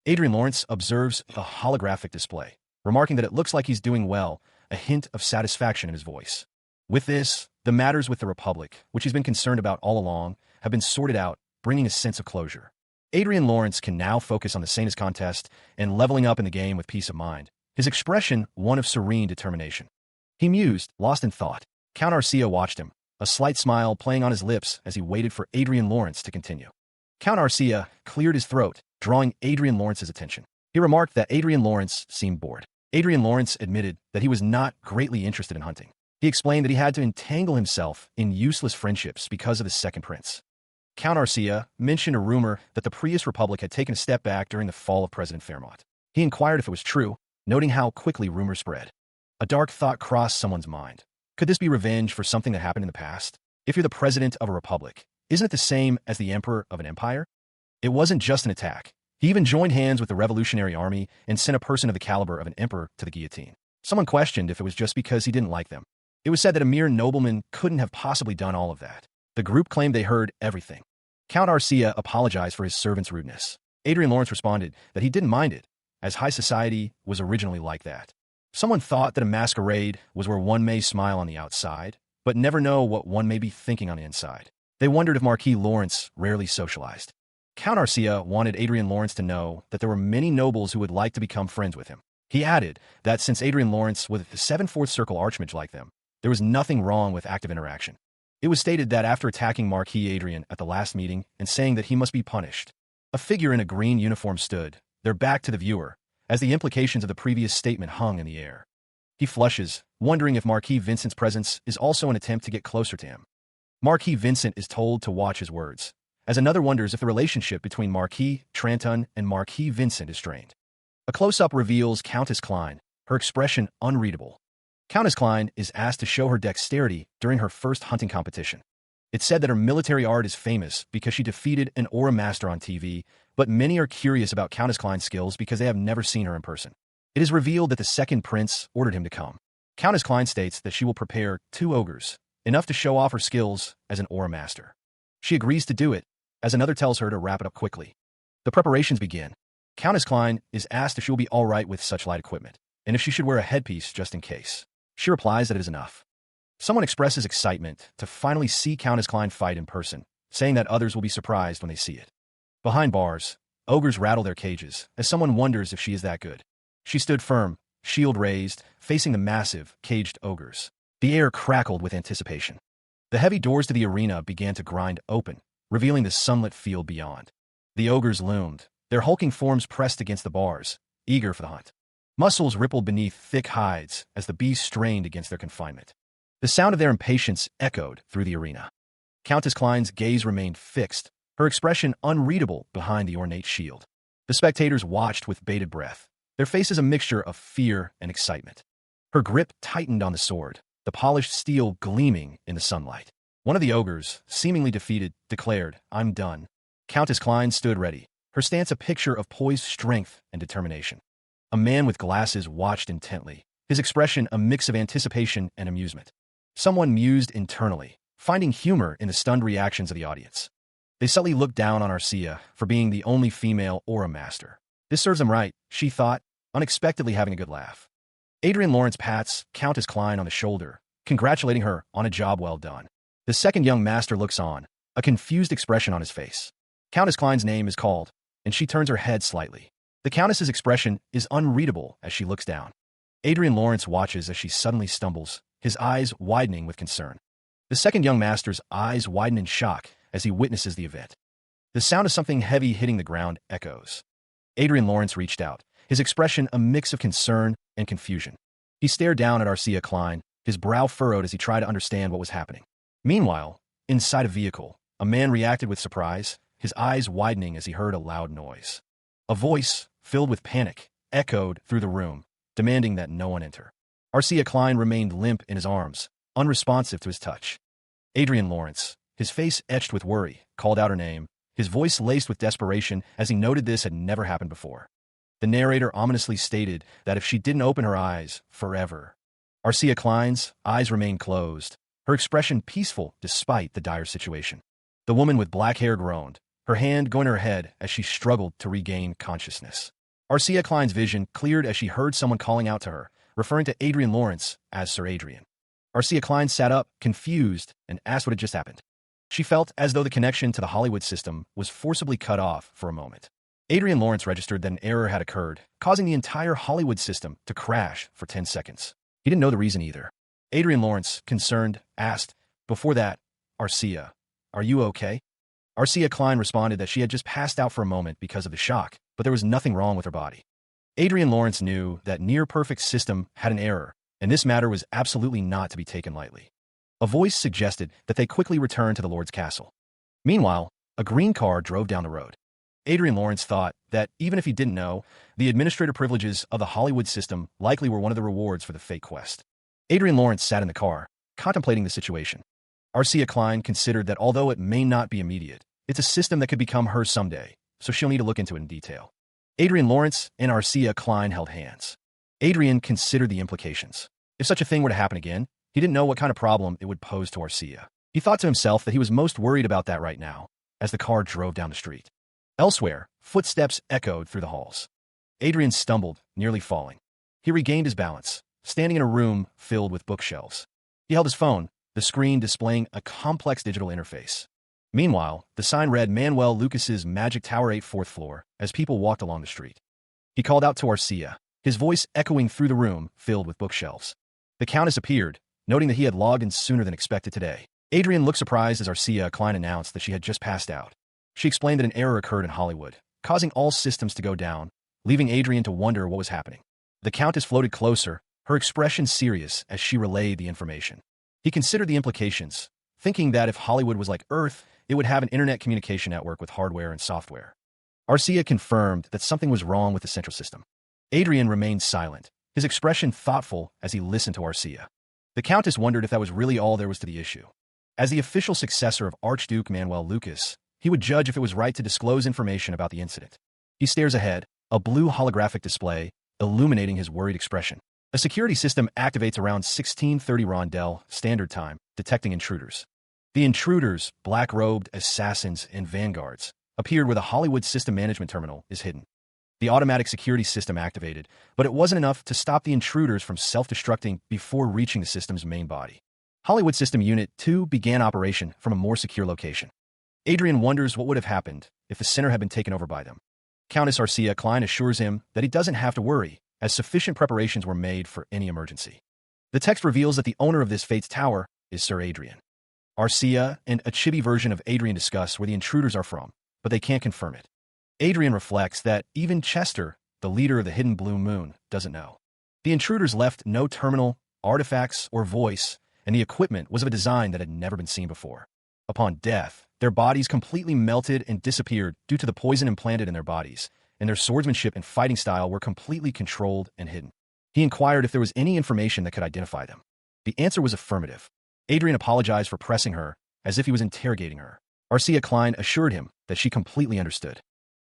Adrian Lawrence observes the holographic display, remarking that it looks like he's doing well, a hint of satisfaction in his voice. With this, the matters with the Republic, which he's been concerned about all along, have been sorted out, bringing a sense of closure. Adrian Lawrence can now focus on the Sanus contest and leveling up in the game with peace of mind, his expression one of serene determination. He mused, lost in thought. Count Arcia watched him, a slight smile playing on his lips as he waited for Adrian Lawrence to continue. Count Arcia cleared his throat, drawing Adrian Lawrence's attention. He remarked that Adrian Lawrence seemed bored. Adrian Lawrence admitted that he was not greatly interested in hunting. He explained that he had to entangle himself in useless friendships because of his second prince. Count Arcia mentioned a rumor that the Prius Republic had taken a step back during the fall of President Fairmont. He inquired if it was true, noting how quickly rumors spread. A dark thought crossed someone's mind. Could this be revenge for something that happened in the past? If you're the president of a republic, isn't it the same as the emperor of an empire? It wasn't just an attack. He even joined hands with the Revolutionary Army and sent a person of the caliber of an emperor to the guillotine. Someone questioned if it was just because he didn't like them. It was said that a mere nobleman couldn't have possibly done all of that. The group claimed they heard everything. Count Arcia apologized for his servant's rudeness. Adrian Lawrence responded that he didn't mind it, as high society was originally like that. Someone thought that a masquerade was where one may smile on the outside, but never know what one may be thinking on the inside. They wondered if Marquis Lawrence rarely socialized. Count Arcia wanted Adrian Lawrence to know that there were many nobles who would like to become friends with him. He added that since Adrian Lawrence was a 7/4 circle archmage like them, there was nothing wrong with active interaction. It was stated that after attacking Marquis Adrian at the last meeting and saying that he must be punished, a figure in a green uniform stood, their back to the viewer, as the implications of the previous statement hung in the air. He flushes, wondering if Marquis Vincent's presence is also an attempt to get closer to him. Marquis Vincent is told to watch his words, as another wonders if the relationship between Marquis Tranton and Marquis Vincent is strained. A close-up reveals Countess Klein, her expression unreadable. Countess Klein is asked to show her dexterity during her first hunting competition. It's said that her military art is famous because she defeated an Aura Master on TV, but many are curious about Countess Klein's skills because they have never seen her in person. It is revealed that the second prince ordered him to come. Countess Klein states that she will prepare 2 ogres, enough to show off her skills as an Aura Master. She agrees to do it, as another tells her to wrap it up quickly. The preparations begin. Countess Klein is asked if she will be all right with such light equipment, and if she should wear a headpiece just in case. She replies that it is enough. Someone expresses excitement to finally see Countess Klein fight in person, saying that others will be surprised when they see it. Behind bars, ogres rattle their cages, as someone wonders if she is that good. She stood firm, shield raised, facing the massive, caged ogres. The air crackled with anticipation. The heavy doors to the arena began to grind open, revealing the sunlit field beyond. The ogres loomed, their hulking forms pressed against the bars, eager for the hunt. Muscles rippled beneath thick hides as the beasts strained against their confinement. The sound of their impatience echoed through the arena. Countess Klein's gaze remained fixed, her expression unreadable behind the ornate shield. The spectators watched with bated breath, their faces a mixture of fear and excitement. Her grip tightened on the sword, the polished steel gleaming in the sunlight. One of the ogres, seemingly defeated, declared, "I'm done." Countess Klein stood ready, her stance a picture of poised strength and determination. A man with glasses watched intently, his expression a mix of anticipation and amusement. Someone mused internally, finding humor in the stunned reactions of the audience. They subtly looked down on Arcia for being the only female Aura Master. This serves him right, she thought, unexpectedly having a good laugh. Adrian Lawrence pats Countess Klein on the shoulder, congratulating her on a job well done. The second young master looks on, a confused expression on his face. Countess Klein's name is called, and she turns her head slightly. The Countess's expression is unreadable as she looks down. Adrian Lawrence watches as she suddenly stumbles, his eyes widening with concern. The second young master's eyes widen in shock as he witnesses the event. The sound of something heavy hitting the ground echoes. Adrian Lawrence reached out, his expression a mix of concern and confusion. He stared down at Arcia Klein, his brow furrowed as he tried to understand what was happening. Meanwhile, inside a vehicle, a man reacted with surprise, his eyes widening as he heard a loud noise. A voice, filled with panic, echoed through the room, demanding that no one enter. Arcia Klein remained limp in his arms, unresponsive to his touch. Adrian Lawrence, his face etched with worry, called out her name, his voice laced with desperation as he noted this had never happened before. The narrator ominously stated that if she didn't open her eyes, forever. Arcia Klein's eyes remained closed, her expression peaceful despite the dire situation. The woman with black hair groaned, her hand going to her head as she struggled to regain consciousness. Arcia Klein's vision cleared as she heard someone calling out to her, referring to Adrian Lawrence as Sir Adrian. Arcia Klein sat up, confused, and asked what had just happened. She felt as though the connection to the Hollywood system was forcibly cut off for a moment. Adrian Lawrence registered that an error had occurred, causing the entire Hollywood system to crash for 10 seconds. He didn't know the reason either. Adrian Lawrence, concerned, asked, "Before that, Arcia, are you okay?" Arcia Klein responded that she had just passed out for a moment because of the shock, but there was nothing wrong with her body. Adrian Lawrence knew that near-perfect system had an error, and this matter was absolutely not to be taken lightly. A voice suggested that they quickly return to the Lord's castle. Meanwhile, a green car drove down the road. Adrian Lawrence thought that, even if he didn't know, the administrator privileges of the Hollywood system likely were one of the rewards for the fake quest. Adrian Lawrence sat in the car, contemplating the situation. Arcia Klein considered that although it may not be immediate, it's a system that could become hers someday, so she'll need to look into it in detail. Adrian Lawrence and Arcia Klein held hands. Adrian considered the implications. If such a thing were to happen again, he didn't know what kind of problem it would pose to Arcia. He thought to himself that he was most worried about that right now, as the car drove down the street. Elsewhere, footsteps echoed through the halls. Adrian stumbled, nearly falling. He regained his balance, standing in a room filled with bookshelves. He held his phone, the screen displaying a complex digital interface. Meanwhile, the sign read Manuel Lucas's Magic Tower 8th 4th floor as people walked along the street. He called out to Arcia, his voice echoing through the room filled with bookshelves. The Countess appeared, noting that he had logged in sooner than expected today. Adrian looked surprised as Arcia Klein announced that she had just passed out. She explained that an error occurred in Hollywood, causing all systems to go down, leaving Adrian to wonder what was happening. The Countess floated closer, her expression serious as she relayed the information. He considered the implications, thinking that if Hollywood was like Earth, it would have an internet communication network with hardware and software. Arcia confirmed that something was wrong with the central system. Adrian remained silent, his expression thoughtful as he listened to Arcia. The Countess wondered if that was really all there was to the issue. As the official successor of Archduke Manuel Lucas, he would judge if it was right to disclose information about the incident. He stares ahead, a blue holographic display, illuminating his worried expression. A security system activates around 16:30 Rondell Standard Time, detecting intruders. The intruders, black-robed assassins and vanguards, appeared where the Hollywood System Management Terminal is hidden. The automatic security system activated, but it wasn't enough to stop the intruders from self-destructing before reaching the system's main body. Hollywood System Unit 2 began operation from a more secure location. Adrian wonders what would have happened if the center had been taken over by them. Countess Arcia Klein assures him that he doesn't have to worry, as sufficient preparations were made for any emergency. The text reveals that the owner of this Fate's Tower is Sir Adrian. Arcia and a chibi version of Adrian discuss where the intruders are from, but they can't confirm it. Adrian reflects that even Chester, the leader of the Hidden Blue Moon, doesn't know. The intruders left no terminal, artifacts, or voice, and the equipment was of a design that had never been seen before. Upon death, their bodies completely melted and disappeared due to the poison implanted in their bodies, and their swordsmanship and fighting style were completely controlled and hidden. He inquired if there was any information that could identify them. The answer was affirmative. Adrian apologized for pressing her, as if he was interrogating her. Arcia Klein assured him that she completely understood.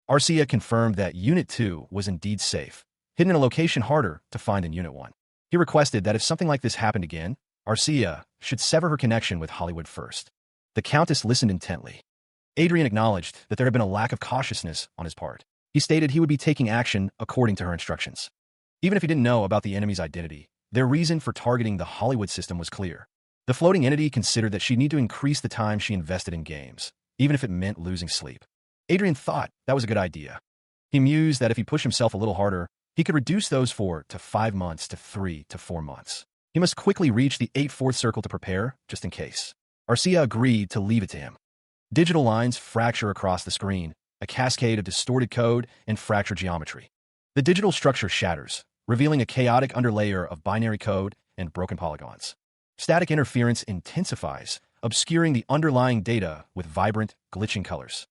Arcia confirmed that Unit 2 was indeed safe, hidden in a location harder to find than Unit 1. He requested that if something like this happened again, Arcia should sever her connection with Hollywood first. The Countess listened intently. Adrian acknowledged that there had been a lack of cautiousness on his part. He stated he would be taking action according to her instructions. Even if he didn't know about the enemy's identity, their reason for targeting the Hollywood system was clear. The floating entity considered that she'd need to increase the time she invested in games, even if it meant losing sleep. Adrian thought that was a good idea. He mused that if he pushed himself a little harder, he could reduce those 4 to 5 months to 3 to 4 months. He must quickly reach the 8/4 circle to prepare, just in case. Arcia agreed to leave it to him. Digital lines fracture across the screen, a cascade of distorted code and fractured geometry. The digital structure shatters, revealing a chaotic underlayer of binary code and broken polygons. Static interference intensifies, obscuring the underlying data with vibrant, glitching colors.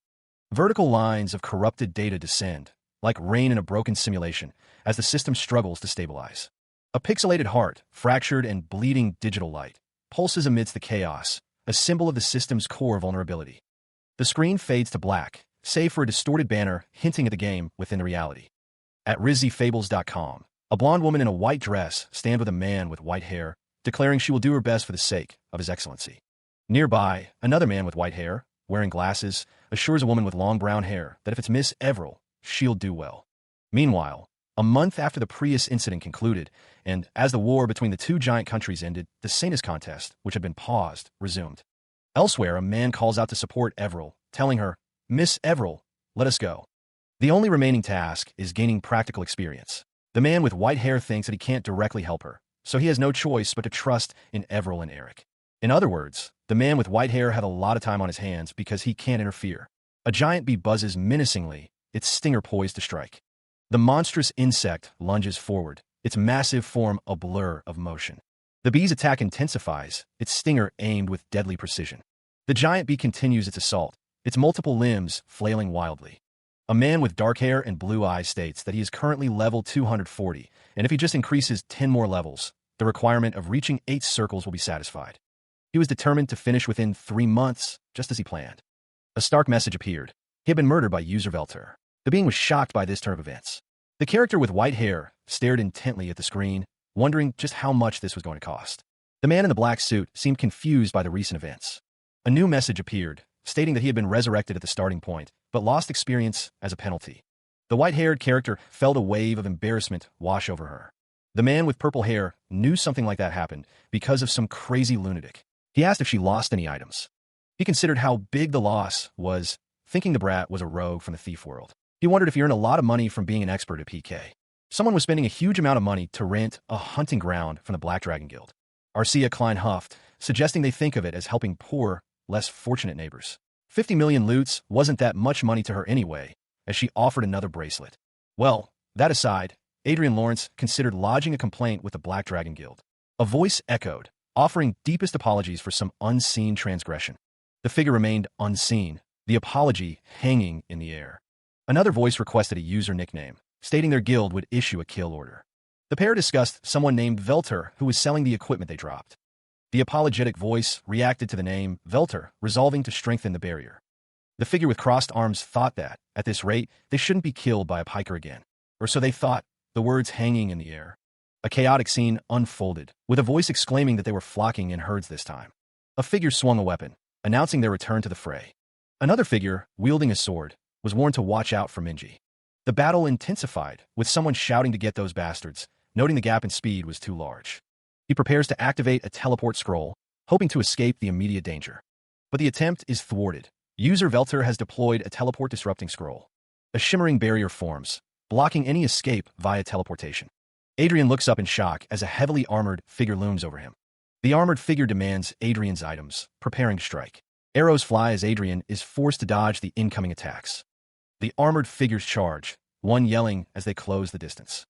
Vertical lines of corrupted data descend, like rain in a broken simulation, as the system struggles to stabilize. A pixelated heart, fractured and bleeding digital light, pulses amidst the chaos, a symbol of the system's core vulnerability. The screen fades to black, save for a distorted banner hinting at the game within the reality. At RizzyFables.com, a blonde woman in a white dress stands with a man with white hair, declaring she will do her best for the sake of his excellency. Nearby, another man with white hair, wearing glasses, assures a woman with long brown hair that if it's Miss Everell, she'll do well. Meanwhile, a month after the Prius incident concluded, and as the war between the two giant countries ended, the Sanus contest, which had been paused, resumed. Elsewhere, a man calls out to support Everell, telling her, "Miss Everell, let us go." The only remaining task is gaining practical experience. The man with white hair thinks that he can't directly help her, so he has no choice but to trust in Everell and Eric. In other words, the man with white hair had a lot of time on his hands because he can't interfere. A giant bee buzzes menacingly, its stinger poised to strike. The monstrous insect lunges forward, its massive form a blur of motion. The bee's attack intensifies, its stinger aimed with deadly precision. The giant bee continues its assault, its multiple limbs flailing wildly. A man with dark hair and blue eyes states that he is currently level 240, and if he just increases 10 more levels, the requirement of reaching 8 circles will be satisfied. He was determined to finish within 3 months, just as he planned. A stark message appeared. He had been murdered by user Velter. The being was shocked by this turn of events. The character with white hair stared intently at the screen, wondering just how much this was going to cost. The man in the black suit seemed confused by the recent events. A new message appeared, stating that he had been resurrected at the starting point, but lost experience as a penalty. The white-haired character felt a wave of embarrassment wash over her. The man with purple hair knew something like that happened because of some crazy lunatic. He asked if she lost any items. He considered how big the loss was, thinking the brat was a rogue from the thief world. He wondered if he earned a lot of money from being an expert at PK. Someone was spending a huge amount of money to rent a hunting ground from the Black Dragon Guild. Arcia Klein huffed, suggesting they think of it as helping poor, less fortunate neighbors. 50 million loots wasn't that much money to her anyway, as she offered another bracelet. Well, that aside, Adrian Lawrence considered lodging a complaint with the Black Dragon Guild. A voice echoed, offering deepest apologies for some unseen transgression. The figure remained unseen, the apology hanging in the air. Another voice requested a user nickname, stating their guild would issue a kill order. The pair discussed someone named Velter who was selling the equipment they dropped. The apologetic voice reacted to the name Velter, resolving to strengthen the barrier. The figure with crossed arms thought that, at this rate, they shouldn't be killed by a piker again. Or so they thought, the words hanging in the air. A chaotic scene unfolded, with a voice exclaiming that they were flocking in herds this time. A figure swung a weapon, announcing their return to the fray. Another figure, wielding a sword, was warned to watch out for Minji. The battle intensified, with someone shouting to get those bastards, noting the gap in speed was too large. He prepares to activate a teleport scroll, hoping to escape the immediate danger. But the attempt is thwarted. User Velter has deployed a teleport disrupting scroll. A shimmering barrier forms, blocking any escape via teleportation. Adrian looks up in shock as a heavily armored figure looms over him. The armored figure demands Adrian's items, preparing to strike. Arrows fly as Adrian is forced to dodge the incoming attacks. The armored figures charge, one yelling as they close the distance.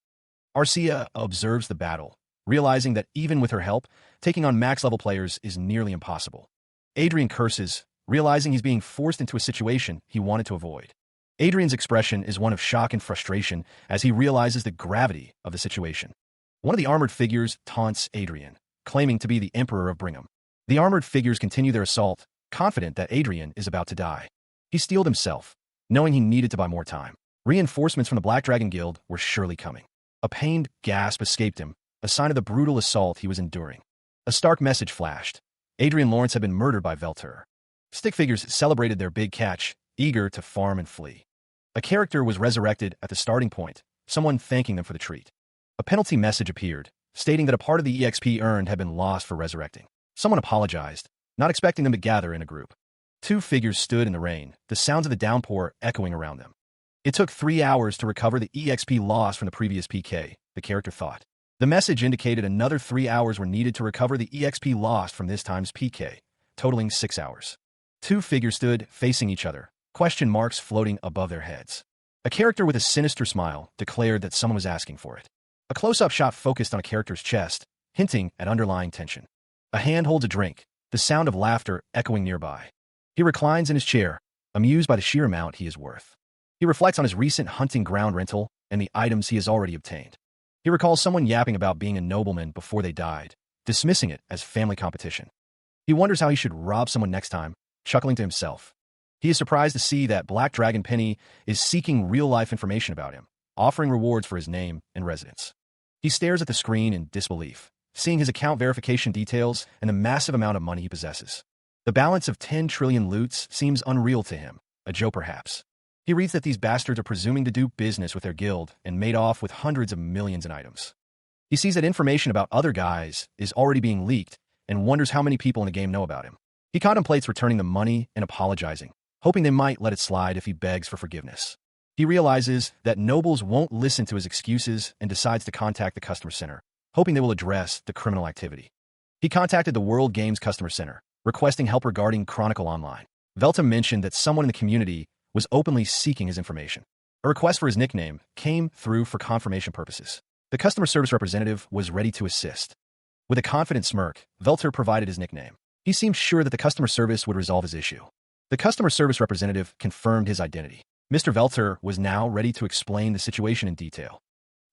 Arcia observes the battle, realizing that even with her help, taking on max-level players is nearly impossible. Adrian curses, realizing he's being forced into a situation he wanted to avoid. Adrian's expression is one of shock and frustration as he realizes the gravity of the situation. One of the armored figures taunts Adrian, claiming to be the Emperor of Brigham. The armored figures continue their assault, confident that Adrian is about to die. He steeled himself, knowing he needed to buy more time. Reinforcements from the Black Dragon Guild were surely coming. A pained gasp escaped him, a sign of the brutal assault he was enduring. A stark message flashed. Adrian Lawrence had been murdered by Velter. Stick figures celebrated their big catch, eager to farm and flee. A character was resurrected at the starting point, someone thanking them for the treat. A penalty message appeared, stating that a part of the EXP earned had been lost for resurrecting. Someone apologized, not expecting them to gather in a group. Two figures stood in the rain, the sounds of the downpour echoing around them. It took 3 hours to recover the EXP lost from the previous PK, the character thought. The message indicated another 3 hours were needed to recover the EXP lost from this time's PK, totaling 6 hours. Two figures stood facing each other, question marks floating above their heads. A character with a sinister smile declared that someone was asking for it. A close-up shot focused on a character's chest, hinting at underlying tension. A hand holds a drink, the sound of laughter echoing nearby. He reclines in his chair, amused by the sheer amount he is worth. He reflects on his recent hunting ground rental and the items he has already obtained. He recalls someone yapping about being a nobleman before they died, dismissing it as family competition. He wonders how he should rob someone next time, chuckling to himself. He is surprised to see that Black Dragon Penny is seeking real-life information about him, offering rewards for his name and residence. He stares at the screen in disbelief, seeing his account verification details and the massive amount of money he possesses. The balance of 10 trillion loots seems unreal to him, a joke perhaps. He reads that these bastards are presuming to do business with their guild and made off with hundreds of millions in items. He sees that information about other guys is already being leaked and wonders how many people in the game know about him. He contemplates returning the money and apologizing, hoping they might let it slide if he begs for forgiveness. He realizes that nobles won't listen to his excuses and decides to contact the customer center, hoping they will address the criminal activity. He contacted the World Games Customer Center, requesting help regarding Chronicle Online. Velta mentioned that someone in the community was openly seeking his information. A request for his nickname came through for confirmation purposes. The customer service representative was ready to assist. With a confident smirk, Velter provided his nickname. He seemed sure that the customer service would resolve his issue. The customer service representative confirmed his identity. Mr. Velter was now ready to explain the situation in detail.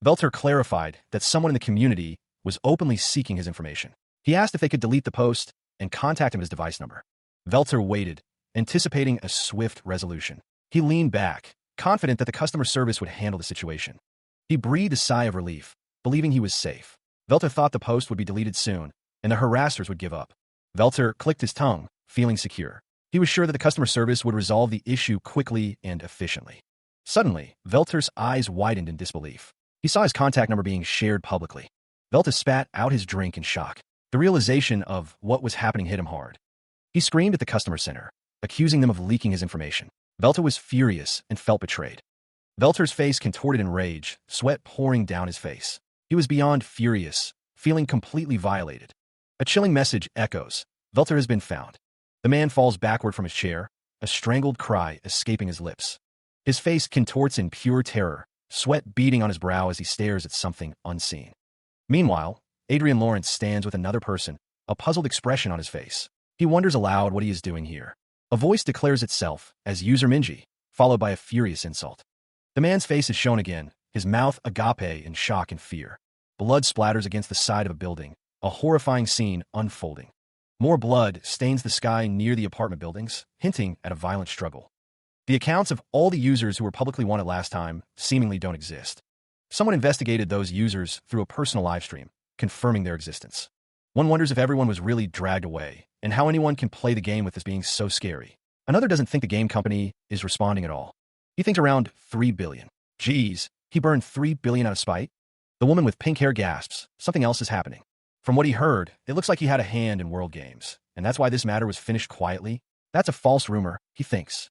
Velter clarified that someone in the community was openly seeking his information. He asked if they could delete the post and contact him at his device number. Velter waited, anticipating a swift resolution. He leaned back, confident that the customer service would handle the situation. He breathed a sigh of relief, believing he was safe. Velter thought the post would be deleted soon, and the harassers would give up. Velter clicked his tongue, feeling secure. He was sure that the customer service would resolve the issue quickly and efficiently. Suddenly, Velter's eyes widened in disbelief. He saw his contact number being shared publicly. Velter spat out his drink in shock. The realization of what was happening hit him hard. He screamed at the customer center, accusing them of leaking his information. Velter was furious and felt betrayed. Velter's face contorted in rage, sweat pouring down his face. He was beyond furious, feeling completely violated. A chilling message echoes. Velter has been found. The man falls backward from his chair, a strangled cry escaping his lips. His face contorts in pure terror, sweat beading on his brow as he stares at something unseen. Meanwhile, Adrian Lawrence stands with another person, a puzzled expression on his face. He wonders aloud what he is doing here. A voice declares itself as user Minji, followed by a furious insult. The man's face is shown again, his mouth agape in shock and fear. Blood splatters against the side of a building, a horrifying scene unfolding. More blood stains the sky near the apartment buildings, hinting at a violent struggle. The accounts of all the users who were publicly wanted last time seemingly don't exist. Someone investigated those users through a personal livestream, confirming their existence. One wonders if everyone was really dragged away, and how anyone can play the game with this being so scary. Another doesn't think the game company is responding at all. He thinks around 3 billion. Geez, he burned 3 billion out of spite? The woman with pink hair gasps. Something else is happening. From what he heard, it looks like he had a hand in world games, and that's why this matter was finished quietly. That's a false rumor, he thinks.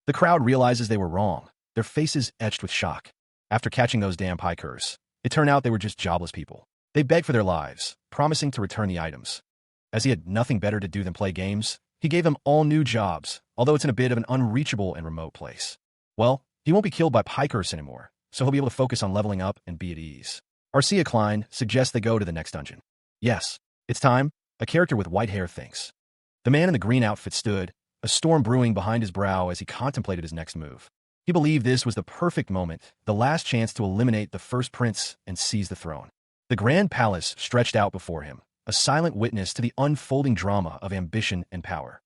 The crowd realizes they were wrong, their faces etched with shock. After catching those damn pikers, it turned out they were just jobless people. They begged for their lives, promising to return the items. As he had nothing better to do than play games, he gave them all new jobs, although it's in a bit of an unreachable and remote place. Well, he won't be killed by pikers anymore, so he'll be able to focus on leveling up and be at ease. Arcia Klein suggests they go to the next dungeon. Yes, it's time, a character with white hair thinks. The man in the green outfit stood, a storm brewing behind his brow as he contemplated his next move. He believed this was the perfect moment, the last chance to eliminate the first prince and seize the throne. The grand palace stretched out before him, a silent witness to the unfolding drama of ambition and power.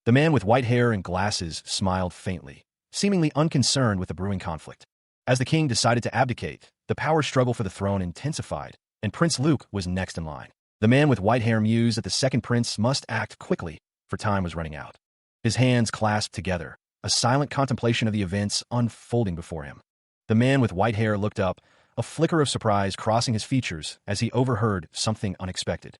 The man with white hair and glasses smiled faintly, seemingly unconcerned with the brewing conflict. As the king decided to abdicate, the power struggle for the throne intensified, and Prince Luke was next in line. The man with white hair mused that the second prince must act quickly, for time was running out. His hands clasped together, a silent contemplation of the events unfolding before him. The man with white hair looked up, a flicker of surprise crossing his features as he overheard something unexpected.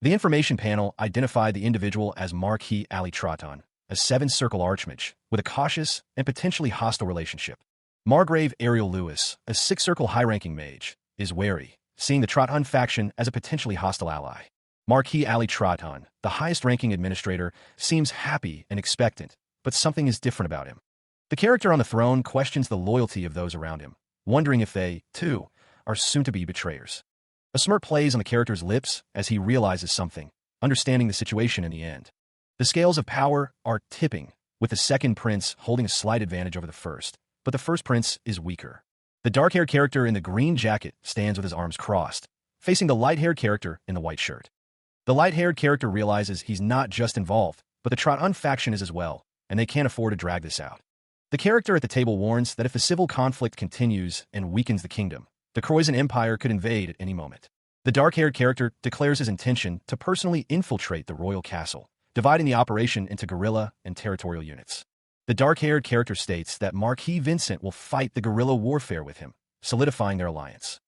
The information panel identified the individual as Marquis Ali Troton, a seven-circle archmage, with a cautious and potentially hostile relationship. Margrave Ariel Lewis, a six-circle high-ranking mage, is wary, seeing the Troton faction as a potentially hostile ally. Marquis Ali Troton, the highest-ranking administrator, seems happy and expectant, but something is different about him. The character on the throne questions the loyalty of those around him, wondering if they, too, are soon-to-be betrayers. A smirk plays on the character's lips as he realizes something, understanding the situation in the end. The scales of power are tipping, with the second prince holding a slight advantage over the first, but the first prince is weaker. The dark-haired character in the green jacket stands with his arms crossed, facing the light-haired character in the white shirt. The light-haired character realizes he's not just involved, but the Troton faction is as well, and they can't afford to drag this out. The character at the table warns that if the civil conflict continues and weakens the kingdom, the Croatian Empire could invade at any moment. The dark-haired character declares his intention to personally infiltrate the royal castle, dividing the operation into guerrilla and territorial units. The dark-haired character states that Marquis Vincent will fight the guerrilla warfare with him, solidifying their alliance.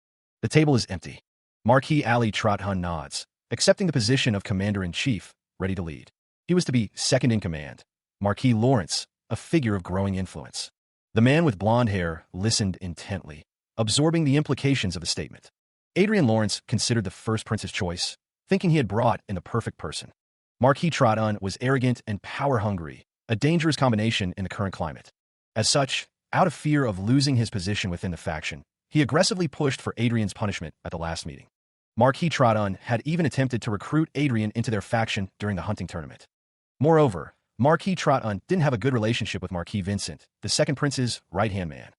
The table is empty. Marquis Ali Trothun nods, accepting the position of commander-in-chief, ready to lead. He was to be second in command. Marquis Lawrence, a figure of growing influence. The man with blonde hair listened intently, absorbing the implications of the statement. Adrian Lawrence considered the first prince's choice, thinking he had brought in the perfect person. Marquis Troton was arrogant and power-hungry, a dangerous combination in the current climate. As such, out of fear of losing his position within the faction, he aggressively pushed for Adrian's punishment at the last meeting. Marquis Troton had even attempted to recruit Adrian into their faction during the hunting tournament. Moreover, Marquis Troton didn't have a good relationship with Marquis Vincent, the second prince's right-hand man.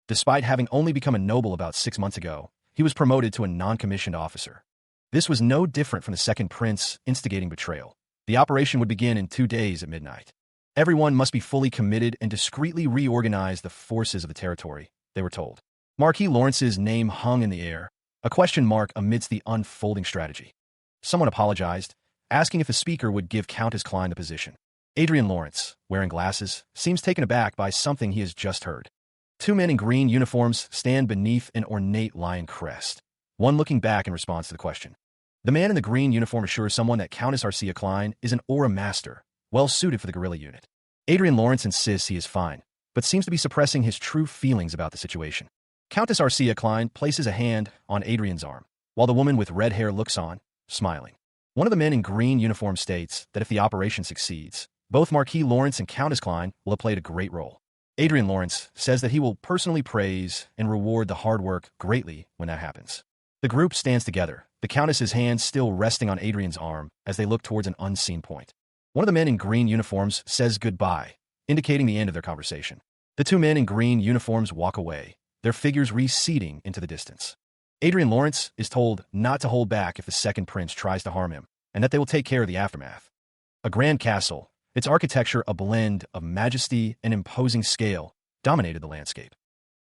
Despite having only become a noble about 6 months ago, he was promoted to a non-commissioned officer. This was no different from the second prince instigating betrayal. The operation would begin in 2 days at midnight. Everyone must be fully committed and discreetly reorganize the forces of the territory, they were told. Marquis Lawrence's name hung in the air, a question mark amidst the unfolding strategy. Someone apologized, asking if the speaker would give Countess Klein the position. Adrian Lawrence, wearing glasses, seems taken aback by something he has just heard. 2 men in green uniforms stand beneath an ornate lion crest, one looking back in response to the question. The man in the green uniform assures someone that Countess Arcia Klein is an aura master, well-suited for the guerrilla unit. Adrian Lawrence insists he is fine, but seems to be suppressing his true feelings about the situation. Countess Arcia Klein places a hand on Adrian's arm, while the woman with red hair looks on, smiling. One of the men in green uniform states that if the operation succeeds, both Marquis Lawrence and Countess Klein will have played a great role. Adrian Lawrence says that he will personally praise and reward the hard work greatly when that happens. The group stands together, the Countess's hand still resting on Adrian's arm as they look towards an unseen point. One of the men in green uniforms says goodbye, indicating the end of their conversation. The 2 men in green uniforms walk away, their figures receding into the distance. Adrian Lawrence is told not to hold back if the second prince tries to harm him, and that they will take care of the aftermath. A grand castle, its architecture a blend of majesty and imposing scale, dominated the landscape.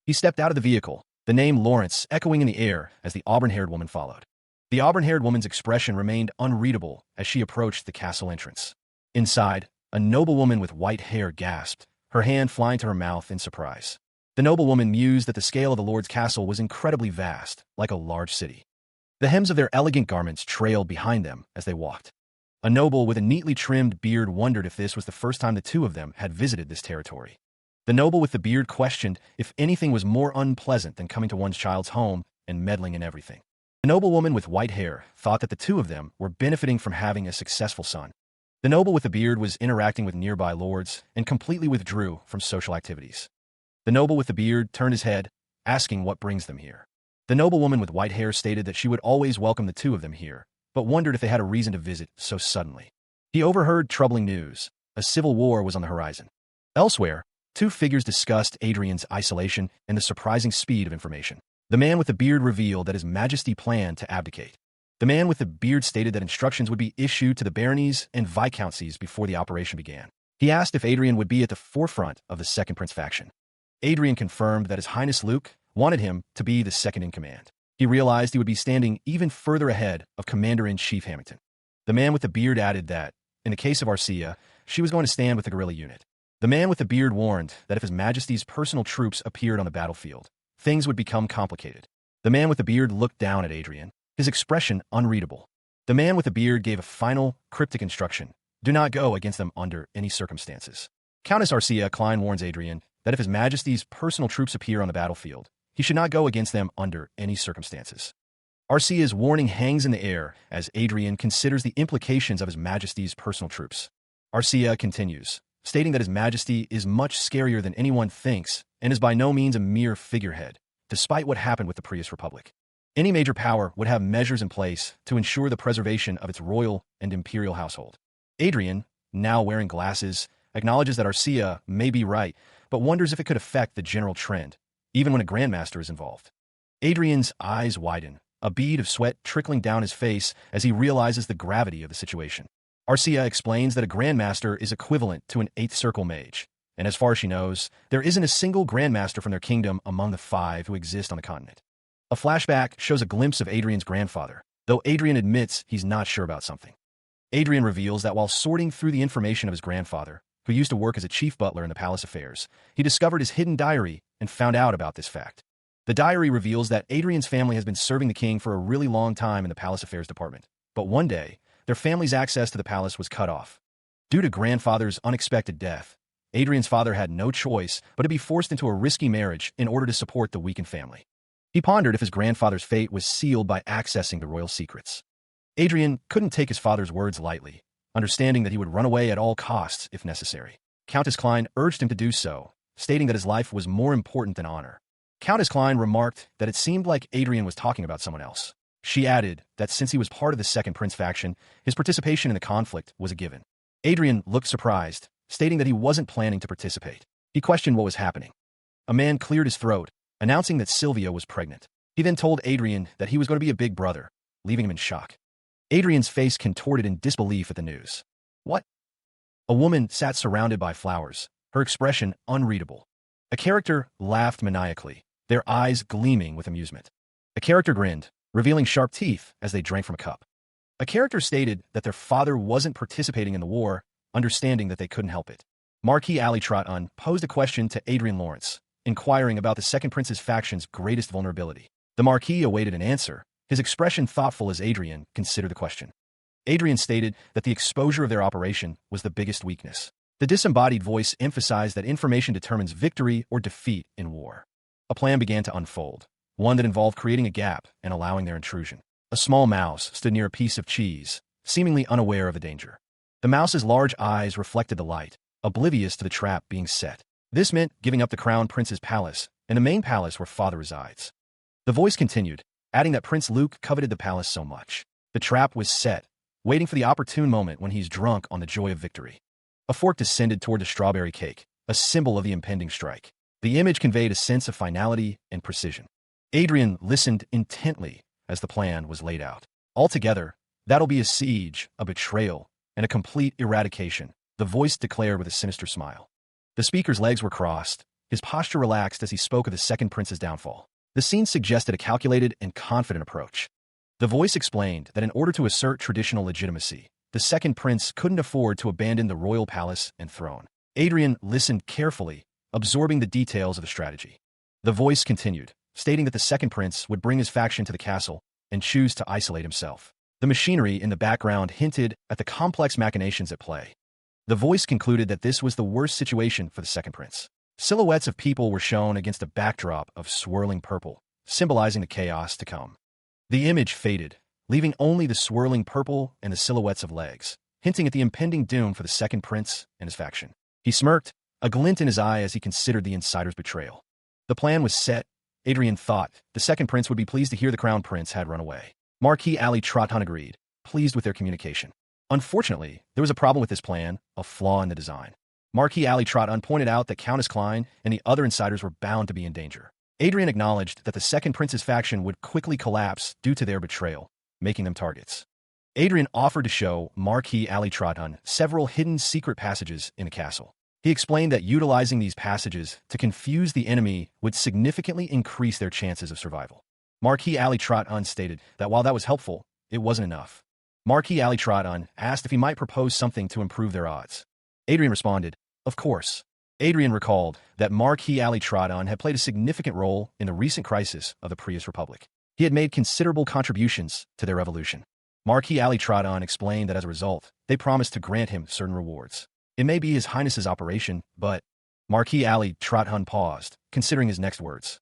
He stepped out of the vehicle, the name Lawrence echoing in the air as the auburn-haired woman followed. The auburn-haired woman's expression remained unreadable as she approached the castle entrance. Inside, a noble woman with white hair gasped, her hand flying to her mouth in surprise. The noblewoman mused that the scale of the lord's castle was incredibly vast, like a large city. The hems of their elegant garments trailed behind them as they walked. A noble with a neatly trimmed beard wondered if this was the first time the two of them had visited this territory. The noble with the beard questioned if anything was more unpleasant than coming to one's child's home and meddling in everything. The noblewoman with white hair thought that the two of them were benefiting from having a successful son. The noble with the beard was interacting with nearby lords and completely withdrew from social activities. The noble with the beard turned his head, asking what brings them here. The noblewoman with white hair stated that she would always welcome the two of them here, but wondered if they had a reason to visit so suddenly. He overheard troubling news. A civil war was on the horizon. Elsewhere, two figures discussed Adrian's isolation and the surprising speed of information. The man with the beard revealed that His Majesty planned to abdicate. The man with the beard stated that instructions would be issued to the baronies and viscountcies before the operation began. He asked if Adrian would be at the forefront of the Second Prince faction. Adrian confirmed that His Highness Luke wanted him to be the second in command. He realized he would be standing even further ahead of Commander-in-Chief Hamilton. The man with the beard added that, in the case of Arcia, she was going to stand with the guerrilla unit. The man with the beard warned that if His Majesty's personal troops appeared on the battlefield, things would become complicated. The man with the beard looked down at Adrian, his expression unreadable. The man with the beard gave a final, cryptic instruction: do not go against them under any circumstances. Countess Arcia Klein warns Adrian that if His Majesty's personal troops appear on the battlefield, he should not go against them under any circumstances. Arcia's warning hangs in the air as Adrian considers the implications of His Majesty's personal troops. Arcia continues, stating that His Majesty is much scarier than anyone thinks and is by no means a mere figurehead, despite what happened with the Prius Republic. Any major power would have measures in place to ensure the preservation of its royal and imperial household. Adrian, now wearing glasses, acknowledges that Arcia may be right, but wonders if it could affect the general trend, even when a grandmaster is involved. Adrian's eyes widen, a bead of sweat trickling down his face as he realizes the gravity of the situation. Arcia explains that a grandmaster is equivalent to an eighth circle mage, and as far as she knows, there isn't a single grandmaster from their kingdom among the 5 who exist on the continent. A flashback shows a glimpse of Adrian's grandfather, though Adrian admits he's not sure about something. Adrian reveals that while sorting through the information of his grandfather, who used to work as a chief butler in the palace affairs, he discovered his hidden diary and found out about this fact. The diary reveals that Adrian's family has been serving the king for a really long time in the palace affairs department, but one day, their family's access to the palace was cut off. Due to grandfather's unexpected death, Adrian's father had no choice but to be forced into a risky marriage in order to support the weakened family. He pondered if his grandfather's fate was sealed by accessing the royal secrets. Adrian couldn't take his father's words lightly, understanding that he would run away at all costs if necessary. Countess Klein urged him to do so, stating that his life was more important than honor. Countess Klein remarked that it seemed like Adrian was talking about someone else. She added that since he was part of the Second Prince faction, his participation in the conflict was a given. Adrian looked surprised, stating that he wasn't planning to participate. He questioned what was happening. A man cleared his throat, announcing that Sylvia was pregnant. He then told Adrian that he was going to be a big brother, leaving him in shock. Adrian's face contorted in disbelief at the news. What? A woman sat surrounded by flowers, her expression unreadable. A character laughed maniacally, their eyes gleaming with amusement. A character grinned, revealing sharp teeth as they drank from a cup. A character stated that their father wasn't participating in the war, understanding that they couldn't help it. Marquis Ali Trot-Un posed a question to Adrian Lawrence, inquiring about the Second Prince's faction's greatest vulnerability. The Marquis awaited an answer, his expression thoughtful as Adrian considered the question. Adrian stated that the exposure of their operation was the biggest weakness. The disembodied voice emphasized that information determines victory or defeat in war. A plan began to unfold, one that involved creating a gap and allowing their intrusion. A small mouse stood near a piece of cheese, seemingly unaware of the danger. The mouse's large eyes reflected the light, oblivious to the trap being set. This meant giving up the Crown Prince's palace and the main palace where father resides. The voice continued, adding that Prince Luke coveted the palace so much. The trap was set, waiting for the opportune moment when he's drunk on the joy of victory. A fork descended toward the strawberry cake, a symbol of the impending strike. The image conveyed a sense of finality and precision. Adrian listened intently as the plan was laid out. Altogether, that'll be a siege, a betrayal, and a complete eradication, the voice declared with a sinister smile. The speaker's legs were crossed, his posture relaxed as he spoke of the Second Prince's downfall. The scene suggested a calculated and confident approach. The voice explained that in order to assert traditional legitimacy, the Second Prince couldn't afford to abandon the royal palace and throne. Adrian listened carefully, absorbing the details of the strategy. The voice continued, stating that the second prince would bring his faction to the castle and choose to isolate himself. The machinery in the background hinted at the complex machinations at play. The voice concluded that this was the worst situation for the second prince. Silhouettes of people were shown against a backdrop of swirling purple, symbolizing the chaos to come. The image faded, leaving only the swirling purple and the silhouettes of legs, hinting at the impending doom for the second prince and his faction. He smirked, a glint in his eye as he considered the insider's betrayal. The plan was set. Adrian thought the second prince would be pleased to hear the crown prince had run away. Marquis Ali Trotton agreed, pleased with their communication. Unfortunately, there was a problem with this plan, a flaw in the design. Marquis Ali Trotton pointed out that Countess Klein and the other insiders were bound to be in danger. Adrian acknowledged that the second prince's faction would quickly collapse due to their betrayal, making them targets. Adrian offered to show Marquis Ali Trotton several hidden secret passages in the castle. He explained that utilizing these passages to confuse the enemy would significantly increase their chances of survival. Marquis Ali Trotton stated that while that was helpful, it wasn't enough. Marquis Ali Trotton asked if he might propose something to improve their odds. Adrian responded, of course. Adrian recalled that Marquis Ali Trotton had played a significant role in the recent crisis of the Prius Republic. He had made considerable contributions to their revolution. Marquis Ali Trotton explained that as a result, they promised to grant him certain rewards. It may be His Highness's operation, but Marquis Ali Trotton paused, considering his next words.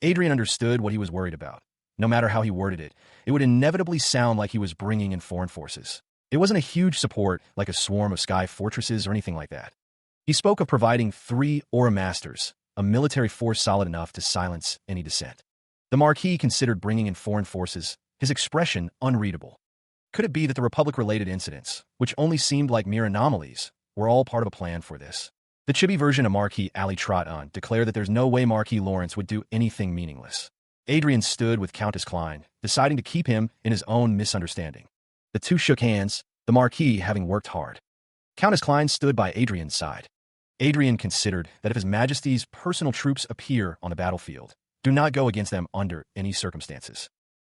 Adrian understood what he was worried about. No matter how he worded it, it would inevitably sound like he was bringing in foreign forces. It wasn't a huge support like a swarm of sky fortresses or anything like that. He spoke of providing 3 Aura Masters, a military force solid enough to silence any dissent. The Marquis considered bringing in foreign forces, his expression unreadable. Could it be that the Republic-related incidents, which only seemed like mere anomalies, were all part of a plan for this? The chibi version of Marquis Ali Trotton declared that there's no way Marquis Lawrence would do anything meaningless. Adrian stood with Countess Klein, deciding to keep him in his own misunderstanding. The two shook hands, the Marquis having worked hard. Countess Klein stood by Adrian's side. Adrian considered that if His Majesty's personal troops appear on the battlefield, do not go against them under any circumstances.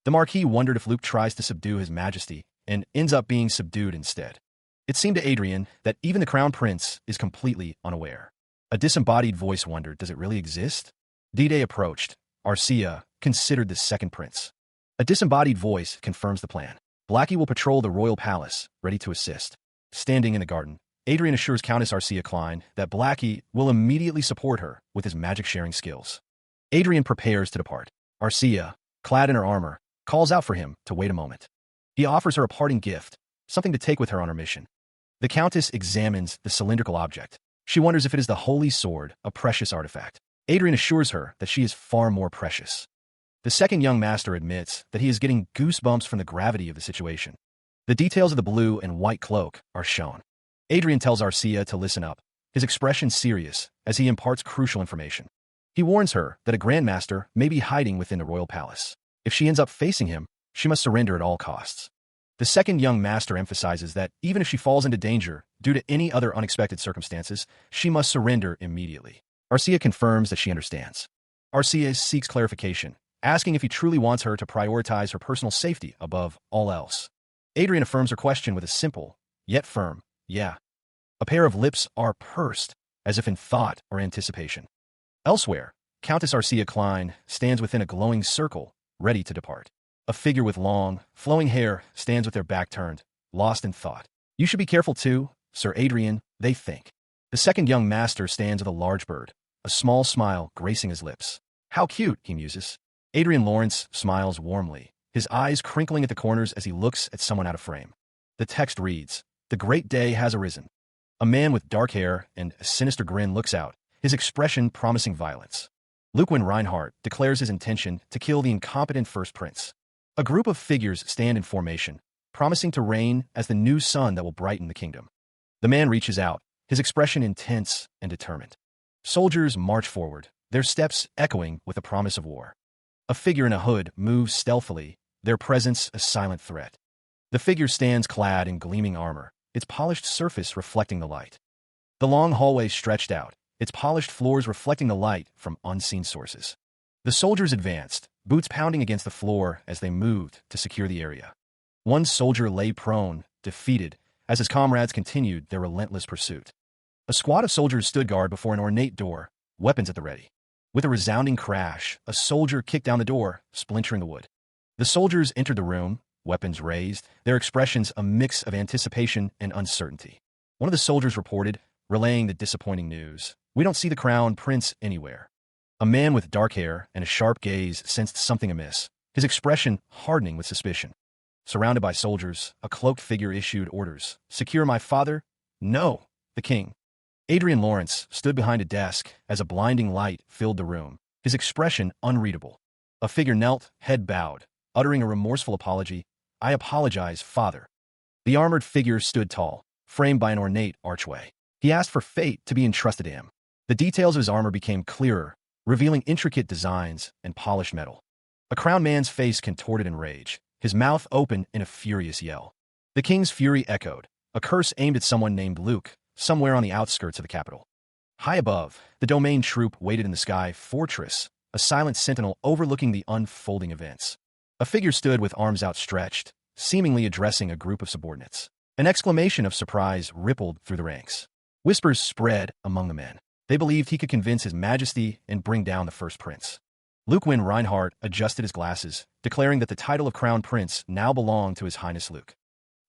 The Marquis wondered if Luke tries to subdue His Majesty and ends up being subdued instead. It seemed to Adrian that even the Crown Prince is completely unaware. A disembodied voice wondered, does it really exist? D-Day approached. Arcia considered the second prince. A disembodied voice confirms the plan. Blackie will patrol the royal palace, ready to assist. Standing in the garden, Adrian assures Countess Arcia Klein that Blackie will immediately support her with his magic-sharing skills. Adrian prepares to depart. Arcia, clad in her armor, calls out for him to wait a moment. He offers her a parting gift, something to take with her on her mission. The Countess examines the cylindrical object. She wonders if it is the Holy Sword, a precious artifact. Adrian assures her that she is far more precious. The second young master admits that he is getting goosebumps from the gravity of the situation. The details of the blue and white cloak are shown. Adrian tells Arcia to listen up, his expression serious as he imparts crucial information. He warns her that a Grandmaster may be hiding within the royal palace. If she ends up facing him, she must surrender at all costs. The second young master emphasizes that even if she falls into danger due to any other unexpected circumstances, she must surrender immediately. Arcia confirms that she understands. Arcia seeks clarification, asking if he truly wants her to prioritize her personal safety above all else. Adrian affirms her question with a simple, yet firm, yeah. A pair of lips are pursed, as if in thought or anticipation. Elsewhere, Countess Arcia Klein stands within a glowing circle, ready to depart. A figure with long, flowing hair stands with their back turned, lost in thought. You should be careful too, Sir Adrian, they think. The second young master stands with a large bird, a small smile gracing his lips. How cute, he muses. Adrian Lawrence smiles warmly, his eyes crinkling at the corners as he looks at someone out of frame. The text reads, "The great day has arisen." A man with dark hair and a sinister grin looks out, his expression promising violence. Luquin Reinhardt declares his intention to kill the incompetent first prince. A group of figures stand in formation, promising to reign as the new sun that will brighten the kingdom. The man reaches out, his expression intense and determined. Soldiers march forward, their steps echoing with the promise of war. A figure in a hood moves stealthily, their presence a silent threat. The figure stands clad in gleaming armor, its polished surface reflecting the light. The long hallway stretched out, its polished floors reflecting the light from unseen sources. The soldiers advanced, boots pounding against the floor as they moved to secure the area. One soldier lay prone, defeated, as his comrades continued their relentless pursuit. A squad of soldiers stood guard before an ornate door, weapons at the ready. With a resounding crash, a soldier kicked down the door, splintering the wood. The soldiers entered the room, weapons raised, their expressions a mix of anticipation and uncertainty. One of the soldiers reported, relaying the disappointing news. "We don't see the crown prince anywhere." A man with dark hair and a sharp gaze sensed something amiss, his expression hardening with suspicion. Surrounded by soldiers, a cloaked figure issued orders. "Secure my father?" "No, the king." Adrian Lawrence stood behind a desk as a blinding light filled the room, his expression unreadable. A figure knelt, head bowed, uttering a remorseful apology. "I apologize, father." The armored figure stood tall, framed by an ornate archway. He asked for fate to be entrusted to him. The details of his armor became clearer, revealing intricate designs and polished metal. A crowned man's face contorted in rage, his mouth open in a furious yell. The king's fury echoed, a curse aimed at someone named Luke, somewhere on the outskirts of the capital. High above, the domain troop waited in the sky fortress, a silent sentinel overlooking the unfolding events. A figure stood with arms outstretched, seemingly addressing a group of subordinates. An exclamation of surprise rippled through the ranks. Whispers spread among the men. They believed he could convince His Majesty and bring down the first prince. Luke Reinhardt adjusted his glasses, declaring that the title of Crown Prince now belonged to His Highness Luke.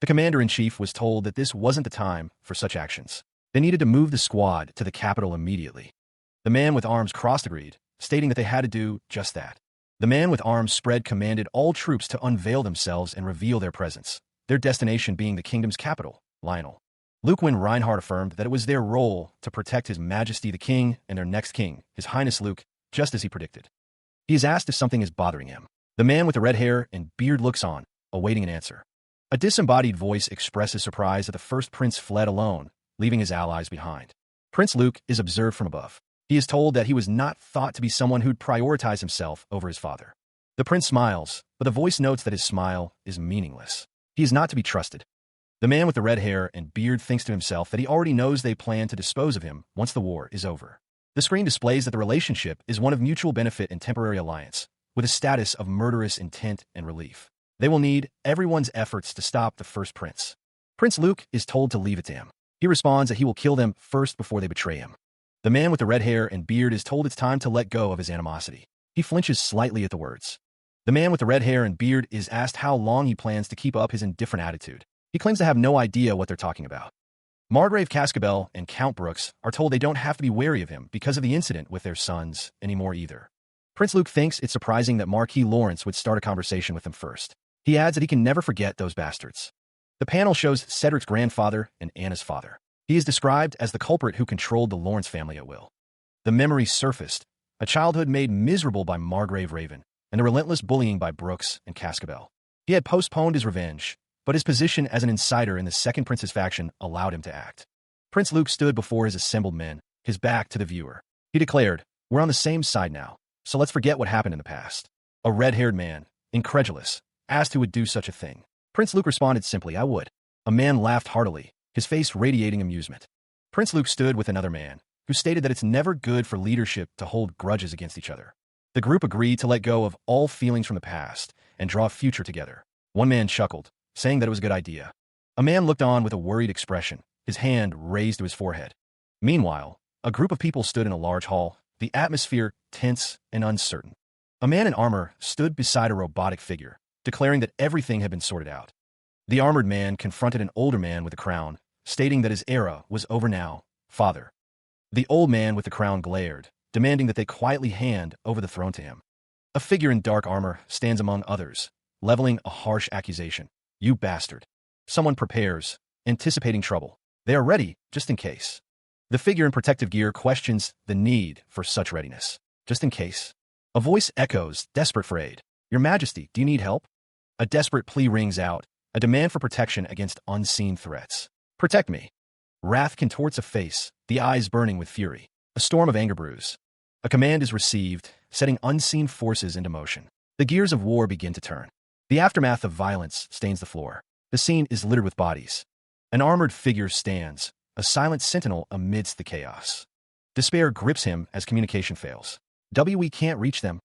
The commander-in-chief was told that this wasn't the time for such actions. They needed to move the squad to the capital immediately. The man with arms crossed agreed, stating that they had to do just that. The man with arms spread commanded all troops to unveil themselves and reveal their presence, their destination being the kingdom's capital, Lionel. Luke Reinhardt affirmed that it was their role to protect His Majesty the King and their next king, His Highness Luke, just as he predicted. He is asked if something is bothering him. The man with the red hair and beard looks on, awaiting an answer. A disembodied voice expresses surprise that the first prince fled alone, leaving his allies behind. Prince Luke is observed from above. He is told that he was not thought to be someone who'd prioritize himself over his father. The prince smiles, but the voice notes that his smile is meaningless. He is not to be trusted. The man with the red hair and beard thinks to himself that he already knows they plan to dispose of him once the war is over. The screen displays that the relationship is one of mutual benefit and temporary alliance, with a status of murderous intent and relief. They will need everyone's efforts to stop the first prince. Prince Luke is told to leave it to him. He responds that he will kill them first before they betray him. The man with the red hair and beard is told it's time to let go of his animosity. He flinches slightly at the words. The man with the red hair and beard is asked how long he plans to keep up his indifferent attitude. He claims to have no idea what they're talking about. Margrave Cascabel and Count Brooks are told they don't have to be wary of him because of the incident with their sons anymore either. Prince Luke thinks it's surprising that Marquis Lawrence would start a conversation with them first. He adds that he can never forget those bastards. The panel shows Cedric's grandfather and Anna's father. He is described as the culprit who controlled the Lawrence family at will. The memories surfaced, a childhood made miserable by Margrave Raven, and the relentless bullying by Brooks and Cascabel. He had postponed his revenge, but his position as an insider in the Second Prince's faction allowed him to act. Prince Luke stood before his assembled men, his back to the viewer. He declared, "We're on the same side now, so let's forget what happened in the past." A red-haired man, incredulous, asked who would do such a thing. Prince Luke responded simply, "I would." A man laughed heartily, his face radiating amusement. Prince Luke stood with another man, who stated that it's never good for leadership to hold grudges against each other. The group agreed to let go of all feelings from the past and draw a future together. One man chuckled, saying that it was a good idea. A man looked on with a worried expression, his hand raised to his forehead. Meanwhile, a group of people stood in a large hall, the atmosphere tense and uncertain. A man in armor stood beside a robotic figure, declaring that everything had been sorted out. The armored man confronted an older man with a crown, stating that his era was over now, father. The old man with the crown glared, demanding that they quietly hand over the throne to him. A figure in dark armor stands among others, leveling a harsh accusation. "You bastard." Someone prepares, anticipating trouble. They are ready, just in case. The figure in protective gear questions the need for such readiness. Just in case. A voice echoes, desperate for aid. "Your Majesty, do you need help?" A desperate plea rings out, a demand for protection against unseen threats. "Protect me." Wrath contorts a face, the eyes burning with fury. A storm of anger brews. A command is received, setting unseen forces into motion. The gears of war begin to turn. The aftermath of violence stains the floor. The scene is littered with bodies. An armored figure stands, a silent sentinel amidst the chaos. Despair grips him as communication fails. "We can't reach them."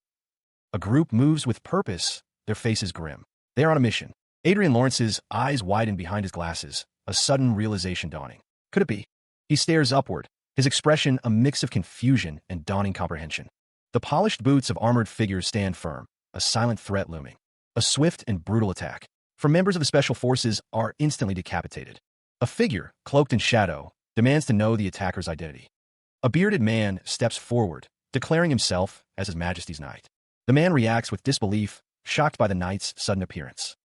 A group moves with purpose, their faces grim. They are on a mission. Adrian Lawrence's eyes widen behind his glasses, a sudden realization dawning. Could it be? He stares upward, his expression a mix of confusion and dawning comprehension. The polished boots of armored figures stand firm, a silent threat looming. A swift and brutal attack from members of the special forces are instantly decapitated. A figure, cloaked in shadow, demands to know the attacker's identity. A bearded man steps forward, declaring himself as His Majesty's knight. The man reacts with disbelief, shocked by the knight's sudden appearance.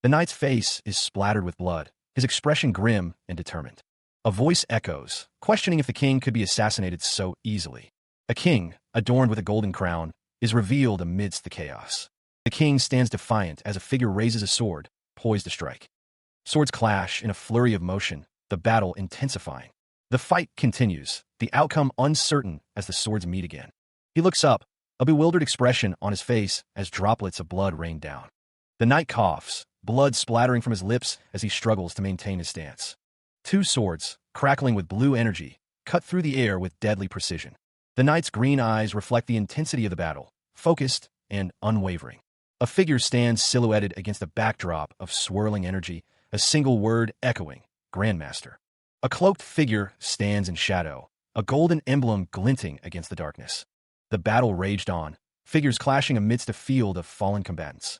The knight's face is splattered with blood, his expression grim and determined. A voice echoes, questioning if the king could be assassinated so easily. A king, adorned with a golden crown, is revealed amidst the chaos. The king stands defiant as a figure raises a sword, poised to strike. Swords clash in a flurry of motion, the battle intensifying. The fight continues, the outcome uncertain as the swords meet again. He looks up, a bewildered expression on his face as droplets of blood rain down. The knight coughs, blood splattering from his lips as he struggles to maintain his stance. Two swords, crackling with blue energy, cut through the air with deadly precision. The knight's green eyes reflect the intensity of the battle, focused and unwavering. A figure stands silhouetted against a backdrop of swirling energy, a single word echoing, Grandmaster. A cloaked figure stands in shadow, a golden emblem glinting against the darkness. The battle raged on, figures clashing amidst a field of fallen combatants.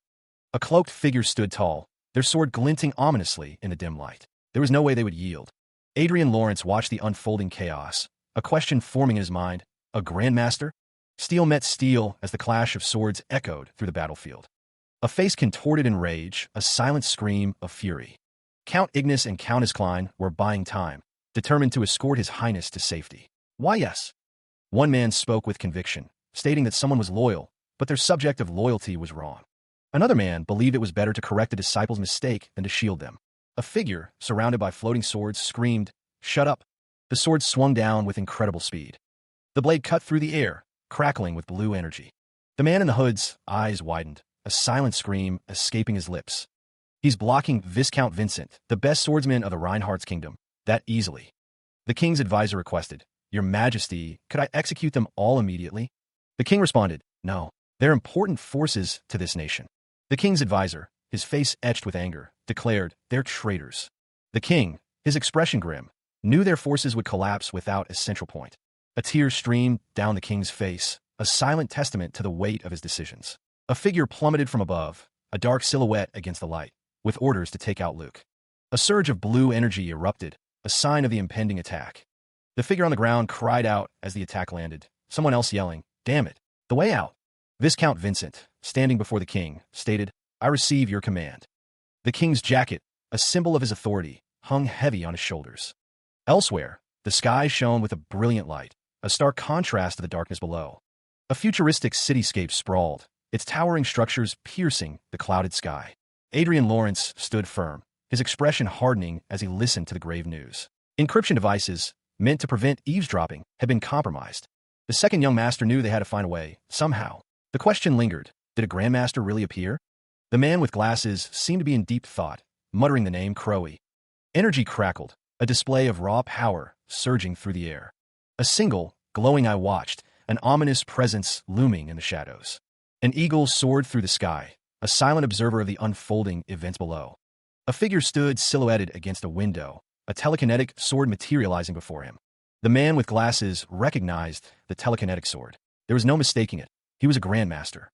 A cloaked figure stood tall, their sword glinting ominously in the dim light. There was no way they would yield. Adrian Lawrence watched the unfolding chaos, a question forming in his mind, a Grandmaster? Steel met steel as the clash of swords echoed through the battlefield. A face contorted in rage, a silent scream of fury. Count Ignis and Countess Klein were buying time, determined to escort His Highness to safety. Why, yes. One man spoke with conviction, stating that someone was loyal, but their subject of loyalty was wrong. Another man believed it was better to correct a disciple's mistake than to shield them. A figure, surrounded by floating swords, screamed, "Shut up!" The sword swung down with incredible speed. The blade cut through the air, crackling with blue energy. The man in the hood's eyes widened, a silent scream escaping his lips. He's blocking Viscount Vincent, the best swordsman of the Reinhardt's kingdom, that easily. The king's advisor requested, "Your Majesty, could I execute them all immediately?" The king responded, "No, they're important forces to this nation." The king's advisor, his face etched with anger, declared, "They're traitors." The king, his expression grim, knew their forces would collapse without a central point. A tear streamed down the king's face, a silent testament to the weight of his decisions. A figure plummeted from above, a dark silhouette against the light, with orders to take out Luke. A surge of blue energy erupted, a sign of the impending attack. The figure on the ground cried out as the attack landed, someone else yelling, "Damn it, the way out!" Viscount Vincent, standing before the king, stated, "I receive your command." The king's jacket, a symbol of his authority, hung heavy on his shoulders. Elsewhere, the sky shone with a brilliant light, a stark contrast to the darkness below. A futuristic cityscape sprawled, its towering structures piercing the clouded sky. Adrian Lawrence stood firm, his expression hardening as he listened to the grave news. Encryption devices, meant to prevent eavesdropping, had been compromised. The second young master knew they had to find a way, somehow. The question lingered, did a Grandmaster really appear? The man with glasses seemed to be in deep thought, muttering the name Crowy. Energy crackled, a display of raw power surging through the air. A single, glowing eye watched, an ominous presence looming in the shadows. An eagle soared through the sky, a silent observer of the unfolding events below. A figure stood silhouetted against a window, a telekinetic sword materializing before him. The man with glasses recognized the telekinetic sword. There was no mistaking it. He was a Grandmaster.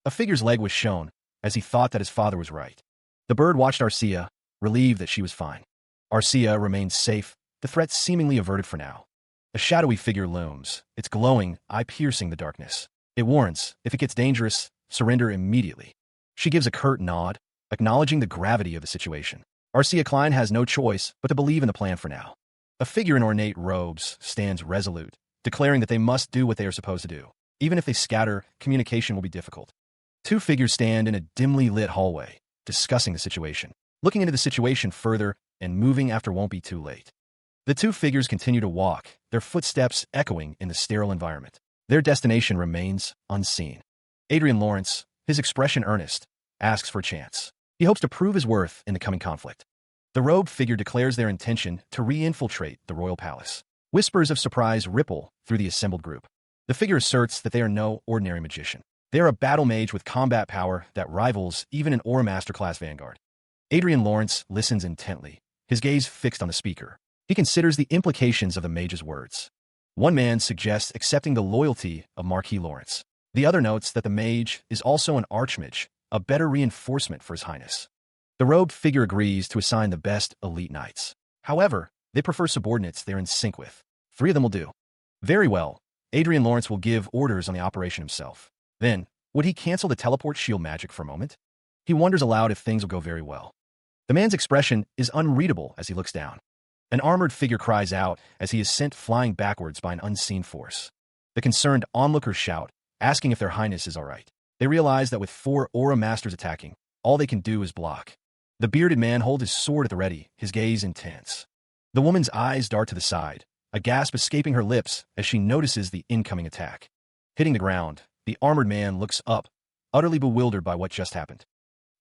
A figure's leg was shown, as he thought that his father was right. The bird watched Arcia, relieved that she was fine. Arcia remained safe, the threat seemingly averted for now. A shadowy figure looms, its glowing, eye-piercing the darkness. It warns, if it gets dangerous, surrender immediately. She gives a curt nod, acknowledging the gravity of the situation. Arcia Klein has no choice but to believe in the plan for now. A figure in ornate robes stands resolute, declaring that they must do what they are supposed to do. Even if they scatter, communication will be difficult. Two figures stand in a dimly lit hallway, discussing the situation. Looking into the situation further and moving after won't be too late. The two figures continue to walk, their footsteps echoing in the sterile environment. Their destination remains unseen. Adrian Lawrence, his expression earnest, asks for a chance. He hopes to prove his worth in the coming conflict. The robed figure declares their intention to re-infiltrate the royal palace. Whispers of surprise ripple through the assembled group. The figure asserts that they are no ordinary magician. They are a battle mage with combat power that rivals even an Aura Masterclass Vanguard. Adrian Lawrence listens intently, his gaze fixed on the speaker. He considers the implications of the mage's words. One man suggests accepting the loyalty of Marquis Lawrence. The other notes that the mage is also an archmage, a better reinforcement for his highness. The robed figure agrees to assign the best elite knights. However, they prefer subordinates they're in sync with. 3 of them will do. Very well. Adrian Lawrence will give orders on the operation himself. Then, would he cancel the teleport shield magic for a moment? He wonders aloud if things will go very well. The man's expression is unreadable as he looks down. An armored figure cries out as he is sent flying backwards by an unseen force. The concerned onlookers shout, asking if their highness is all right. They realize that with 4 aura masters attacking, all they can do is block. The bearded man holds his sword at the ready, his gaze intense. The woman's eyes dart to the side, a gasp escaping her lips as she notices the incoming attack. Hitting the ground, the armored man looks up, utterly bewildered by what just happened.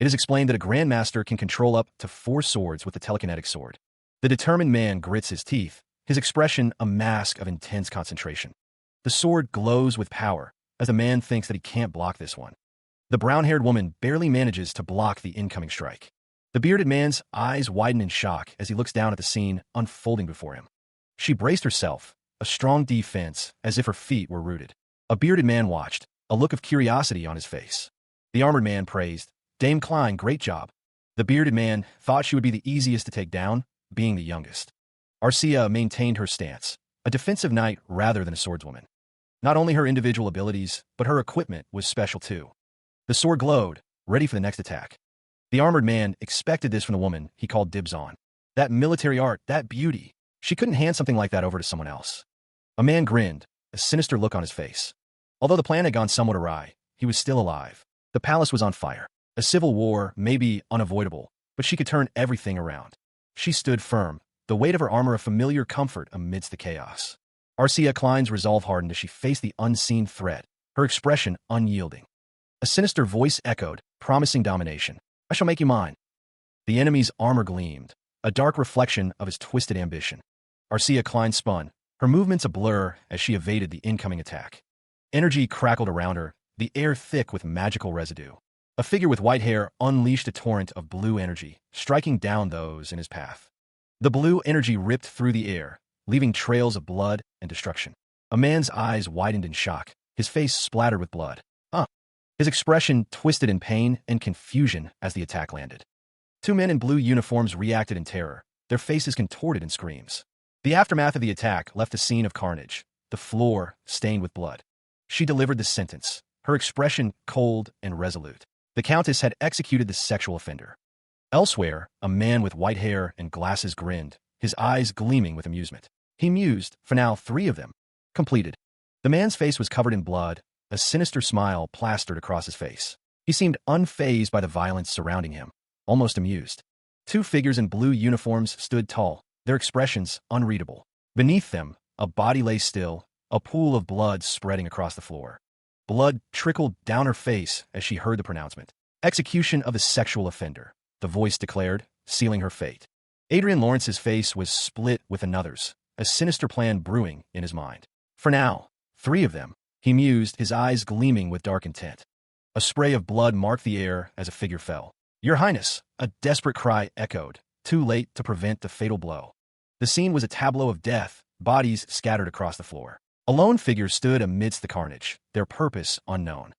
It is explained that a grandmaster can control up to 4 swords with the telekinetic sword. The determined man grits his teeth, his expression a mask of intense concentration. The sword glows with power, as the man thinks that he can't block this one. The brown-haired woman barely manages to block the incoming strike. The bearded man's eyes widen in shock as he looks down at the scene unfolding before him. She braced herself, a strong defense, as if her feet were rooted. A bearded man watched, a look of curiosity on his face. The armored man praised, "Dame Klein, great job." The bearded man thought she would be the easiest to take down, being the youngest. Arcia maintained her stance, a defensive knight rather than a swordswoman. Not only her individual abilities, but her equipment was special too. The sword glowed, ready for the next attack. The armored man expected this from the woman he called dibs on. That military art, that beauty. She couldn't hand something like that over to someone else. A man grinned, a sinister look on his face. Although the plan had gone somewhat awry, he was still alive. The palace was on fire. A civil war may be unavoidable, but she could turn everything around. She stood firm, the weight of her armor a familiar comfort amidst the chaos. Arcia Klein's resolve hardened as she faced the unseen threat, her expression unyielding. A sinister voice echoed, promising domination. "I shall make you mine." The enemy's armor gleamed, a dark reflection of his twisted ambition. Arcia Klein spun, her movements a blur as she evaded the incoming attack. Energy crackled around her, the air thick with magical residue. A figure with white hair unleashed a torrent of blue energy, striking down those in his path. The blue energy ripped through the air, leaving trails of blood and destruction. A man's eyes widened in shock, his face splattered with blood. His expression twisted in pain and confusion as the attack landed. 2 men in blue uniforms reacted in terror, their faces contorted in screams. The aftermath of the attack left a scene of carnage, the floor stained with blood. She delivered the sentence, her expression cold and resolute. The Countess had executed the sexual offender. Elsewhere, a man with white hair and glasses grinned, his eyes gleaming with amusement. He mused, for now 3 of them. Completed. The man's face was covered in blood, a sinister smile plastered across his face. He seemed unfazed by the violence surrounding him, almost amused. 2 figures in blue uniforms stood tall, their expressions unreadable. Beneath them, a body lay still, a pool of blood spreading across the floor. Blood trickled down her face as she heard the pronouncement. "Execution of the sexual offender," the voice declared, sealing her fate. Adrian Lawrence's face was split with another's, a sinister plan brewing in his mind. For now, 3 of them, he mused, his eyes gleaming with dark intent. A spray of blood marked the air as a figure fell. "Your Highness!" A desperate cry echoed, too late to prevent the fatal blow. The scene was a tableau of death, bodies scattered across the floor. A lone figure stood amidst the carnage, their purpose unknown.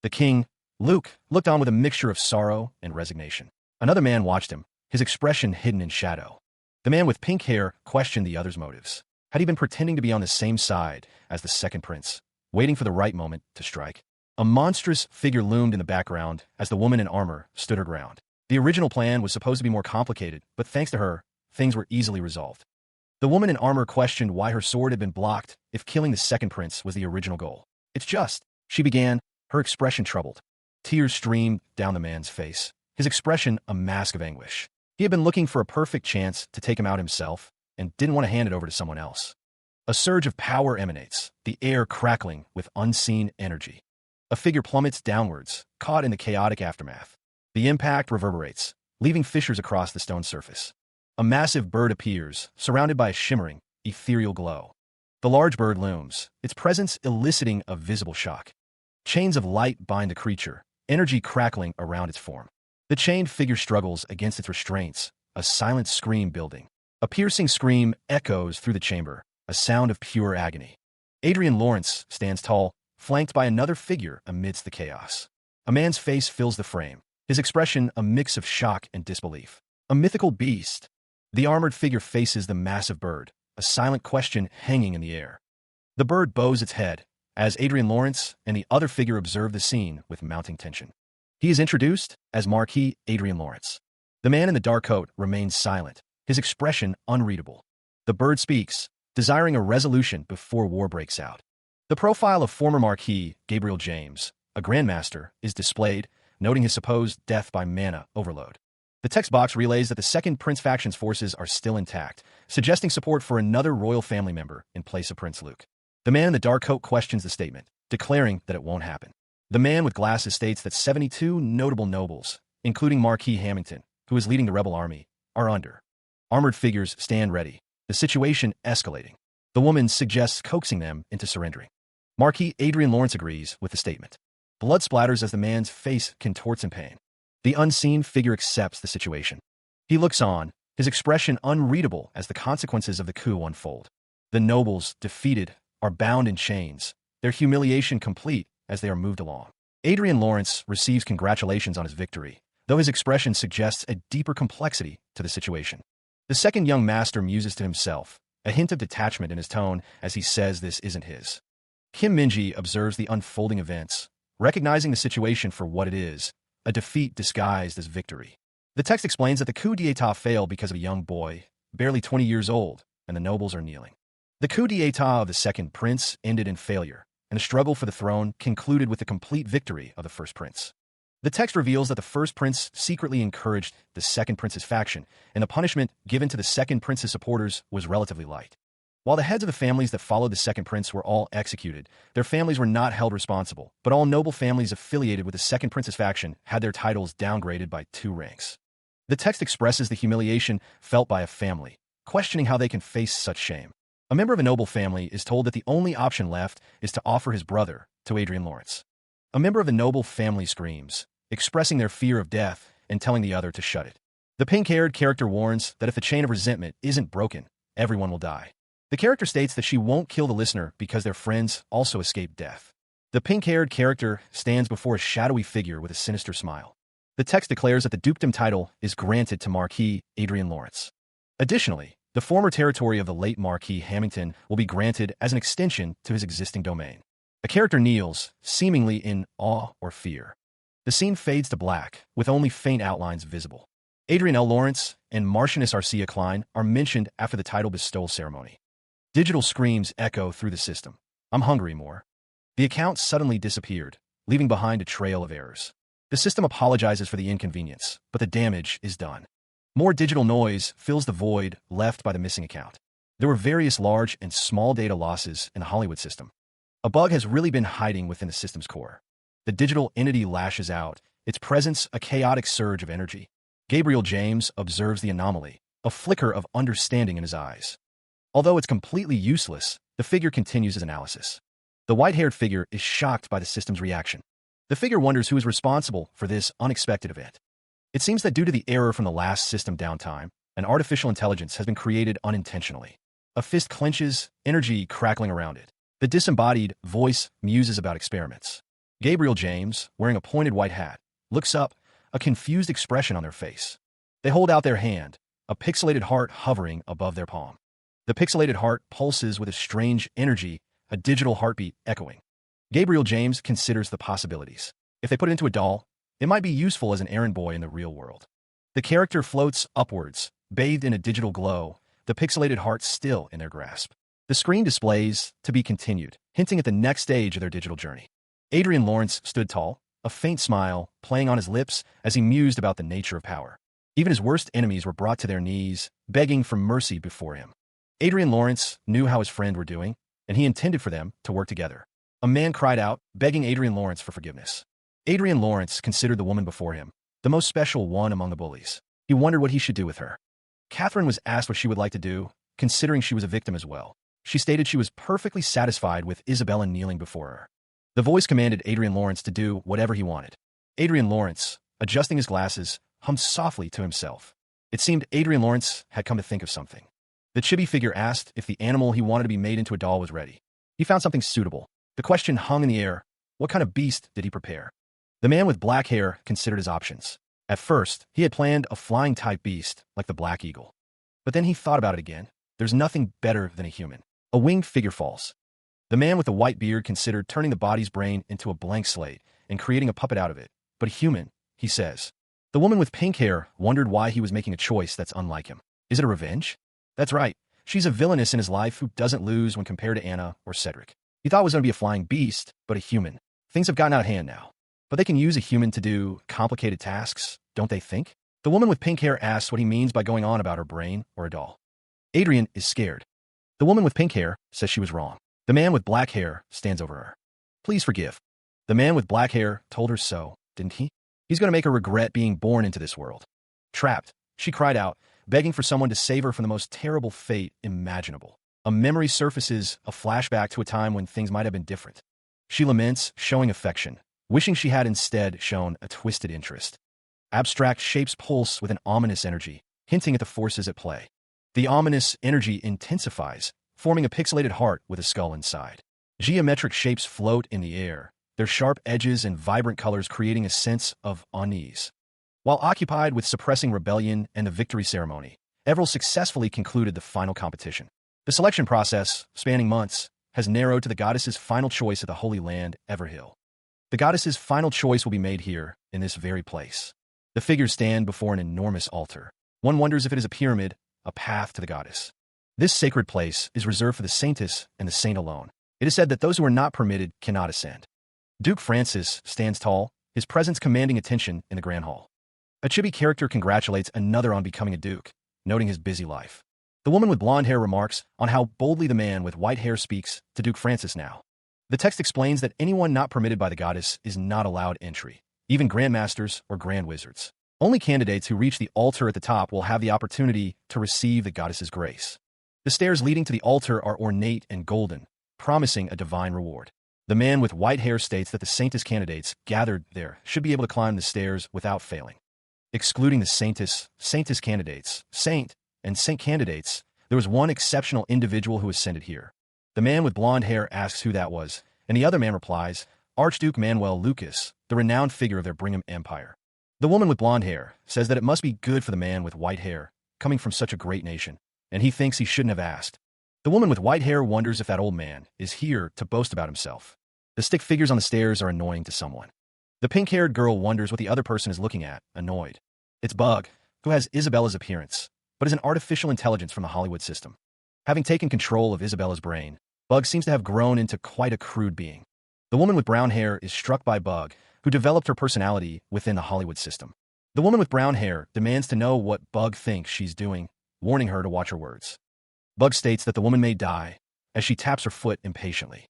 The king, Luke, looked on with a mixture of sorrow and resignation. Another man watched him, his expression hidden in shadow. The man with pink hair questioned the other's motives. Had he been pretending to be on the same side as the second prince, waiting for the right moment to strike? A monstrous figure loomed in the background as the woman in armor stood her ground. The original plan was supposed to be more complicated, but thanks to her, things were easily resolved. The woman in armor questioned why her sword had been blocked if killing the second prince was the original goal. "It's just," she began, her expression troubled. Tears streamed down the man's face, his expression a mask of anguish. He had been looking for a perfect chance to take him out himself and didn't want to hand it over to someone else. A surge of power emanates, the air crackling with unseen energy. A figure plummets downwards, caught in the chaotic aftermath. The impact reverberates, leaving fissures across the stone surface. A massive bird appears, surrounded by a shimmering, ethereal glow. The large bird looms, its presence eliciting a visible shock. Chains of light bind the creature, energy crackling around its form. The chained figure struggles against its restraints, a silent scream building. A piercing scream echoes through the chamber, a sound of pure agony. Adrian Lawrence stands tall, flanked by another figure amidst the chaos. A man's face fills the frame, his expression a mix of shock and disbelief. A mythical beast. The armored figure faces the massive bird, a silent question hanging in the air. The bird bows its head, as Adrian Lawrence and the other figure observe the scene with mounting tension. He is introduced as Marquis Adrian Lawrence. The man in the dark coat remains silent, his expression unreadable. The bird speaks, desiring a resolution before war breaks out. The profile of former Marquis Gabriel James, a grandmaster, is displayed, noting his supposed death by mana overload. The text box relays that the second Prince faction's forces are still intact, suggesting support for another royal family member in place of Prince Luke. The man in the dark coat questions the statement, declaring that it won't happen. The man with glasses states that 72 notable nobles, including Marquis Hamilton, who is leading the rebel army, are under. Armored figures stand ready, the situation escalating. The woman suggests coaxing them into surrendering. Marquis Adrian Lawrence agrees with the statement. Blood splatters as the man's face contorts in pain. The unseen figure accepts the situation. He looks on, his expression unreadable as the consequences of the coup unfold. The nobles, defeated, are bound in chains, their humiliation complete as they are moved along. Adrian Lawrence receives congratulations on his victory, though his expression suggests a deeper complexity to the situation. The second young master muses to himself, a hint of detachment in his tone as he says this isn't his. Kim Minji observes the unfolding events, recognizing the situation for what it is, a defeat disguised as victory. The text explains that the coup d'etat failed because of a young boy, barely 20 years old, and the nobles are kneeling. The coup d'etat of the second prince ended in failure, and the struggle for the throne concluded with the complete victory of the first prince. The text reveals that the first prince secretly encouraged the second prince's faction, and the punishment given to the second prince's supporters was relatively light. While the heads of the families that followed the second prince were all executed, their families were not held responsible, but all noble families affiliated with the second prince's faction had their titles downgraded by 2 ranks. The text expresses the humiliation felt by a family, questioning how they can face such shame. A member of a noble family is told that the only option left is to offer his brother to Adrian Lawrence. A member of the noble family screams, expressing their fear of death and telling the other to shut it. The pink-haired character warns that if the chain of resentment isn't broken, everyone will die. The character states that she won't kill the listener because their friends also escaped death. The pink-haired character stands before a shadowy figure with a sinister smile. The text declares that the dukedom title is granted to Marquis Adrian Lawrence. Additionally, the former territory of the late Marquis Hamilton will be granted as an extension to his existing domain. A character kneels, seemingly in awe or fear. The scene fades to black, with only faint outlines visible. Adrian L. Lawrence and Marchioness Arcia Klein are mentioned after the title bestowal ceremony. Digital screams echo through the system. I'm hungry more. The account suddenly disappeared, leaving behind a trail of errors. The system apologizes for the inconvenience, but the damage is done. More digital noise fills the void left by the missing account. There were various large and small data losses in the Hollywood system. A bug has really been hiding within the system's core. The digital entity lashes out, its presence a chaotic surge of energy. Gabriel James observes the anomaly, a flicker of understanding in his eyes. Although it's completely useless, the figure continues his analysis. The white-haired figure is shocked by the system's reaction. The figure wonders who is responsible for this unexpected event. It seems that due to the error from the last system downtime, an artificial intelligence has been created unintentionally. A fist clenches, energy crackling around it. The disembodied voice muses about experiments. Gabriel James, wearing a pointed white hat, looks up, a confused expression on their face. They hold out their hand, a pixelated heart hovering above their palm. The pixelated heart pulses with a strange energy, a digital heartbeat echoing. Gabriel James considers the possibilities. If they put it into a doll, it might be useful as an errand boy in the real world. The character floats upwards, bathed in a digital glow, the pixelated heart still in their grasp. The screen displays, "To be continued," hinting at the next stage of their digital journey. Adrian Lawrence stood tall, a faint smile playing on his lips as he mused about the nature of power. Even his worst enemies were brought to their knees, begging for mercy before him. Adrian Lawrence knew how his friend were doing, and he intended for them to work together. A man cried out, begging Adrian Lawrence for forgiveness. Adrian Lawrence considered the woman before him, the most special one among the bullies. He wondered what he should do with her. Catherine was asked what she would like to do, considering she was a victim as well. She stated she was perfectly satisfied with Isabella kneeling before her. The voice commanded Adrian Lawrence to do whatever he wanted. Adrian Lawrence, adjusting his glasses, hummed softly to himself. It seemed Adrian Lawrence had come to think of something. The chibi figure asked if the animal he wanted to be made into a doll was ready. He found something suitable, The question hung in the air. What kind of beast did he prepare? The man with black hair considered his options. At first, he had planned a flying-type beast, like the black eagle. But then he thought about it again. There's nothing better than a human. A winged figure falls. The man with the white beard considered turning the body's brain into a blank slate and creating a puppet out of it. But a human, he says. The woman with pink hair wondered why he was making a choice that's unlike him. Is it a revenge? That's right. She's a villainess in his life who doesn't lose when compared to Anna or Cedric. He thought it was going to be a flying beast, but a human. Things have gotten out of hand now. But they can use a human to do complicated tasks, don't they think? The woman with pink hair asks what he means by going on about her brain or a doll. Adrian is scared. The woman with pink hair says she was wrong. The man with black hair stands over her. Please forgive. The man with black hair told her so, didn't he? He's going to make her regret being born into this world. Trapped, she cried out, begging for someone to save her from the most terrible fate imaginable. A memory surfaces, a flashback to a time when things might have been different. She laments, showing affection, wishing she had instead shown a twisted interest. Abstract shapes pulse with an ominous energy, hinting at the forces at play. The ominous energy intensifies, forming a pixelated heart with a skull inside. Geometric shapes float in the air, their sharp edges and vibrant colors creating a sense of unease. While occupied with suppressing rebellion and the victory ceremony, Everil successfully concluded the final competition. The selection process, spanning months, has narrowed to the goddess's final choice at the Holy Land, Everhill. The goddess's final choice will be made here, in this very place. The figures stand before an enormous altar. One wonders if it is a pyramid, a path to the goddess. This sacred place is reserved for the saintess and the saint alone. It is said that those who are not permitted cannot ascend. Duke Francis stands tall, his presence commanding attention in the Grand Hall. A chibi character congratulates another on becoming a duke, noting his busy life. The woman with blonde hair remarks on how boldly the man with white hair speaks to Duke Francis now. The text explains that anyone not permitted by the goddess is not allowed entry, even grandmasters or grand wizards. Only candidates who reach the altar at the top will have the opportunity to receive the goddess's grace. The stairs leading to the altar are ornate and golden, promising a divine reward. The man with white hair states that the saintess candidates gathered there should be able to climb the stairs without failing. Excluding the saintess candidates, saint, and saint candidates, there was one exceptional individual who ascended here. The man with blonde hair asks who that was, and the other man replies, Archduke Manuel Lucas, the renowned figure of their Brigham Empire. The woman with blonde hair says that it must be good for the man with white hair, coming from such a great nation, and he thinks he shouldn't have asked. The woman with white hair wonders if that old man is here to boast about himself. The stick figures on the stairs are annoying to someone. The pink-haired girl wonders what the other person is looking at, annoyed. It's Bug, who has Isabella's appearance, but is an artificial intelligence from the Hollywood system. Having taken control of Isabella's brain, Bug seems to have grown into quite a crude being. The woman with brown hair is struck by Bug, who developed her personality within the Hollywood system. The woman with brown hair demands to know what Bug thinks she's doing, warning her to watch her words. Bug states that the woman may die, as she taps her foot impatiently.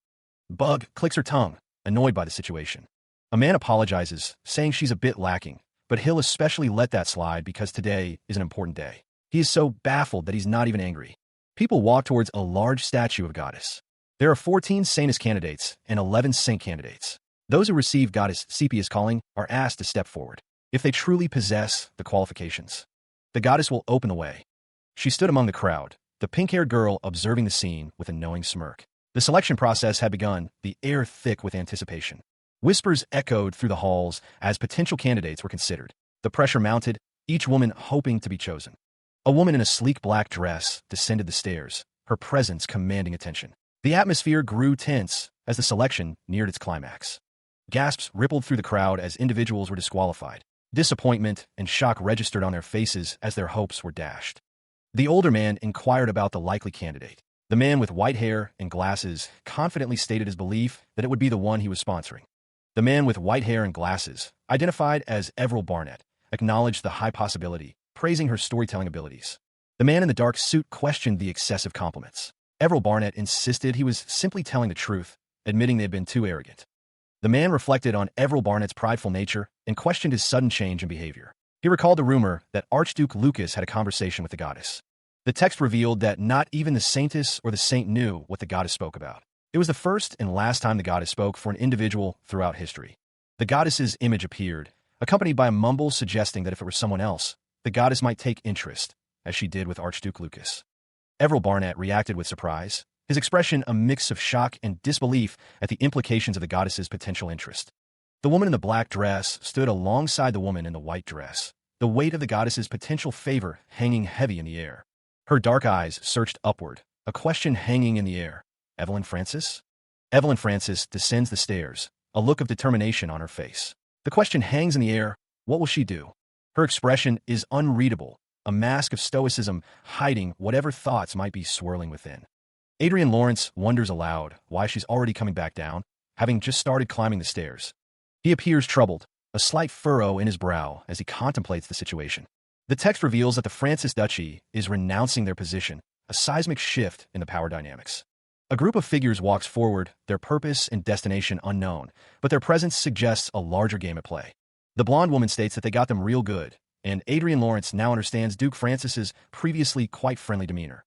Bug clicks her tongue, annoyed by the situation. A man apologizes, saying she's a bit lacking, but he'll especially let that slide because today is an important day. He is so baffled that he's not even angry. People walk towards a large statue of Goddess. There are 14 Saintess candidates and 11 Saint candidates. Those who receive Goddess Sepia's calling are asked to step forward. If they truly possess the qualifications, the goddess will open the way. She stood among the crowd, the pink-haired girl observing the scene with a knowing smirk. The selection process had begun, the air thick with anticipation. Whispers echoed through the halls as potential candidates were considered. The pressure mounted, each woman hoping to be chosen. A woman in a sleek black dress descended the stairs, her presence commanding attention. The atmosphere grew tense as the selection neared its climax. Gasps rippled through the crowd as individuals were disqualified. Disappointment and shock registered on their faces as their hopes were dashed. The older man inquired about the likely candidate. The man with white hair and glasses confidently stated his belief that it would be the one he was sponsoring. The man with white hair and glasses, identified as Everil Barnett, acknowledged the high possibility, praising her storytelling abilities. The man in the dark suit questioned the excessive compliments. Everil Barnett insisted he was simply telling the truth, admitting they had been too arrogant. The man reflected on Everil Barnett's prideful nature and questioned his sudden change in behavior. He recalled the rumor that Archduke Lucas had a conversation with the goddess. The text revealed that not even the saintess or the saint knew what the goddess spoke about. It was the first and last time the goddess spoke for an individual throughout history. The goddess's image appeared, accompanied by a mumble suggesting that if it were someone else, the goddess might take interest, as she did with Archduke Lucas. Everil Barnett reacted with surprise, his expression a mix of shock and disbelief at the implications of the goddess's potential interest. The woman in the black dress stood alongside the woman in the white dress, the weight of the goddess's potential favor hanging heavy in the air. Her dark eyes searched upward, a question hanging in the air. Evelyn Francis? Evelyn Francis descends the stairs, a look of determination on her face. The question hangs in the air. What will she do? Her expression is unreadable, a mask of stoicism hiding whatever thoughts might be swirling within. Adrian Lawrence wonders aloud why she's already coming back down, having just started climbing the stairs. He appears troubled, a slight furrow in his brow as he contemplates the situation. The text reveals that the Francis Duchy is renouncing their position, a seismic shift in the power dynamics. A group of figures walks forward, their purpose and destination unknown, but their presence suggests a larger game at play. The blonde woman states that they got them real good, and Adrian Lawrence now understands Duke Francis's previously quite friendly demeanor.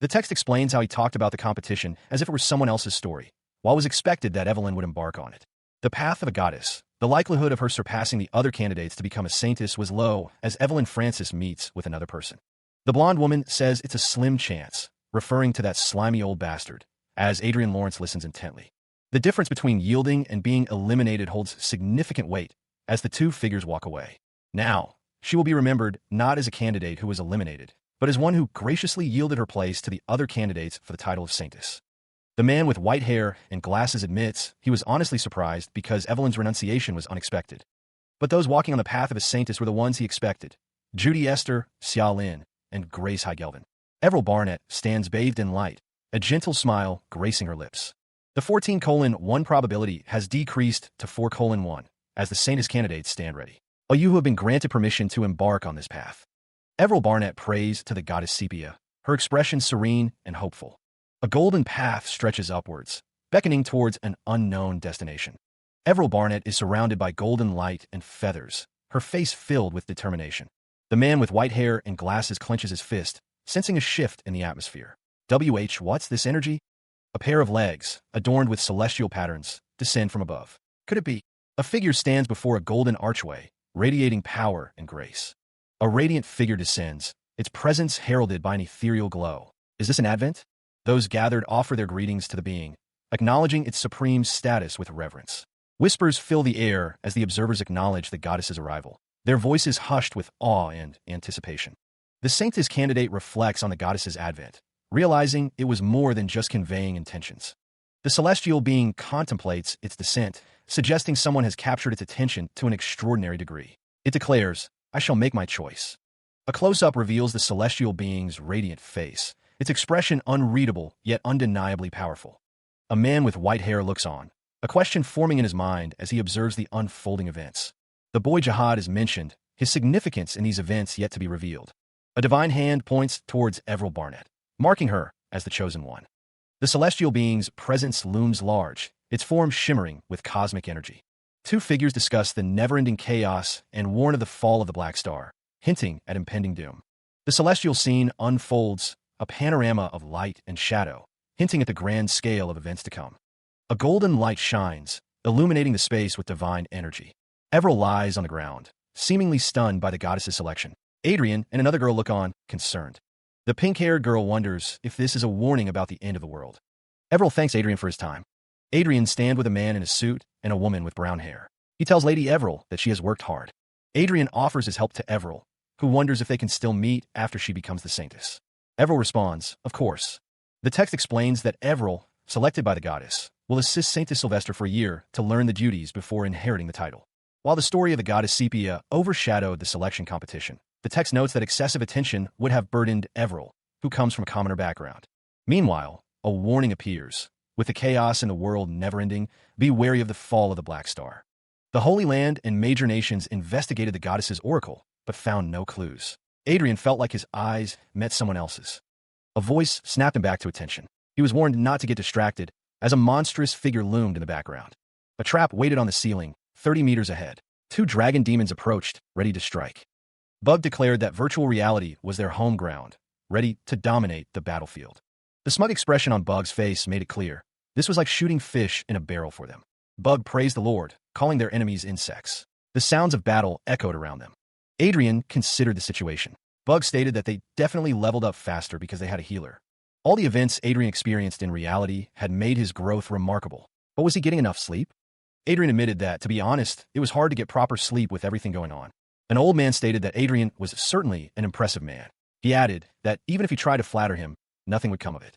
The text explains how he talked about the competition as if it were someone else's story, while it was expected that Evelyn would embark on it. The path of a goddess, the likelihood of her surpassing the other candidates to become a saintess was low as Evelyn Francis meets with another person. The blonde woman says it's a slim chance, referring to that slimy old bastard, as Adrian Lawrence listens intently. The difference between yielding and being eliminated holds significant weight as the two figures walk away. Now, she will be remembered not as a candidate who was eliminated, but as one who graciously yielded her place to the other candidates for the title of saintess. The man with white hair and glasses admits he was honestly surprised because Evelyn's renunciation was unexpected. But those walking on the path of a saintess were the ones he expected: Judy Esther, Xia Lin, and Grace Heigelvin. Everil Barnett stands bathed in light, a gentle smile gracing her lips. The 14:1 probability has decreased to 4:1 as the saintess candidates stand ready. All you who have been granted permission to embark on this path. Everil Barnett prays to the goddess Sepia, her expression serene and hopeful. A golden path stretches upwards, beckoning towards an unknown destination. Everil Barnett is surrounded by golden light and feathers, her face filled with determination. The man with white hair and glasses clenches his fist, sensing a shift in the atmosphere. What's this energy? A pair of legs, adorned with celestial patterns, descend from above. Could it be? A figure stands before a golden archway, radiating power and grace. A radiant figure descends, its presence heralded by an ethereal glow. Is this an advent? Those gathered offer their greetings to the being, acknowledging its supreme status with reverence. Whispers fill the air as the observers acknowledge the goddess's arrival, their voices hushed with awe and anticipation. The saintess candidate reflects on the goddess's advent, realizing it was more than just conveying intentions. The celestial being contemplates its descent, suggesting someone has captured its attention to an extraordinary degree. It declares, "I shall make my choice." A close-up reveals the celestial being's radiant face, its expression unreadable yet undeniably powerful. A man with white hair looks on, a question forming in his mind as he observes the unfolding events. The boy Jihad is mentioned, his significance in these events yet to be revealed. A divine hand points towards Everil Barnett, marking her as the chosen one. The celestial being's presence looms large, its form shimmering with cosmic energy. Two figures discuss the never-ending chaos and warn of the fall of the Black Star, hinting at impending doom. The celestial scene unfolds, a panorama of light and shadow, hinting at the grand scale of events to come. A golden light shines, illuminating the space with divine energy. Everil lies on the ground, seemingly stunned by the goddess's selection. Adrian and another girl look on, concerned. The pink-haired girl wonders if this is a warning about the end of the world. Everil thanks Adrian for his time. Adrian stands with a man in a suit and a woman with brown hair. He tells Lady Everil that she has worked hard. Adrian offers his help to Everil, who wonders if they can still meet after she becomes the saintess. Everil responds, "Of course." The text explains that Everil, selected by the goddess, will assist Saintess Sylvester for a year to learn the duties before inheriting the title. While the story of the goddess Sepia overshadowed the selection competition, the text notes that excessive attention would have burdened Everil, who comes from a commoner background. Meanwhile, a warning appears. With the chaos in the world never-ending, be wary of the fall of the Black Star. The Holy Land and major nations investigated the goddess's oracle, but found no clues. Adrian felt like his eyes met someone else's. A voice snapped him back to attention. He was warned not to get distracted, as a monstrous figure loomed in the background. A trap waited on the ceiling, 30 meters ahead. Two dragon demons approached, ready to strike. Bug declared that virtual reality was their home ground, ready to dominate the battlefield. The smug expression on Bug's face made it clear. This was like shooting fish in a barrel for them. Bug praised the Lord, calling their enemies insects. The sounds of battle echoed around them. Adrian considered the situation. Bug stated that they definitely leveled up faster because they had a healer. All the events Adrian experienced in reality had made his growth remarkable. But was he getting enough sleep? Adrian admitted that, to be honest, it was hard to get proper sleep with everything going on. An old man stated that Adrian was certainly an impressive man. He added that even if he tried to flatter him, nothing would come of it.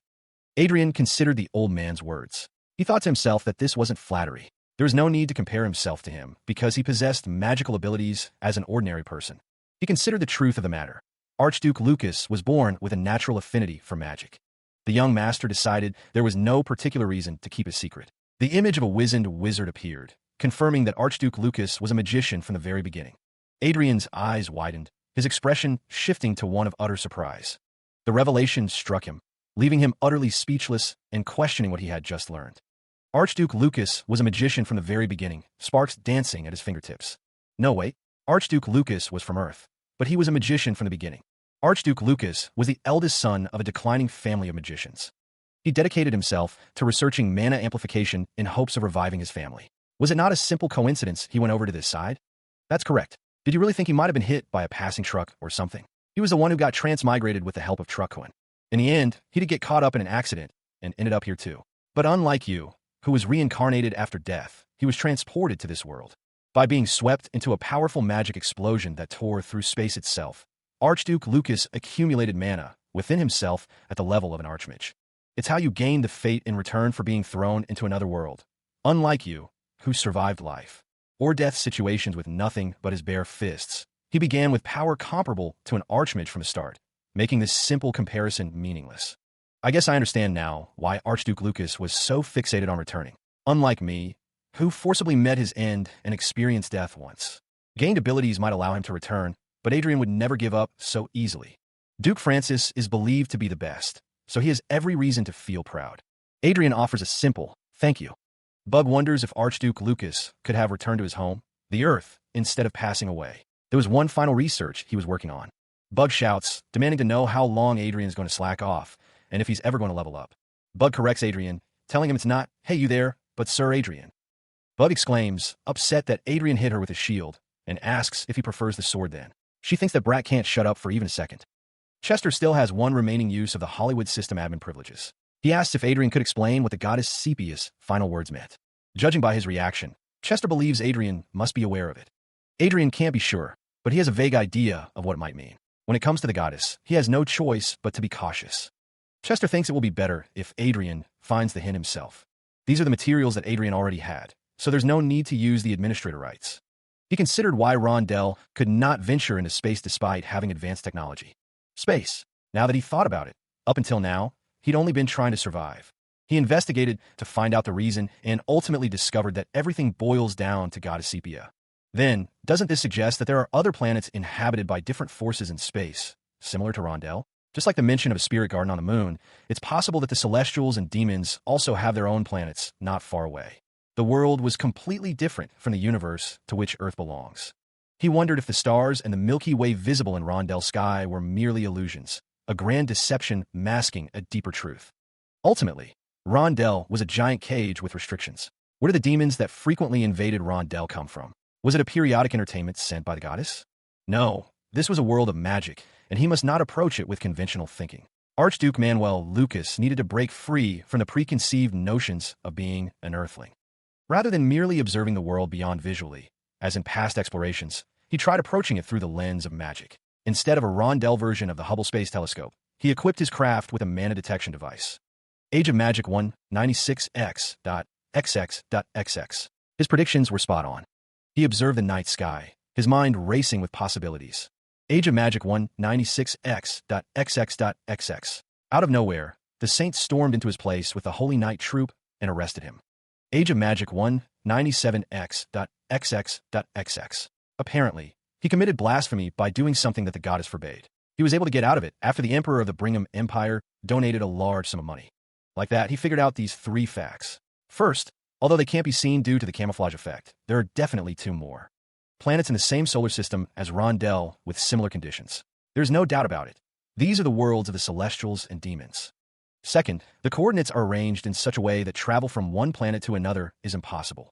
Adrian considered the old man's words. He thought to himself that this wasn't flattery. There was no need to compare himself to him because he possessed magical abilities as an ordinary person. He considered the truth of the matter. Archduke Lucas was born with a natural affinity for magic. The young master decided there was no particular reason to keep a secret. The image of a wizened wizard appeared, confirming that Archduke Lucas was a magician from the very beginning. Adrian's eyes widened, his expression shifting to one of utter surprise. The revelation struck him, leaving him utterly speechless and questioning what he had just learned. Archduke Lucas was a magician from the very beginning, sparks dancing at his fingertips. No, wait. Archduke Lucas was from Earth, but he was a magician from the beginning. Archduke Lucas was the eldest son of a declining family of magicians. He dedicated himself to researching mana amplification in hopes of reviving his family. Was it not a simple coincidence he went over to this side? That's correct. Did you really think he might have been hit by a passing truck or something? He was the one who got transmigrated with the help of Truckcoin. In the end, he did get caught up in an accident and ended up here too. But unlike you, who was reincarnated after death, he was transported to this world. By being swept into a powerful magic explosion that tore through space itself, Archduke Lucas accumulated mana within himself at the level of an archmage. It's how you gain the fate in return for being thrown into another world. Unlike you, who survived life or death situations with nothing but his bare fists, he began with power comparable to an archmage from the start, making this simple comparison meaningless. I guess I understand now why Archduke Lucas was so fixated on returning. Unlike me, who forcibly met his end and experienced death once. Gained abilities might allow him to return, but Adrian would never give up so easily. Duke Francis is believed to be the best, so he has every reason to feel proud. Adrian offers a simple thank you. Bug wonders if Archduke Lucas could have returned to his home, the Earth, instead of passing away. There was one final research he was working on. Bug shouts, demanding to know how long Adrian is going to slack off, and if he's ever going to level up. Bug corrects Adrian, telling him it's not, hey you there, but Sir Adrian. Bug exclaims, upset that Adrian hit her with his shield, and asks if he prefers the sword then. She thinks that Brat can't shut up for even a second. Chester still has one remaining use of the Hollywood system admin privileges. He asks if Adrian could explain what the goddess Sepia's final words meant. Judging by his reaction, Chester believes Adrian must be aware of it. Adrian can't be sure, but he has a vague idea of what it might mean. When it comes to the goddess, he has no choice but to be cautious. Chester thinks it will be better if Adrian finds the hint himself. These are the materials that Adrian already had, so there's no need to use the administrator rights. He considered why Rondell could not venture into space despite having advanced technology. Space. Now that he thought about it, up until now, he'd only been trying to survive. He investigated to find out the reason and ultimately discovered that everything boils down to Goddess Sepia. Then, doesn't this suggest that there are other planets inhabited by different forces in space, similar to Rondell? Just like the mention of a spirit garden on the moon, it's possible that the Celestials and demons also have their own planets not far away. The world was completely different from the universe to which Earth belongs. He wondered if the stars and the Milky Way visible in Rondell's sky were merely illusions, a grand deception masking a deeper truth. Ultimately, Rondell was a giant cage with restrictions. Where did the demons that frequently invaded Rondell come from? Was it a periodic entertainment sent by the goddess? No, this was a world of magic, and he must not approach it with conventional thinking. Archduke Manuel Lucas needed to break free from the preconceived notions of being an Earthling. Rather than merely observing the world beyond visually, as in past explorations, he tried approaching it through the lens of magic. Instead of a Rondell version of the Hubble Space Telescope, he equipped his craft with a mana detection device. Age of Magic 196X.XX.XX. His predictions were spot on. He observed the night sky, his mind racing with possibilities. Age of Magic 196X.XX.XX. Out of nowhere, the saint stormed into his place with the Holy Knight troop and arrested him. Age of Magic 197X.XX.XX. Apparently, he committed blasphemy by doing something that the goddess forbade. He was able to get out of it after the Emperor of the Brigham Empire donated a large sum of money. Like that, he figured out these 3 facts. First, although they can't be seen due to the camouflage effect, there are definitely 2 more. Planets in the same solar system as Rondell with similar conditions. There's no doubt about it. These are the worlds of the Celestials and demons. Second, the coordinates are arranged in such a way that travel from one planet to another is impossible.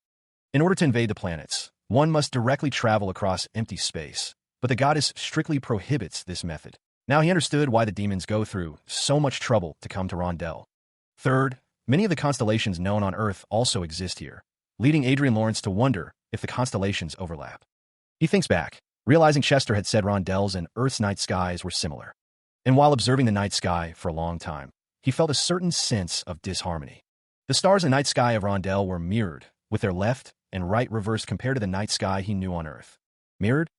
In order to invade the planets, one must directly travel across empty space, but the goddess strictly prohibits this method. Now he understood why the demons go through so much trouble to come to Rondell. Third, many of the constellations known on Earth also exist here, leading Adrian Lawrence to wonder if the constellations overlap. He thinks back, realizing Chester had said Rondell's and Earth's night skies were similar. And while observing the night sky for a long time, he felt a certain sense of disharmony. The stars in the night sky of Rondell were mirrored, with their left and right reversed compared to the night sky he knew on Earth. Mirrored?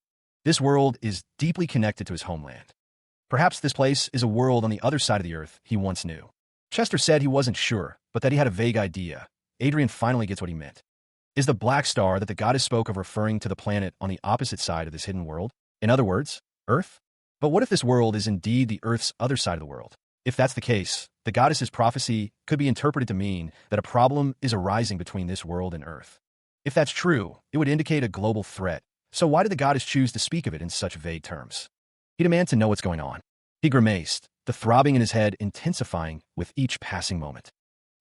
This world is deeply connected to his homeland. Perhaps this place is a world on the other side of the Earth he once knew. Chester said he wasn't sure, but that he had a vague idea. Adrian finally gets what he meant. Is the black star that the goddess spoke of referring to the planet on the opposite side of this hidden world? In other words, Earth? But what if this world is indeed the Earth's other side of the world? If that's the case, the goddess's prophecy could be interpreted to mean that a problem is arising between this world and Earth. If that's true, it would indicate a global threat. So why did the goddess choose to speak of it in such vague terms? He demanded to know what's going on. He grimaced, the throbbing in his head intensifying with each passing moment.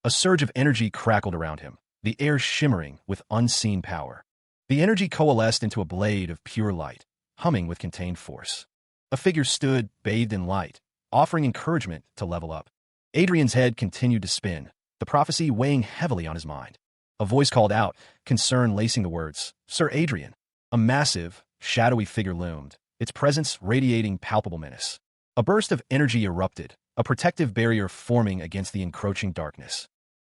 A surge of energy crackled around him, the air shimmering with unseen power. The energy coalesced into a blade of pure light, humming with contained force. A figure stood, bathed in light, offering encouragement to level up. Adrian's head continued to spin, the prophecy weighing heavily on his mind. A voice called out, concern lacing the words, "Sir Adrian." A massive, shadowy figure loomed, its presence radiating palpable menace. A burst of energy erupted, a protective barrier forming against the encroaching darkness.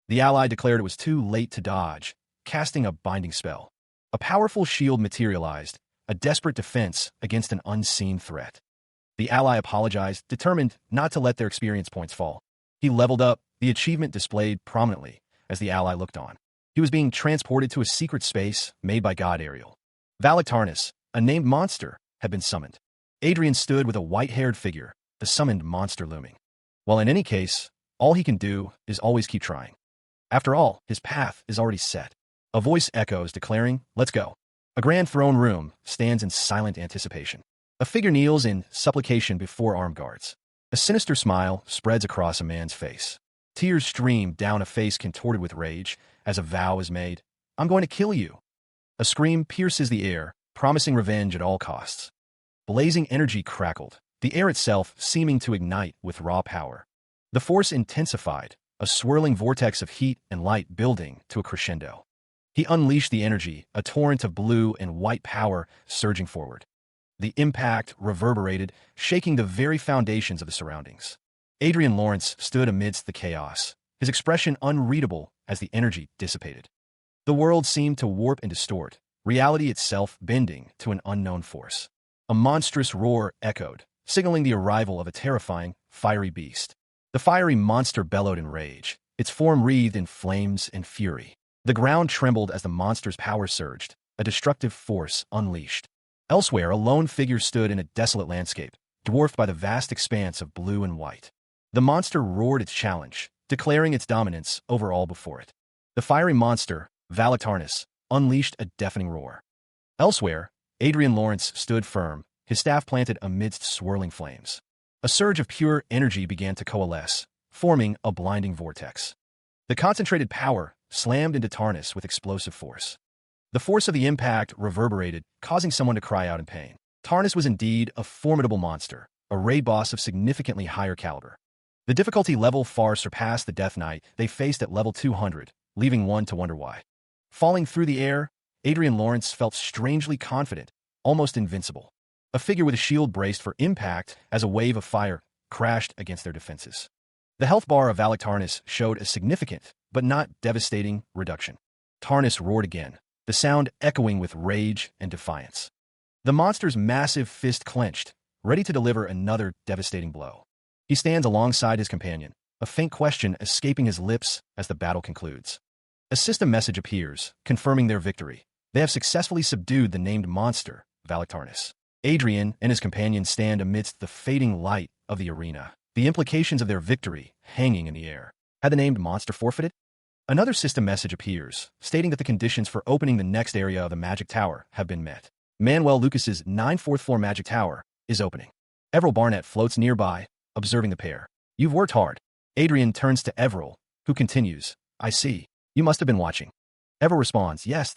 The ally declared it was too late to dodge, casting a binding spell. A powerful shield materialized, a desperate defense against an unseen threat. The ally apologized, determined not to let their experience points fall. He leveled up, the achievement displayed prominently as the ally looked on. He was being transported to a secret space made by God Ariel. Valactarnus, a named monster, had been summoned. Adrian stood with a white-haired figure, the summoned monster looming. While in any case, all he can do is always keep trying. After all, his path is already set. A voice echoes, declaring, "Let's go." A grand throne room stands in silent anticipation. A figure kneels in supplication before armed guards. A sinister smile spreads across a man's face. Tears stream down a face contorted with rage as a vow is made. "I'm going to kill you." A scream pierces the air, promising revenge at all costs. Blazing energy crackled, the air itself seeming to ignite with raw power. The force intensified, a swirling vortex of heat and light building to a crescendo. He unleashed the energy, a torrent of blue and white power surging forward. The impact reverberated, shaking the very foundations of the surroundings. Adrian Lawrence stood amidst the chaos, his expression unreadable as the energy dissipated. The world seemed to warp and distort, reality itself bending to an unknown force. A monstrous roar echoed, signaling the arrival of a terrifying, fiery beast. The fiery monster bellowed in rage, its form wreathed in flames and fury. The ground trembled as the monster's power surged, a destructive force unleashed. Elsewhere, a lone figure stood in a desolate landscape, dwarfed by the vast expanse of blue and white. The monster roared its challenge, declaring its dominance over all before it. The fiery monster, Valactarnus, unleashed a deafening roar. Elsewhere, Adrian Lawrence stood firm, his staff planted amidst swirling flames. A surge of pure energy began to coalesce, forming a blinding vortex. The concentrated power slammed into Tarnus with explosive force. The force of the impact reverberated, causing someone to cry out in pain. Tarnus was indeed a formidable monster, a raid boss of significantly higher caliber. The difficulty level far surpassed the Death Knight they faced at level 200, leaving one to wonder why. Falling through the air, Adrian Lawrence felt strangely confident, almost invincible. A figure with a shield braced for impact as a wave of fire crashed against their defenses. The health bar of Valactarnus showed a significant, but not devastating, reduction. Tarnus roared again, the sound echoing with rage and defiance. The monster's massive fist clenched, ready to deliver another devastating blow. He stands alongside his companion, a faint question escaping his lips as the battle concludes. A system message appears, confirming their victory. They have successfully subdued the named monster, Valactarnus. Adrian and his companion stand amidst the fading light of the arena, the implications of their victory hanging in the air. Had the named monster forfeited? Another system message appears, stating that the conditions for opening the next area of the Magic Tower have been met. Manuel Lucas's 9th floor Magic Tower is opening. Everil Barnett floats nearby, observing the pair. "You've worked hard." Adrian turns to Everil, who continues, "I see. You must have been watching." Everil responds, "Yes,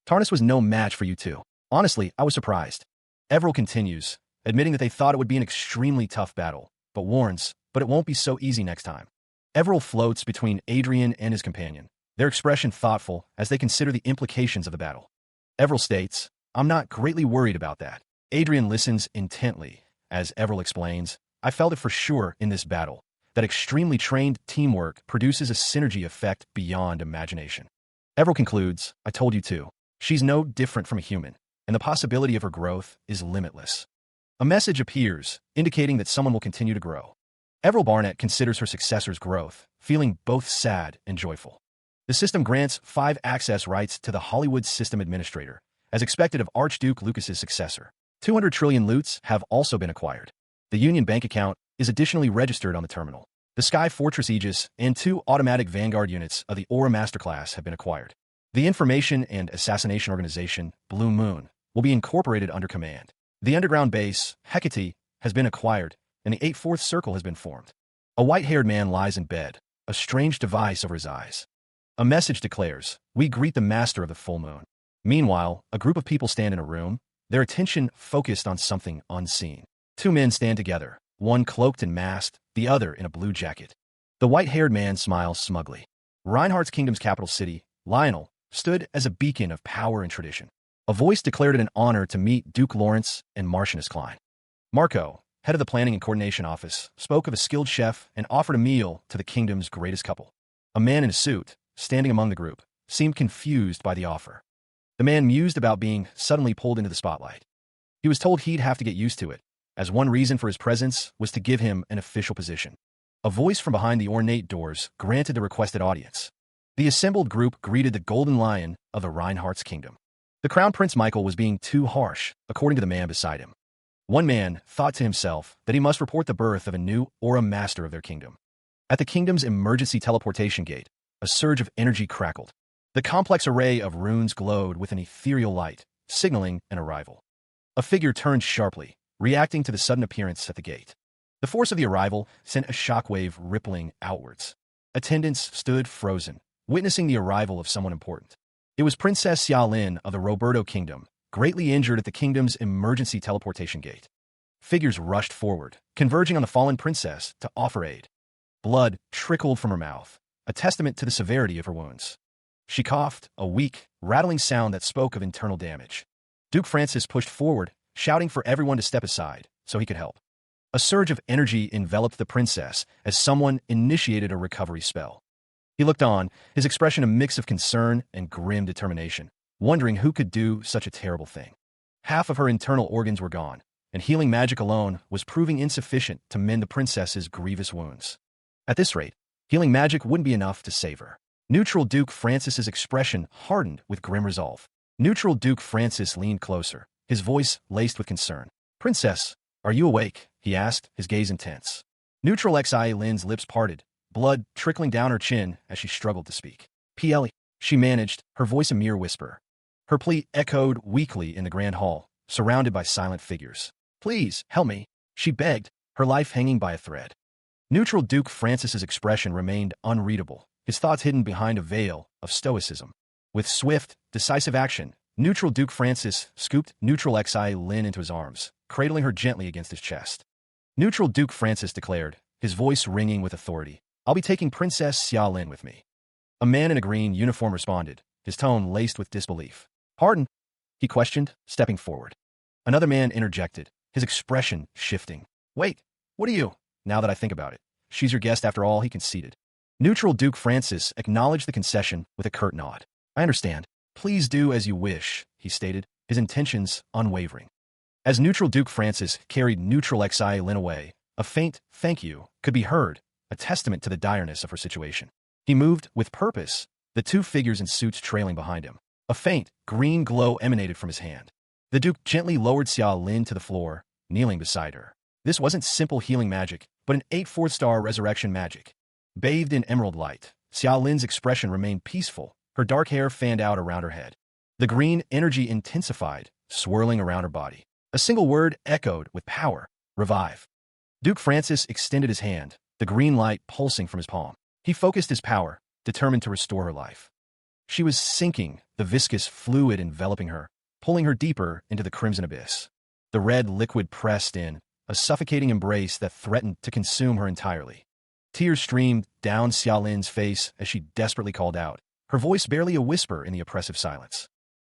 Tarnus was no match for you two. Honestly, I was surprised." Everil continues, admitting that they thought it would be an extremely tough battle, but warns, but it won't be so easy next time. Everil floats between Adrian and his companion, their expression thoughtful as they consider the implications of the battle. Everil states, "I'm not greatly worried about that." Adrian listens intently. As Everil explains, "I felt it for sure in this battle, that extremely trained teamwork produces a synergy effect beyond imagination." Everil concludes, "I told you to. She's no different from a human, and the possibility of her growth is limitless." A message appears, indicating that someone will continue to grow. Everil Barnett considers her successor's growth, feeling both sad and joyful. The system grants 5 access rights to the Hollywood System Administrator, as expected of Archduke Lucas's successor. 200 trillion loots have also been acquired. The Union Bank account is additionally registered on the terminal. The Sky Fortress Aegis and 2 automatic Vanguard units of the Aura Masterclass have been acquired. The Information and Assassination Organization, Blue Moon, will be incorporated under command. The underground base, Hecate, has been acquired, and the 8/4 Circle has been formed. A white-haired man lies in bed, a strange device over his eyes. A message declares, "We greet the master of the full moon." Meanwhile, a group of people stand in a room, their attention focused on something unseen. 2 men stand together, one cloaked and masked, the other in a blue jacket. The white-haired man smiles smugly. Reinhardt's kingdom's capital city, Lionel, stood as a beacon of power and tradition. A voice declared it an honor to meet Duke Lawrence and Marchioness Klein. Marco, head of the Planning and Coordination Office, spoke of a skilled chef and offered a meal to the kingdom's greatest couple. A man in a suit, standing among the group, seemed confused by the offer. The man mused about being suddenly pulled into the spotlight. He was told he'd have to get used to it, as one reason for his presence was to give him an official position. A voice from behind the ornate doors granted the requested audience. The assembled group greeted the Golden Lion of the Reinhardt's kingdom. The Crown Prince Michael was being too harsh, according to the man beside him. One man thought to himself that he must report the birth of a new Aura Master of their kingdom. At the kingdom's emergency teleportation gate, a surge of energy crackled. The complex array of runes glowed with an ethereal light, signaling an arrival. A figure turned sharply, reacting to the sudden appearance at the gate. The force of the arrival sent a shockwave rippling outwards. Attendants stood frozen, witnessing the arrival of someone important. It was Princess Xiaolin of the Roberto Kingdom, greatly injured at the kingdom's emergency teleportation gate. Figures rushed forward, converging on the fallen princess to offer aid. Blood trickled from her mouth, a testament to the severity of her wounds. She coughed, a weak, rattling sound that spoke of internal damage. Duke Francis pushed forward, shouting for everyone to step aside so he could help. A surge of energy enveloped the princess as someone initiated a recovery spell. He looked on, his expression a mix of concern and grim determination, wondering who could do such a terrible thing. Half of her internal organs were gone, and healing magic alone was proving insufficient to mend the princess's grievous wounds. At this rate, healing magic wouldn't be enough to save her. Neutral Duke Francis's expression hardened with grim resolve. Neutral Duke Francis leaned closer, his voice laced with concern. "Princess, are you awake?" he asked, his gaze intense. Neutral Xi Lin's lips parted, blood trickling down her chin as she struggled to speak. "PL," she managed, her voice a mere whisper. Her plea echoed weakly in the grand hall, surrounded by silent figures. "Please, help me," she begged, her life hanging by a thread. Neutral Duke Francis's expression remained unreadable, his thoughts hidden behind a veil of stoicism. With swift, decisive action, Neutral Duke Francis scooped Neutral Xi Lin into his arms, cradling her gently against his chest. Neutral Duke Francis declared, his voice ringing with authority, "I'll be taking Princess Xiaolin with me." A man in a green uniform responded, his tone laced with disbelief. "Pardon?" he questioned, stepping forward. Another man interjected, his expression shifting. "Wait, what are you?" "Now that I think about it, she's your guest after all," he conceded. Neutral Duke Francis acknowledged the concession with a curt nod. "I understand. Please do as you wish," he stated, his intentions unwavering. As Neutral Duke Francis carried Neutral Xi Lin away, a faint "thank you" could be heard, a testament to the direness of her situation. He moved with purpose, the 2 figures in suits trailing behind him. A faint, green glow emanated from his hand. The Duke gently lowered Xiaolin to the floor, kneeling beside her. This wasn't simple healing magic, but an 8/4-star resurrection magic. Bathed in emerald light, Xiaolin's expression remained peaceful, her dark hair fanned out around her head. The green energy intensified, swirling around her body. A single word echoed with power: revive. Duke Francis extended his hand, the green light pulsing from his palm. He focused his power, determined to restore her life. She was sinking, the viscous fluid enveloping her, pulling her deeper into the crimson abyss. The red liquid pressed in, a suffocating embrace that threatened to consume her entirely. Tears streamed down Xiaolin's face as she desperately called out, her voice barely a whisper in the oppressive silence.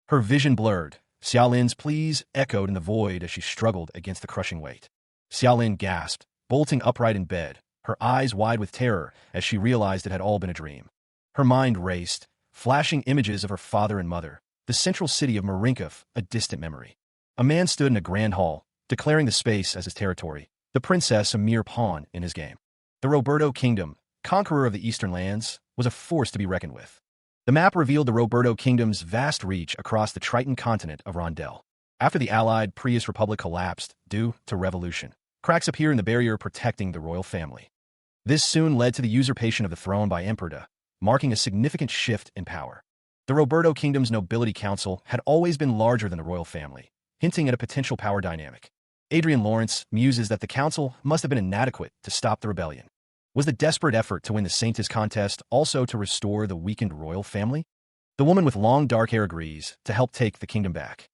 Her vision blurred. Xiaolin's pleas echoed in the void as she struggled against the crushing weight. Xiaolin gasped, bolting upright in bed, her eyes wide with terror as she realized it had all been a dream. Her mind raced, flashing images of her father and mother, the central city of Marinkov, a distant memory. A man stood in a grand hall, declaring the space as his territory, the princess a mere pawn in his game. The Roberto Kingdom, conqueror of the eastern lands, was a force to be reckoned with. The map revealed the Roberto Kingdom's vast reach across the Triton continent of Rondel. After the allied Prius Republic collapsed due to revolution, cracks appeared in the barrier protecting the royal family. This soon led to the usurpation of the throne by Emperor De, marking a significant shift in power. The Roberto Kingdom's nobility council had always been larger than the royal family, hinting at a potential power dynamic. Adrian Lawrence muses that the council must have been inadequate to stop the rebellion. Was the desperate effort to win the Saintes contest also to restore the weakened royal family? The woman with long dark hair agrees to help take the kingdom back.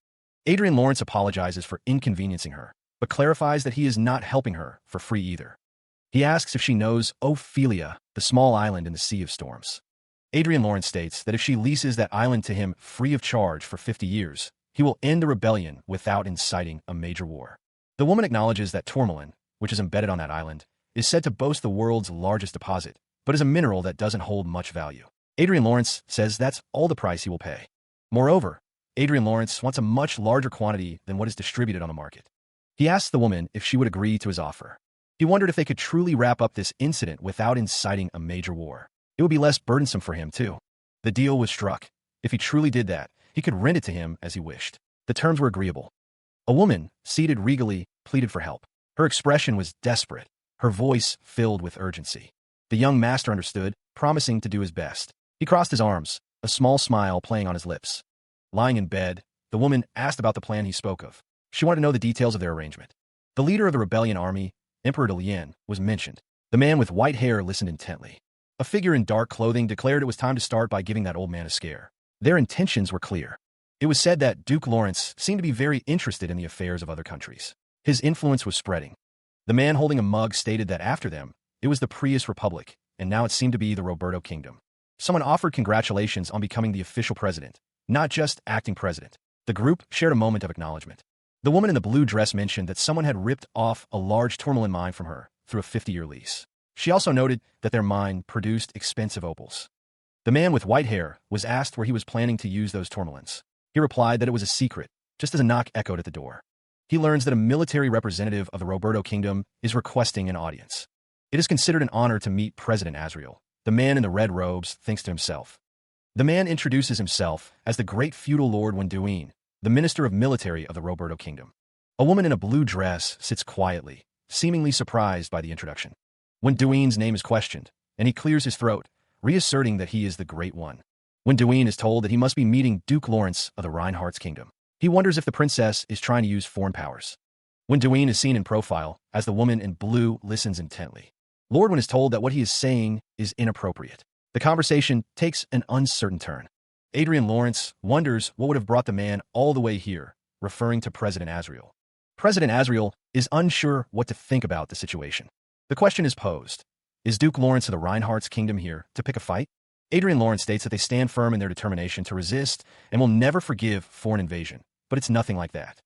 Adrian Lawrence apologizes for inconveniencing her, but clarifies that he is not helping her for free either. He asks if she knows Ophelia, the small island in the Sea of Storms. Adrian Lawrence states that if she leases that island to him free of charge for 50 years, he will end the rebellion without inciting a major war. The woman acknowledges that tourmaline, which is embedded on that island, is said to boast the world's largest deposit, but is a mineral that doesn't hold much value. Adrian Lawrence says that's all the price he will pay. Moreover, Adrian Lawrence wants a much larger quantity than what is distributed on the market. He asks the woman if she would agree to his offer. He wondered if they could truly wrap up this incident without inciting a major war. It would be less burdensome for him, too. The deal was struck. If he truly did that, he could rent it to him as he wished. The terms were agreeable. A woman, seated regally, pleaded for help. Her expression was desperate, her voice filled with urgency. The young master understood, promising to do his best. He crossed his arms, a small smile playing on his lips. Lying in bed, the woman asked about the plan he spoke of. She wanted to know the details of their arrangement. The leader of the rebellion army, Emperor De Lien, was mentioned. The man with white hair listened intently. A figure in dark clothing declared it was time to start by giving that old man a scare. Their intentions were clear. It was said that Duke Lawrence seemed to be very interested in the affairs of other countries. His influence was spreading. The man holding a mug stated that after them, it was the Prius Republic, and now it seemed to be the Roberto Kingdom. Someone offered congratulations on becoming the official president, not just acting president. The group shared a moment of acknowledgement. The woman in the blue dress mentioned that someone had ripped off a large tourmaline mine from her through a 50-year lease. She also noted that their mine produced expensive opals. The man with white hair was asked where he was planning to use those tourmalines. He replied that it was a secret, just as a knock echoed at the door. He learns that a military representative of the Roberto Kingdom is requesting an audience. It is considered an honor to meet President Azriel. The man in the red robes thinks to himself. The man introduces himself as the great feudal lord Wenduin, the minister of military of the Roberto Kingdom. A woman in a blue dress sits quietly, seemingly surprised by the introduction. Wenduin's name is questioned, and he clears his throat, reasserting that he is the Great One. Wenduin is told that he must be meeting Duke Lawrence of the Reinhardt's kingdom. He wonders if the princess is trying to use foreign powers. Wenduin is seen in profile as the woman in blue listens intently. Lord Wen is told that what he is saying is inappropriate. The conversation takes an uncertain turn. Adrian Lawrence wonders what would have brought the man all the way here, referring to President Azriel. President Azriel is unsure what to think about the situation. The question is posed. Is Duke Lawrence of the Reinhardt's kingdom here to pick a fight? Adrian Lawrence states that they stand firm in their determination to resist and will never forgive foreign invasion, but it's nothing like that.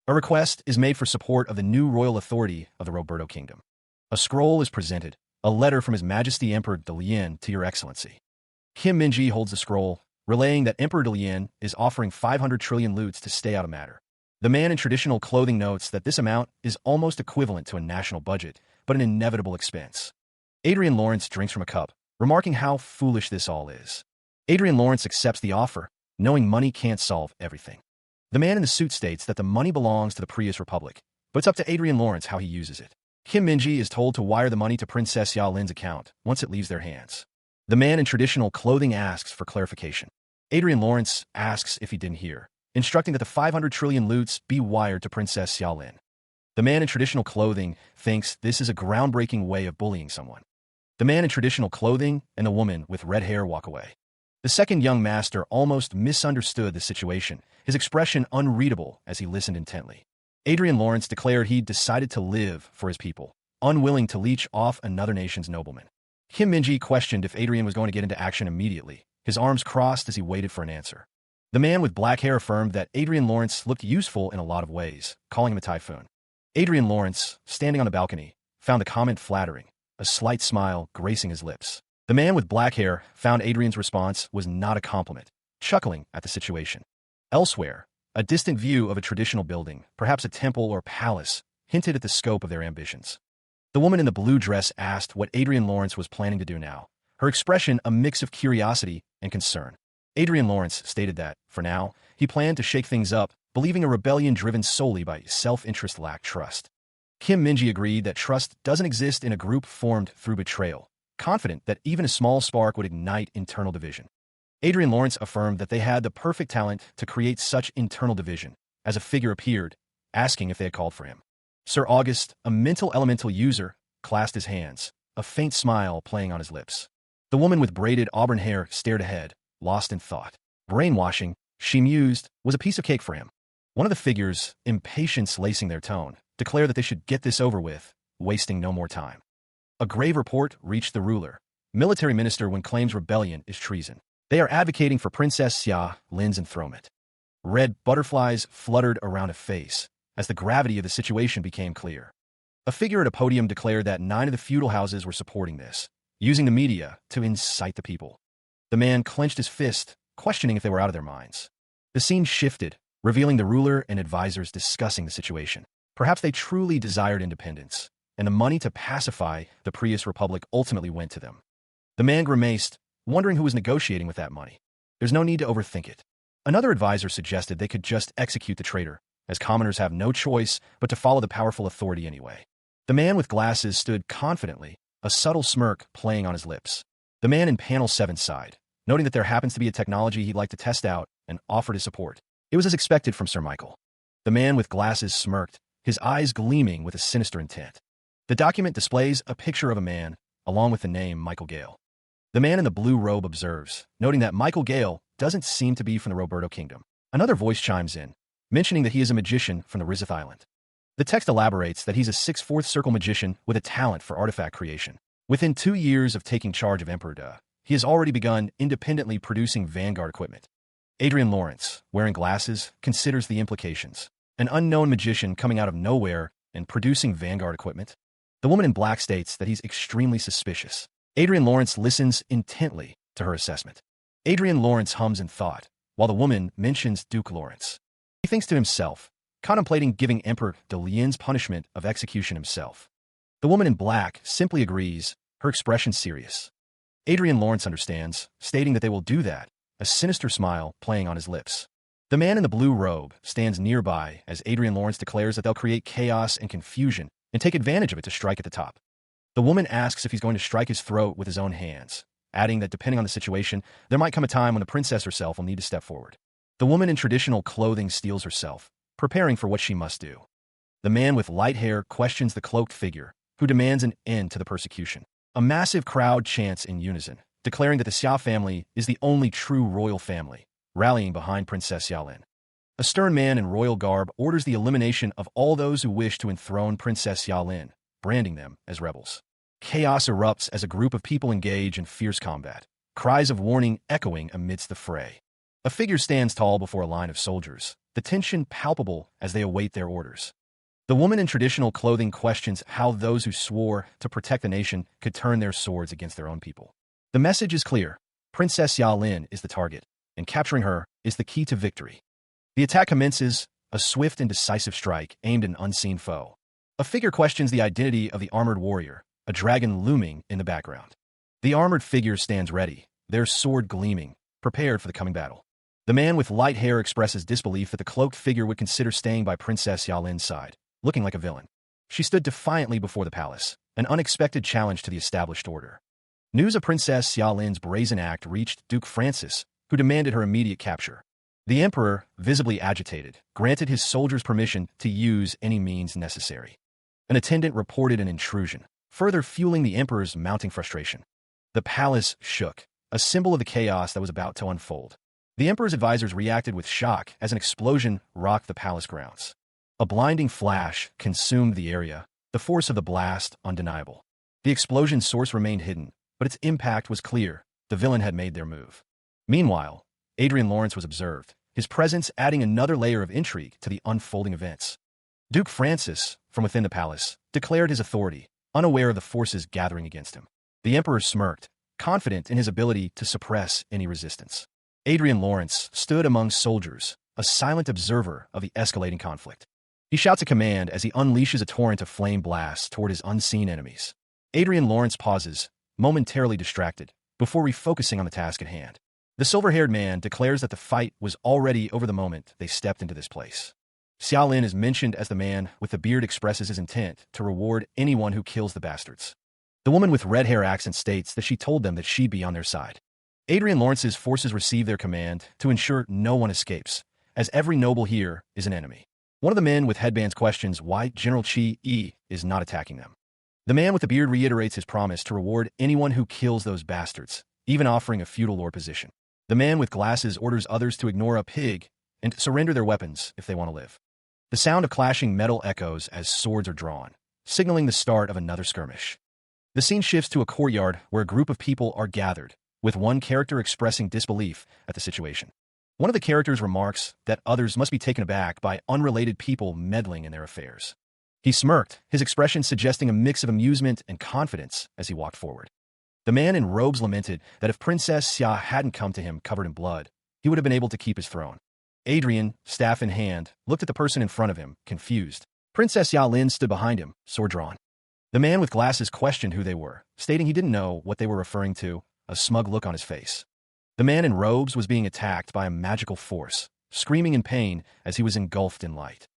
A request is made for support of the new royal authority of the Roberto Kingdom. A scroll is presented, a letter from His Majesty Emperor De Lien to Your Excellency. Kim Minji holds the scroll, relaying that Emperor De Lien is offering 500 trillion loots to stay out of matter. The man in traditional clothing notes that this amount is almost equivalent to a national budget, but an inevitable expense. Adrian Lawrence drinks from a cup, remarking how foolish this all is. Adrian Lawrence accepts the offer, knowing money can't solve everything. The man in the suit states that the money belongs to the Prius Republic, but it's up to Adrian Lawrence how he uses it. Kim Minji is told to wire the money to Princess Yaolin's account once it leaves their hands. The man in traditional clothing asks for clarification. Adrian Lawrence asks if he didn't hear, instructing that the 500 trillion loots be wired to Princess Yaolin. The man in traditional clothing thinks this is a groundbreaking way of bullying someone. The man in traditional clothing and the woman with red hair walk away. The second young master almost misunderstood the situation, his expression unreadable as he listened intently. Adrian Lawrence declared he'd decided to live for his people, unwilling to leech off another nation's nobleman. Kim Min-ji questioned if Adrian was going to get into action immediately, his arms crossed as he waited for an answer. The man with black hair affirmed that Adrian Lawrence looked useful in a lot of ways, calling him a typhoon. Adrian Lawrence, standing on the balcony, found the comment flattering, a slight smile gracing his lips. The man with black hair found Adrian's response was not a compliment, chuckling at the situation. Elsewhere, a distant view of a traditional building, perhaps a temple or palace, hinted at the scope of their ambitions. The woman in the blue dress asked what Adrian Lawrence was planning to do now, her expression a mix of curiosity and concern. Adrian Lawrence stated that, for now, he planned to shake things up, believing a rebellion driven solely by self-interest lacked trust. Kim Min-ji agreed that trust doesn't exist in a group formed through betrayal, confident that even a small spark would ignite internal division. Adrian Lawrence affirmed that they had the perfect talent to create such internal division, as a figure appeared, asking if they had called for him. Sir August, a mental elemental user, clasped his hands, a faint smile playing on his lips. The woman with braided auburn hair stared ahead, lost in thought. Brainwashing, she mused, was a piece of cake for him. One of the figures, impatience lacing their tone, declared that they should get this over with, wasting no more time. A grave report reached the ruler, military minister, when claims rebellion is treason. They are advocating for Princess Xia Lin's enthronement. Red butterflies fluttered around a face as the gravity of the situation became clear. A figure at a podium declared that 9 of the feudal houses were supporting this, using the media to incite the people. The man clenched his fist, questioning if they were out of their minds. The scene shifted, revealing the ruler and advisors discussing the situation. Perhaps they truly desired independence, and the money to pacify the Prius Republic ultimately went to them. The man grimaced, wondering who was negotiating with that money. There's no need to overthink it. Another advisor suggested they could just execute the traitor, as commoners have no choice but to follow the powerful authority anyway. The man with glasses stood confidently, a subtle smirk playing on his lips. The man in panel 7 sighed, noting that there happens to be a technology he'd like to test out, and offered his support. It was as expected from Sir Michael. The man with glasses smirked, his eyes gleaming with a sinister intent. The document displays a picture of a man, along with the name Michael Gale. The man in the blue robe observes, noting that Michael Gale doesn't seem to be from the Roberto Kingdom. Another voice chimes in, mentioning that he is a magician from the Rizith Island. The text elaborates that he's a 6/4 circle magician with a talent for artifact creation. Within 2 years of taking charge of Emperor Da, he has already begun independently producing Vanguard equipment. Adrian Lawrence, wearing glasses, considers the implications. An unknown magician coming out of nowhere and producing Vanguard equipment. The woman in black states that he's extremely suspicious. Adrian Lawrence listens intently to her assessment. Adrian Lawrence hums in thought, while the woman mentions Duke Lawrence. He thinks to himself, contemplating giving Emperor De Lien's punishment of execution himself. The woman in black simply agrees, her expression serious. Adrian Lawrence understands, stating that they will do that, a sinister smile playing on his lips. The man in the blue robe stands nearby as Adrian Lawrence declares that they'll create chaos and confusion and take advantage of it to strike at the top. The woman asks if he's going to strike his throat with his own hands, adding that depending on the situation, there might come a time when the princess herself will need to step forward. The woman in traditional clothing steels herself, preparing for what she must do. The man with light hair questions the cloaked figure, who demands an end to the persecution. A massive crowd chants in unison, declaring that the Xia family is the only true royal family, rallying behind Princess Xia Lin. A stern man in royal garb orders the elimination of all those who wish to enthrone Princess Xia Lin, branding them as rebels. Chaos erupts as a group of people engage in fierce combat, cries of warning echoing amidst the fray. A figure stands tall before a line of soldiers, the tension palpable as they await their orders. The woman in traditional clothing questions how those who swore to protect the nation could turn their swords against their own people. The message is clear. Princess Xia Lin is the target, and capturing her is the key to victory. The attack commences, a swift and decisive strike aimed at an unseen foe. A figure questions the identity of the armored warrior, a dragon looming in the background. The armored figure stands ready, their sword gleaming, prepared for the coming battle. The man with light hair expresses disbelief that the cloaked figure would consider staying by Princess Xia Lin's side, looking like a villain. She stood defiantly before the palace, an unexpected challenge to the established order. News of Princess Xia Lin's brazen act reached Duke Francis, who demanded her immediate capture. The emperor, visibly agitated, granted his soldiers permission to use any means necessary. An attendant reported an intrusion, further fueling the emperor's mounting frustration. The palace shook, a symbol of the chaos that was about to unfold. The emperor's advisors reacted with shock as an explosion rocked the palace grounds. A blinding flash consumed the area, the force of the blast undeniable. The explosion's source remained hidden, but its impact was clear. The villain had made their move. Meanwhile, Adrian Lawrence was observed, his presence adding another layer of intrigue to the unfolding events. Duke Francis, from within the palace, declared his authority, unaware of the forces gathering against him. The emperor smirked, confident in his ability to suppress any resistance. Adrian Lawrence stood among soldiers, a silent observer of the escalating conflict. He shouts a command as he unleashes a torrent of flame blasts toward his unseen enemies. Adrian Lawrence pauses, momentarily distracted, before refocusing on the task at hand. The silver-haired man declares that the fight was already over the moment they stepped into this place. Xiaolin is mentioned as the man with the beard expresses his intent to reward anyone who kills the bastards. The woman with red hair accent states that she told them that she'd be on their side. Adrian Lawrence's forces receive their command to ensure no one escapes, as every noble here is an enemy. One of the men with headbands questions why General Qi Yi is not attacking them. The man with the beard reiterates his promise to reward anyone who kills those bastards, even offering a feudal lord position. The man with glasses orders others to ignore a pig and surrender their weapons if they want to live. The sound of clashing metal echoes as swords are drawn, signaling the start of another skirmish. The scene shifts to a courtyard where a group of people are gathered, with one character expressing disbelief at the situation. One of the characters remarks that others must be taken aback by unrelated people meddling in their affairs. He smirked, his expression suggesting a mix of amusement and confidence as he walked forward. The man in robes lamented that if Princess Xia hadn't come to him covered in blood, he would have been able to keep his throne. Adrian, staff in hand, looked at the person in front of him, confused. Princess Xiaolin stood behind him, sword drawn. The man with glasses questioned who they were, stating he didn't know what they were referring to, a smug look on his face. The man in robes was being attacked by a magical force, screaming in pain as he was engulfed in light.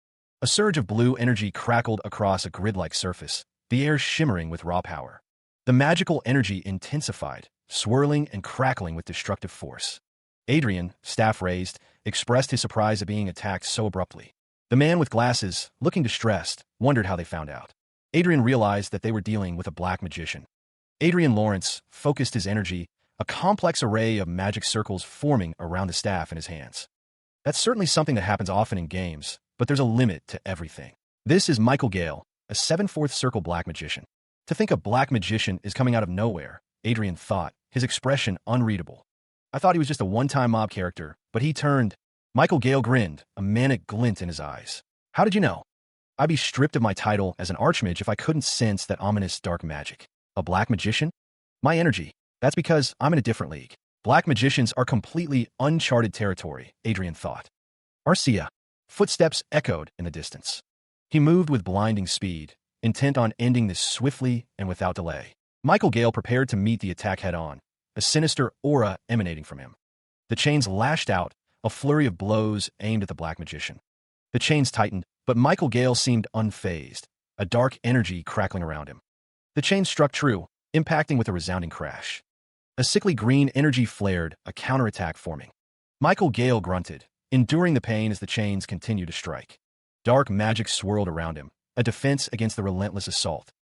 A surge of blue energy crackled across a grid-like surface, the air shimmering with raw power. The magical energy intensified, swirling and crackling with destructive force. Adrian, staff raised, expressed his surprise at being attacked so abruptly. The man with glasses, looking distressed, wondered how they found out. Adrian realized that they were dealing with a black magician. Adrian Lawrence focused his energy, a complex array of magic circles forming around the staff in his hands. That's certainly something that happens often in games, but there's a limit to everything. This is Michael Gale, a 7/4 circle black magician. To think a black magician is coming out of nowhere, Adrian thought, his expression unreadable. I thought he was just a one-time mob character, but he turned. Michael Gale grinned, a manic glint in his eyes. How did you know? I'd be stripped of my title as an archmage if I couldn't sense that ominous dark magic. A black magician? My energy. That's because I'm in a different league. Black magicians are completely uncharted territory, Adrian thought. Arcia. Footsteps echoed in the distance. He moved with blinding speed, intent on ending this swiftly and without delay. Michael Gale prepared to meet the attack head-on, a sinister aura emanating from him. The chains lashed out, a flurry of blows aimed at the black magician. The chains tightened, but Michael Gale seemed unfazed, a dark energy crackling around him. The chains struck true, impacting with a resounding crash. A sickly green energy flared, a counterattack forming. Michael Gale grunted, enduring the pain as the chains continued to strike. Dark magic swirled around him, a defense against the relentless assault.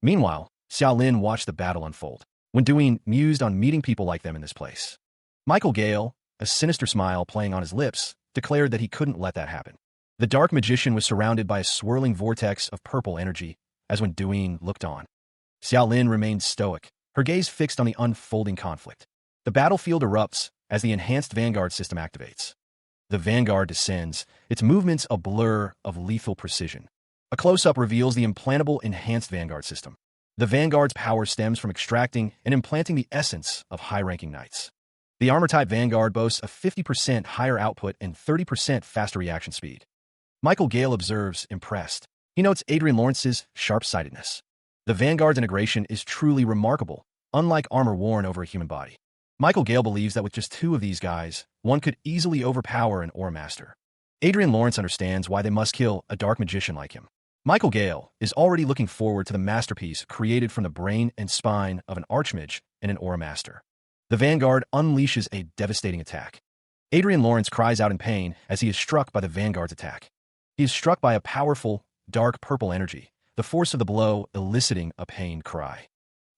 Meanwhile, Xiaolin watched the battle unfold. When Duyin mused on meeting people like them in this place. Michael Gale, a sinister smile playing on his lips, declared that he couldn't let that happen. The dark magician was surrounded by a swirling vortex of purple energy, as when Duyin looked on. Xiaolin remained stoic, her gaze fixed on the unfolding conflict. The battlefield erupts as the enhanced Vanguard system activates. The Vanguard descends, its movements a blur of lethal precision. A close-up reveals the implantable enhanced Vanguard system. The Vanguard's power stems from extracting and implanting the essence of high-ranking knights. The armor-type Vanguard boasts a 50% higher output and 30% faster reaction speed. Michael Gale observes, impressed. He notes Adrian Lawrence's sharp-sightedness. The Vanguard's integration is truly remarkable, unlike armor worn over a human body. Michael Gale believes that with just two of these guys, one could easily overpower an Aura Master. Adrian Lawrence understands why they must kill a dark magician like him. Michael Gale is already looking forward to the masterpiece created from the brain and spine of an Archmage and an Aura Master. The Vanguard unleashes a devastating attack. Adrian Lawrence cries out in pain as he is struck by the Vanguard's attack. He is struck by a powerful, dark purple energy, the force of the blow eliciting a pained cry.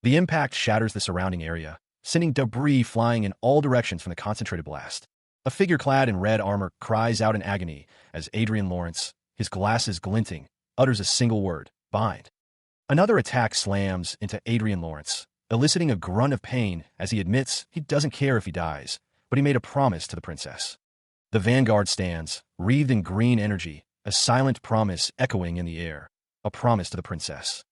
The impact shatters the surrounding area, sending debris flying in all directions from the concentrated blast. A figure clad in red armor cries out in agony as Adrian Lawrence, his glasses glinting, utters a single word, bind. Another attack slams into Adrian Lawrence, eliciting a grunt of pain as he admits he doesn't care if he dies, but he made a promise to the princess. The vanguard stands, wreathed in green energy, a silent promise echoing in the air, a promise to the princess.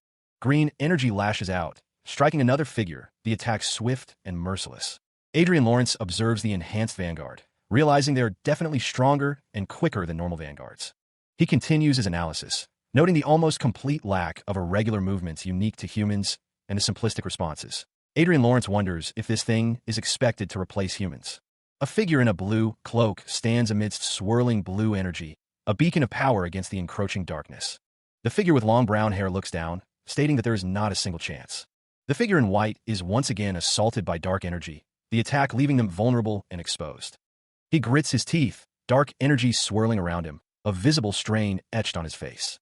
Green energy lashes out, striking another figure, the attack swift and merciless. Adrian Lawrence observes the enhanced vanguard, realizing they're definitely stronger and quicker than normal vanguards. He continues his analysis, noting the almost complete lack of irregular movements unique to humans and the simplistic responses. Adrian Lawrence wonders if this thing is expected to replace humans. A figure in a blue cloak stands amidst swirling blue energy, a beacon of power against the encroaching darkness. The figure with long brown hair looks down, stating that there is not a single chance. The figure in white is once again assaulted by dark energy, the attack leaving them vulnerable and exposed. He grits his teeth, dark energy swirling around him, a visible strain etched on his face.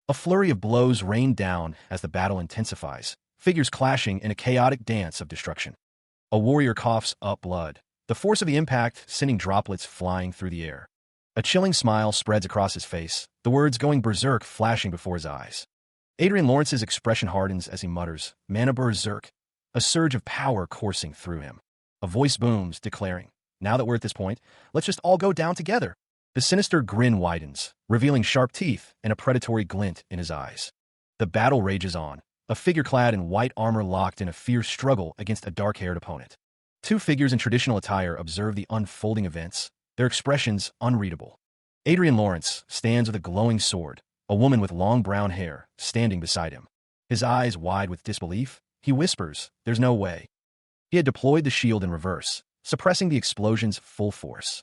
A flurry of blows rain down as the battle intensifies, figures clashing in a chaotic dance of destruction. A warrior coughs up blood, the force of the impact sending droplets flying through the air. A chilling smile spreads across his face, the words going berserk flashing before his eyes. Adrian Lawrence's expression hardens as he mutters, "Mana berserk," a surge of power coursing through him. A voice booms, declaring, "Now that we're at this point, let's just all go down together." The sinister grin widens, revealing sharp teeth and a predatory glint in his eyes. The battle rages on, a figure clad in white armor locked in a fierce struggle against a dark-haired opponent. Two figures in traditional attire observe the unfolding events, their expressions unreadable. Adrian Lawrence stands with a glowing sword, a woman with long brown hair standing beside him. His eyes wide with disbelief, he whispers, "There's no way." He had deployed the shield in reverse, suppressing the explosion's full force.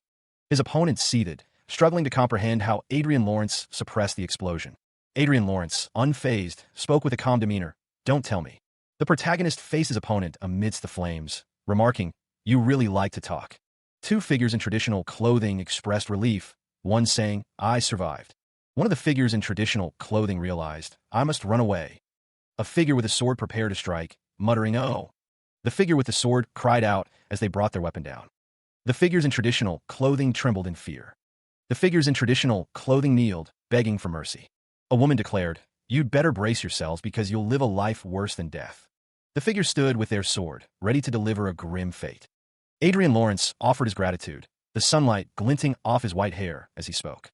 His opponent seethed, struggling to comprehend how Adrian Lawrence suppressed the explosion. Adrian Lawrence, unfazed, spoke with a calm demeanor, "Don't tell me." The protagonist faced his opponent amidst the flames, remarking, "You really like to talk." Two figures in traditional clothing expressed relief, one saying, "I survived." One of the figures in traditional clothing realized, "I must run away." A figure with a sword prepared to strike, muttering, "Oh." The figure with the sword cried out as they brought their weapon down. The figures in traditional clothing trembled in fear. The figures in traditional clothing kneeled, begging for mercy. A woman declared, "You'd better brace yourselves because you'll live a life worse than death." The figures stood with their sword, ready to deliver a grim fate. Adrian Lawrence offered his gratitude, the sunlight glinting off his white hair as he spoke.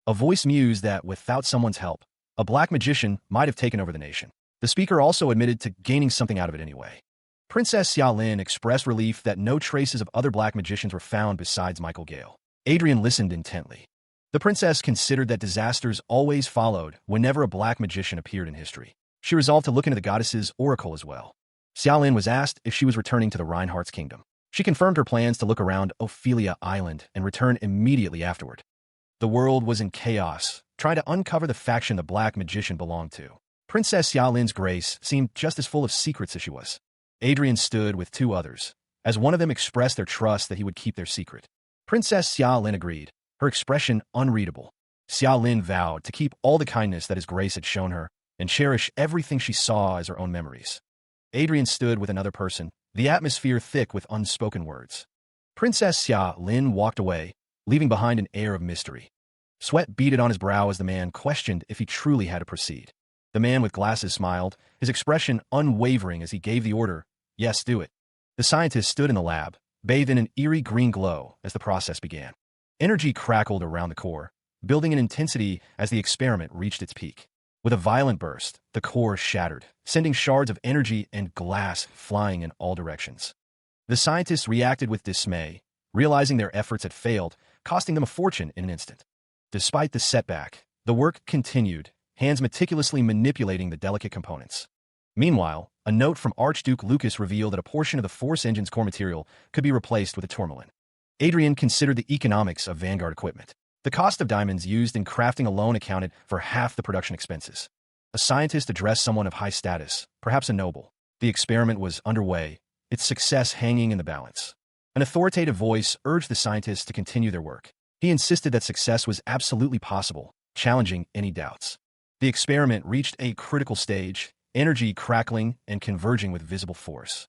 A voice mused that without someone's help, a black magician might have taken over the nation. The speaker also admitted to gaining something out of it anyway. Princess Xia Lin expressed relief that no traces of other black magicians were found besides Michael Gale. Adrian listened intently. The princess considered that disasters always followed whenever a black magician appeared in history. She resolved to look into the goddess's oracle as well. Xia Lin was asked if she was returning to the Reinhardt's kingdom. She confirmed her plans to look around Ophelia Island and return immediately afterward. The world was in chaos, trying to uncover the faction the black magician belonged to. Princess Xia Lin's grace seemed just as full of secrets as she was. Adrian stood with two others, as one of them expressed their trust that he would keep their secret. Princess Xia Lin agreed, her expression unreadable. Xia Lin vowed to keep all the kindness that his grace had shown her and cherish everything she saw as her own memories. Adrian stood with another person, the atmosphere thick with unspoken words. Princess Xia Lin walked away, leaving behind an air of mystery. Sweat beaded on his brow as the man questioned if he truly had to proceed. The man with glasses smiled, his expression unwavering as he gave the order, "Yes, do it." The scientist stood in the lab, bathed in an eerie green glow as the process began. Energy crackled around the core, building in intensity as the experiment reached its peak. With a violent burst, the core shattered, sending shards of energy and glass flying in all directions. The scientists reacted with dismay, realizing their efforts had failed, costing them a fortune in an instant. Despite the setback, the work continued, hands meticulously manipulating the delicate components. Meanwhile, a note from Archduke Lucas revealed that a portion of the Force Engine's core material could be replaced with a tourmaline. Adrian considered the economics of Vanguard equipment. The cost of diamonds used in crafting alone accounted for half the production expenses. A scientist addressed someone of high status, perhaps a noble. The experiment was underway, its success hanging in the balance. An authoritative voice urged the scientists to continue their work. He insisted that success was absolutely possible, challenging any doubts. The experiment reached a critical stage, energy crackling and converging with visible force.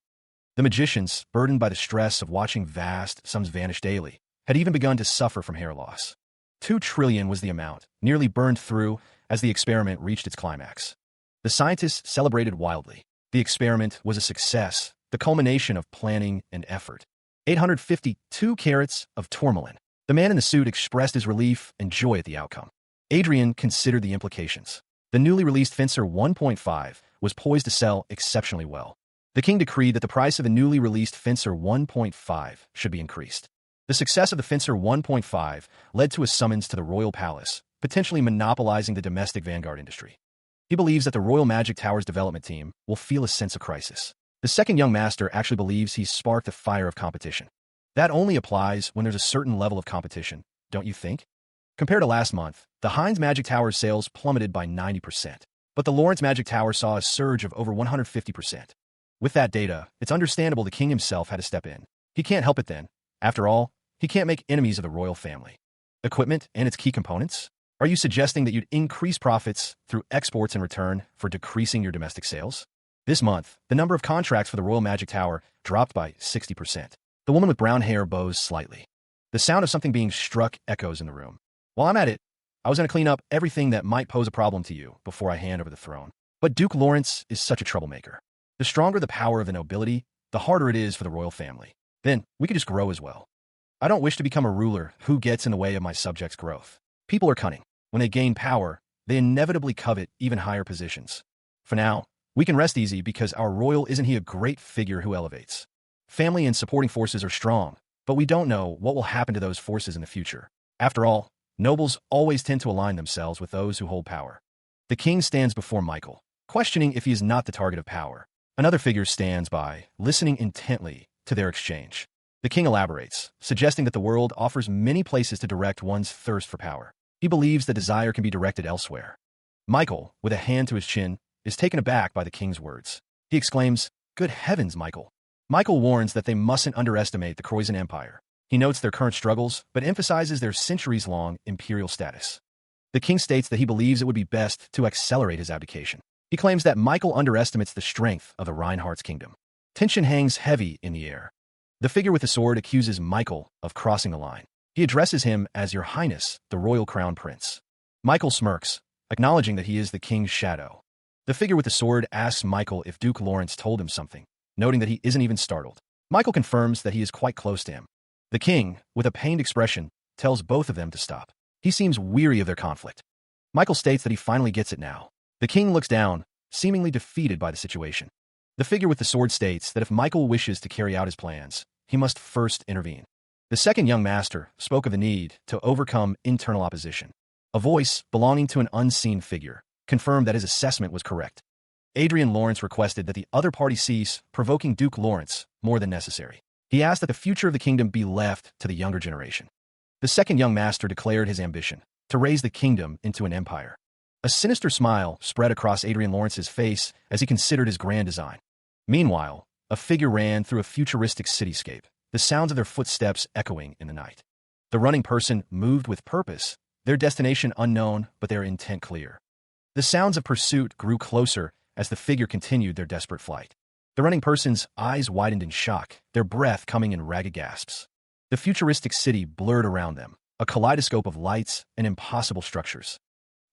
The magicians, burdened by the stress of watching vast sums vanish daily, had even begun to suffer from hair loss. 2 trillion was the amount, nearly burned through as the experiment reached its climax. The scientists celebrated wildly. The experiment was a success, the culmination of planning and effort. 852 carats of tourmaline. The man in the suit expressed his relief and joy at the outcome. Adrian considered the implications. The newly released Fencer 1.5 was poised to sell exceptionally well. The king decreed that the price of the newly released Fencer 1.5 should be increased. The success of the Fencer 1.5 led to a summons to the royal palace, potentially monopolizing the domestic vanguard industry. He believes that the Royal Magic Tower's development team will feel a sense of crisis. The second young master actually believes he's sparked a fire of competition. That only applies when there's a certain level of competition, don't you think? Compared to last month, the Heinz Magic Tower's sales plummeted by 90%, but the Lawrence Magic Tower saw a surge of over 150%. With that data, it's understandable the king himself had to step in. He can't help it then. After all, he can't make enemies of the royal family. Equipment and its key components? Are you suggesting that you'd increase profits through exports in return for decreasing your domestic sales? This month, the number of contracts for the Royal Magic Tower dropped by 60%. The woman with brown hair bows slightly. The sound of something being struck echoes in the room. While I'm at it, I was going to clean up everything that might pose a problem to you before I hand over the throne. But Duke Lawrence is such a troublemaker. The stronger the power of the nobility, the harder it is for the royal family. Then, we could just grow as well. I don't wish to become a ruler who gets in the way of my subjects' growth. People are cunning. When they gain power, they inevitably covet even higher positions. For now, we can rest easy because our royal isn't he a great figure who elevates. Family and supporting forces are strong, but we don't know what will happen to those forces in the future. After all, nobles always tend to align themselves with those who hold power. The king stands before Michael, questioning if he is not the target of power. Another figure stands by, listening intently to their exchange. The king elaborates, suggesting that the world offers many places to direct one's thirst for power. He believes that desire can be directed elsewhere. Michael, with a hand to his chin, is taken aback by the king's words. He exclaims, "Good heavens, Michael." Michael warns that they mustn't underestimate the Croatian Empire. He notes their current struggles, but emphasizes their centuries-long imperial status. The king states that he believes it would be best to accelerate his abdication. He claims that Michael underestimates the strength of the Reinhardt's kingdom. Tension hangs heavy in the air. The figure with the sword accuses Michael of crossing the line. He addresses him as Your Highness, the royal crown prince. Michael smirks, acknowledging that he is the king's shadow. The figure with the sword asks Michael if Duke Lawrence told him something, noting that he isn't even startled. Michael confirms that he is quite close to him. The king, with a pained expression, tells both of them to stop. He seems weary of their conflict. Michael states that he finally gets it now. The king looks down, seemingly defeated by the situation. The figure with the sword states that if Michael wishes to carry out his plans, he must first intervene. The second young master spoke of the need to overcome internal opposition. A voice belonging to an unseen figure confirmed that his assessment was correct. Adrian Lawrence requested that the other party cease provoking Duke Lawrence more than necessary. He asked that the future of the kingdom be left to the younger generation. The second young master declared his ambition to raise the kingdom into an empire. A sinister smile spread across Adrian Lawrence's face as he considered his grand design. Meanwhile, a figure ran through a futuristic cityscape, the sounds of their footsteps echoing in the night. The running person moved with purpose, their destination unknown but their intent clear. The sounds of pursuit grew closer as the figure continued their desperate flight. The running person's eyes widened in shock, their breath coming in ragged gasps. The futuristic city blurred around them, a kaleidoscope of lights and impossible structures.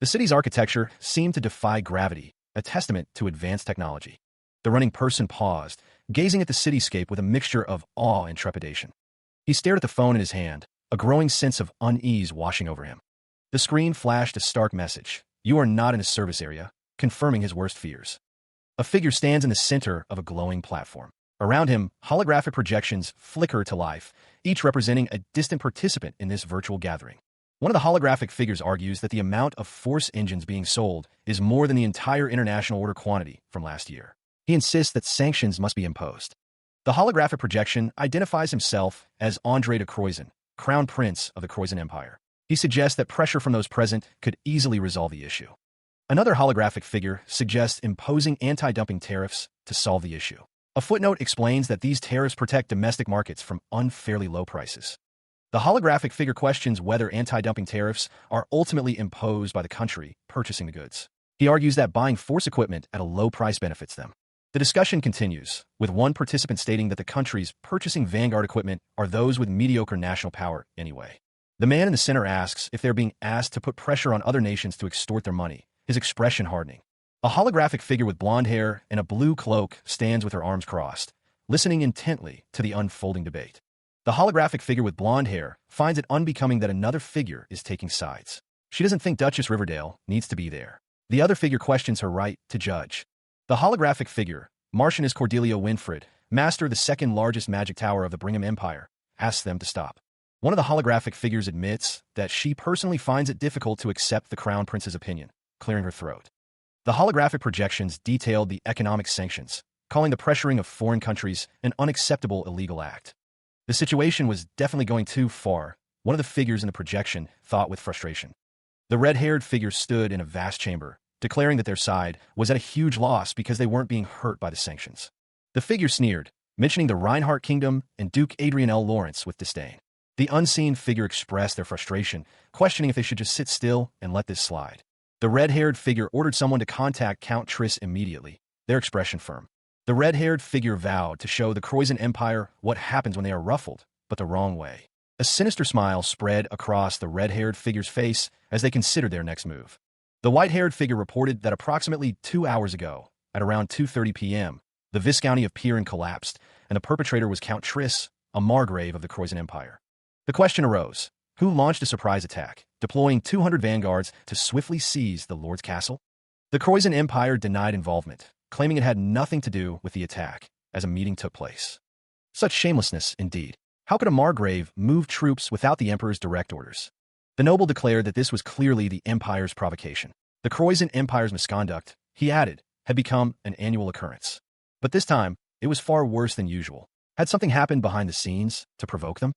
The city's architecture seemed to defy gravity, a testament to advanced technology. The running person paused, gazing at the cityscape with a mixture of awe and trepidation. He stared at the phone in his hand, a growing sense of unease washing over him. The screen flashed a stark message: "You are not in a service area," confirming his worst fears. A figure stands in the center of a glowing platform. Around him, holographic projections flicker to life, each representing a distant participant in this virtual gathering. One of the holographic figures argues that the amount of Force engines being sold is more than the entire international order quantity from last year. He insists that sanctions must be imposed. The holographic projection identifies himself as André de Croizon, Crown Prince of the Croizon Empire. He suggests that pressure from those present could easily resolve the issue. Another holographic figure suggests imposing anti-dumping tariffs to solve the issue. A footnote explains that these tariffs protect domestic markets from unfairly low prices. The holographic figure questions whether anti-dumping tariffs are ultimately imposed by the country purchasing the goods. He argues that buying Force equipment at a low price benefits them. The discussion continues, with one participant stating that the countries purchasing Vanguard equipment are those with mediocre national power anyway. The man in the center asks if they're being asked to put pressure on other nations to extort their money, his expression hardening. A holographic figure with blonde hair and a blue cloak stands with her arms crossed, listening intently to the unfolding debate. The holographic figure with blonde hair finds it unbecoming that another figure is taking sides. She doesn't think Duchess Riverdale needs to be there. The other figure questions her right to judge. The holographic figure, Marchioness Cordelia Winfred, master of the second largest magic tower of the Brigham Empire, asks them to stop. One of the holographic figures admits that she personally finds it difficult to accept the Crown Prince's opinion, clearing her throat. The holographic projections detailed the economic sanctions, calling the pressuring of foreign countries an unacceptable illegal act. The situation was definitely going too far, one of the figures in the projection thought with frustration. The red-haired figure stood in a vast chamber, declaring that their side was at a huge loss because they weren't being hurt by the sanctions. The figure sneered, mentioning the Reinhardt Kingdom and Duke Adrian L. Lawrence with disdain. The unseen figure expressed their frustration, questioning if they should just sit still and let this slide. The red-haired figure ordered someone to contact Count Triss immediately, their expression firm. The red-haired figure vowed to show the Croydon Empire what happens when they are ruffled, but the wrong way. A sinister smile spread across the red-haired figure's face as they considered their next move. The white-haired figure reported that approximately 2 hours ago, at around 2:30 p.m., the Viscounty of Piran collapsed, and the perpetrator was Count Triss, a Margrave of the Croydon Empire. The question arose, who launched a surprise attack, deploying 200 vanguards to swiftly seize the Lord's castle? The Croydon Empire denied involvement, claiming it had nothing to do with the attack, as a meeting took place. Such shamelessness, indeed. How could a Margrave move troops without the Emperor's direct orders? The noble declared that this was clearly the Empire's provocation. The Croydon Empire's misconduct, he added, had become an annual occurrence. But this time, it was far worse than usual. Had something happened behind the scenes to provoke them?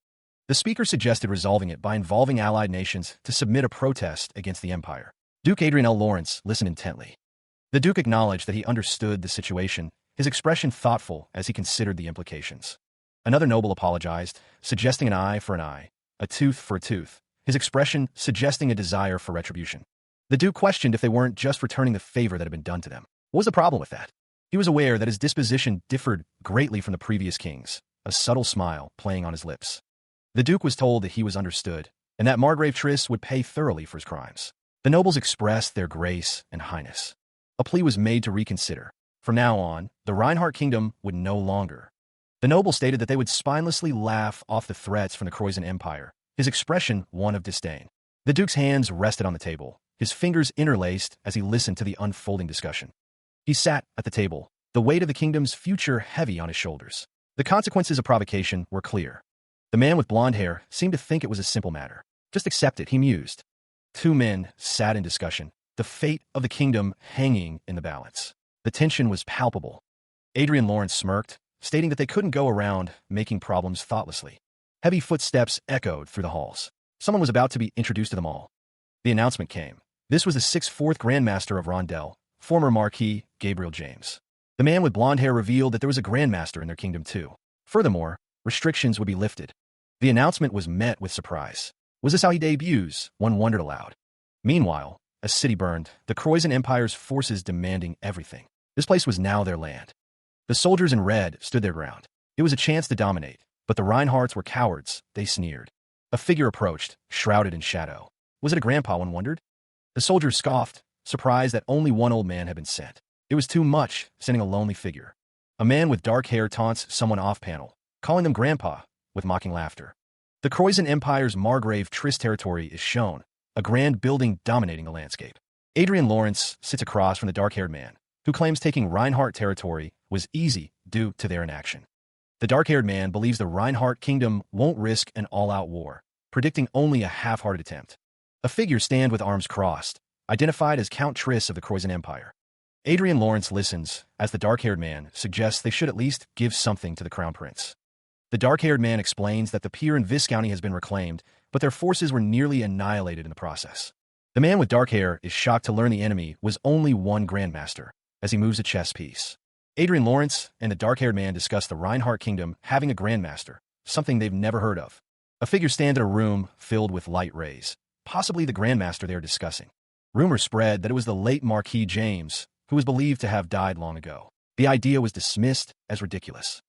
The speaker suggested resolving it by involving allied nations to submit a protest against the Empire. Duke Adrian L. Lawrence listened intently. The Duke acknowledged that he understood the situation, his expression thoughtful as he considered the implications. Another noble apologized, suggesting an eye for an eye, a tooth for a tooth, his expression suggesting a desire for retribution. The Duke questioned if they weren't just returning the favor that had been done to them. What was the problem with that? He was aware that his disposition differed greatly from the previous king's, a subtle smile playing on his lips. The Duke was told that he was understood, and that Margrave Triss would pay thoroughly for his crimes. The nobles expressed their grace and highness. A plea was made to reconsider. From now on, the Reinhardt Kingdom would no longer. The noble stated that they would spinelessly laugh off the threats from the Croydon Empire, his expression one of disdain. The Duke's hands rested on the table, his fingers interlaced as he listened to the unfolding discussion. He sat at the table, the weight of the kingdom's future heavy on his shoulders. The consequences of provocation were clear. The man with blonde hair seemed to think it was a simple matter. Just accept it, he mused. Two men sat in discussion, the fate of the kingdom hanging in the balance. The tension was palpable. Adrian Lawrence smirked, stating that they couldn't go around making problems thoughtlessly. Heavy footsteps echoed through the halls. Someone was about to be introduced to them all. The announcement came. This was the 6th Grandmaster of Rondell, former Marquis Gabriel James. The man with blonde hair revealed that there was a Grandmaster in their kingdom too. Furthermore, restrictions would be lifted. The announcement was met with surprise. Was this how he debuts? One wondered aloud. Meanwhile, as city burned, the Croydon Empire's forces demanding everything. This place was now their land. The soldiers in red stood their ground. It was a chance to dominate, but the Reinhardts were cowards, they sneered. A figure approached, shrouded in shadow. Was it a grandpa, one wondered? The soldiers scoffed, surprised that only one old man had been sent. It was too much, sending a lonely figure. A man with dark hair taunts someone off-panel, calling them grandpa, with mocking laughter. The Croydon Empire's Margrave Triss territory is shown, a grand building dominating the landscape. Adrian Lawrence sits across from the dark-haired man, who claims taking Reinhardt territory was easy due to their inaction. The dark-haired man believes the Reinhardt Kingdom won't risk an all-out war, predicting only a half-hearted attempt. A figure stands with arms crossed, identified as Count Triss of the Croydon Empire. Adrian Lawrence listens as the dark-haired man suggests they should at least give something to the Crown Prince. The dark-haired man explains that the Piran Viscounty has been reclaimed, but their forces were nearly annihilated in the process. The man with dark hair is shocked to learn the enemy was only one Grandmaster, as he moves a chess piece. Adrian Lawrence and the dark-haired man discuss the Reinhardt Kingdom having a Grandmaster, something they've never heard of. A figure stands in a room filled with light rays, possibly the Grandmaster they are discussing. Rumors spread that it was the late Marquis James, who was believed to have died long ago. The idea was dismissed as ridiculous.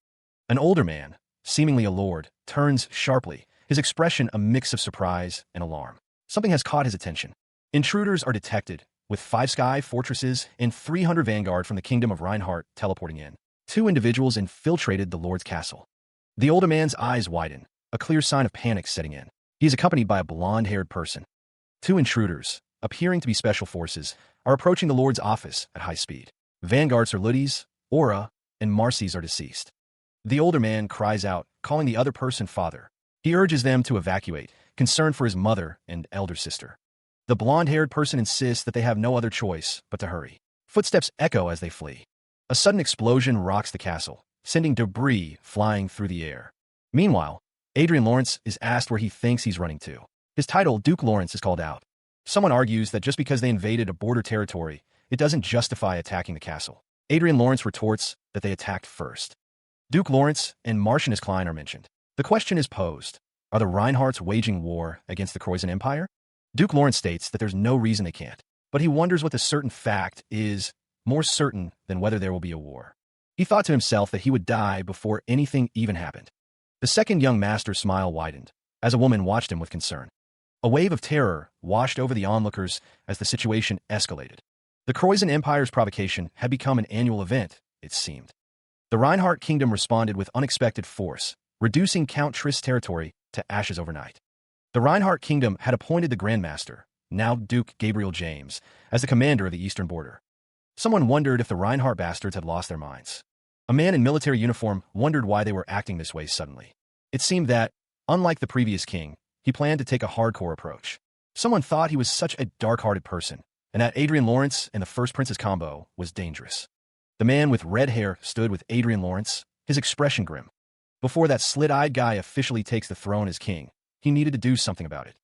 An older man, seemingly a lord, turns sharply, his expression a mix of surprise and alarm. Something has caught his attention. Intruders are detected, with 5 sky fortresses and 300 vanguard from the kingdom of Reinhardt teleporting in. 2 individuals infiltrated the Lord's castle. The older man's eyes widen, a clear sign of panic setting in. He is accompanied by a blonde-haired person. 2 intruders, appearing to be special forces, are approaching the Lord's office at high speed. Vanguards are Ludis, Aura, and Marcy's are deceased. The older man cries out, calling the other person father. He urges them to evacuate, concerned for his mother and elder sister. The blonde-haired person insists that they have no other choice but to hurry. Footsteps echo as they flee. A sudden explosion rocks the castle, sending debris flying through the air. Meanwhile, Adrian Lawrence is asked where he thinks he's running to. His title, Duke Lawrence, is called out. Someone argues that just because they invaded a border territory, it doesn't justify attacking the castle. Adrian Lawrence retorts that they attacked first. Duke Lawrence and Marcianus Klein are mentioned. The question is posed, are the Reinhardts waging war against the Croatian Empire? Duke Lawrence states that there's no reason they can't, but he wonders what the certain fact is more certain than whether there will be a war. He thought to himself that he would die before anything even happened. The second young master's smile widened, as a woman watched him with concern. A wave of terror washed over the onlookers as the situation escalated. The Croatian Empire's provocation had become an annual event, it seemed. The Reinhardt kingdom responded with unexpected force, reducing Count Trist's territory to ashes overnight. The Reinhardt kingdom had appointed the Grand Master, now Duke Gabriel James, as the commander of the eastern border. Someone wondered if the Reinhardt bastards had lost their minds. A man in military uniform wondered why they were acting this way suddenly. It seemed that, unlike the previous king, he planned to take a hardcore approach. Someone thought he was such a dark-hearted person, and that Adrian Lawrence and the First Prince's combo was dangerous. The man with red hair stood with Adrian Lawrence, his expression grim. Before that slit-eyed guy officially takes the throne as king, he needed to do something about it.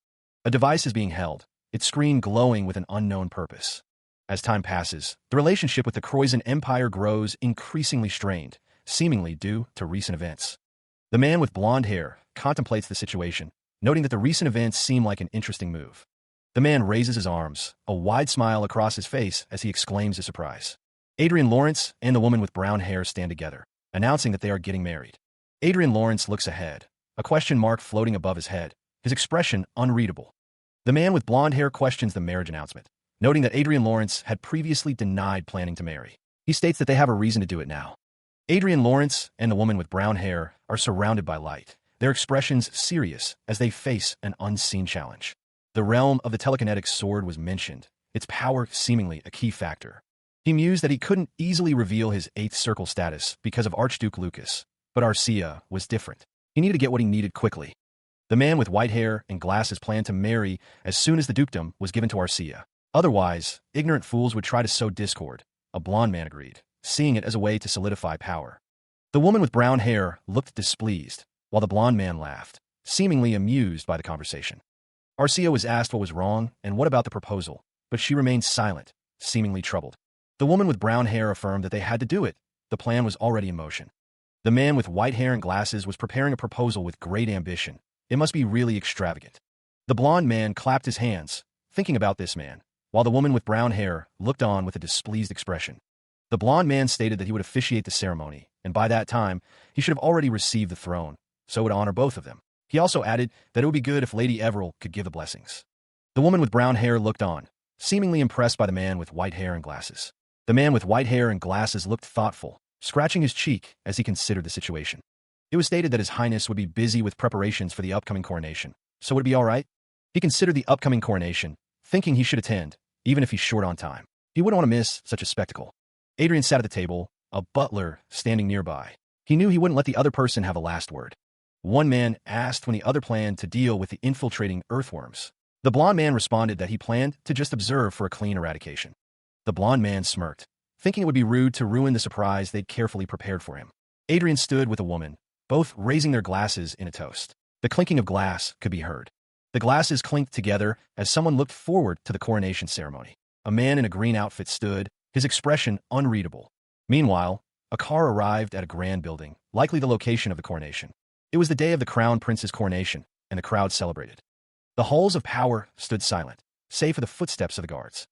A device is being held, its screen glowing with an unknown purpose. As time passes, the relationship with the Croatian Empire grows increasingly strained, seemingly due to recent events. The man with blonde hair contemplates the situation, noting that the recent events seem like an interesting move. The man raises his arms, a wide smile across his face as he exclaims his surprise. Adrian Lawrence and the woman with brown hair stand together, announcing that they are getting married. Adrian Lawrence looks ahead, a question mark floating above his head, his expression unreadable. The man with blonde hair questions the marriage announcement, noting that Adrian Lawrence had previously denied planning to marry. He states that they have a reason to do it now. Adrian Lawrence and the woman with brown hair are surrounded by light, their expressions serious as they face an unseen challenge. The realm of the telekinetic sword was mentioned, its power seemingly a key factor. He mused that he couldn't easily reveal his 8th circle status because of Archduke Lucas, but Arcia was different. He needed to get what he needed quickly. The man with white hair and glasses planned to marry as soon as the dukedom was given to Arcia. Otherwise, ignorant fools would try to sow discord, a blonde man agreed, seeing it as a way to solidify power. The woman with brown hair looked displeased, while the blonde man laughed, seemingly amused by the conversation. Arcia was asked what was wrong and what about the proposal, but she remained silent, seemingly troubled. The woman with brown hair affirmed that they had to do it. The plan was already in motion. The man with white hair and glasses was preparing a proposal with great ambition. It must be really extravagant. The blonde man clapped his hands, thinking about this man, while the woman with brown hair looked on with a displeased expression. The blonde man stated that he would officiate the ceremony, and by that time, he should have already received the throne, so it would honor both of them. He also added that it would be good if Lady Everil could give the blessings. The woman with brown hair looked on, seemingly impressed by the man with white hair and glasses. The man with white hair and glasses looked thoughtful, scratching his cheek as he considered the situation. It was stated that His Highness would be busy with preparations for the upcoming coronation, so would it be all right? He considered the upcoming coronation, thinking he should attend, even if he's short on time. He wouldn't want to miss such a spectacle. Adrian sat at the table, a butler standing nearby. He knew he wouldn't let the other person have a last word. One man asked when the other planned to deal with the infiltrating earthworms. The blonde man responded that he planned to just observe for a clean eradication. The blonde man smirked, thinking it would be rude to ruin the surprise they'd carefully prepared for him. Adrian stood with a woman, both raising their glasses in a toast. The clinking of glass could be heard. The glasses clinked together as someone looked forward to the coronation ceremony. A man in a green outfit stood, his expression unreadable. Meanwhile, a car arrived at a grand building, likely the location of the coronation. It was the day of the crown prince's coronation, and the crowd celebrated. The halls of power stood silent, save for the footsteps of the guards.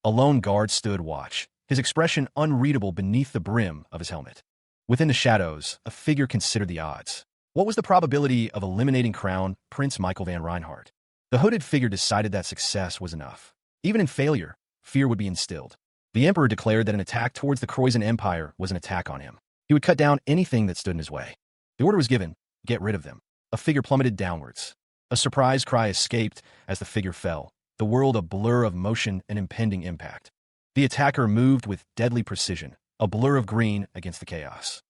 A lone guard stood watch, his expression unreadable beneath the brim of his helmet. Within the shadows, a figure considered the odds. What was the probability of eliminating Crown Prince Michael van Reinhardt? The hooded figure decided that success was enough. Even in failure, fear would be instilled. The Emperor declared that an attack towards the Croatian Empire was an attack on him. He would cut down anything that stood in his way. The order was given, get rid of them. A figure plummeted downwards. A surprise cry escaped as the figure fell, the world a blur of motion and impending impact. The attacker moved with deadly precision, a blur of green against the chaos.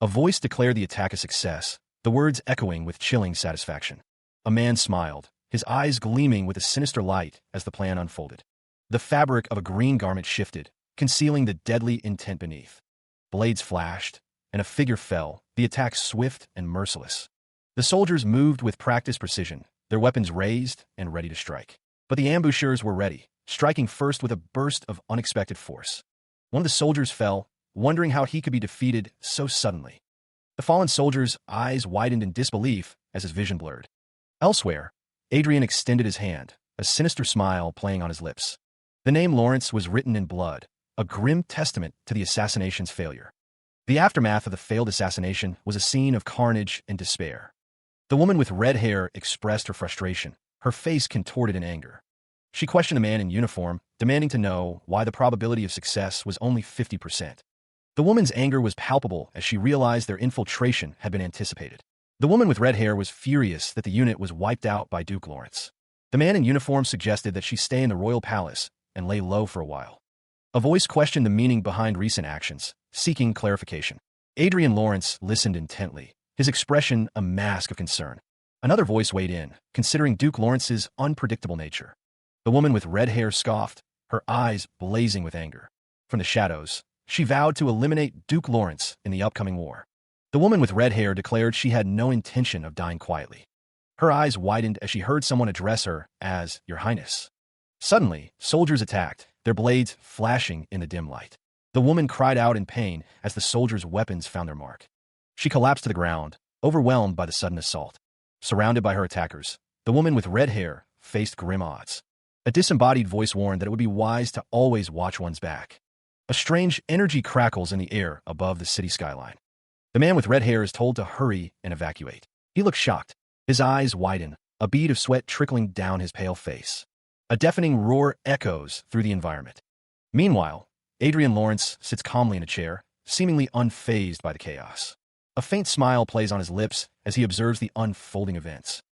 A voice declared the attack a success, the words echoing with chilling satisfaction. A man smiled, his eyes gleaming with a sinister light as the plan unfolded. The fabric of a green garment shifted, concealing the deadly intent beneath. Blades flashed, and a figure fell, the attack swift and merciless. The soldiers moved with practiced precision, their weapons raised and ready to strike. But the ambushers were ready, striking first with a burst of unexpected force. One of the soldiers fell, wondering how he could be defeated so suddenly. The fallen soldier's eyes widened in disbelief as his vision blurred. Elsewhere, Adrian extended his hand, a sinister smile playing on his lips. The name Lawrence was written in blood, a grim testament to the assassination's failure. The aftermath of the failed assassination was a scene of carnage and despair. The woman with red hair expressed her frustration, her face contorted in anger. She questioned the man in uniform, demanding to know why the probability of success was only 50%. The woman's anger was palpable as she realized their infiltration had been anticipated. The woman with red hair was furious that the unit was wiped out by Duke Lawrence. The man in uniform suggested that she stay in the royal palace and lay low for a while. A voice questioned the meaning behind recent actions, seeking clarification. Adrian Lawrence listened intently, his expression a mask of concern. Another voice weighed in, considering Duke Lawrence's unpredictable nature. The woman with red hair scoffed, her eyes blazing with anger. From the shadows, she vowed to eliminate Duke Lawrence in the upcoming war. The woman with red hair declared she had no intention of dying quietly. Her eyes widened as she heard someone address her as Your Highness. Suddenly, soldiers attacked, their blades flashing in the dim light. The woman cried out in pain as the soldiers' weapons found their mark. She collapsed to the ground, overwhelmed by the sudden assault. Surrounded by her attackers, the woman with red hair faced grim odds. A disembodied voice warned that it would be wise to always watch one's back. A strange energy crackles in the air above the city skyline. The man with red hair is told to hurry and evacuate. He looks shocked. His eyes widen, a bead of sweat trickling down his pale face. A deafening roar echoes through the environment. Meanwhile, Adrian Lawrence sits calmly in a chair, seemingly unfazed by the chaos. A faint smile plays on his lips as he observes the unfolding events.